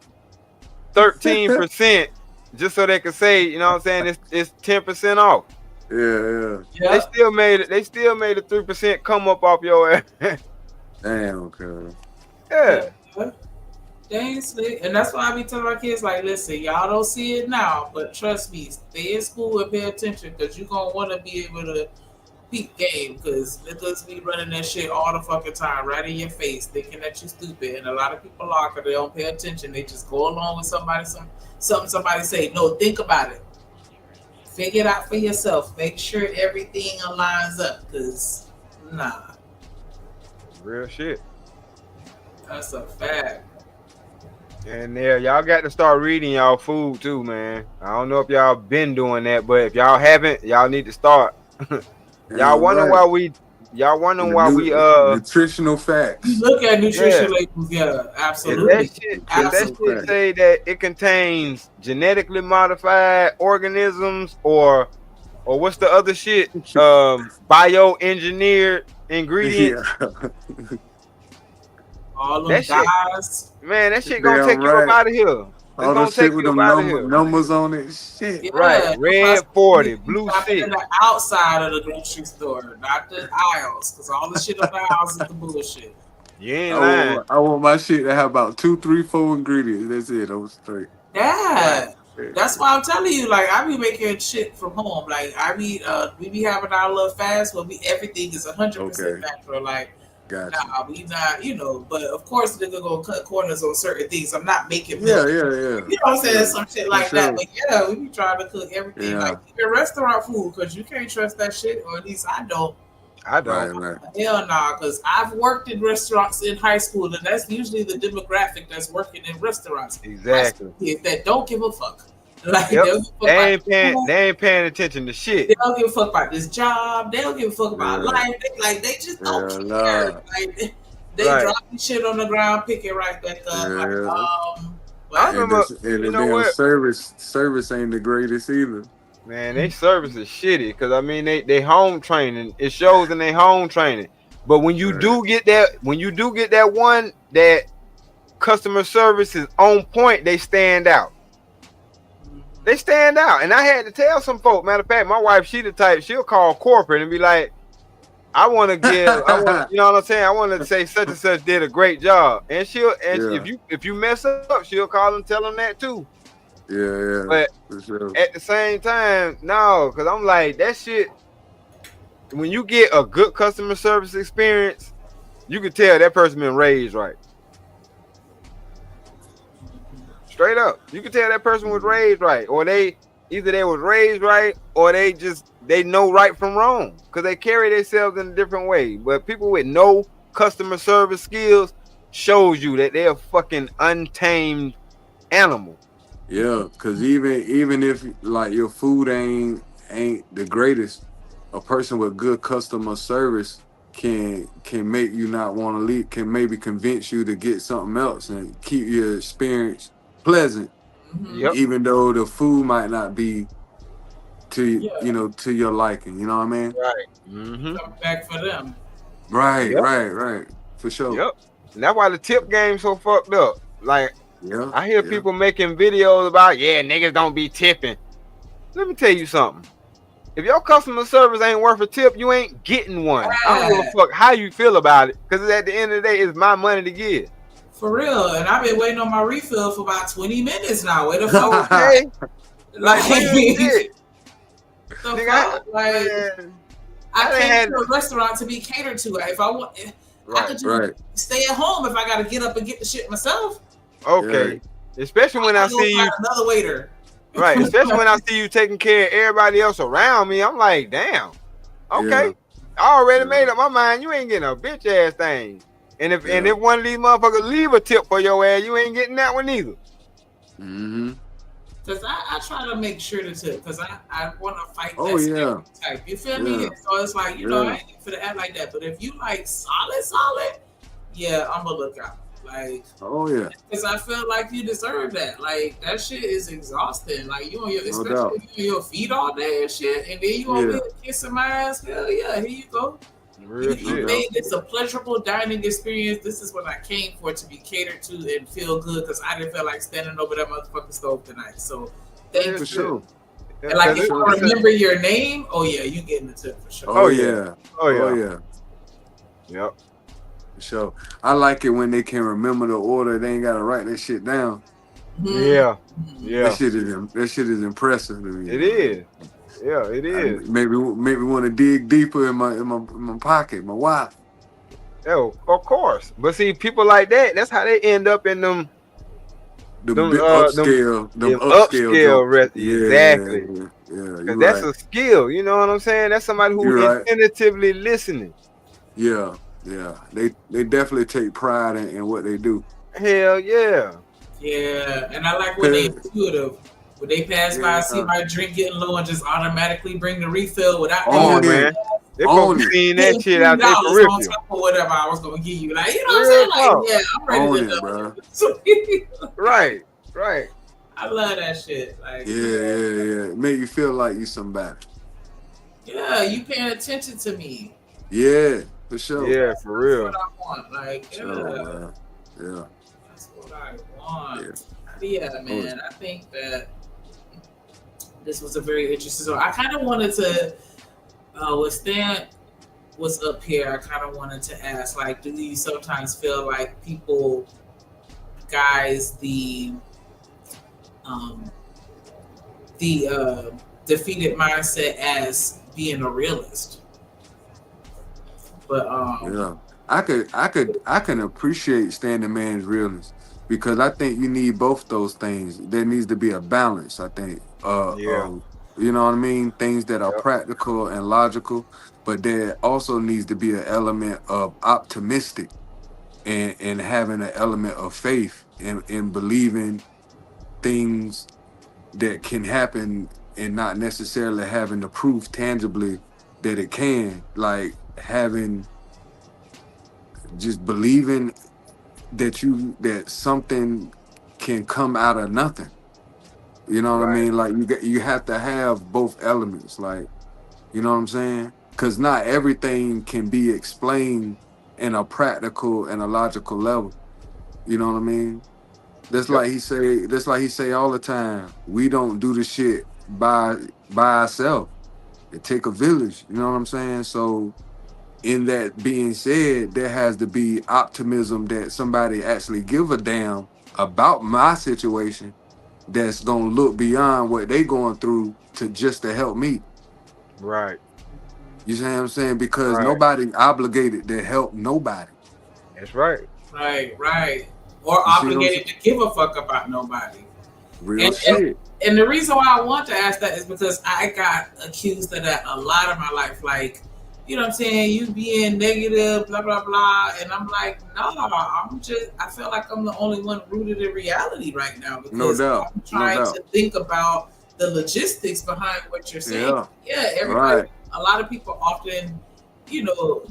13% just so they can say, you know what I'm saying, it's 10% off. Yeah. They still made it. They still made a 3% come up off your ass. Damn, okay. Yeah. They ain't slick. And that's why I be telling my kids, like, listen, y'all don't see it now, but trust me, stay in school and pay attention, because you're going to want to be able to peep game, because niggas be running that shit all the fucking time, right in your face, thinking that you stupid. And a lot of people are, because they don't pay attention. They just go along with something somebody say. No, think about it. Figure it out for yourself. Make sure everything aligns up, because, nah. Real shit. That's a fact. And there, y'all got to start reading y'all food too, man. I don't know if y'all been doing that, but if y'all haven't, y'all need to start. Y'all wonder why we nutritional facts. You look at nutrition labels, yeah, absolutely. If that shit say that it contains genetically modified organisms or what's the other shit? Bioengineered ingredients. Yeah. All them guys. Man, that shit gonna take you up out of here. All the shit with them numbers on it. Shit. Yeah, right. Red 40, blue 6. In the outside of the grocery store, not the aisles, because all the shit on the aisles is the bullshit. You ain't lying. I want my shit to have about 2, 3, 4 ingredients. That's it. I was straight. Yeah. That's why I'm telling you, like, I be making shit from home. Like, we be having our little fast where everything is 100% natural. Like, nah, we not, but of course they're gonna cut corners on certain things. I'm not making milk. Yeah. You know what I'm saying? Some shit like that. But yeah, we be trying to cook everything like even restaurant food, because you can't trust that shit, or at least I don't. Right. Hell nah, because I've worked in restaurants in high school, and that's usually the demographic that's working in restaurants. Exactly. Kids that don't give a fuck. Like, they ain't paying attention to shit. They don't give a fuck about this job. They don't give a fuck about life. They just don't care. Like, they dropping shit on the ground, pick it right back up. I remember, service ain't the greatest either. Man, they service is shitty, because I mean they home training. It shows in their home training. But when you do get that one that customer service is on point, they stand out. They stand out. And I had to tell some folk, matter of fact, my wife, she the type, she'll call corporate and be like, you know what I'm saying? I want to say such and such did a great job. And if you mess up, she'll call and tell them that too. Yeah. But at the same time, no, because I'm like, that shit, when you get a good customer service experience, you can tell that person been raised right. Straight up. You can tell that person was raised right. Or they was raised right, or they know right from wrong. Because they carry themselves in a different way. But people with no customer service skills shows you that they're a fucking untamed animal. Yeah, because even if like your food ain't the greatest, a person with good customer service can make you not want to leave, can maybe convince you to get something else and keep your experience pleasant. Yep. Even though the food might not be to to your liking, you know what I mean? Right. Mm-hmm. Come back for them. Right, Yep. right, for sure. Yep. And that's why the tip game so fucked up. Like, I hear people making videos about, niggas don't be tipping. Let me tell you something. If your customer service ain't worth a tip, you ain't getting one. I don't give a fuck how you feel about it, because at the end of the day, it's my money to give. For real. And I've been waiting on my refill for about 20 minutes now. Where the fuck? Okay. Like, shit. the fuck? Like, I came to a restaurant to be catered to. If I want, I could just stay at home if I got to get up and get the shit myself. Okay. Especially when I see you. Another waiter. Right. Especially when I see you taking care of everybody else around me. I'm like, damn. Okay. Yeah. I already made up my mind. You ain't getting a bitch ass thing. And if one of these motherfuckers leave a tip for your ass, you ain't getting that one either. Mm-hmm. Because I try to make sure to tip, because I want to fight Oh, that yeah. stereotype. You feel me? So it's like, you know, I ain't finna act like that. But if you like solid, yeah, I'm gonna look out. Like, oh yeah, because I feel like you deserve that. Like, that shit is exhausting. Like, you on your, especially doubt. if you on your feet all day and shit, and then you over Yeah. here kissing my ass. Hell yeah, here you go. Real You shit. made this a pleasurable dining experience. This is what I came for, to be catered to and feel good, because I didn't feel like standing over that motherfucking stove tonight. So thank you. For sure. And like, if I remember your name, oh yeah, you getting the tip for sure. Oh yeah. Oh, yeah. Oh yeah. Yep. For sure. I like it when they can remember the order. They ain't gotta write that shit down. Yeah. Yeah. That shit is impressive to me. It is. Yeah, it is. Maybe want to dig deeper in my pocket, my wallet. Oh, of course. But see, people like that, that's how they end up in them upscale rest. Yeah, Exactly. Yeah, Because that's a skill. You know what I'm saying? That's somebody who's You're right. attentively listening. Yeah. They definitely take pride in what they do. Hell yeah. Yeah, and I like when they intuitive. When they pass by, see my drink getting low, and just automatically bring the refill without. Oh man, they probably seen that shit out there for real. Or whatever I was gonna give you, like, you know what I'm saying? Like, yeah, I'm ready to bro. Right. I love that shit. Like, Yeah. Make you feel like you somebody. yeah, you paying attention to me. Yeah, for sure. Yeah, for real. That's what I want. Like, Yeah. That's what I want. Yeah, man. I think that this was a very interesting. So I kind of wanted to, with Stan was up here, I kind of wanted to ask, like, do you sometimes feel like people guys the defeated mindset as being a realist? But yeah, I can appreciate Standing Man's realness, because I think you need both those things. There needs to be a balance, I think. You know what I mean? Things that are practical and logical, but there also needs to be an element of optimistic and having an element of faith in believing things that can happen and not necessarily having the proof tangibly that it can, like having just believing that something can come out of nothing. You know what I mean? Like you have to have both elements, like, you know what I'm saying? Because not everything can be explained in a practical and a logical level. You know what I mean? That's like he say all the time, we don't do the shit by ourselves. It take a village, you know what I'm saying? So in that being said, there has to be optimism that somebody actually give a damn about my situation, that's gonna look beyond what they going through to help me. Right. You see what I'm saying? Because nobody obligated to help nobody. That's right. Right. Or obligated to give a fuck about nobody. Real shit. And the reason why I want to ask that is because I got accused of that a lot of my life. Like, you know what I'm saying, you being negative, blah, blah, blah. And I'm like, no, I feel like I'm the only one rooted in reality right now because No doubt. I'm trying to think about the logistics behind what you're saying. Yeah, everybody, a lot of people often, you know,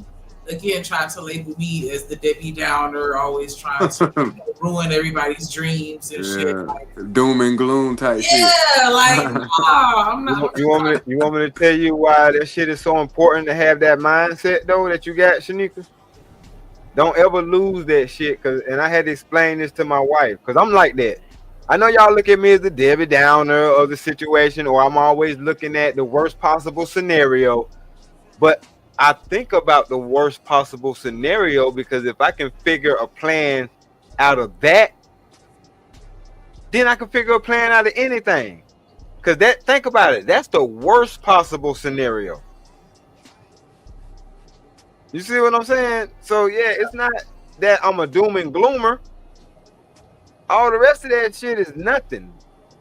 again, trying to label me as the Debbie Downer, always trying to ruin everybody's dreams and shit. Like, doom and gloom type shit. yeah, like, I'm not. You want me to tell you why that shit is so important to have that mindset though that you got, Shanika? Don't ever lose that shit, and I had to explain this to my wife because I'm like that. I know y'all look at me as the Debbie Downer of the situation, or I'm always looking at the worst possible scenario, but I think about the worst possible scenario because if I can figure a plan out of that, then I can figure a plan out of anything. Because think about it, that's the worst possible scenario. You see what I'm saying? So yeah, it's not that I'm a doom and gloomer. All the rest of that shit is nothing.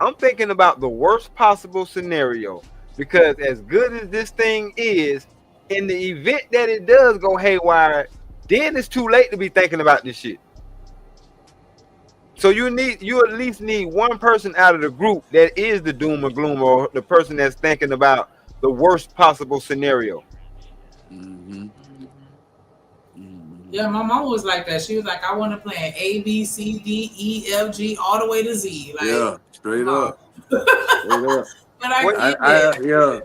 I'm thinking about the worst possible scenario because as good as this thing is, in the event that it does go haywire, then it's too late to be thinking about this shit. So you at least need one person out of the group that is the doom or gloom, or the person that's thinking about the worst possible scenario. Yeah, my mom was like that. She was like, I want to plan A, B, C, D, E, F, G, all the way to Z. Like, yeah, straight up. But I yeah.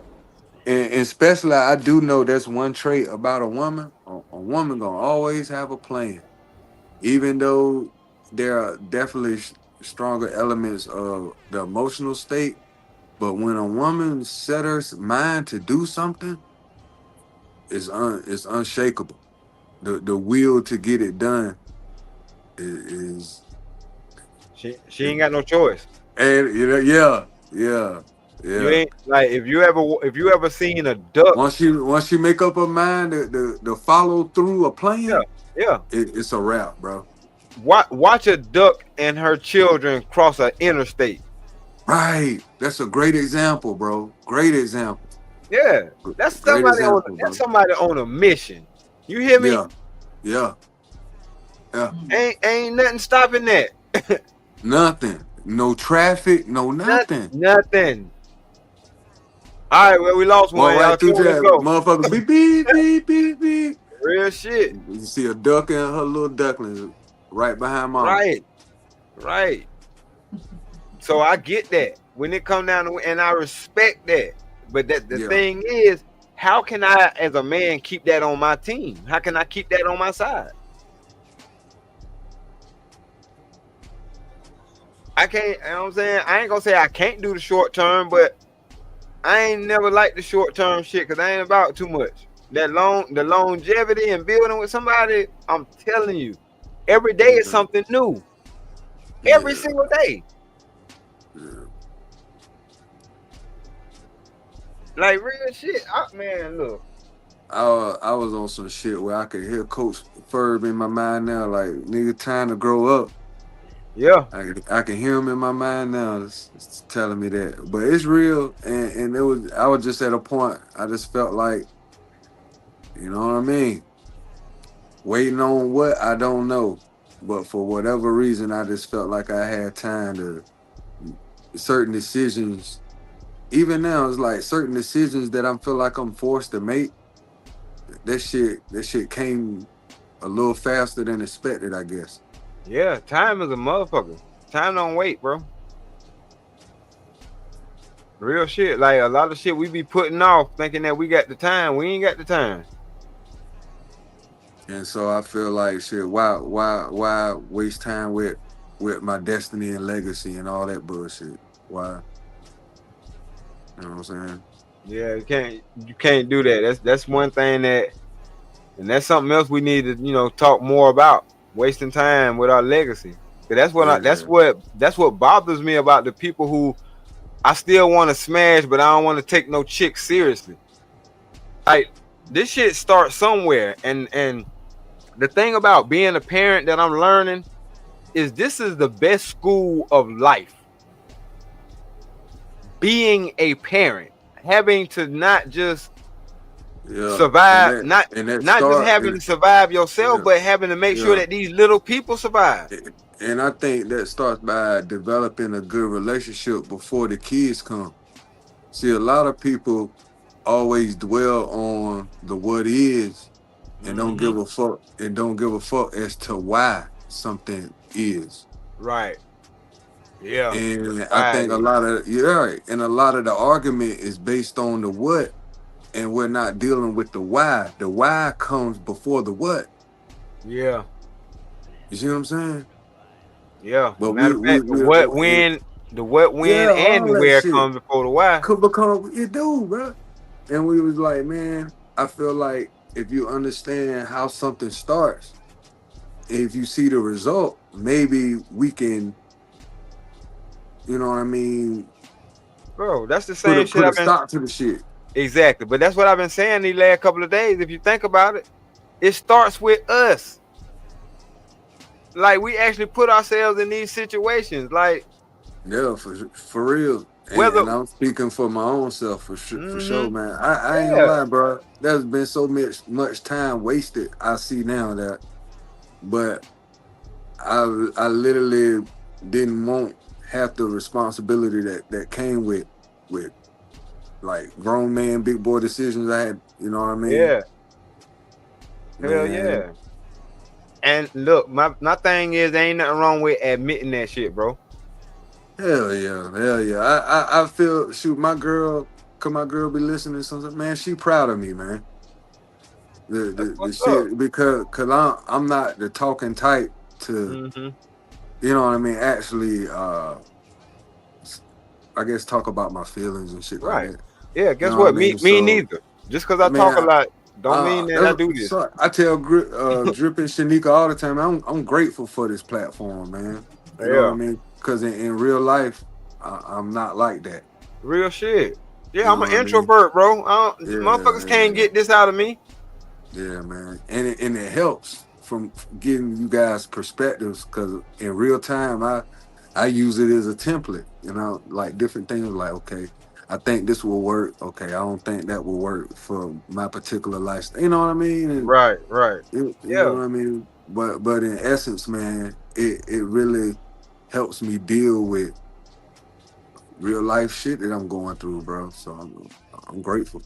And especially, I do know that's one trait about a woman. A woman gonna always have a plan, even though there are definitely stronger elements of the emotional state. But when a woman set her mind to do something, it's unshakable. The will to get it done is she ain't got no choice. And yeah. You ain't like if you ever seen a duck. Once she make up her mind to follow through a plan, it's a wrap, bro. Watch a duck and her children cross an interstate. Right, that's a great example, bro. Great example. Yeah, that's somebody on a mission. You hear me? Yeah. Ain't nothing stopping that. Nothing. No traffic. No nothing. Nothing. All right, well, we lost one. Right through that, motherfucker. Beep, beep, beep, beep, beep. Real shit. You see a duck and her little ducklings right behind mom. Right. So I get that when it come down to, and I respect that. But the thing is, how can I, as a man, keep that on my team? How can I keep that on my side? I can't, you know what I'm saying? I ain't gonna say I can't do the short term, but I ain't never liked the short term shit because I ain't about too much. The longevity and building with somebody, I'm telling you, every day is something new. Every single day. Like real shit. Man, look. I was on some shit where I could hear Coach Ferb in my mind now, like, nigga, time to grow up. Yeah. I can hear him in my mind now. It's telling me that. But it's real, and I was just at a point, I just felt like, you know what I mean? Waiting on what, I don't know. But for whatever reason, I just felt like I had time to, certain decisions, even now, it's like certain decisions that I feel like I'm forced to make. That shit came a little faster than expected, I guess. Yeah, time is a motherfucker. Time don't wait, bro. Real shit. Like a lot of shit we be putting off thinking that we got the time. We ain't got the time. And so I feel like shit, why waste time with my destiny and legacy and all that bullshit? Why? You know what I'm saying? Yeah, you can't do that. That's one thing and that's something else we need to, talk more about. Wasting time with our legacy. That's what bothers me about the people who I still want to smash, but I don't want to take no chick seriously. Like this shit starts somewhere, and the thing about being a parent that I'm learning is this is the best school of life. Being a parent, having to not just survive, and not just having to survive yourself, but having to make sure that these little people survive. And I think that starts by developing a good relationship before the kids come. See, a lot of people always dwell on the what is and don't give a fuck as to why something is. Right. Yeah. And I think a lot of the argument is based on the what, and we're not dealing with the why. The why comes before the what. Yeah. You see what I'm saying? Yeah. But matter of fact, the what, when, and the where comes before the why. Could become it do, bro. And we was like, man, I feel like if you understand how something starts, if you see the result, maybe we can, you know what I mean? Bro, that's the same shit. I've been stop to the shit. Exactly, but that's what I've been saying these last couple of days. If you think about it, it starts with us. Like, we actually put ourselves in these situations. Like, yeah, for real. And I'm speaking for my own self for sure, man. I ain't gonna lie, bro. There's been so much time wasted. I see now that, but I literally didn't want half the responsibility that came with like grown man, big boy decisions I had. You know what I mean? Yeah. Hell yeah. And look, my thing is, there ain't nothing wrong with admitting that shit, bro. Hell yeah. I feel, shoot, my girl be listening to something, man, she proud of me, man. The shit, because I'm not the talking type to, you know what I mean, actually, I guess talk about my feelings and shit like that. Yeah, guess what? Me neither. Just because I talk a lot don't mean that I do this. So I tell Drip and Shanika all the time, I'm grateful for this platform, man. You know what I mean? Because in real life, I'm not like that. Real shit. Yeah, I'm an introvert, bro. Motherfuckers can't get this out of me. Yeah, man. And it helps from getting you guys perspectives, because in real time, I use it as a template, you know, like different things like, okay, I think this will work. Okay, I don't think that will work for my particular lifestyle. You know what I mean? And right. You know what I mean? But in essence, man, it really helps me deal with real life shit that I'm going through, bro. So I'm grateful.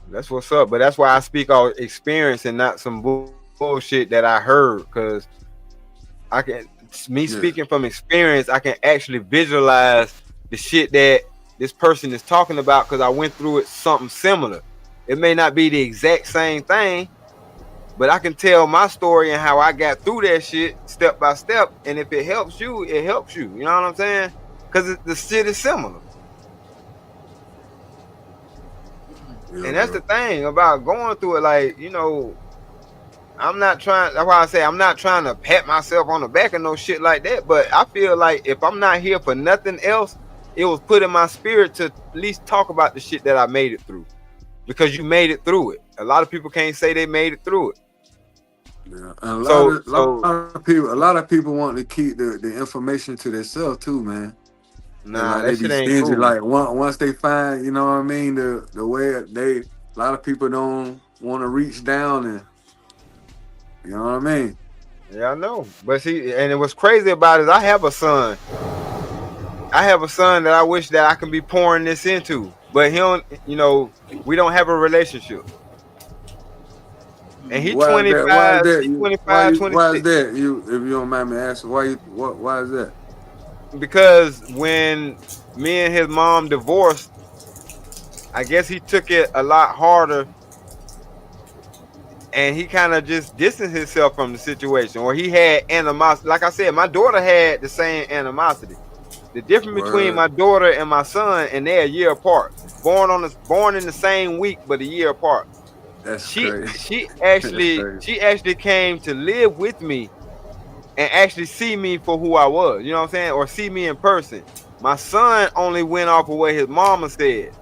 That's what's up. But that's why I speak on experience and not some bullshit that I heard. Because speaking from experience, I can actually visualize the shit that this person is talking about, because I went through it something similar. It may not be the exact same thing, but I can tell my story and how I got through that shit step by step. And if it helps you, it helps you. You know what I'm saying? Because the shit is similar. Yeah, and that's the thing about going through it. Like, you know, that's why I say I'm not trying to pat myself on the back and no shit like that. But I feel like if I'm not here for nothing else, it was put in my spirit to at least talk about the shit that I made it through. Because you made it through it. A lot of people can't say they made it through it. Yeah, a lot of people want to keep the information to themselves too, man. Nah, they that be shit ain't stingy. cool. Like once they find, you know what I mean, the way a lot of people don't want to reach down and, you know what I mean. Yeah, I know. But see, and what's crazy about it is I have a son. that I wish that I can be pouring this into, but he don't. You know, we don't have a relationship. And he's 25, 26. Why is that? If you don't mind me asking, why is that? Because when me and his mom divorced, I guess he took it a lot harder, and he kind of just distanced himself from the situation, or he had animosity. Like I said, my daughter had the same animosity. The difference between my daughter and my son, and they're a year apart, born in the same week, but a year apart. She actually came to live with me and actually see me for who I was, you know what I'm saying? Or see me in person. My son only went off of what his mama said.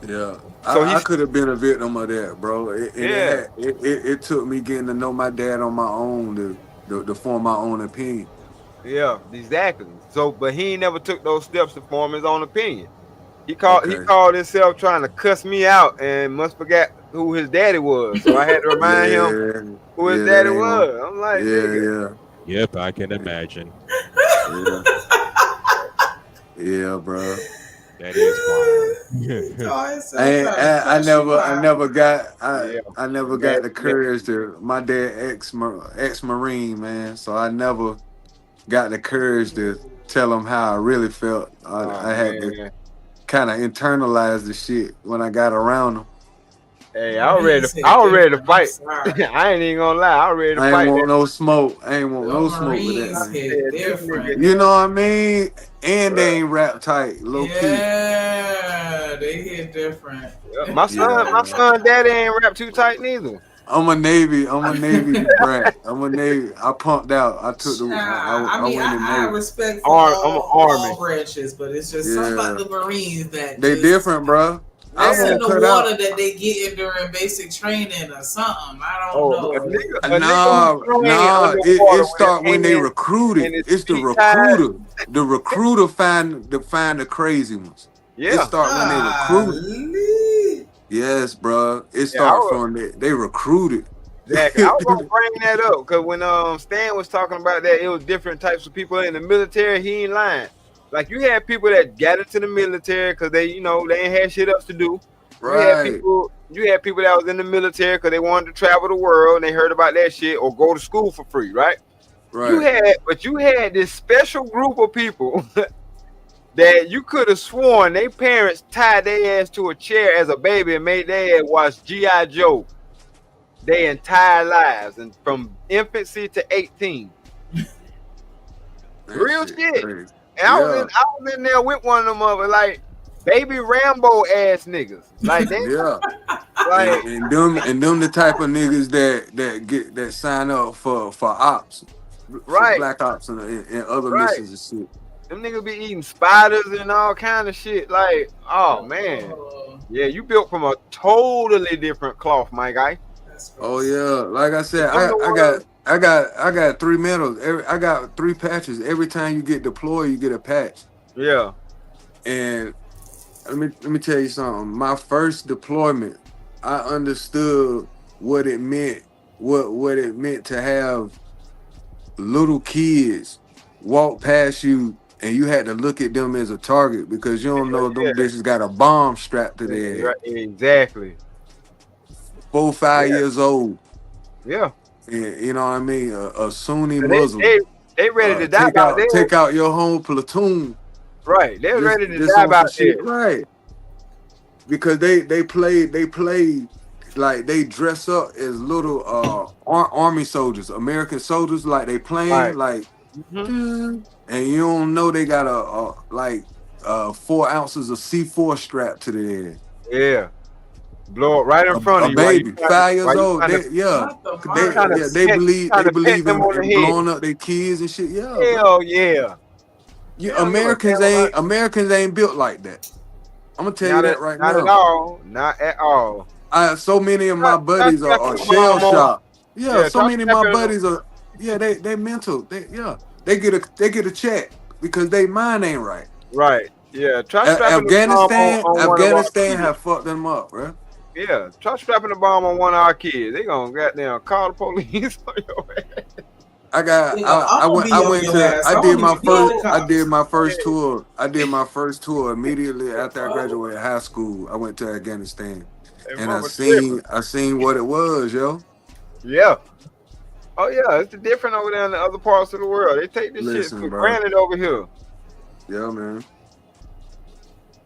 Yeah. So I could have been a victim of that, bro. It took me getting to know my dad on my own to form my own opinion. Yeah, exactly. So, but he never took those steps to form his own opinion. He called himself trying to cuss me out and must forget who his daddy was. So I had to remind him who his daddy was. I'm like, nigga. Yep, I can imagine. Yeah, bro. That is wild. I never got the courage to. My dad ex-Marine, man, so I never got the courage to tell him how I really felt. I had to kind of internalize the shit when I got around him. Hey, I was ready to fight. I ain't even gonna lie. I was ready to fight. I ain't want no smoke. I ain't want no smoke with that. You know what I mean? And they ain't rap tight, low key. Yeah, they hit different. My son, daddy ain't rap too tight neither. I'm a Navy brat. I'm a Navy. I pumped out. I took the. I mean, I respect for all branches, but it's just something about the Marines that they different, bro. That's in the water that they get in during basic training or something. I don't know. No. It start when they recruited. It's the recruiter. The recruiter find the crazy ones. Yeah. It start when they recruited. Yes, bro. It start from they recruited. Exactly. I was gonna bring that up because when Stan was talking about that, it was different types of people in the military. He ain't lying. Like you had people that got into the military because they ain't had shit else to do. Right. You had people that was in the military because they wanted to travel the world and they heard about that shit or go to school for free, right? Right. You had this special group of people that you could have sworn their parents tied their ass to a chair as a baby and made their ass watch G.I. Joe their entire lives and from infancy to 18. Real shit. Crazy. And I was in there with one of them other like baby Rambo ass niggas. Like they like and them the type of niggas that sign up for ops. Right. For black ops and other missions and shit. Them niggas be eating spiders and all kind of shit. Like, oh man. Yeah, you built from a totally different cloth, my guy. Oh yeah. Like I said, I got 3 medals. I got 3 patches. Every time you get deployed, you get a patch. Yeah. And let me tell you something. My first deployment, I understood what it meant. What it meant to have little kids walk past you and you had to look at them as a target because you don't know if them bitches got a bomb strapped to their head. Right, exactly. 4, 5 years old. Yeah. And, you know what I mean? A Sunni Muslim. They ready to die about that. Take out your whole platoon. Right. They're ready to die about that. Right. Because they played like they dress up as little army soldiers, American soldiers, like they playing like and you don't know they got a 4 ounces of C4 strapped to their head. Yeah. Blow it right in front of you. Baby, 5 years old. They believe in blowing up their kids and shit. Yeah. Hell yeah. Americans ain't built like that. I'm gonna tell you that right now. Not at all. Not at all. So many of my buddies are shell shocked. Yeah, so many of my buddies are. Yeah, they mental. They get a check because they mind ain't right. Right. Yeah. Afghanistan have fucked them up, bro. Yeah, try strapping a bomb on one of our kids. They gonna goddamn call the police on your ass. I did my first tour. I did my first tour immediately after I graduated high school. I went to Afghanistan, and I seen what it was, yo. Yeah. Oh yeah, it's different over there in the other parts of the world. They take this shit for granted over here. Yeah, man.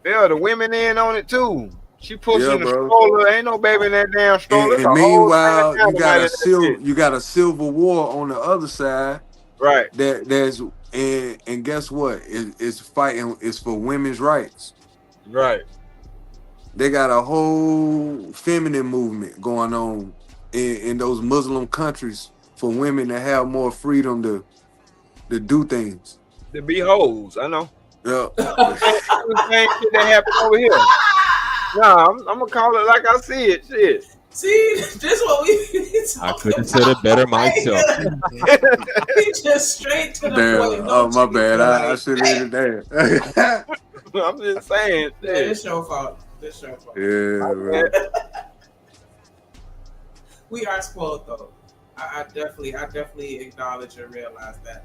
Yeah, the women in on it too. She pushing the stroller. Ain't no baby in that damn stroller. And meanwhile, you got a civil war on the other side. Right. And guess what? It's fighting. It's for women's rights. Right. They got a whole feminine movement going on in those Muslim countries for women to have more freedom to do things. To be hoes, I know. Yeah. The same shit that happened over here. Nah, I'm gonna call it like I see it. Shit. See, this what we I couldn't have said it better myself. Just straight to the point. Oh my bad. I should have did that. I'm just saying. Yeah, it's your fault. It's your fault. Yeah, bro. We are spoiled though. I definitely acknowledge and realize that.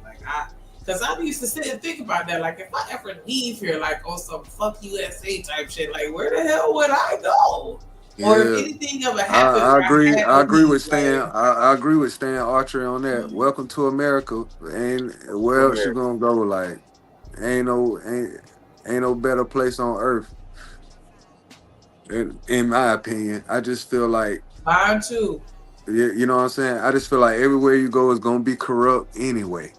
Because I used to sit and think about that. Like, if I ever leave here, like, on some fuck USA type shit, like, where the hell would I go? Or if anything ever happens, I agree with Stan. I agree with Stan Archer on that. Mm-hmm. Welcome to America. And where else you gonna go? Like, ain't no better place on earth. In my opinion, I just feel like mine too. You know what I'm saying? I just feel like everywhere you go is gonna be corrupt anyway.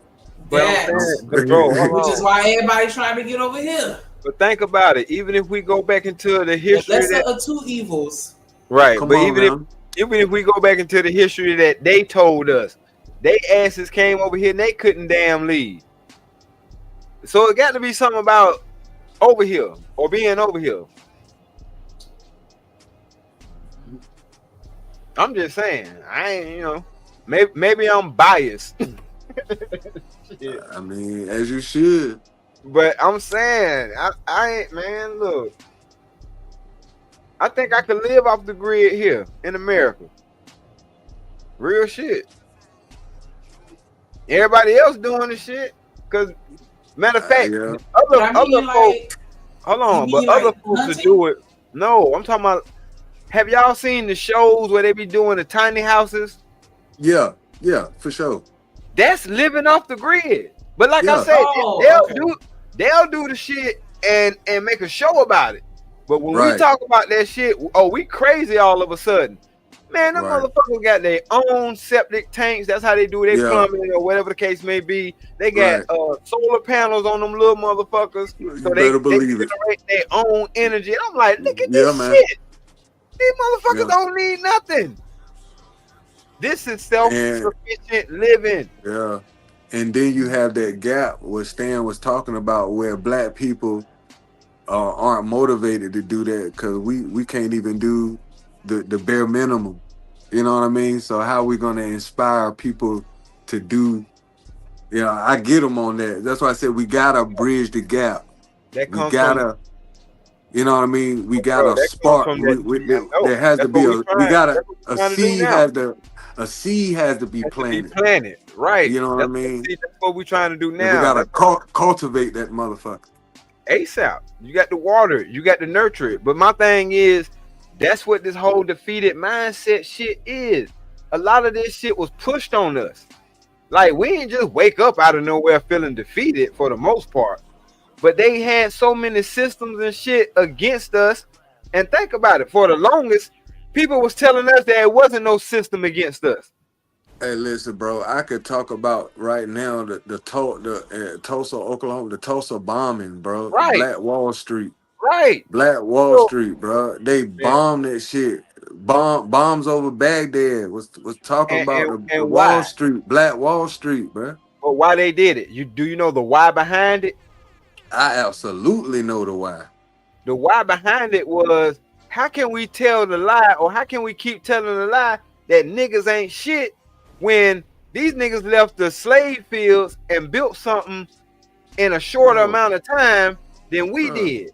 But which is why everybody's trying to get over here. But think about it. Even if we go back into the history, lesser of two evils. Right. But even if we go back into the history that they told us, they asses came over here and they couldn't damn leave. So it got to be something about over here or being over here. I'm just saying. I ain't, maybe I'm biased. I mean, as you should. But I'm saying, I ain't, man, look. I think I could live off the grid here in America. Real shit. Everybody else doing the shit. Because, matter of fact, other folks, hold on, but other folks to do it. No, I'm talking about, have y'all seen the shows where they be doing the tiny houses? Yeah, for sure. That's living off the grid. But like I said, they'll do the shit and make a show about it. But when we talk about that shit, we crazy all of a sudden. Man, them motherfuckers got their own septic tanks. That's how they do their plumbing or whatever the case may be. They got solar panels on them little motherfuckers. So they generate their own energy. And I'm like, look at this shit. These motherfuckers don't need nothing. This is self-sufficient living. Yeah. And then you have that gap what Stan was talking about where black people aren't motivated to do that because we can't even do the bare minimum. You know what I mean? So how are we going to inspire people to do, I get them on that. That's why I said we got to bridge the gap. We got to, you know what I mean? We got to spark. There has to be a seed has to be planted. Right. You know what I mean? That's what we're trying to do now. And we got to cultivate that motherfucker. ASAP. You got to water it. You got to nurture it. But my thing is, that's what this whole defeated mindset shit is. A lot of this shit was pushed on us. Like, we didn't just wake up out of nowhere feeling defeated for the most part. But they had so many systems and shit against us. And think about it. For the longest, people was telling us that there wasn't no system against us. Hey, listen, bro. I could talk about right now the Tulsa, Oklahoma, the Tulsa bombing, bro. Right. Black Wall Street. Right. Black Wall Street, bro. They bombed that shit. Bombs over Baghdad was talking about the Wall Street, Black Wall Street, bro. But why they did it? Do you know the why behind it? I absolutely know the why. The why behind it was, how can we tell the lie, or how can we keep telling the lie that niggas ain't shit when these niggas left the slave fields and built something in a shorter amount of time than we did?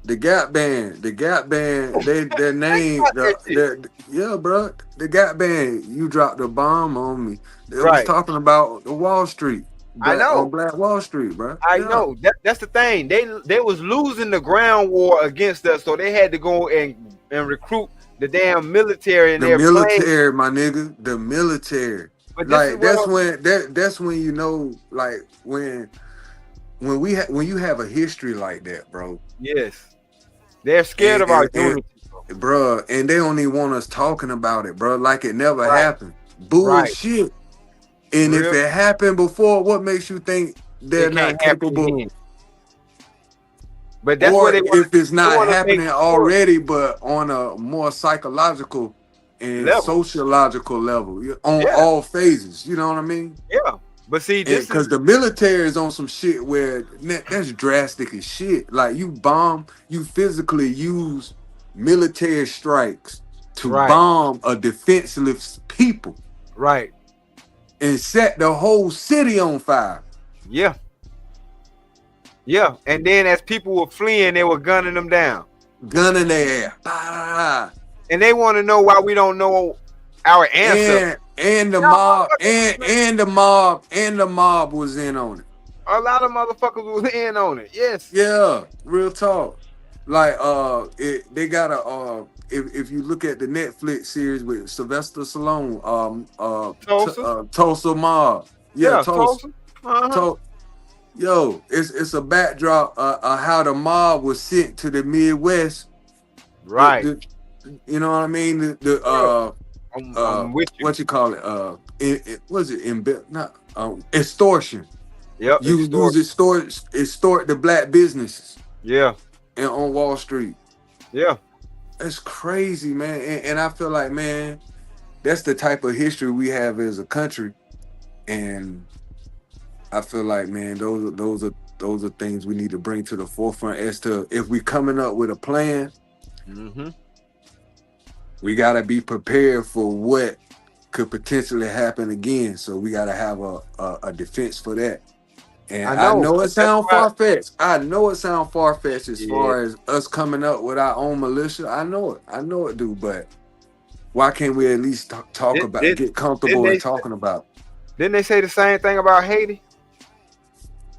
The Gap Band, their name, bro. The Gap Band, you dropped a bomb on me. They was talking about the Wall Street. I know. On Black Wall Street, bro. I know. That's the thing. They was losing the ground war against us, so they had to go and recruit the damn military. And the military, my nigga. The military. But like that's when you know, like when you have a history like that, bro. Yes. They're scared of our unity, bro. And they don't even want us talking about it, bro. Like it never happened. Bullshit. Right. And if it happened before, what makes you think they're not capable? But that's what if it's not happening already, but on a more psychological and sociological level, on all phases. You know what I mean? Yeah. But see, this because the military is on some shit where that's drastic as shit. Like you physically use military strikes to bomb a defenseless people. Right. And set the whole city on fire. Yeah. Yeah, and then as people were fleeing, they were gunning them down. Gunning their ass. And they want to know why we don't know our answer. And the mob, and the mob was in on it. A lot of motherfuckers was in on it. Yes. Yeah, real talk. Like they got a if you look at the Netflix series with Sylvester Stallone, Tulsa Mob. Yeah, Tulsa. Yo, it's a backdrop of how the mob was sent to the Midwest. Right. You know what I mean? What you call it? Was it extortion? Yep. Extort the black businesses. Yeah. And on Wall Street. Yeah. It's crazy, man. And I feel like, man, that's the type of history we have as a country. And I feel like, man, those are things we need to bring to the forefront as to if we coming up with a plan. Mm-hmm. We gotta be prepared for what could potentially happen again. So we gotta have a defense for that. And I know it sounds far-fetched. As far as us coming up with our own militia. I know it, dude. But why can't we at least talk about it, get comfortable in talking about it? Didn't they say the same thing about Haiti?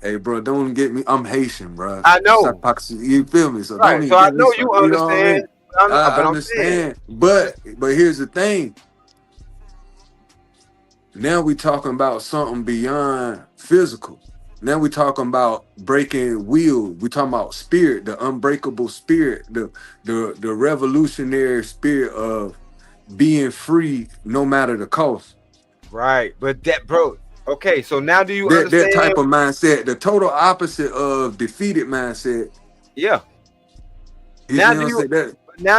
Hey, bro, don't get me. I'm Haitian, bro. I know. You feel me? So right. So I know you understand. I understand. But here's the thing. Now we talking about something beyond physical. Now we talking about breaking wheels. We talking about spirit, the unbreakable spirit, the revolutionary spirit of being free no matter the cost. Right. But that, bro. Okay, so now do you understand that type of mindset, the total opposite of defeated mindset? Yeah. Now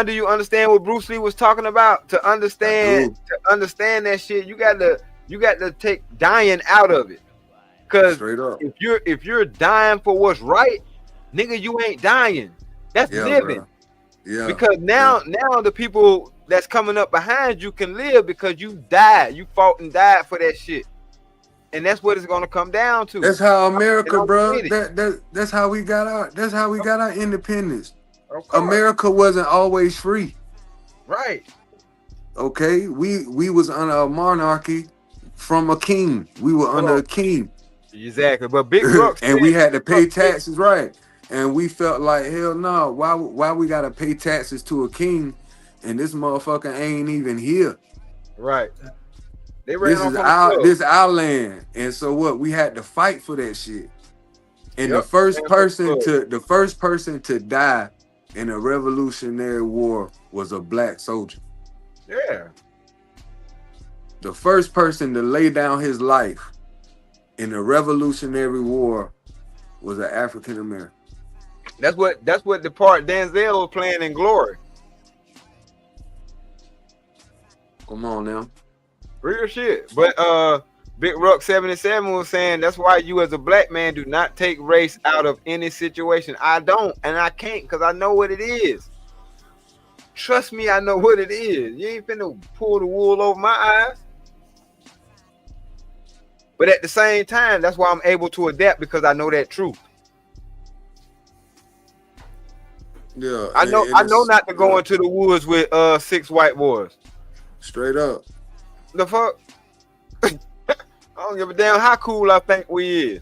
do you understand what Bruce Lee was talking about? To understand that shit, you got to take dying out of it. Because if you're dying for what's right, nigga, you ain't dying. That's living. Bro. Yeah. Because now the people that's coming up behind you can live because you died. You fought and died for that shit. And that's what it's gonna come down to. That's how America, bro. That's how we got our. That's how we got our independence. America wasn't always free. Right. Okay. We was under a monarchy from a king. We were under a king. Exactly. But Big Brooks and we had to pay taxes, right? And we felt like, hell no. Why we gotta pay taxes to a king, and this motherfucker ain't even here? Right. This is our land, and so what? We had to fight for that shit. And the first person to die in a Revolutionary War was a black soldier. Yeah. The first person to lay down his life in the Revolutionary War was an African American. That's what the part Denzel was playing in Glory. Come on now. Real shit. But Big Ruck 77 was saying that's why you as a black man do not take race out of any situation. I don't, and I can't, because I know what it is. Trust me, I know what it is. You ain't finna pull the wool over my eyes. But at the same time, that's why I'm able to adapt, because I know that truth. Yeah. I know not to go into the woods with 6 white boys. Straight up. The fuck? I don't give a damn how cool I think we is.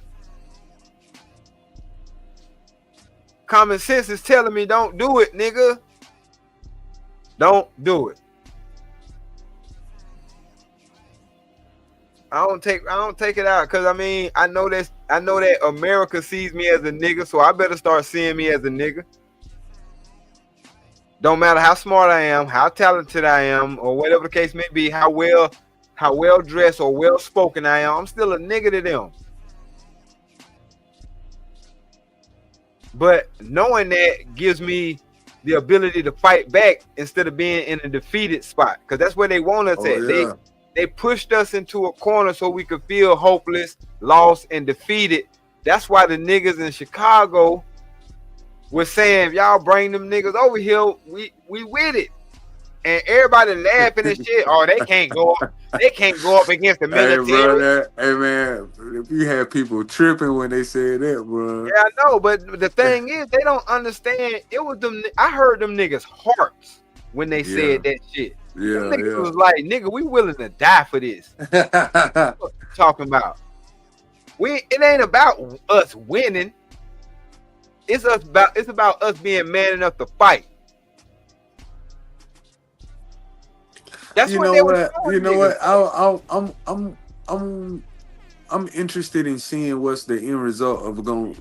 Common sense is telling me don't do it, nigga. Don't do it. I don't take it out, because I mean, I know that America sees me as a nigga, so I better start seeing me as a nigga. Don't matter how smart I am, how talented I am, or whatever the case may be, how well dressed or well spoken I am, I'm still a nigga to them. But knowing that gives me the ability to fight back instead of being in a defeated spot, because that's where they want us at. Yeah. They pushed us into a corner so we could feel hopeless, lost, and defeated. That's why the niggas in Chicago were saying, if y'all bring them niggas over here, we with it. and everybody laughing and shit. Oh, they can't go up. They can't go up against the military. Hey man, if you had people tripping when they said that, bro. Yeah, I know, but the thing is, they don't understand. It was them. I heard them niggas' hearts when they said that shit. Yeah, them niggas was like, nigga, we willing to die for this. What you talking about? It ain't about us winning. It's about us being man enough to fight. That's you what know they what? were You know niggas. what? I'm interested in seeing what's the end result of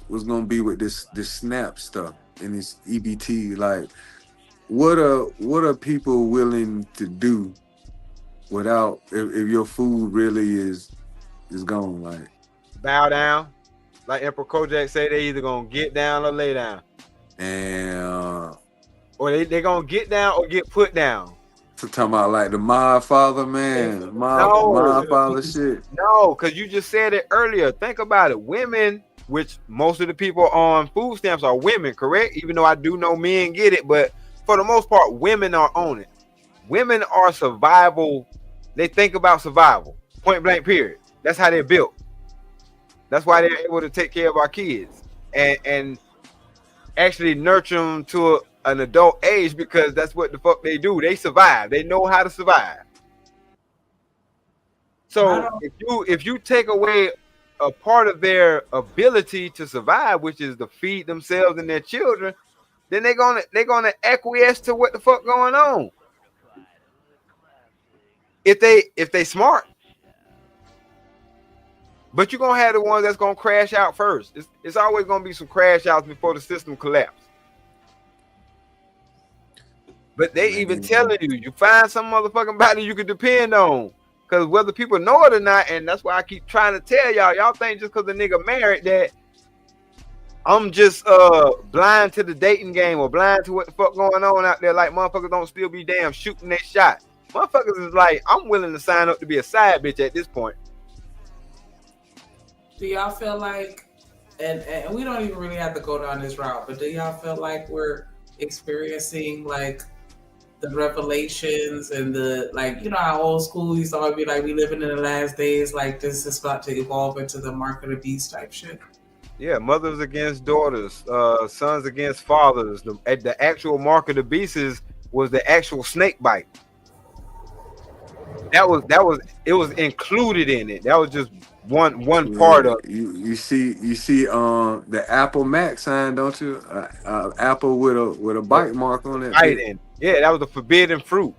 what's gonna be with this SNAP stuff and this EBT. Like, what are people willing to do without if your food really is gone? Like, bow down, like Emperor Kojak say, they either gonna get down or lay down, and or they gonna get down or get put down. So talking about like the mob father, man, mob father shit. No, because you just said it earlier. Think about it. Women, which most of the people on food stamps are women, correct? Even though I do know men get it, but for the most part, women are on it. Women are survival. They think about survival. Point blank, period. That's how they're built. That's why they're able to take care of our kids and actually nurture them to an adult age, because that's what the fuck they do. They survive. They know how to survive. So if you take away a part of their ability to survive, which is to feed themselves and their children, then they're gonna acquiesce to what the fuck going on. If they smart. But you're gonna have the ones that's gonna crash out first. It's always gonna be some crash outs before the system collapses. But they even telling you find some motherfucking body you can depend on. Because whether people know it or not, and that's why I keep trying to tell y'all think just because the nigga married that I'm just blind to the dating game or blind to what the fuck going on out there. Like, motherfuckers don't still be damn shooting their shot. Motherfuckers is like, I'm willing to sign up to be a side bitch at this point. Do y'all feel like, and we don't even really have to go down this route, but do y'all feel like we're experiencing like the revelations and the, like, you know how old school used to always be like, we living in the last days, like this is about to evolve into the mark of the beast type shit? Yeah, mothers against daughters, sons against fathers. The actual mark of the beast was the actual snake bite. It was included in it. That was just one part of it. You see the Apple Mac sign, don't you? Apple with a bite mark on it. Right. Yeah, that was the forbidden fruit.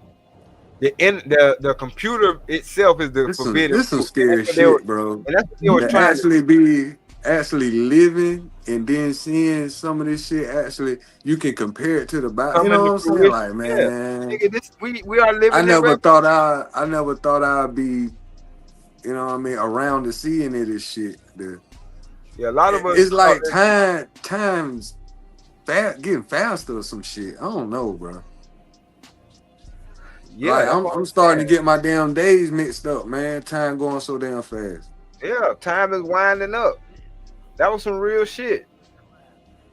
The computer itself is the forbidden fruit. This some scary shit, bro. And that's what they were trying to be actually living and then seeing some of this shit. Actually, you can compare it to the Bible. You know what I'm saying? Like, man, nigga, we are living. I never thought I'd be, you know what I mean, around to seeing it and shit. Yeah, a lot of us. It's like time's getting faster or some shit. I don't know, bro. Yeah, like, I'm starting to get my damn days mixed up, man. Time going so damn fast. Yeah, time is winding up. That was some real shit.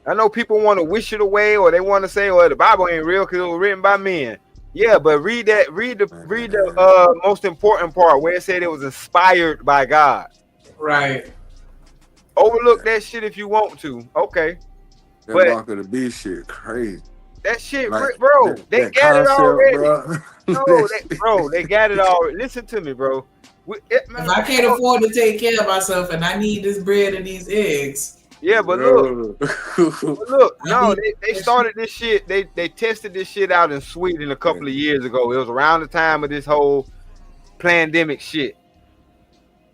I know people want to wish it away, or they want to say, "Oh, the Bible ain't real because it was written by men." Yeah, but read the most important part where it said it was inspired by God. Right. Overlook that shit if you want to. Okay. That mark of the beast shit crazy. That shit, like, bro. They got it already. Bro. No, they got it already. Listen to me, bro. If I can't afford to take care of myself and I need this bread and these eggs. Yeah, but look, no, they started this shit. They tested this shit out in Sweden a couple of years ago. It was around the time of this whole pandemic shit.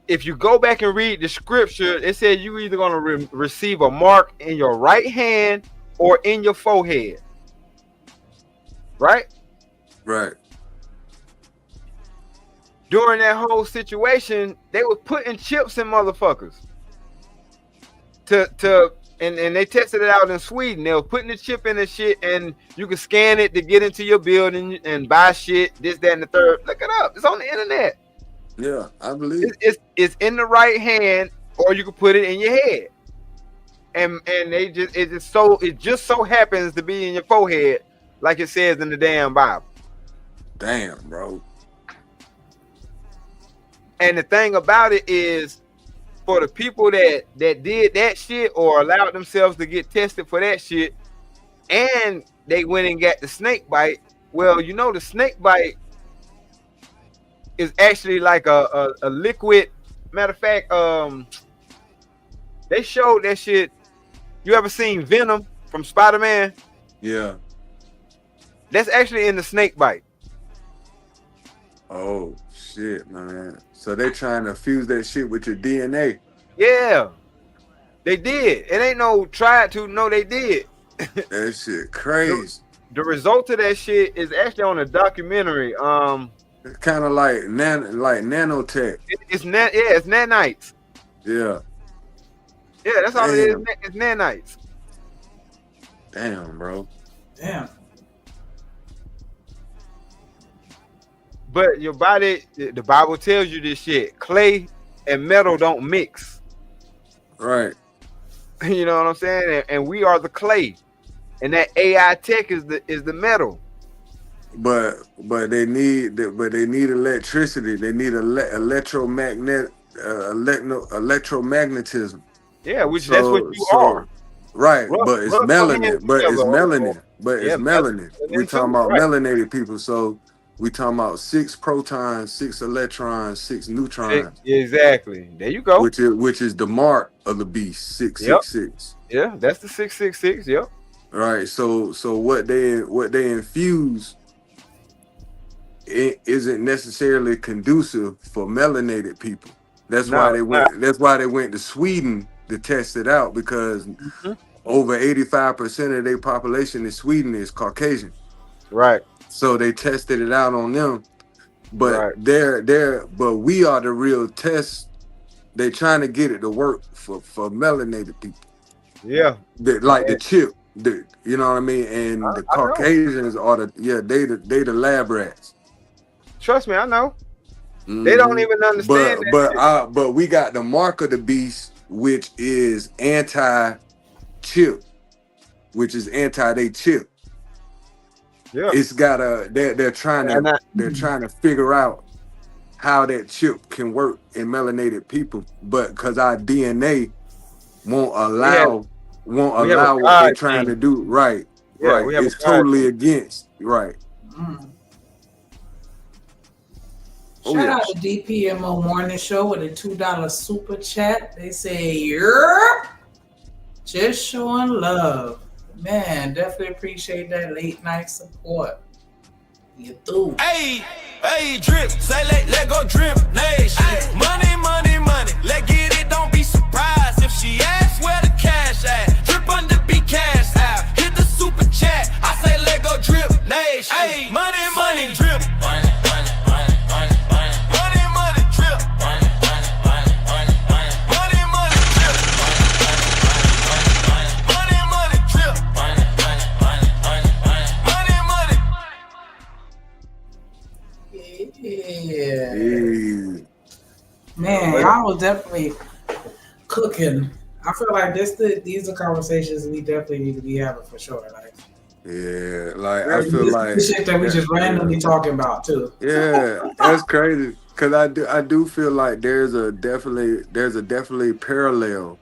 If you go back and read the scripture, it said you either gonna receive a mark in your right hand or in your forehead. Right? Right. During that whole situation, they were putting chips in motherfuckers. And they tested it out in Sweden. They were putting the chip in the shit, and you can scan it to get into your building and buy shit, this, that, and the third. Look it up. It's on the internet. Yeah, I believe it's in the right hand, or you can put it in your head. And it just so happens to be in your forehead, like it says in the damn Bible. Damn, bro. And the thing about it is, for the people that did that shit or allowed themselves to get tested for that shit, and they went and got the snake bite. Well, you know, the snake bite is actually like a liquid. Matter of fact, they showed that shit. You ever seen Venom from Spider-Man? Yeah. That's actually in the snake bite. Oh shit, man. So they trying to fuse that shit with your DNA. Yeah, they did. It ain't no tried to. No, they did. That shit crazy. The result of that shit is actually on a documentary. It's kind of like nanotech. It's nanites. Yeah. Yeah, that's all it is. It's nanites. Damn, bro. Damn. But your body, the Bible tells you this shit. Clay and metal don't mix. Right. You know what I'm saying? And we are the clay. And that AI tech is the metal. But they need electricity. They need electromagnetism. Yeah, that's what you are. Right, but it's melanin. We're talking about melanated people. So we talking about 6 protons, 6 electrons, 6 neutrons. Exactly. There you go. Which is the mark of the beast, 666. Yeah, that's the 666. Yep. Right. So what they infuse it isn't necessarily conducive for melanated people. That's why they went to Sweden to test it out, because over 85% of their population in Sweden is Caucasian. Right. So they tested it out on them. But but we are the real test. They're trying to get it to work for melanated people. Yeah. The chip. You know what I mean? And the Caucasians are they the lab rats. Trust me, I know. They don't even understand but we got the mark of the beast, which is anti-chip, which is anti-they chip. Yeah. It's got they're trying to figure out how that chip can work in melanated people, but because our DNA won't allow what they're trying to do. Right. Yeah, right. It's totally against. Right. Shout out to DPMO Morning Show with a $2 super chat. They say, "You're just showing love." Man, definitely appreciate that late night support. You through. Hey, drip, say let go drip nation. Money, money, money, let get it, don't be surprised if she asks where the cash at. Drip under be cash out. Hit the super chat, I say let go drip nation. Hey, money, money, drip. Money, money, money, money, money. Money, money, drip. Money, money, money, money, money. Money, money, drip. Money, money, drip. Money, money, money, money, money. Money, money. Yeah. Man, y'all was definitely cooking. I feel like these are conversations we definitely need to be having for sure. Like, yeah, like I feel like shit that we just randomly talking about too. Yeah, that's crazy. Cause I do feel like there's a definitely parallel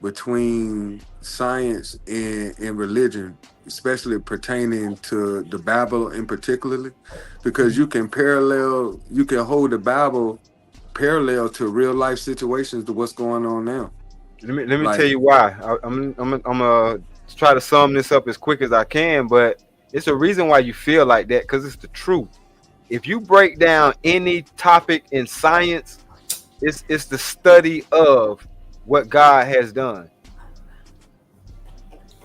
between science and religion, especially pertaining to the Bible in particularly, because you can hold the Bible parallel to real life situations to what's going on now. Let me tell you why. I'm gonna try to sum this up as quick as I can, but it's a reason why you feel like that, because it's the truth. If you break down any topic in science, it's the study of what God has done.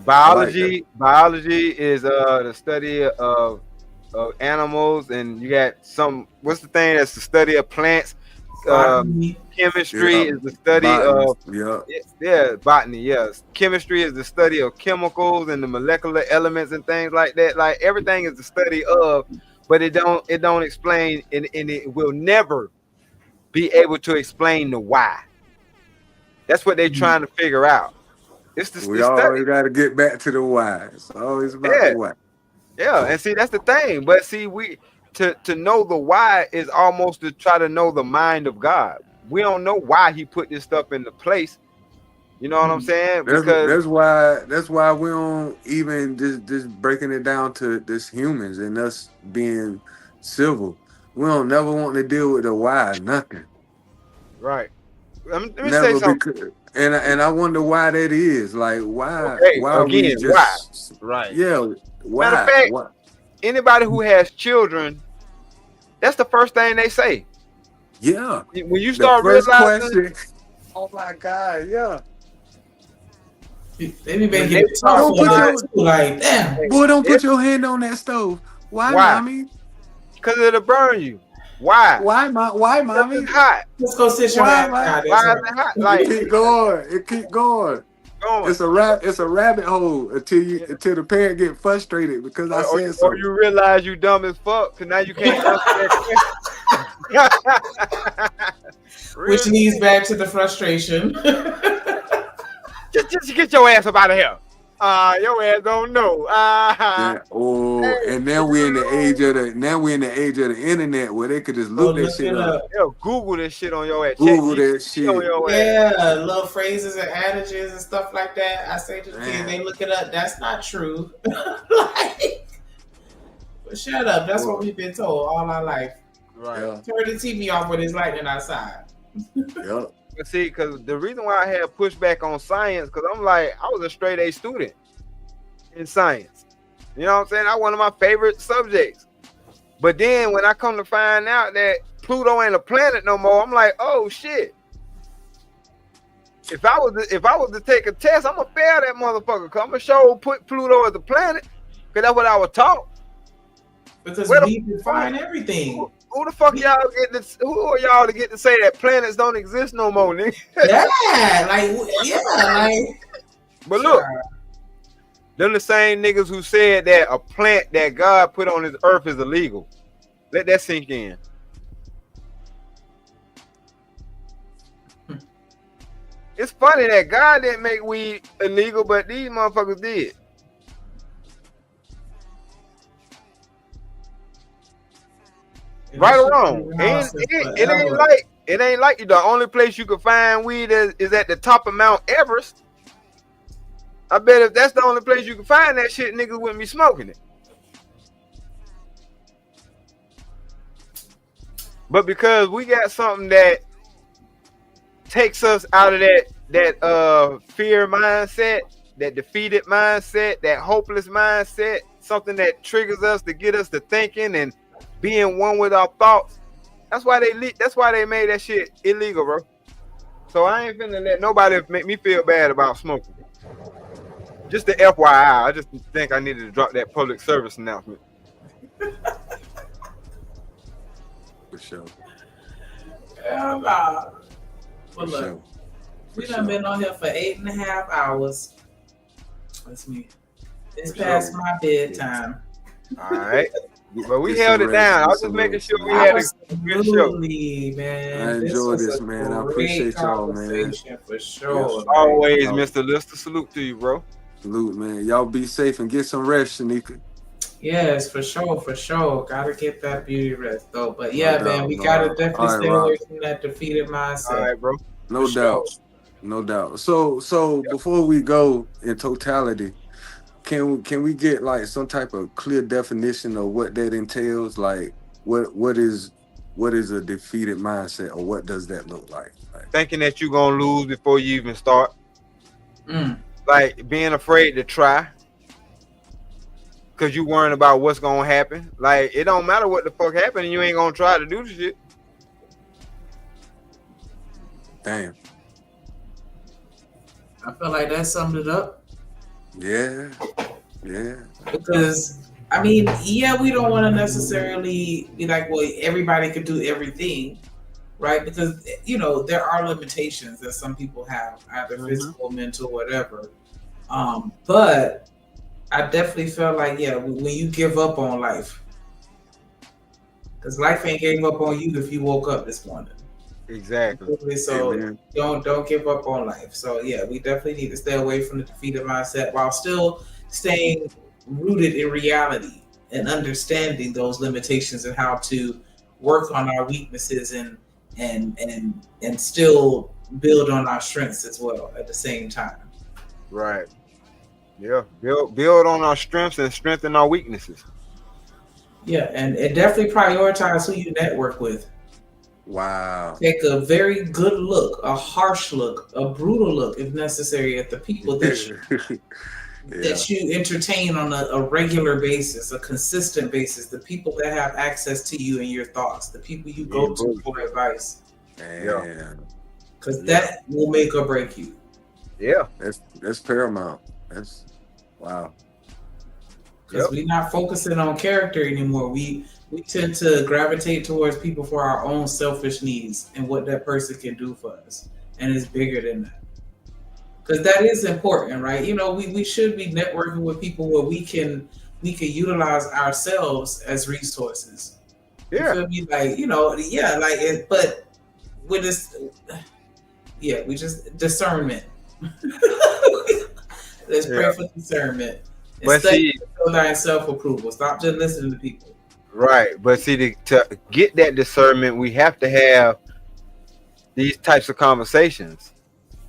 Biology is the study of animals, and you got what's the thing that's the study of plants. Chemistry is the study of botany. Yes, chemistry is the study of chemicals and the molecular elements and things like that. Like everything is the study of, but it don't explain, and it will never be able to explain the why. That's what they're trying to figure out. It's the we always got to get back to the why. It's always about the why. Yeah, and see that's the thing. But see, to know the why is almost to try to know the mind of God. We don't know why he put this stuff into place. You know what I'm saying? That's why we don't even just breaking it down to this humans and us being civil. We don't never want to deal with the why, nothing. Right. Let me say something. And I wonder why that is. Like why again, we just why? Right. Yeah, why? Matter of fact, why? Anybody who has children, that's the first thing they say. Yeah. When you start realizing, oh my God, yeah. They be making it tough like damn. Boy, don't put your hand on that stove. Why, mommy? Because it'll burn you. Why? Why, mommy? It's hot. Let's go sit your ass down. Why is it hot? Like it keep going. It's a rabbit hole until the parent get frustrated because I said so. Or you realize you dumb as fuck because now you can't answer that question. Which leads back to the frustration. Just get your ass up out of here. Your ass don't know. And now we're in the age of the internet where they could just look that shit up. Yo, Google this shit on your ass. Google that shit. Yeah, little phrases and adages and stuff like that. I say to the kids, they look it up. That's not true. But shut up. That's what we've been told all our life. Right. Yeah. Turn the TV off when it's lightning outside. Yep. See, because the reason why I had pushback on science, because I'm like, I was a straight A student in science. You know what I'm saying? That's one of my favorite subjects. But then when I come to find out that Pluto ain't a planet no more, I'm like, oh shit. If I was to take a test, I'm gonna fail that motherfucker. Cause I'm gonna show put Pluto as a planet, cause that's what I was taught. Because we define everything. Who the fuck y'all get this? Who are y'all to get to say that planets don't exist no more, nigga? But look, them the same niggas who said that a plant that God put on this earth is illegal. Let that sink in. It's funny that God didn't make weed illegal, but these motherfuckers did. Right or wrong, it ain't like the only place you can find weed is at the top of Mount Everest. I bet if that's the only place you can find that shit, niggas wouldn't be smoking it. But because we got something that takes us out of that fear mindset, that defeated mindset, that hopeless mindset, something that triggers us to get us to thinking and being one with our thoughts. That's why they made that shit illegal, bro. So I ain't finna let nobody make me feel bad about smoking. Just the FYI, I just think I needed to drop that public service announcement. For sure. Hell nah. Well, look, we done been on here for 8.5 hours. That's me. It's past my bedtime. All right. But we held it down. I was just making sure we had a good show. Man. I enjoyed this, man. I appreciate y'all, man. For sure. Yes, always, Mr. Lister. Salute to you, bro. Salute, man. Y'all be safe and get some rest, Shanika. Yes, for sure, for sure. Gotta get that beauty rest, though. But yeah, man, we gotta definitely stay away from that defeated mindset. All right, bro. No doubt. No doubt. So before we go in totality, can we get like some type of clear definition of what that entails? Like what is a defeated mindset, or what does that look like? Thinking that you're gonna lose before you even start. Like being afraid to try. Cause you worrying about what's gonna happen. Like it don't matter what the fuck happened, and you ain't gonna try to do the shit. Damn. I feel like that summed it up. Yeah. Because I mean, yeah, we don't want to necessarily be like, well, everybody could do everything, right? Because there are limitations that some people have, either physical, mental, whatever. But I definitely felt like, when you give up on life, because life ain't gave up on you if you woke up this morning. Exactly. So don't give up on life. So yeah, we definitely need to stay away from the defeated mindset while still staying rooted in reality. and understanding those limitations and how to work on our weaknesses and still build on our strengths as well at the same time. Right. Yeah. Build on our strengths and strengthen our weaknesses. Yeah, and definitely prioritize who you network with. Wow. Take a very good look, a harsh look, a brutal look, if necessary, at the people that you entertain on a regular basis, a consistent basis, the people that have access to you and your thoughts, the people you go to for advice. Because that will make or break you. Yeah. That's paramount. That's wow. Because we're not focusing on character anymore. We tend to gravitate towards people for our own selfish needs and what that person can do for us. And it's bigger than that. Because that is important, right? You know, we should be networking with people where we can utilize ourselves as resources. Yeah. You feel me? Like, you know, but with this, we just discernment. Let's pray for discernment. But see, self-approval. Stop just listening to people. Right, but see, to get that discernment, we have to have these types of conversations.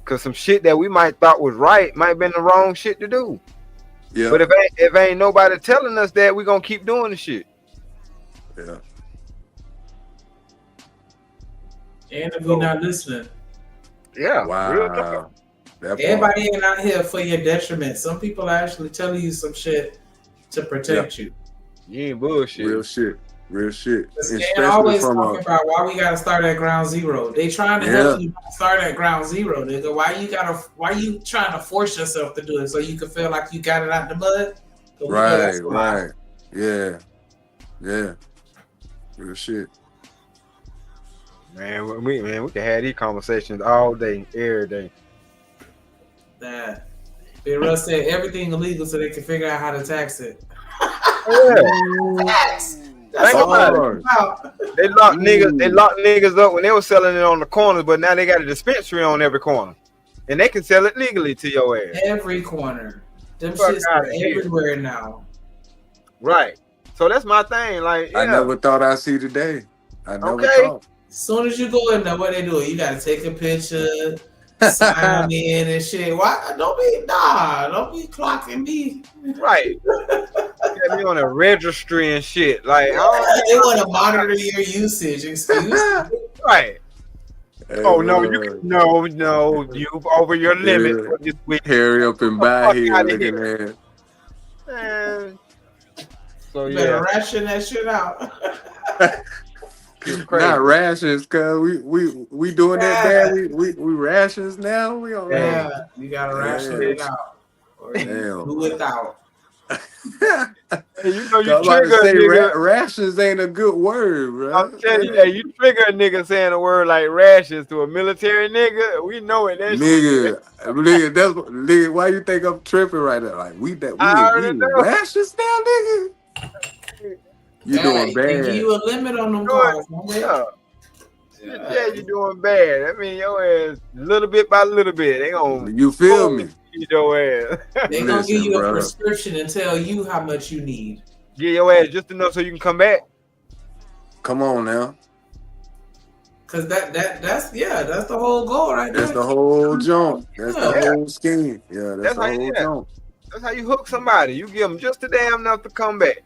Because some shit that we might thought was right might have been the wrong shit to do. Yeah. But if ain't nobody telling us that, we're gonna keep doing the shit. Yeah. And if we're not listening. Yeah. Wow. Everybody ain't out here for your detriment. Some people are actually telling you some shit to protect you. You ain't bullshit. Real shit. They always talking about why we gotta start at ground zero. They trying to help you start at ground zero, nigga. Why you trying to force yourself to do it so you can feel like you got it out the mud? Right. Yeah. Real shit. Man, we can have these conversations all day, every day. That Big Russ said everything illegal so they can figure out how to tax it. That's Think about it. They locked niggas up when they were selling it on the corners, but now they got a dispensary on every corner, and they can sell it legally to your ass. Every corner, them shits are everywhere now. Right. So that's my thing. Like, I never thought I'd see today. I never thought. As soon as you go in there, what they do? You gotta take a picture, sign in and shit. Why? Don't be clocking me. Right. Get me on a registry and shit. Like, they want to monitor your usage. Excuse me. Right. Oh no, you over your limit for this week. Hurry up and buy here, looking at. Man. So you better ration that shit out. Not rations, cause we doing that bad. We rations now. We on you gotta ration it out. Or do without. You trigger a nigga. Rations ain't a good word, bro. I'm telling you, you trigger a nigga saying a word like rations to a military nigga. We know it. That nigga, that's nigga. Why you think I'm tripping right now? Like we rations now, nigga. You doing bad. They give you a limit on them cars. Yeah, you doing bad. I mean, your ass little bit by little bit. They gonna you feel me? Your ass. They gonna give you a prescription and tell you how much you need. Get your ass just enough so you can come back. Come on now. Cause that's the whole goal right there. That's the whole joint. That's the whole scheme. Yeah, that's the whole joint. That's how you hook somebody. You give them just the damn enough to come back.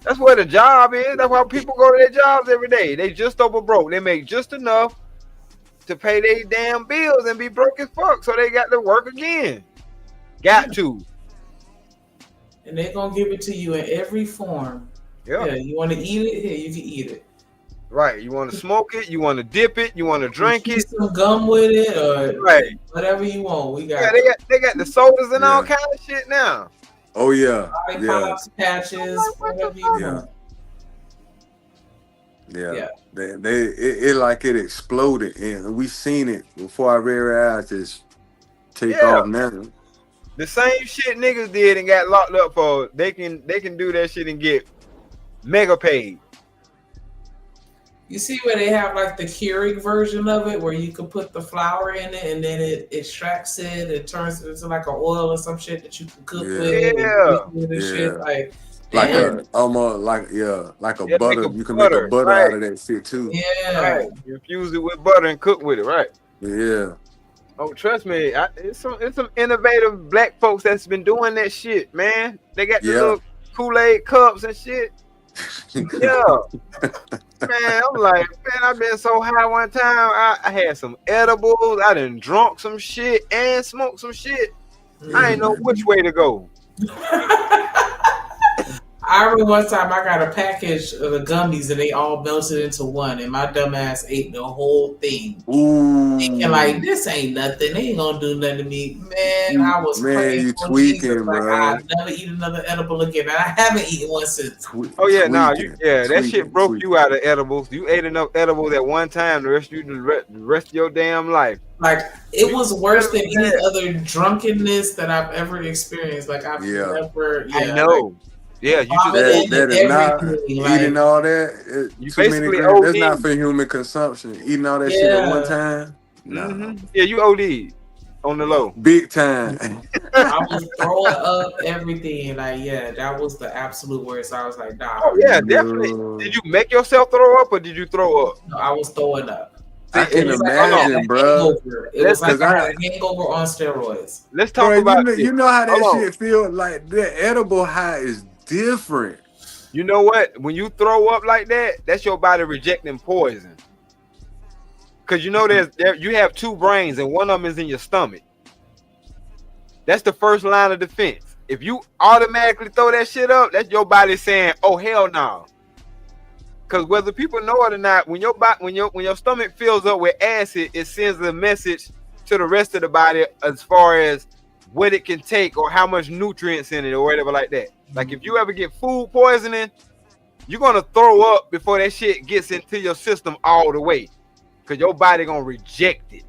That's where the job is. That's why people go to their jobs every day. They just over broke. They make just enough to pay their damn bills and be broke as fuck. So they got to work again. Got to. And they're going to give it to you in every form. Yeah, you want to eat it? Here, you can eat it. Right. You want to smoke it? You want to dip it? You want to drink it? Some gum with it or whatever you want. We got they got the sodas and all kind of shit now. Oh yeah, pops, patches, whatever you want. Yeah. It like it exploded, and we seen it before our very eyes just take off now. The same shit niggas did and got locked up for, they can do that shit and get mega paid. You see where they have like the Keurig version of it, where you can put the flour in it and then it extracts it, it turns it into like an oil or some shit that you can cook with. And shit. Like Like almost like a butter. You can make a butter out of that shit too. Yeah. Right. You infuse it with butter and cook with it, right? Yeah. Oh, trust me, it's some innovative black folks that's been doing that shit, man. They got the little Kool-Aid cups and shit. Yeah. Man, I'm like, man, I've been so high one time. I had some edibles. I done drunk some shit and smoked some shit. I ain't know which way to go. I remember one time I got a package of the gummies and they all melted into one, and my dumb ass ate the whole thing. Ooh. Thinking like, this ain't nothing. They ain't gonna do nothing to me. Man, I was praying you for tweaking, Jesus. Like, bro. I'll never eat another edible again. And I haven't eaten one since. Oh yeah, that shit broke you out of edibles. You ate enough edibles at one time. The rest of your damn life. Like, it was worse than any other drunkenness that I've ever experienced. Like, I've never. Yeah, I know. Yeah, you just that is not eating all that. You Too many basically grams. That's OD. not for human consumption. Eating all that shit at one time. No. Yeah, you OD on the low. Big time. I was throwing up everything. Like, that was the absolute worst. I was like, nah. Oh yeah, definitely. Did you make yourself throw up or did you throw up? No, I was throwing up. I can imagine, bro. It was like I had a hangover on steroids. Let's talk about this. You know how that shit feel? Like the edible high is different. You know what? When you throw up like that, that's your body rejecting poison. Cause you know you have two brains and one of them is in your stomach. That's the first line of defense. If you automatically throw that shit up, that's your body saying, "Oh hell no." Cause whether people know it or not, when your stomach fills up with acid, it sends a message to the rest of the body as far as what it can take or how much nutrients in it or whatever like that. Like if you ever get food poisoning, you're gonna throw up before that shit gets into your system all the way, cause your body gonna reject it.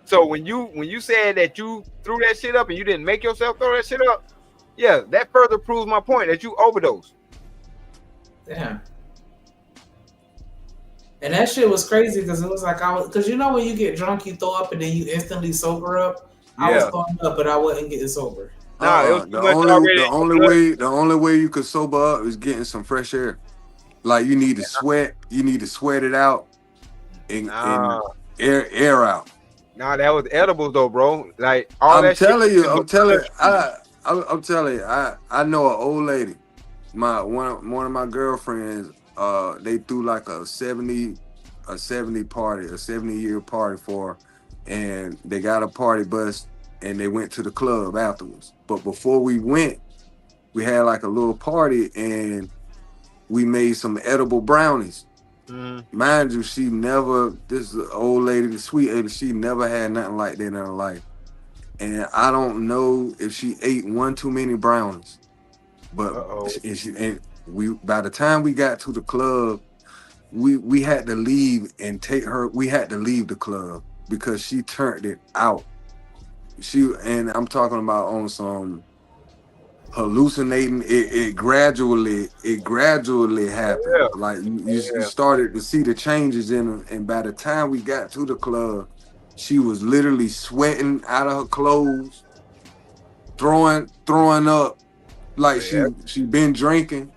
So when you said that you threw that shit up and you didn't make yourself throw that shit up, yeah, that further proves my point that you overdosed. Damn. And that shit was crazy because it was like because you know when you get drunk you throw up and then you instantly sober up. I was throwing up, but I wasn't getting sober. The only way you could sober up is getting some fresh air. Like you need to sweat. You need to sweat it out and air out. Nah, that was edibles though, bro. Like all I'm telling you. I know an old lady. One of my girlfriends. They threw like a 70 year party for her, and they got a party bus and they went to the club afterwards. But before we went, we had like a little party and we made some edible brownies. Mind you, this is an old lady, the sweet lady, she never had nothing like that in her life. And I don't know if she ate one too many brownies, but by the time we got to the club, we had to leave and take her. We had to leave the club because she turned it out. And I'm talking about on some hallucinating. It gradually happened. Yeah. Like you started to see the changes in her, and by the time we got to the club, she was literally sweating out of her clothes, throwing up, like she been drinking.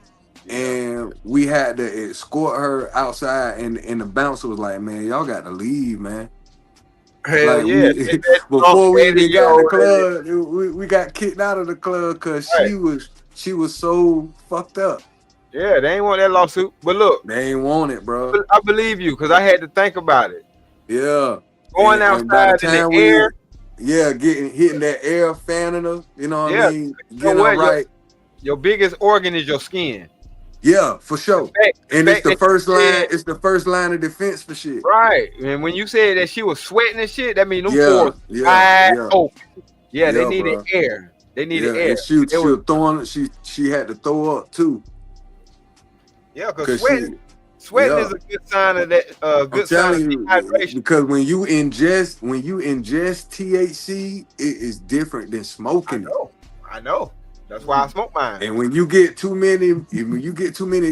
And we had to escort her outside, and the bouncer was like, "Man, y'all got to leave, man." Hell like, yeah! Before we even got in the club, we got kicked out of the club because she was so fucked up. Yeah, they ain't want that lawsuit. But look, they ain't want it, bro. I believe you because I had to think about it. Yeah, going outside in the air. Yeah, hitting that air, fanning her. You know what I mean? Getting her right. Your biggest organ is your skin. Yeah, for sure. And it's the first line. It's the first line of defense for shit. Right. And when you said that she was sweating and shit, that means them pores wide open. Yeah, they needed air. They needed air. And she was throwing. She had to throw up too. Yeah, because sweating is a good sign of that. Good sign of dehydration. Because when you ingest THC, it is different than smoking. I know. That's why I smoke mine. And when you get too many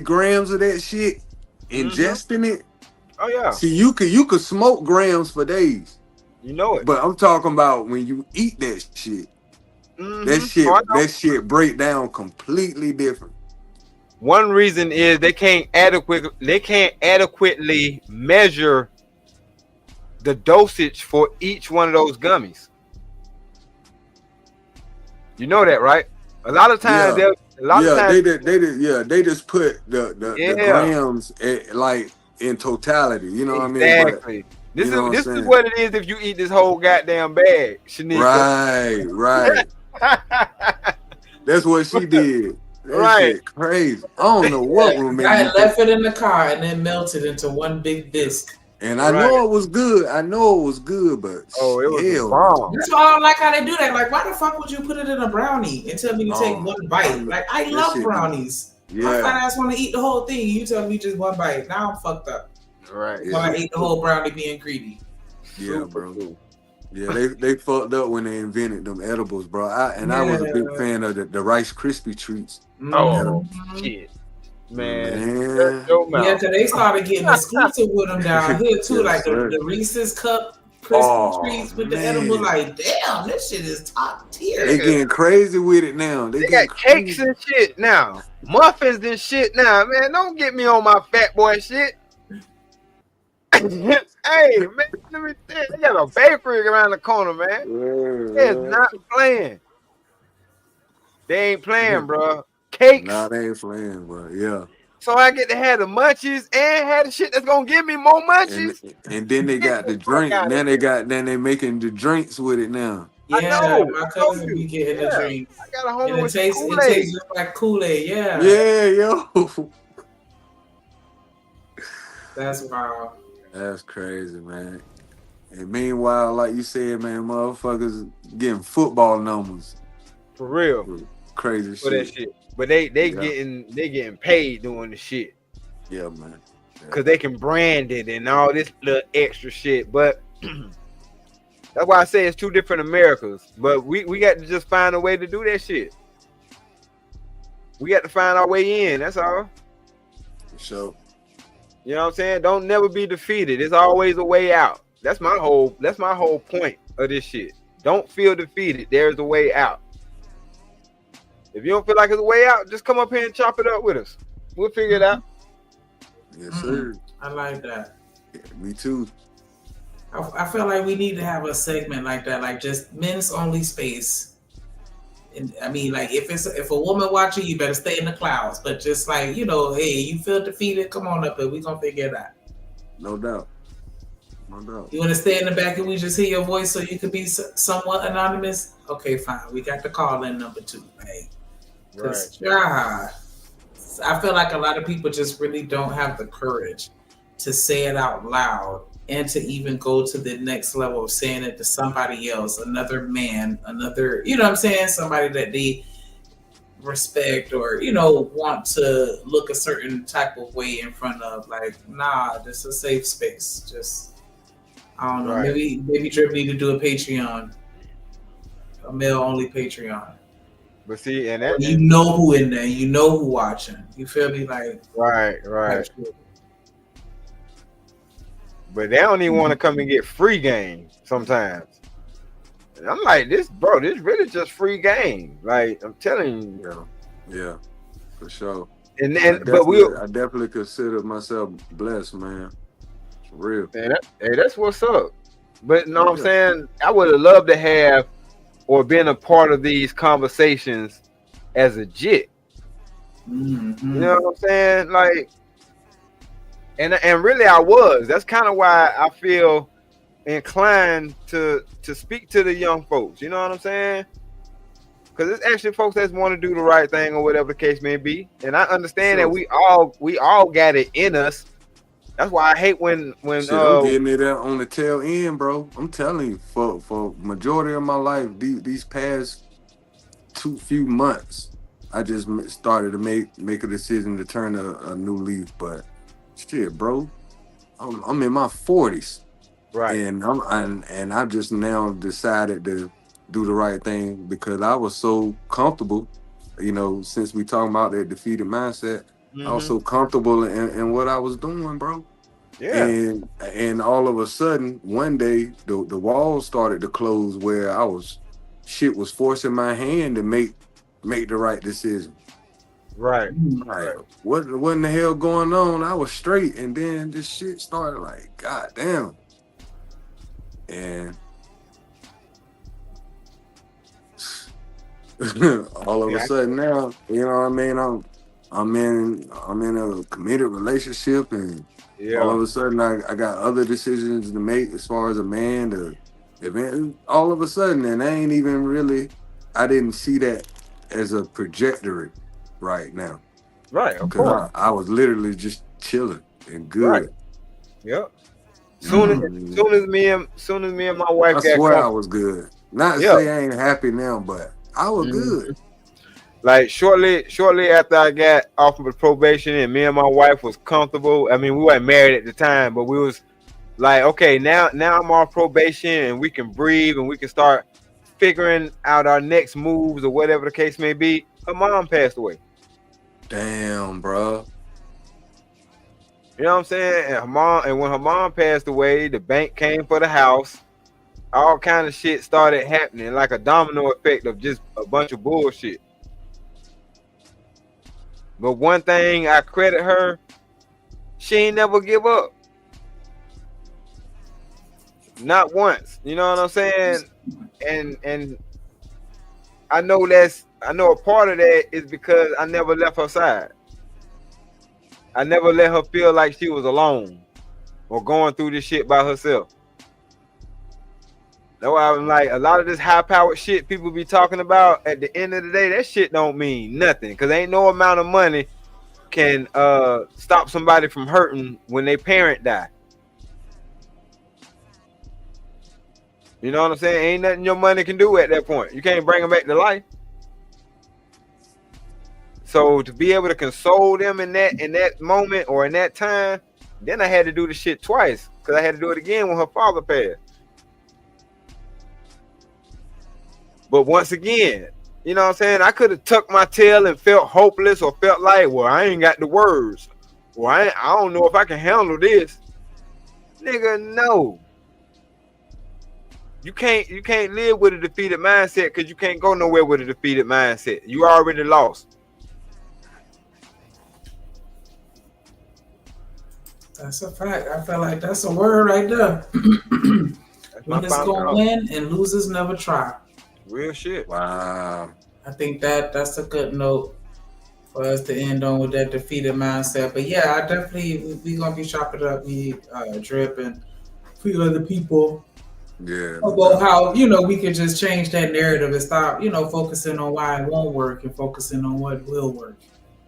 grams of that shit, ingesting it. Oh yeah. See, you could smoke grams for days. You know it. But I'm talking about when you eat that shit. That shit break down completely different. One reason is they can't adequately measure the dosage for each one of those gummies. You know that, right? A lot of times, they just put the grams like in totality. You know what I mean? Exactly. This is what it is if you eat this whole goddamn bag, Shanika. Right. That's what she did. That shit crazy. I don't know what will make I left it in the car and then melted into one big disc. And I know it was good. but it was bomb. That's why I don't like how they do that. Like, why the fuck would you put it in a brownie and tell me to take one bite? Like, I love brownies. My fat ass want to eat the whole thing. You tell me just one bite. Now I'm fucked up. Right. When I ate the whole brownie being greedy. Yeah, bro. Yeah, they fucked up when they invented them edibles, bro. I was a big fan of the Rice Krispie treats. Oh, shit. Man. Yeah, because they started getting exclusive with them down here, too. Like the Reese's Cup Krispie treats with the edible. Like, damn, this shit is top tier. They getting crazy with it now. They got cakes and shit now. Muffins and shit now. Man, don't get me on my fat boy shit. Hey, man, let me tell you, they got a bakery around the corner, man. They're not playing. They ain't playing, bro. Cakes. Nah, they ain't playing, bro. Yeah. So I get to have the munchies and have the shit that's gonna give me more munchies. And then they got the drink. Then they making the drinks with it now. Yeah, I know. My cousin be getting the drinks. I got a homie with Kool-Aid. It tastes just like Kool-Aid. Yeah. Yeah, yo. That's wild. That's crazy, man. And meanwhile, like you said, man, motherfuckers getting football numbers. For real. Crazy for shit. that shit. But they getting paid doing the shit. Yeah, man. Cause they can brand it and all this little extra shit. But that's why I say it's two different Americas. But we got to just find a way to do that shit. We got to find our way in. That's all. For sure. You know what I'm saying? Don't never be defeated. There's always a way out. That's my whole point of this shit. Don't feel defeated. There's a way out. If you don't feel like there's a way out, just come up here and chop it up with us. We'll figure it out. Yes, sir. I like that. Yeah, me too. I feel like we need to have a segment like that, like just men's only space. And I mean, like if a woman watching, you better stay in the clouds. But just like, you know, hey, you feel defeated, come on up here. We're gonna figure it out. No doubt. No doubt. You want to stay in the back and we just hear your voice so you could be somewhat anonymous? Okay, fine. We got the call-in number 2. Hey, right. I feel like a lot of people just really don't have the courage to say it out loud and to even go to the next level of saying it to somebody else, another man, another, you know what I'm saying? Somebody that they respect or, you know, want to look a certain type of way in front of. Like, nah, this is a safe space. Just, I don't know. Right. Maybe Drip need to do a Patreon, a male only Patreon. But see, and that, you know who in there, you know who watching. You feel me? Like, right. But they don't even want to come and get free game sometimes. And I'm like, this really just free game. Like, I'm telling you. Yeah, for sure. I definitely consider myself blessed, man. For real. Hey, that's what's up. But you know what I'm saying? I would have loved to have or been a part of these conversations as a jit. Mm-hmm. You know what I'm saying? Like, and really I was. That's kind of why I feel inclined to speak to the young folks. You know what I'm saying? Because it's actually folks that want to do the right thing or whatever the case may be. And I understand that we all got it in us. That's why I hate when shit, I'm getting it out on the tail end, bro. I'm telling you, for majority of my life, these past few months, I just started to make a decision to turn a new leaf. But shit, bro, I'm in my 40s, right? And I've just now decided to do the right thing because I was so comfortable, you know, since we talking about that defeated mindset. Mm-hmm. I was so comfortable in what I was doing, bro. Yeah. And all of a sudden, one day, the walls started to close where I was shit was forcing my hand to make the right decision. Right. Like, what in the hell going on? I was straight, and then this shit started like, god damn. And all of a sudden now, you know what I mean? I'm in a committed relationship, and all of a sudden I got other decisions to make as far as a man to event. All of a sudden, and I didn't see that as a trajectory right now. Right, of course. I was literally just chilling and good. Right. Yep. Soon as me and my wife got swear I was good. Not to say I ain't happy now, but I was good. Like shortly after I got off of the probation and me and my wife was comfortable. I mean, we weren't married at the time, but we was like, okay, now I'm off probation and we can breathe and we can start figuring out our next moves or whatever the case may be. Her mom passed away. Damn, bro. You know what I'm saying? And when her mom passed away, the bank came for the house. All kind of shit started happening, like a domino effect of just a bunch of bullshit. But one thing I credit her, she ain't never give up. Not once. You know what I'm saying? And I know a part of that is because I never left her side. I never let her feel like she was alone or going through this shit by herself. That's why I'm like, a lot of this high-powered shit people be talking about, at the end of the day, that shit don't mean nothing. Because ain't no amount of money can stop somebody from hurting when their parent die. You know what I'm saying? Ain't nothing your money can do at that point. You can't bring them back to life. So to be able to console them in that moment or in that time, then I had to do the shit twice because I had to do it again when her father passed. But once again, you know what I'm saying? I could have tucked my tail and felt hopeless or felt like, well, I ain't got the words. Or I don't know if I can handle this. Nigga, no. You can't live with a defeated mindset because you can't go nowhere with a defeated mindset. You already lost. That's a fact. I feel like that's a word right there. Winners gonna win and losers never try. Real shit. Wow. I think that's a good note for us to end on with that defeated mindset. But yeah, I definitely we gonna be chopping up me, Drip, and a few other people. Yeah. About how we can just change that narrative and stop focusing on why it won't work and focusing on what will work.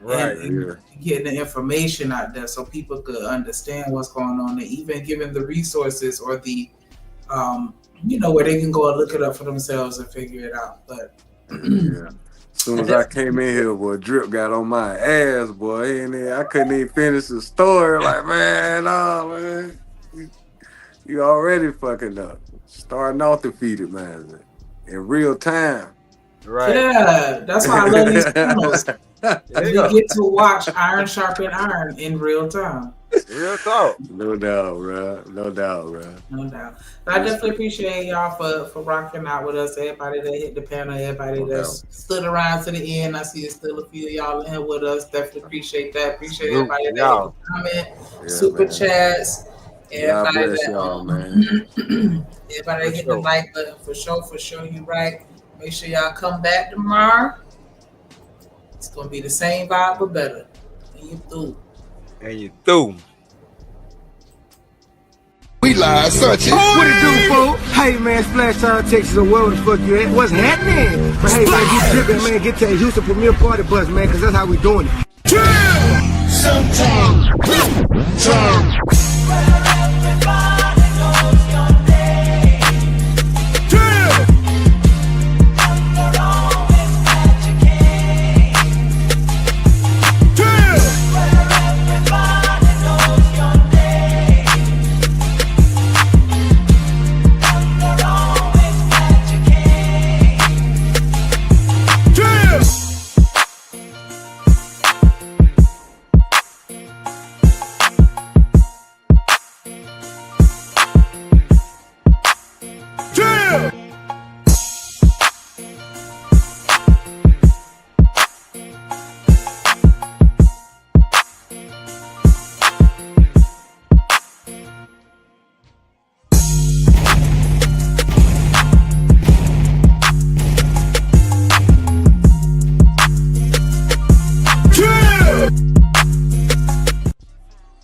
Right. And getting the information out there so people could understand what's going on, and even giving the resources or the where they can go and look it up for themselves and figure it out. But yeah. As soon as I came in here, boy, Drip got on my ass, boy. And then I couldn't even finish the story. Like, man, you already fucking up. Starting off defeated, man, in real time. Right. Yeah, that's why I love these channels. We get to watch iron sharpen iron in real time. Real talk. No doubt, bro. No doubt, bro. No doubt. But I definitely appreciate y'all for rocking out with us. Everybody that hit the panel, everybody that stood around to the end. I see there's still a few of y'all in here with us. Definitely appreciate that. Appreciate everybody that comment, super chats. Everybody bless that y'all, man. everybody that hit the like button for sure. You right. Make sure y'all come back tomorrow. It's gonna be the same vibe but better. And you through. We live, such it. What it do, fool? Hey, man, Splash Town, Texas, or wherever the fuck you at. What's happening? But hey, man, get dripping, man. Get to that Houston Premier Party bus, man, because that's how we doing it. Sometimes.